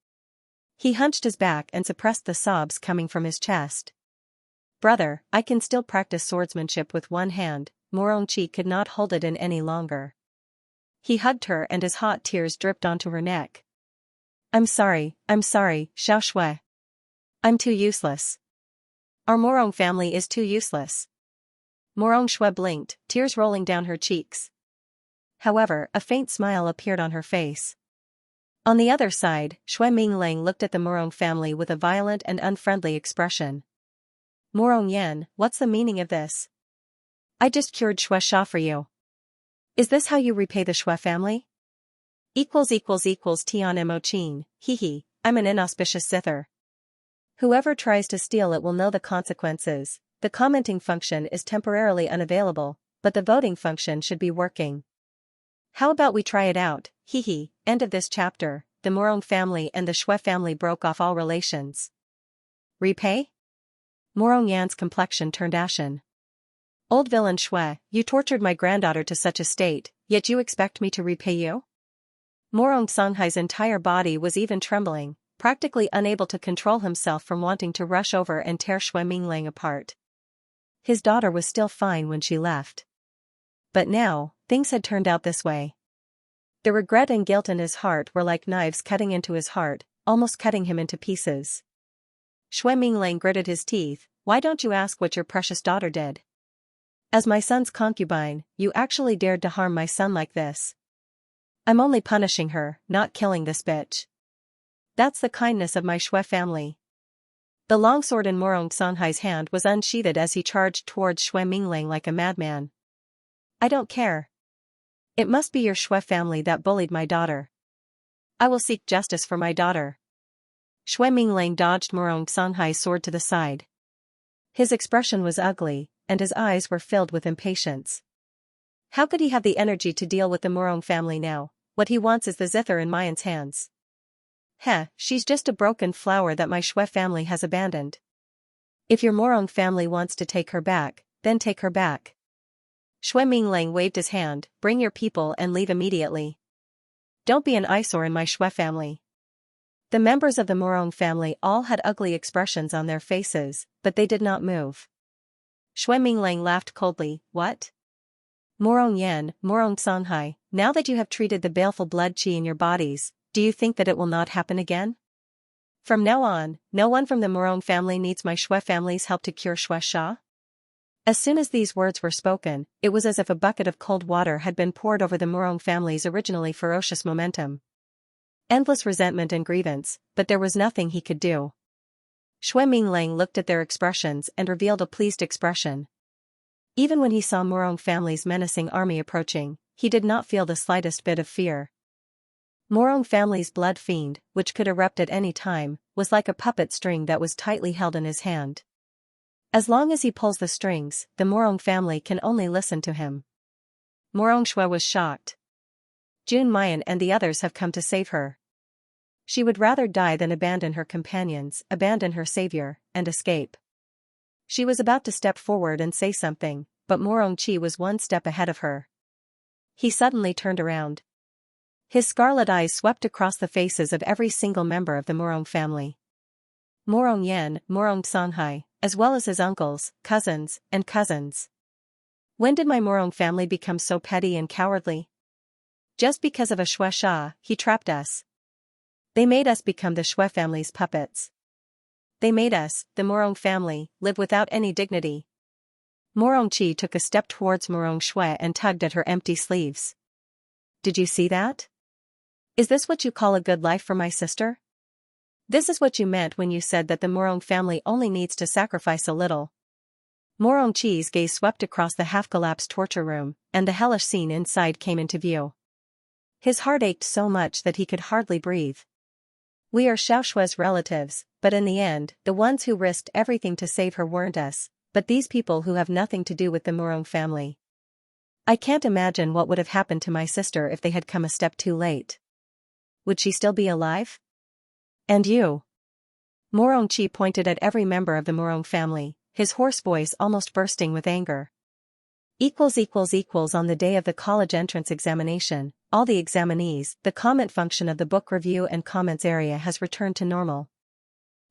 He hunched his back and suppressed the sobs coming from his chest. "Brother, I can still practice swordsmanship with one hand." Murong Qi could not hold it in any longer. He hugged her and his hot tears dripped onto her neck. I'm sorry, Xiao Shui. I'm too useless. Our Murong family is too useless." Murong Shui blinked, tears rolling down her cheeks. However, a faint smile appeared on her face. On the other side, Shui Minglang looked at the Murong family with a violent and unfriendly expression. "Murong Yan, what's the meaning of this? I just cured Shui Sha for you. Is this how you repay the Shui family?" Tian Emochin, hee, I'm an inauspicious zither. Whoever tries to steal it will know the consequences. The commenting function is temporarily unavailable, but the voting function should be working. How about we try it out, hee. End of this chapter. The Murong family and the Shui family broke off all relations. Repay? Murong Yan's complexion turned ashen. "Old villain Shui, you tortured my granddaughter to such a state, yet you expect me to repay you?" Murong Songhai's entire body was even trembling, practically unable to control himself from wanting to rush over and tear Shui Minglang apart. His daughter was still fine when she left. But now, things had turned out this way. The regret and guilt in his heart were like knives cutting into his heart, almost cutting him into pieces. Shui Minglang gritted his teeth. "Why don't you ask what your precious daughter did? As my son's concubine, you actually dared to harm my son like this. I'm only punishing her, not killing this bitch. That's the kindness of my Shui family." The longsword in Morong Sanhai's hand was unsheathed as he charged towards Xue Minglang like a madman. I don't care. It must be your Xue family that bullied my daughter. I will seek justice for my daughter. Xue Minglang dodged Morong Sanhai's sword to the side. His expression was ugly, and his eyes were filled with impatience. How could he have the energy to deal with the Morong family now? What he wants is the zither in Mayan's hands. Heh, she's just a broken flower that my Xue family has abandoned. If your Morong family wants to take her back, then take her back. Xue Minglang waved his hand, bring your people and leave immediately. Don't be an eyesore in my Xue family. The members of the Morong family all had ugly expressions on their faces, but they did not move. Xue Minglang laughed coldly, what? Morong Yan, Morong Sanhai, now that you have treated the baleful blood qi in your bodies, do you think that it will not happen again? From now on, no one from the Morong family needs my Xue family's help to cure Xue Sha? As soon as these words were spoken, it was as if a bucket of cold water had been poured over the Morong family's originally ferocious momentum. Endless resentment and grievance, but there was nothing he could do. Xue Minglang looked at their expressions and revealed a pleased expression. Even when he saw Morong family's menacing army approaching, he did not feel the slightest bit of fear. Morong family's blood fiend, which could erupt at any time, was like a puppet string that was tightly held in his hand. As long as he pulls the strings, the Morong family can only listen to him. Morong Xue was shocked. Jun Mayan and the others have come to save her. She would rather die than abandon her companions, abandon her savior, and escape. She was about to step forward and say something, but Morong Qi was one step ahead of her. He suddenly turned around. His scarlet eyes swept across the faces of every single member of the Morong family. Morong Yan, Morong Sanhai, as well as his uncles, cousins, and cousins. When did my Morong family become so petty and cowardly? Just because of a Xue Sha, he trapped us. They made us become the Xue family's puppets. They made us, the Morong family, live without any dignity. Morong Qi took a step towards Morong Xue and tugged at her empty sleeves. Did you see that? Is this what you call a good life for my sister? This is what you meant when you said that the Morong family only needs to sacrifice a little. Morong Qi's gaze swept across the half-collapsed torture room, and the hellish scene inside came into view. His heart ached so much that he could hardly breathe. We are Xiaoshue's relatives, but in the end, the ones who risked everything to save her weren't us, but these people who have nothing to do with the Morong family. I can't imagine what would have happened to my sister if they had come a step too late. Would she still be alive? And you? Morong Qi pointed at every member of the Morong family, his hoarse voice almost bursting with anger. On the day of the college entrance examination, all the examinees, the comment function of the book review and comments area has returned to normal.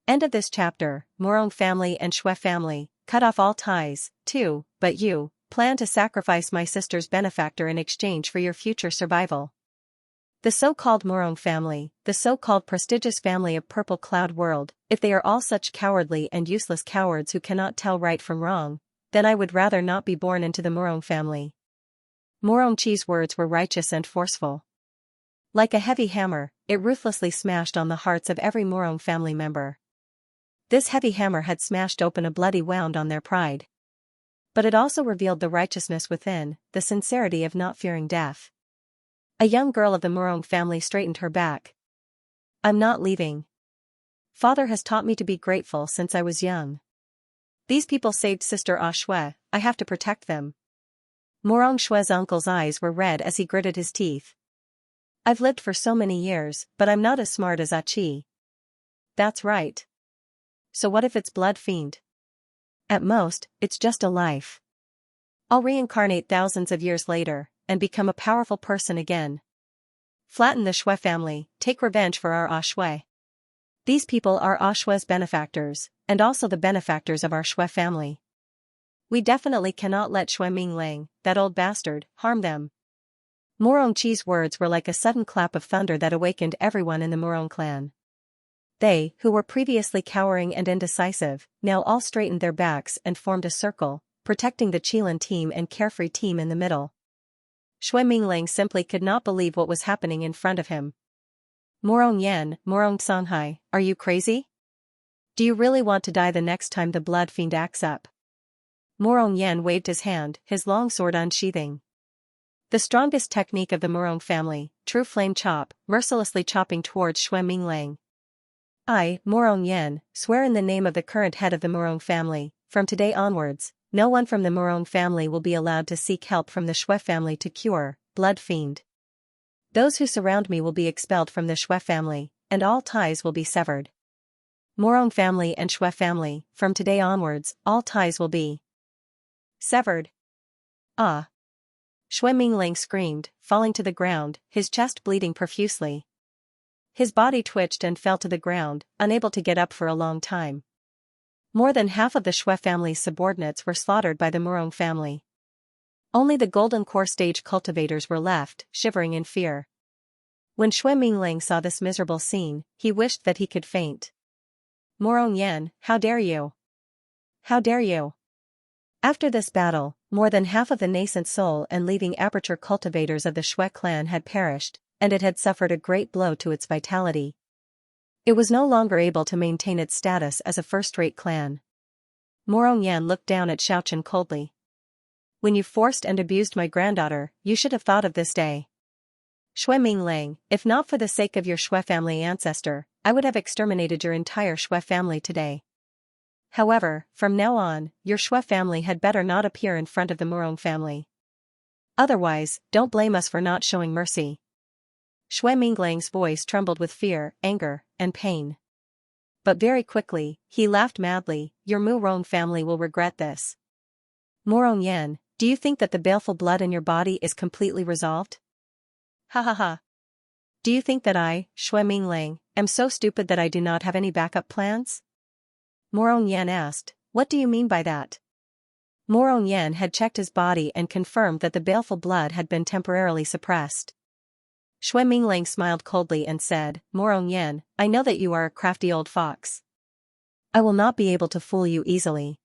End of this chapter. Morong family and Xue family, cut off all ties, too, but you, plan to sacrifice my sister's benefactor in exchange for your future survival. The so-called Morong family, the so-called prestigious family of Purple Cloud World, if they are all such cowardly and useless cowards who cannot tell right from wrong, then I would rather not be born into the Morong family. Morong Qi's words were righteous and forceful. Like a heavy hammer, it ruthlessly smashed on the hearts of every Morong family member. This heavy hammer had smashed open a bloody wound on their pride. But it also revealed the righteousness within, the sincerity of not fearing death. A young girl of the Morong family straightened her back. I'm not leaving. Father has taught me to be grateful since I was young. These people saved Sister Ah Xue, I have to protect them. Morong Xue's uncle's eyes were red as he gritted his teeth. I've lived for so many years, but I'm not as smart as Ah Qi. That's right. So what if it's blood fiend? At most, it's just a life. I'll reincarnate thousands of years later, and become a powerful person again. Flatten the Xue family, take revenge for our Ah Xue. These people are Ah Xue's benefactors, and also the benefactors of our Xue family. We definitely cannot let Xue Minglang, that old bastard, harm them. Morong Qi's words were like a sudden clap of thunder that awakened everyone in the Morong clan. They, who were previously cowering and indecisive, now all straightened their backs and formed a circle, protecting the Qilin team and Carefree team in the middle. Xue Minglang simply could not believe what was happening in front of him. Morong Yan, Morong Sanhai, are you crazy? Do you really want to die the next time the blood fiend acts up? Morong Yan waved his hand, his long sword unsheathing. The strongest technique of the Morong family, true flame chop, mercilessly chopping towards Xue Minglang. I, Morong Yan, swear in the name of the current head of the Morong family, from today onwards, no one from the Morong family will be allowed to seek help from the Xue family to cure blood fiend. Those who surround me will be expelled from the Xue family, and all ties will be severed. Morong family and Xue family, from today onwards, all ties will be severed. Ah! Xue Minglang screamed, falling to the ground, his chest bleeding profusely. His body twitched and fell to the ground, unable to get up for a long time. More than half of the Xue family's subordinates were slaughtered by the Morong family. Only the golden core stage cultivators were left, shivering in fear. When Xue Minglang saw this miserable scene, he wished that he could faint. Morong Yan, how dare you? How dare you? After this battle, more than half of the nascent soul and leading aperture cultivators of the Xue clan had perished, and it had suffered a great blow to its vitality. It was no longer able to maintain its status as a first-rate clan. Morong Yan looked down at Xiaochen coldly. When you forced and abused my granddaughter, you should have thought of this day. Xue Minglang, if not for the sake of your Xue family ancestor, I would have exterminated your entire Xue family today. However, from now on, your Xue family had better not appear in front of the Morong family. Otherwise, don't blame us for not showing mercy. Xue Minglang's voice trembled with fear, anger, and pain. But very quickly, he laughed madly, your Morong family will regret this. Morong Yan, do you think that the baleful blood in your body is completely resolved? Ha ha ha. Do you think that I, Xue Minglang, am so stupid that I do not have any backup plans? Morong Yan asked, what do you mean by that? Morong Yan had checked his body and confirmed that the baleful blood had been temporarily suppressed. Xue Minglang smiled coldly and said, Morong Yan, I know that you are a crafty old fox. I will not be able to fool you easily.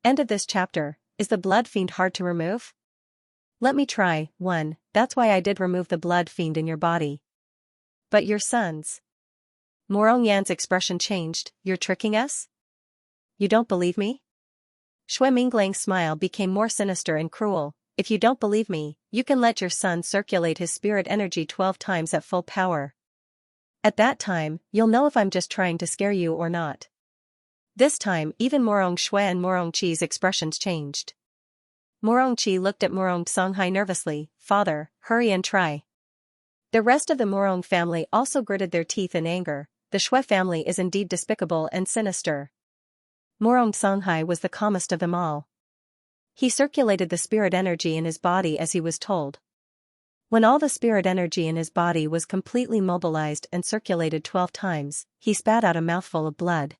End of this chapter. Is the blood fiend hard to remove? Let me try. 1. That's why I did remove the blood fiend in your body. But your sons. Morong Yan's expression changed. You're tricking us? You don't believe me? Xue Minglang's smile became more sinister and cruel. If you don't believe me, you can let your son circulate his spirit energy 12 times at full power. At that time, you'll know if I'm just trying to scare you or not. This time, even Morong Xue and Morong Qi's expressions changed. Morong Qi looked at Morong Songhai nervously. Father, hurry and try. The rest of the Morong family also gritted their teeth in anger. The Xue family is indeed despicable and sinister. Morong Songhai was the calmest of them all. He circulated the spirit energy in his body as he was told. When all the spirit energy in his body was completely mobilized and circulated 12 times, he spat out a mouthful of blood.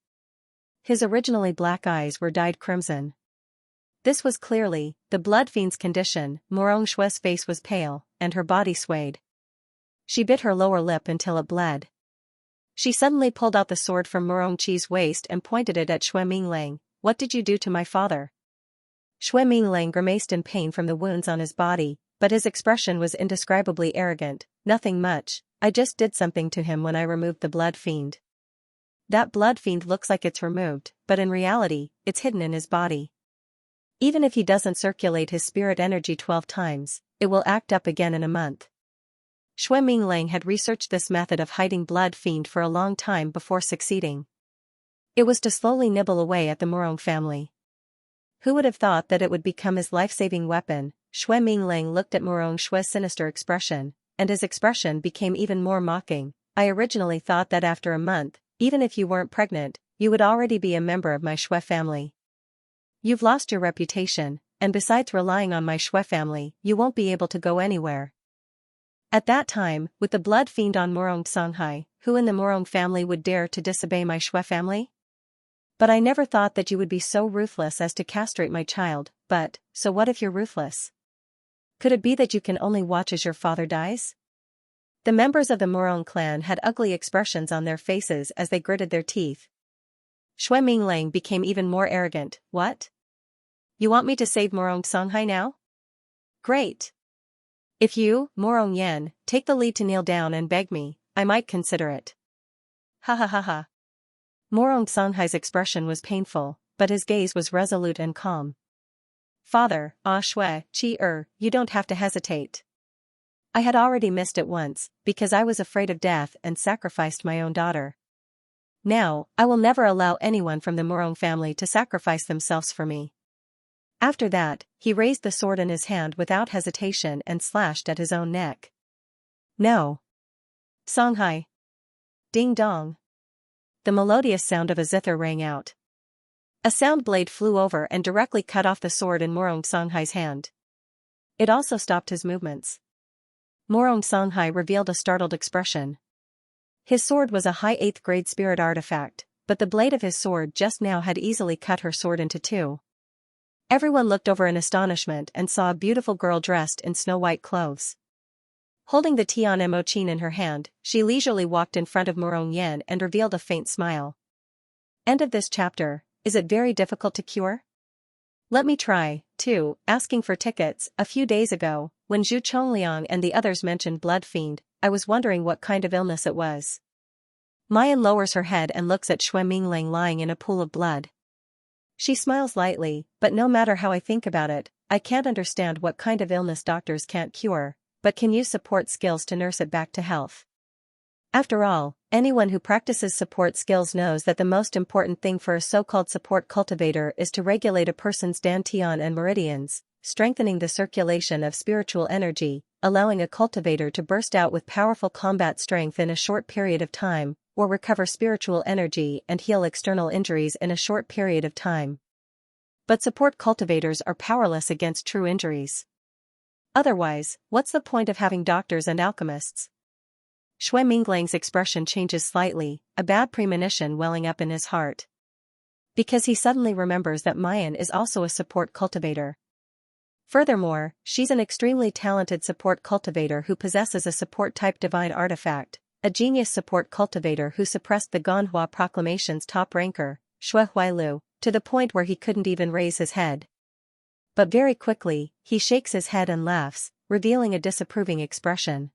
His originally black eyes were dyed crimson. This was clearly the blood fiend's condition. Morong Xue's face was pale, and her body swayed. She bit her lower lip until it bled. She suddenly pulled out the sword from Morong Qi's waist and pointed it at Xue Minglang. What did you do to my father? Xue Minglang grimaced in pain from the wounds on his body, but his expression was indescribably arrogant. Nothing much, I just did something to him when I removed the blood fiend. That blood fiend looks like it's removed, but in reality, it's hidden in his body. Even if he doesn't circulate his spirit energy 12 times, it will act up again in a month. Xue Minglang had researched this method of hiding blood fiend for a long time before succeeding. It was to slowly nibble away at the Morong family. Who would have thought that it would become his life-saving weapon? Xue Minglang looked at Morong Xue's sinister expression, and his expression became even more mocking. I originally thought that after a month, even if you weren't pregnant, you would already be a member of my Xue family. You've lost your reputation, and besides relying on my Xue family, you won't be able to go anywhere. At that time, with the blood fiend on Morong Songhai, who in the Morong family would dare to disobey my Xue family? But I never thought that you would be so ruthless as to castrate my child. But, so what if you're ruthless? Could it be that you can only watch as your father dies? The members of the Morong clan had ugly expressions on their faces as they gritted their teeth. Xue Minglang became even more arrogant. What? You want me to save Morong Songhai now? Great. If you, Morong Yan, take the lead to kneel down and beg me, I might consider it. Ha ha ha ha. Morong Songhai's expression was painful, but his gaze was resolute and calm. Father, shui, you don't have to hesitate. I had already missed it once, because I was afraid of death and sacrificed my own daughter. Now, I will never allow anyone from the Morong family to sacrifice themselves for me. After that, he raised the sword in his hand without hesitation and slashed at his own neck. No. Songhai. Ding dong. The melodious sound of a zither rang out. A sound blade flew over and directly cut off the sword in Morong Songhai's hand. It also stopped his movements. Morong Songhai revealed a startled expression. His sword was a high 8th grade spirit artifact, but the blade of his sword just now had easily cut her sword into two. Everyone looked over in astonishment and saw a beautiful girl dressed in snow-white clothes. Holding the Tian Emochin in her hand, she leisurely walked in front of Morong Yen and revealed a faint smile. End of this chapter. Is it very difficult to cure? Let me try, too. Asking for tickets. A few days ago, when Zhu Chongliang and the others mentioned blood fiend, I was wondering what kind of illness it was. Mayan lowers her head and looks at Xue Minglang lying in a pool of blood. She smiles lightly, but no matter how I think about it, I can't understand what kind of illness doctors can't cure, but can use support skills to nurse it back to health. After all, anyone who practices support skills knows that the most important thing for a so-called support cultivator is to regulate a person's dantian and meridians, strengthening the circulation of spiritual energy, allowing a cultivator to burst out with powerful combat strength in a short period of time, or recover spiritual energy and heal external injuries in a short period of time. But support cultivators are powerless against true injuries. Otherwise, what's the point of having doctors and alchemists? Xue Minglang's expression changes slightly, a bad premonition welling up in his heart. Because he suddenly remembers that Mayan is also a support cultivator. Furthermore, she's an extremely talented support cultivator who possesses a support-type divine artifact, a genius support cultivator who suppressed the Ganhua Proclamation's top ranker, Xue Huailu, to the point where he couldn't even raise his head. But very quickly, he shakes his head and laughs, revealing a disapproving expression.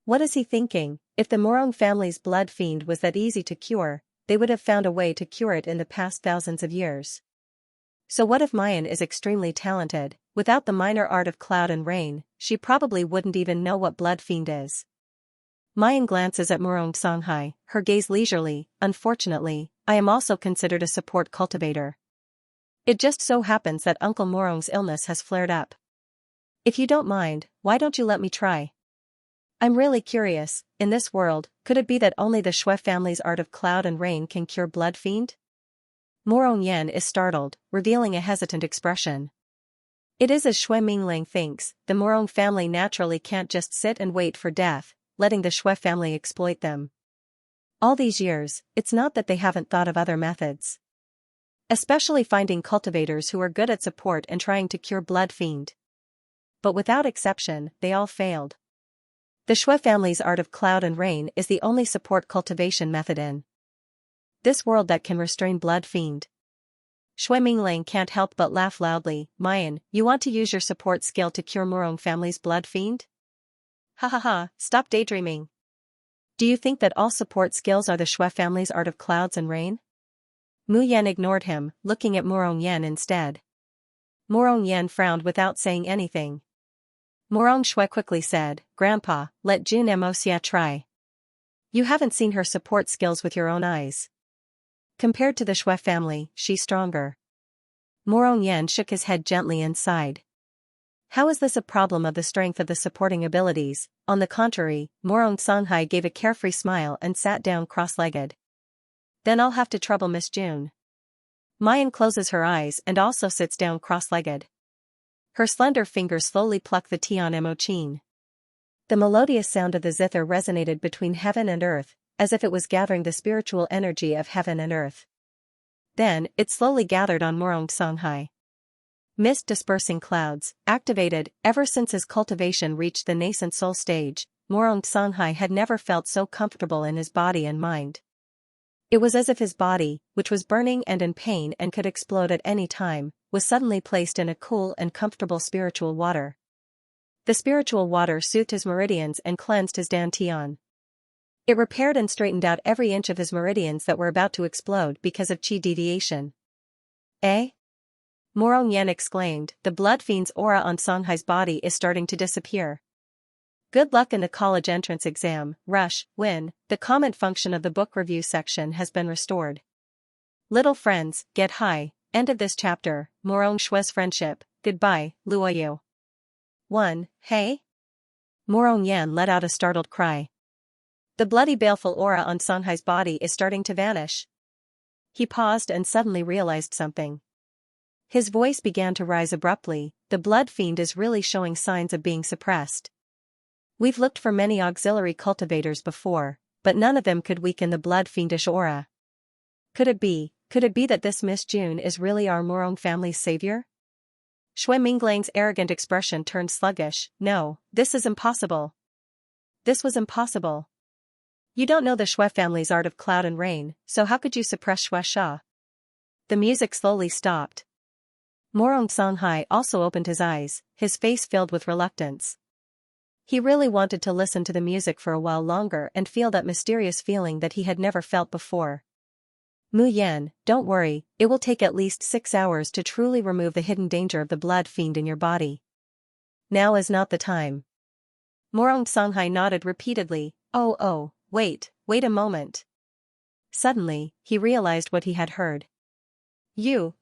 What is he thinking? If the Morong family's blood fiend was that easy to cure, they would have found a way to cure it in the past thousands of years. So what if Mayan is extremely talented? Without the minor art of cloud and rain, she probably wouldn't even know what blood fiend is. Mayan glances at Morong Songhai, her gaze leisurely. Unfortunately, I am also considered a support cultivator. It just so happens that Uncle Morong's illness has flared up. If you don't mind, why don't you let me try? I'm really curious, in this world, could it be that only the Xue family's art of cloud and rain can cure blood fiend? Morong Yen is startled, revealing a hesitant expression. It is as Xue Minglang thinks, the Morong family naturally can't just sit and wait for death, letting the Xue family exploit them. All these years, it's not that they haven't thought of other methods. Especially finding cultivators who are good at support and trying to cure blood fiend. But without exception, they all failed. The Xue family's art of cloud and rain is the only support cultivation method in this world that can restrain blood fiend. Xue Minglang can't help but laugh loudly. Mayan, you want to use your support skill to cure Morong family's blood fiend? Ha ha ha, stop daydreaming. Do you think that all support skills are the Xue family's art of clouds and rain? Mu Yan ignored him, looking at Morong Yen instead. Morong Yen frowned without saying anything. Morong Xue quickly said, Grandpa, let Jun Emosia try. You haven't seen her support skills with your own eyes. Compared to the Xue family, she's stronger. Morong Yen shook his head gently and sighed. How is this a problem of the strength of the supporting abilities? On the contrary, Morong Songhai gave a carefree smile and sat down cross-legged. Then I'll have to trouble Miss June. Mayan closes her eyes and also sits down cross-legged. Her slender fingers slowly pluck the Tian Emochin. The melodious sound of the zither resonated between heaven and earth, as if it was gathering the spiritual energy of heaven and earth. Then, it slowly gathered on Morong Songhai. Mist dispersing clouds, activated. Ever since his cultivation reached the nascent soul stage, Morong Songhai had never felt so comfortable in his body and mind. It was as if his body, which was burning and in pain and could explode at any time, was suddenly placed in a cool and comfortable spiritual water. The spiritual water soothed his meridians and cleansed his dantian. It repaired and straightened out every inch of his meridians that were about to explode because of chi deviation. Eh? Morong Yen exclaimed, the blood fiend's aura on Songhai's body is starting to disappear. Good luck in the college entrance exam, rush, win, the comment function of the book review section has been restored. Little friends, get high, end of this chapter, Morong Shui's friendship, goodbye, Luoyu. 1. Hey? Morong Yan let out a startled cry. The bloody baleful aura on Songhai's body is starting to vanish. He paused and suddenly realized something. His voice began to rise abruptly, the blood fiend is really showing signs of being suppressed. We've looked for many auxiliary cultivators before, but none of them could weaken the blood fiendish aura. Could it be that this Miss June is really our Morong family's savior? Shui Minglang's arrogant expression turned sluggish. No, this is impossible. This was impossible. You don't know the Shui family's art of cloud and rain, so how could you suppress Shui Sha? The music slowly stopped. Morong Songhai also opened his eyes, his face filled with reluctance. He really wanted to listen to the music for a while longer and feel that mysterious feeling that he had never felt before. Mu Yan, don't worry, it will take at least 6 hours to truly remove the hidden danger of the blood fiend in your body. Now is not the time. Morong Songhai nodded repeatedly. Wait a moment. Suddenly, he realized what he had heard. You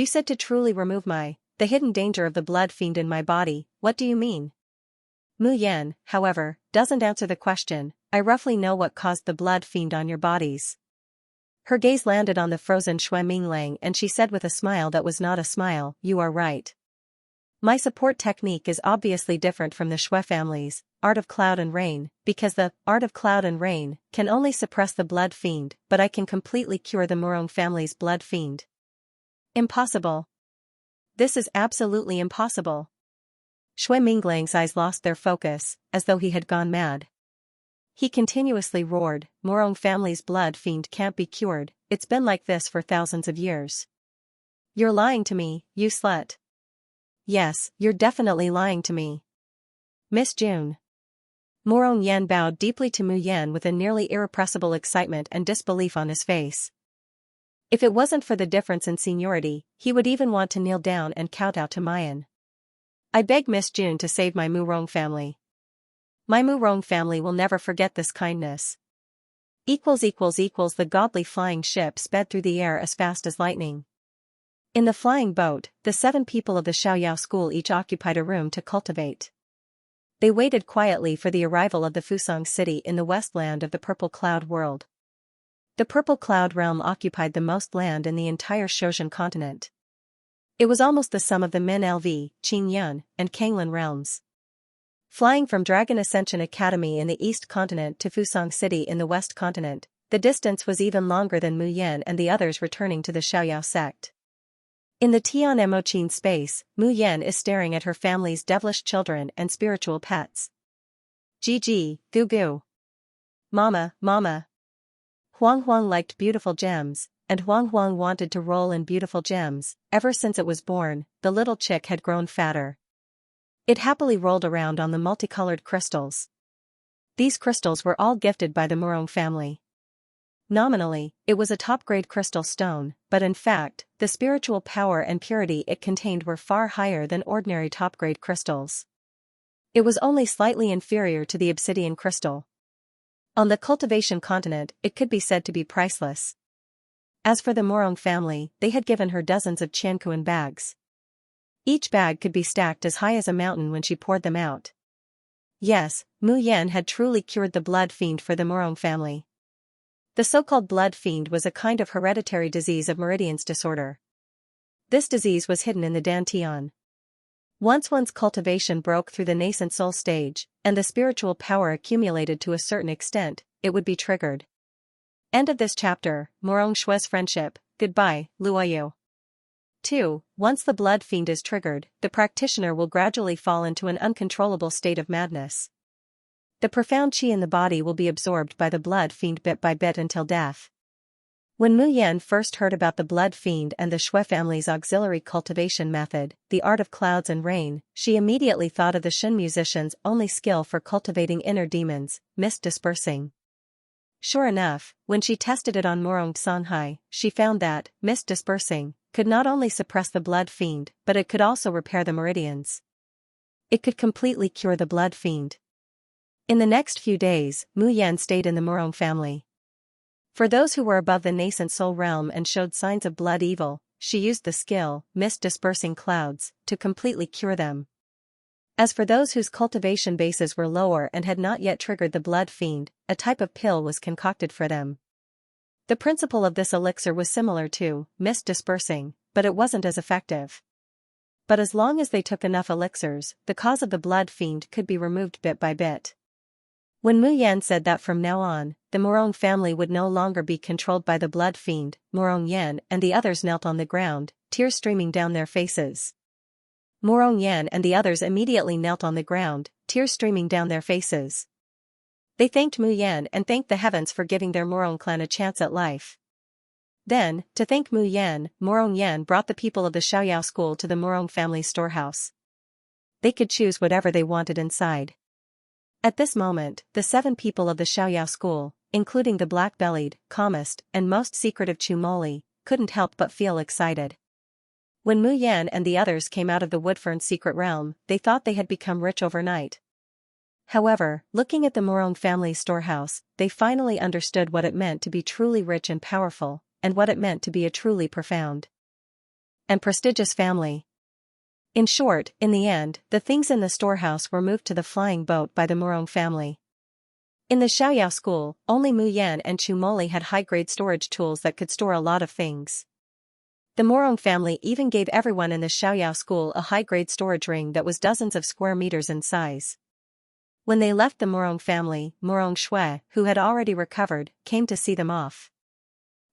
said to truly remove the hidden danger of the blood fiend in my body, what do you mean? Mu Yan, however, doesn't answer the question. I roughly know what caused the blood fiend on your bodies. Her gaze landed on the frozen Shui Minglang and she said with a smile that was not a smile, you are right. My support technique is obviously different from the Shui family's art of cloud and rain, because the art of cloud and rain can only suppress the blood fiend, but I can completely cure the Morong family's blood fiend. Impossible. This is absolutely impossible. Shui Minglang's eyes lost their focus, as though he had gone mad. He continuously roared, Morong family's blood fiend can't be cured, it's been like this for thousands of years. You're lying to me, you slut. Yes, you're definitely lying to me. Miss June. Morong Yan bowed deeply to Mu Yan with a nearly irrepressible excitement and disbelief on his face. If it wasn't for the difference in seniority, he would even want to kneel down and kowtow to Mayan. I beg Miss June to save my Murong family. My Murong family will never forget this kindness. The godly flying ship sped through the air as fast as lightning. In the flying boat, the 7 people of the Xiaoyao school each occupied a room to cultivate. They waited quietly for the arrival of the Fusang city in the westland of the Purple Cloud world. The Purple Cloud realm occupied the most land in the entire Shozhen continent. It was almost the sum of the Min LV, Qingyun, and Kanglin realms. Flying from Dragon Ascension Academy in the East Continent to Fusang City in the West Continent, the distance was even longer than Mu Yan and the others returning to the Xiaoyao sect. In the Tian Emochin space, Mu Yan is staring at her family's devilish children and spiritual pets. Gigi, goo goo. Mama. Huang liked beautiful gems, and Huang wanted to roll in beautiful gems. Ever since it was born, the little chick had grown fatter. It happily rolled around on the multicolored crystals. These crystals were all gifted by the Murong family. Nominally, it was a top-grade crystal stone, but in fact, the spiritual power and purity it contained were far higher than ordinary top-grade crystals. It was only slightly inferior to the obsidian crystal. On the cultivation continent, it could be said to be priceless. As for the Murong family, they had given her dozens of Qiankuan bags. Each bag could be stacked as high as a mountain when she poured them out. Yes, Mu Yan had truly cured the blood fiend for the Murong family. The so-called blood fiend was a kind of hereditary disease of meridians disorder. This disease was hidden in the Dantian. Once one's cultivation broke through the nascent soul stage, and the spiritual power accumulated to a certain extent, it would be triggered. End of this chapter, Morong Shui's friendship, goodbye, Luoyu. 2. Once the blood fiend is triggered, the practitioner will gradually fall into an uncontrollable state of madness. The profound qi in the body will be absorbed by the blood fiend bit by bit until death. When Mu Yan first heard about the blood fiend and the Shui family's auxiliary cultivation method, the art of clouds and rain, she immediately thought of the Shen musician's only skill for cultivating inner demons, mist dispersing. Sure enough, when she tested it on Morong Sanhai, she found that, mist dispersing, could not only suppress the blood fiend, but it could also repair the meridians. It could completely cure the blood fiend. In the next few days, Mu Yan stayed in the Morong family. For those who were above the nascent soul realm and showed signs of blood evil, she used the skill, mist dispersing clouds, to completely cure them. As for those whose cultivation bases were lower and had not yet triggered the blood fiend, a type of pill was concocted for them. The principle of this elixir was similar to mist dispersing, but it wasn't as effective. But as long as they took enough elixirs, the cause of the blood fiend could be removed bit by bit. When Mu Yan said that from now on, the Morong family would no longer be controlled by the blood fiend, Morong Yan and the others knelt on the ground, tears streaming down their faces. Morong Yan and the others immediately knelt on the ground, tears streaming down their faces. They thanked Mu Yan and thanked the heavens for giving their Morong clan a chance at life. Then, to thank Mu Yan, Morong Yan brought the people of the Xiaoyao school to the Morong family storehouse. They could choose whatever they wanted inside. At this moment, the 7 people of the Xiaoyao school, including the black-bellied, calmest, and most secretive Chumoli, couldn't help but feel excited. When Mu Yan and the others came out of the Woodfern's secret realm, they thought they had become rich overnight. However, looking at the Morong family storehouse, they finally understood what it meant to be truly rich and powerful, and what it meant to be a truly profound and prestigious family. In short, in the end, the things in the storehouse were moved to the flying boat by the Morong family. In the Xiaoyao school, only Mu Yan and Chumoli had high-grade storage tools that could store a lot of things. The Morong family even gave everyone in the Xiaoyao school a high-grade storage ring that was dozens of square meters in size. When they left the Morong family, Morong Shui, who had already recovered, came to see them off.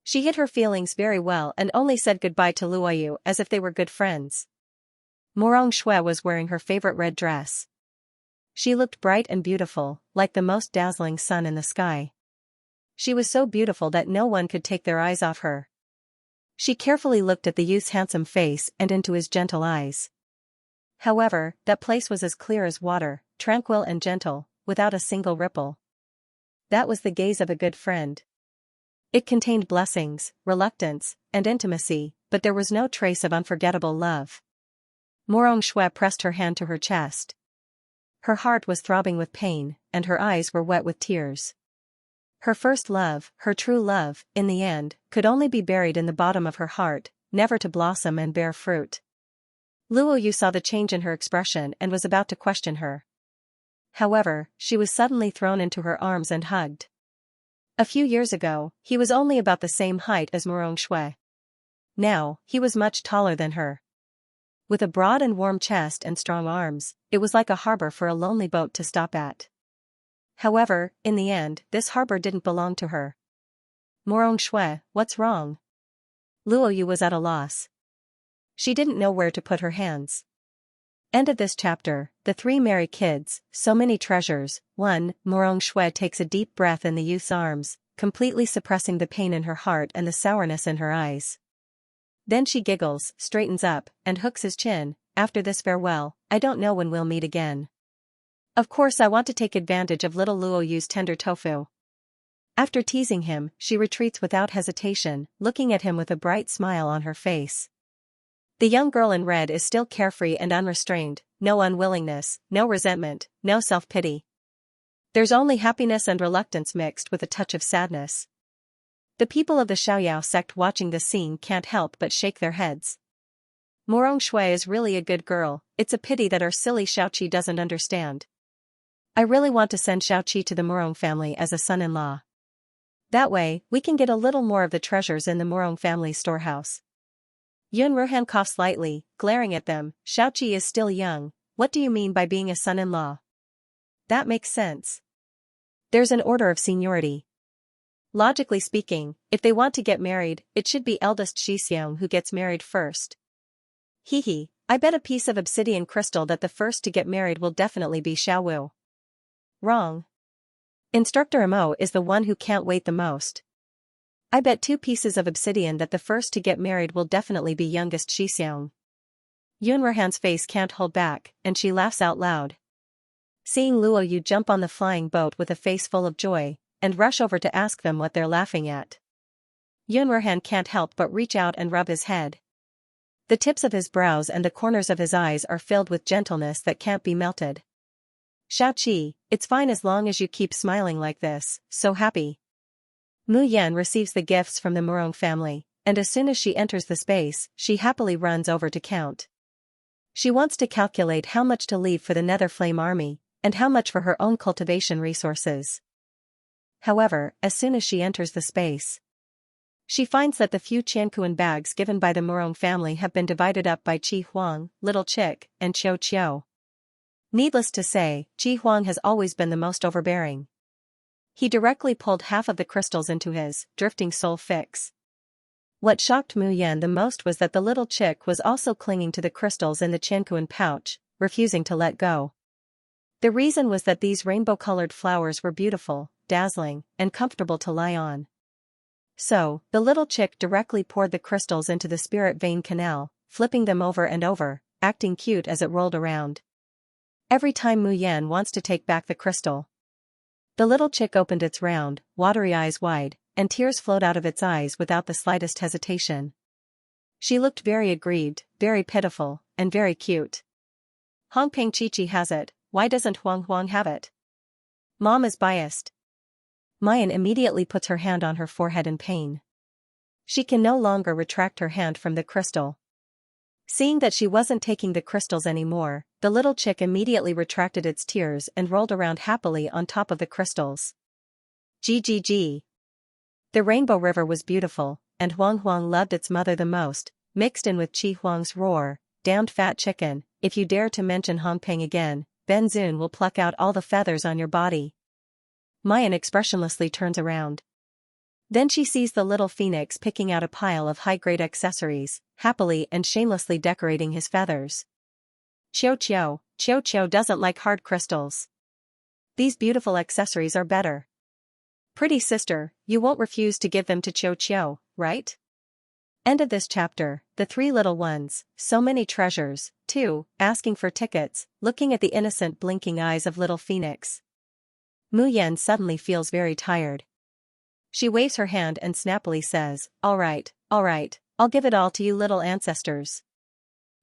She hid her feelings very well and only said goodbye to Luoyu as if they were good friends. Morong Shui was wearing her favorite red dress. She looked bright and beautiful, like the most dazzling sun in the sky. She was so beautiful that no one could take their eyes off her. She carefully looked at the youth's handsome face and into his gentle eyes. However, that place was as clear as water, tranquil and gentle, without a single ripple. That was the gaze of a good friend. It contained blessings, reluctance, and intimacy, but there was no trace of unforgettable love. Morong Shui pressed her hand to her chest. Her heart was throbbing with pain, and her eyes were wet with tears. Her first love, her true love, in the end, could only be buried in the bottom of her heart, never to blossom and bear fruit. Luoyu saw the change in her expression and was about to question her. However, she was suddenly thrown into her arms and hugged. A few years ago, he was only about the same height as Morong Shui. Now, he was much taller than her. With a broad and warm chest and strong arms, it was like a harbor for a lonely boat to stop at. However, in the end, this harbor didn't belong to her. Morong Shui, what's wrong? Luoyu was at a loss. She didn't know where to put her hands. End of this chapter. The 3 merry kids, so many treasures. 1. Morong Shui takes a deep breath in the youth's arms, completely suppressing the pain in her heart and the sourness in her eyes. Then she giggles, straightens up, and hooks his chin. After this farewell, I don't know when we'll meet again. Of course I want to take advantage of little Luoyu's tender tofu. After teasing him, she retreats without hesitation, looking at him with a bright smile on her face. The young girl in red is still carefree and unrestrained, no unwillingness, no resentment, no self-pity. There's only happiness and reluctance mixed with a touch of sadness. The people of the Xiaoyao sect watching the scene can't help but shake their heads. Morong Shui is really a good girl, it's a pity that our silly Xiaoqi doesn't understand. I really want to send Xiaoqi to the Morong family as a son-in-law. That way, we can get a little more of the treasures in the Morong family storehouse. Yun Ruhan coughed slightly, glaring at them. Xiaoqi is still young, what do you mean by being a son-in-law? That makes sense. There's an order of seniority. Logically speaking, if they want to get married, it should be eldest Xixiang who gets married first. Hehe, I bet a piece of obsidian crystal that the first to get married will definitely be Xiaowu. Wrong. Instructor Mo is the one who can't wait the most. I bet 2 pieces of obsidian that the first to get married will definitely be youngest Xixiang. Yun Ruhan's face can't hold back, and she laughs out loud. Seeing Luoyu jump on the flying boat with a face full of joy, and rush over to ask them what they're laughing at. Yunruhan can't help but reach out and rub his head. The tips of his brows and the corners of his eyes are filled with gentleness that can't be melted. Xiaoqi, it's fine as long as you keep smiling like this, so happy. Mu Yan receives the gifts from the Murong family, and as soon as she enters the space, she happily runs over to count. She wants to calculate how much to leave for the Nether Flame army, and how much for her own cultivation resources. However, as soon as she enters the space, she finds that the few Qianquan bags given by the Murong family have been divided up by Qi Huang, Little Chick, and Qiu Qiu. Needless to say, Qi Huang has always been the most overbearing. He directly pulled half of the crystals into his drifting soul fix. What shocked Mu Yan the most was that the little chick was also clinging to the crystals in the Qianquan pouch, refusing to let go. The reason was that these rainbow-colored flowers were beautiful, dazzling, and comfortable to lie on. So, the little chick directly poured the crystals into the spirit vein canal, flipping them over and over, acting cute as it rolled around. Every time Mu Yan wants to take back the crystal, the little chick opened its round, watery eyes wide, and tears flowed out of its eyes without the slightest hesitation. She looked very aggrieved, very pitiful, and very cute. Hongping Chichi has it, why doesn't Huang Huang have it? Mom is biased. Mayan immediately puts her hand on her forehead in pain. She can no longer retract her hand from the crystal. Seeing that she wasn't taking the crystals anymore, the little chick immediately retracted its tears and rolled around happily on top of the crystals. GGG. The Rainbow River was beautiful, and Huang Huang loved its mother the most, mixed in with Qi Huang's roar, "Damned fat chicken, if you dare to mention Hongping again, Ben Zun will pluck out all the feathers on your body." Mayan expressionlessly turns around. Then she sees the little phoenix picking out a pile of high-grade accessories, happily and shamelessly decorating his feathers. Qiu doesn't like hard crystals. These beautiful accessories are better. Pretty sister, you won't refuse to give them to Qiu, right? End of this chapter. The three little ones, so many treasures, too, asking for tickets, looking at the innocent blinking eyes of little Phoenix. Mu Yan suddenly feels very tired. She waves her hand and snappily says, all right, I'll give it all to you little ancestors.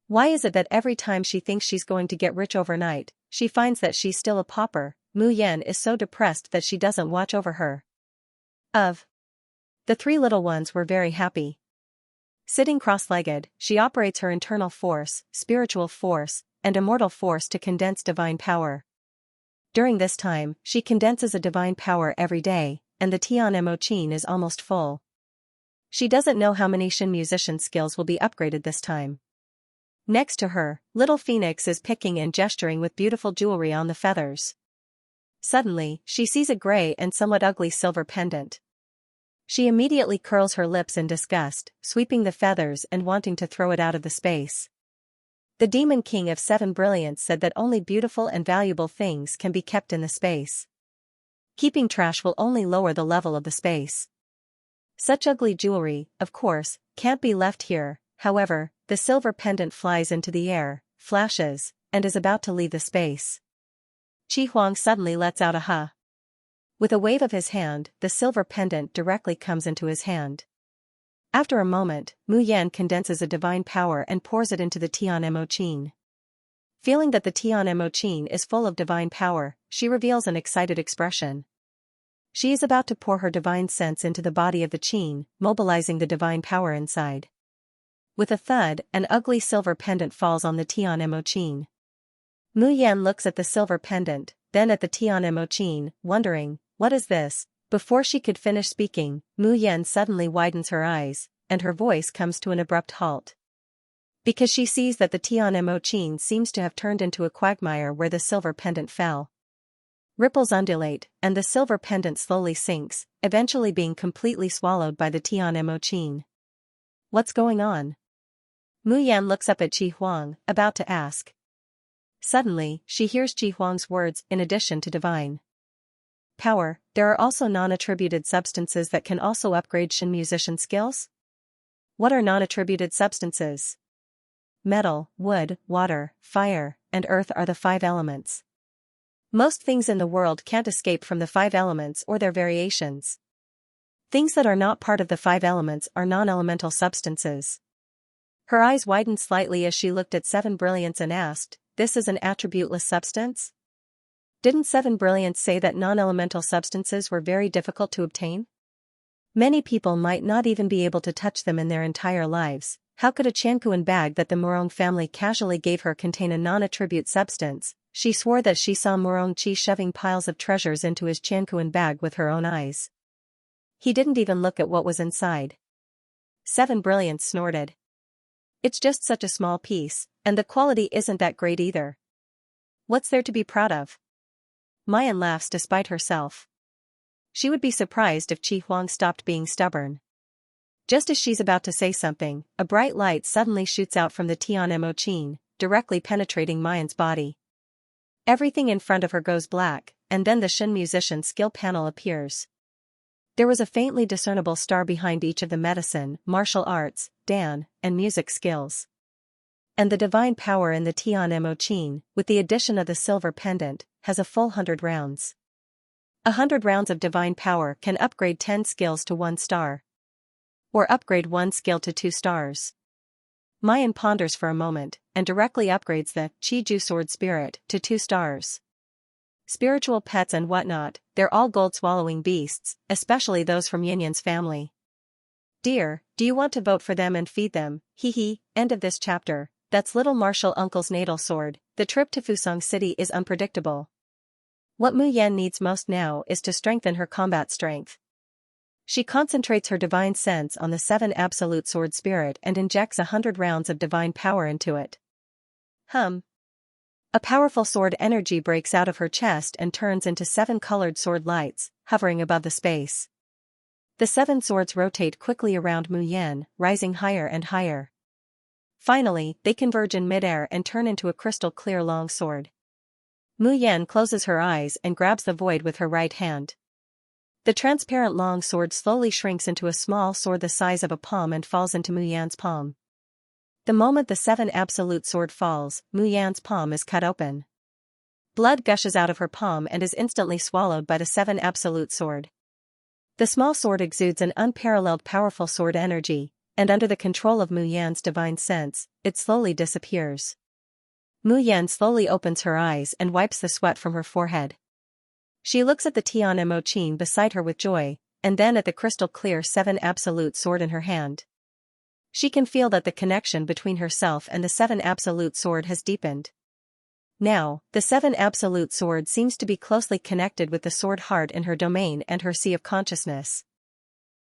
Why is it that every time she thinks she's going to get rich overnight, she finds that she's still a pauper? Mu Yan is so depressed that she doesn't watch over her. The three little ones were very happy. Sitting cross-legged, she operates her internal force, spiritual force, and immortal force to condense divine power. During this time, she condenses a divine power every day, and the Tian Mo Qin is almost full. She doesn't know how many Shin musician skills will be upgraded this time. Next to her, little Phoenix is picking and gesturing with beautiful jewelry on the feathers. Suddenly, she sees a gray and somewhat ugly silver pendant. She immediately curls her lips in disgust, sweeping the feathers and wanting to throw it out of the space. The Demon King of Seven Brilliance said that only beautiful and valuable things can be kept in the space. Keeping trash will only lower the level of the space. Such ugly jewelry, of course, can't be left here. However, the silver pendant flies into the air, flashes, and is about to leave the space. Qi Huang suddenly lets out a huh. With a wave of his hand, the silver pendant directly comes into his hand. After a moment, Mu Yan condenses a divine power and pours it into the Tian Mo Qin. Feeling that the Tian Mo Qin is full of divine power, she reveals an excited expression. She is about to pour her divine sense into the body of the Qin, mobilizing the divine power inside. With a thud, an ugly silver pendant falls on the Tian Mo Qin. Mu Yan looks at the silver pendant, then at the Tian Mo Qin, wondering, what is this? Before she could finish speaking, Mu Yan suddenly widens her eyes, and her voice comes to an abrupt halt. Because she sees that the Tian Mo Qin seems to have turned into a quagmire where the silver pendant fell. Ripples undulate, and the silver pendant slowly sinks, eventually being completely swallowed by the Tian Mo Qin. What's going on? Mu Yan looks up at Qi Huang, about to ask. Suddenly, she hears Qi Huang's words, in addition to divine power, there are also non-attributed substances that can also upgrade Shin musician skills? What are non-attributed substances? Metal, wood, water, fire, and earth are the 5 elements. Most things in the world can't escape from the 5 elements or their variations. Things that are not part of the 5 elements are non-elemental substances. Her eyes widened slightly as she looked at Seven Brilliance and asked, "This is an attributeless substance?" Didn't Seven Brilliance say that non-elemental substances were very difficult to obtain? Many people might not even be able to touch them in their entire lives. How could a Qianquan bag that the Morong family casually gave her contain a non-attribute substance? She swore that she saw Morong Qi shoving piles of treasures into his Qianquan bag with her own eyes. He didn't even look at what was inside. Seven Brilliance snorted. "It's just such a small piece, and the quality isn't that great either. What's there to be proud of?" Mayan laughs despite herself. She would be surprised if Qi Huang stopped being stubborn. Just as she's about to say something, a bright light suddenly shoots out from the Tianmo Qin, directly penetrating Mayan's body. Everything in front of her goes black, and then the Shen musician skill panel appears. There was a faintly discernible star behind each of the medicine, martial arts, Dan, and music skills. And the divine power in the Tianmo Qin, with the addition of the silver pendant, has a full 100 rounds. 100 rounds of divine power can upgrade 10 skills to 1 star. Or upgrade 1 skill to 2 stars. Mayan ponders for a moment, and directly upgrades the Qiju Sword Spirit to 2 stars. Spiritual pets and whatnot, they're all gold-swallowing beasts, especially those from Yinyan's family. "Dear, do you want to vote for them and feed them?" Hee. End of this chapter. That's little martial uncle's natal sword. The trip to Fusang City is unpredictable. What Mu Yan needs most now is to strengthen her combat strength. She concentrates her divine sense on the 7 absolute sword spirit and injects 100 rounds of divine power into it. A powerful sword energy breaks out of her chest and turns into 7 colored sword lights, hovering above the space. The 7 swords rotate quickly around Mu Yan, rising higher and higher. Finally, they converge in midair and turn into a crystal-clear long sword. Mu Yan closes her eyes and grabs the void with her right hand. The transparent long sword slowly shrinks into a small sword the size of a palm and falls into Mu Yan's palm. The moment the 7 absolute sword falls, Mu Yan's palm is cut open. Blood gushes out of her palm and is instantly swallowed by the 7 absolute sword. The small sword exudes an unparalleled powerful sword energy, and under the control of Mu Yan's divine sense, it slowly disappears. Mu Yan slowly opens her eyes and wipes the sweat from her forehead. She looks at the Tianmo Qin beside her with joy, and then at the crystal-clear 7 absolute sword in her hand. She can feel that the connection between herself and the 7 absolute sword has deepened. Now, the 7 absolute sword seems to be closely connected with the sword heart in her domain and her sea of consciousness.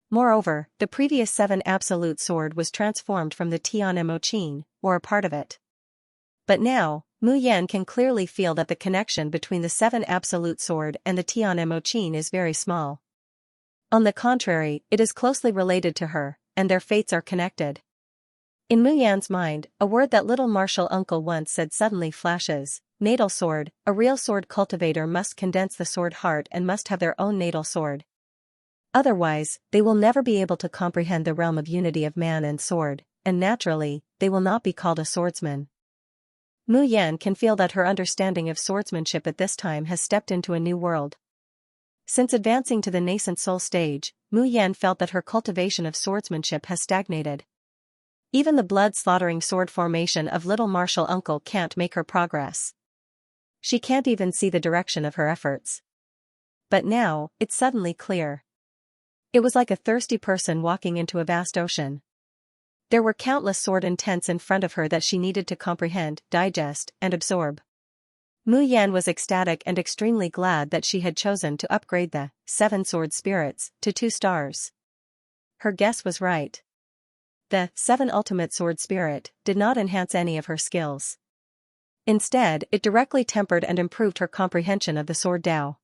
Moreover, the previous 7 absolute sword was transformed from the Tianmo Qin, or a part of it. But now, Mu Yan can clearly feel that the connection between the 7 absolute sword and the Tianmo Qin is very small. On the contrary, it is closely related to her, and their fates are connected. In Mu Yan's mind, a word that little martial uncle once said suddenly flashes: natal sword. A real sword cultivator must condense the sword heart and must have their own natal sword. Otherwise, they will never be able to comprehend the realm of unity of man and sword, and naturally, they will not be called a swordsman. Mu Yan can feel that her understanding of swordsmanship at this time has stepped into a new world. Since advancing to the nascent soul stage, Mu Yan felt that her cultivation of swordsmanship has stagnated. Even the blood-slaughtering sword formation of little martial uncle can't make her progress. She can't even see the direction of her efforts. But now, it's suddenly clear. It was like a thirsty person walking into a vast ocean. There were countless sword intents in front of her that she needed to comprehend, digest, and absorb. Mu Yan was ecstatic and extremely glad that she had chosen to upgrade the 7 sword spirits to 2 stars. Her guess was right. The 7 ultimate sword spirit did not enhance any of her skills. Instead, it directly tempered and improved her comprehension of the sword Tao.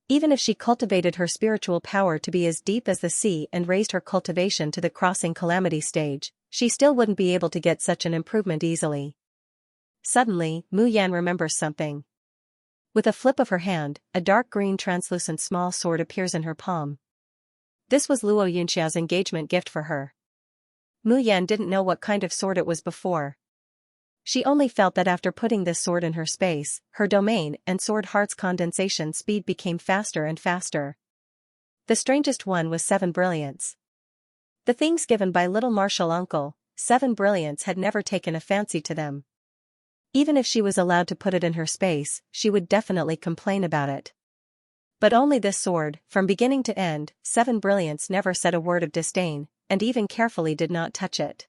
Even if she cultivated her spiritual power to be as deep as the sea and raised her cultivation to the crossing calamity stage, she still wouldn't be able to get such an improvement easily. Suddenly, Mu Yan remembers something. With a flip of her hand, a dark green translucent small sword appears in her palm. This was Luo Yunxia's engagement gift for her. Mu Yan didn't know what kind of sword it was before. She only felt that after putting this sword in her space, her domain and sword heart's condensation speed became faster and faster. The strangest one was 7 brilliance. The things given by little martial uncle, 7 brilliance had never taken a fancy to them. Even if she was allowed to put it in her space, she would definitely complain about it. But only this sword, from beginning to end, 7 brilliance never said a word of disdain, and even carefully did not touch it.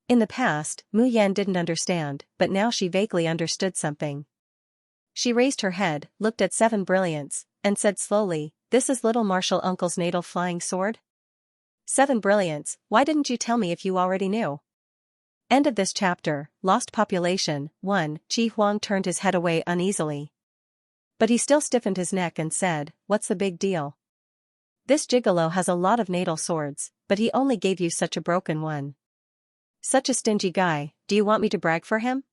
In the past, Mu Yan didn't understand, but now she vaguely understood something. She raised her head, looked at 7 brilliance, and said slowly, "This is little martial uncle's natal flying sword?" 7 brilliance, why didn't you tell me if you already knew? End of this chapter. Lost population. 1. Qi Huang turned his head away uneasily. But he still stiffened his neck and said, "What's the big deal? This gigolo has a lot of natal swords, but he only gave you such a broken one. Such a stingy guy, do you want me to brag for him?"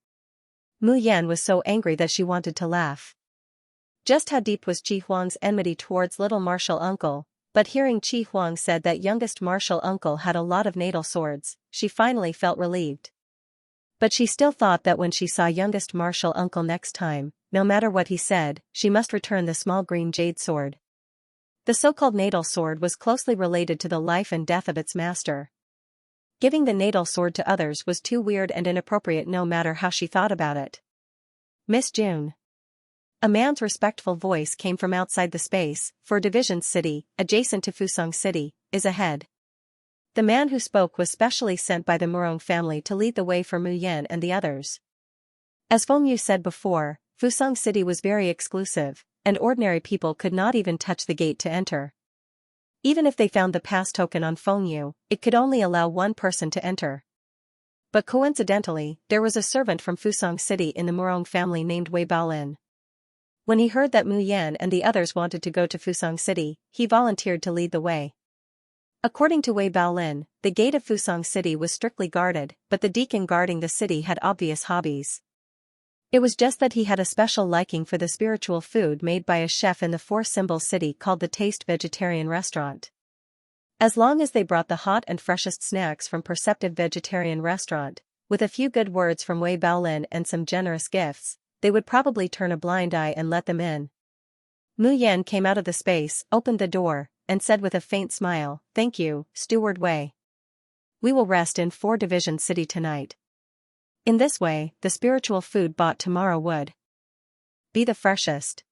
Mu Yan was so angry that she wanted to laugh. Just how deep was Qi Huang's enmity towards little martial uncle, but hearing Qi Huang said that youngest martial uncle had a lot of natal swords, she finally felt relieved. But she still thought that when she saw youngest martial uncle next time, no matter what he said, she must return the small green jade sword. The so-called natal sword was closely related to the life and death of its master. Giving the natal sword to others was too weird and inappropriate no matter how she thought about it. "Miss June." A man's respectful voice came from outside the space, for Division City, adjacent to Fusang City, is ahead. The man who spoke was specially sent by the Murong family to lead the way for Mu Yan and the others. As Feng Yu said before, Fusang City was very exclusive, and ordinary people could not even touch the gate to enter. Even if they found the pass token on Feng Yu, it could only allow one person to enter. But coincidentally, there was a servant from Fusang City in the Murong family named Wei Baolin. When he heard that Mu Yan and the others wanted to go to Fusang City, he volunteered to lead the way. According to Wei Baolin, the gate of Fusang City was strictly guarded, but the deacon guarding the city had obvious hobbies. It was just that he had a special liking for the spiritual food made by a chef in the four-symbol city called the Taste Vegetarian Restaurant. As long as they brought the hot and freshest snacks from Perceptive Vegetarian Restaurant, with a few good words from Wei Baolin and some generous gifts, they would probably turn a blind eye and let them in. Mu Yan came out of the space, opened the door, and said with a faint smile, "Thank you, Steward Wei. We will rest in 4 Division City tonight." In this way, the spiritual food bought tomorrow would be the freshest.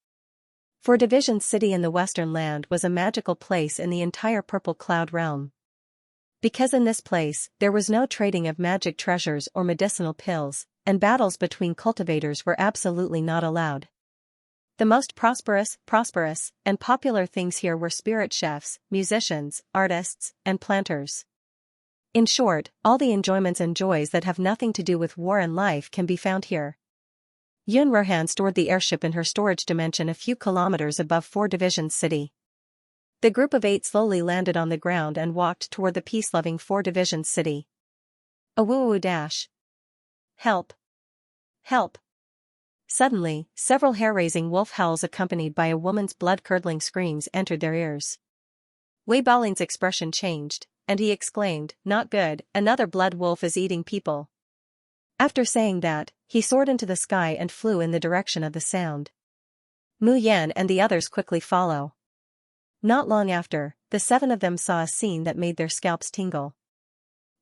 For Division City in the Western Land was a magical place in the entire Purple Cloud realm. Because in this place, there was no trading of magic treasures or medicinal pills, and battles between cultivators were absolutely not allowed. The most prosperous, and popular things here were spirit chefs, musicians, artists, and planters. In short, all the enjoyments and joys that have nothing to do with war and life can be found here. Yun Ruhan stored the airship in her storage dimension a few kilometers above 4 Division City. The group of 8 slowly landed on the ground and walked toward the peace-loving 4 Division City. Awoo dash. Help. Help. Suddenly, several hair-raising wolf howls accompanied by a woman's blood-curdling screams entered their ears. Wei Baolin's expression changed, and he exclaimed, "Not good, another blood wolf is eating people." After saying that, he soared into the sky and flew in the direction of the sound. Mu Yan and the others quickly follow. Not long after, the 7 of them saw a scene that made their scalps tingle.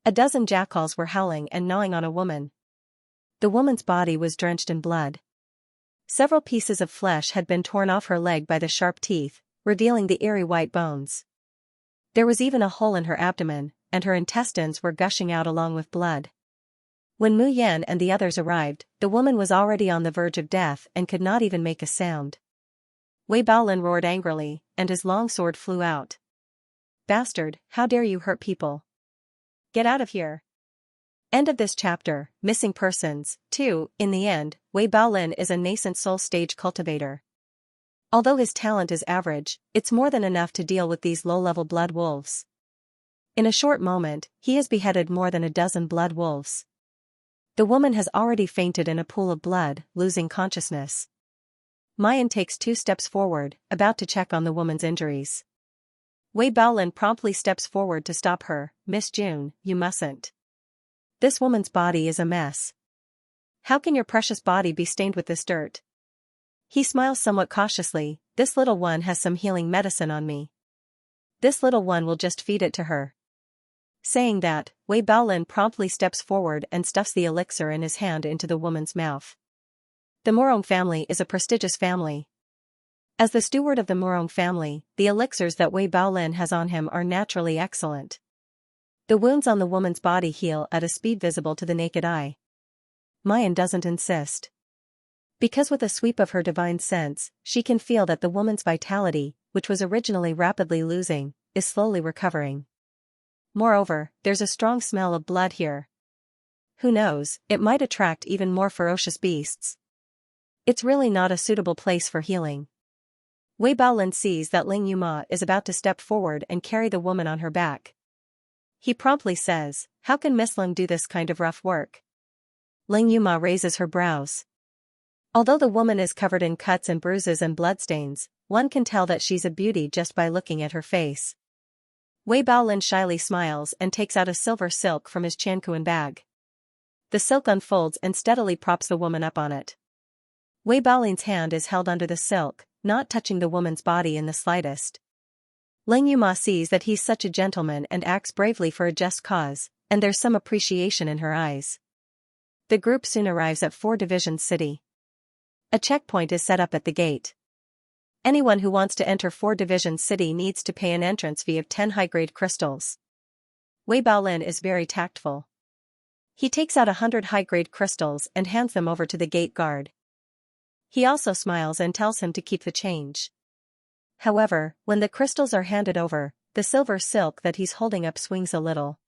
A dozen jackals were howling and gnawing on a woman. The woman's body was drenched in blood. Several pieces of flesh had been torn off her leg by the sharp teeth, revealing the eerie white bones. There was even a hole in her abdomen, and her intestines were gushing out along with blood. When Mu Yan and the others arrived, the woman was already on the verge of death and could not even make a sound. Wei Baolin roared angrily, and his long sword flew out. "Bastard, how dare you hurt people? Get out of here." End of this chapter. Missing persons. 2. In the end, Wei Baolin is a nascent soul stage cultivator. Although his talent is average, it's more than enough to deal with these low-level blood wolves. In a short moment, he has beheaded more than a dozen blood wolves. The woman has already fainted in a pool of blood, losing consciousness. Mayan takes 2 steps forward, about to check on the woman's injuries. Wei Baolin promptly steps forward to stop her. "Miss June, you mustn't. This woman's body is a mess." How can your precious body be stained with this dirt? He smiles somewhat cautiously. This little one has some healing medicine on me. This little one will just feed it to her. Saying that, Wei Baolin promptly steps forward and stuffs the elixir in his hand into the woman's mouth. The Morong family is a prestigious family. As the steward of the Morong family, the elixirs that Wei Baolin has on him are naturally excellent. The wounds on the woman's body heal at a speed visible to the naked eye. Mayan doesn't insist. Because with a sweep of her divine sense, she can feel that the woman's vitality, which was originally rapidly losing, is slowly recovering. Moreover, there's a strong smell of blood here. Who knows, it might attract even more ferocious beasts. It's really not a suitable place for healing. Wei Baolin sees that Ling Yuma is about to step forward and carry the woman on her back. He promptly says, "How can Miss Ling do this kind of rough work?" Ling Yuma raises her brows. Although the woman is covered in cuts and bruises and bloodstains, one can tell that she's a beauty just by looking at her face. Wei Baolin shyly smiles and takes out a silver silk from his Chankuan bag. The silk unfolds and steadily props the woman up on it. Wei Baolin's hand is held under the silk, not touching the woman's body in the slightest. Ling Yuma sees that he's such a gentleman and acts bravely for a just cause, and there's some appreciation in her eyes. The group soon arrives at 4 Division City. A checkpoint is set up at the gate. Anyone who wants to enter 4 Division City needs to pay an entrance fee of 10 high-grade crystals. Wei Baolin is very tactful. He takes out 100 high-grade crystals and hands them over to the gate guard. He also smiles and tells him to keep the change. However, when the crystals are handed over, the silver silk that he's holding up swings a little.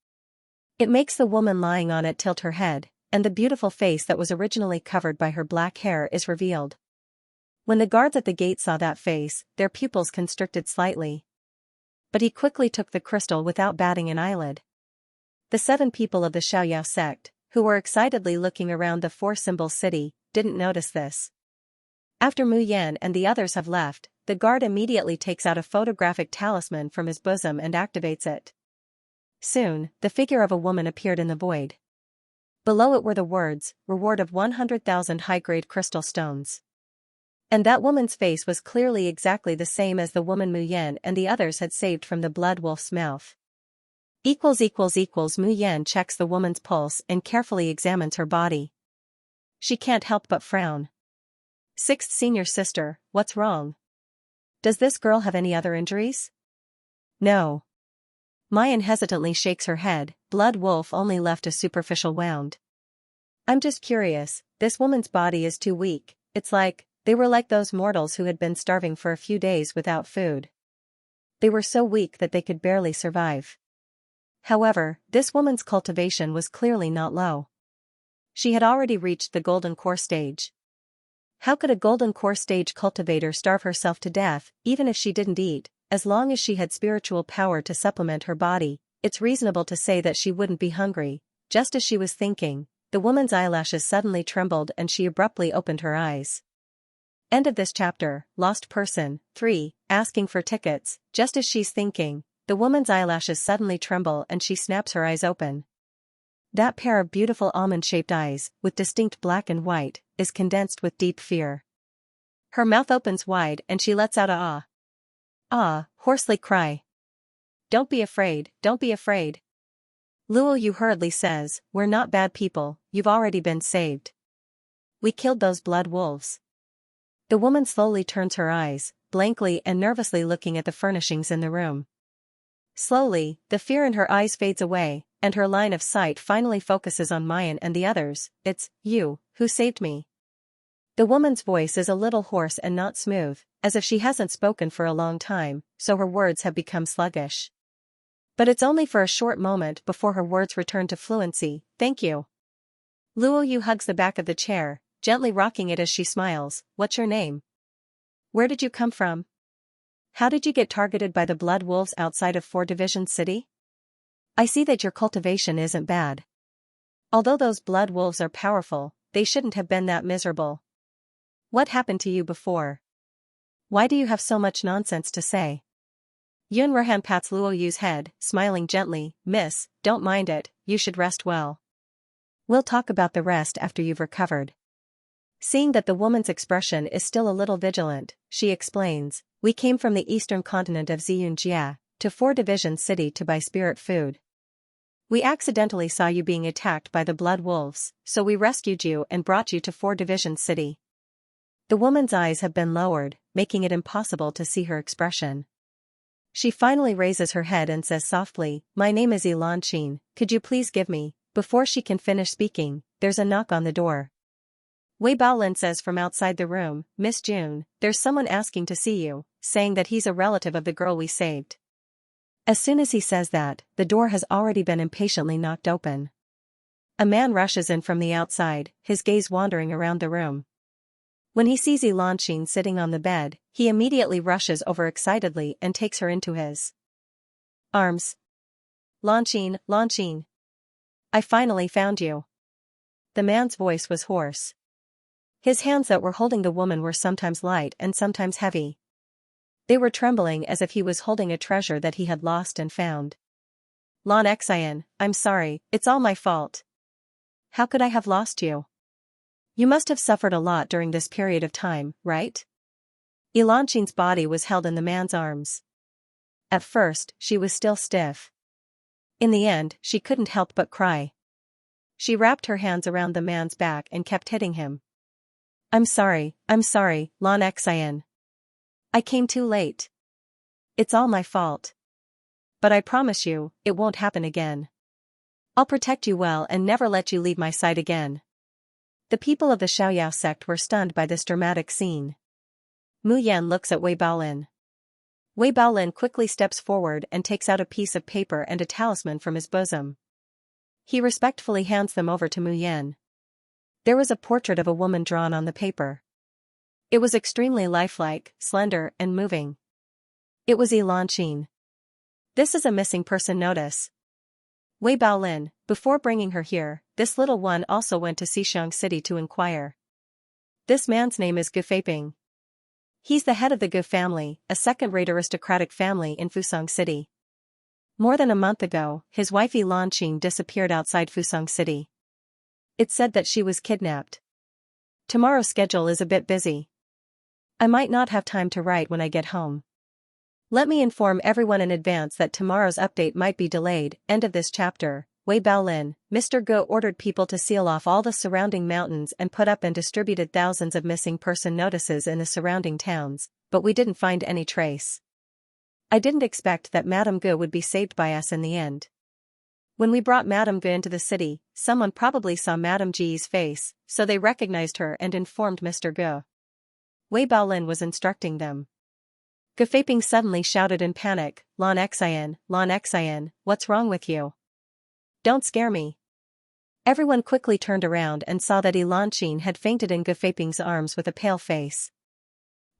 It makes the woman lying on it tilt her head, and the beautiful face that was originally covered by her black hair is revealed. When the guards at the gate saw that face, their pupils constricted slightly. But he quickly took the crystal without batting an eyelid. The 7 people of the Xiaoyao sect, who were excitedly looking around the 4-symbol city, didn't notice this. After Mu Yan and the others have left, the guard immediately takes out a photographic talisman from his bosom and activates it. Soon, the figure of a woman appeared in the void. Below it were the words, "Reward of 100,000 high-grade crystal stones." And that woman's face was clearly exactly the same as the woman Mu Yan and the others had saved from the blood wolf's mouth. Mu Yan checks the woman's pulse and carefully examines her body. She can't help but frown. 6th senior sister, what's wrong? Does this girl have any other injuries? No. Mayan hesitantly shakes her head. Blood wolf only left a superficial wound. I'm just curious, this woman's body is too weak. It's like, they were like those mortals who had been starving for a few days without food. They were so weak that they could barely survive. However, this woman's cultivation was clearly not low. She had already reached the golden core stage. How could a golden core stage cultivator starve herself to death, even if she didn't eat? As long as she had spiritual power to supplement her body, it's reasonable to say that she wouldn't be hungry. Just as she was thinking, the woman's eyelashes suddenly trembled and she abruptly opened her eyes. End of this chapter. Lost person, 3, asking for tickets. Just as she's thinking, the woman's eyelashes suddenly tremble and she snaps her eyes open. That pair of beautiful almond-shaped eyes, with distinct black and white, is condensed with deep fear. Her mouth opens wide and she lets out a ah. Ah, hoarsely cry. Don't be afraid, don't be afraid. Luo Yu hurriedly says, we're not bad people, you've already been saved. We killed those blood wolves. The woman slowly turns her eyes, blankly and nervously looking at the furnishings in the room. Slowly, the fear in her eyes fades away, and her line of sight finally focuses on Mayan and the others. It's you who saved me. The woman's voice is a little hoarse and not smooth, as if she hasn't spoken for a long time, so her words have become sluggish. But it's only for a short moment before her words return to fluency. Thank you. Luo Yu hugs the back of the chair, gently rocking it as she smiles. What's your name? Where did you come from? How did you get targeted by the blood wolves outside of 4 Division City? I see that your cultivation isn't bad. Although those blood wolves are powerful, they shouldn't have been that miserable. What happened to you before? Why do you have so much nonsense to say? Yun Rahan pats Luo Yu's head, smiling gently. Miss, don't mind it, you should rest well. We'll talk about the rest after you've recovered. Seeing that the woman's expression is still a little vigilant, she explains, we came from the eastern continent of Xianxia, to 4 Division City to buy spirit food. We accidentally saw you being attacked by the blood wolves, so we rescued you and brought you to 4 Division City. The woman's eyes have been lowered, making it impossible to see her expression. She finally raises her head and says softly, my name is Xianxia, could you please give me? Before she can finish speaking, there's a knock on the door. Wei Baolin says from outside the room, Miss June, there's someone asking to see you, saying that he's a relative of the girl we saved. As soon as he says that, the door has already been impatiently knocked open. A man rushes in from the outside, his gaze wandering around the room. When he sees Xianxia sitting on the bed, he immediately rushes over excitedly and takes her into his arms. Xianxia. I finally found you. The man's voice was hoarse. His hands that were holding the woman were sometimes light and sometimes heavy. They were trembling as if he was holding a treasure that he had lost and found. Xianxia, I'm sorry, it's all my fault. How could I have lost you? You must have suffered a lot during this period of time, right? Xianxia's body was held in the man's arms. At first, she was still stiff. In the end, she couldn't help but cry. She wrapped her hands around the man's back and kept hitting him. I'm sorry, Xianxia. I came too late. It's all my fault. But I promise you, it won't happen again. I'll protect you well and never let you leave my side again. The people of the Xiaoyao sect were stunned by this dramatic scene. Mu Yan looks at Wei Baolin. Wei Baolin quickly steps forward and takes out a piece of paper and a talisman from his bosom. He respectfully hands them over to Mu Yan. There was a portrait of a woman drawn on the paper. It was extremely lifelike, slender, and moving. It was Xianxia. This is a missing person notice. Wei Baolin, before bringing her here, this little one also went to Xishang City to inquire. This man's name is Defying. He's the head of the Gu family, a second-rate aristocratic family in Fusang City. More than a month ago, his wife Xianxia disappeared outside Fusang City. It's said that she was kidnapped. Tomorrow's schedule is a bit busy. I might not have time to write when I get home. Let me inform everyone in advance that tomorrow's update might be delayed. End of this chapter. Wei Baolin, Mr. Gu ordered people to seal off all the surrounding mountains and put up and distributed thousands of missing person notices in the surrounding towns, but we didn't find any trace. I didn't expect that Madame Gu would be saved by us in the end. When we brought Madame Gu into the city, someone probably saw Madame Ji's face, so they recognized her and informed Mr. Gu. Wei Baolin was instructing them. Defying suddenly shouted in panic, Xianxia, what's wrong with you? Don't scare me. Everyone quickly turned around and saw that Xianxia had fainted in Defying's arms with a pale face.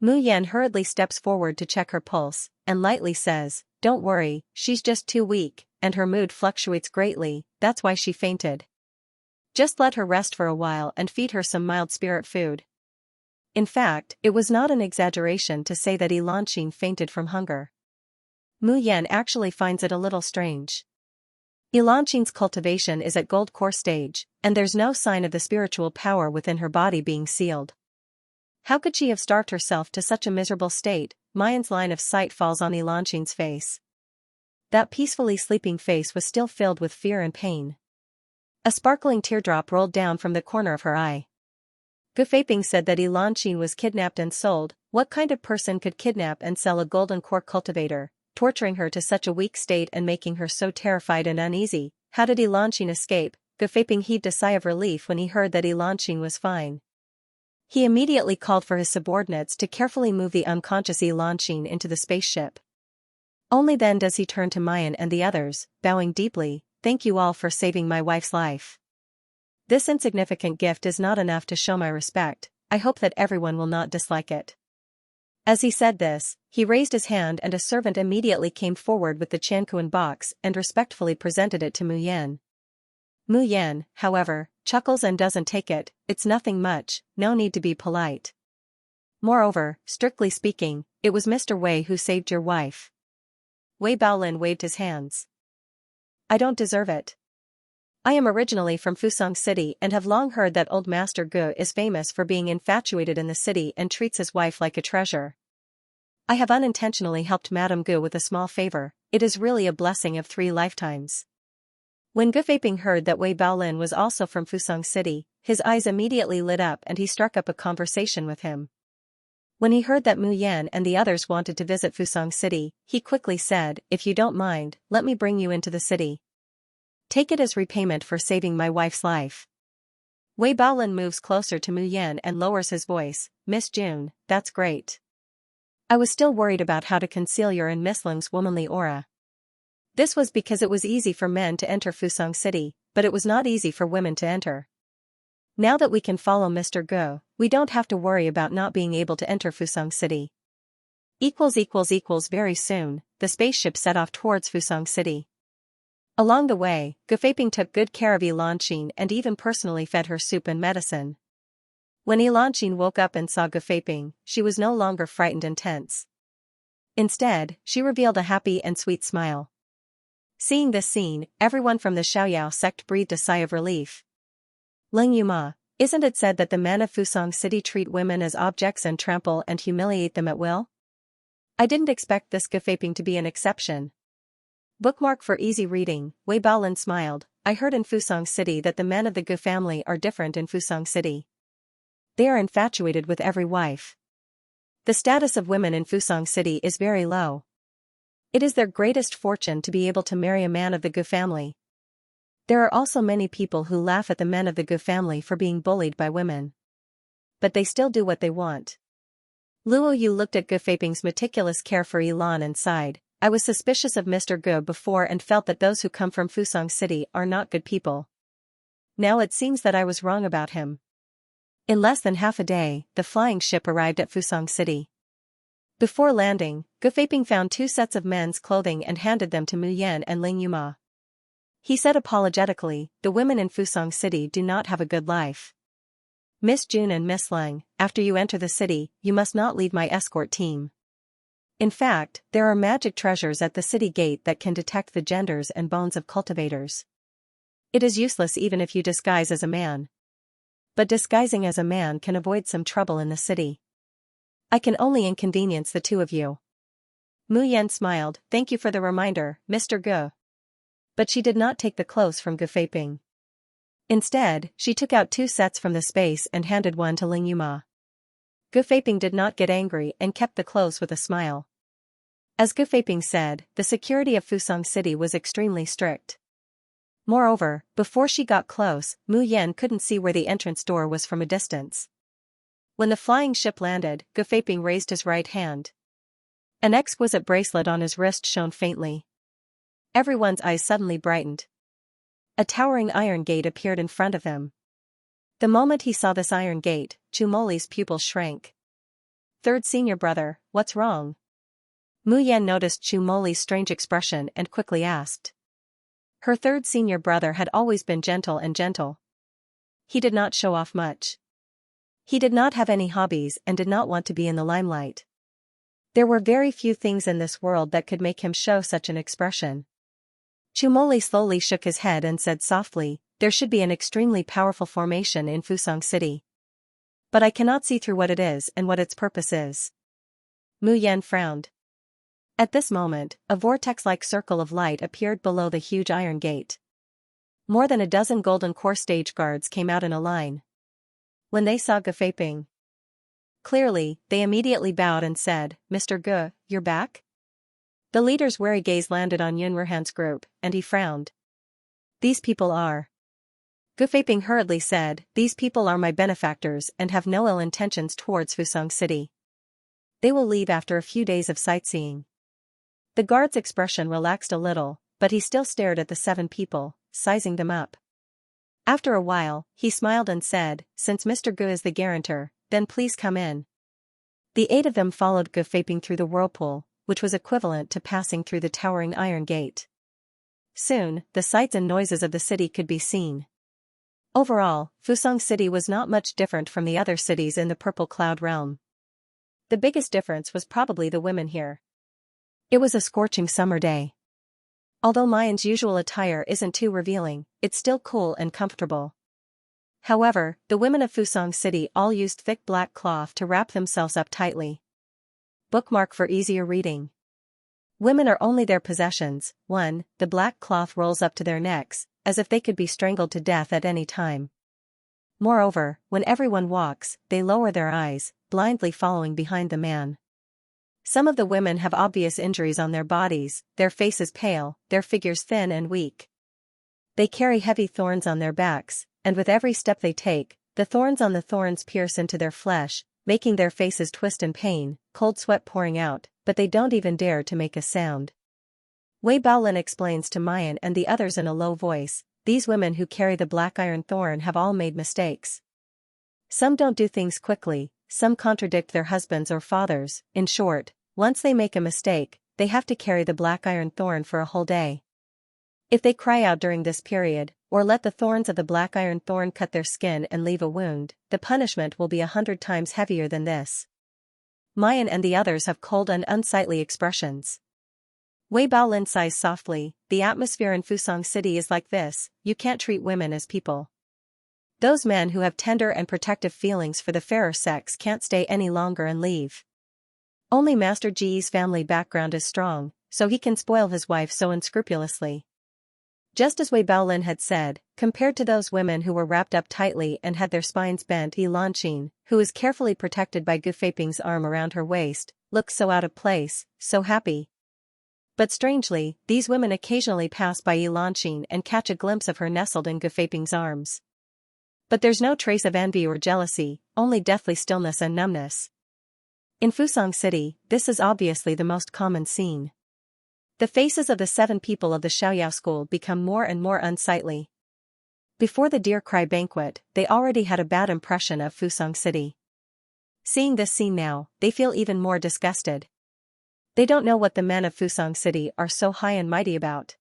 Mu Yan hurriedly steps forward to check her pulse, and lightly says, don't worry, she's just too weak, and her mood fluctuates greatly, that's why she fainted. Just let her rest for a while and feed her some mild spirit food. In fact, it was not an exaggeration to say that Xianxia fainted from hunger. Mu Yan actually finds it a little strange. Xianxia's cultivation is at gold core stage, and there's no sign of the spiritual power within her body being sealed. How could she have starved herself to such a miserable state? Mayan's line of sight falls on Xianxia's face. That peacefully sleeping face was still filled with fear and pain. A sparkling teardrop rolled down from the corner of her eye. Defying said that Xianxia was kidnapped and sold. What kind of person could kidnap and sell a golden core cultivator, torturing her to such a weak state and making her so terrified and uneasy? How did Xianxia escape? Defying heaved a sigh of relief when he heard that Xianxia was fine. He immediately called for his subordinates to carefully move the unconscious Xianxia into the spaceship. Only then does he turn to Mayan and the others, bowing deeply, thank you all for saving my wife's life. This insignificant gift is not enough to show my respect, I hope that everyone will not dislike it. As he said this, he raised his hand and a servant immediately came forward with the Chankuan box and respectfully presented it to Mu Yan. Mu Yan, however, chuckles and doesn't take it, it's nothing much, no need to be polite. Moreover, strictly speaking, it was Mr. Wei who saved your wife. Wei Baolin waved his hands. I don't deserve it. I am originally from Fusang City and have long heard that old Master Gu is famous for being infatuated in the city and treats his wife like a treasure. I have unintentionally helped Madame Gu with a small favor. It is really a blessing of 3 lifetimes. When Gu Feiping heard that Wei Baolin was also from Fusang City, his eyes immediately lit up and he struck up a conversation with him. When he heard that Mu Yan and the others wanted to visit Fusang City, he quickly said, "If you don't mind, let me bring you into the city. Take it as repayment for saving my wife's life." Wei Baolin moves closer to Mu Yan and lowers his voice, "Miss June, that's great. I was still worried about how to conceal your and Miss Ling's womanly aura. This was because it was easy for men to enter Fusang City, but it was not easy for women to enter. Now that we can follow Mr. Gu, we don't have to worry about not being able to enter Fusang City." Very soon, the spaceship set off towards Fusang City. Along the way, Gu Feiping took good care of Elanxin and even personally fed her soup and medicine. When Elanxin woke up and saw Gu Feiping, she was no longer frightened and tense. Instead, she revealed a happy and sweet smile. Seeing this scene, everyone from the Xiaoyao sect breathed a sigh of relief. "Ling Yuma, isn't it said that the men of Fusang City treat women as objects and trample and humiliate them at will? I didn't expect this Gu Feiping to be an exception." Bookmark for easy reading. Wei Baolin smiled. "I heard in Fusang City that the men of the Gu family are different in Fusang City. They are infatuated with every wife. The status of women in Fusang City is very low. It is their greatest fortune to be able to marry a man of the Gu family. There are also many people who laugh at the men of the Gu family for being bullied by women. But they still do what they want." Luo Yu looked at Gu Feiping's meticulous care for Elan and sighed. "I was suspicious of Mr. Gu before and felt that those who come from Fusang City are not good people. Now it seems that I was wrong about him." In less than half a day, the flying ship arrived at Fusang City. Before landing, Gu Feiping found 2 sets of men's clothing and handed them to Mu Yan and Ling Yuma. He said apologetically, "The women in Fusang City do not have a good life. Miss June and Miss Ling, after you enter the city, you must not leave my escort team. In fact, there are magic treasures at the city gate that can detect the genders and bones of cultivators. It is useless even if you disguise as a man. But disguising as a man can avoid some trouble in the city. I can only inconvenience the 2 of you." Mu Yan smiled. "Thank you for the reminder, Mr. Gu." But she did not take the clothes from Gu Feiping. Instead, she took out 2 sets from the space and handed one to Ling Yuma. Gu Feiping did not get angry and kept the clothes with a smile. As Gu Feiping said, the security of Fusang City was extremely strict. Moreover, before she got close, Mu Yan couldn't see where the entrance door was from a distance. When the flying ship landed, Gu Feiping raised his right hand. An exquisite bracelet on his wrist shone faintly. Everyone's eyes suddenly brightened. A towering iron gate appeared in front of him. The moment he saw this iron gate, Chu Moli's pupils shrank. "Third senior brother, what's wrong?" Mu Yan noticed Chu Moli's strange expression and quickly asked. Her 3rd senior brother had always been gentle. He did not show off much. He did not have any hobbies and did not want to be in the limelight. There were very few things in this world that could make him show such an expression. Chu Moli slowly shook his head and said softly, "There should be an extremely powerful formation in Fusang City. But I cannot see through what it is and what its purpose is." Mu Yan frowned. At this moment, a vortex-like circle of light appeared below the huge iron gate. More than a dozen golden core stage guards came out in a line. When they saw Gu Feiping clearly, they immediately bowed and said, "Mr. Gu, you're back?" The leader's wary gaze landed on Yun Ruhan's group, and he frowned. "These people are..." Gu Feiping hurriedly said, "These people are my benefactors and have no ill intentions towards Fusang City. They will leave after a few days of sightseeing." The guard's expression relaxed a little, but he still stared at the 7 people, sizing them up. After a while, he smiled and said, "Since Mr. Gu is the guarantor, then please come in." The 8 of them followed Gu Feiping through the whirlpool, which was equivalent to passing through the towering iron gate. Soon, the sights and noises of the city could be seen. Overall, Fusang City was not much different from the other cities in the Purple Cloud realm. The biggest difference was probably the women here. It was a scorching summer day. Although Mayan's usual attire isn't too revealing, it's still cool and comfortable. However, the women of Fusang City all used thick black cloth to wrap themselves up tightly. Bookmark for easier reading. Women are only their possessions. 1. The black cloth rolls up to their necks, as if they could be strangled to death at any time. Moreover, when everyone walks, they lower their eyes, blindly following behind the man. Some of the women have obvious injuries on their bodies, their faces pale, their figures thin and weak. They carry heavy thorns on their backs, and with every step they take, the thorns on the thorns pierce into their flesh, making their faces twist in pain, cold sweat pouring out, but they don't even dare to make a sound. Wei Baolin explains to Mayan and the others in a low voice, these women who carry the black iron thorn have all made mistakes. Some don't do things quickly, some contradict their husbands or fathers. In short, once they make a mistake, they have to carry the black iron thorn for a whole day. If they cry out during this period, or let the thorns of the black iron thorn cut their skin and leave a wound, the punishment will be 100 times heavier than this. Mayan and the others have cold and unsightly expressions. Wei Baolin sighs softly, the atmosphere in Fusang City is like this, you can't treat women as people. Those men who have tender and protective feelings for the fairer sex can't stay any longer and leave. Only Master Ji's family background is strong, so he can spoil his wife so unscrupulously. Just as Wei Baolin had said, compared to those women who were wrapped up tightly and had their spines bent, Xianxia, who is carefully protected by Gu Feiping's arm around her waist, looks so out of place, so happy. But strangely, these women occasionally pass by Xianxia and catch a glimpse of her nestled in Gu Feiping's arms. But there's no trace of envy or jealousy, only deathly stillness and numbness. In Fusang City, this is obviously the most common scene. The faces of the 7 people of the Xiaoyao school become more and more unsightly. Before the Deer Cry banquet, they already had a bad impression of Fusang City. Seeing this scene now, they feel even more disgusted. They don't know what the men of Fusang City are so high and mighty about.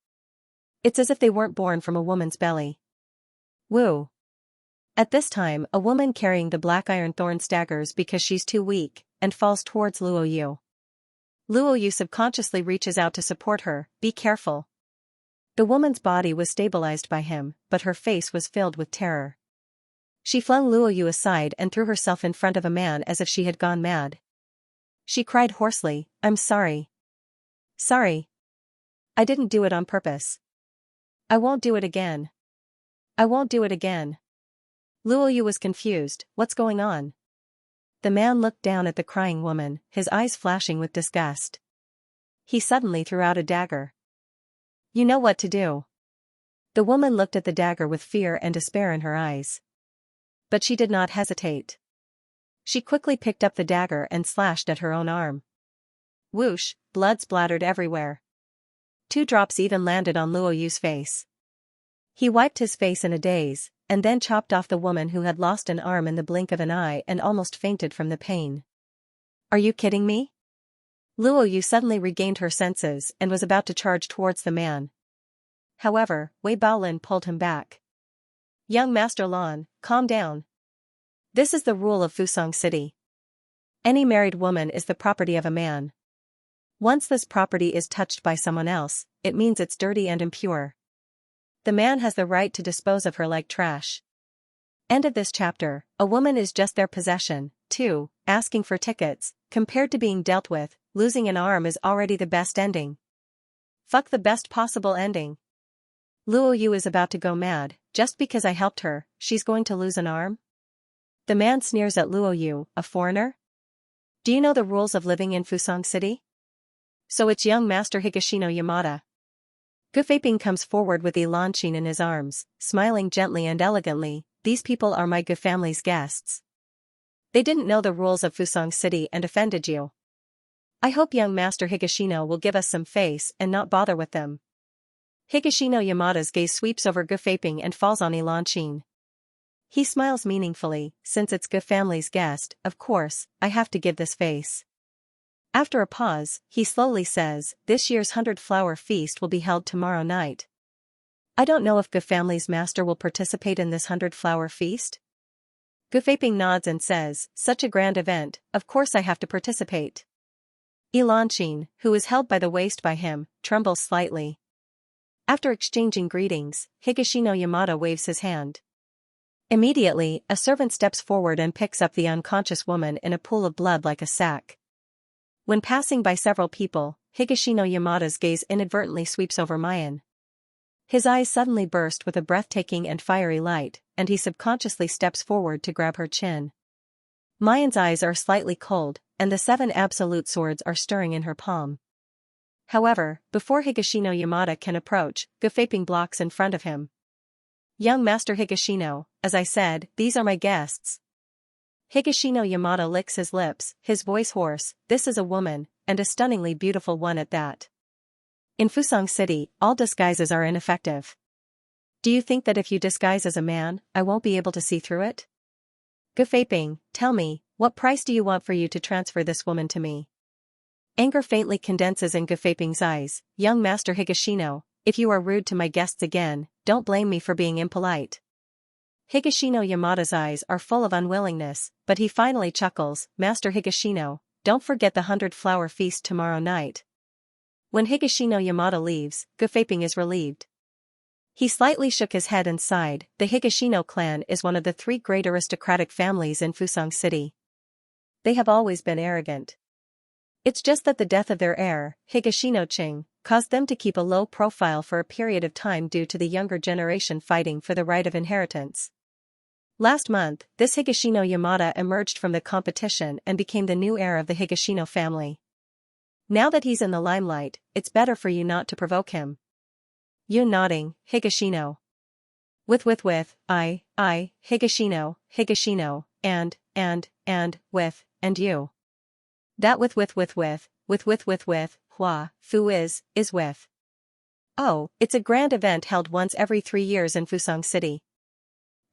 It's as if they weren't born from a woman's belly. Woo! At this time, a woman carrying the black iron thorn staggers because she's too weak, and falls towards Luo Yu. Luo Yu subconsciously reaches out to support her, be careful. The woman's body was stabilized by him, but her face was filled with terror. She flung Luo Yu aside and threw herself in front of a man as if she had gone mad. She cried hoarsely, I'm sorry. Sorry. I didn't do it on purpose. I won't do it again. I won't do it again. Luo Yu was confused, what's going on? The man looked down at the crying woman, his eyes flashing with disgust. He suddenly threw out a dagger. You know what to do. The woman looked at the dagger with fear and despair in her eyes. But she did not hesitate. She quickly picked up the dagger and slashed at her own arm. Whoosh, blood splattered everywhere. 2 drops even landed on Luo Yu's face. He wiped his face in a daze, and then chopped off the woman who had lost an arm in the blink of an eye and almost fainted from the pain. Are you kidding me? Luo Yu suddenly regained her senses and was about to charge towards the man. However, Wei Baolin pulled him back. Young Master Lan, calm down. This is the rule of Fusang City. Any married woman is the property of a man. Once this property is touched by someone else, it means it's dirty and impure. The man has the right to dispose of her like trash. End of this chapter. A woman is just their possession. 2. Asking for tickets, compared to being dealt with, losing an arm is already the best ending. Fuck the best possible ending. Luo Yu is about to go mad, just because I helped her, she's going to lose an arm? The man sneers at Luo Yu, a foreigner? Do you know the rules of living in Fusang City? So it's young Master Higashino Yamada. Gu Feiping comes forward with Xianxia in his arms, smiling gently and elegantly, these people are my Gu family's guests. They didn't know the rules of Fusang City and offended you. I hope young Master Higashino will give us some face and not bother with them. Higashino Yamada's gaze sweeps over Gu Feiping and falls on Xianxia. He smiles meaningfully, since it's Gu family's guest, of course, I have to give this face. After a pause, he slowly says, this year's 100-flower feast will be held tomorrow night. I don't know if Gu family's master will participate in this 100-flower feast. Gu Feiping nods and says, such a grand event, of course I have to participate. Xianxia, who is held by the waist by him, trembles slightly. After exchanging greetings, Higashino Yamada waves his hand. Immediately, a servant steps forward and picks up the unconscious woman in a pool of blood like a sack. When passing by several people, Higashino Yamada's gaze inadvertently sweeps over Mayan. His eyes suddenly burst with a breathtaking and fiery light, and he subconsciously steps forward to grab her chin. Mayan's eyes are slightly cold, and the 7 absolute swords are stirring in her palm. However, before Higashino Yamada can approach, Gafaping blocks in front of him. "Young Master Higashino, as I said, these are my guests." Higashino Yamada licks his lips, his voice hoarse. "This is a woman, and a stunningly beautiful one at that. In Fusang City, all disguises are ineffective. Do you think that if you disguise as a man, I won't be able to see through it? Gafaping, tell me, what price do you want for you to transfer this woman to me?" Anger faintly condenses in Gafaping's eyes. "Young Master Higashino, if you are rude to my guests again, don't blame me for being impolite." Higashino Yamada's eyes are full of unwillingness, but he finally chuckles. "Master Higashino, don't forget the 100-flower feast tomorrow night." When Higashino Yamada leaves, Gafaping is relieved. He slightly shook his head and sighed. The Higashino clan is one of the 3 great aristocratic families in Fusang City. They have always been arrogant. It's just that the death of their heir, Higashino Ching, caused them to keep a low profile for a period of time due to the younger generation fighting for the right of inheritance. Last month, this Higashino Yamada emerged from the competition and became the new heir of the Higashino family. Now that he's in the limelight, it's better for you not to provoke him. You nodding, Higashino. With, Higashino, and, with, and you. That with, hua, fu is with. Oh, it's a grand event held once every 3 years in Fusang City.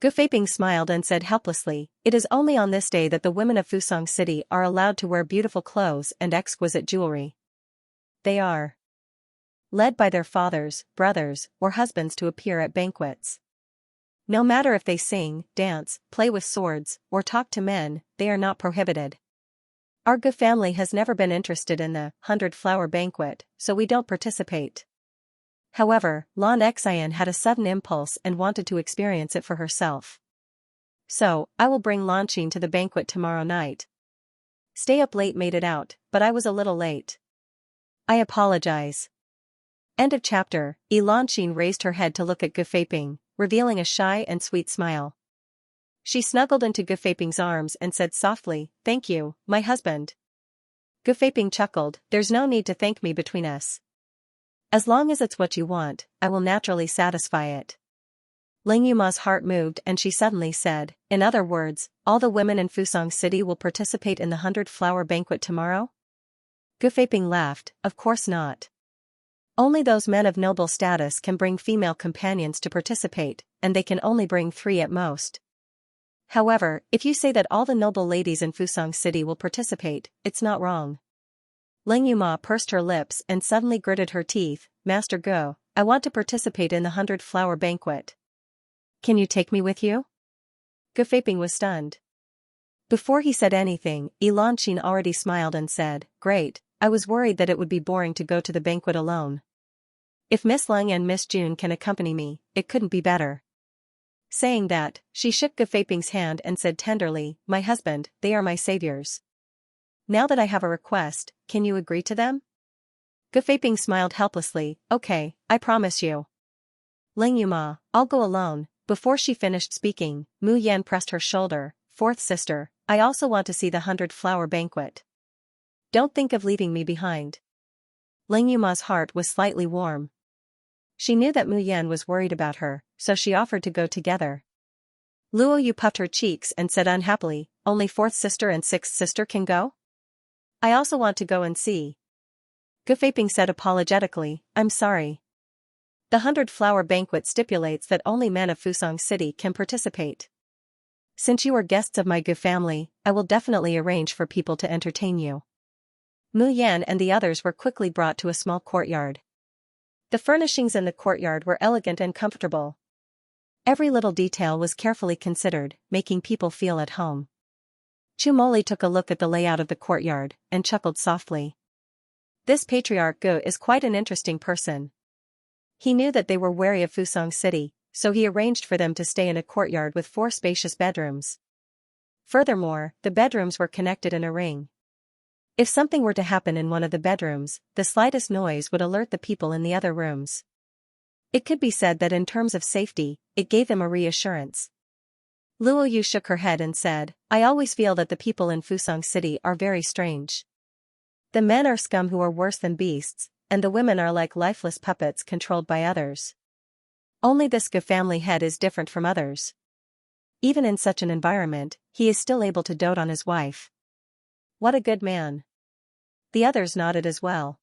Gafaping smiled and said helplessly, "It is only on this day that the women of Fusang City are allowed to wear beautiful clothes and exquisite jewelry. They are led by their fathers, brothers, or husbands to appear at banquets. No matter if they sing, dance, play with swords, or talk to men, they are not prohibited. Our Gu family has never been interested in the 100-flower banquet, so we don't participate." However, Lan Xian had a sudden impulse and wanted to experience it for herself. "So, I will bring Lanqin to the banquet tomorrow night. Stay up late made it out, but I was a little late. I apologize." End of chapter. Lanqin raised her head to look at Gafaping, revealing a shy and sweet smile. She snuggled into Gafaping's arms and said softly, "Thank you, my husband." Gafaping chuckled, "There's no need to thank me between us. As long as it's what you want, I will naturally satisfy it." Ling Yuma's heart moved and she suddenly said, "In other words, all the women in Fusang City will participate in the 100-flower banquet tomorrow?" Gafaping laughed, "Of course not. Only those men of noble status can bring female companions to participate, and they can only bring 3 at most. However, if you say that all the noble ladies in Fusang City will participate, it's not wrong." Ling Yuma pursed her lips and suddenly gritted her teeth. "Master Go, I want to participate in the 100-flower banquet. Can you take me with you?" Gafaping was stunned. Before he said anything, Lanqin already smiled and said, "Great, I was worried that it would be boring to go to the banquet alone. If Miss Lang and Miss June can accompany me, it couldn't be better." Saying that, she shook Gafaping's hand and said tenderly, "My husband, they are my saviors. Now that I have a request, can you agree to them?" Gafaping smiled helplessly, "Okay, I promise you." "Ling Yuma, I'll go alone." Before she finished speaking, Mu Yan pressed her shoulder. "Fourth sister, I also want to see the 100-flower banquet. Don't think of leaving me behind." Ling Yuma's heart was slightly warm. She knew that Mu Yan was worried about her, so she offered to go together. Luo Yu puffed her cheeks and said unhappily, "Only 4th sister and 6th sister can go? I also want to go and see." Gafaping said apologetically, "I'm sorry. The 100-flower banquet stipulates that only men of Fusang City can participate. Since you are guests of my Gu family, I will definitely arrange for people to entertain you." Mu Yan and the others were quickly brought to a small courtyard. The furnishings in the courtyard were elegant and comfortable. Every little detail was carefully considered, making people feel at home. Chumoli took a look at the layout of the courtyard, and chuckled softly. "This patriarch Gu is quite an interesting person. He knew that they were wary of Fusong City, so he arranged for them to stay in a courtyard with 4 spacious bedrooms. Furthermore, the bedrooms were connected in a ring. If something were to happen in one of the bedrooms, the slightest noise would alert the people in the other rooms. It could be said that in terms of safety, it gave them a reassurance. Luo Yu shook her head and said, I always feel that the people in Fusong City are very strange. The men are scum who are worse than beasts, and the women are like lifeless puppets controlled by others. Only this Ge family head is different from others. Even in such an environment, he is still able to dote on his wife. What a good man. The others nodded as well.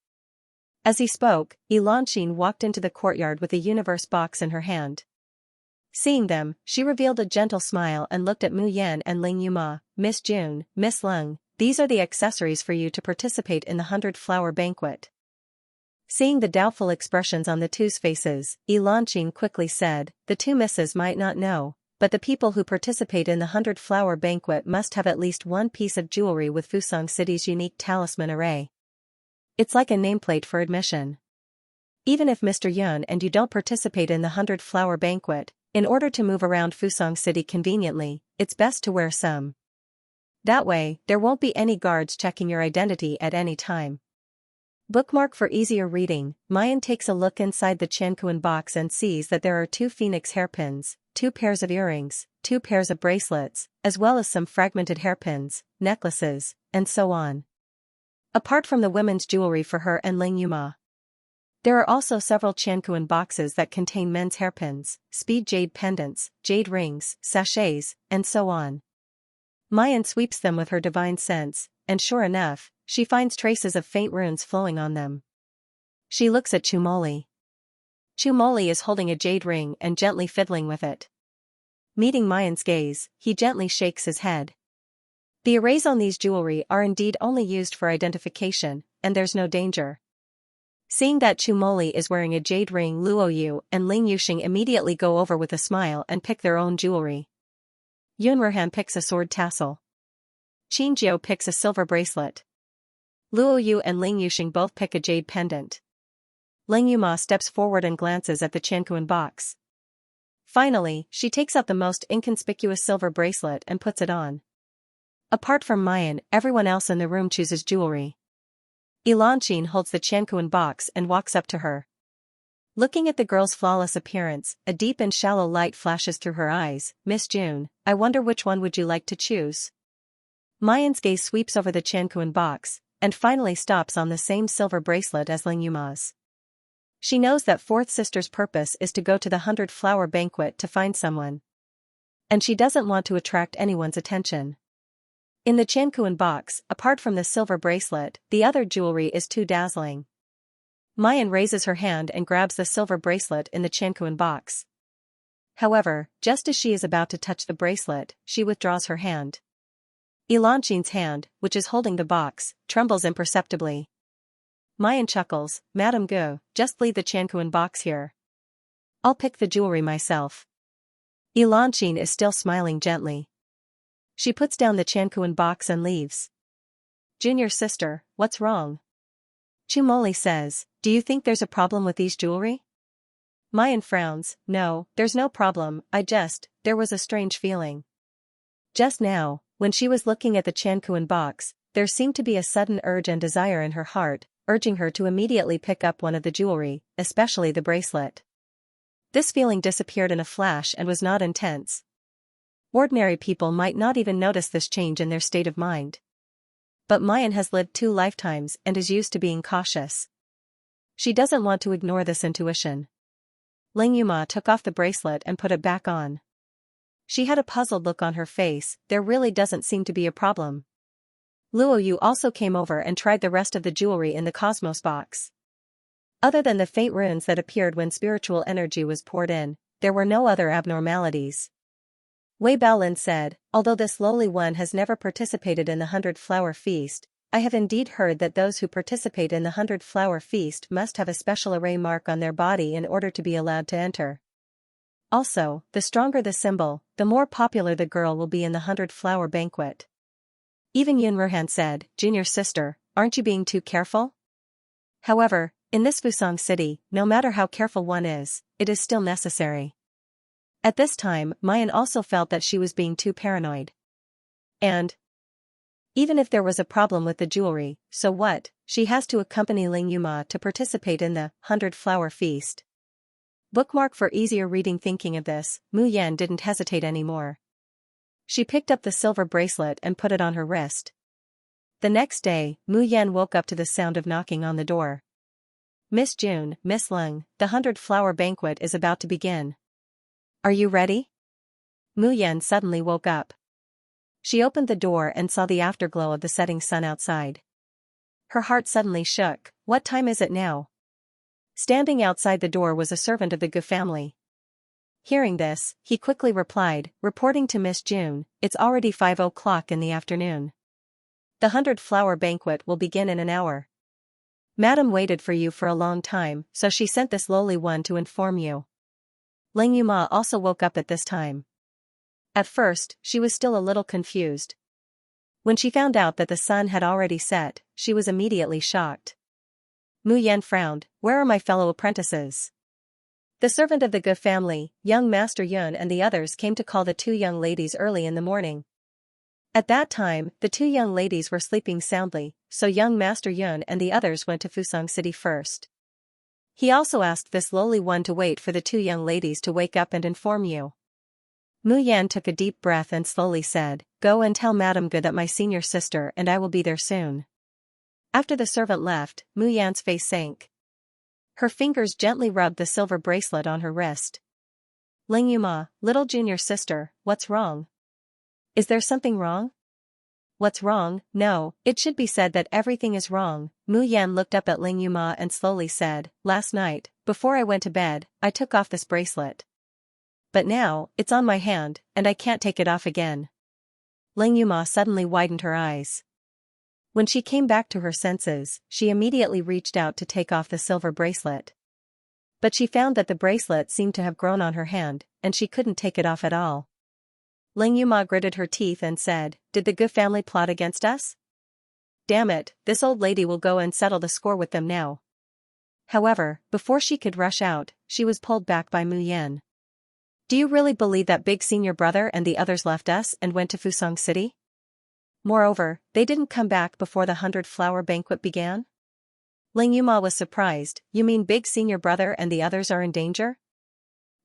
As he spoke, Elanqin walked into the courtyard with a universe box in her hand. Seeing them, she revealed a gentle smile and looked at Mu Yan and Ling Yuma. Miss June, Miss Leng, these are the accessories for you to participate in the 100-flower banquet. Seeing the doubtful expressions on the two's faces, Elanqin quickly said, the 2 misses might not know, but the people who participate in the 100-flower banquet must have at least 1 piece of jewelry with Fusong City's unique talisman array. It's like a nameplate for admission. Even if Mr. Yun and you don't participate in the 100-flower banquet, in order to move around Fusong City conveniently, it's best to wear some. That way, there won't be any guards checking your identity at any time. Bookmark for easier reading, Mayan takes a look inside the Qianquan box and sees that there are 2 phoenix hairpins, 2 pairs of earrings, 2 pairs of bracelets, as well as some fragmented hairpins, necklaces, and so on. Apart from the women's jewelry for her and Ling Yuma. There are also several Qianquan boxes that contain men's hairpins, speed jade pendants, jade rings, sachets, and so on. Mayan sweeps them with her divine sense, and sure enough, she finds traces of faint runes flowing on them. She looks at Chumoli. Chumoli is holding a jade ring and gently fiddling with it. Meeting Mayan's gaze, he gently shakes his head. The arrays on these jewelry are indeed only used for identification, and there's no danger. Seeing that Chumoli is wearing a jade ring, Luo Yu and Ling Yuxing immediately go over with a smile and pick their own jewelry. Yunruhan picks a sword tassel. Qinjiu picks a silver bracelet. Luo Yu and Ling Yuxing both pick a jade pendant. Ling Yuma steps forward and glances at the Qianquan box. Finally, she takes out the most inconspicuous silver bracelet and puts it on. Apart from Mayan, everyone else in the room chooses jewelry. Elanqin holds the Qianquan box and walks up to her. Looking at the girl's flawless appearance, a deep and shallow light flashes through her eyes. Miss June, I wonder which one would you like to choose? Mayan's gaze sweeps over the Qianquan box, and finally stops on the same silver bracelet as Ling Yuma's. She knows that fourth sister's purpose is to go to the 100-flower banquet to find someone. And she doesn't want to attract anyone's attention. In the Qianquan box, apart from the silver bracelet, the other jewelry is too dazzling. Mayan raises her hand and grabs the silver bracelet in the Qianquan box. However, just as she is about to touch the bracelet, she withdraws her hand. Elanqin's hand, which is holding the box, trembles imperceptibly. Mayan chuckles, Madame Gu, just leave the Qianquan box here. I'll pick the jewelry myself. Elanqin is still smiling gently. She puts down the Qianquan box and leaves. Junior sister, what's wrong? Chumoli says, do you think there's a problem with these jewelry? Mayan frowns, no, there's no problem, there was a strange feeling. Just now, when she was looking at the Qianquan box, there seemed to be a sudden urge and desire in her heart, urging her to immediately pick up one of the jewelry, especially the bracelet. This feeling disappeared in a flash and was not intense. Ordinary people might not even notice this change in their state of mind. But Mayan has lived 2 lifetimes and is used to being cautious. She doesn't want to ignore this intuition. Ling Yuma took off the bracelet and put it back on. She had a puzzled look on her face, there really doesn't seem to be a problem. Luo Yu also came over and tried the rest of the jewelry in the Cosmos box. Other than the faint runes that appeared when spiritual energy was poured in, there were no other abnormalities. Wei Baolin said, although this lowly one has never participated in the 100-flower feast, I have indeed heard that those who participate in the 100-flower feast must have a special array mark on their body in order to be allowed to enter. Also, the stronger the symbol, the more popular the girl will be in the 100-flower banquet. Even Yunruhan said, Junior sister, aren't you being too careful? However, In this Fusang city, no matter how careful one is, it is still necessary. At this time, Mayan also felt that she was being too paranoid. And even if there was a problem with the jewelry, so what? She has to accompany Ling Yuma to participate in the 100-flower feast. Bookmark for easier reading. Thinking of this, Mu Yan didn't hesitate anymore. She picked up the silver bracelet and put it on her wrist. The next day, Mu Yan woke up to the sound of knocking on the door. Miss June, Miss Lung, the 100-flower banquet is about to begin. Are you ready? Mu Yan suddenly woke up. She opened the door and saw the afterglow of the setting sun outside. Her heart suddenly shook. What time is it now? Standing outside the door was a servant of the Gu family. Hearing this, he quickly replied, reporting to Miss June, it's already 5 o'clock in the afternoon. The 100-flower banquet will begin in an hour. Madam waited for you for a long time, so she sent this lowly one to inform you. Ling Yuma also woke up at this time. At first, she was still a little confused. When she found out that the sun had already set, she was immediately shocked. Mu Yan frowned. Where are my fellow apprentices? The servant of the Gu family, young Master Yun, and the others came to call the two young ladies early in the morning. At that time, the two young ladies were sleeping soundly, so young Master Yun and the others went to Fusang City first. He also asked this lowly one to wait for the two young ladies to wake up and inform you. Mu Yan took a deep breath and slowly said, Go and tell Madame Gu that my senior sister and I will be there soon. After the servant left, Mu Yan's face sank. Her fingers gently rubbed the silver bracelet on her wrist. Ling Yuma, little junior sister, what's wrong? Is there something wrong? What's wrong? No, it should be said that everything is wrong. Mu Yan looked up at Ling Yuma and slowly said, Last night, before I went to bed, I took off this bracelet. But now, it's on my hand, and I can't take it off again. Ling Yuma suddenly widened her eyes. When she came back to her senses, she immediately reached out to take off the silver bracelet. But she found that the bracelet seemed to have grown on her hand, and she couldn't take it off at all. Ling Yuma gritted her teeth and said, Did the Gu family plot against us? Damn it, this old lady will go and settle the score with them now. However, before she could rush out, she was pulled back by Mu Yan. Do you really believe that big senior brother and the others left us and went to Fusang City? Moreover, they didn't come back before the 100-flower banquet began? Ling Yuma was surprised. You mean big senior brother and the others are in danger?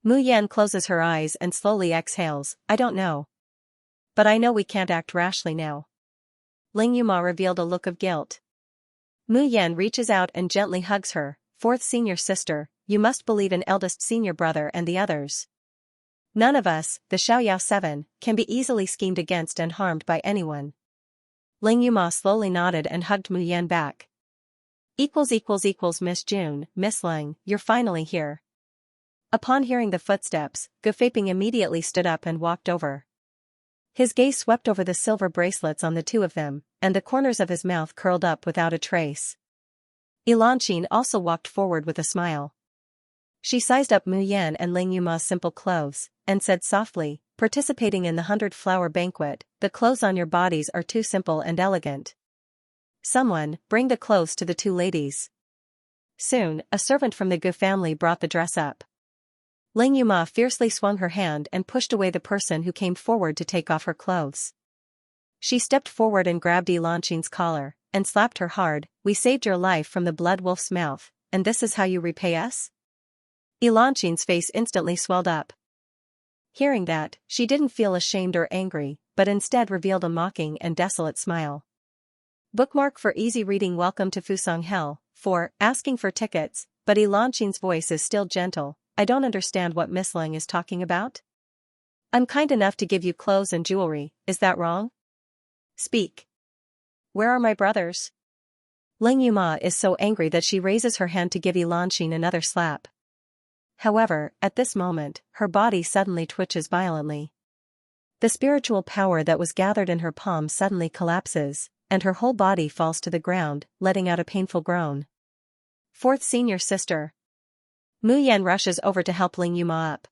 Mu Yan closes her eyes and slowly exhales. I don't know. But I know we can't act rashly now. Ling Yuma revealed a look of guilt. Mu Yan reaches out and gently hugs her. Fourth senior sister, you must believe in eldest senior brother and the others. None of us, the Xiaoyao 7, can be easily schemed against and harmed by anyone. Ling Yuma slowly nodded and hugged Mu Yan back. Miss June, Miss Lung, you're finally here. Upon hearing the footsteps, Gu Faping immediately stood up and walked over. His gaze swept over the silver bracelets on the two of them, and the corners of his mouth curled up without a trace. Elanqin also walked forward with a smile. She sized up Mu Yan and Ling Yuma's simple clothes, and said softly, participating in the 100-flower banquet, the clothes on your bodies are too simple and elegant. Someone, bring the clothes to the two ladies. Soon, a servant from the Gu family brought the dress up. Ling Yuma fiercely swung her hand and pushed away the person who came forward to take off her clothes. She stepped forward and grabbed Elanqin's collar, and slapped her hard. We saved your life from the blood wolf's mouth, and this is how you repay us? Elanqin's face instantly swelled up. Hearing that, she didn't feel ashamed or angry, but instead revealed a mocking and desolate smile. Bookmark for easy reading. Welcome to Fusang Hell. 4. Asking for tickets, but Elanqin's voice is still gentle. I don't understand what Miss Lung is talking about. I'm kind enough to give you clothes and jewelry, is that wrong? Speak. Where are my brothers? Ling Yuma is so angry that she raises her hand to give Elanqin another slap. However, at this moment, her body suddenly twitches violently. The spiritual power that was gathered in her palm suddenly collapses, and her whole body falls to the ground, letting out a painful groan. Fourth senior sister. Mu Yan rushes over to help Ling Yuma up.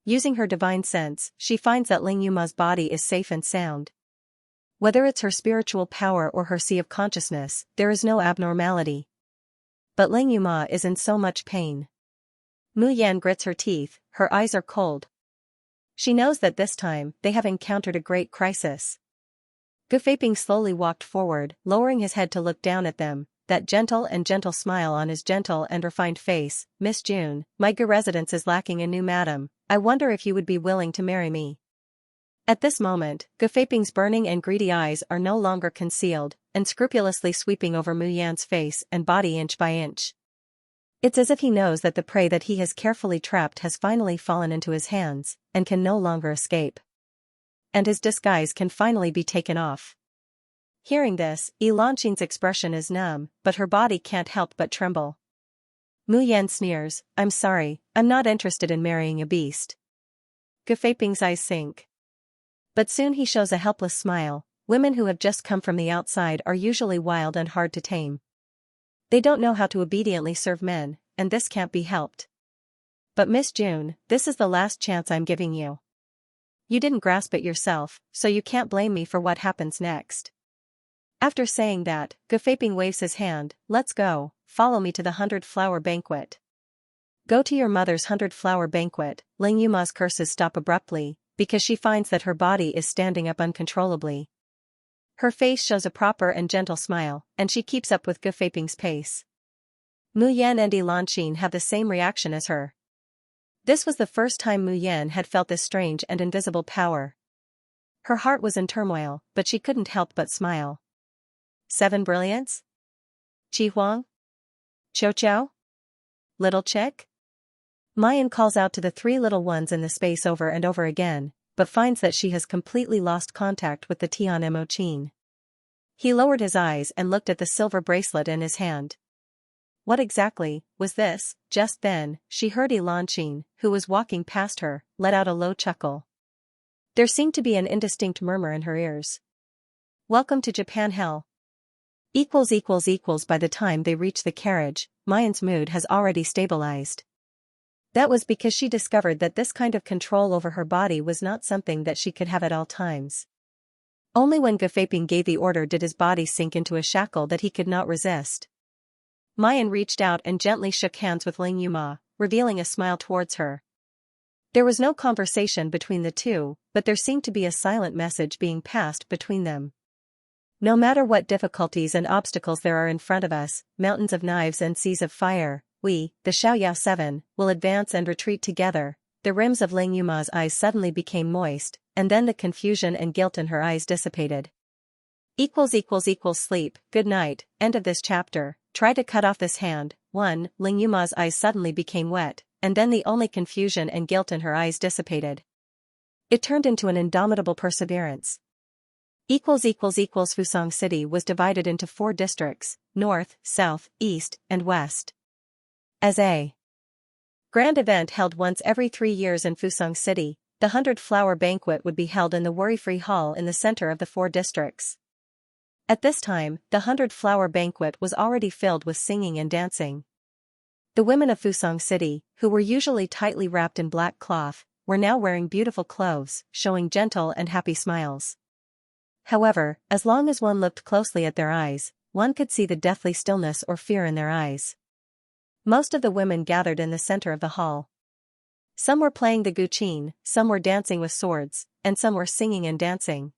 Using her divine sense, she finds that Ling Yuma's body is safe and sound. Whether it's her spiritual power or her sea of consciousness, there is no abnormality. but Ling Yuma is in so much pain. Mu Yan grits her teeth, her eyes are cold. She knows that this time, they have encountered a great crisis. Defying slowly walked forward, lowering his head to look down at them, that gentle smile on his gentle and refined face. Miss June, my residence is lacking a new madam. I wonder if you would be willing to marry me. At this moment, Defying's burning and greedy eyes are no longer concealed, and scrupulously sweeping over Mu Yan's face and body inch by inch. It's as if he knows that the prey that he has carefully trapped has finally fallen into his hands, and can no longer escape. And his disguise can finally be taken off. Hearing this, Xianxia's expression is numb, but her body can't help but tremble. Mu Yan sneers, I'm sorry, I'm not interested in marrying a beast. Defying's eyes sink. But soon he shows a helpless smile. Women who have just come from the outside are usually wild and hard to tame. They don't know how to obediently serve men, and this can't be helped. But Miss June, this is the last chance I'm giving you. You didn't grasp it yourself, so you can't blame me for what happens next. After saying that, Defying waves his hand, let's go, follow me to the 100-flower banquet. Go to your mother's 100-flower banquet. Ling Yuma's curses stop abruptly, because she finds that her body is standing up uncontrollably. Her face shows a proper and gentle smile, and she keeps up with Defying's pace. Mu Yan and Xianxia have the same reaction as her. This was the first time Mu Yan had felt this strange and invisible power. Her heart was in turmoil, but she couldn't help but smile. 7 brilliants? Chi Huang? Qiao Qiao? Little chick? Mayan calls out to the 3 little ones in the space over and over again, but finds that she has completely lost contact with the Tian Mo Qin. He lowered his eyes and looked at the silver bracelet in his hand. What exactly was this? Just then, she heard Xianxia, who was walking past her, let out a low chuckle. There seemed to be an indistinct murmur in her ears. Welcome to Japan Hell. By the time they reach the carriage, Mayan's mood has already stabilized. That was because she discovered that this kind of control over her body was not something that she could have at all times. Only when Defying gave the order did his body sink into a shackle that he could not resist. Mayan reached out and gently shook hands with Ling Yuma, revealing a smile towards her. There was no conversation between the two, but there seemed to be a silent message being passed between them. No matter what difficulties and obstacles there are in front of us, mountains of knives and seas of fire, we, the Xiaoyao 7, will advance and retreat together. The rims of Ling Yuma's eyes suddenly became moist, and then the confusion and guilt in her eyes dissipated. Sleep, good night, end of this chapter, try to cut off this hand. 1. Ling Yuma's eyes suddenly became wet, and then the only confusion and guilt in her eyes dissipated. It turned into an indomitable perseverance. Fusang City was divided into 4 districts, north, south, east, and west. As a grand event held once every 3 years in Fusang City, the 100-flower banquet would be held in the worry-free hall in the center of the 4 districts. At this time, the 100-flower banquet was already filled with singing and dancing. The women of Fusang City, who were usually tightly wrapped in black cloth, were now wearing beautiful clothes, showing gentle and happy smiles. However, as long as one looked closely at their eyes, one could see the deathly stillness or fear in their eyes. Most of the women gathered in the center of the hall. Some were playing the guqin, some were dancing with swords, and some were singing and dancing.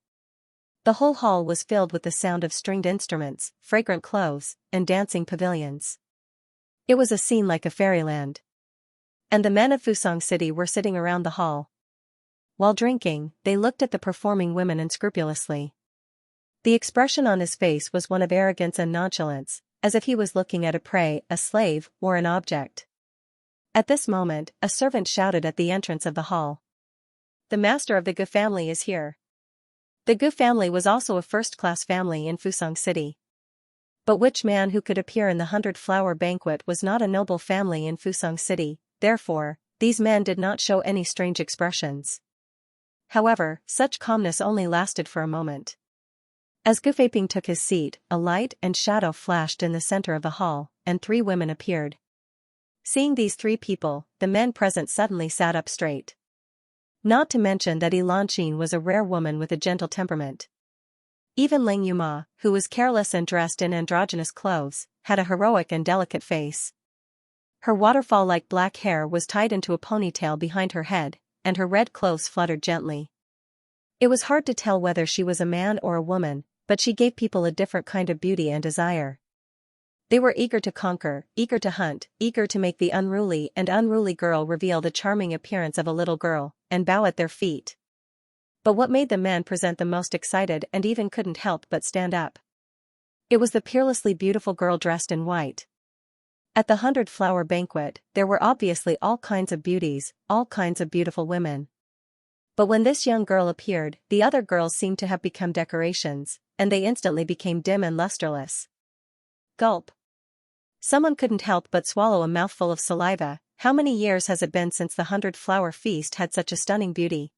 The whole hall was filled with the sound of stringed instruments, fragrant clothes, and dancing pavilions. It was a scene like a fairyland. And the men of Fusang City were sitting around the hall. While drinking, they looked at the performing women unscrupulously. The expression on his face was one of arrogance and nonchalance, as if he was looking at a prey, a slave, or an object. At this moment, a servant shouted at the entrance of the hall. The master of the Gu family is here. The Gu family was also a first-class family in Fusang City. But which man who could appear in the 100-flower banquet was not a noble family in Fusang City, therefore, these men did not show any strange expressions. However, such calmness only lasted for a moment. As Defying took his seat, a light and shadow flashed in the center of the hall, and 3 women appeared. Seeing these 3 people, the men present suddenly sat up straight. Not to mention that Xianxia was a rare woman with a gentle temperament. Even Ling Yuma, who was careless and dressed in androgynous clothes, had a heroic and delicate face. Her waterfall-like black hair was tied into a ponytail behind her head, and her red clothes fluttered gently. It was hard to tell whether she was a man or a woman, but she gave people a different kind of beauty and desire. They were eager to conquer, eager to hunt, eager to make the unruly girl reveal the charming appearance of a little girl, and bow at their feet. But what made the men present the most excited and even couldn't help but stand up? It was the peerlessly beautiful girl dressed in white. At the 100-flower banquet, there were obviously all kinds of beauties, all kinds of beautiful women. But when this young girl appeared, the other girls seemed to have become decorations, and they instantly became dim and lusterless. Gulp. Someone couldn't help but swallow a mouthful of saliva. How many years has it been since the 100-flower feast had such a stunning beauty?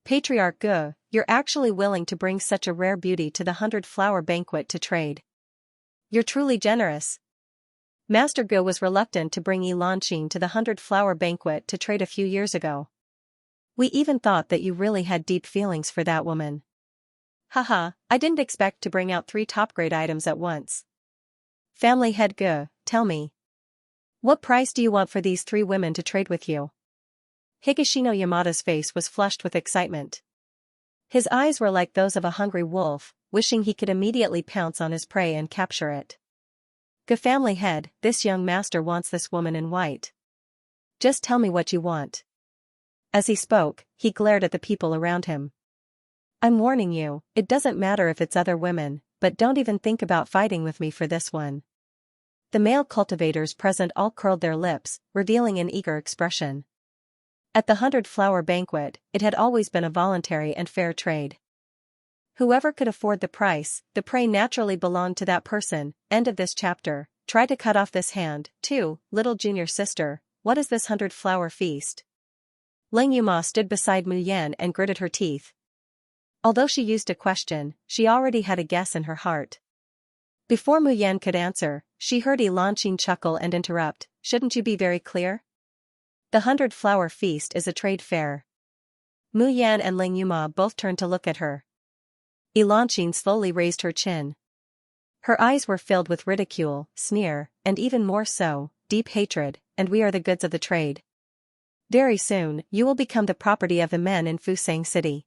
Patriarch Gu, you're actually willing to bring such a rare beauty to the 100-flower banquet to trade. You're truly generous. Master Gu was reluctant to bring Xianxia to the 100-flower banquet to trade a few years ago. We even thought that you really had deep feelings for that woman. Haha, I didn't expect to bring out 3 top-grade items at once. Family head Gu, tell me. What price do you want for these 3 women to trade with you? Higashino Yamada's face was flushed with excitement. His eyes were like those of a hungry wolf, wishing he could immediately pounce on his prey and capture it. Gu family head, this young master wants this woman in white. Just tell me what you want. As he spoke, he glared at the people around him. I'm warning you, it doesn't matter if it's other women, but don't even think about fighting with me for this one. The male cultivators present all curled their lips, revealing an eager expression. At the 100-flower banquet, it had always been a voluntary and fair trade. Whoever could afford the price, the prey naturally belonged to that person. End of this chapter. Try to cut off this hand, too, little junior sister. What is this 100-flower feast? Ling Yuma stood beside Mu Yan and gritted her teeth. Although she used to question, she already had a guess in her heart. Before Mu Yan could answer, she heard Xianxia chuckle and interrupt, shouldn't you be very clear? The 100-flower feast is a trade fair. Mu Yan and Ling Yuma both turned to look at her. Xianxia slowly raised her chin. Her eyes were filled with ridicule, sneer, and even more so, deep hatred, and we are the goods of the trade. Very soon, you will become the property of the men in Fusang City.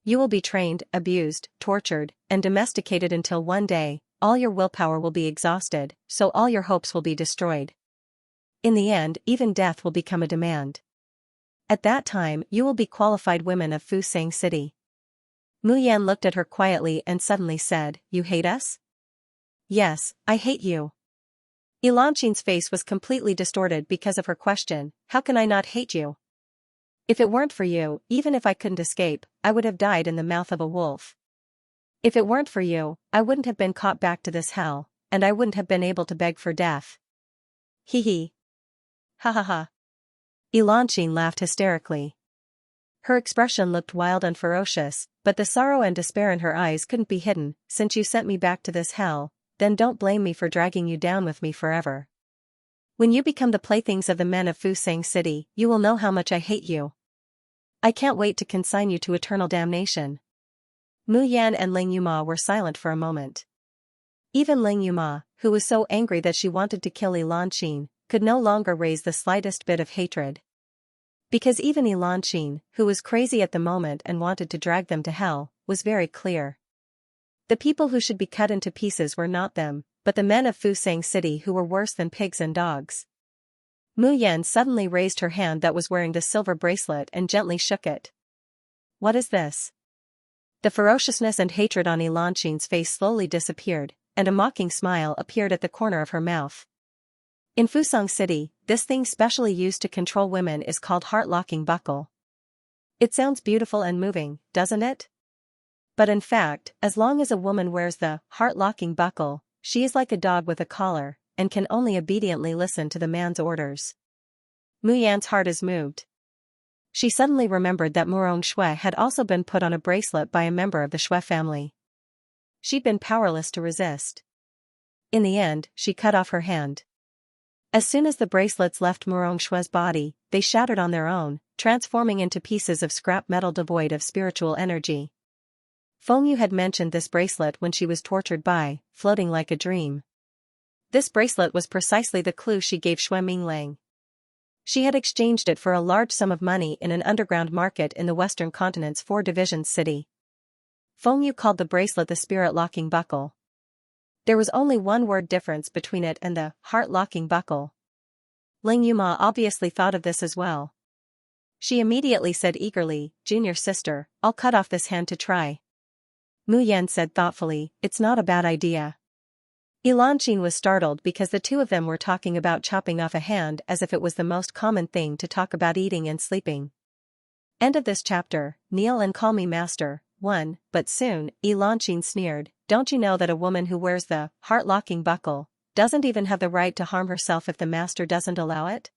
You will be trained, abused, tortured, and domesticated until one day, all your willpower will be exhausted, so all your hopes will be destroyed. In the end, even death will become a demand. At that time, you will be qualified women of Fusang City. Mu Yan looked at her quietly and suddenly said, You hate us? Yes, I hate you. Xianxia's face was completely distorted because of her question, how can I not hate you? If it weren't for you, even if I couldn't escape, I would have died in the mouth of a wolf. If it weren't for you, I wouldn't have been caught back to this hell, and I wouldn't have been able to beg for death. Hee hee. Ha ha ha. Xianxia laughed hysterically. Her expression looked wild and ferocious, but the sorrow and despair in her eyes couldn't be hidden. Since you sent me back to this hell, then don't blame me for dragging you down with me forever. When you become the playthings of the men of Fusang City, you will know how much I hate you. I can't wait to consign you to eternal damnation. Mu Yan and Ling Yuma were silent for a moment. Even Ling Yuma, who was so angry that she wanted to kill Xianxia, could no longer raise the slightest bit of hatred. Because even Xianxia, who was crazy at the moment and wanted to drag them to hell, was very clear. The people who should be cut into pieces were not them, but the men of Fusang City who were worse than pigs and dogs. Mu Yan suddenly raised her hand that was wearing the silver bracelet and gently shook it. What is this? The ferociousness and hatred on Xianxia's face slowly disappeared, and a mocking smile appeared at the corner of her mouth. In Fusang City, this thing specially used to control women is called heart-locking buckle. It sounds beautiful and moving, doesn't it? But in fact, as long as a woman wears the heart-locking buckle, she is like a dog with a collar, and can only obediently listen to the man's orders. Mu Yan's heart is moved. She suddenly remembered that Murong Shui had also been put on a bracelet by a member of the Shui family. She'd been powerless to resist. In the end, she cut off her hand. As soon as the bracelets left Murong Shui's body, they shattered on their own, transforming into pieces of scrap metal devoid of spiritual energy. Feng Yu had mentioned this bracelet when she was tortured by, floating like a dream. This bracelet was precisely the clue she gave Xue Minglang. She had exchanged it for a large sum of money in an underground market in the Western Continent's 4 divisions city. Feng Yu called the bracelet the spirit-locking buckle. There was only one word difference between it and the heart-locking buckle. Ling Yuma obviously thought of this as well. She immediately said eagerly, "Junior sister, I'll cut off this hand to try." Mu Yan said thoughtfully, "It's not a bad idea." Elanqin was startled because the two of them were talking about chopping off a hand as if it was the most common thing to talk about eating and sleeping. End of this chapter. Kneel and call me master. 1. But soon, Elanqin sneered, "Don't you know that a woman who wears the heart-locking buckle doesn't even have the right to harm herself if the master doesn't allow it?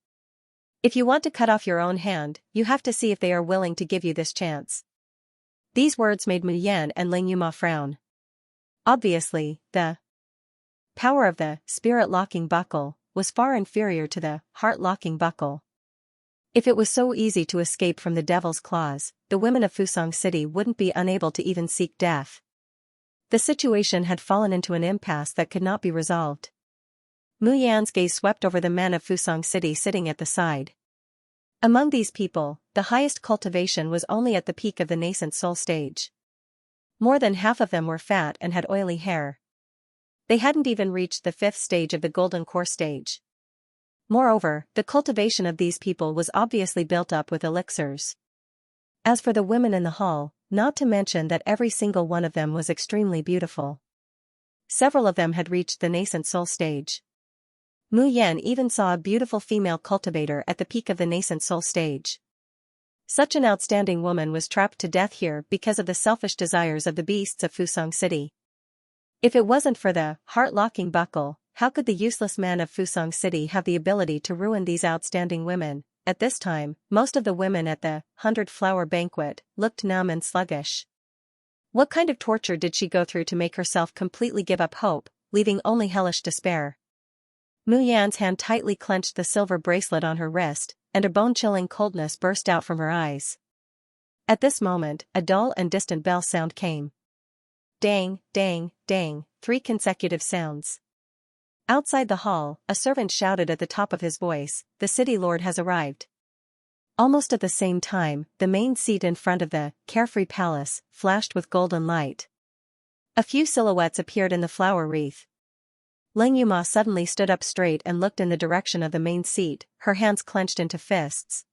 If you want to cut off your own hand, you have to see if they are willing to give you this chance." These words made Mu Yan and Ling Yuma frown. Obviously, the power of the spirit-locking buckle was far inferior to the heart-locking buckle. If it was so easy to escape from the devil's claws, the women of Fusang City wouldn't be unable to even seek death. The situation had fallen into an impasse that could not be resolved. Mu Yan's gaze swept over the men of Fusang City sitting at the side. Among these people, the highest cultivation was only at the peak of the nascent soul stage. More than half of them were fat and had oily hair. They hadn't even reached the 5th stage of the golden core stage. Moreover, the cultivation of these people was obviously built up with elixirs. As for the women in the hall, not to mention that every single one of them was extremely beautiful. Several of them had reached the nascent soul stage. Mu Yan even saw a beautiful female cultivator at the peak of the nascent soul stage. Such an outstanding woman was trapped to death here because of the selfish desires of the beasts of Fusang City. If it wasn't for the heart-locking buckle, how could the useless man of Fusang City have the ability to ruin these outstanding women? At this time, most of the women at the 100-flower banquet looked numb and sluggish. What kind of torture did she go through to make herself completely give up hope, leaving only hellish despair? Mu Yan's hand tightly clenched the silver bracelet on her wrist, and a bone-chilling coldness burst out from her eyes. At this moment, a dull and distant bell sound came. Dang, dang, dang, 3 consecutive sounds. Outside the hall, a servant shouted at the top of his voice, "The city lord has arrived." Almost at the same time, the main seat in front of the carefree palace flashed with golden light. A few silhouettes appeared in the flower wreath. Ling Yuma suddenly stood up straight and looked in the direction of the main seat, her hands clenched into fists.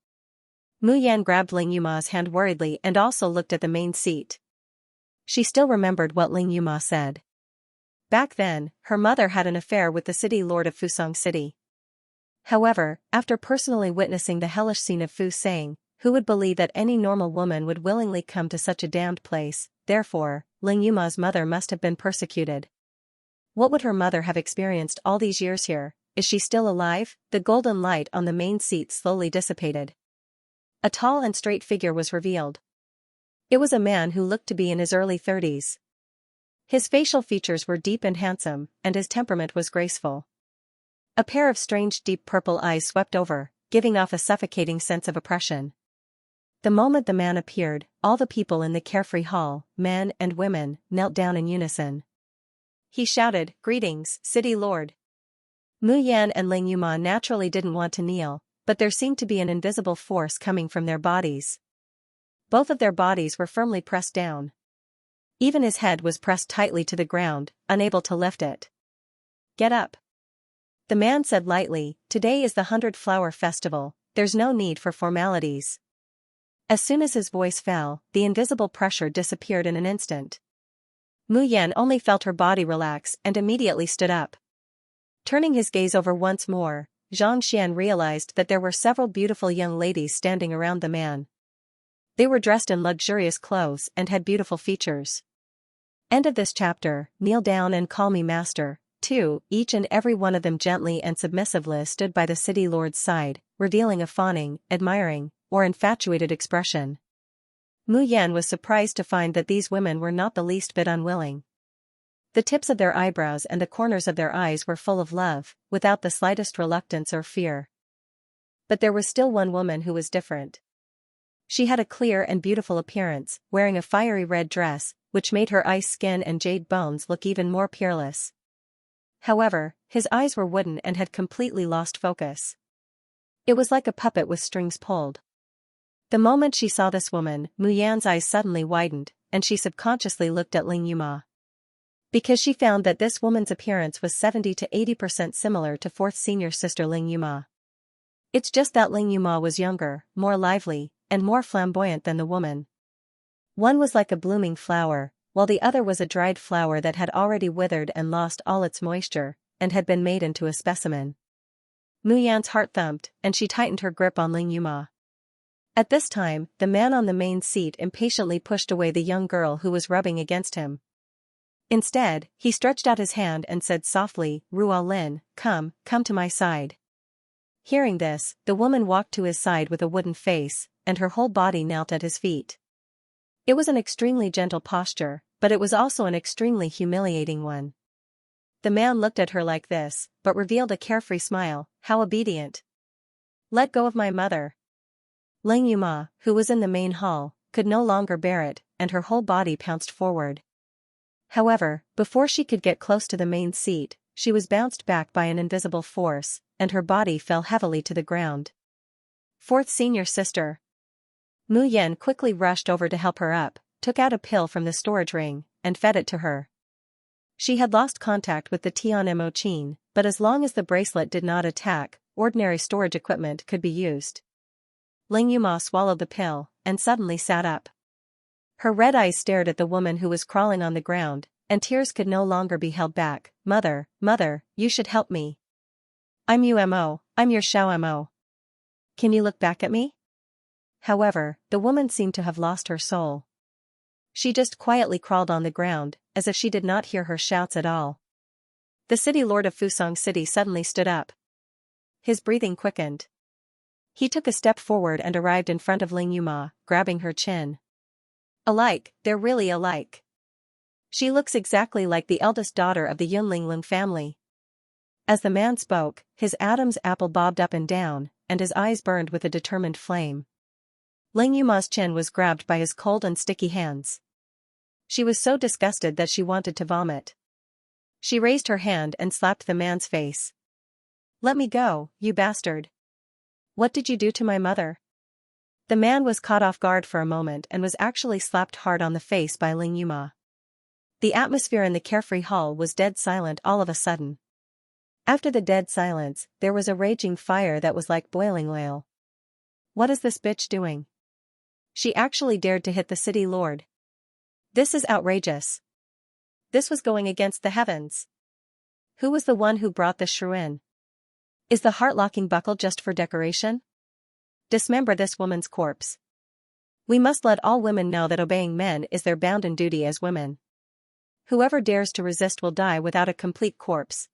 Mu Yan grabbed Ling Yuma's hand worriedly and also looked at the main seat. She still remembered what Ling Yuma said. Back then, her mother had an affair with the city lord of Fusang City. However, after personally witnessing the hellish scene of Fusang, who would believe that any normal woman would willingly come to such a damned place? Therefore, Ling Yuma's mother must have been persecuted. What would her mother have experienced all these years here? Is she still alive? The golden light on the main seat slowly dissipated. A tall and straight figure was revealed. It was a man who looked to be in his early 30s. His facial features were deep and handsome, and his temperament was graceful. A pair of strange deep purple eyes swept over, giving off a suffocating sense of oppression. The moment the man appeared, all the people in the carefree hall, men and women, knelt down in unison. He shouted, "Greetings, City Lord." Mu Yan and Ling Yuma naturally didn't want to kneel, but there seemed to be an invisible force coming from their bodies. Both of their bodies were firmly pressed down. Even his head was pressed tightly to the ground, unable to lift it. "Get up." The man said lightly, "Today is the 100-flower festival, there's no need for formalities." As soon as his voice fell, the invisible pressure disappeared in an instant. Mu Yan only felt her body relax and immediately stood up. Turning his gaze over once more, Xianxia realized that there were several beautiful young ladies standing around the man. They were dressed in luxurious clothes and had beautiful features. End of this chapter. Kneel down and call me master. 2. Each and every one of them gently and submissively stood by the city lord's side, revealing a fawning, admiring, or infatuated expression. Mu Yan was surprised to find that these women were not the least bit unwilling. The tips of their eyebrows and the corners of their eyes were full of love, without the slightest reluctance or fear. But there was still one woman who was different. She had a clear and beautiful appearance, wearing a fiery red dress, which made her ice skin and jade bones look even more peerless. However, his eyes were wooden and had completely lost focus. It was like a puppet with strings pulled. The moment she saw this woman, Mu Yan's eyes suddenly widened, and she subconsciously looked at Ling Yuma. Because she found that this woman's appearance was 70 to 80% similar to 4th senior sister Ling Yuma. It's just that Ling Yuma was younger, more lively, and more flamboyant than the woman. One was like a blooming flower, while the other was a dried flower that had already withered and lost all its moisture, and had been made into a specimen. Mu Yan's heart thumped, and she tightened her grip on Ling Yuma. At this time, the man on the main seat impatiently pushed away the young girl who was rubbing against him. Instead, he stretched out his hand and said softly, "Ruo Lin, come to my side." Hearing this, the woman walked to his side with a wooden face, and her whole body knelt at his feet. It was an extremely gentle posture, but it was also an extremely humiliating one. The man looked at her like this, but revealed a carefree smile. How obedient. Let go of my mother. Ling Yuma, who was in the main hall, could no longer bear it, and her whole body pounced forward. However, before she could get close to the main seat, she was bounced back by an invisible force, and her body fell heavily to the ground. 4th senior sister. Mu Yan quickly rushed over to help her up, took out a pill from the storage ring, and fed it to her. She had lost contact with the Tian Mo Qin, but as long as the bracelet did not attack, ordinary storage equipment could be used. Ling Yuma swallowed the pill, and suddenly sat up. Her red eyes stared at the woman who was crawling on the ground, and tears could no longer be held back. Mother, you should help me. I'm Umo, I'm your Xiao. Can you look back at me? However, the woman seemed to have lost her soul. She just quietly crawled on the ground, as if she did not hear her shouts at all. The city lord of Fusong City suddenly stood up. His breathing quickened. He took a step forward and arrived in front of Ling Yuma, grabbing her chin. Alike, they're really alike. She looks exactly like the eldest daughter of the Yunlinglin family. As the man spoke, his Adam's apple bobbed up and down, and his eyes burned with a determined flame. Ling Yuma's chin was grabbed by his cold and sticky hands. She was so disgusted that she wanted to vomit. She raised her hand and slapped the man's face. Let me go, you bastard. What did you do to my mother? The man was caught off guard for a moment and was actually slapped hard on the face by Ling Yuma. The atmosphere in the carefree hall was dead silent all of a sudden. After the dead silence, there was a raging fire that was like boiling oil. What is this bitch doing? She actually dared to hit the city lord. This is outrageous. This was going against the heavens. Who was the one who brought the shrew in? Is the heart-locking buckle just for decoration? Dismember this woman's corpse. We must let all women know that obeying men is their bounden duty as women. Whoever dares to resist will die without a complete corpse.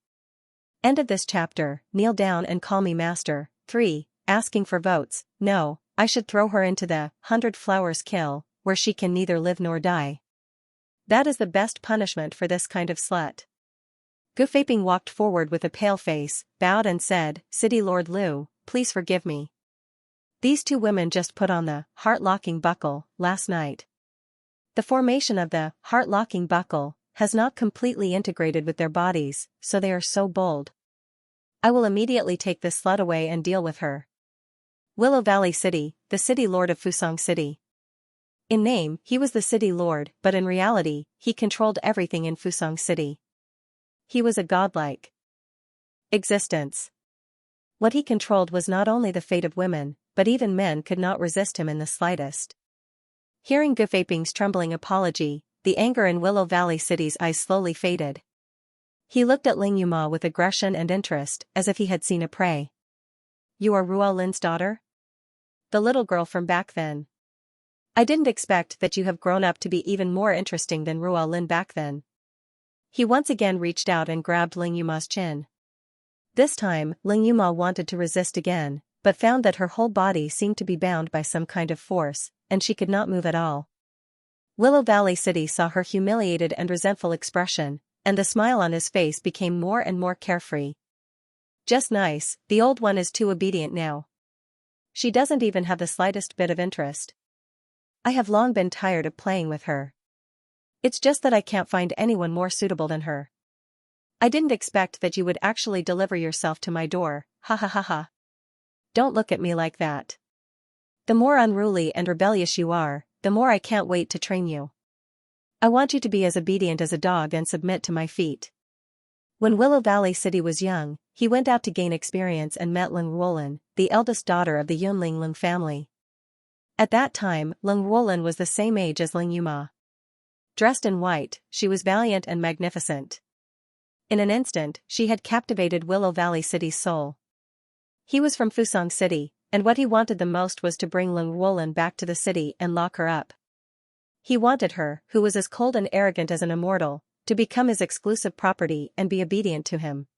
End of this chapter. Kneel down and call me master. 3. Asking for votes. No, I should throw her into the 100 Flowers Kill, where she can neither live nor die. That is the best punishment for this kind of slut. Gufaping walked forward with a pale face, bowed and said, City Lord Liu, please forgive me. These two women just put on the heart-locking buckle last night. The formation of the heart-locking buckle has not completely integrated with their bodies, so they are so bold. I will immediately take this slut away and deal with her. Willow Valley City, the city lord of Fusong City. In name, he was the city lord, but in reality, he controlled everything in Fusong City. He was a godlike existence. What he controlled was not only the fate of women, but even men could not resist him in the slightest. Hearing Gufaping's trembling apology, the anger in Willow Valley City's eyes slowly faded. He looked at Ling Yuma with aggression and interest, as if he had seen a prey. You are Ruo Lin's daughter? The little girl from back then. I didn't expect that you have grown up to be even more interesting than Ruo Lin back then. He once again reached out and grabbed Ling Yuma's chin. This time, Ling Yuma wanted to resist again, but found that her whole body seemed to be bound by some kind of force, and she could not move at all. Willow Valley City saw her humiliated and resentful expression, and the smile on his face became more and more carefree. Just nice, the old one is too obedient now. She doesn't even have the slightest bit of interest. I have long been tired of playing with her. It's just that I can't find anyone more suitable than her. I didn't expect that you would actually deliver yourself to my door, ha ha ha ha. Don't look at me like that. The more unruly and rebellious you are, the more I can't wait to train you. I want you to be as obedient as a dog and submit to my feet. When Willow Valley City was young, he went out to gain experience and met Leng Ruolin, the eldest daughter of the Yunling Leng family. At that time, Leng Ruolin was the same age as Leng Yuma. Dressed in white, she was valiant and magnificent. In an instant, she had captivated Willow Valley City's soul. He was from Fusang City, and what he wanted the most was to bring Leng Ruolin back to the city and lock her up. He wanted her, who was as cold and arrogant as an immortal, to become his exclusive property and be obedient to him.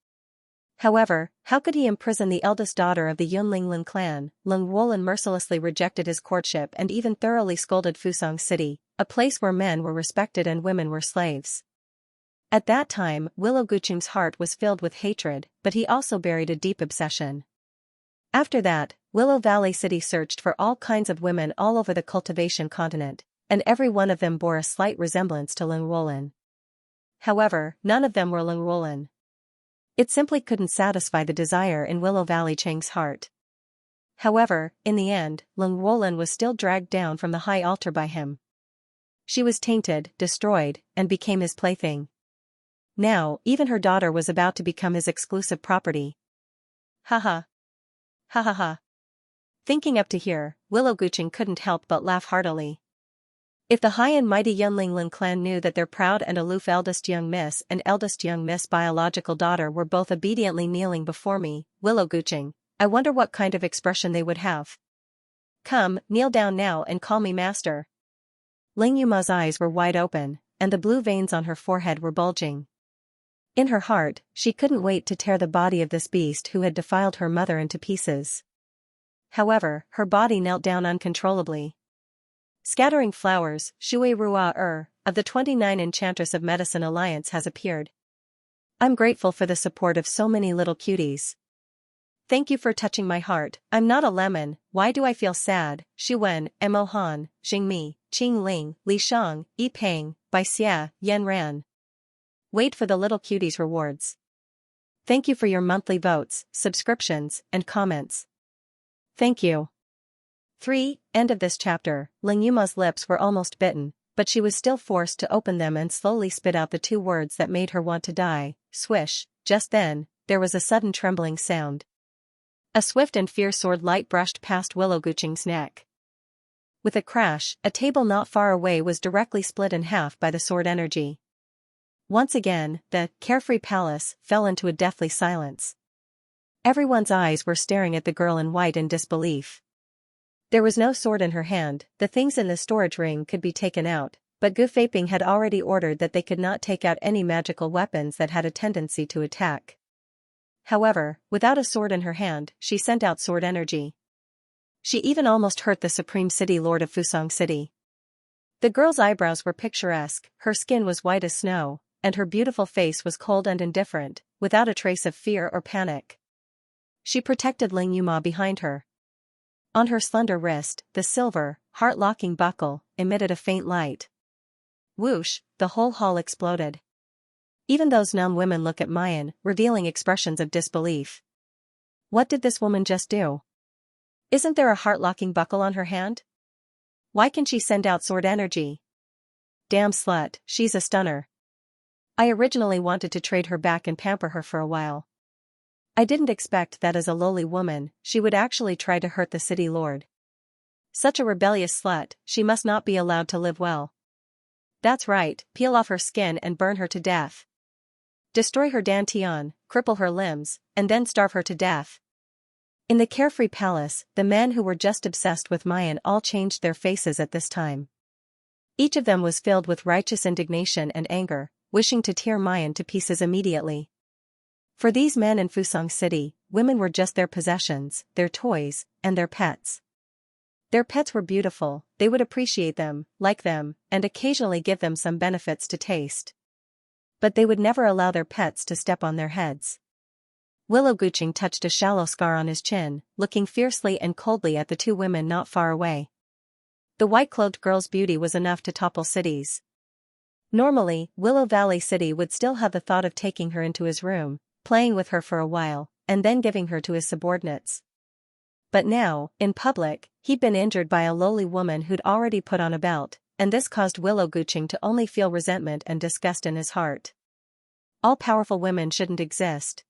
However, how could he imprison the eldest daughter of the Yunling Leng clan? Leng Ruolin mercilessly rejected his courtship and even thoroughly scolded Fusang City, a place where men were respected and women were slaves. At that time, Willow Guqing's heart was filled with hatred, but he also buried a deep obsession. After that, Willow Valley City searched for all kinds of women all over the Cultivation continent, and every one of them bore a slight resemblance to Leng Ruolin. However, none of them were Leng Ruolin. It simply couldn't satisfy the desire in Willow Valley Chang's heart. However, in the end, Leng Ruolin was still dragged down from the high altar by him. She was tainted, destroyed, and became his plaything. Now, even her daughter was about to become his exclusive property. Ha ha. Ha ha ha. Thinking up to here, Willow Guqing couldn't help but laugh heartily. If the high and mighty Yunling Leng clan knew that their proud and aloof eldest young miss and eldest young miss biological daughter were both obediently kneeling before me, Willow Guqing, I wonder what kind of expression they would have. Come, kneel down now and call me master. Leng Yuma's eyes were wide open, and the blue veins on her forehead were bulging. In her heart, she couldn't wait to tear the body of this beast who had defiled her mother into pieces. However, her body knelt down uncontrollably. Scattering flowers, Shui Rua of the 29 Enchantress of Medicine Alliance has appeared. I'm grateful for the support of so many little cuties. Thank you for touching my heart. I'm not a lemon, why do I feel sad? Xu Wen, Mo Han, Xing Mi, Qing Ling, Li Shang, Yi Peng, Bai Xia, Yan Ran. Wait for the little cuties rewards. Thank you for your monthly votes, subscriptions, and comments. Thank you. 3. End of this chapter. Leng Yuma's lips were almost bitten, but she was still forced to open them and slowly spit out the two words that made her want to die. Swish. Just then, there was a sudden trembling sound. A swift and fierce sword light brushed past Willow Guqing's neck. With a crash, a table not far away was directly split in half by the sword energy. Once again, the carefree palace fell into a deathly silence. Everyone's eyes were staring at the girl in white in disbelief. There was no sword in her hand, the things in the storage ring could be taken out, but Gu Feiping had already ordered that they could not take out any magical weapons that had a tendency to attack. However, without a sword in her hand, she sent out sword energy. She even almost hurt the Supreme City Lord of Fusang City. The girl's eyebrows were picturesque, her skin was white as snow, and her beautiful face was cold and indifferent, without a trace of fear or panic. She protected Leng Yuma behind her. On her slender wrist, the silver, heart-locking buckle emitted a faint light. Whoosh, the whole hall exploded. Even those numb women looked at Mayan, revealing expressions of disbelief. What did this woman just do? Isn't there a heart-locking buckle on her hand? Why can she send out sword energy? Damn slut, she's a stunner. I originally wanted to trade her back and pamper her for a while. I didn't expect that as a lowly woman, she would actually try to hurt the city lord. Such a rebellious slut, she must not be allowed to live well. That's right, peel off her skin and burn her to death. Destroy her dantian, cripple her limbs, and then starve her to death. In the carefree palace, the men who were just obsessed with Mayan all changed their faces at this time. Each of them was filled with righteous indignation and anger, wishing to tear Mayan to pieces immediately. For these men in Fusang City, women were just their possessions, their toys, and their pets. Their pets were beautiful, they would appreciate them, like them, and occasionally give them some benefits to taste. But they would never allow their pets to step on their heads. Willow Guqing touched a shallow scar on his chin, looking fiercely and coldly at the two women not far away. The white-clothed girl's beauty was enough to topple cities. Normally, Willow Valley City would still have the thought of taking her into his room, playing with her for a while, and then giving her to his subordinates. But now, in public, he'd been injured by a lowly woman who'd already put on a belt, and this caused Willow Gooching to only feel resentment and disgust in his heart. All-powerful women shouldn't exist.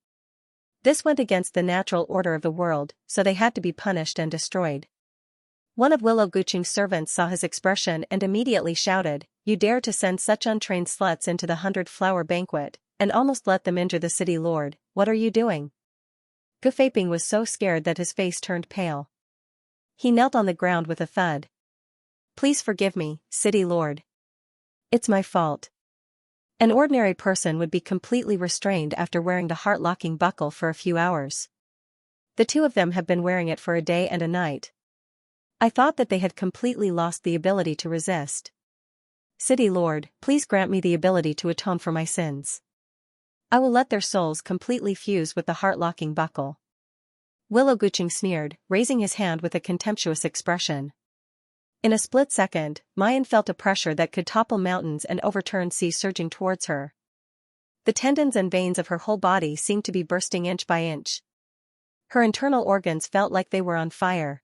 This went against the natural order of the world, so they had to be punished and destroyed. One of Willow Gooching's servants saw his expression and immediately shouted, "You dare to send such untrained sluts into the 100-flower banquet, and almost let them injure the city lord, what are you doing?" Gufaping was so scared that his face turned pale. He knelt on the ground with a thud. "Please forgive me, city lord. It's my fault." An ordinary person would be completely restrained after wearing the heart-locking buckle for a few hours. The two of them have been wearing it for a day and a night. I thought that they had completely lost the ability to resist. City Lord, please grant me the ability to atone for my sins. I will let their souls completely fuse with the heart-locking buckle. Willow Gooching sneered, raising his hand with a contemptuous expression. In a split second, Mayan felt a pressure that could topple mountains and overturn seas surging towards her. The tendons and veins of her whole body seemed to be bursting inch by inch. Her internal organs felt like they were on fire.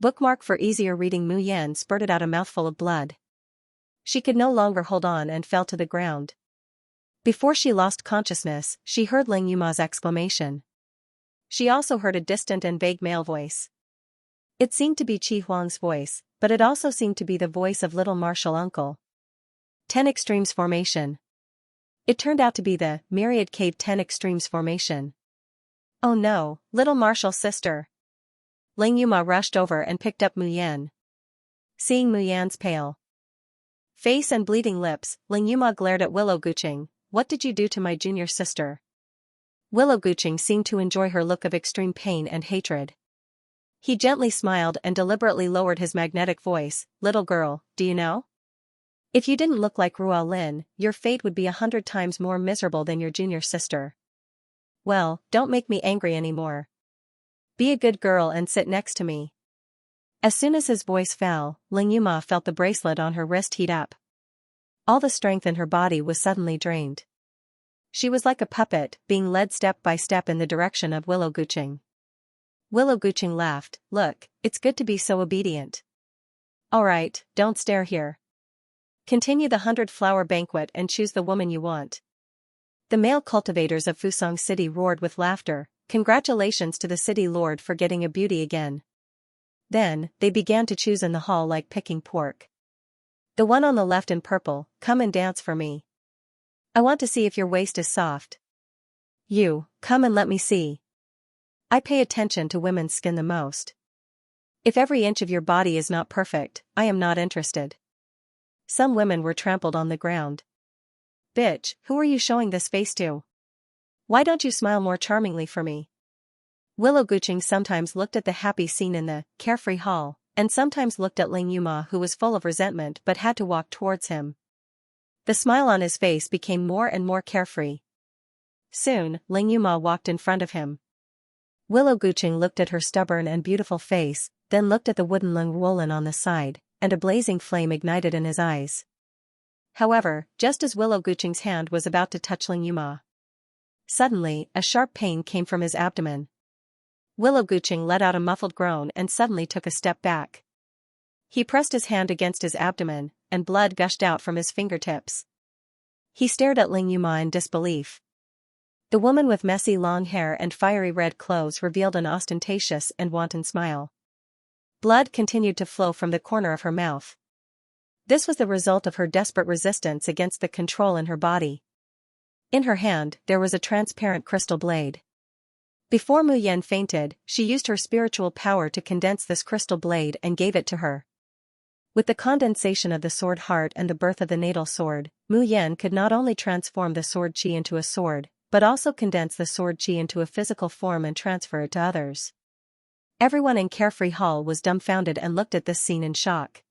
Bookmark for easier reading. Mu Yan spurted out a mouthful of blood. She could no longer hold on and fell to the ground. Before she lost consciousness, she heard Ling Yuma's exclamation. She also heard a distant and vague male voice. It seemed to be Qi Huang's voice, but it also seemed to be the voice of little Martial Uncle. 10 Extremes Formation. It turned out to be the Myriad Cave 10 Extremes Formation. Oh no, little Martial sister. Ling Yuma rushed over and picked up Mu Yan. Seeing Mu Yan's pale face and bleeding lips, Ling Yuma glared at Willow Gooching. "What did you do to my junior sister?" Willow Gooching seemed to enjoy her look of extreme pain and hatred. He gently smiled and deliberately lowered his magnetic voice. "Little girl, do you know? If you didn't look like Ruo Lin, your fate would be 100 times more miserable than your junior sister. Well, don't make me angry anymore. Be a good girl and sit next to me." As soon as his voice fell, Ling Yuma felt the bracelet on her wrist heat up. All the strength in her body was suddenly drained. She was like a puppet, being led step by step in the direction of Willow Gooching. Willow Gooching laughed. "Look, it's good to be so obedient. Alright, don't stare here. Continue the 100-flower banquet and choose the woman you want." The male cultivators of Fusong City roared with laughter. Congratulations to the city lord for getting a beauty again. Then, they began to choose in the hall like picking pork. "The one on the left in purple, come and dance for me. I want to see if your waist is soft. You, come and let me see. I pay attention to women's skin the most. If every inch of your body is not perfect, I am not interested." Some women were trampled on the ground. "Bitch, who are you showing this face to? Why don't you smile more charmingly for me?" Willow Gooching sometimes looked at the happy scene in the carefree hall, and sometimes looked at Ling Yuma, who was full of resentment but had to walk towards him. The smile on his face became more and more carefree. Soon, Ling Yuma walked in front of him. Willow Gooching looked at her stubborn and beautiful face, then looked at the wooden lung rollen on the side, and a blazing flame ignited in his eyes. However, just as Willow Gooching's hand was about to touch Ling Yuma, suddenly, a sharp pain came from his abdomen. Willow Gooching let out a muffled groan and suddenly took a step back. He pressed his hand against his abdomen, and blood gushed out from his fingertips. He stared at Ling Yuma in disbelief. The woman with messy long hair and fiery red clothes revealed an ostentatious and wanton smile. Blood continued to flow from the corner of her mouth. This was the result of her desperate resistance against the control in her body. In her hand, there was a transparent crystal blade. Before Mu Yan fainted, she used her spiritual power to condense this crystal blade and gave it to her. With the condensation of the sword heart and the birth of the natal sword, Mu Yan could not only transform the sword chi into a sword, but also condense the sword chi into a physical form and transfer it to others. Everyone in Carefree Hall was dumbfounded and looked at this scene in shock.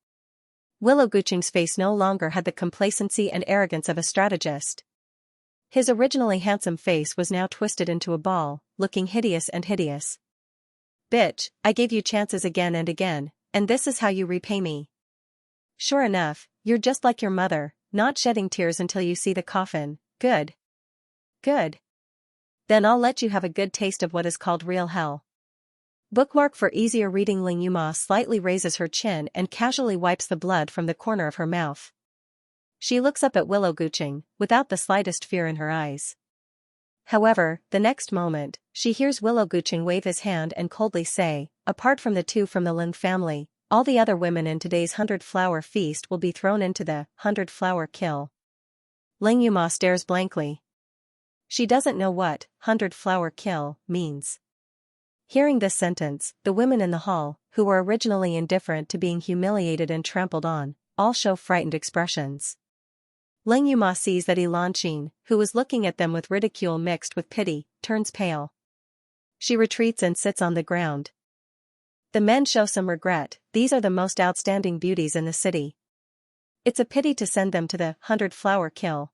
Willow Gooching's face no longer had the complacency and arrogance of a strategist. His originally handsome face was now twisted into a ball, looking hideous and hideous. "Bitch, I gave you chances again and again, and this is how you repay me. Sure enough, you're just like your mother, not shedding tears until you see the coffin. Good. Good. Then I'll let you have a good taste of what is called real hell. Bookmark for easier reading. Ling Yuma slightly raises her chin and casually wipes the blood from the corner of her mouth. She looks up at Willow Gucheng, without the slightest fear in her eyes. However, the next moment, she hears Willow Gucheng wave his hand and coldly say, apart from the two from the Lin family, all the other women in today's 100-flower feast will be thrown into the 100-flower kill. Ling Yuma stares blankly. She doesn't know what 100-flower kill means. Hearing this sentence, the women in the hall, who were originally indifferent to being humiliated and trampled on, all show frightened expressions. Ling Yuma sees that Elanqin, who was looking at them with ridicule mixed with pity, turns pale. She retreats and sits on the ground. The men show some regret. These are the most outstanding beauties in the city. It's a pity to send them to the 100-flower kill.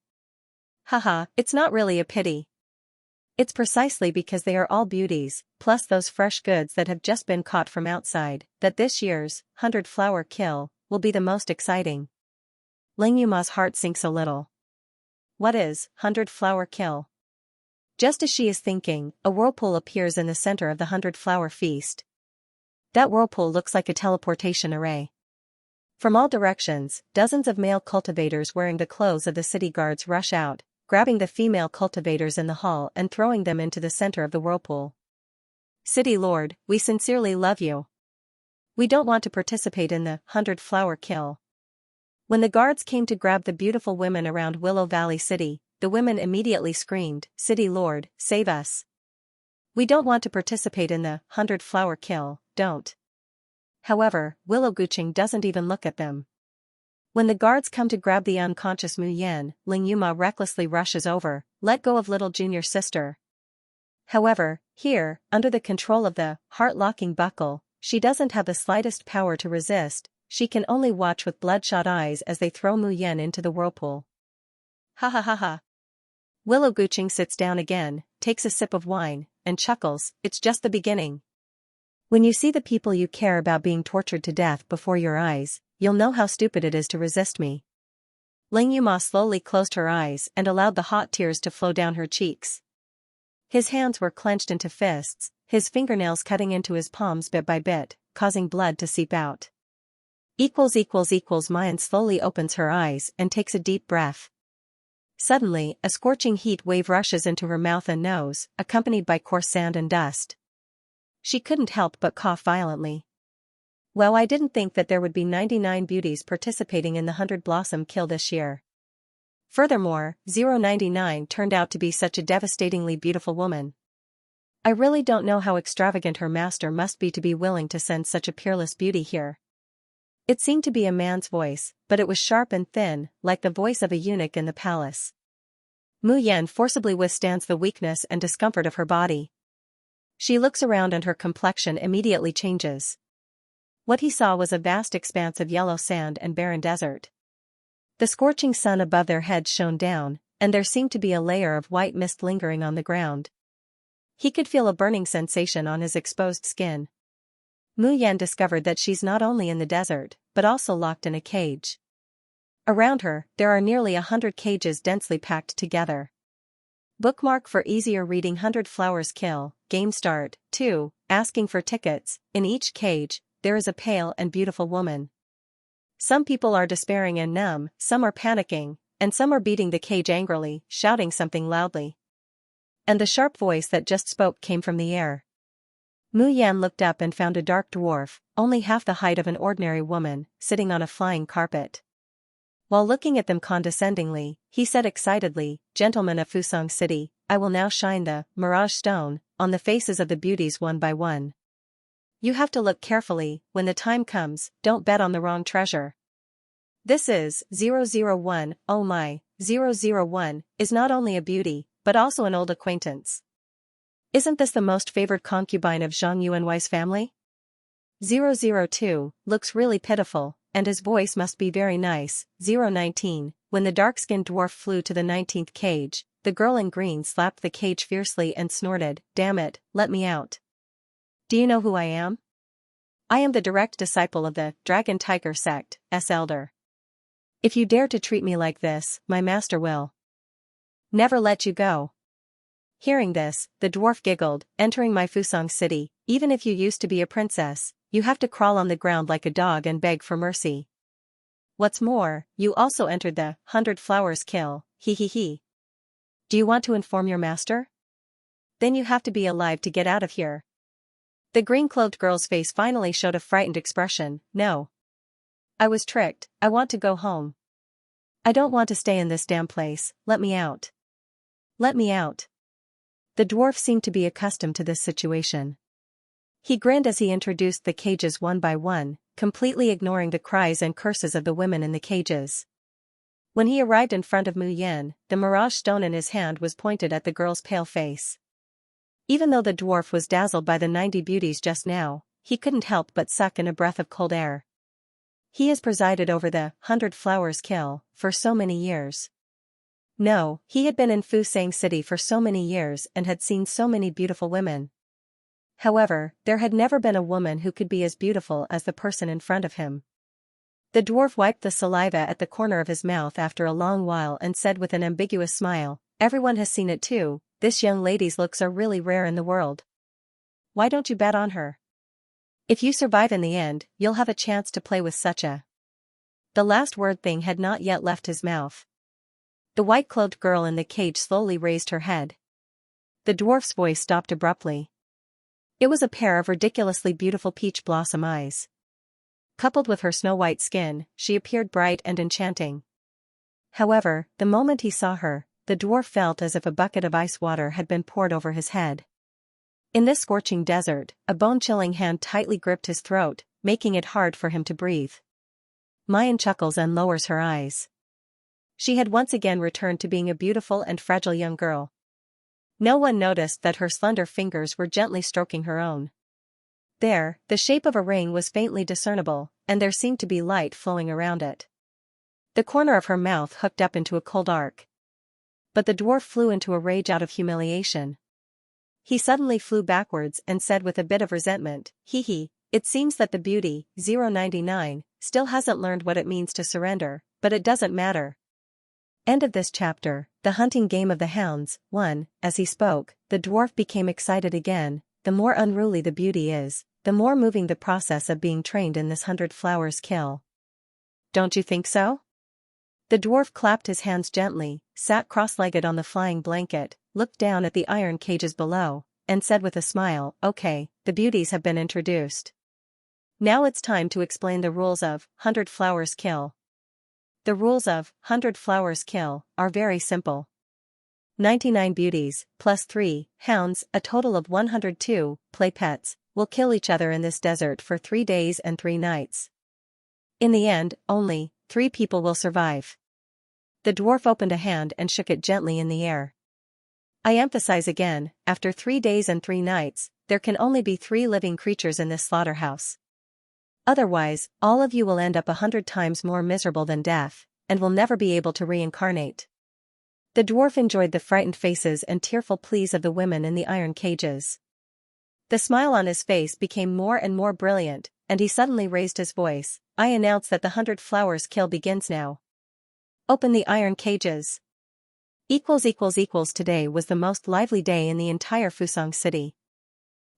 Haha, it's not really a pity. It's precisely because they are all beauties, plus those fresh goods that have just been caught from outside, that this year's 100-flower kill will be the most exciting. Ling Yuma's heart sinks a little. What is 100-flower kill? Just as she is thinking, a whirlpool appears in the center of the 100-flower feast. That whirlpool looks like a teleportation array. From all directions, dozens of male cultivators wearing the clothes of the city guards rush out, grabbing the female cultivators in the hall and throwing them into the center of the whirlpool. City Lord, we sincerely love you. We don't want to participate in the 100-flower kill. When the guards came to grab the beautiful women around Willow Valley City, the women immediately screamed, City Lord, save us. We don't want to participate in the 100-flower kill, don't. However, Willow Gucheng doesn't even look at them. When the guards come to grab the unconscious Mu Yan, Ling Yuma recklessly rushes over, let go of little junior sister. However, here, under the control of the heart-locking buckle, she doesn't have the slightest power to resist. She can only watch with bloodshot eyes as they throw Mu Yan into the whirlpool. Ha ha ha ha. Willow Gucheng sits down again, takes a sip of wine, and chuckles, it's just the beginning. When you see the people you care about being tortured to death before your eyes, you'll know how stupid it is to resist me. Ling Yuma slowly closed her eyes and allowed the hot tears to flow down her cheeks. His hands were clenched into fists, his fingernails cutting into his palms bit by bit, causing blood to seep out. Mayan slowly opens her eyes and takes a deep breath. Suddenly, a scorching heat wave rushes into her mouth and nose, accompanied by coarse sand and dust. She couldn't help but cough violently. Well, I didn't think that there would be 99 beauties participating in the 100-blossom kill this year. Furthermore, 099 turned out to be such a devastatingly beautiful woman. I really don't know how extravagant her master must be to be willing to send such a peerless beauty here. It seemed to be a man's voice, but it was sharp and thin, like the voice of a eunuch in the palace. Mu Yan forcibly withstands the weakness and discomfort of her body. She looks around and her complexion immediately changes. What he saw was a vast expanse of yellow sand and barren desert. The scorching sun above their heads shone down, and there seemed to be a layer of white mist lingering on the ground. He could feel a burning sensation on his exposed skin. Mu Yan discovered that she's not only in the desert, but also locked in a cage. Around her, there are nearly 100 cages densely packed together. Bookmark for easier reading. 100 Flowers Kill, Game Start, 2, asking for tickets. In each cage, there is a pale and beautiful woman. Some people are despairing and numb, some are panicking, and some are beating the cage angrily, shouting something loudly. And the sharp voice that just spoke came from the air. Mu Yan looked up and found a dark dwarf, only half the height of an ordinary woman, sitting on a flying carpet. While looking at them condescendingly, he said excitedly, Gentlemen of Fusang City, I will now shine the Mirage Stone on the faces of the beauties one by one. You have to look carefully, when the time comes, don't bet on the wrong treasure. This is 001, oh my, 001, is not only a beauty, but also an old acquaintance. Isn't this the most favored concubine of Zhang Yuanwei's family? 002, looks really pitiful, and his voice must be very nice. 019, when the dark-skinned dwarf flew to the 19th cage, the girl in green slapped the cage fiercely and snorted, Damn it, let me out. Do you know who I am? I am the direct disciple of the Dragon Tiger sect, elder. If you dare to treat me like this, my master will never let you go. Hearing this, the dwarf giggled, entering my Fusang city, even if you used to be a princess, you have to crawl on the ground like a dog and beg for mercy. What's more, you also entered the 100 Flowers Kill, he he he. Do you want to inform your master? Then you have to be alive to get out of here. The green-clothed girl's face finally showed a frightened expression. No. I was tricked, I want to go home. I don't want to stay in this damn place, let me out. Let me out. The dwarf seemed to be accustomed to this situation. He grinned as he introduced the cages one by one, completely ignoring the cries and curses of the women in the cages. When he arrived in front of Mu Yan, the mirage stone in his hand was pointed at the girl's pale face. Even though the dwarf was dazzled by the 90 beauties just now, he couldn't help but suck in a breath of cold air. He has presided over the 100 Flowers Kill for so many years. No, he had been in Fusang City for so many years and had seen so many beautiful women. However, there had never been a woman who could be as beautiful as the person in front of him. The dwarf wiped the saliva at the corner of his mouth after a long while and said with an ambiguous smile, "Everyone has seen it too, this young lady's looks are really rare in the world. Why don't you bet on her? If you survive in the end, you'll have a chance to play with such a..." The last word thing had not yet left his mouth. The white-clothed girl in the cage slowly raised her head. The dwarf's voice stopped abruptly. It was a pair of ridiculously beautiful peach blossom eyes. Coupled with her snow-white skin, she appeared bright and enchanting. However, the moment he saw her, the dwarf felt as if a bucket of ice water had been poured over his head. In this scorching desert, a bone-chilling hand tightly gripped his throat, making it hard for him to breathe. Mayan chuckles and lowers her eyes. She had once again returned to being a beautiful and fragile young girl. No one noticed that her slender fingers were gently stroking her own. There, the shape of a ring was faintly discernible, and there seemed to be light flowing around it. The corner of her mouth hooked up into a cold arc. But the dwarf flew into a rage out of humiliation. He suddenly flew backwards and said with a bit of resentment, "Hee hee, it seems that the beauty, 099, still hasn't learned what it means to surrender, but it doesn't matter." End of this chapter. The Hunting Game of the Hounds. 1. As he spoke, the dwarf became excited again. The more unruly the beauty is, the more moving the process of being trained in this 100 Flowers Kill. Don't you think so? The dwarf clapped his hands gently, sat cross-legged on the flying blanket, looked down at the iron cages below, and said with a smile, "Okay, the beauties have been introduced. Now it's time to explain the rules of 100 Flowers Kill." The rules of 100 Flowers Kill are very simple. 99 beauties, plus 3 hounds, a total of 102 play pets, will kill each other in this desert for 3 days and 3 nights. In the end, only 3 people will survive. The dwarf opened a hand and shook it gently in the air. I emphasize again, after 3 days and 3 nights, there can only be 3 living creatures in this slaughterhouse. Otherwise, all of you will end up 100 times more miserable than death, and will never be able to reincarnate. The dwarf enjoyed the frightened faces and tearful pleas of the women in the iron cages. The smile on his face became more and more brilliant, and he suddenly raised his voice. "I announce that the 100 Flowers Kill begins now. Open the iron cages." Today was the most lively day in the entire Fusang City.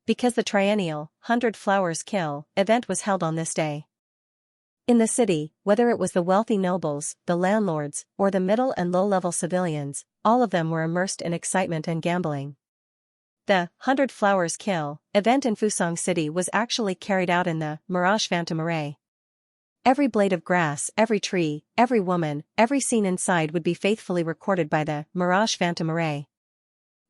Because the triennial 100 Flowers Kill event was held on this day. In the city, whether it was the wealthy nobles, the landlords, or the middle and low-level civilians, all of them were immersed in excitement and gambling. The 100 Flowers Kill event in Fusang City was actually carried out in the Mirage Phantom Array. Every blade of grass, every tree, every woman, every scene inside would be faithfully recorded by the Mirage Phantom Array.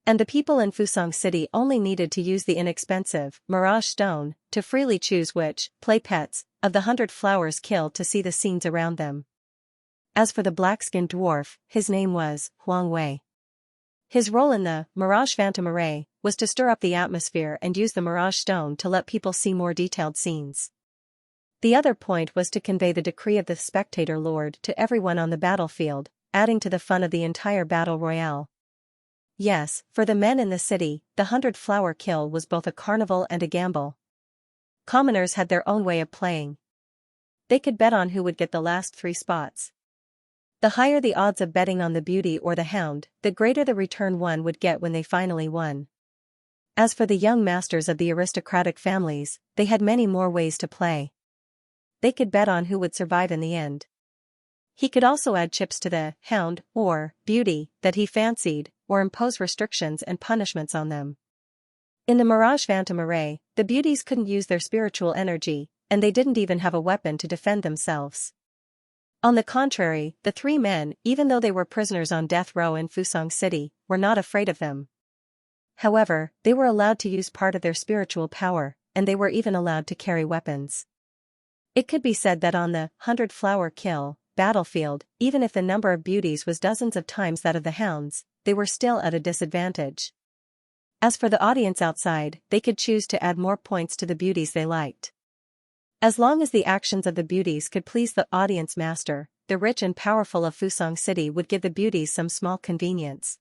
And the people in Fusang City only needed to use the inexpensive Mirage Stone to freely choose which play pets of the 100 Flowers Kill to see the scenes around them. As for the black-skinned dwarf, his name was Huang Wei. His role in the Mirage Phantom Array was to stir up the atmosphere and use the Mirage Stone to let people see more detailed scenes. The other point was to convey the decree of the Spectator Lord to everyone on the battlefield, adding to the fun of the entire battle royale. Yes, for the men in the city, the 100 Flower Kill was both a carnival and a gamble. Commoners had their own way of playing. They could bet on who would get the last 3 spots. The higher the odds of betting on the beauty or the hound, the greater the return one would get when they finally won. As for the young masters of the aristocratic families, they had many more ways to play. They could bet on who would survive in the end. He could also add chips to the hound or beauty that he fancied, or impose restrictions and punishments on them. In the Mirage Phantom Array, the beauties couldn't use their spiritual energy, and they didn't even have a weapon to defend themselves. On the contrary, the three men, even though they were prisoners on death row in Fusang City, were not afraid of them. However, they were allowed to use part of their spiritual power, and they were even allowed to carry weapons. It could be said that on the 100-flower kill battlefield, even if the number of beauties was dozens of times that of the hounds, they were still at a disadvantage. As for the audience outside, they could choose to add more points to the beauties they liked. As long as the actions of the beauties could please the audience master, the rich and powerful of Fusang City would give the beauties some small convenience.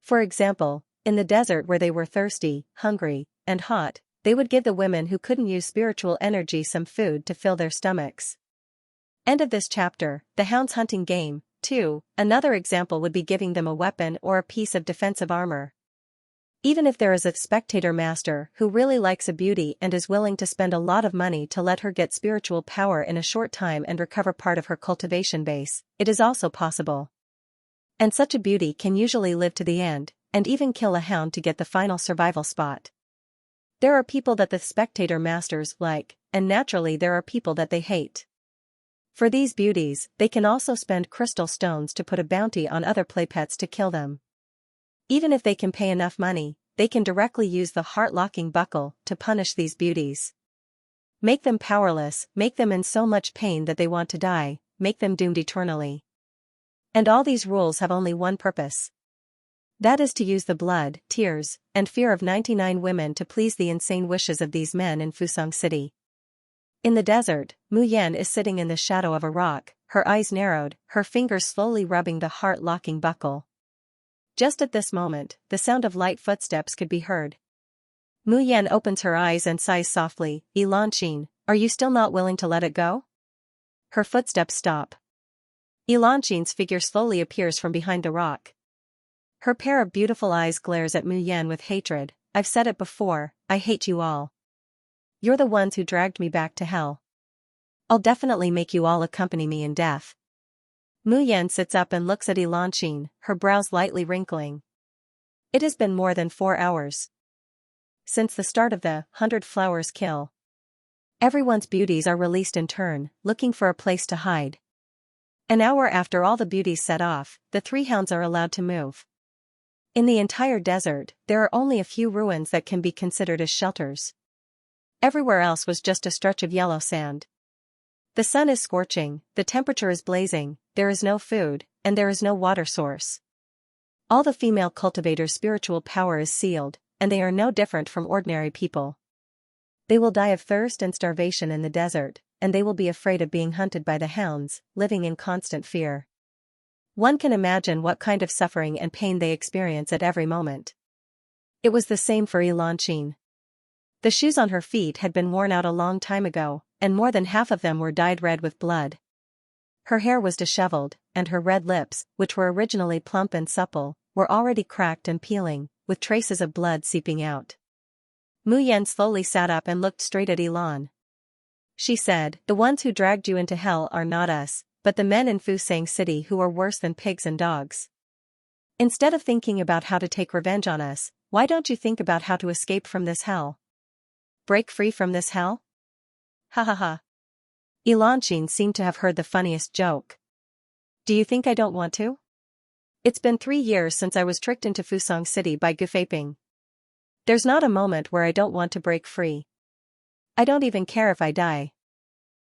For example, in the desert where they were thirsty, hungry, and hot, they would give the women who couldn't use spiritual energy some food to fill their stomachs. End of this chapter. The hounds hunting game, 2. Another example would be giving them a weapon or a piece of defensive armor. Even if there is a spectator master who really likes a beauty and is willing to spend a lot of money to let her get spiritual power in a short time and recover part of her cultivation base, it is also possible. And such a beauty can usually live to the end, and even kill a hound to get the final survival spot. There are people that the spectator masters like, and naturally there are people that they hate. For these beauties, they can also spend crystal stones to put a bounty on other playpets to kill them. Even if they can pay enough money, they can directly use the heart-locking buckle to punish these beauties. Make them powerless, make them in so much pain that they want to die, make them doomed eternally. And all these rules have only one purpose. That is to use the blood, tears, and fear of 99 women to please the insane wishes of these men in Fusang City. In the desert, Mu Yan is sitting in the shadow of a rock, her eyes narrowed, her fingers slowly rubbing the heart-locking buckle. Just at this moment, the sound of light footsteps could be heard. Mu Yan opens her eyes and sighs softly. Elanqin, are you still not willing to let it go? Her footsteps stop. Elanqin's figure slowly appears from behind the rock. Her pair of beautiful eyes glares at Mu Yan with hatred. I've said it before, I hate you all. You're the ones who dragged me back to hell. I'll definitely make you all accompany me in death. Mu Yan sits up and looks at Elanqin, her brows lightly wrinkling. It has been more than 4 hours since the start of the 100 flowers kill. Everyone's beauties are released in turn, looking for a place to hide. An hour after all the beauties set off, the 3 hounds are allowed to move. In the entire desert, there are only a few ruins that can be considered as shelters. Everywhere else was just a stretch of yellow sand. The sun is scorching, the temperature is blazing, there is no food, and there is no water source. All the female cultivators' spiritual power is sealed, and they are no different from ordinary people. They will die of thirst and starvation in the desert, and they will be afraid of being hunted by the hounds, living in constant fear. One can imagine what kind of suffering and pain they experience at every moment. It was the same for Elanqin. The shoes on her feet had been worn out a long time ago, and more than half of them were dyed red with blood. Her hair was disheveled, and her red lips, which were originally plump and supple, were already cracked and peeling, with traces of blood seeping out. Mu Yan slowly sat up and looked straight at Elan. She said, "The ones who dragged you into hell are not us, but the men in Fusang City who are worse than pigs and dogs. Instead of thinking about how to take revenge on us, why don't you think about how to escape from this hell? Break free from this hell?" Ha ha ha. Elanqin seemed to have heard the funniest joke. Do you think I don't want to? It's been 3 years since I was tricked into Fusang City by Defying. There's not a moment where I don't want to break free. I don't even care if I die.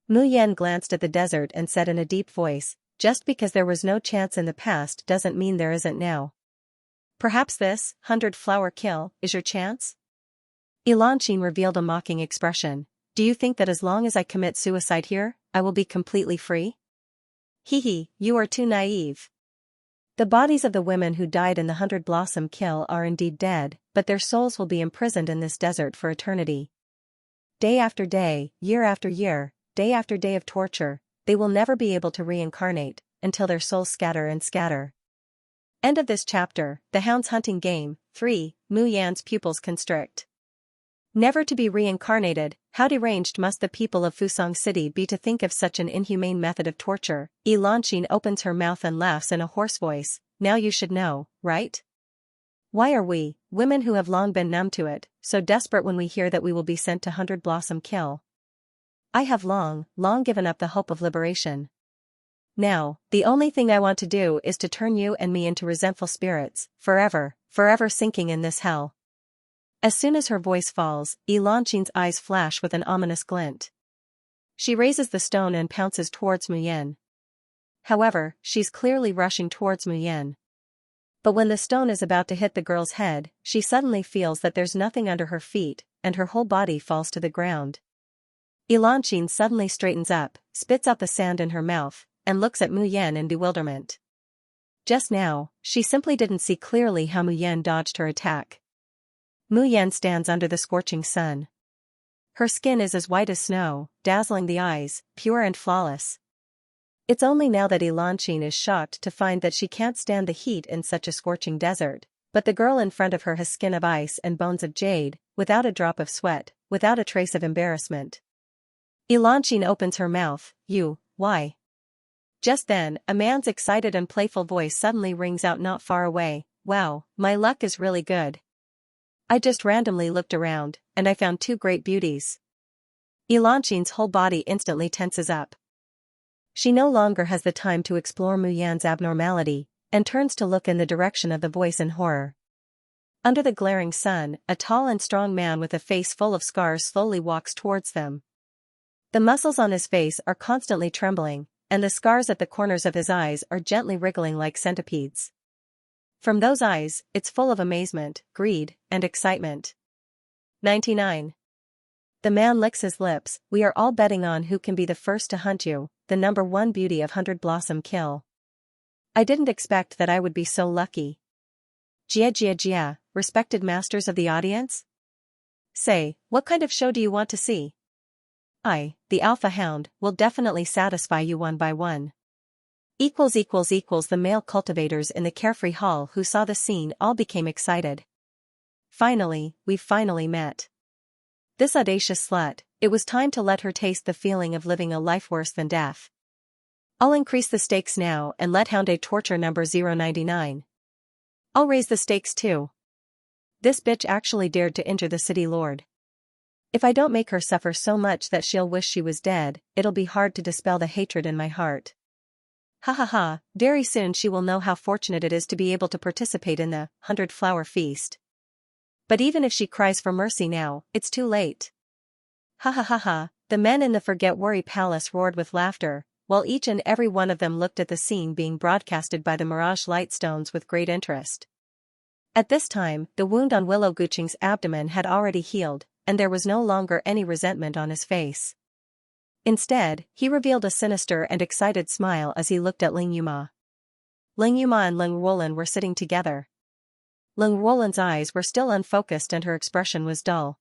Mu Yan glanced at the desert and said in a deep voice, just because there was no chance in the past doesn't mean there isn't now. Perhaps this 100-flower kill is your chance? Elanqin revealed a mocking expression. Do you think that as long as I commit suicide here, I will be completely free? Hee, you are too naive. The bodies of the women who died in the 100-blossom kill are indeed dead, but their souls will be imprisoned in this desert for eternity. Day after day, year after year, day after day of torture, they will never be able to reincarnate, until their souls scatter and scatter. End of this chapter. The Hound's Hunting Game. 3. Mu Yan's pupils constrict. Never to be reincarnated, how deranged must the people of Fusang City be to think of such an inhumane method of torture? Elanqin opens her mouth and laughs in a hoarse voice. Now you should know, right? Why are we, women who have long been numb to it, so desperate when we hear that we will be sent to 100 Blossom Kill? I have long given up the hope of liberation. Now, the only thing I want to do is to turn you and me into resentful spirits, forever sinking in this hell. As soon as her voice falls, Elanqin's eyes flash with an ominous glint. She raises the stone and pounces towards Mu Yan. However, she's clearly rushing towards Mu Yan. But when the stone is about to hit the girl's head, she suddenly feels that there's nothing under her feet, and her whole body falls to the ground. Elanqin suddenly straightens up, spits out the sand in her mouth, and looks at Mu Yan in bewilderment. Just now, she simply didn't see clearly how Mu Yan dodged her attack. Mu Yan stands under the scorching sun. Her skin is as white as snow, dazzling the eyes, pure and flawless. It's only now that Elanqin is shocked to find that she can't stand the heat in such a scorching desert, but the girl in front of her has skin of ice and bones of jade, without a drop of sweat, without a trace of embarrassment. Elanqin opens her mouth. Why? Just then, a man's excited and playful voice suddenly rings out not far away. Wow, my luck is really good. I just randomly looked around, and I found 2 great beauties. Elanqin's whole body instantly tenses up. She no longer has the time to explore Mu Yan's abnormality, and turns to look in the direction of the voice in horror. Under the glaring sun, a tall and strong man with a face full of scars slowly walks towards them. The muscles on his face are constantly trembling, and the scars at the corners of his eyes are gently wriggling like centipedes. From those eyes, it's full of amazement, greed, and excitement. 99. The man licks his lips. We are all betting on who can be the first to hunt you, the number 1 beauty of 100 Blossom Kill. I didn't expect that I would be so lucky. Jia, respected masters of the audience? Say, what kind of show do you want to see? I, the Alpha Hound, will definitely satisfy you one by one. The male cultivators in the carefree hall who saw the scene all became excited. We've finally met. This audacious slut, it was time to let her taste the feeling of living a life worse than death. I'll increase the stakes now and let Hounday torture number 099. I'll raise the stakes too. This bitch actually dared to injure the city lord. If I don't make her suffer so much that she'll wish she was dead, it'll be hard to dispel the hatred in my heart. Very soon she will know how fortunate it is to be able to participate in the 100-flower feast. But even if she cries for mercy now, it's too late. The men in the Forget Worry Palace roared with laughter, while each and every one of them looked at the scene being broadcasted by the Mirage Lightstones with great interest. At this time, the wound on Willow Guqing's abdomen had already healed, and there was no longer any resentment on his face. Instead, he revealed a sinister and excited smile as he looked at Ling Yuma. Ling Yuma and Ling Ruolin were sitting together. Ling Ruolin's eyes were still unfocused and her expression was dull.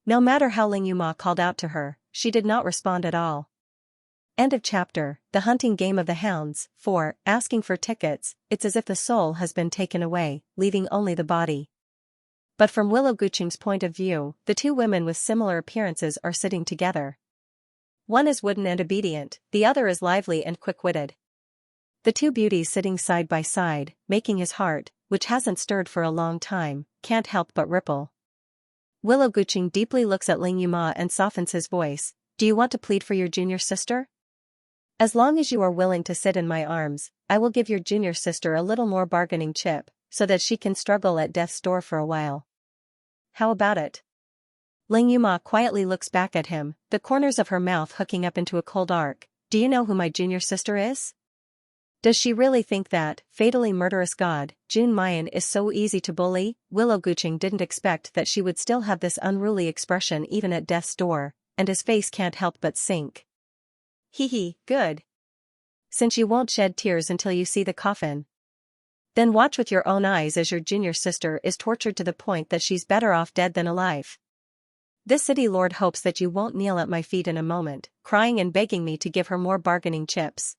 No matter how Ling Yuma called out to her, she did not respond at all. End of chapter. The Hunting Game of the Hounds. 4. Asking for tickets. It's as if the soul has been taken away, leaving only the body. But from Willow Guqing's point of view, the 2 women with similar appearances are sitting together. One is wooden and obedient, the other is lively and quick-witted. The 2 beauties sitting side by side, making his heart, which hasn't stirred for a long time, can't help but ripple. Willow Guqing deeply looks at Ling Yuma and softens his voice. Do you want to plead for your junior sister? As long as you are willing to sit in my arms, I will give your junior sister a little more bargaining chip, so that she can struggle at death's door for a while. How about it? Ling Yuma quietly looks back at him, the corners of her mouth hooking up into a cold arc. Do you know who my junior sister is? Does she really think that fatally murderous god, Jun Mayan, is so easy to bully? Willow Guqing didn't expect that she would still have this unruly expression even at death's door, and his face can't help but sink. Good. Since you won't shed tears until you see the coffin, then watch with your own eyes as your junior sister is tortured to the point that she's better off dead than alive. This city lord hopes that you won't kneel at my feet in a moment, crying and begging me to give her more bargaining chips.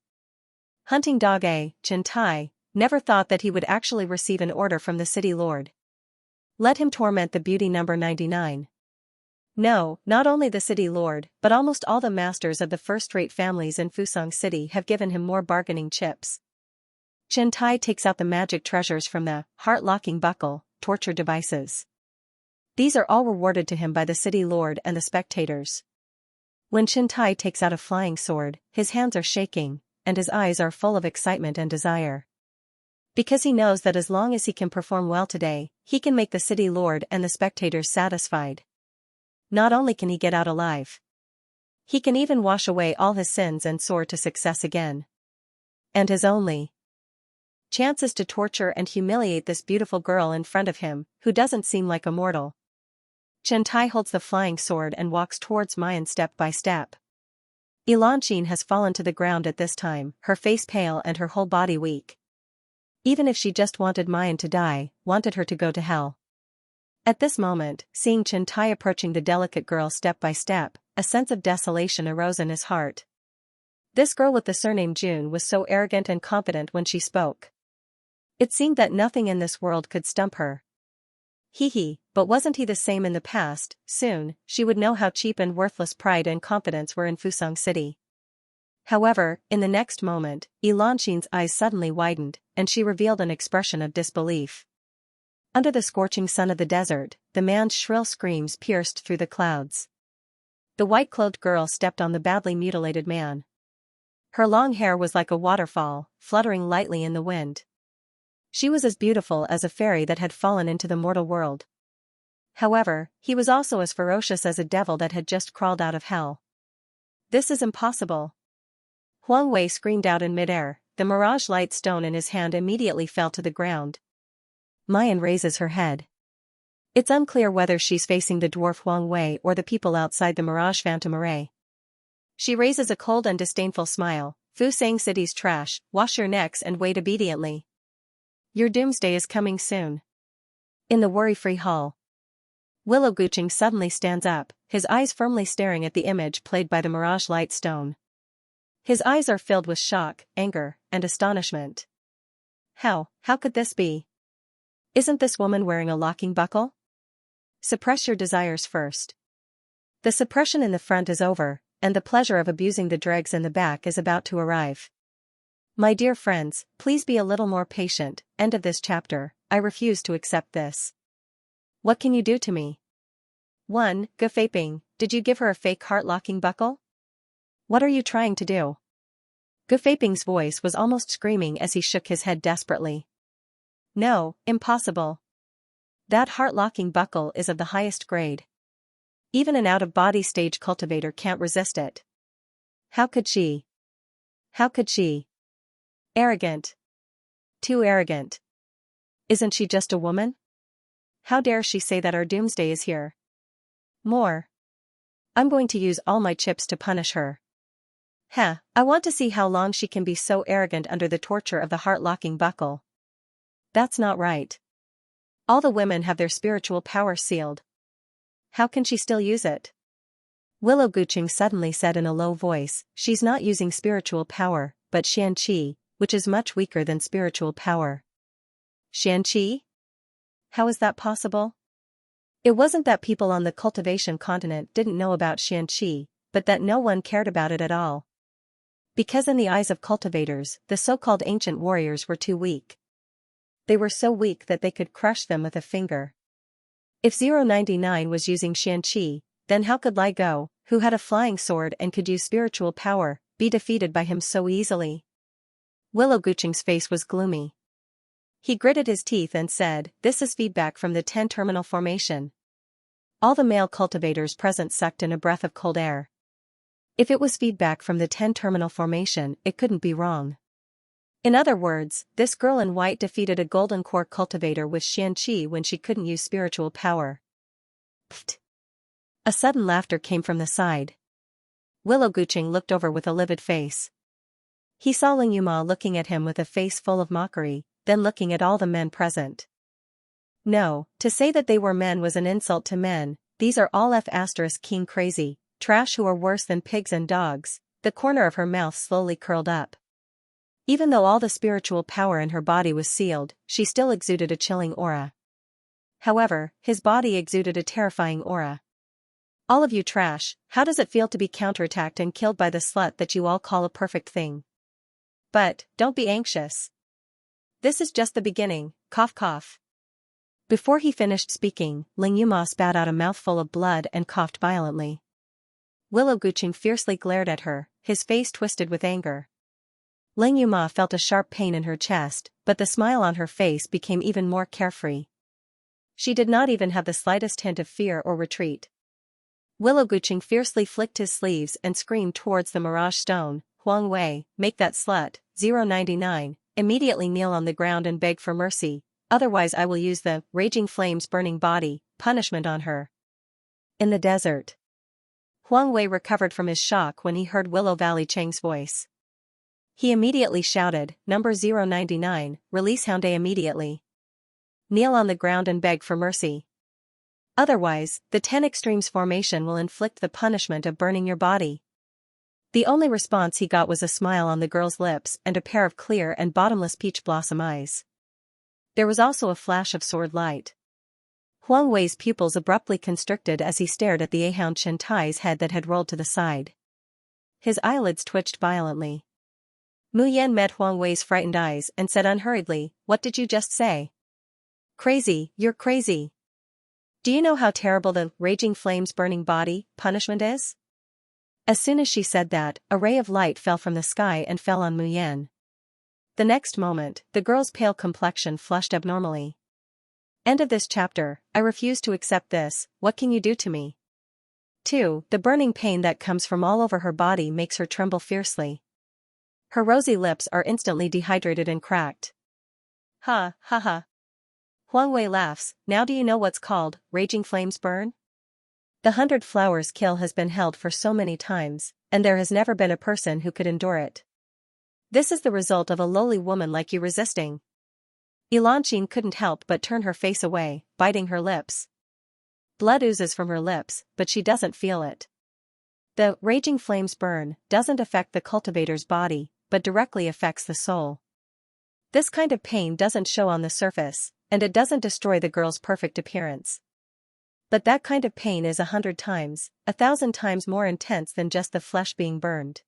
Hunting dog A, Xianxia, never thought that he would actually receive an order from the city lord. Let him torment the beauty number 99. No, not only the city lord, but almost all the masters of the first-rate families in Fusang City have given him more bargaining chips. Xianxia takes out the magic treasures from the heart-locking buckle, torture devices. These are all rewarded to him by the city lord and the spectators. When Xianxia takes out a flying sword, his hands are shaking, and his eyes are full of excitement and desire. Because he knows that as long as he can perform well today, he can make the city lord and the spectators satisfied. Not only can he get out alive, he can even wash away all his sins and soar to success again. And his only chance is to torture and humiliate this beautiful girl in front of him, who doesn't seem like a mortal. Xianxia holds the flying sword and walks towards Mayan step by step. Enchantress has fallen to the ground at this time, her face pale and her whole body weak. Even if she just wanted Mayan to die, wanted her to go to hell. At this moment, seeing Xianxia approaching the delicate girl step by step, a sense of desolation arose in his heart. This girl with the surname June was so arrogant and confident when she spoke. It seemed that nothing in this world could stump her. But wasn't he the same in the past? Soon, she would know how cheap and worthless pride and confidence were in Fusang City. However, in the next moment, Enchantress's eyes suddenly widened, and she revealed an expression of disbelief. Under the scorching sun of the desert, the man's shrill screams pierced through the clouds. The white-clothed girl stepped on the badly mutilated man. Her long hair was like a waterfall, fluttering lightly in the wind. She was as beautiful as a fairy that had fallen into the mortal world. However, he was also as ferocious as a devil that had just crawled out of hell. This is impossible. Huang Wei screamed out in midair. The mirage light stone in his hand immediately fell to the ground. Mayan raises her head. It's unclear whether she's facing the dwarf Huang Wei or the people outside the Mirage Phantom Array. She raises a cold and disdainful smile. Fusang City's trash, wash your necks and wait obediently. Your doomsday is coming soon. In the worry-free hall, Willow Guching suddenly stands up, his eyes firmly staring at the image played by the Mirage Light Stone. His eyes are filled with shock, anger, and astonishment. How could this be? Isn't this woman wearing a locking buckle? Suppress your desires first. The suppression in the front is over, and the pleasure of abusing the dregs in the back is about to arrive. My dear friends, please be a little more patient. End of this chapter. I refuse to accept this. What can you do to me? 1. Defying, did you give her a fake heart-locking buckle? What are you trying to do? Defying's voice was almost screaming as he shook his head desperately. No, impossible. That heart-locking buckle is of the highest grade. Even an out-of-body stage cultivator can't resist it. How could she? How could she? Arrogant. Too arrogant. Isn't she just a woman? How dare she say that our doomsday is here? More. I'm going to use all my chips to punish her. I want to see how long she can be so arrogant under the torture of the heart-locking buckle. That's not right. All the women have their spiritual power sealed. How can she still use it? Willow Guching suddenly said in a low voice, she's not using spiritual power, but Xianxia, which is much weaker than spiritual power. Xianxia? How is that possible? It wasn't that people on the Cultivation continent didn't know about Xianxia, but that no one cared about it at all. Because in the eyes of cultivators, the so-called ancient warriors were too weak. They were so weak that they could crush them with a finger. If 099 was using Xianxia, then how could Li Go, who had a flying sword and could use spiritual power, be defeated by him so easily? Willow Guching's face was gloomy. He gritted his teeth and said, this is feedback from the 10-terminal formation. All the male cultivators present sucked in a breath of cold air. If it was feedback from the 10-terminal formation, it couldn't be wrong. In other words, this girl in white defeated a golden core cultivator with Xianxia when she couldn't use spiritual power. Pfft. A sudden laughter came from the side. Willow Guching looked over with a livid face. He saw Ling Yuma looking at him with a face full of mockery, then looking at all the men present. No, to say that they were men was an insult to men. These are all F***king crazy, trash who are worse than pigs and dogs. The corner of her mouth slowly curled up. Even though all the spiritual power in her body was sealed, she still exuded a chilling aura. However, his body exuded a terrifying aura. All of you trash, how does it feel to be counterattacked and killed by the slut that you all call a perfect thing? But, don't be anxious. This is just the beginning, cough cough. Before he finished speaking, Ling Yuma spat out a mouthful of blood and coughed violently. Willow Guqing fiercely glared at her, his face twisted with anger. Ling Yuma felt a sharp pain in her chest, but the smile on her face became even more carefree. She did not even have the slightest hint of fear or retreat. Willow Guqing fiercely flicked his sleeves and screamed towards the Mirage Stone, "Huang Wei, make that slut, 099, immediately kneel on the ground and beg for mercy, otherwise I will use the raging flames burning body punishment on her." In the desert. Huang Wei recovered from his shock when he heard Willow Valley Cheng's voice. He immediately shouted, "Number 099, release Houndai immediately. Kneel on the ground and beg for mercy. Otherwise, the 10 Extremes formation will inflict the punishment of burning your body." The only response he got was a smile on the girl's lips and a pair of clear and bottomless peach blossom eyes. There was also a flash of sword light. Huang Wei's pupils abruptly constricted as he stared at the Ahound Shen Tai's head that had rolled to the side. His eyelids twitched violently. Mu Yan met Huang Wei's frightened eyes and said unhurriedly, "What did you just say?" "Crazy, you're crazy. Do you know how terrible the raging flames burning body punishment is?" As soon as she said that, a ray of light fell from the sky and fell on Mu Yan. The next moment, the girl's pale complexion flushed abnormally. End of this chapter. I refuse to accept this. What can you do to me? 2. The burning pain that comes from all over her body makes her tremble fiercely. Her rosy lips are instantly dehydrated and cracked. Ha, ha ha. Huang Wei laughs, "Now do you know what's called raging flames burn? The 100 Flowers kill has been held for so many times, and there has never been a person who could endure it. This is the result of a lowly woman like you resisting." Elanqin couldn't help but turn her face away, biting her lips. Blood oozes from her lips, but she doesn't feel it. The raging flames burn doesn't affect the cultivator's body, but directly affects the soul. This kind of pain doesn't show on the surface, and it doesn't destroy the girl's perfect appearance. But that kind of pain is 100 times, 1,000 times more intense than just the flesh being burned.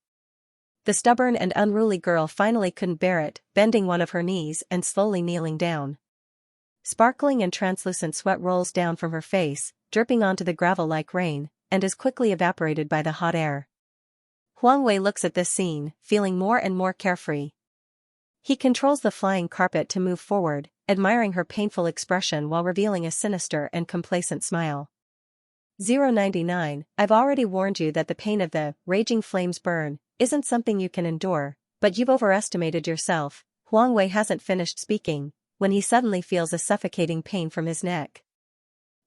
The stubborn and unruly girl finally couldn't bear it, bending one of her knees and slowly kneeling down. Sparkling and translucent sweat rolls down from her face, dripping onto the gravel like rain, and is quickly evaporated by the hot air. Huang Wei looks at this scene, feeling more and more carefree. He controls the flying carpet to move forward, admiring her painful expression while revealing a sinister and complacent smile. 099, I've already warned you that the pain of the raging flames burn isn't something you can endure, but you've overestimated yourself. Huang Wei hasn't finished speaking, when he suddenly feels a suffocating pain from his neck.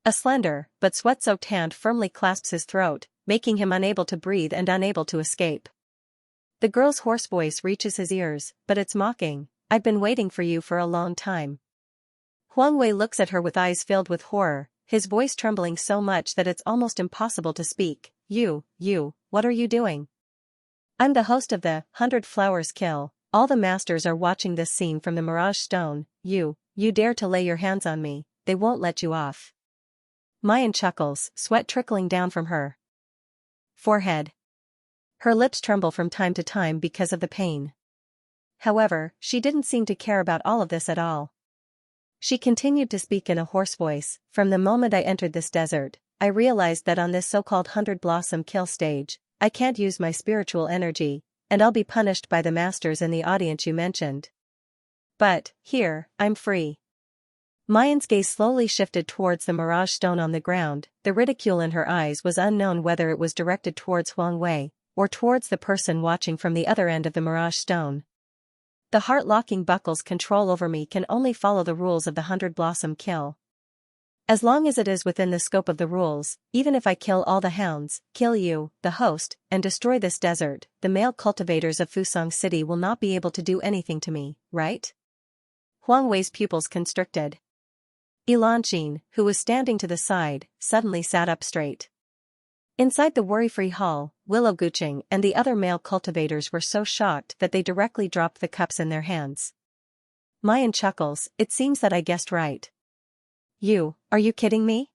A slender, but sweat-soaked hand firmly clasps his throat, making him unable to breathe and unable to escape. The girl's hoarse voice reaches his ears, but it's mocking, "I've been waiting for you for a long time." Huang Wei looks at her with eyes filled with horror, his voice trembling so much that it's almost impossible to speak. You, what are you doing? "I'm the host of the 100 Flowers kill. All the masters are watching this scene from the Mirage Stone. You dare to lay your hands on me, they won't let you off." Mayan chuckles, sweat trickling down from her forehead. Her lips tremble from time to time because of the pain. However, she didn't seem to care about all of this at all. She continued to speak in a hoarse voice, "From the moment I entered this desert, I realized that on this so-called 100 Blossom kill stage, I can't use my spiritual energy, and I'll be punished by the masters in the audience you mentioned. But, here, I'm free." Mayan's gaze slowly shifted towards the Mirage Stone on the ground. The ridicule in her eyes was unknown whether it was directed towards Huang Wei, or towards the person watching from the other end of the Mirage Stone. "The heart-locking buckle's control over me can only follow the rules of the 100 Blossom kill. As long as it is within the scope of the rules, even if I kill all the hounds, kill you, the host, and destroy this desert, the male cultivators of Fusang City will not be able to do anything to me, right?" Huang Wei's pupils constricted. Elanqin, who was standing to the side, suddenly sat up straight. Inside the worry-free hall, Willow Guching and the other male cultivators were so shocked that they directly dropped the cups in their hands. Mayan chuckles, it seems that I guessed right. Are you kidding me?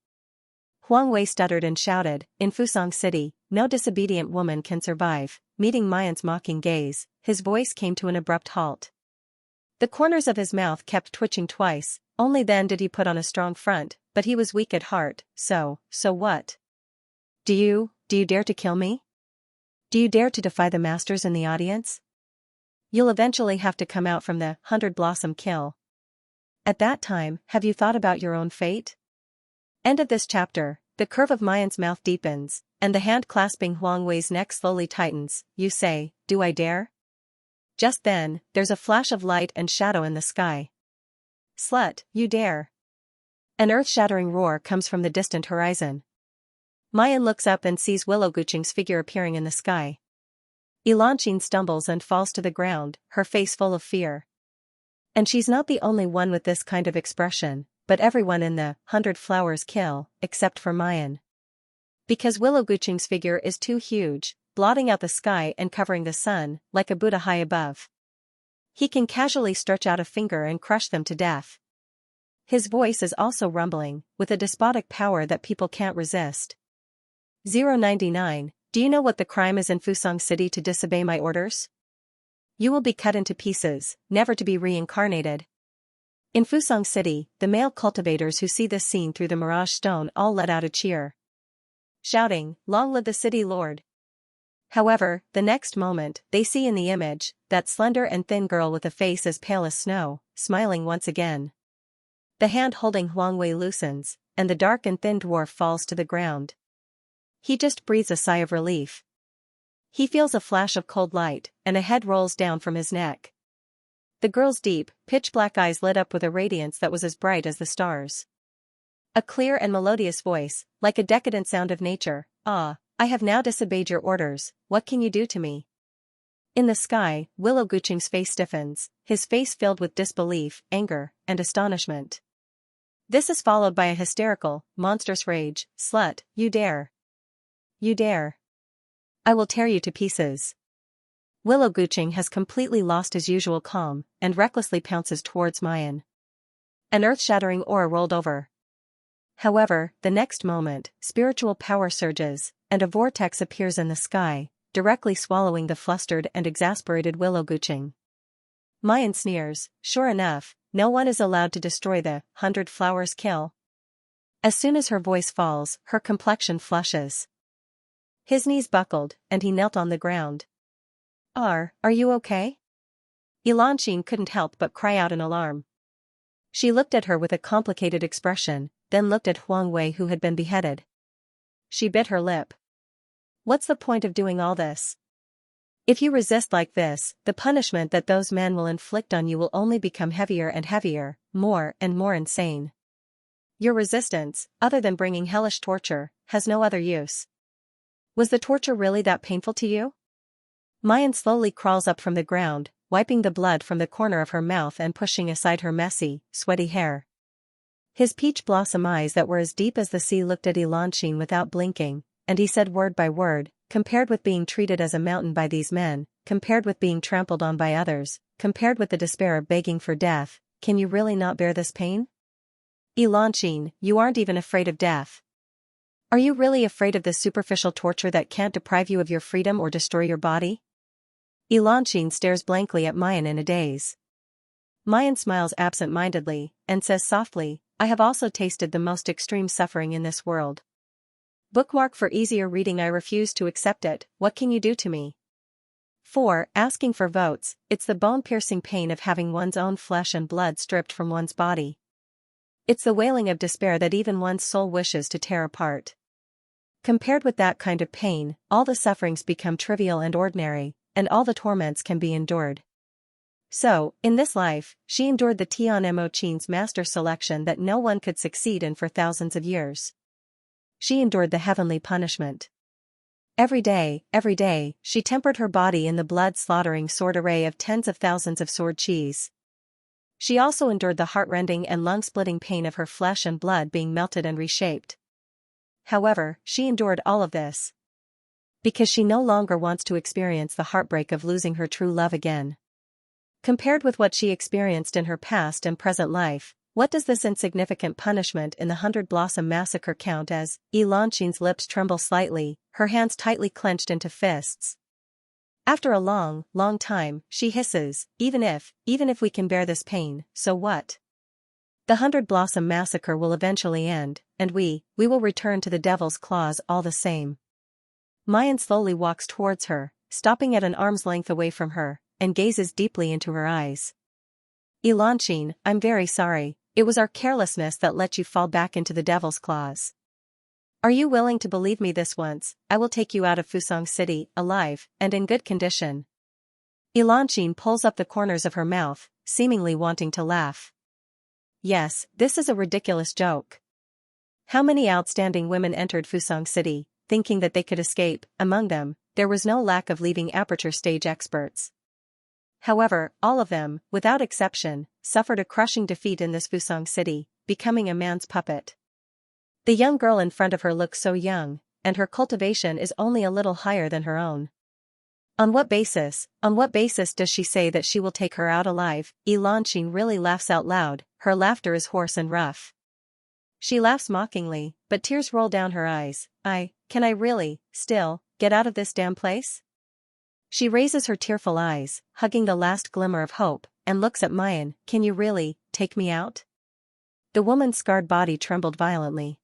Huang Wei stuttered and shouted, in Fusang City, no disobedient woman can survive. Meeting Mayan's mocking gaze, his voice came to an abrupt halt. The corners of his mouth kept twitching twice, only then did he put on a strong front, but he was weak at heart, so what? Do you dare to kill me? Do you dare to defy the masters in the audience? You'll eventually have to come out from the 100-blossom kill. At that time, have you thought about your own fate? End of this chapter. The curve of Mayan's mouth deepens, and the hand clasping Huang Wei's neck slowly tightens. You say, do I dare? Just then, there's a flash of light and shadow in the sky. Slut, you dare. An earth-shattering roar comes from the distant horizon. Mayan looks up and sees Willow Guching's figure appearing in the sky. Xianxia stumbles and falls to the ground, her face full of fear. And she's not the only one with this kind of expression, but everyone in the 100 Flowers kill, except for Mayan. Because Willow Guching's figure is too huge, blotting out the sky and covering the sun, like a Buddha high above. He can casually stretch out a finger and crush them to death. His voice is also rumbling, with a despotic power that people can't resist. 099, do you know what the crime is in Fusang City to disobey my orders? You will be cut into pieces, never to be reincarnated. In Fusang City, the male cultivators who see this scene through the Mirage Stone all let out a cheer, shouting, "Long live the city lord!" However, the next moment, they see in the image, that slender and thin girl with a face as pale as snow, smiling once again. The hand holding Huang Wei loosens, and the dark and thin dwarf falls to the ground. He just breathes a sigh of relief. He feels a flash of cold light, and a head rolls down from his neck. The girl's deep, pitch-black eyes lit up with a radiance that was as bright as the stars. A clear and melodious voice, like a decadent sound of nature. "Ah, I have now disobeyed your orders, what can you do to me?" In the sky, Willow Guching's face stiffens, his face filled with disbelief, anger, and astonishment. This is followed by a hysterical, monstrous rage. "Slut, you dare! You dare! I will tear you to pieces." Willow Guching has completely lost his usual calm, and recklessly pounces towards Mayan. An earth-shattering aura rolled over. However, the next moment, spiritual power surges, and a vortex appears in the sky, directly swallowing the flustered and exasperated Willow Guching. Mayan sneers, "Sure enough, no one is allowed to destroy the 100 Flowers kill." As soon as her voice falls, her complexion flushes. His knees buckled, and he knelt on the ground. Are you okay?" Xianxia couldn't help but cry out in alarm. She looked at her with a complicated expression, then looked at Huang Wei who had been beheaded. She bit her lip. "What's the point of doing all this? If you resist like this, the punishment that those men will inflict on you will only become heavier and heavier, more and more insane. Your resistance, other than bringing hellish torture, has no other use. Was the torture really that painful to you?" Mayan slowly crawls up from the ground, wiping the blood from the corner of her mouth and pushing aside her messy, sweaty hair. His peach blossom eyes that were as deep as the sea looked at Xianxia without blinking, and he said word by word, "Compared with being treated as a mountain by these men, compared with being trampled on by others, compared with the despair of begging for death, can you really not bear this pain? Xianxia, you aren't even afraid of death. Are you really afraid of this superficial torture that can't deprive you of your freedom or destroy your body?" Xianxia stares blankly at Mayan in a daze. Mayan smiles absent-mindedly, and says softly, "I have also tasted the most extreme suffering in this world. Bookmark for easier reading. I refuse to accept it. What can you do to me?" 4. Asking for votes. It's the bone-piercing pain of having one's own flesh and blood stripped from one's body. It's the wailing of despair that even one's soul wishes to tear apart. Compared with that kind of pain, all the sufferings become trivial and ordinary, and all the torments can be endured. So, in this life, she endured the Tian Mo Qin's master selection that no one could succeed in for thousands of years. She endured the heavenly punishment. Every day, she tempered her body in the blood-slaughtering sword array of tens of thousands of sword qis. She also endured the heart-rending and lung-splitting pain of her flesh and blood being melted and reshaped. However, she endured all of this because she no longer wants to experience the heartbreak of losing her true love again. Compared with what she experienced in her past and present life, what does this insignificant punishment in the 100 Blossom Massacre count as? Xianxia's lips tremble slightly, her hands tightly clenched into fists. After a long, long time, she hisses, even if we can bear this pain, so what? The 100 Blossom Massacre will eventually end, and we will return to the Devil's Claws all the same. Mayan slowly walks towards her, stopping at an arm's length away from her, and gazes deeply into her eyes. Xianxia, I'm very sorry, it was our carelessness that let you fall back into the Devil's Claws. Are you willing to believe me this once? I will take you out of Fusang City, alive, and in good condition. Xianxia pulls up the corners of her mouth, seemingly wanting to laugh. Yes, this is a ridiculous joke. How many outstanding women entered Fusang City, thinking that they could escape? Among them, there was no lack of leaving aperture stage experts. However, all of them, without exception, suffered a crushing defeat in this Fusang City, becoming a man's puppet. The young girl in front of her looks so young, and her cultivation is only a little higher than her own. On what basis does she say that she will take her out alive? Xianxia really laughs out loud, her laughter is hoarse and rough. She laughs mockingly, but tears roll down her eyes. Can I really, still, get out of this damn place? She raises her tearful eyes, hugging the last glimmer of hope, and looks at Mayan. Can you really take me out? The woman's scarred body trembled violently.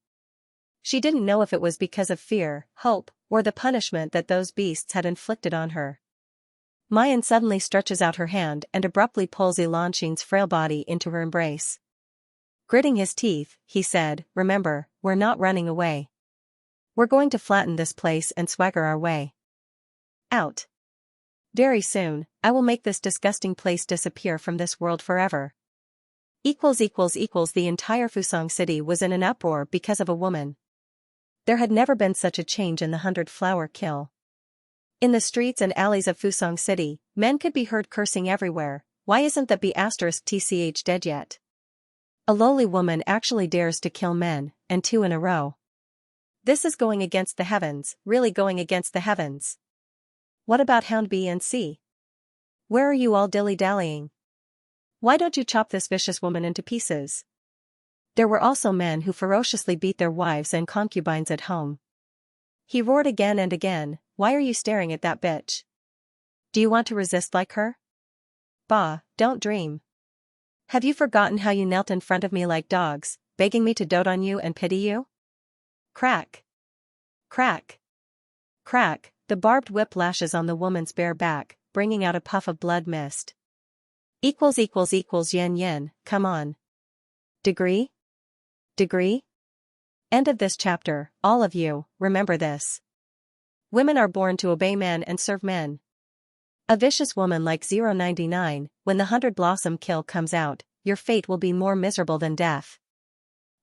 She didn't know if it was because of fear, hope, or the punishment that those beasts had inflicted on her. Mayan suddenly stretches out her hand and abruptly pulls Xianxia's frail body into her embrace. Gritting his teeth, he said, remember, we're not running away. We're going to flatten this place and swagger our way out. Very soon, I will make this disgusting place disappear from this world forever. The entire Fusang City was in an uproar because of a woman. There had never been such a change in the 100 Flower Kill. In the streets and alleys of Fusang City, men could be heard cursing everywhere. Why isn't that B*TCH dead yet? A lowly woman actually dares to kill men, and 2 in a row. This is going against the heavens, really going against the heavens. What about Hound B and C? Where are you all dilly-dallying? Why don't you chop this vicious woman into pieces? There were also men who ferociously beat their wives and concubines at home. He roared again and again, why are you staring at that bitch? Do you want to resist like her? Bah, don't dream. Have you forgotten how you knelt in front of me like dogs, begging me to dote on you and pity you? Crack. Crack. Crack, the barbed whip lashes on the woman's bare back, bringing out a puff of blood mist. Yen, come on. Degree? End of this chapter, all of you, remember this. Women are born to obey men and serve men. A vicious woman like 099, when the 100 Blossom Kill comes out, your fate will be more miserable than death.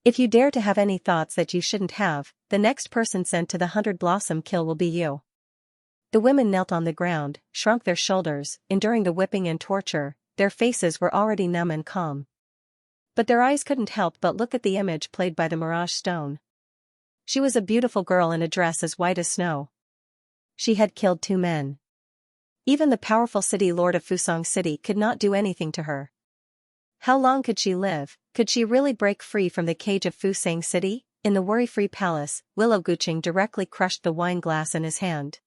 If you dare to have any thoughts that you shouldn't have, the next person sent to the 100 Blossom Kill will be you. The women knelt on the ground, shrunk their shoulders, enduring the whipping and torture, their faces were already numb and calm. But their eyes couldn't help but look at the image played by the Mirage Stone. She was a beautiful girl in a dress as white as snow. She had killed 2 men. Even the powerful city lord of Fusang City could not do anything to her. How long could she live? Could she really break free from the cage of Fusang City? In the worry-free palace, Willow Gucheng directly crushed the wine glass in his hand.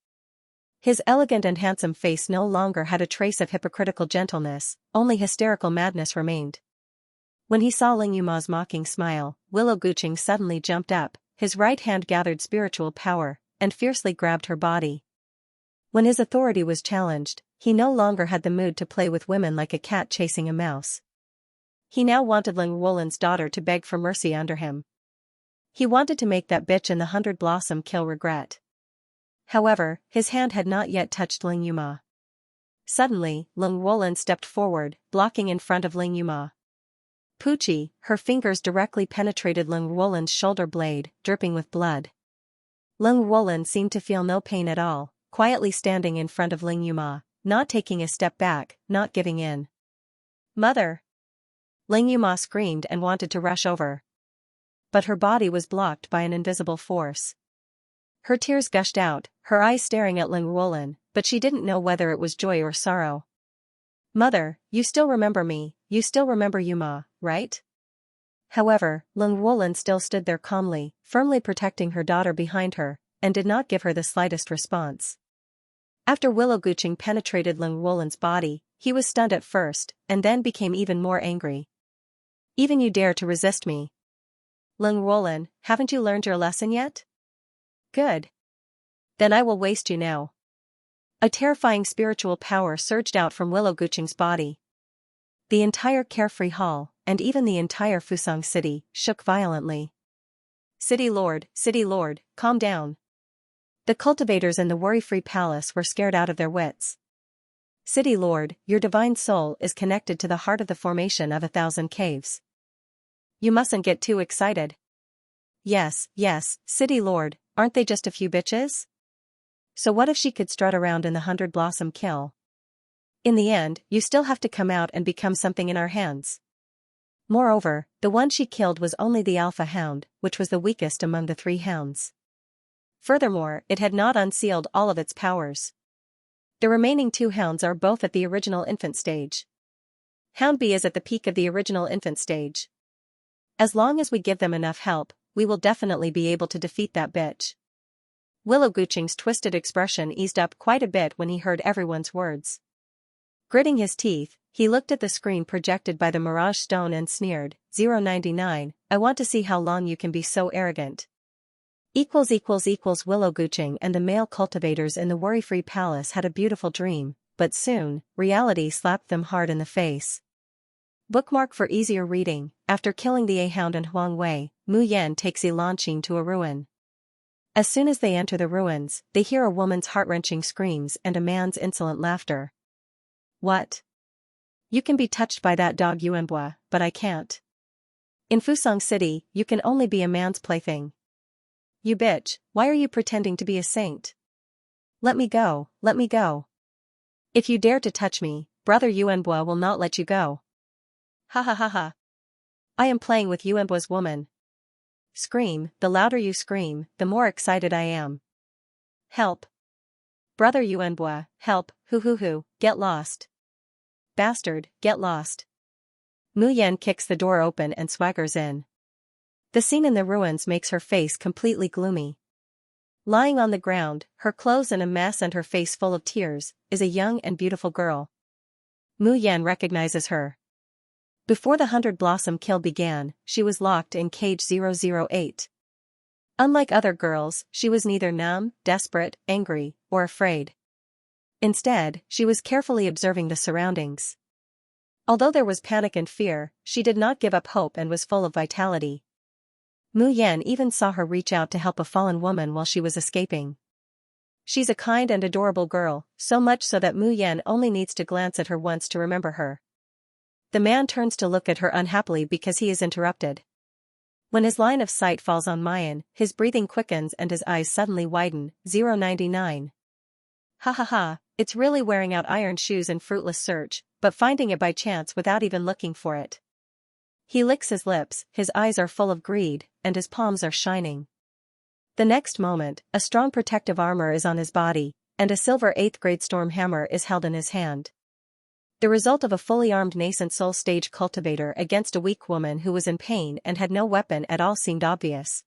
His elegant and handsome face no longer had a trace of hypocritical gentleness, only hysterical madness remained. When he saw Ling Yuma's mocking smile, Willow Gucheng suddenly jumped up, his right hand gathered spiritual power, and fiercely grabbed her body. When his authority was challenged, he no longer had the mood to play with women like a cat chasing a mouse. He now wanted Ling Wulan's daughter to beg for mercy under him. He wanted to make that bitch in the 100 Blossom Kill regret. However, his hand had not yet touched Ling Yuma. Suddenly, Ling Wulan stepped forward, blocking in front of Ling Yuma. Poochie, her fingers directly penetrated Ling Wulan's shoulder blade, dripping with blood. Ling Wulan seemed to feel no pain at all, quietly standing in front of Ling Yuma, not taking a step back, not giving in. Mother! Ling Yuma screamed and wanted to rush over. but her body was blocked by an invisible force. Her tears gushed out, her eyes staring at Ling Ruolin, but she didn't know whether it was joy or sorrow. "Mother, you still remember me, you still remember Yuma, right?" However, Ling Ruolin still stood there calmly, firmly protecting her daughter behind her, and did not give her the slightest response. After Willow Guqing penetrated Ling Ruolin's body, he was stunned at first, and then became even more angry. "Even you dare to resist me? Ling Ruolin, haven't you learned your lesson yet? Good. Then I will waste you now." A terrifying spiritual power surged out from Willow Guqing's body. The entire carefree hall, and even the entire Fusang city, shook violently. City Lord, calm down." The cultivators in the worry-free palace were scared out of their wits. "City Lord, your divine soul is connected to the heart of the formation of 1,000 caves. You mustn't get too excited." Yes, City Lord, aren't they just a few bitches? So what if she could strut around in the 100 Blossom Kill? In the end, you still have to come out and become something in our hands. Moreover, the one she killed was only the alpha hound, which was the weakest among the 3 hounds. Furthermore, it had not unsealed all of its powers. The remaining 2 hounds are both at the original infant stage. Hound B is at the peak of the original infant stage. As long as we give them enough help, we will definitely be able to defeat that bitch. Willow Guqing's twisted expression eased up quite a bit when he heard everyone's words. Gritting his teeth, he looked at the screen projected by the Mirage Stone and sneered, 099, I want to see how long you can be so arrogant. Willow Guqing and the male cultivators in the worry-free palace had a beautiful dream, but soon, reality slapped them hard in the face. Bookmark for easier reading: after killing the A-Hound and Huang Wei, Mu Yan takes Xianxia to a ruin. As soon as they enter the ruins, they hear a woman's heart-wrenching screams and a man's insolent laughter. What? You can be touched by that dog Yuanbua, but I can't. In Fusang City, you can only be a man's plaything. You bitch, why are you pretending to be a saint? Let me go, let me go. If you dare to touch me, brother Yuanbua will not let you go. Ha ha ha ha. I am playing with Yuanbua's woman. Scream, the louder you scream, the more excited I am. Help. Brother Yuanbua, help, hoo, get lost. Bastard, get lost. Mu Yan kicks the door open and swaggers in. The scene in the ruins makes her face completely gloomy. Lying on the ground, her clothes in a mess and her face full of tears, is a young and beautiful girl. Mu Yan recognizes her. Before the 100 Blossom Kill began, she was locked in cage 008. Unlike other girls, she was neither numb, desperate, angry, or afraid. Instead, she was carefully observing the surroundings. Although there was panic and fear, she did not give up hope and was full of vitality. Mu Yan even saw her reach out to help a fallen woman while she was escaping. She's a kind and adorable girl, so much so that Mu Yan only needs to glance at her once to remember her. The man turns to look at her unhappily because he is interrupted. When his line of sight falls on Mayan, his breathing quickens and his eyes suddenly widen, 099. Ha ha ha, it's really wearing out iron shoes in fruitless search, but finding it by chance without even looking for it. He licks his lips, his eyes are full of greed, and his palms are shining. The next moment, a strong protective armor is on his body, and a silver 8th grade storm hammer is held in his hand. The result of a fully armed nascent soul stage cultivator against a weak woman who was in pain and had no weapon at all seemed obvious.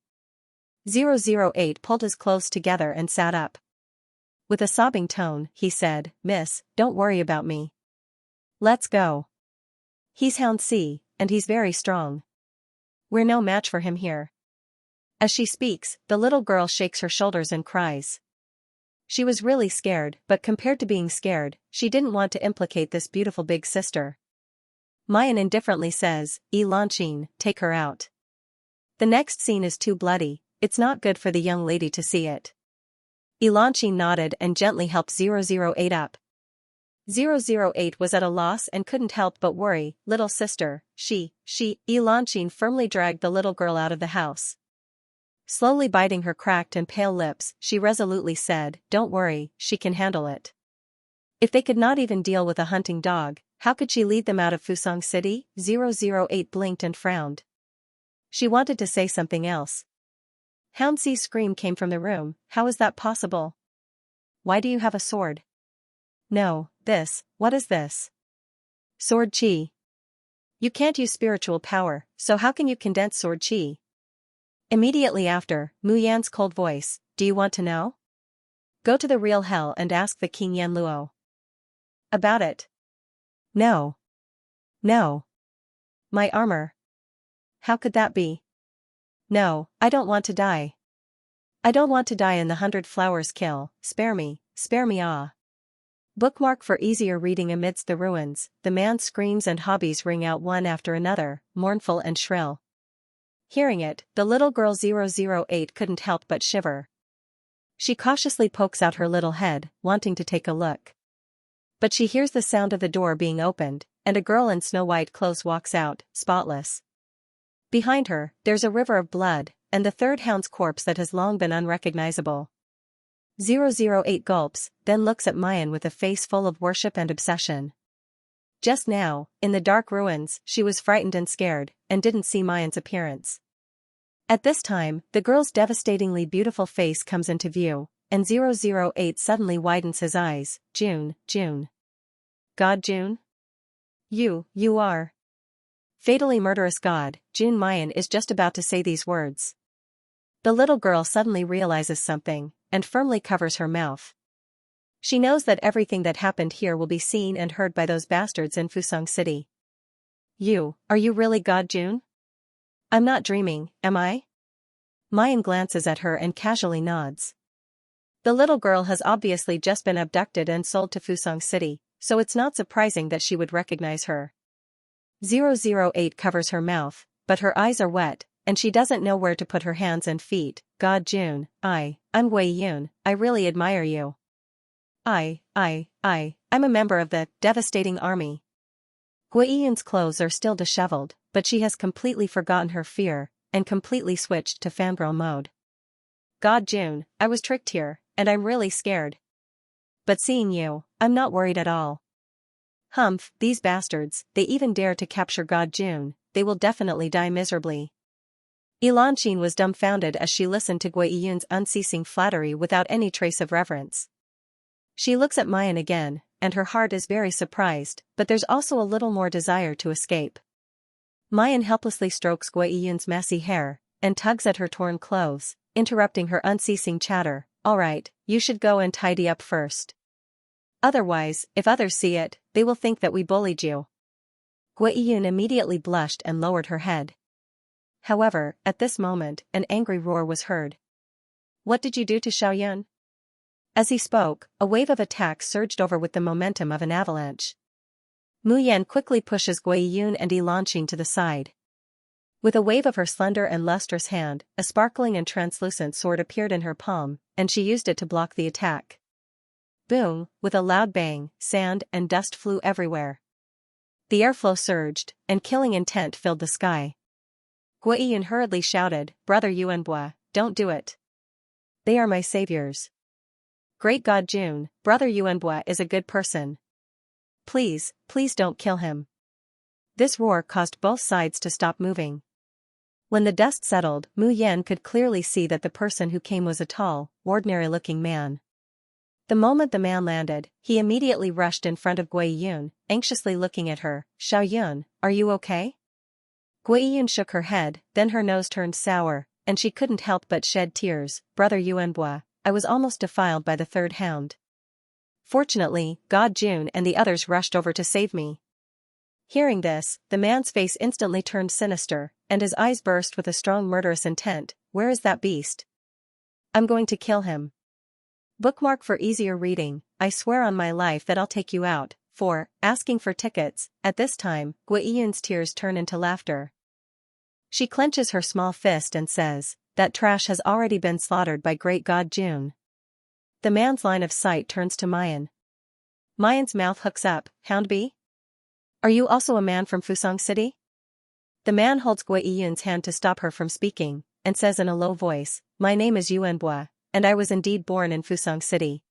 008 pulled his clothes together and sat up. With a sobbing tone, he said, Miss, don't worry about me. Let's go. He's Hound C, and he's very strong. We're no match for him here. As she speaks, the little girl shakes her shoulders and cries. She was really scared, but compared to being scared, she didn't want to implicate this beautiful big sister. Mayan indifferently says, Xianxia, take her out. The next scene is too bloody, it's not good for the young lady to see it. Xianxia nodded and gently helped 008 up. 008 was at a loss and couldn't help but worry, little sister, Xianxia firmly dragged the little girl out of the house. Slowly biting her cracked and pale lips, she resolutely said, don't worry, she can handle it. If they could not even deal with a hunting dog, how could she lead them out of Fusang City? 008 blinked and frowned. She wanted to say something else. Houndsi's scream came from the room. How is that possible? Why do you have a sword? No, what is this? Sword chi. You can't use spiritual power, so how can you condense sword chi? Immediately after, Mu Yan's cold voice, do you want to know? Go to the real hell and ask the King Yan Luo about it. No. No. My armor. How could that be? No, I don't want to die. I don't want to die in the 100 Flowers kill, spare me ah. Bookmark for easier reading. Amidst the ruins, the man's screams and hobbies ring out one after another, mournful and shrill. Hearing it, the little girl 008 couldn't help but shiver. She cautiously pokes out her little head, wanting to take a look. But she hears the sound of the door being opened, and a girl in snow-white clothes walks out, spotless. Behind her, there's a river of blood, and the third hound's corpse that has long been unrecognizable. 008 gulps, then looks at Mayan with a face full of worship and obsession. Just now, in the dark ruins, she was frightened and scared, and didn't see Mayan's appearance. At this time, the girl's devastatingly beautiful face comes into view, and 008 suddenly widens his eyes. June. God June? You are. Fatally murderous God, June. Mayan is just about to say these words. The little girl suddenly realizes something, and firmly covers her mouth. She knows that everything that happened here will be seen and heard by those bastards in Fusang City. Are you really God June? I'm not dreaming, am I? Mayan glances at her and casually nods. The little girl has obviously just been abducted and sold to Fusang City, so it's not surprising that she would recognize her. 008 covers her mouth, but her eyes are wet, and she doesn't know where to put her hands and feet. God June, I'm Wei Yun, I really admire you. I'm a member of the devastating army. Wei Yun's clothes are still disheveled, but she has completely forgotten her fear, and completely switched to fangirl mode. God June, I was tricked here, and I'm really scared. But seeing you, I'm not worried at all. Humph, these bastards, they even dare to capture God June, they will definitely die miserably. Elanqin was dumbfounded as she listened to Gui Yun's unceasing flattery without any trace of reverence. She looks at Mayan again, and her heart is very surprised, but there's also a little more desire to escape. Mayan helplessly strokes Gui Yun's messy hair, and tugs at her torn clothes, interrupting her unceasing chatter. Alright, you should go and tidy up first. Otherwise, if others see it, they will think that we bullied you. Gui Yun immediately blushed and lowered her head. However, at this moment, an angry roar was heard. What did you do to Xiaoyun? As he spoke, a wave of attacks surged over with the momentum of an avalanche. Mu Yan quickly pushes Gui Yun and Elanqin to the side. With a wave of her slender and lustrous hand, a sparkling and translucent sword appeared in her palm, and she used it to block the attack. Boom, with a loud bang, sand and dust flew everywhere. The airflow surged, and killing intent filled the sky. Gui Yun hurriedly shouted, Brother Yuanbua, don't do it. They are my saviors. Great God June, Brother Yuanbua is a good person. Please don't kill him. This roar caused both sides to stop moving. When the dust settled, Mu Yan could clearly see that the person who came was a tall, ordinary-looking man. The moment the man landed, he immediately rushed in front of Gui Yun, anxiously looking at her. Xiaoyun, are you okay? Gui Yun shook her head, then her nose turned sour, and she couldn't help but shed tears. Brother Yuanbua, I was almost defiled by the third hound. Fortunately, God June and the others rushed over to save me. Hearing this, the man's face instantly turned sinister, and his eyes burst with a strong murderous intent. Where is that beast? I'm going to kill him. Bookmark for easier reading. I swear on my life that I'll take you out. For asking for tickets. At this time, Gui Yun's tears turn into laughter. She clenches her small fist and says, that trash has already been slaughtered by great God June. The man's line of sight turns to Mayan. Mayan's mouth hooks up. Houndbee? Are you also a man from Fusang City? The man holds Gui Yun's hand to stop her from speaking, and says in a low voice, My name is Yuanbua, and I was indeed born in Fusang City.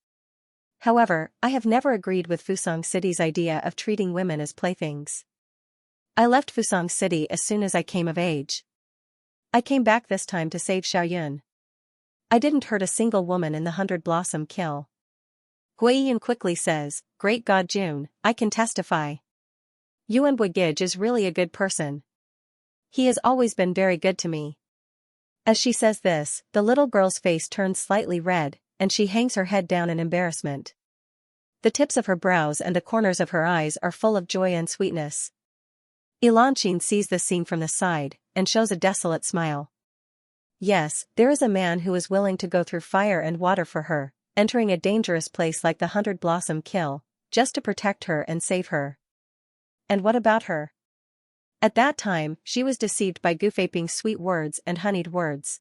However, I have never agreed with Fusang City's idea of treating women as playthings. I left Fusang City as soon as I came of age. I came back this time to save Xiaoyun. I didn't hurt a single woman in the 100-blossom kill. Guiyin quickly says, Great God June, I can testify. Yuan Buigij is really a good person. He has always been very good to me. As she says this, the little girl's face turns slightly red, and she hangs her head down in embarrassment. The tips of her brows and the corners of her eyes are full of joy and sweetness. Elanqin sees this scene from the side, and shows a desolate smile. Yes, there is a man who is willing to go through fire and water for her, entering a dangerous place like the 100-blossom kill, just to protect her and save her. And what about her? At that time, she was deceived by Gufaping's sweet words and honeyed words.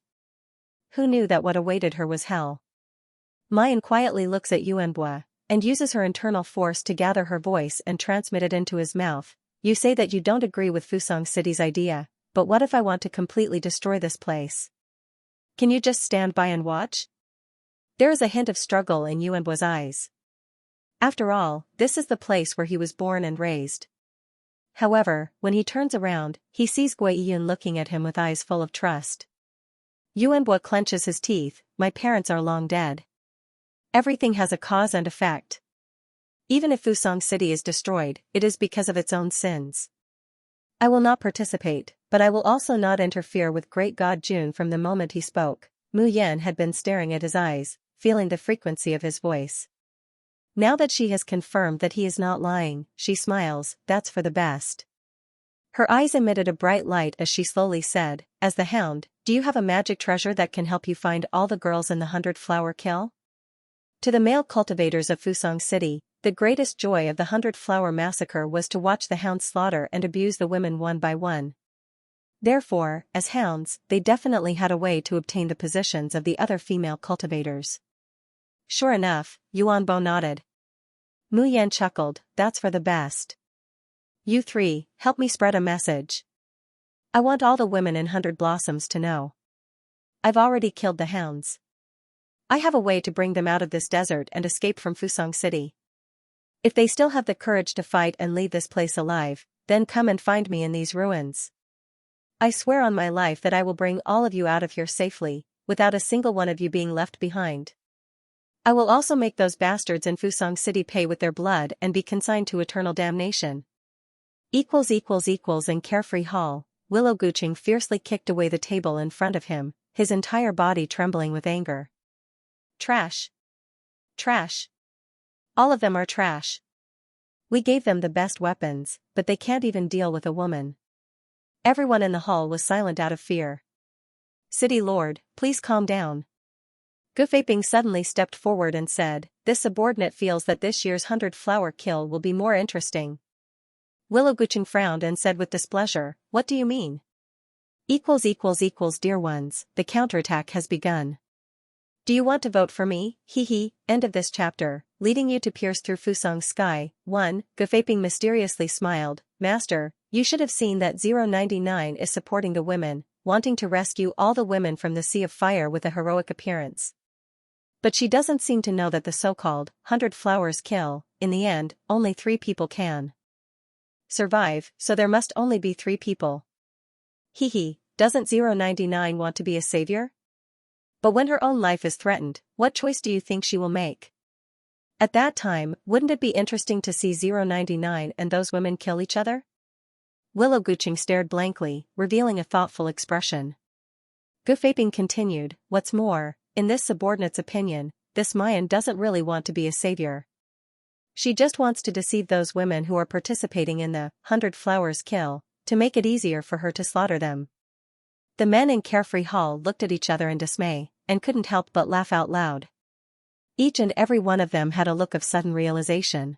Who knew that what awaited her was hell? Mayan quietly looks at Yuanbua, and uses her internal force to gather her voice and transmit it into his mouth. You say that you don't agree with Fusang City's idea, but what if I want to completely destroy this place? Can you just stand by and watch? There is a hint of struggle in Yuanbua's eyes. After all, this is the place where he was born and raised. However, when he turns around, he sees Guiyun looking at him with eyes full of trust. Yuanbua clenches his teeth. My parents are long dead. Everything has a cause and effect. Even if Fusang City is destroyed, it is because of its own sins. I will not participate, but I will also not interfere with Great God June. From the moment he spoke, Mu Yan had been staring at his eyes, feeling the frequency of his voice. Now that she has confirmed that he is not lying, she smiles. That's for the best. Her eyes emitted a bright light as she slowly said, As the Hound, do you have a magic treasure that can help you find all the girls in the 100-flower kill? To the male cultivators of Fusang City, the greatest joy of the 100-flower massacre was to watch the hounds slaughter and abuse the women one by one. Therefore, as hounds, they definitely had a way to obtain the positions of the other female cultivators. Sure enough, Yuanbo nodded. Mu Yan chuckled, That's for the best. You three, help me spread a message. I want all the women in 100 Blossoms to know. I've already killed the hounds. I have a way to bring them out of this desert and escape from Fusang City. If they still have the courage to fight and leave this place alive, then come and find me in these ruins. I swear on my life that I will bring all of you out of here safely, without a single one of you being left behind. I will also make those bastards in Fusang City pay with their blood and be consigned to eternal damnation. In Carefree Hall, Willow Guching fiercely kicked away the table in front of him, his entire body trembling with anger. Trash. Trash. All of them are trash. We gave them the best weapons, but they can't even deal with a woman. Everyone in the hall was silent out of fear. City Lord, please calm down. Gufaping suddenly stepped forward and said, This subordinate feels that this year's 100-flower kill will be more interesting. Willow Guching frowned and said with displeasure, What do you mean? Dear ones, the counterattack has begun. Do you want to vote for me? End of this chapter, leading you to pierce through Fusang's sky. 1. Gufaping mysteriously smiled, Master, you should have seen that 099 is supporting the women, wanting to rescue all the women from the Sea of Fire with a heroic appearance. But she doesn't seem to know that the so-called 100 flowers kill, in the end, only 3 people can survive, so there must only be 3 people. Doesn't 099 want to be a savior? But when her own life is threatened, what choice do you think she will make? At that time, wouldn't it be interesting to see 099 and those women kill each other? Willow Guching stared blankly, revealing a thoughtful expression. Gufaping continued, What's more, in this subordinate's opinion, this Mayan doesn't really want to be a savior. She just wants to deceive those women who are participating in the 100 flowers kill, to make it easier for her to slaughter them. The men in Carefree Hall looked at each other in dismay, and couldn't help but laugh out loud. Each and every one of them had a look of sudden realization.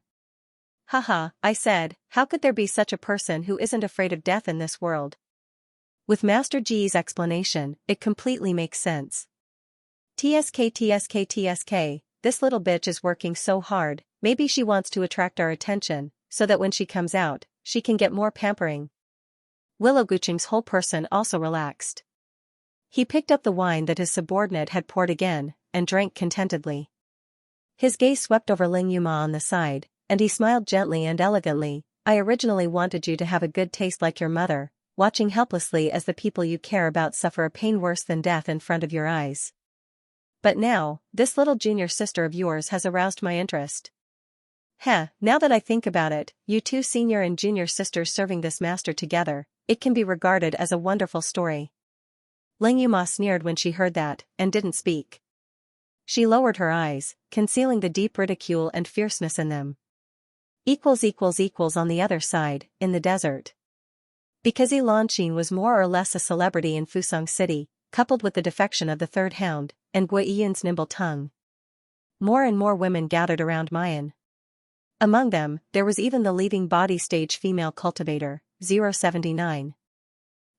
Haha, I said, how could there be such a person who isn't afraid of death in this world? With Master Ji's explanation, it completely makes sense. TSK, this little bitch is working so hard, maybe she wants to attract our attention, so that when she comes out, she can get more pampering. Willow Guching's whole person also relaxed. He picked up the wine that his subordinate had poured again, and drank contentedly. His gaze swept over Ling Yuma on the side, and he smiled gently and elegantly. I originally wanted you to have a good taste like your mother, watching helplessly as the people you care about suffer a pain worse than death in front of your eyes. But now, this little junior sister of yours has aroused my interest. Now that I think about it, you two senior and junior sisters serving this master together, it can be regarded as a wonderful story. Ling Yuma sneered when she heard that, and didn't speak. She lowered her eyes, concealing the deep ridicule and fierceness in them. On the other side, in the desert. Because Xianxia was more or less a celebrity in Fusang City, coupled with the defection of the third hound, and Gui Yin's nimble tongue, more and more women gathered around Mayan. Among them, there was even the leading body stage female cultivator, 079.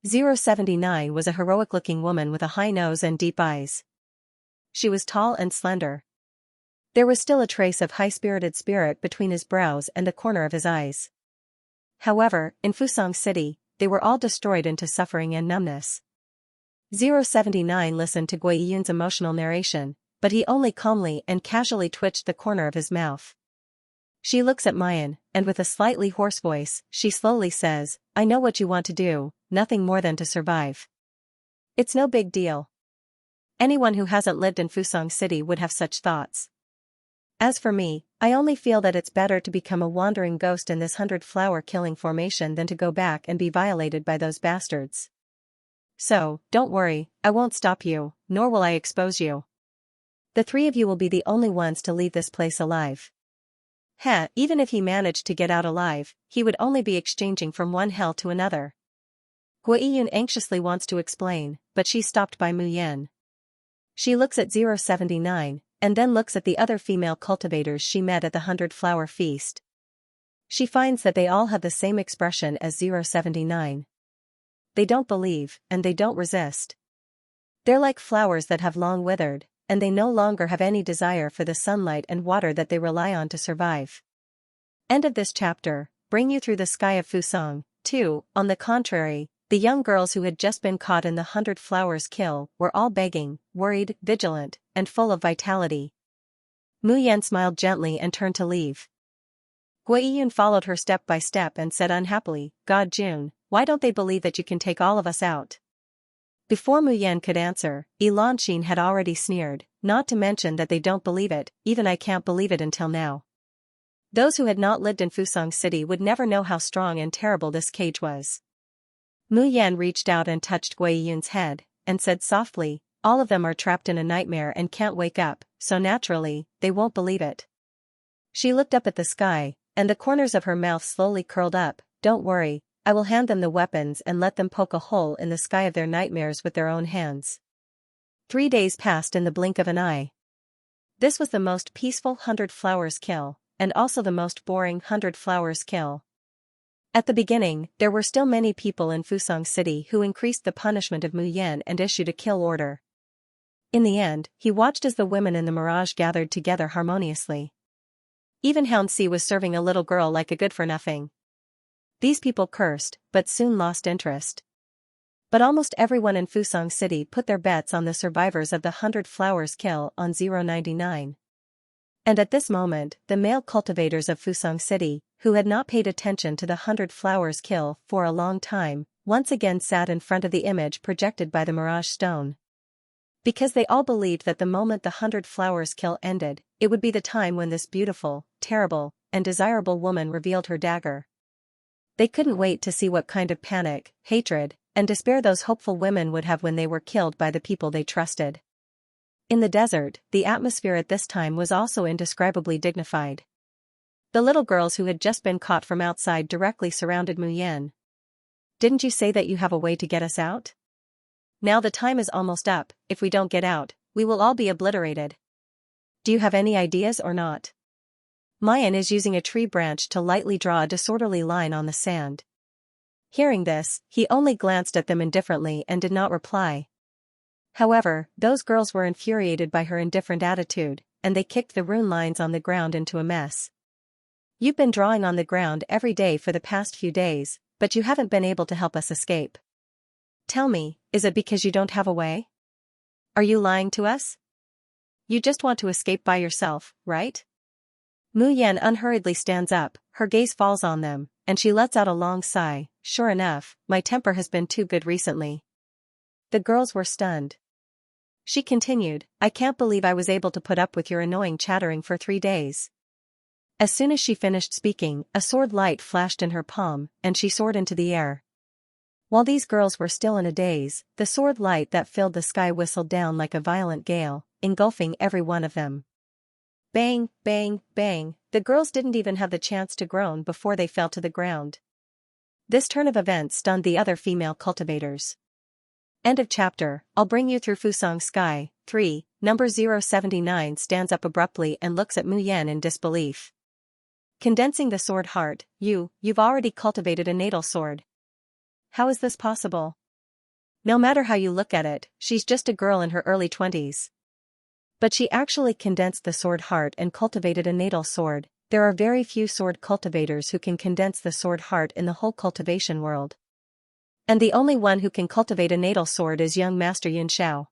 079 was a heroic-looking woman with a high nose and deep eyes. She was tall and slender. There was still a trace of high-spirited spirit between his brows and the corner of his eyes. However, in Fusang City, they were all destroyed into suffering and numbness. 079 listened to Gui Yin's emotional narration, but he only calmly and casually twitched the corner of his mouth. She looks at Mayan, and with a slightly hoarse voice, she slowly says, "I know what you want to do, nothing more than to survive. It's no big deal. Anyone who hasn't lived in Fusang City would have such thoughts. As for me, I only feel that it's better to become a wandering ghost in this 100-flower-killing formation than to go back and be violated by those bastards. So, don't worry, I won't stop you, nor will I expose you. The three of you will be the only ones to leave this place alive." Even if he managed to get out alive, he would only be exchanging from one hell to another. Gui Yin anxiously wants to explain, but she's stopped by Mu Yan. She looks at 079, and then looks at the other female cultivators she met at the 100-flower feast. She finds that they all have the same expression as 079. They don't believe, and they don't resist. They're like flowers that have long withered, and they no longer have any desire for the sunlight and water that they rely on to survive. End of this chapter. Bring you through the sky of Fusang. 2. On the contrary, the young girls who had just been caught in the 100 flowers kill were all begging, worried, vigilant, and full of vitality. Mu Yan smiled gently and turned to leave. Gui Yin followed her step by step and said unhappily, "God Jun, why don't they believe that you can take all of us out?" Before Mu Yan could answer, Xianxia had already sneered, "Not to mention that they don't believe it, even I can't believe it until now." Those who had not lived in Fusang City would never know how strong and terrible this cage was. Mu Yan reached out and touched Gui Yin's head, and said softly, "All of them are trapped in a nightmare and can't wake up, so naturally, they won't believe it." She looked up at the sky, and the corners of her mouth slowly curled up. "Don't worry, I will hand them the weapons and let them poke a hole in the sky of their nightmares with their own hands." 3 days passed in the blink of an eye. This was the most peaceful 100 flowers kill, and also the most boring 100 flowers kill. At the beginning, there were still many people in Fusang City who increased the punishment of Mu Yan and issued a kill order. In the end, he watched as the women in the mirage gathered together harmoniously. Even Xianxia was serving a little girl like a good-for-nothing. These people cursed, but soon lost interest. But almost everyone in Fusang City put their bets on the survivors of the 100 flowers kill on 099. And at this moment, the male cultivators of Fusang City, who had not paid attention to the 100 flowers kill for a long time, once again sat in front of the image projected by the mirage stone. Because they all believed that the moment the 100 flowers kill ended, it would be the time when this beautiful, terrible, and desirable woman revealed her dagger. They couldn't wait to see what kind of panic, hatred, and despair those hopeful women would have when they were killed by the people they trusted. In the desert, the atmosphere at this time was also indescribably dignified. The little girls who had just been caught from outside directly surrounded Mu Yan. "Didn't you say that you have a way to get us out? Now the time is almost up. If we don't get out, we will all be obliterated. Do you have any ideas or not?" Mayan is using a tree branch to lightly draw a disorderly line on the sand. Hearing this, he only glanced at them indifferently and did not reply. However, those girls were infuriated by her indifferent attitude, and they kicked the rune lines on the ground into a mess. "You've been drawing on the ground every day for the past few days, but you haven't been able to help us escape. Tell me, is it because you don't have a way? Are you lying to us? You just want to escape by yourself, right?" Mu Yan unhurriedly stands up, her gaze falls on them, and she lets out a long sigh. Sure enough, my temper has been too good recently. The girls were stunned. She continued, I can't believe I was able to put up with your annoying chattering for 3 days. As soon as she finished speaking, a sword light flashed in her palm, and she soared into the air. While these girls were still in a daze, the sword light that filled the sky whistled down like a violent gale, engulfing every one of them. Bang, bang, bang, the girls didn't even have the chance to groan before they fell to the ground. This turn of events stunned the other female cultivators. End of chapter. I'll bring you through Fusong's sky. 3. Number 079 stands up abruptly and looks at Mu Yan in disbelief. Condensing the sword heart, you've already cultivated a natal sword. How is this possible? No matter how you look at it, she's just a girl in her early 20s. But she actually condensed the sword heart and cultivated a natal sword. There are very few sword cultivators who can condense the sword heart in the whole cultivation world. And the only one who can cultivate a natal sword is young Master Xianxia.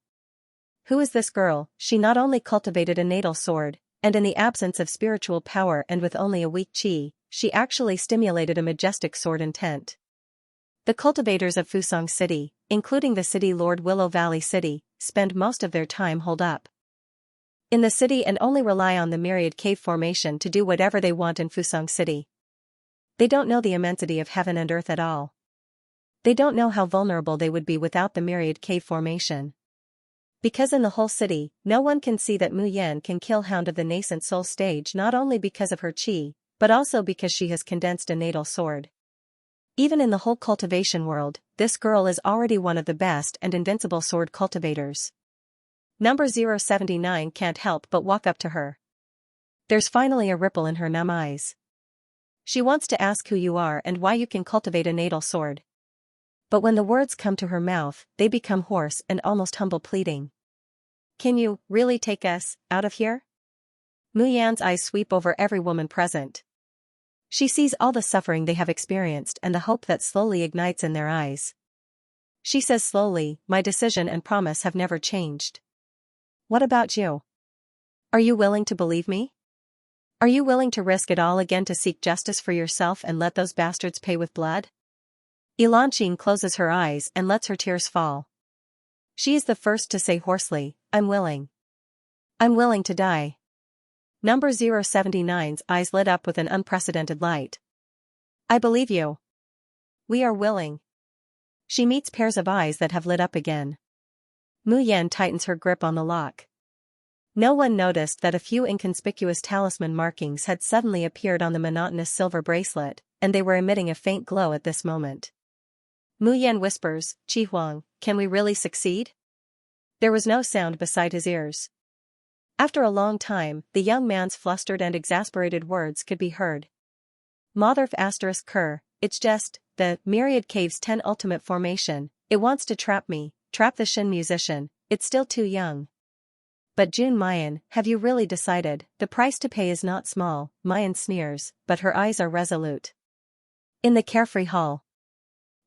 Who is this girl? She not only cultivated a natal sword, and in the absence of spiritual power and with only a weak qi, she actually stimulated a majestic sword intent. The cultivators of Fusong City, including the city Lord Willow Valley City, spend most of their time holed up in the city and only rely on the myriad cave formation to do whatever they want in Fusong City. They don't know the immensity of heaven and earth at all. They don't know how vulnerable they would be without the myriad cave formation. Because in the whole city, no one can see that Mu Yan can kill Hound of the nascent soul stage not only because of her qi, but also because she has condensed a natal sword. Even in the whole cultivation world, this girl is already one of the best and invincible sword cultivators. Number 079 can't help but walk up to her. There's finally a ripple in her numb eyes. She wants to ask who you are and why you can cultivate a natal sword. But when the words come to her mouth, they become hoarse and almost humble pleading. Can you really take us out of here? Mu Yan's eyes sweep over every woman present. She sees all the suffering they have experienced and the hope that slowly ignites in their eyes. She says slowly, my decision and promise have never changed. What about you? Are you willing to believe me? Are you willing to risk it all again to seek justice for yourself and let those bastards pay with blood? Elanqing closes her eyes and lets her tears fall. She is the first to say hoarsely, I'm willing. I'm willing to die. Number 079's eyes lit up with an unprecedented light. I believe you. We are willing. She meets pairs of eyes that have lit up again. Mu Yan tightens her grip on the lock. No one noticed that a few inconspicuous talisman markings had suddenly appeared on the monotonous silver bracelet, and they were emitting a faint glow at this moment. Mu Yan whispers, Qi Huang, can we really succeed? There was no sound beside his ears. After a long time, the young man's flustered and exasperated words could be heard. Motherf ****, it's just, the Myriad Cave's 10 ultimate formation, it wants to trap me, trap the Shin musician, it's still too young. But Jun Mayan, have you really decided? The price to pay is not small, Mayan sneers, but her eyes are resolute. In the carefree hall,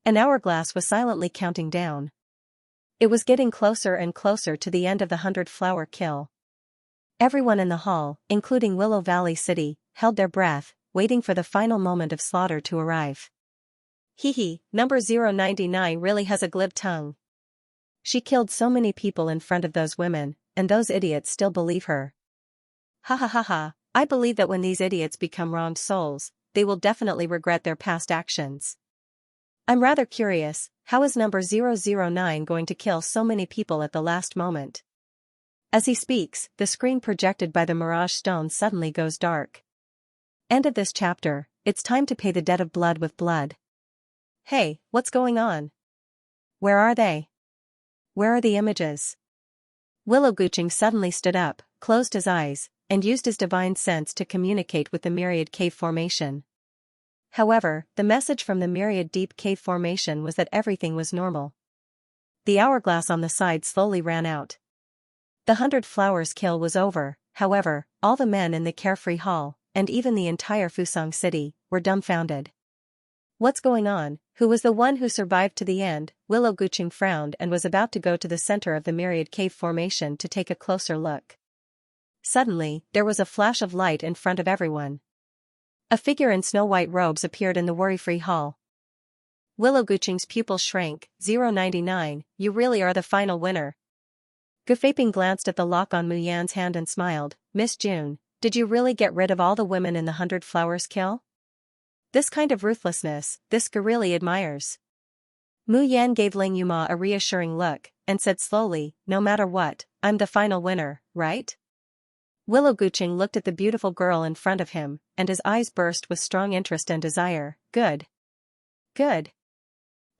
an hourglass was silently counting down. It was getting closer and closer to the end of the 100-flower kill. Everyone in the hall, including Willow Valley City, held their breath, waiting for the final moment of slaughter to arrive. Number 099 really has a glib tongue. She killed so many people in front of those women, and those idiots still believe her. Ha, I believe that when these idiots become wronged souls, they will definitely regret their past actions. I'm rather curious, how is number 009 going to kill so many people at the last moment? As he speaks, the screen projected by the Mirage Stone suddenly goes dark. End of this chapter. It's time to pay the debt of blood with blood. Hey, what's going on? Where are they? Where are the images? Willow Guching suddenly stood up, closed his eyes, and used his divine sense to communicate with the Myriad Cave formation. However, the message from the Myriad Deep Cave formation was that everything was normal. The hourglass on the side slowly ran out. The 100 flowers kill was over. However, all the men in the carefree hall, and even the entire Fusong City, were dumbfounded. What's going on? Who was the one who survived to the end? Willow Guching frowned and was about to go to the center of the Myriad Cave formation to take a closer look. Suddenly, there was a flash of light in front of everyone. A figure in snow-white robes appeared in the worry-free hall. Willow Guching's pupils shrank. 099, you really are the final winner. Gufaping glanced at the lock on Mu Yan's hand and smiled. Miss June, did you really get rid of all the women in the 100 Flowers Kill? This kind of ruthlessness, this girl really admires. Mu Yan gave Ling Yuma a reassuring look, and said slowly, no matter what, I'm the final winner, right? Willow Guching looked at the beautiful girl in front of him, and his eyes burst with strong interest and desire. Good. Good.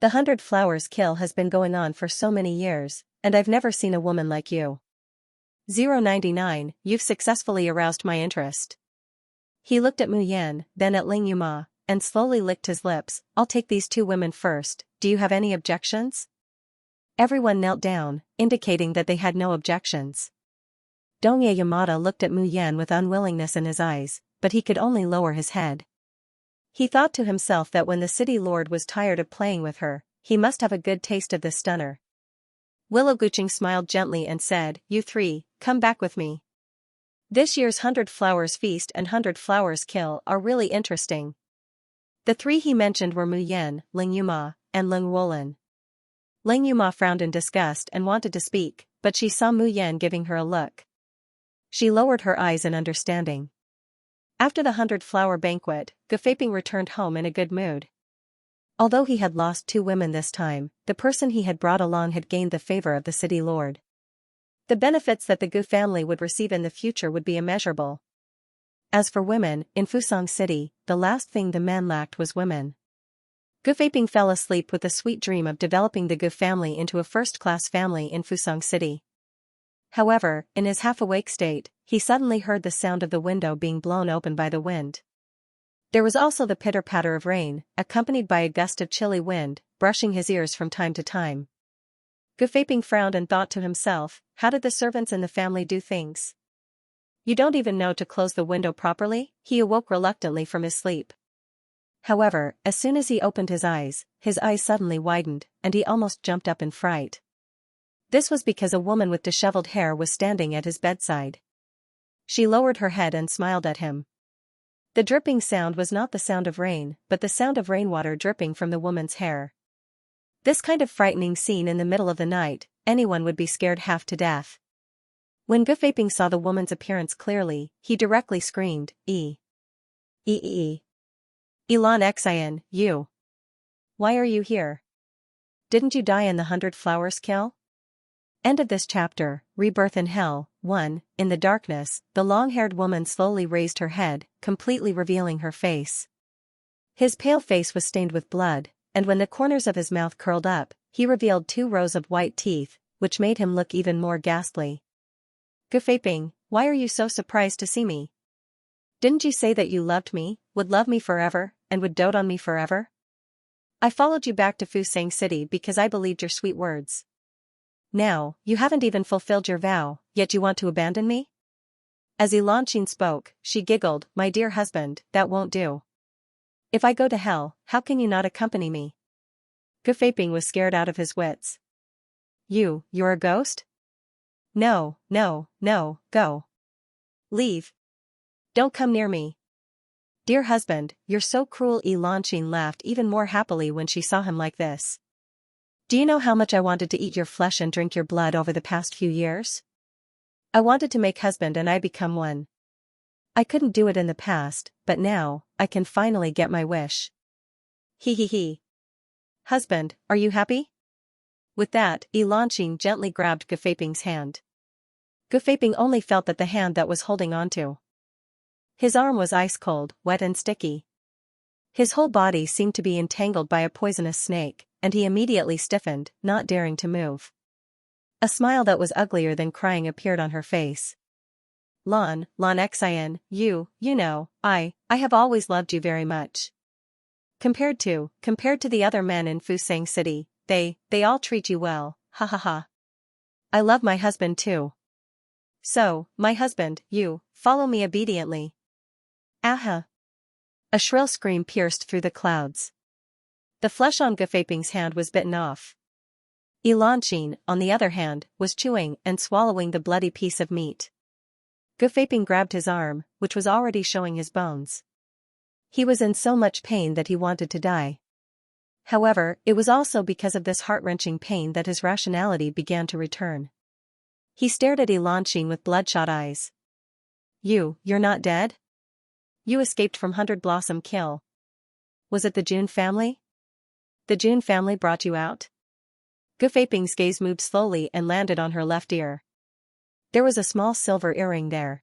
The 100 Flowers Kill has been going on for so many years, and I've never seen a woman like you. 099, you've successfully aroused my interest. He looked at Mu Yan, then at Ling Yuma, and slowly licked his lips. I'll take these two women first, do you have any objections? Everyone knelt down, indicating that they had no objections. Dongye Yamada looked at Mu Yan with unwillingness in his eyes, but he could only lower his head. He thought to himself that when the city lord was tired of playing with her, he must have a good taste of this stunner. Willow Guching smiled gently and said, you three, come back with me. This year's 100 Flowers Feast and 100 Flowers Kill are really interesting. The three he mentioned were Mu Yan, Ling Yuma, and Ling Wolin. Ling Yuma frowned in disgust and wanted to speak, but she saw Mu Yan giving her a look. She lowered her eyes in understanding. After the 100 Flower banquet, Gufaping returned home in a good mood. Although he had lost 2 women this time, the person he had brought along had gained the favor of the city lord. The benefits that the Gu family would receive in the future would be immeasurable. As for women, in Fusang City, the last thing the men lacked was women. Gufaping fell asleep with the sweet dream of developing the Gu family into a first-class family in Fusang City. However, in his half-awake state, he suddenly heard the sound of the window being blown open by the wind. There was also the pitter-patter of rain, accompanied by a gust of chilly wind, brushing his ears from time to time. Gufaping frowned and thought to himself, how did the servants in the family do things? You don't even know to close the window properly? He awoke reluctantly from his sleep. However, as soon as he opened his eyes suddenly widened, and he almost jumped up in fright. This was because a woman with disheveled hair was standing at his bedside. She lowered her head and smiled at him. The dripping sound was not the sound of rain, but the sound of rainwater dripping from the woman's hair. This kind of frightening scene in the middle of the night, anyone would be scared half to death. When Gufaping saw the woman's appearance clearly, he directly screamed, Elan Xian, you! Why are you here? Didn't you die in the 100 Flowers Kill? End of this chapter. Rebirth in Hell. 1. In the darkness, the long-haired woman slowly raised her head, completely revealing her face. His pale face was stained with blood, and when the corners of his mouth curled up, he revealed 2 rows of white teeth, which made him look even more ghastly. Gufaping, why are you so surprised to see me? Didn't you say that you loved me, would love me forever, and would dote on me forever? I followed you back to Fusang City because I believed your sweet words. Now, you haven't even fulfilled your vow, yet you want to abandon me? As Xianxia spoke, she giggled, my dear husband, that won't do. If I go to hell, how can you not accompany me? Gufaping was scared out of his wits. You're a ghost? No, go. Leave. Don't come near me. Dear husband, you're so cruel. Xianxia laughed even more happily when she saw him like this. Do you know how much I wanted to eat your flesh and drink your blood over the past few years? I wanted to make husband and I become one. I couldn't do it in the past, but now, I can finally get my wish. He. Husband, are you happy? With that, Xianxia gently grabbed Gufaping's hand. Gufaping only felt that the hand that was holding onto his arm was ice-cold, wet and sticky. His whole body seemed to be entangled by a poisonous snake, and he immediately stiffened, not daring to move. A smile that was uglier than crying appeared on her face. Lan Xian, you know, I have always loved you very much. Compared to the other men in Fusang City, they all treat you well, ha ha ha. I love my husband too. So, my husband, you, follow me obediently. Aha! A shrill scream pierced through the clouds. The flesh on Gufaping's hand was bitten off. Xianxia, on the other hand, was chewing and swallowing the bloody piece of meat. Gufaping grabbed his arm, which was already showing his bones. He was in so much pain that he wanted to die. However, it was also because of this heart-wrenching pain that his rationality began to return. He stared at Xianxia with bloodshot eyes. You're not dead? You escaped from 100 Blossom Kill. Was it the June family? The June family brought you out? Gufaping's gaze moved slowly and landed on her left ear. There was a small silver earring there.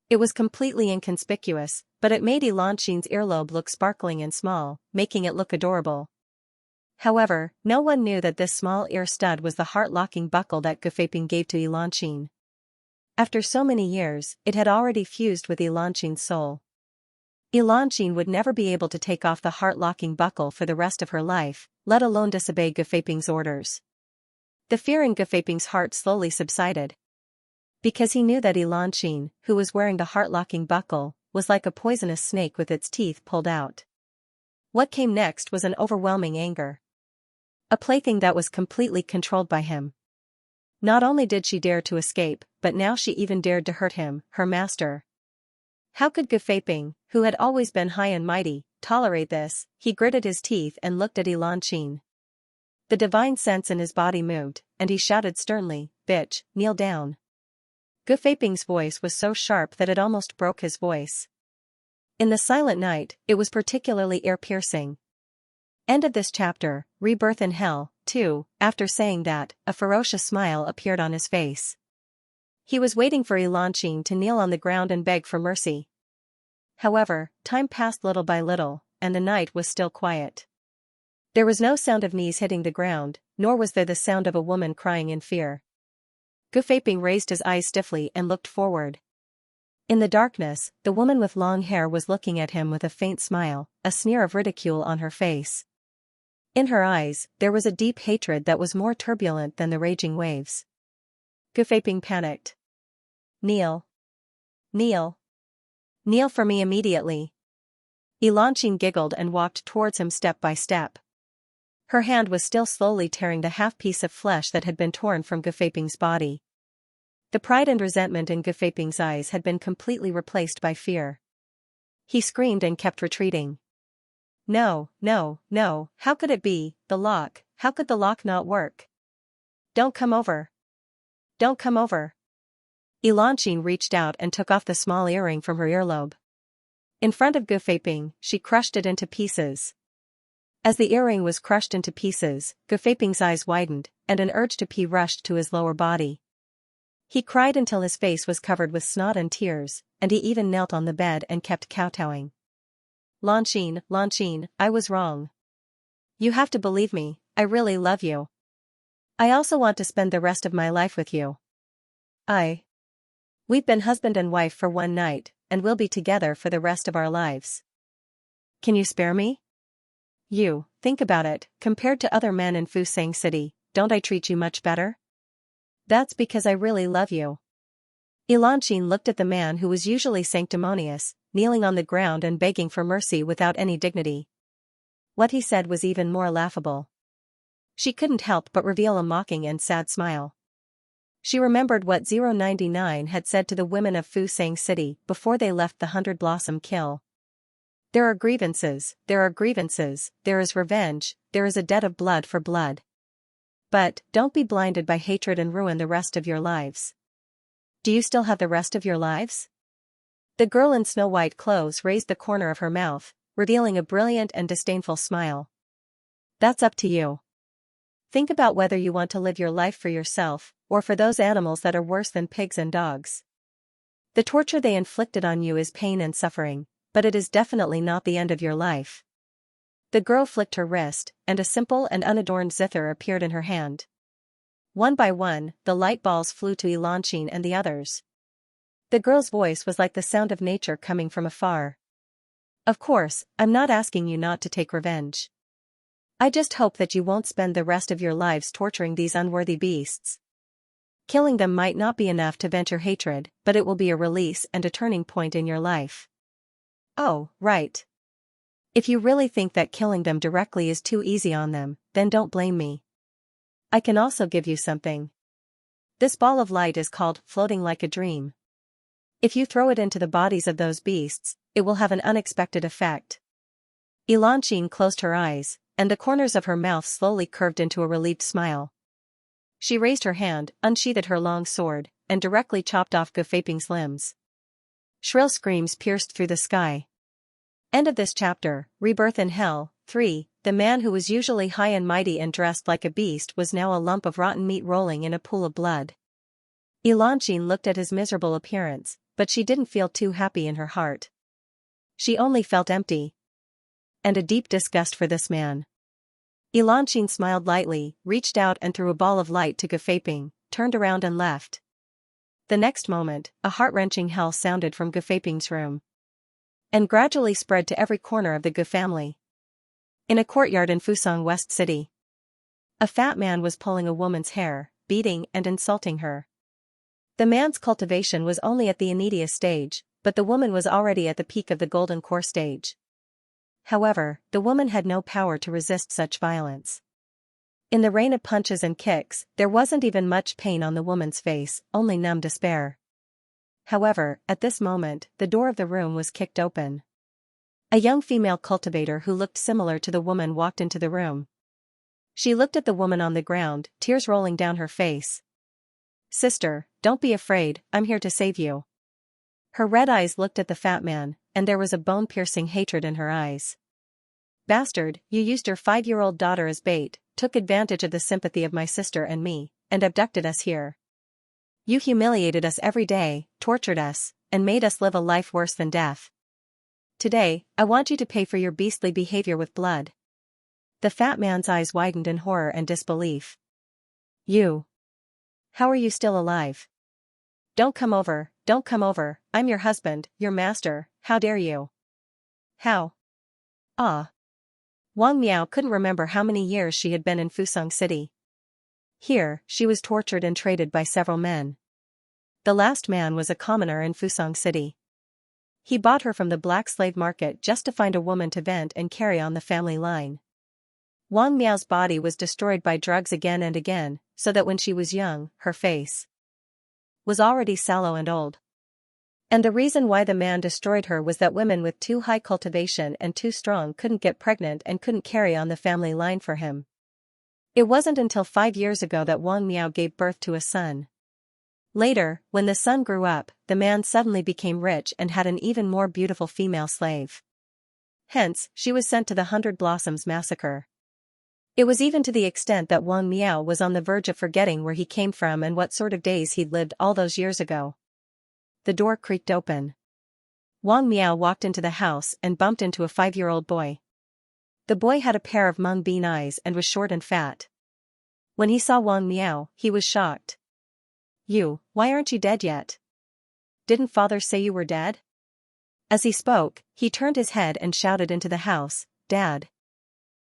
It was completely inconspicuous, but it made Xianxia's earlobe look sparkling and small, making it look adorable. However, no one knew that this small ear stud was the heart-locking buckle that Gufaping gave to Xianxia. After so many years, it had already fused with Xianxia's soul. Xianxia would never be able to take off the heart-locking buckle for the rest of her life, let alone disobey Gufaping's orders. The fear in Gufaping's heart slowly subsided. Because he knew that Xianxia, who was wearing the heart-locking buckle, was like a poisonous snake with its teeth pulled out. What came next was an overwhelming anger. A plaything that was completely controlled by him. Not only did she dare to escape, but now she even dared to hurt him, her master. How could Gufaping, who had always been high and mighty, tolerate this? He gritted his teeth and looked at Xianxia. The divine sense in his body moved, and he shouted sternly, "Bitch, kneel down." Gufaping's voice was so sharp that it almost broke his voice. In the silent night, it was particularly ear-piercing. End of this chapter. Rebirth in Hell, 2. After saying that, a ferocious smile appeared on his face. He was waiting for Xianxia to kneel on the ground and beg for mercy. However, time passed little by little, and the night was still quiet. There was no sound of knees hitting the ground, nor was there the sound of a woman crying in fear. Gufaping raised his eyes stiffly and looked forward. In the darkness, the woman with long hair was looking at him with a faint smile, a sneer of ridicule on her face. In her eyes, there was a deep hatred that was more turbulent than the raging waves. Gufaping panicked. "Kneel. Kneel. Kneel for me immediately." Xianxia giggled and walked towards him step by step. Her hand was still slowly tearing the half-piece of flesh that had been torn from Gufaping's body. The pride and resentment in Gufaping's eyes had been completely replaced by fear. He screamed and kept retreating. "No, no, no, how could it be, the lock, how could the lock not work? Don't come over. Don't come over." Xianxia reached out and took off the small earring from her earlobe. In front of Gufaping, she crushed it into pieces. As the earring was crushed into pieces, Gufaping's eyes widened, and an urge to pee rushed to his lower body. He cried until his face was covered with snot and tears, and he even knelt on the bed and kept kowtowing. Xianxia, I was wrong. You have to believe me, I really love you. I also want to spend the rest of my life with you. We've been husband and wife for one night, and we'll be together for the rest of our lives. Can you spare me? Think about it, compared to other men in Fusang City, don't I treat you much better? That's because I really love you. Xianxia looked at the man who was usually sanctimonious, kneeling on the ground and begging for mercy without any dignity. What he said was even more laughable. She couldn't help but reveal a mocking and sad smile. She remembered what 099 had said to the women of Fusang City before they left the 100 Blossom Kill. There are grievances, there is revenge, there is a debt of blood for blood. But, don't be blinded by hatred and ruin the rest of your lives. Do you still have the rest of your lives? The girl in snow-white clothes raised the corner of her mouth, revealing a brilliant and disdainful smile. That's up to you. Think about whether you want to live your life for yourself, or for those animals that are worse than pigs and dogs. The torture they inflicted on you is pain and suffering, but it is definitely not the end of your life. The girl flicked her wrist, and a simple and unadorned zither appeared in her hand. One by one, the light balls flew to Xianxia and the others. The girl's voice was like the sound of nature coming from afar. Of course, I'm not asking you not to take revenge. I just hope that you won't spend the rest of your lives torturing these unworthy beasts. Killing them might not be enough to vent your hatred, but it will be a release and a turning point in your life. Oh, right. If you really think that killing them directly is too easy on them, then don't blame me. I can also give you something. This ball of light is called floating like a dream. If you throw it into the bodies of those beasts, it will have an unexpected effect. Xianxia closed her eyes, and the corners of her mouth slowly curved into a relieved smile. She raised her hand, unsheathed her long sword, and directly chopped off Defying's limbs. Shrill screams pierced through the sky. End of this chapter. Rebirth in Hell. 3. The man who was usually high and mighty and dressed like a beast was now a lump of rotten meat rolling in a pool of blood. Xianxia looked at his miserable appearance, but she didn't feel too happy in her heart. She only felt empty. And a deep disgust for this man. Xianxia smiled lightly, reached out and threw a ball of light to Defying, turned around and left. The next moment, a heart-wrenching howl sounded from Defying's room. And gradually spread to every corner of the Gu family. In a courtyard in Fusang West City, a fat man was pulling a woman's hair, beating and insulting her. The man's cultivation was only at the immediate stage, but the woman was already at the peak of the golden core stage. However, the woman had no power to resist such violence. In the rain of punches and kicks, there wasn't even much pain on the woman's face, only numb despair. However, at this moment, the door of the room was kicked open. A young female cultivator who looked similar to the woman walked into the room. She looked at the woman on the ground, tears rolling down her face. "Sister, don't be afraid, I'm here to save you." Her red eyes looked at the fat man, and there was a bone-piercing hatred in her eyes. "Bastard, you used your 5-year-old daughter as bait, took advantage of the sympathy of my sister and me, and abducted us here. You humiliated us every day, tortured us, and made us live a life worse than death. Today, I want you to pay for your beastly behavior with blood." The fat man's eyes widened in horror and disbelief. "You? How are you still alive? Don't come over, I'm your husband, your master, how dare you? How?" Ah. Wang Miao couldn't remember how many years she had been in Fusang City. Here, she was tortured and traded by several men. The last man was a commoner in Fusang City. He bought her from the black slave market just to find a woman to vent and carry on the family line. Wang Miao's body was destroyed by drugs again and again, so that when she was young, her face was already sallow and old. And the reason why the man destroyed her was that women with too high cultivation and too strong couldn't get pregnant and couldn't carry on the family line for him. It wasn't until 5 years ago that Wang Miao gave birth to a son. Later, when the son grew up, the man suddenly became rich and had an even more beautiful female slave. Hence, she was sent to the 100 Blossoms massacre. It was even to the extent that Wang Miao was on the verge of forgetting where he came from and what sort of days he'd lived all those years ago. The door creaked open. Wang Miao walked into the house and bumped into a 5-year-old boy. The boy had a pair of mung bean eyes and was short and fat. When he saw Wang Miao, he was shocked. Why aren't you dead yet? Didn't father say you were dead?" As he spoke, he turned his head and shouted into the house, "Dad!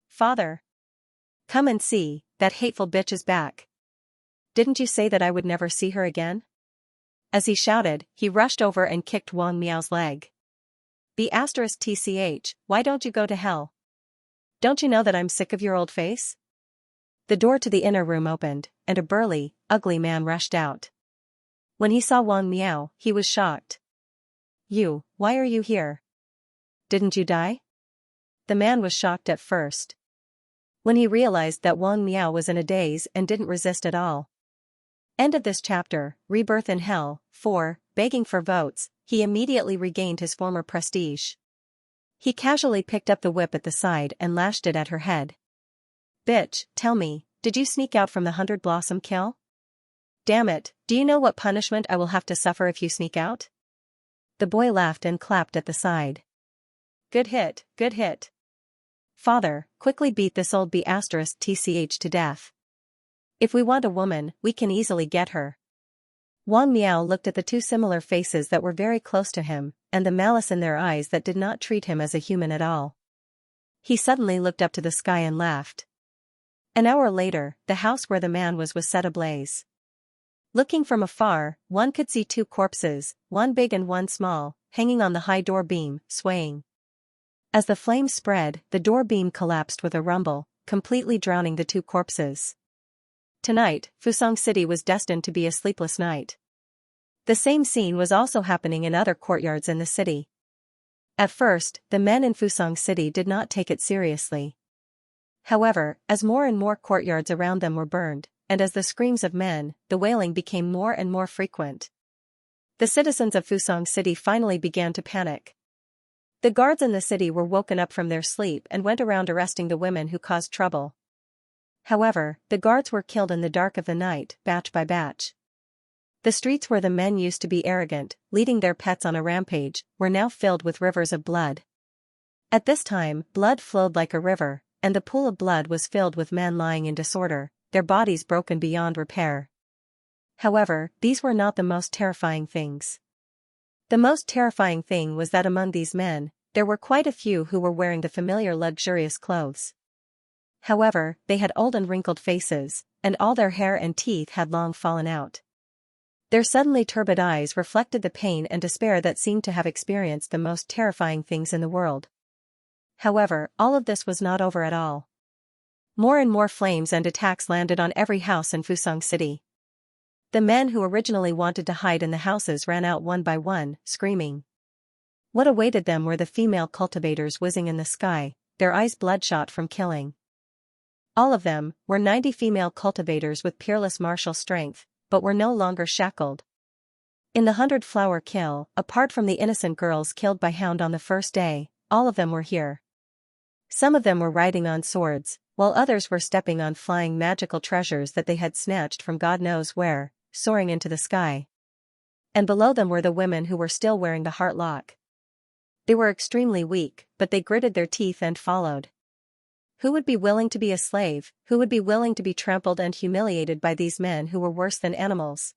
Father! Come and see, that hateful bitch is back. Didn't you say that I would never see her again?" As he shouted, he rushed over and kicked Wang Miao's leg. "*tch, why don't you go to hell? Don't you know that I'm sick of your old face?" The door to the inner room opened, and a burly, ugly man rushed out. When he saw Wang Miao, he was shocked. Why are you here? Didn't you die?" The man was shocked at first. When he realized that Wang Miao was in a daze and didn't resist at all. End of this chapter. Rebirth in Hell. 4. Begging for votes, he immediately regained his former prestige. He casually picked up the whip at the side and lashed it at her head. "Bitch, tell me, did you sneak out from the 100 Blossom kill? Damn it, do you know what punishment I will have to suffer if you sneak out?" The boy laughed and clapped at the side. Good hit, good hit. Father, quickly beat this old B*tch to death. If we want a woman, we can easily get her." Wang Miao looked at the two similar faces that were very close to him, and the malice in their eyes that did not treat him as a human at all. He suddenly looked up to the sky and laughed. An hour later, the house where the man was set ablaze. Looking from afar, one could see 2 corpses, one big and one small, hanging on the high door beam, swaying. As the flames spread, the door beam collapsed with a rumble, completely drowning the 2 corpses. Tonight, Fusang City was destined to be a sleepless night. The same scene was also happening in other courtyards in the city. At first, the men in Fusang City did not take it seriously. However, as more and more courtyards around them were burned, and as the screams of men, the wailing became more and more frequent, the citizens of Fusang City finally began to panic. The guards in the city were woken up from their sleep and went around arresting the women who caused trouble. However, the guards were killed in the dark of the night, batch by batch. The streets where the men used to be arrogant, leading their pets on a rampage, were now filled with rivers of blood. At this time, blood flowed like a river, and the pool of blood was filled with men lying in disorder, their bodies broken beyond repair. However, these were not the most terrifying things. The most terrifying thing was that among these men, there were quite a few who were wearing the familiar luxurious clothes. However, they had old and wrinkled faces, and all their hair and teeth had long fallen out. Their suddenly turbid eyes reflected the pain and despair that seemed to have experienced the most terrifying things in the world. However, all of this was not over at all. More and more flames and attacks landed on every house in Fusang City. The men who originally wanted to hide in the houses ran out one by one, screaming. What awaited them were the female cultivators whizzing in the sky, their eyes bloodshot from killing. All of them were 90 female cultivators with peerless martial strength, but were no longer shackled. In the 100-flower kill, apart from the innocent girls killed by Hound on the first day, all of them were here. Some of them were riding on swords, while others were stepping on flying magical treasures that they had snatched from God knows where, soaring into the sky. And below them were the women who were still wearing the heart lock. They were extremely weak, but they gritted their teeth and followed. Who would be willing to be a slave? Who would be willing to be trampled and humiliated by these men who were worse than animals?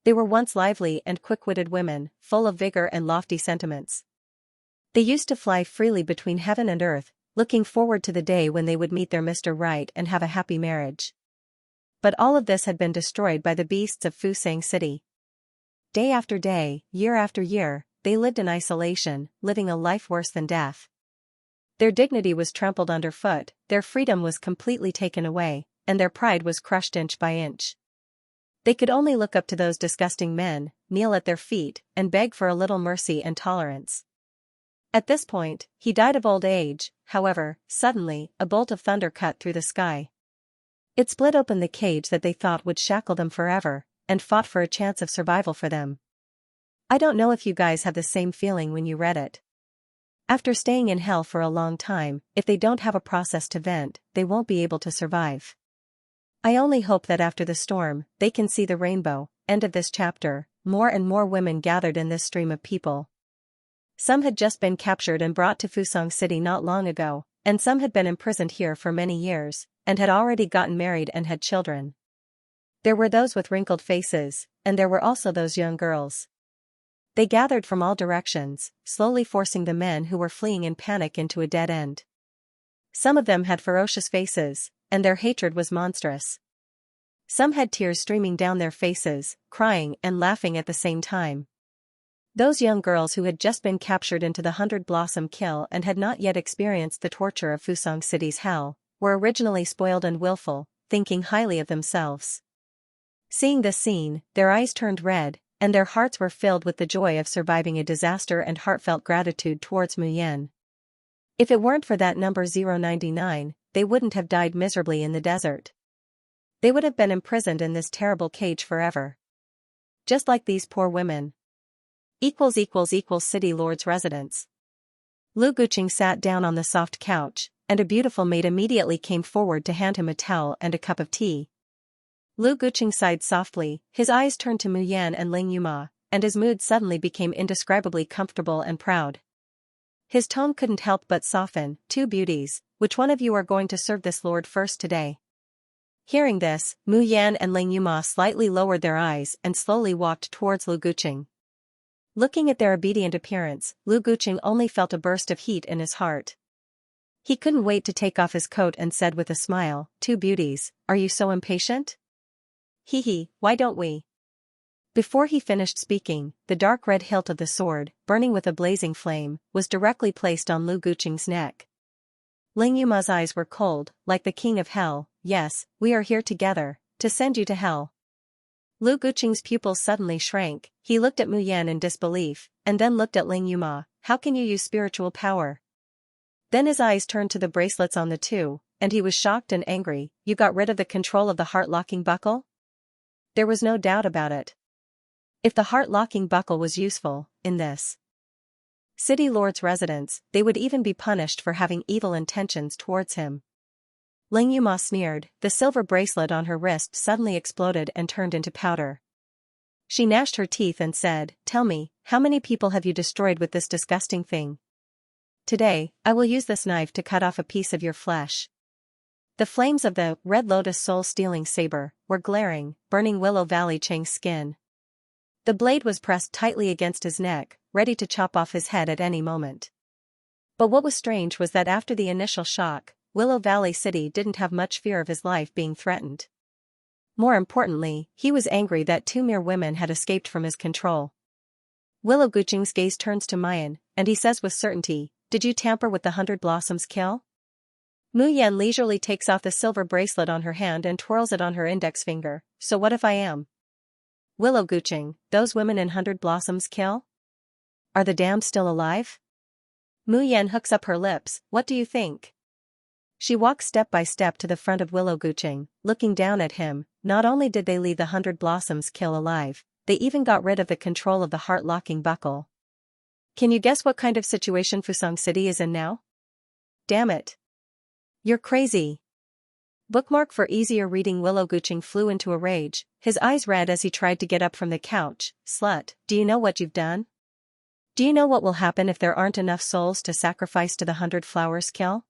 They were once lively and quick-witted women, full of vigor and lofty sentiments. They used to fly freely between heaven and earth, looking forward to the day when they would meet their Mr. Right and have a happy marriage. But all of this had been destroyed by the beasts of Fusang City. Day after day, year after year, they lived in isolation, living a life worse than death. Their dignity was trampled underfoot, their freedom was completely taken away, and their pride was crushed inch by inch. They could only look up to those disgusting men, kneel at their feet, and beg for a little mercy and tolerance. At this point, he died of old age. However, suddenly, a bolt of thunder cut through the sky. It split open the cage that they thought would shackle them forever, and fought for a chance of survival for them. I don't know if you guys have the same feeling when you read it. After staying in hell for a long time, if they don't have a process to vent, they won't be able to survive. I only hope that after the storm, they can see the rainbow. End of this chapter. More and more women gathered in this stream of people. Some had just been captured and brought to Fusang City not long ago, and some had been imprisoned here for many years, and had already gotten married and had children. There were those with wrinkled faces, and there were also those young girls. They gathered from all directions, slowly forcing the men who were fleeing in panic into a dead end. Some of them had ferocious faces, and their hatred was monstrous. Some had tears streaming down their faces, crying and laughing at the same time. Those young girls who had just been captured into the 100-blossom kill and had not yet experienced the torture of Fusang City's hell, were originally spoiled and willful, thinking highly of themselves. Seeing this scene, their eyes turned red, and their hearts were filled with the joy of surviving a disaster and heartfelt gratitude towards Muyen. If it weren't for that number 099, they wouldn't have died miserably in the desert. They would have been imprisoned in this terrible cage forever. Just like these poor women. City Lord's residence. Lu Guqing sat down on the soft couch, and a beautiful maid immediately came forward to hand him a towel and a cup of tea. Lu Guqing sighed softly, his eyes turned to Muyen and Ling Yuma, and his mood suddenly became indescribably comfortable and proud. His tone couldn't help but soften. Two beauties, which one of you are going to serve this lord first today? Hearing this, Muyen and Ling Yuma slightly lowered their eyes and slowly walked towards Lu Guqing. Looking at their obedient appearance, Lu Guqing only felt a burst of heat in his heart. He couldn't wait to take off his coat and said with a smile, "Two beauties, are you so impatient? Hee, why don't we?" Before he finished speaking, the dark red hilt of the sword, burning with a blazing flame, was directly placed on Lu Guqing's neck. Ling Yuma's eyes were cold, like the king of hell. "Yes, we are here together, to send you to hell." Lu Guqing's pupils suddenly shrank, he looked at Muyen in disbelief, and then looked at Ling Yuma. how can you use spiritual power? Then his eyes turned to the bracelets on the two, and he was shocked and angry. You got rid of the control of the heart-locking buckle? There was no doubt about it. If the heart-locking buckle was useful, in this city lord's residence, they would even be punished for having evil intentions towards him. Ling Yuma sneered. The silver bracelet on her wrist suddenly exploded and turned into powder. She gnashed her teeth and said, "Tell me, how many people have you destroyed with this disgusting thing? Today, I will use this knife to cut off a piece of your flesh." The flames of the Red Lotus soul-stealing saber were glaring, burning Willow Valley Cheng's skin. The blade was pressed tightly against his neck, ready to chop off his head at any moment. But what was strange was that after the initial shock, Willow Valley City didn't have much fear of his life being threatened. More importantly, he was angry that two mere women had escaped from his control. Willow Guqing's gaze turns to Mayan, and he says with certainty, "Did you tamper with the 100 Blossoms kill?" Mu Yan leisurely takes off the silver bracelet on her hand and twirls it on her index finger. "So what if I am Willow Guqing, those women in 100 Blossoms kill? Are the damned still alive?" Mu Yan hooks up her lips. "What do you think?" She walks step by step to the front of Willow Guqing, looking down at him. Not only did they leave the 100 Blossoms kill alive, they even got rid of the control of the heart-locking buckle. Can you guess what kind of situation Fusang City is in now? Damn it. You're crazy. Bookmark for easier reading. Willow Guqing flew into a rage, his eyes red as he tried to get up from the couch. "Slut, do you know what you've done? Do you know what will happen if there aren't enough souls to sacrifice to the 100 Flowers kill?"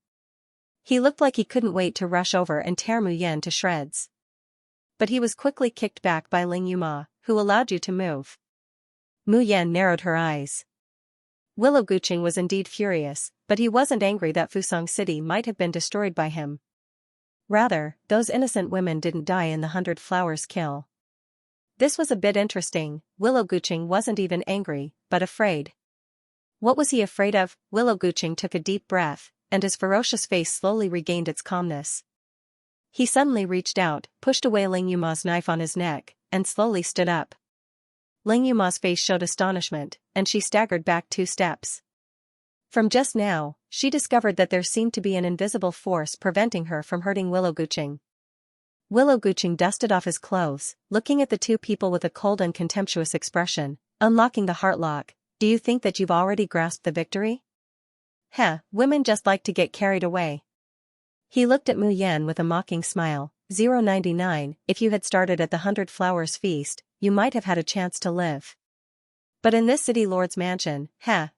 He looked like he couldn't wait to rush over and tear Mu Yan to shreds. But he was quickly kicked back by Ling Yuma, who allowed you to move. Mu Yan narrowed her eyes. Willow Guqing was indeed furious, but he wasn't angry that Fusang City might have been destroyed by him. Rather, those innocent women didn't die in the 100 Flowers kill. This was a bit interesting. Willow Guqing wasn't even angry, but afraid. What was he afraid of? Willow Guqing took a deep breath, and his ferocious face slowly regained its calmness. He suddenly reached out, pushed away Ling Yuma's knife on his neck, and slowly stood up. Ling Yuma's face showed astonishment, and she staggered back 2 steps. From just now, she discovered that there seemed to be an invisible force preventing her from hurting Willow Guqing. Willow Guqing dusted off his clothes, looking at the two people with a cold and contemptuous expression. "Unlocking the heartlock, do you think that you've already grasped the victory? Heh, women just like to get carried away." He looked at Mu Yan with a mocking smile. 099, if you had started at the 100 Flowers feast, you might have had a chance to live. But in this city lord's mansion,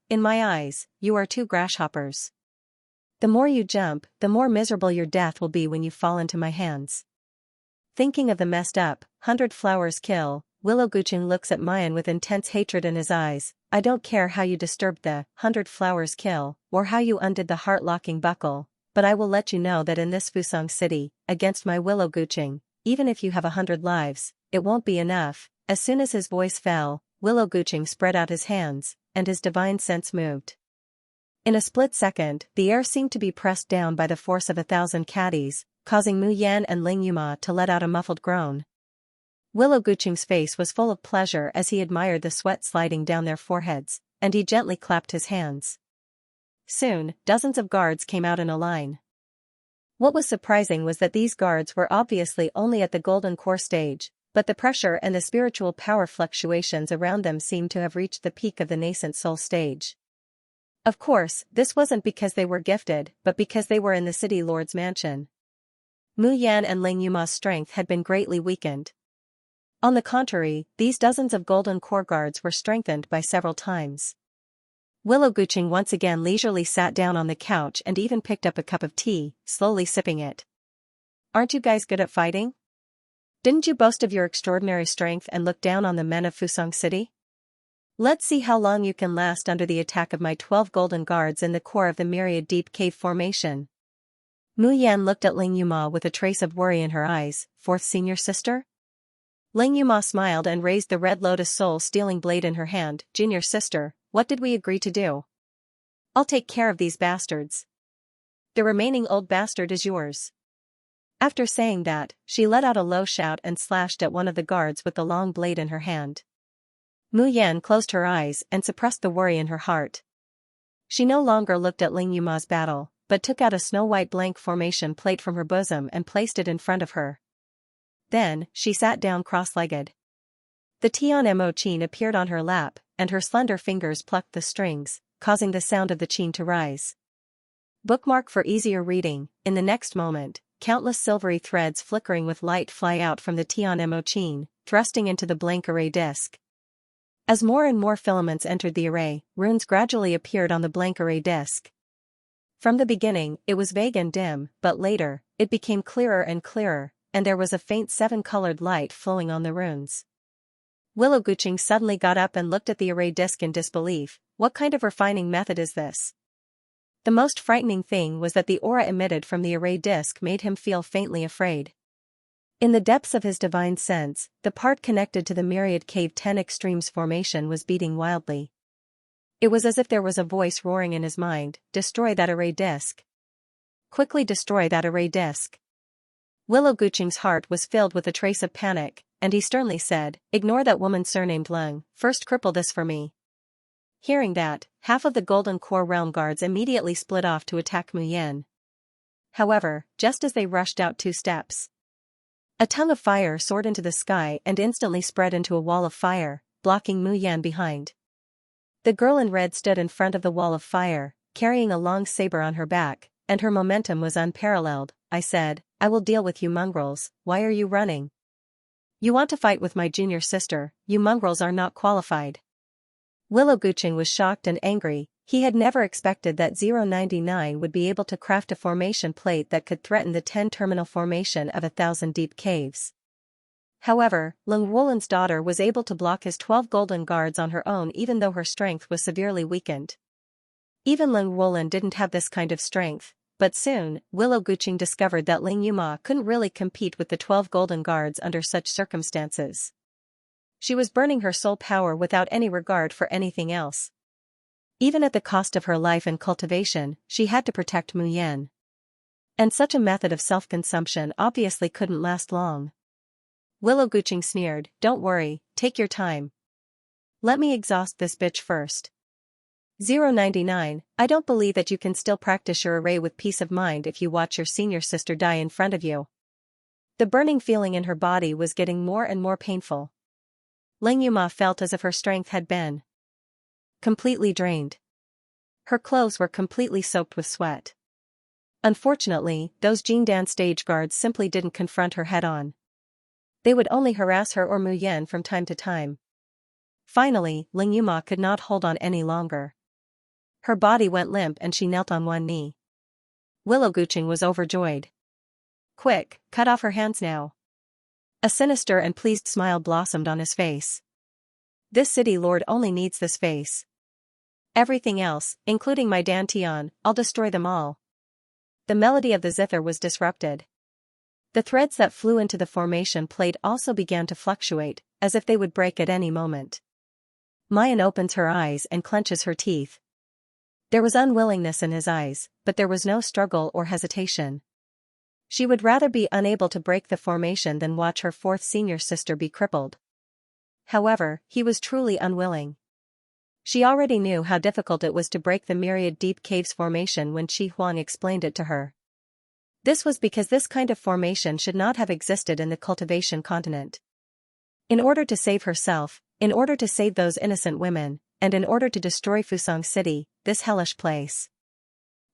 in my eyes, you are 2 grasshoppers. The more you jump, the more miserable your death will be when you fall into my hands. Thinking of the messed up 100 Flowers kill, Willow Guqing looks at Mayan with intense hatred in his eyes. "I don't care how you disturbed the 100 Flowers kill, or how you undid the heart-locking buckle, but I will let you know that in this Fusang City, against my Willow Guqing, even if you have 100 lives, it won't be enough." As soon as his voice fell, Willow Guqing spread out his hands, and his divine sense moved. In a split second, the air seemed to be pressed down by the force of 1,000 caddies, causing Mu Yan and Ling Yuma to let out a muffled groan. Willow Guqing's face was full of pleasure as he admired the sweat sliding down their foreheads, and he gently clapped his hands. Soon, dozens of guards came out in a line. What was surprising was that these guards were obviously only at the Golden Core stage, but the pressure and the spiritual power fluctuations around them seemed to have reached the peak of the nascent soul stage. Of course, this wasn't because they were gifted, but because they were in the city lord's mansion. Mu Yan and Ling Yuma's strength had been greatly weakened. On the contrary, these dozens of Golden Core guards were strengthened by several times. Willow Guqing once again leisurely sat down on the couch and even picked up a cup of tea, slowly sipping it. "Aren't you guys good at fighting? Didn't you boast of your extraordinary strength and look down on the men of Fusang City? Let's see how long you can last under the attack of my 12 golden guards in the core of the myriad deep cave formation." Mu Yan looked at Ling Yuma with a trace of worry in her eyes. "Fourth senior sister?" Ling Yuma smiled and raised the Red Lotus soul-stealing blade in her hand. "Junior sister, what did we agree to do? I'll take care of these bastards. The remaining old bastard is yours." After saying that, she let out a low shout and slashed at one of the guards with the long blade in her hand. Mu Yan closed her eyes and suppressed the worry in her heart. She no longer looked at Ling Yuma's battle, but took out a snow-white blank formation plate from her bosom and placed it in front of her. Then, she sat down cross-legged. The Tian Mo Qin appeared on her lap, and her slender fingers plucked the strings, causing the sound of the qin to rise. Bookmark for easier reading. In the next moment, countless silvery threads flickering with light fly out from the Tian Mo Qin, thrusting into the blank array disk. As more and more filaments entered the array, runes gradually appeared on the blank array disk. From the beginning, it was vague and dim, but later, it became clearer and clearer, and there was a faint seven-colored light flowing on the runes. Willow Guqing suddenly got up and looked at the array disk in disbelief. What kind of refining method is this? The most frightening thing was that the aura emitted from the array disk made him feel faintly afraid. In the depths of his divine sense, the part connected to the myriad cave 10 extremes formation was beating wildly. It was as if there was a voice roaring in his mind, destroy that array disk. Quickly destroy that array disk. Willow Guqing's heart was filled with a trace of panic, and he sternly said, ignore that woman surnamed Leng, first cripple this for me. Hearing that, half of the Golden Core Realm guards immediately split off to attack Mu Yan. However, just as they rushed out 2 steps, a tongue of fire soared into the sky and instantly spread into a wall of fire, blocking Mu Yan behind. The girl in red stood in front of the wall of fire, carrying a long saber on her back, and her momentum was unparalleled. I said, I will deal with you mongrels, why are you running? You want to fight with my junior sister, you mongrels are not qualified. Willow Guqing was shocked and angry. He had never expected that 099 would be able to craft a formation plate that could threaten the 10-terminal formation of 1,000 deep caves. However, Leng Wulan's daughter was able to block his 12 golden guards on her own even though her strength was severely weakened. Even Leng Wulan didn't have this kind of strength, but soon, Willow Guqing discovered that Ling Yuma couldn't really compete with the 12 golden guards under such circumstances. She was burning her soul power without any regard for anything else. Even at the cost of her life and cultivation, she had to protect Mu Yan. And such a method of self-consumption obviously couldn't last long. Willow Guqing sneered, don't worry, take your time. Let me exhaust this bitch first. 099, I don't believe that you can still practice your array with peace of mind if you watch your senior sister die in front of you. The burning feeling in her body was getting more and more painful. Ling Yuma felt as if her strength had been completely drained. Her clothes were completely soaked with sweat. Unfortunately, those Jingdan stage guards simply didn't confront her head-on. They would only harass her or Mu Yan from time to time. Finally, Ling Yuma could not hold on any longer. Her body went limp and she knelt on one knee. Willow Guqing was overjoyed. Quick, cut off her hands now. A sinister and pleased smile blossomed on his face. This city lord only needs this face. Everything else, including my Dantian, I'll destroy them all. The melody of the zither was disrupted. The threads that flew into the formation plate also began to fluctuate, as if they would break at any moment. Mayan opens her eyes and clenches her teeth. There was unwillingness in his eyes, but there was no struggle or hesitation. She would rather be unable to break the formation than watch her 4th senior sister be crippled. However, he was truly unwilling. She already knew how difficult it was to break the myriad deep caves formation when Qi Huang explained it to her. This was because this kind of formation should not have existed in the cultivation continent. In order to save herself, in order to save those innocent women, and in order to destroy Fusang City, this hellish place,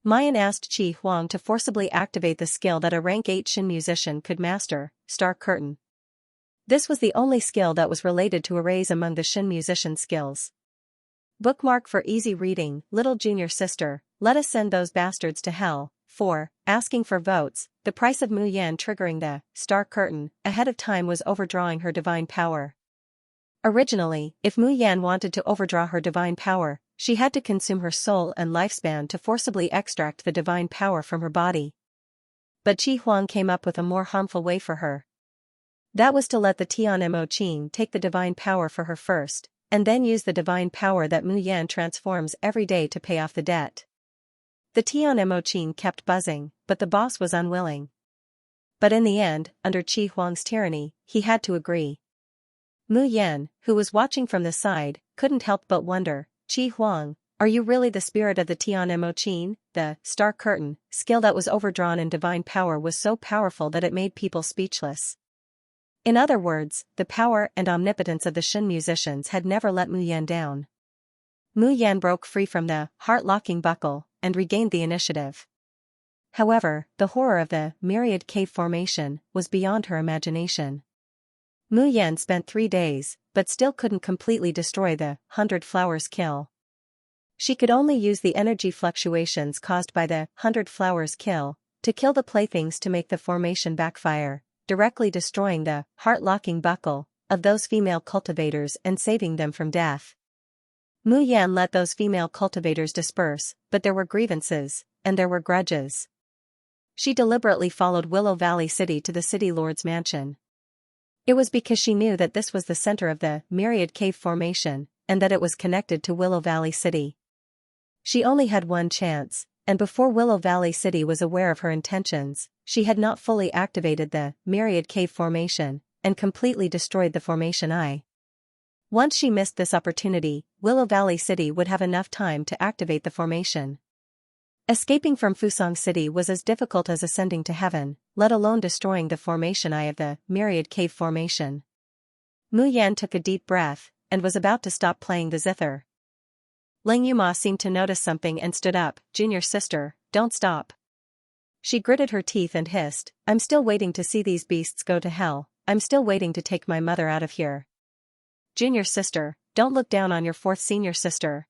Mayan asked Qi Huang to forcibly activate the skill that a rank 8 Shin musician could master, Star Curtain. This was the only skill that was related to arrays among the Shin musician skills. Bookmark for easy reading, little junior sister, let us send those bastards to hell. 4. Asking for votes, the price of Mu Yan triggering the Star Curtain ahead of time was overdrawing her divine power. Originally, if Mu Yan wanted to overdraw her divine power, she had to consume her soul and lifespan to forcibly extract the divine power from her body. But Qi Huang came up with a more harmful way for her. That was to let the Tian Mo Qin take the divine power for her first, and then use the divine power that Mu Yan transforms every day to pay off the debt. The Tian Mo Qin kept buzzing, but the boss was unwilling. But in the end, under Qi Huang's tyranny, he had to agree. Mu Yan, who was watching from the side, couldn't help but wonder, Qi Huang, Are you really the spirit of the Tian Mo? The star curtain skill that was overdrawn in divine power was so powerful that it made people speechless. In other words, the power and omnipotence of the Shen musicians had never let Mu Yan down. Mu Yan broke free from the heart-locking buckle and regained the initiative. However, the horror of the myriad cave formation was beyond her imagination. Mu Yan spent 3 days, but still couldn't completely destroy the 100 flowers kill. She could only use the energy fluctuations caused by the 100 flowers kill to kill the playthings to make the formation backfire, directly destroying the heart-locking buckle of those female cultivators and saving them from death. Mu Yan let those female cultivators disperse, but there were grievances, and there were grudges. She deliberately followed Willow Valley City to the city lord's mansion. It was because she knew that this was the center of the myriad cave formation, and that it was connected to Willow Valley City. She only had one chance, and before Willow Valley City was aware of her intentions, she had not fully activated the myriad cave formation, and completely destroyed the formation eye. Once she missed this opportunity, Willow Valley City would have enough time to activate the formation. Escaping from Fusang City was as difficult as ascending to heaven, let alone destroying the formation eye of the myriad cave formation. Mu Yan took a deep breath, and was about to stop playing the zither. Ling Yuma seemed to notice something and stood up. "Junior sister, don't stop." She gritted her teeth and hissed, "I'm still waiting to see these beasts go to hell, I'm still waiting to take my mother out of here. Junior sister, don't look down on your 4th senior sister."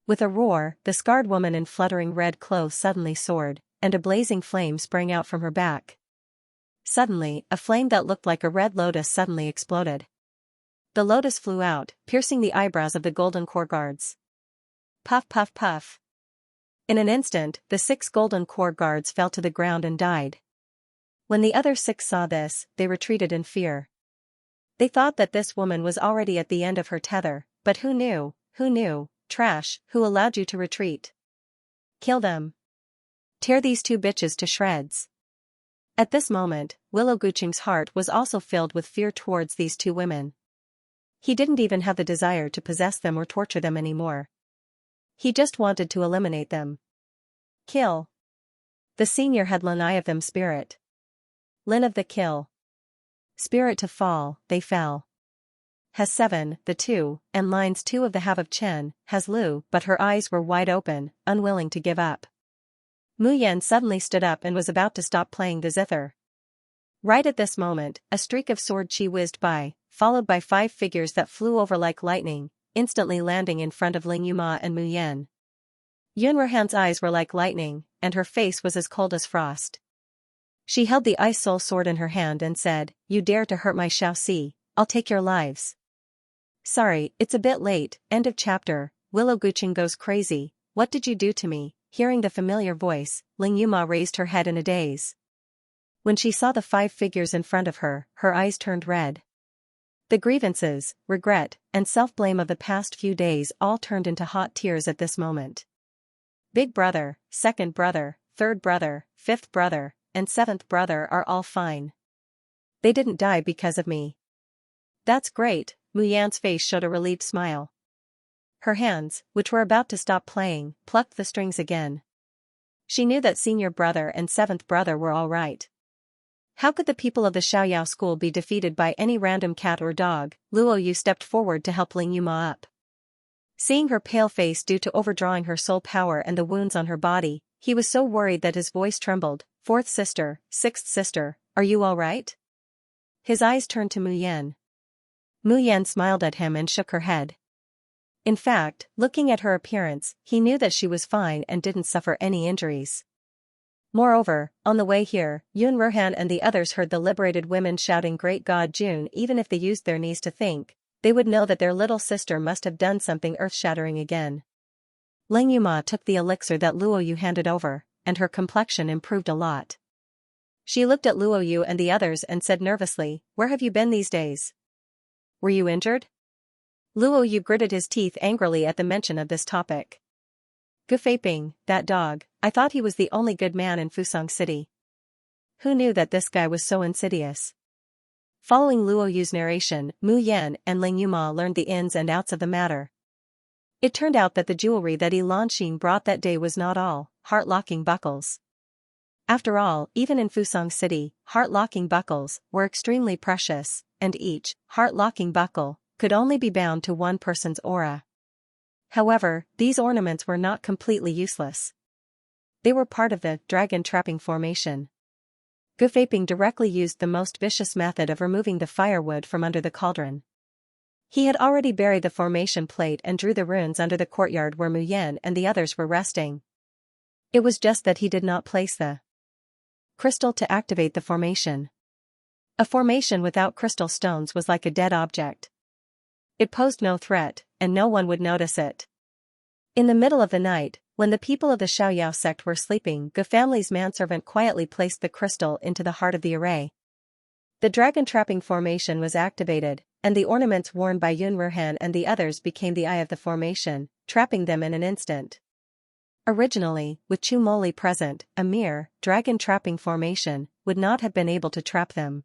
With a roar, the scarred woman in fluttering red clothes suddenly soared, and a blazing flame sprang out from her back. Suddenly, a flame that looked like a red lotus suddenly exploded. The lotus flew out, piercing the eyebrows of the golden core guards. Puff puff puff. In an instant, the 6 golden core guards fell to the ground and died. When the other 6 saw this, they retreated in fear. They thought that this woman was already at the end of her tether, but who knew, trash, who allowed you to retreat? Kill them. Tear these 2 bitches to shreds. At this moment, Willow Guqing's heart was also filled with fear towards these 2 women. He didn't even have the desire to possess them or torture them anymore. He just wanted to eliminate them. Kill. The senior had Lin Eye of them spirit. Lin of the kill. Spirit to fall, they fell. Has 7, the 2, and lines 2 of the have of Chen, has Lu, but her eyes were wide open, unwilling to give up. Mu Yan suddenly stood up and was about to stop playing the zither. Right at this moment, a streak of sword chi whizzed by, followed by 5 figures that flew over like lightning, instantly landing in front of Ling Yuma and Mu Yan. Yun Ruhan's eyes were like lightning, and her face was as cold as frost. She held the ice soul sword in her hand and said, "You dare to hurt my Xiaoxi, I'll take your lives." Sorry, it's a bit late. End of chapter. Willow Guqing goes crazy. What did you do to me? Hearing the familiar voice, Ling Yuma raised her head in a daze. When she saw the 5 figures in front of her, her eyes turned red. The grievances, regret, and self-blame of the past few days all turned into hot tears at this moment. Big brother, second brother, third brother, fifth brother, and 7th brother are all fine. They didn't die because of me. That's great. Mu Yan's face showed a relieved smile. Her hands, which were about to stop playing, plucked the strings again. She knew that senior brother and 7th brother were all right. How could the people of the Xiaoyao school be defeated by any random cat or dog? Luo Yu stepped forward to help Ling Yuma up. Seeing her pale face due to overdrawing her soul power and the wounds on her body, he was so worried that his voice trembled. 4th sister, 6th sister, are you all right? His eyes turned to Mu Yan. Mu Yan smiled at him and shook her head. In fact, looking at her appearance, he knew that she was fine and didn't suffer any injuries. Moreover, on the way here, Yun Ruhan and the others heard the liberated women shouting Great God June. Even if they used their knees to think, they would know that their little sister must have done something earth-shattering again. Ling Yuma took the elixir that Luo Yu handed over, and her complexion improved a lot. She looked at Luo Yu and the others and said nervously, "Where have you been these days? Were you injured?" Luo Yu gritted his teeth angrily at the mention of this topic. Gufaping, that dog, I thought he was the only good man in Fusang City. Who knew that this guy was so insidious? Following Luo Yu's narration, Mu Yan and Ling Yuma learned the ins and outs of the matter. It turned out that the jewelry that Elanxin brought that day was not all heart-locking buckles. After all, even in Fusang City, heart-locking buckles were extremely precious, and each heart-locking buckle could only be bound to one person's aura. However, these ornaments were not completely useless. They were part of the dragon trapping formation. Defying directly used the most vicious method of removing the firewood from under the cauldron. He had already buried the formation plate and drew the runes under the courtyard where Mu Yan and the others were resting. It was just that he did not place the crystal to activate the formation. A formation without crystal stones was like a dead object. It posed no threat, and no one would notice it. In the middle of the night, when the people of the Xiaoyao sect were sleeping, the family's manservant quietly placed the crystal into the heart of the array. The dragon trapping formation was activated, and the ornaments worn by Yun Ruhan and the others became the eye of the formation, trapping them in an instant. Originally, with Chu Moli present, a mere dragon trapping formation would not have been able to trap them.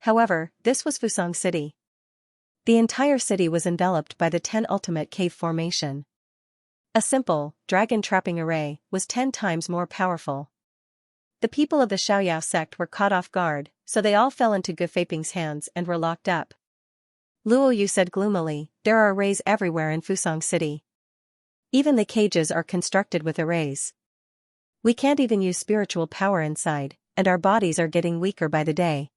However, this was Fusang City. The entire city was enveloped by the 10 ultimate cave formation. A simple, dragon trapping array was 10 times more powerful. The people of the Xiaoyao sect were caught off guard, so they all fell into Defying's hands and were locked up. Luo Yu said gloomily, "There are arrays everywhere in Fusang City. Even the cages are constructed with arrays. We can't even use spiritual power inside, and our bodies are getting weaker by the day.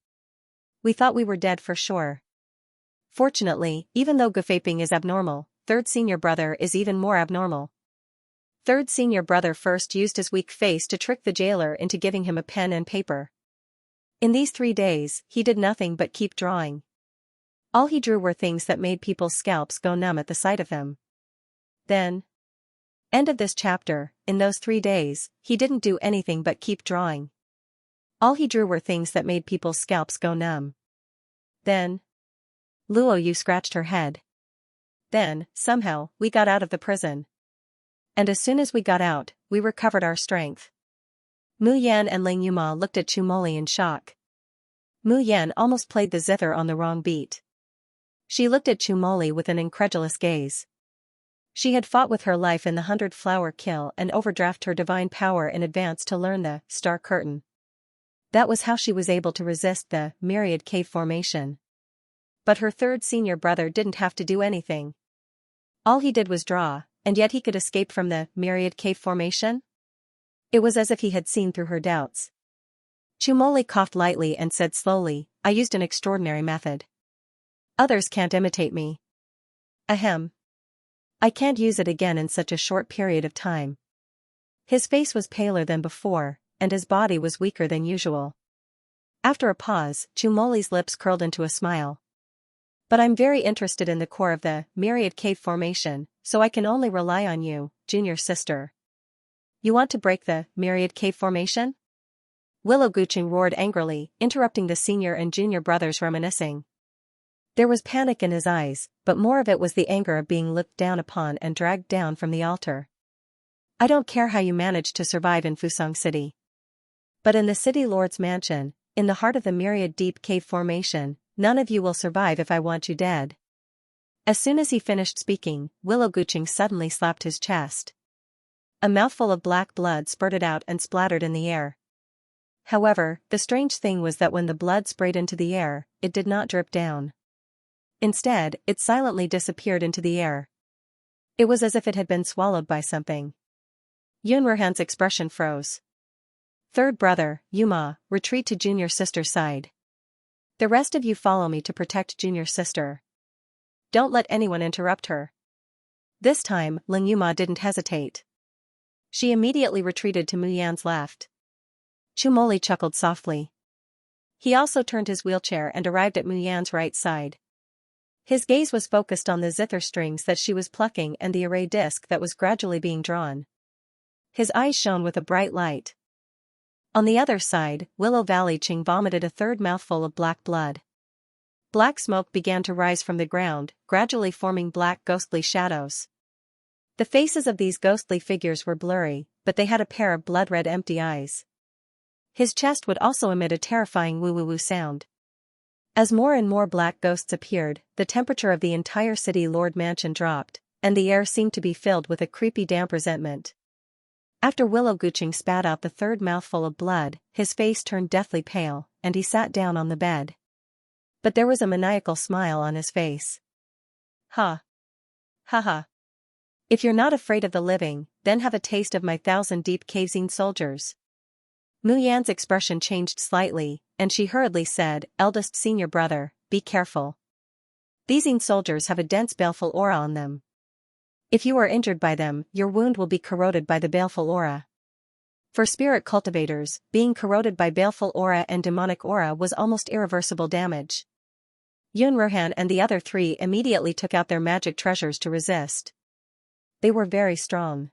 We thought we were dead for sure." Fortunately, even though Defying is abnormal, third senior brother is even more abnormal. Third senior brother first used his weak face to trick the jailer into giving him a pen and paper. In these 3 days, he did nothing but keep drawing. All he drew were things that made people's scalps go numb at the sight of them. Then, end of this chapter. In those 3 days, he didn't do anything but keep drawing. All he drew were things that made people's scalps go numb. Then, Luo Yu scratched her head. Then, somehow, we got out of the prison. And as soon as we got out, we recovered our strength. Mu Yan and Ling Yuma looked at Chu Moli in shock. Mu Yan almost played the zither on the wrong beat. She looked at Chu Moli with an incredulous gaze. She had fought with her life in the 100-flower kill and overdraft her divine power in advance to learn the star curtain. That was how she was able to resist the myriad cave formation. But her third senior brother didn't have to do anything. All he did was draw, and yet he could escape from the myriad cave formation? It was as if he had seen through her doubts. Chu Moli coughed lightly and said slowly, "I used an extraordinary method. Others can't imitate me. Ahem. I can't use it again in such a short period of time." His face was paler than before, and his body was weaker than usual. After a pause, Chu Moli's lips curled into a smile. "But I'm very interested in the core of the myriad cave formation, so I can only rely on you, junior sister." "You want to break the myriad cave formation?" Willow Guqing roared angrily, interrupting the senior and junior brothers reminiscing. There was panic in his eyes, but more of it was the anger of being looked down upon and dragged down from the altar. "I don't care how you managed to survive in Fusang City. But in the city lord's mansion, in the heart of the myriad deep cave formation, none of you will survive if I want you dead." As soon as he finished speaking, Willow Guqing suddenly slapped his chest. A mouthful of black blood spurted out and splattered in the air. However, the strange thing was that when the blood sprayed into the air, it did not drip down. Instead, it silently disappeared into the air. It was as if it had been swallowed by something. Yun Ruhan's expression froze. "Third brother, Yuma, retreat to junior sister's side. The rest of you follow me to protect junior sister. Don't let anyone interrupt her." This time, Ling Yuma didn't hesitate. She immediately retreated to Mu Yan's left. Chu Moli chuckled softly. He also turned his wheelchair and arrived at Mu Yan's right side. His gaze was focused on the zither strings that she was plucking and the array disc that was gradually being drawn. His eyes shone with a bright light. On the other side, Willow Valley Ching vomited a third mouthful of black blood. Black smoke began to rise from the ground, gradually forming black ghostly shadows. The faces of these ghostly figures were blurry, but they had a pair of blood-red empty eyes. His chest would also emit a terrifying woo-woo-woo sound. As more and more black ghosts appeared, the temperature of the entire city lord mansion dropped, and the air seemed to be filled with a creepy damp resentment. After Willow Gooching spat out the third mouthful of blood, his face turned deathly pale, and he sat down on the bed. But there was a maniacal smile on his face. Ha! Ha ha! If you're not afraid of the living, then have a taste of my 1,000 deep cavesine soldiers. Mu Yan's expression changed slightly, and she hurriedly said, eldest senior brother, be careful. These Yin soldiers have a dense baleful aura on them. If you are injured by them, your wound will be corroded by the baleful aura. For spirit cultivators, being corroded by baleful aura and demonic aura was almost irreversible damage. Yun Ruhan and the other three immediately took out their magic treasures to resist. They were very strong.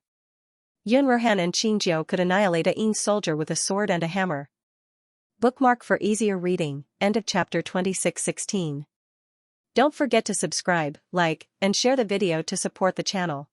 Yun Ruhan and Xianxia could annihilate a Yin soldier with a sword and a hammer. Bookmark for easier reading, end of chapter 26:16. Don't forget to subscribe, like, and share the video to support the channel.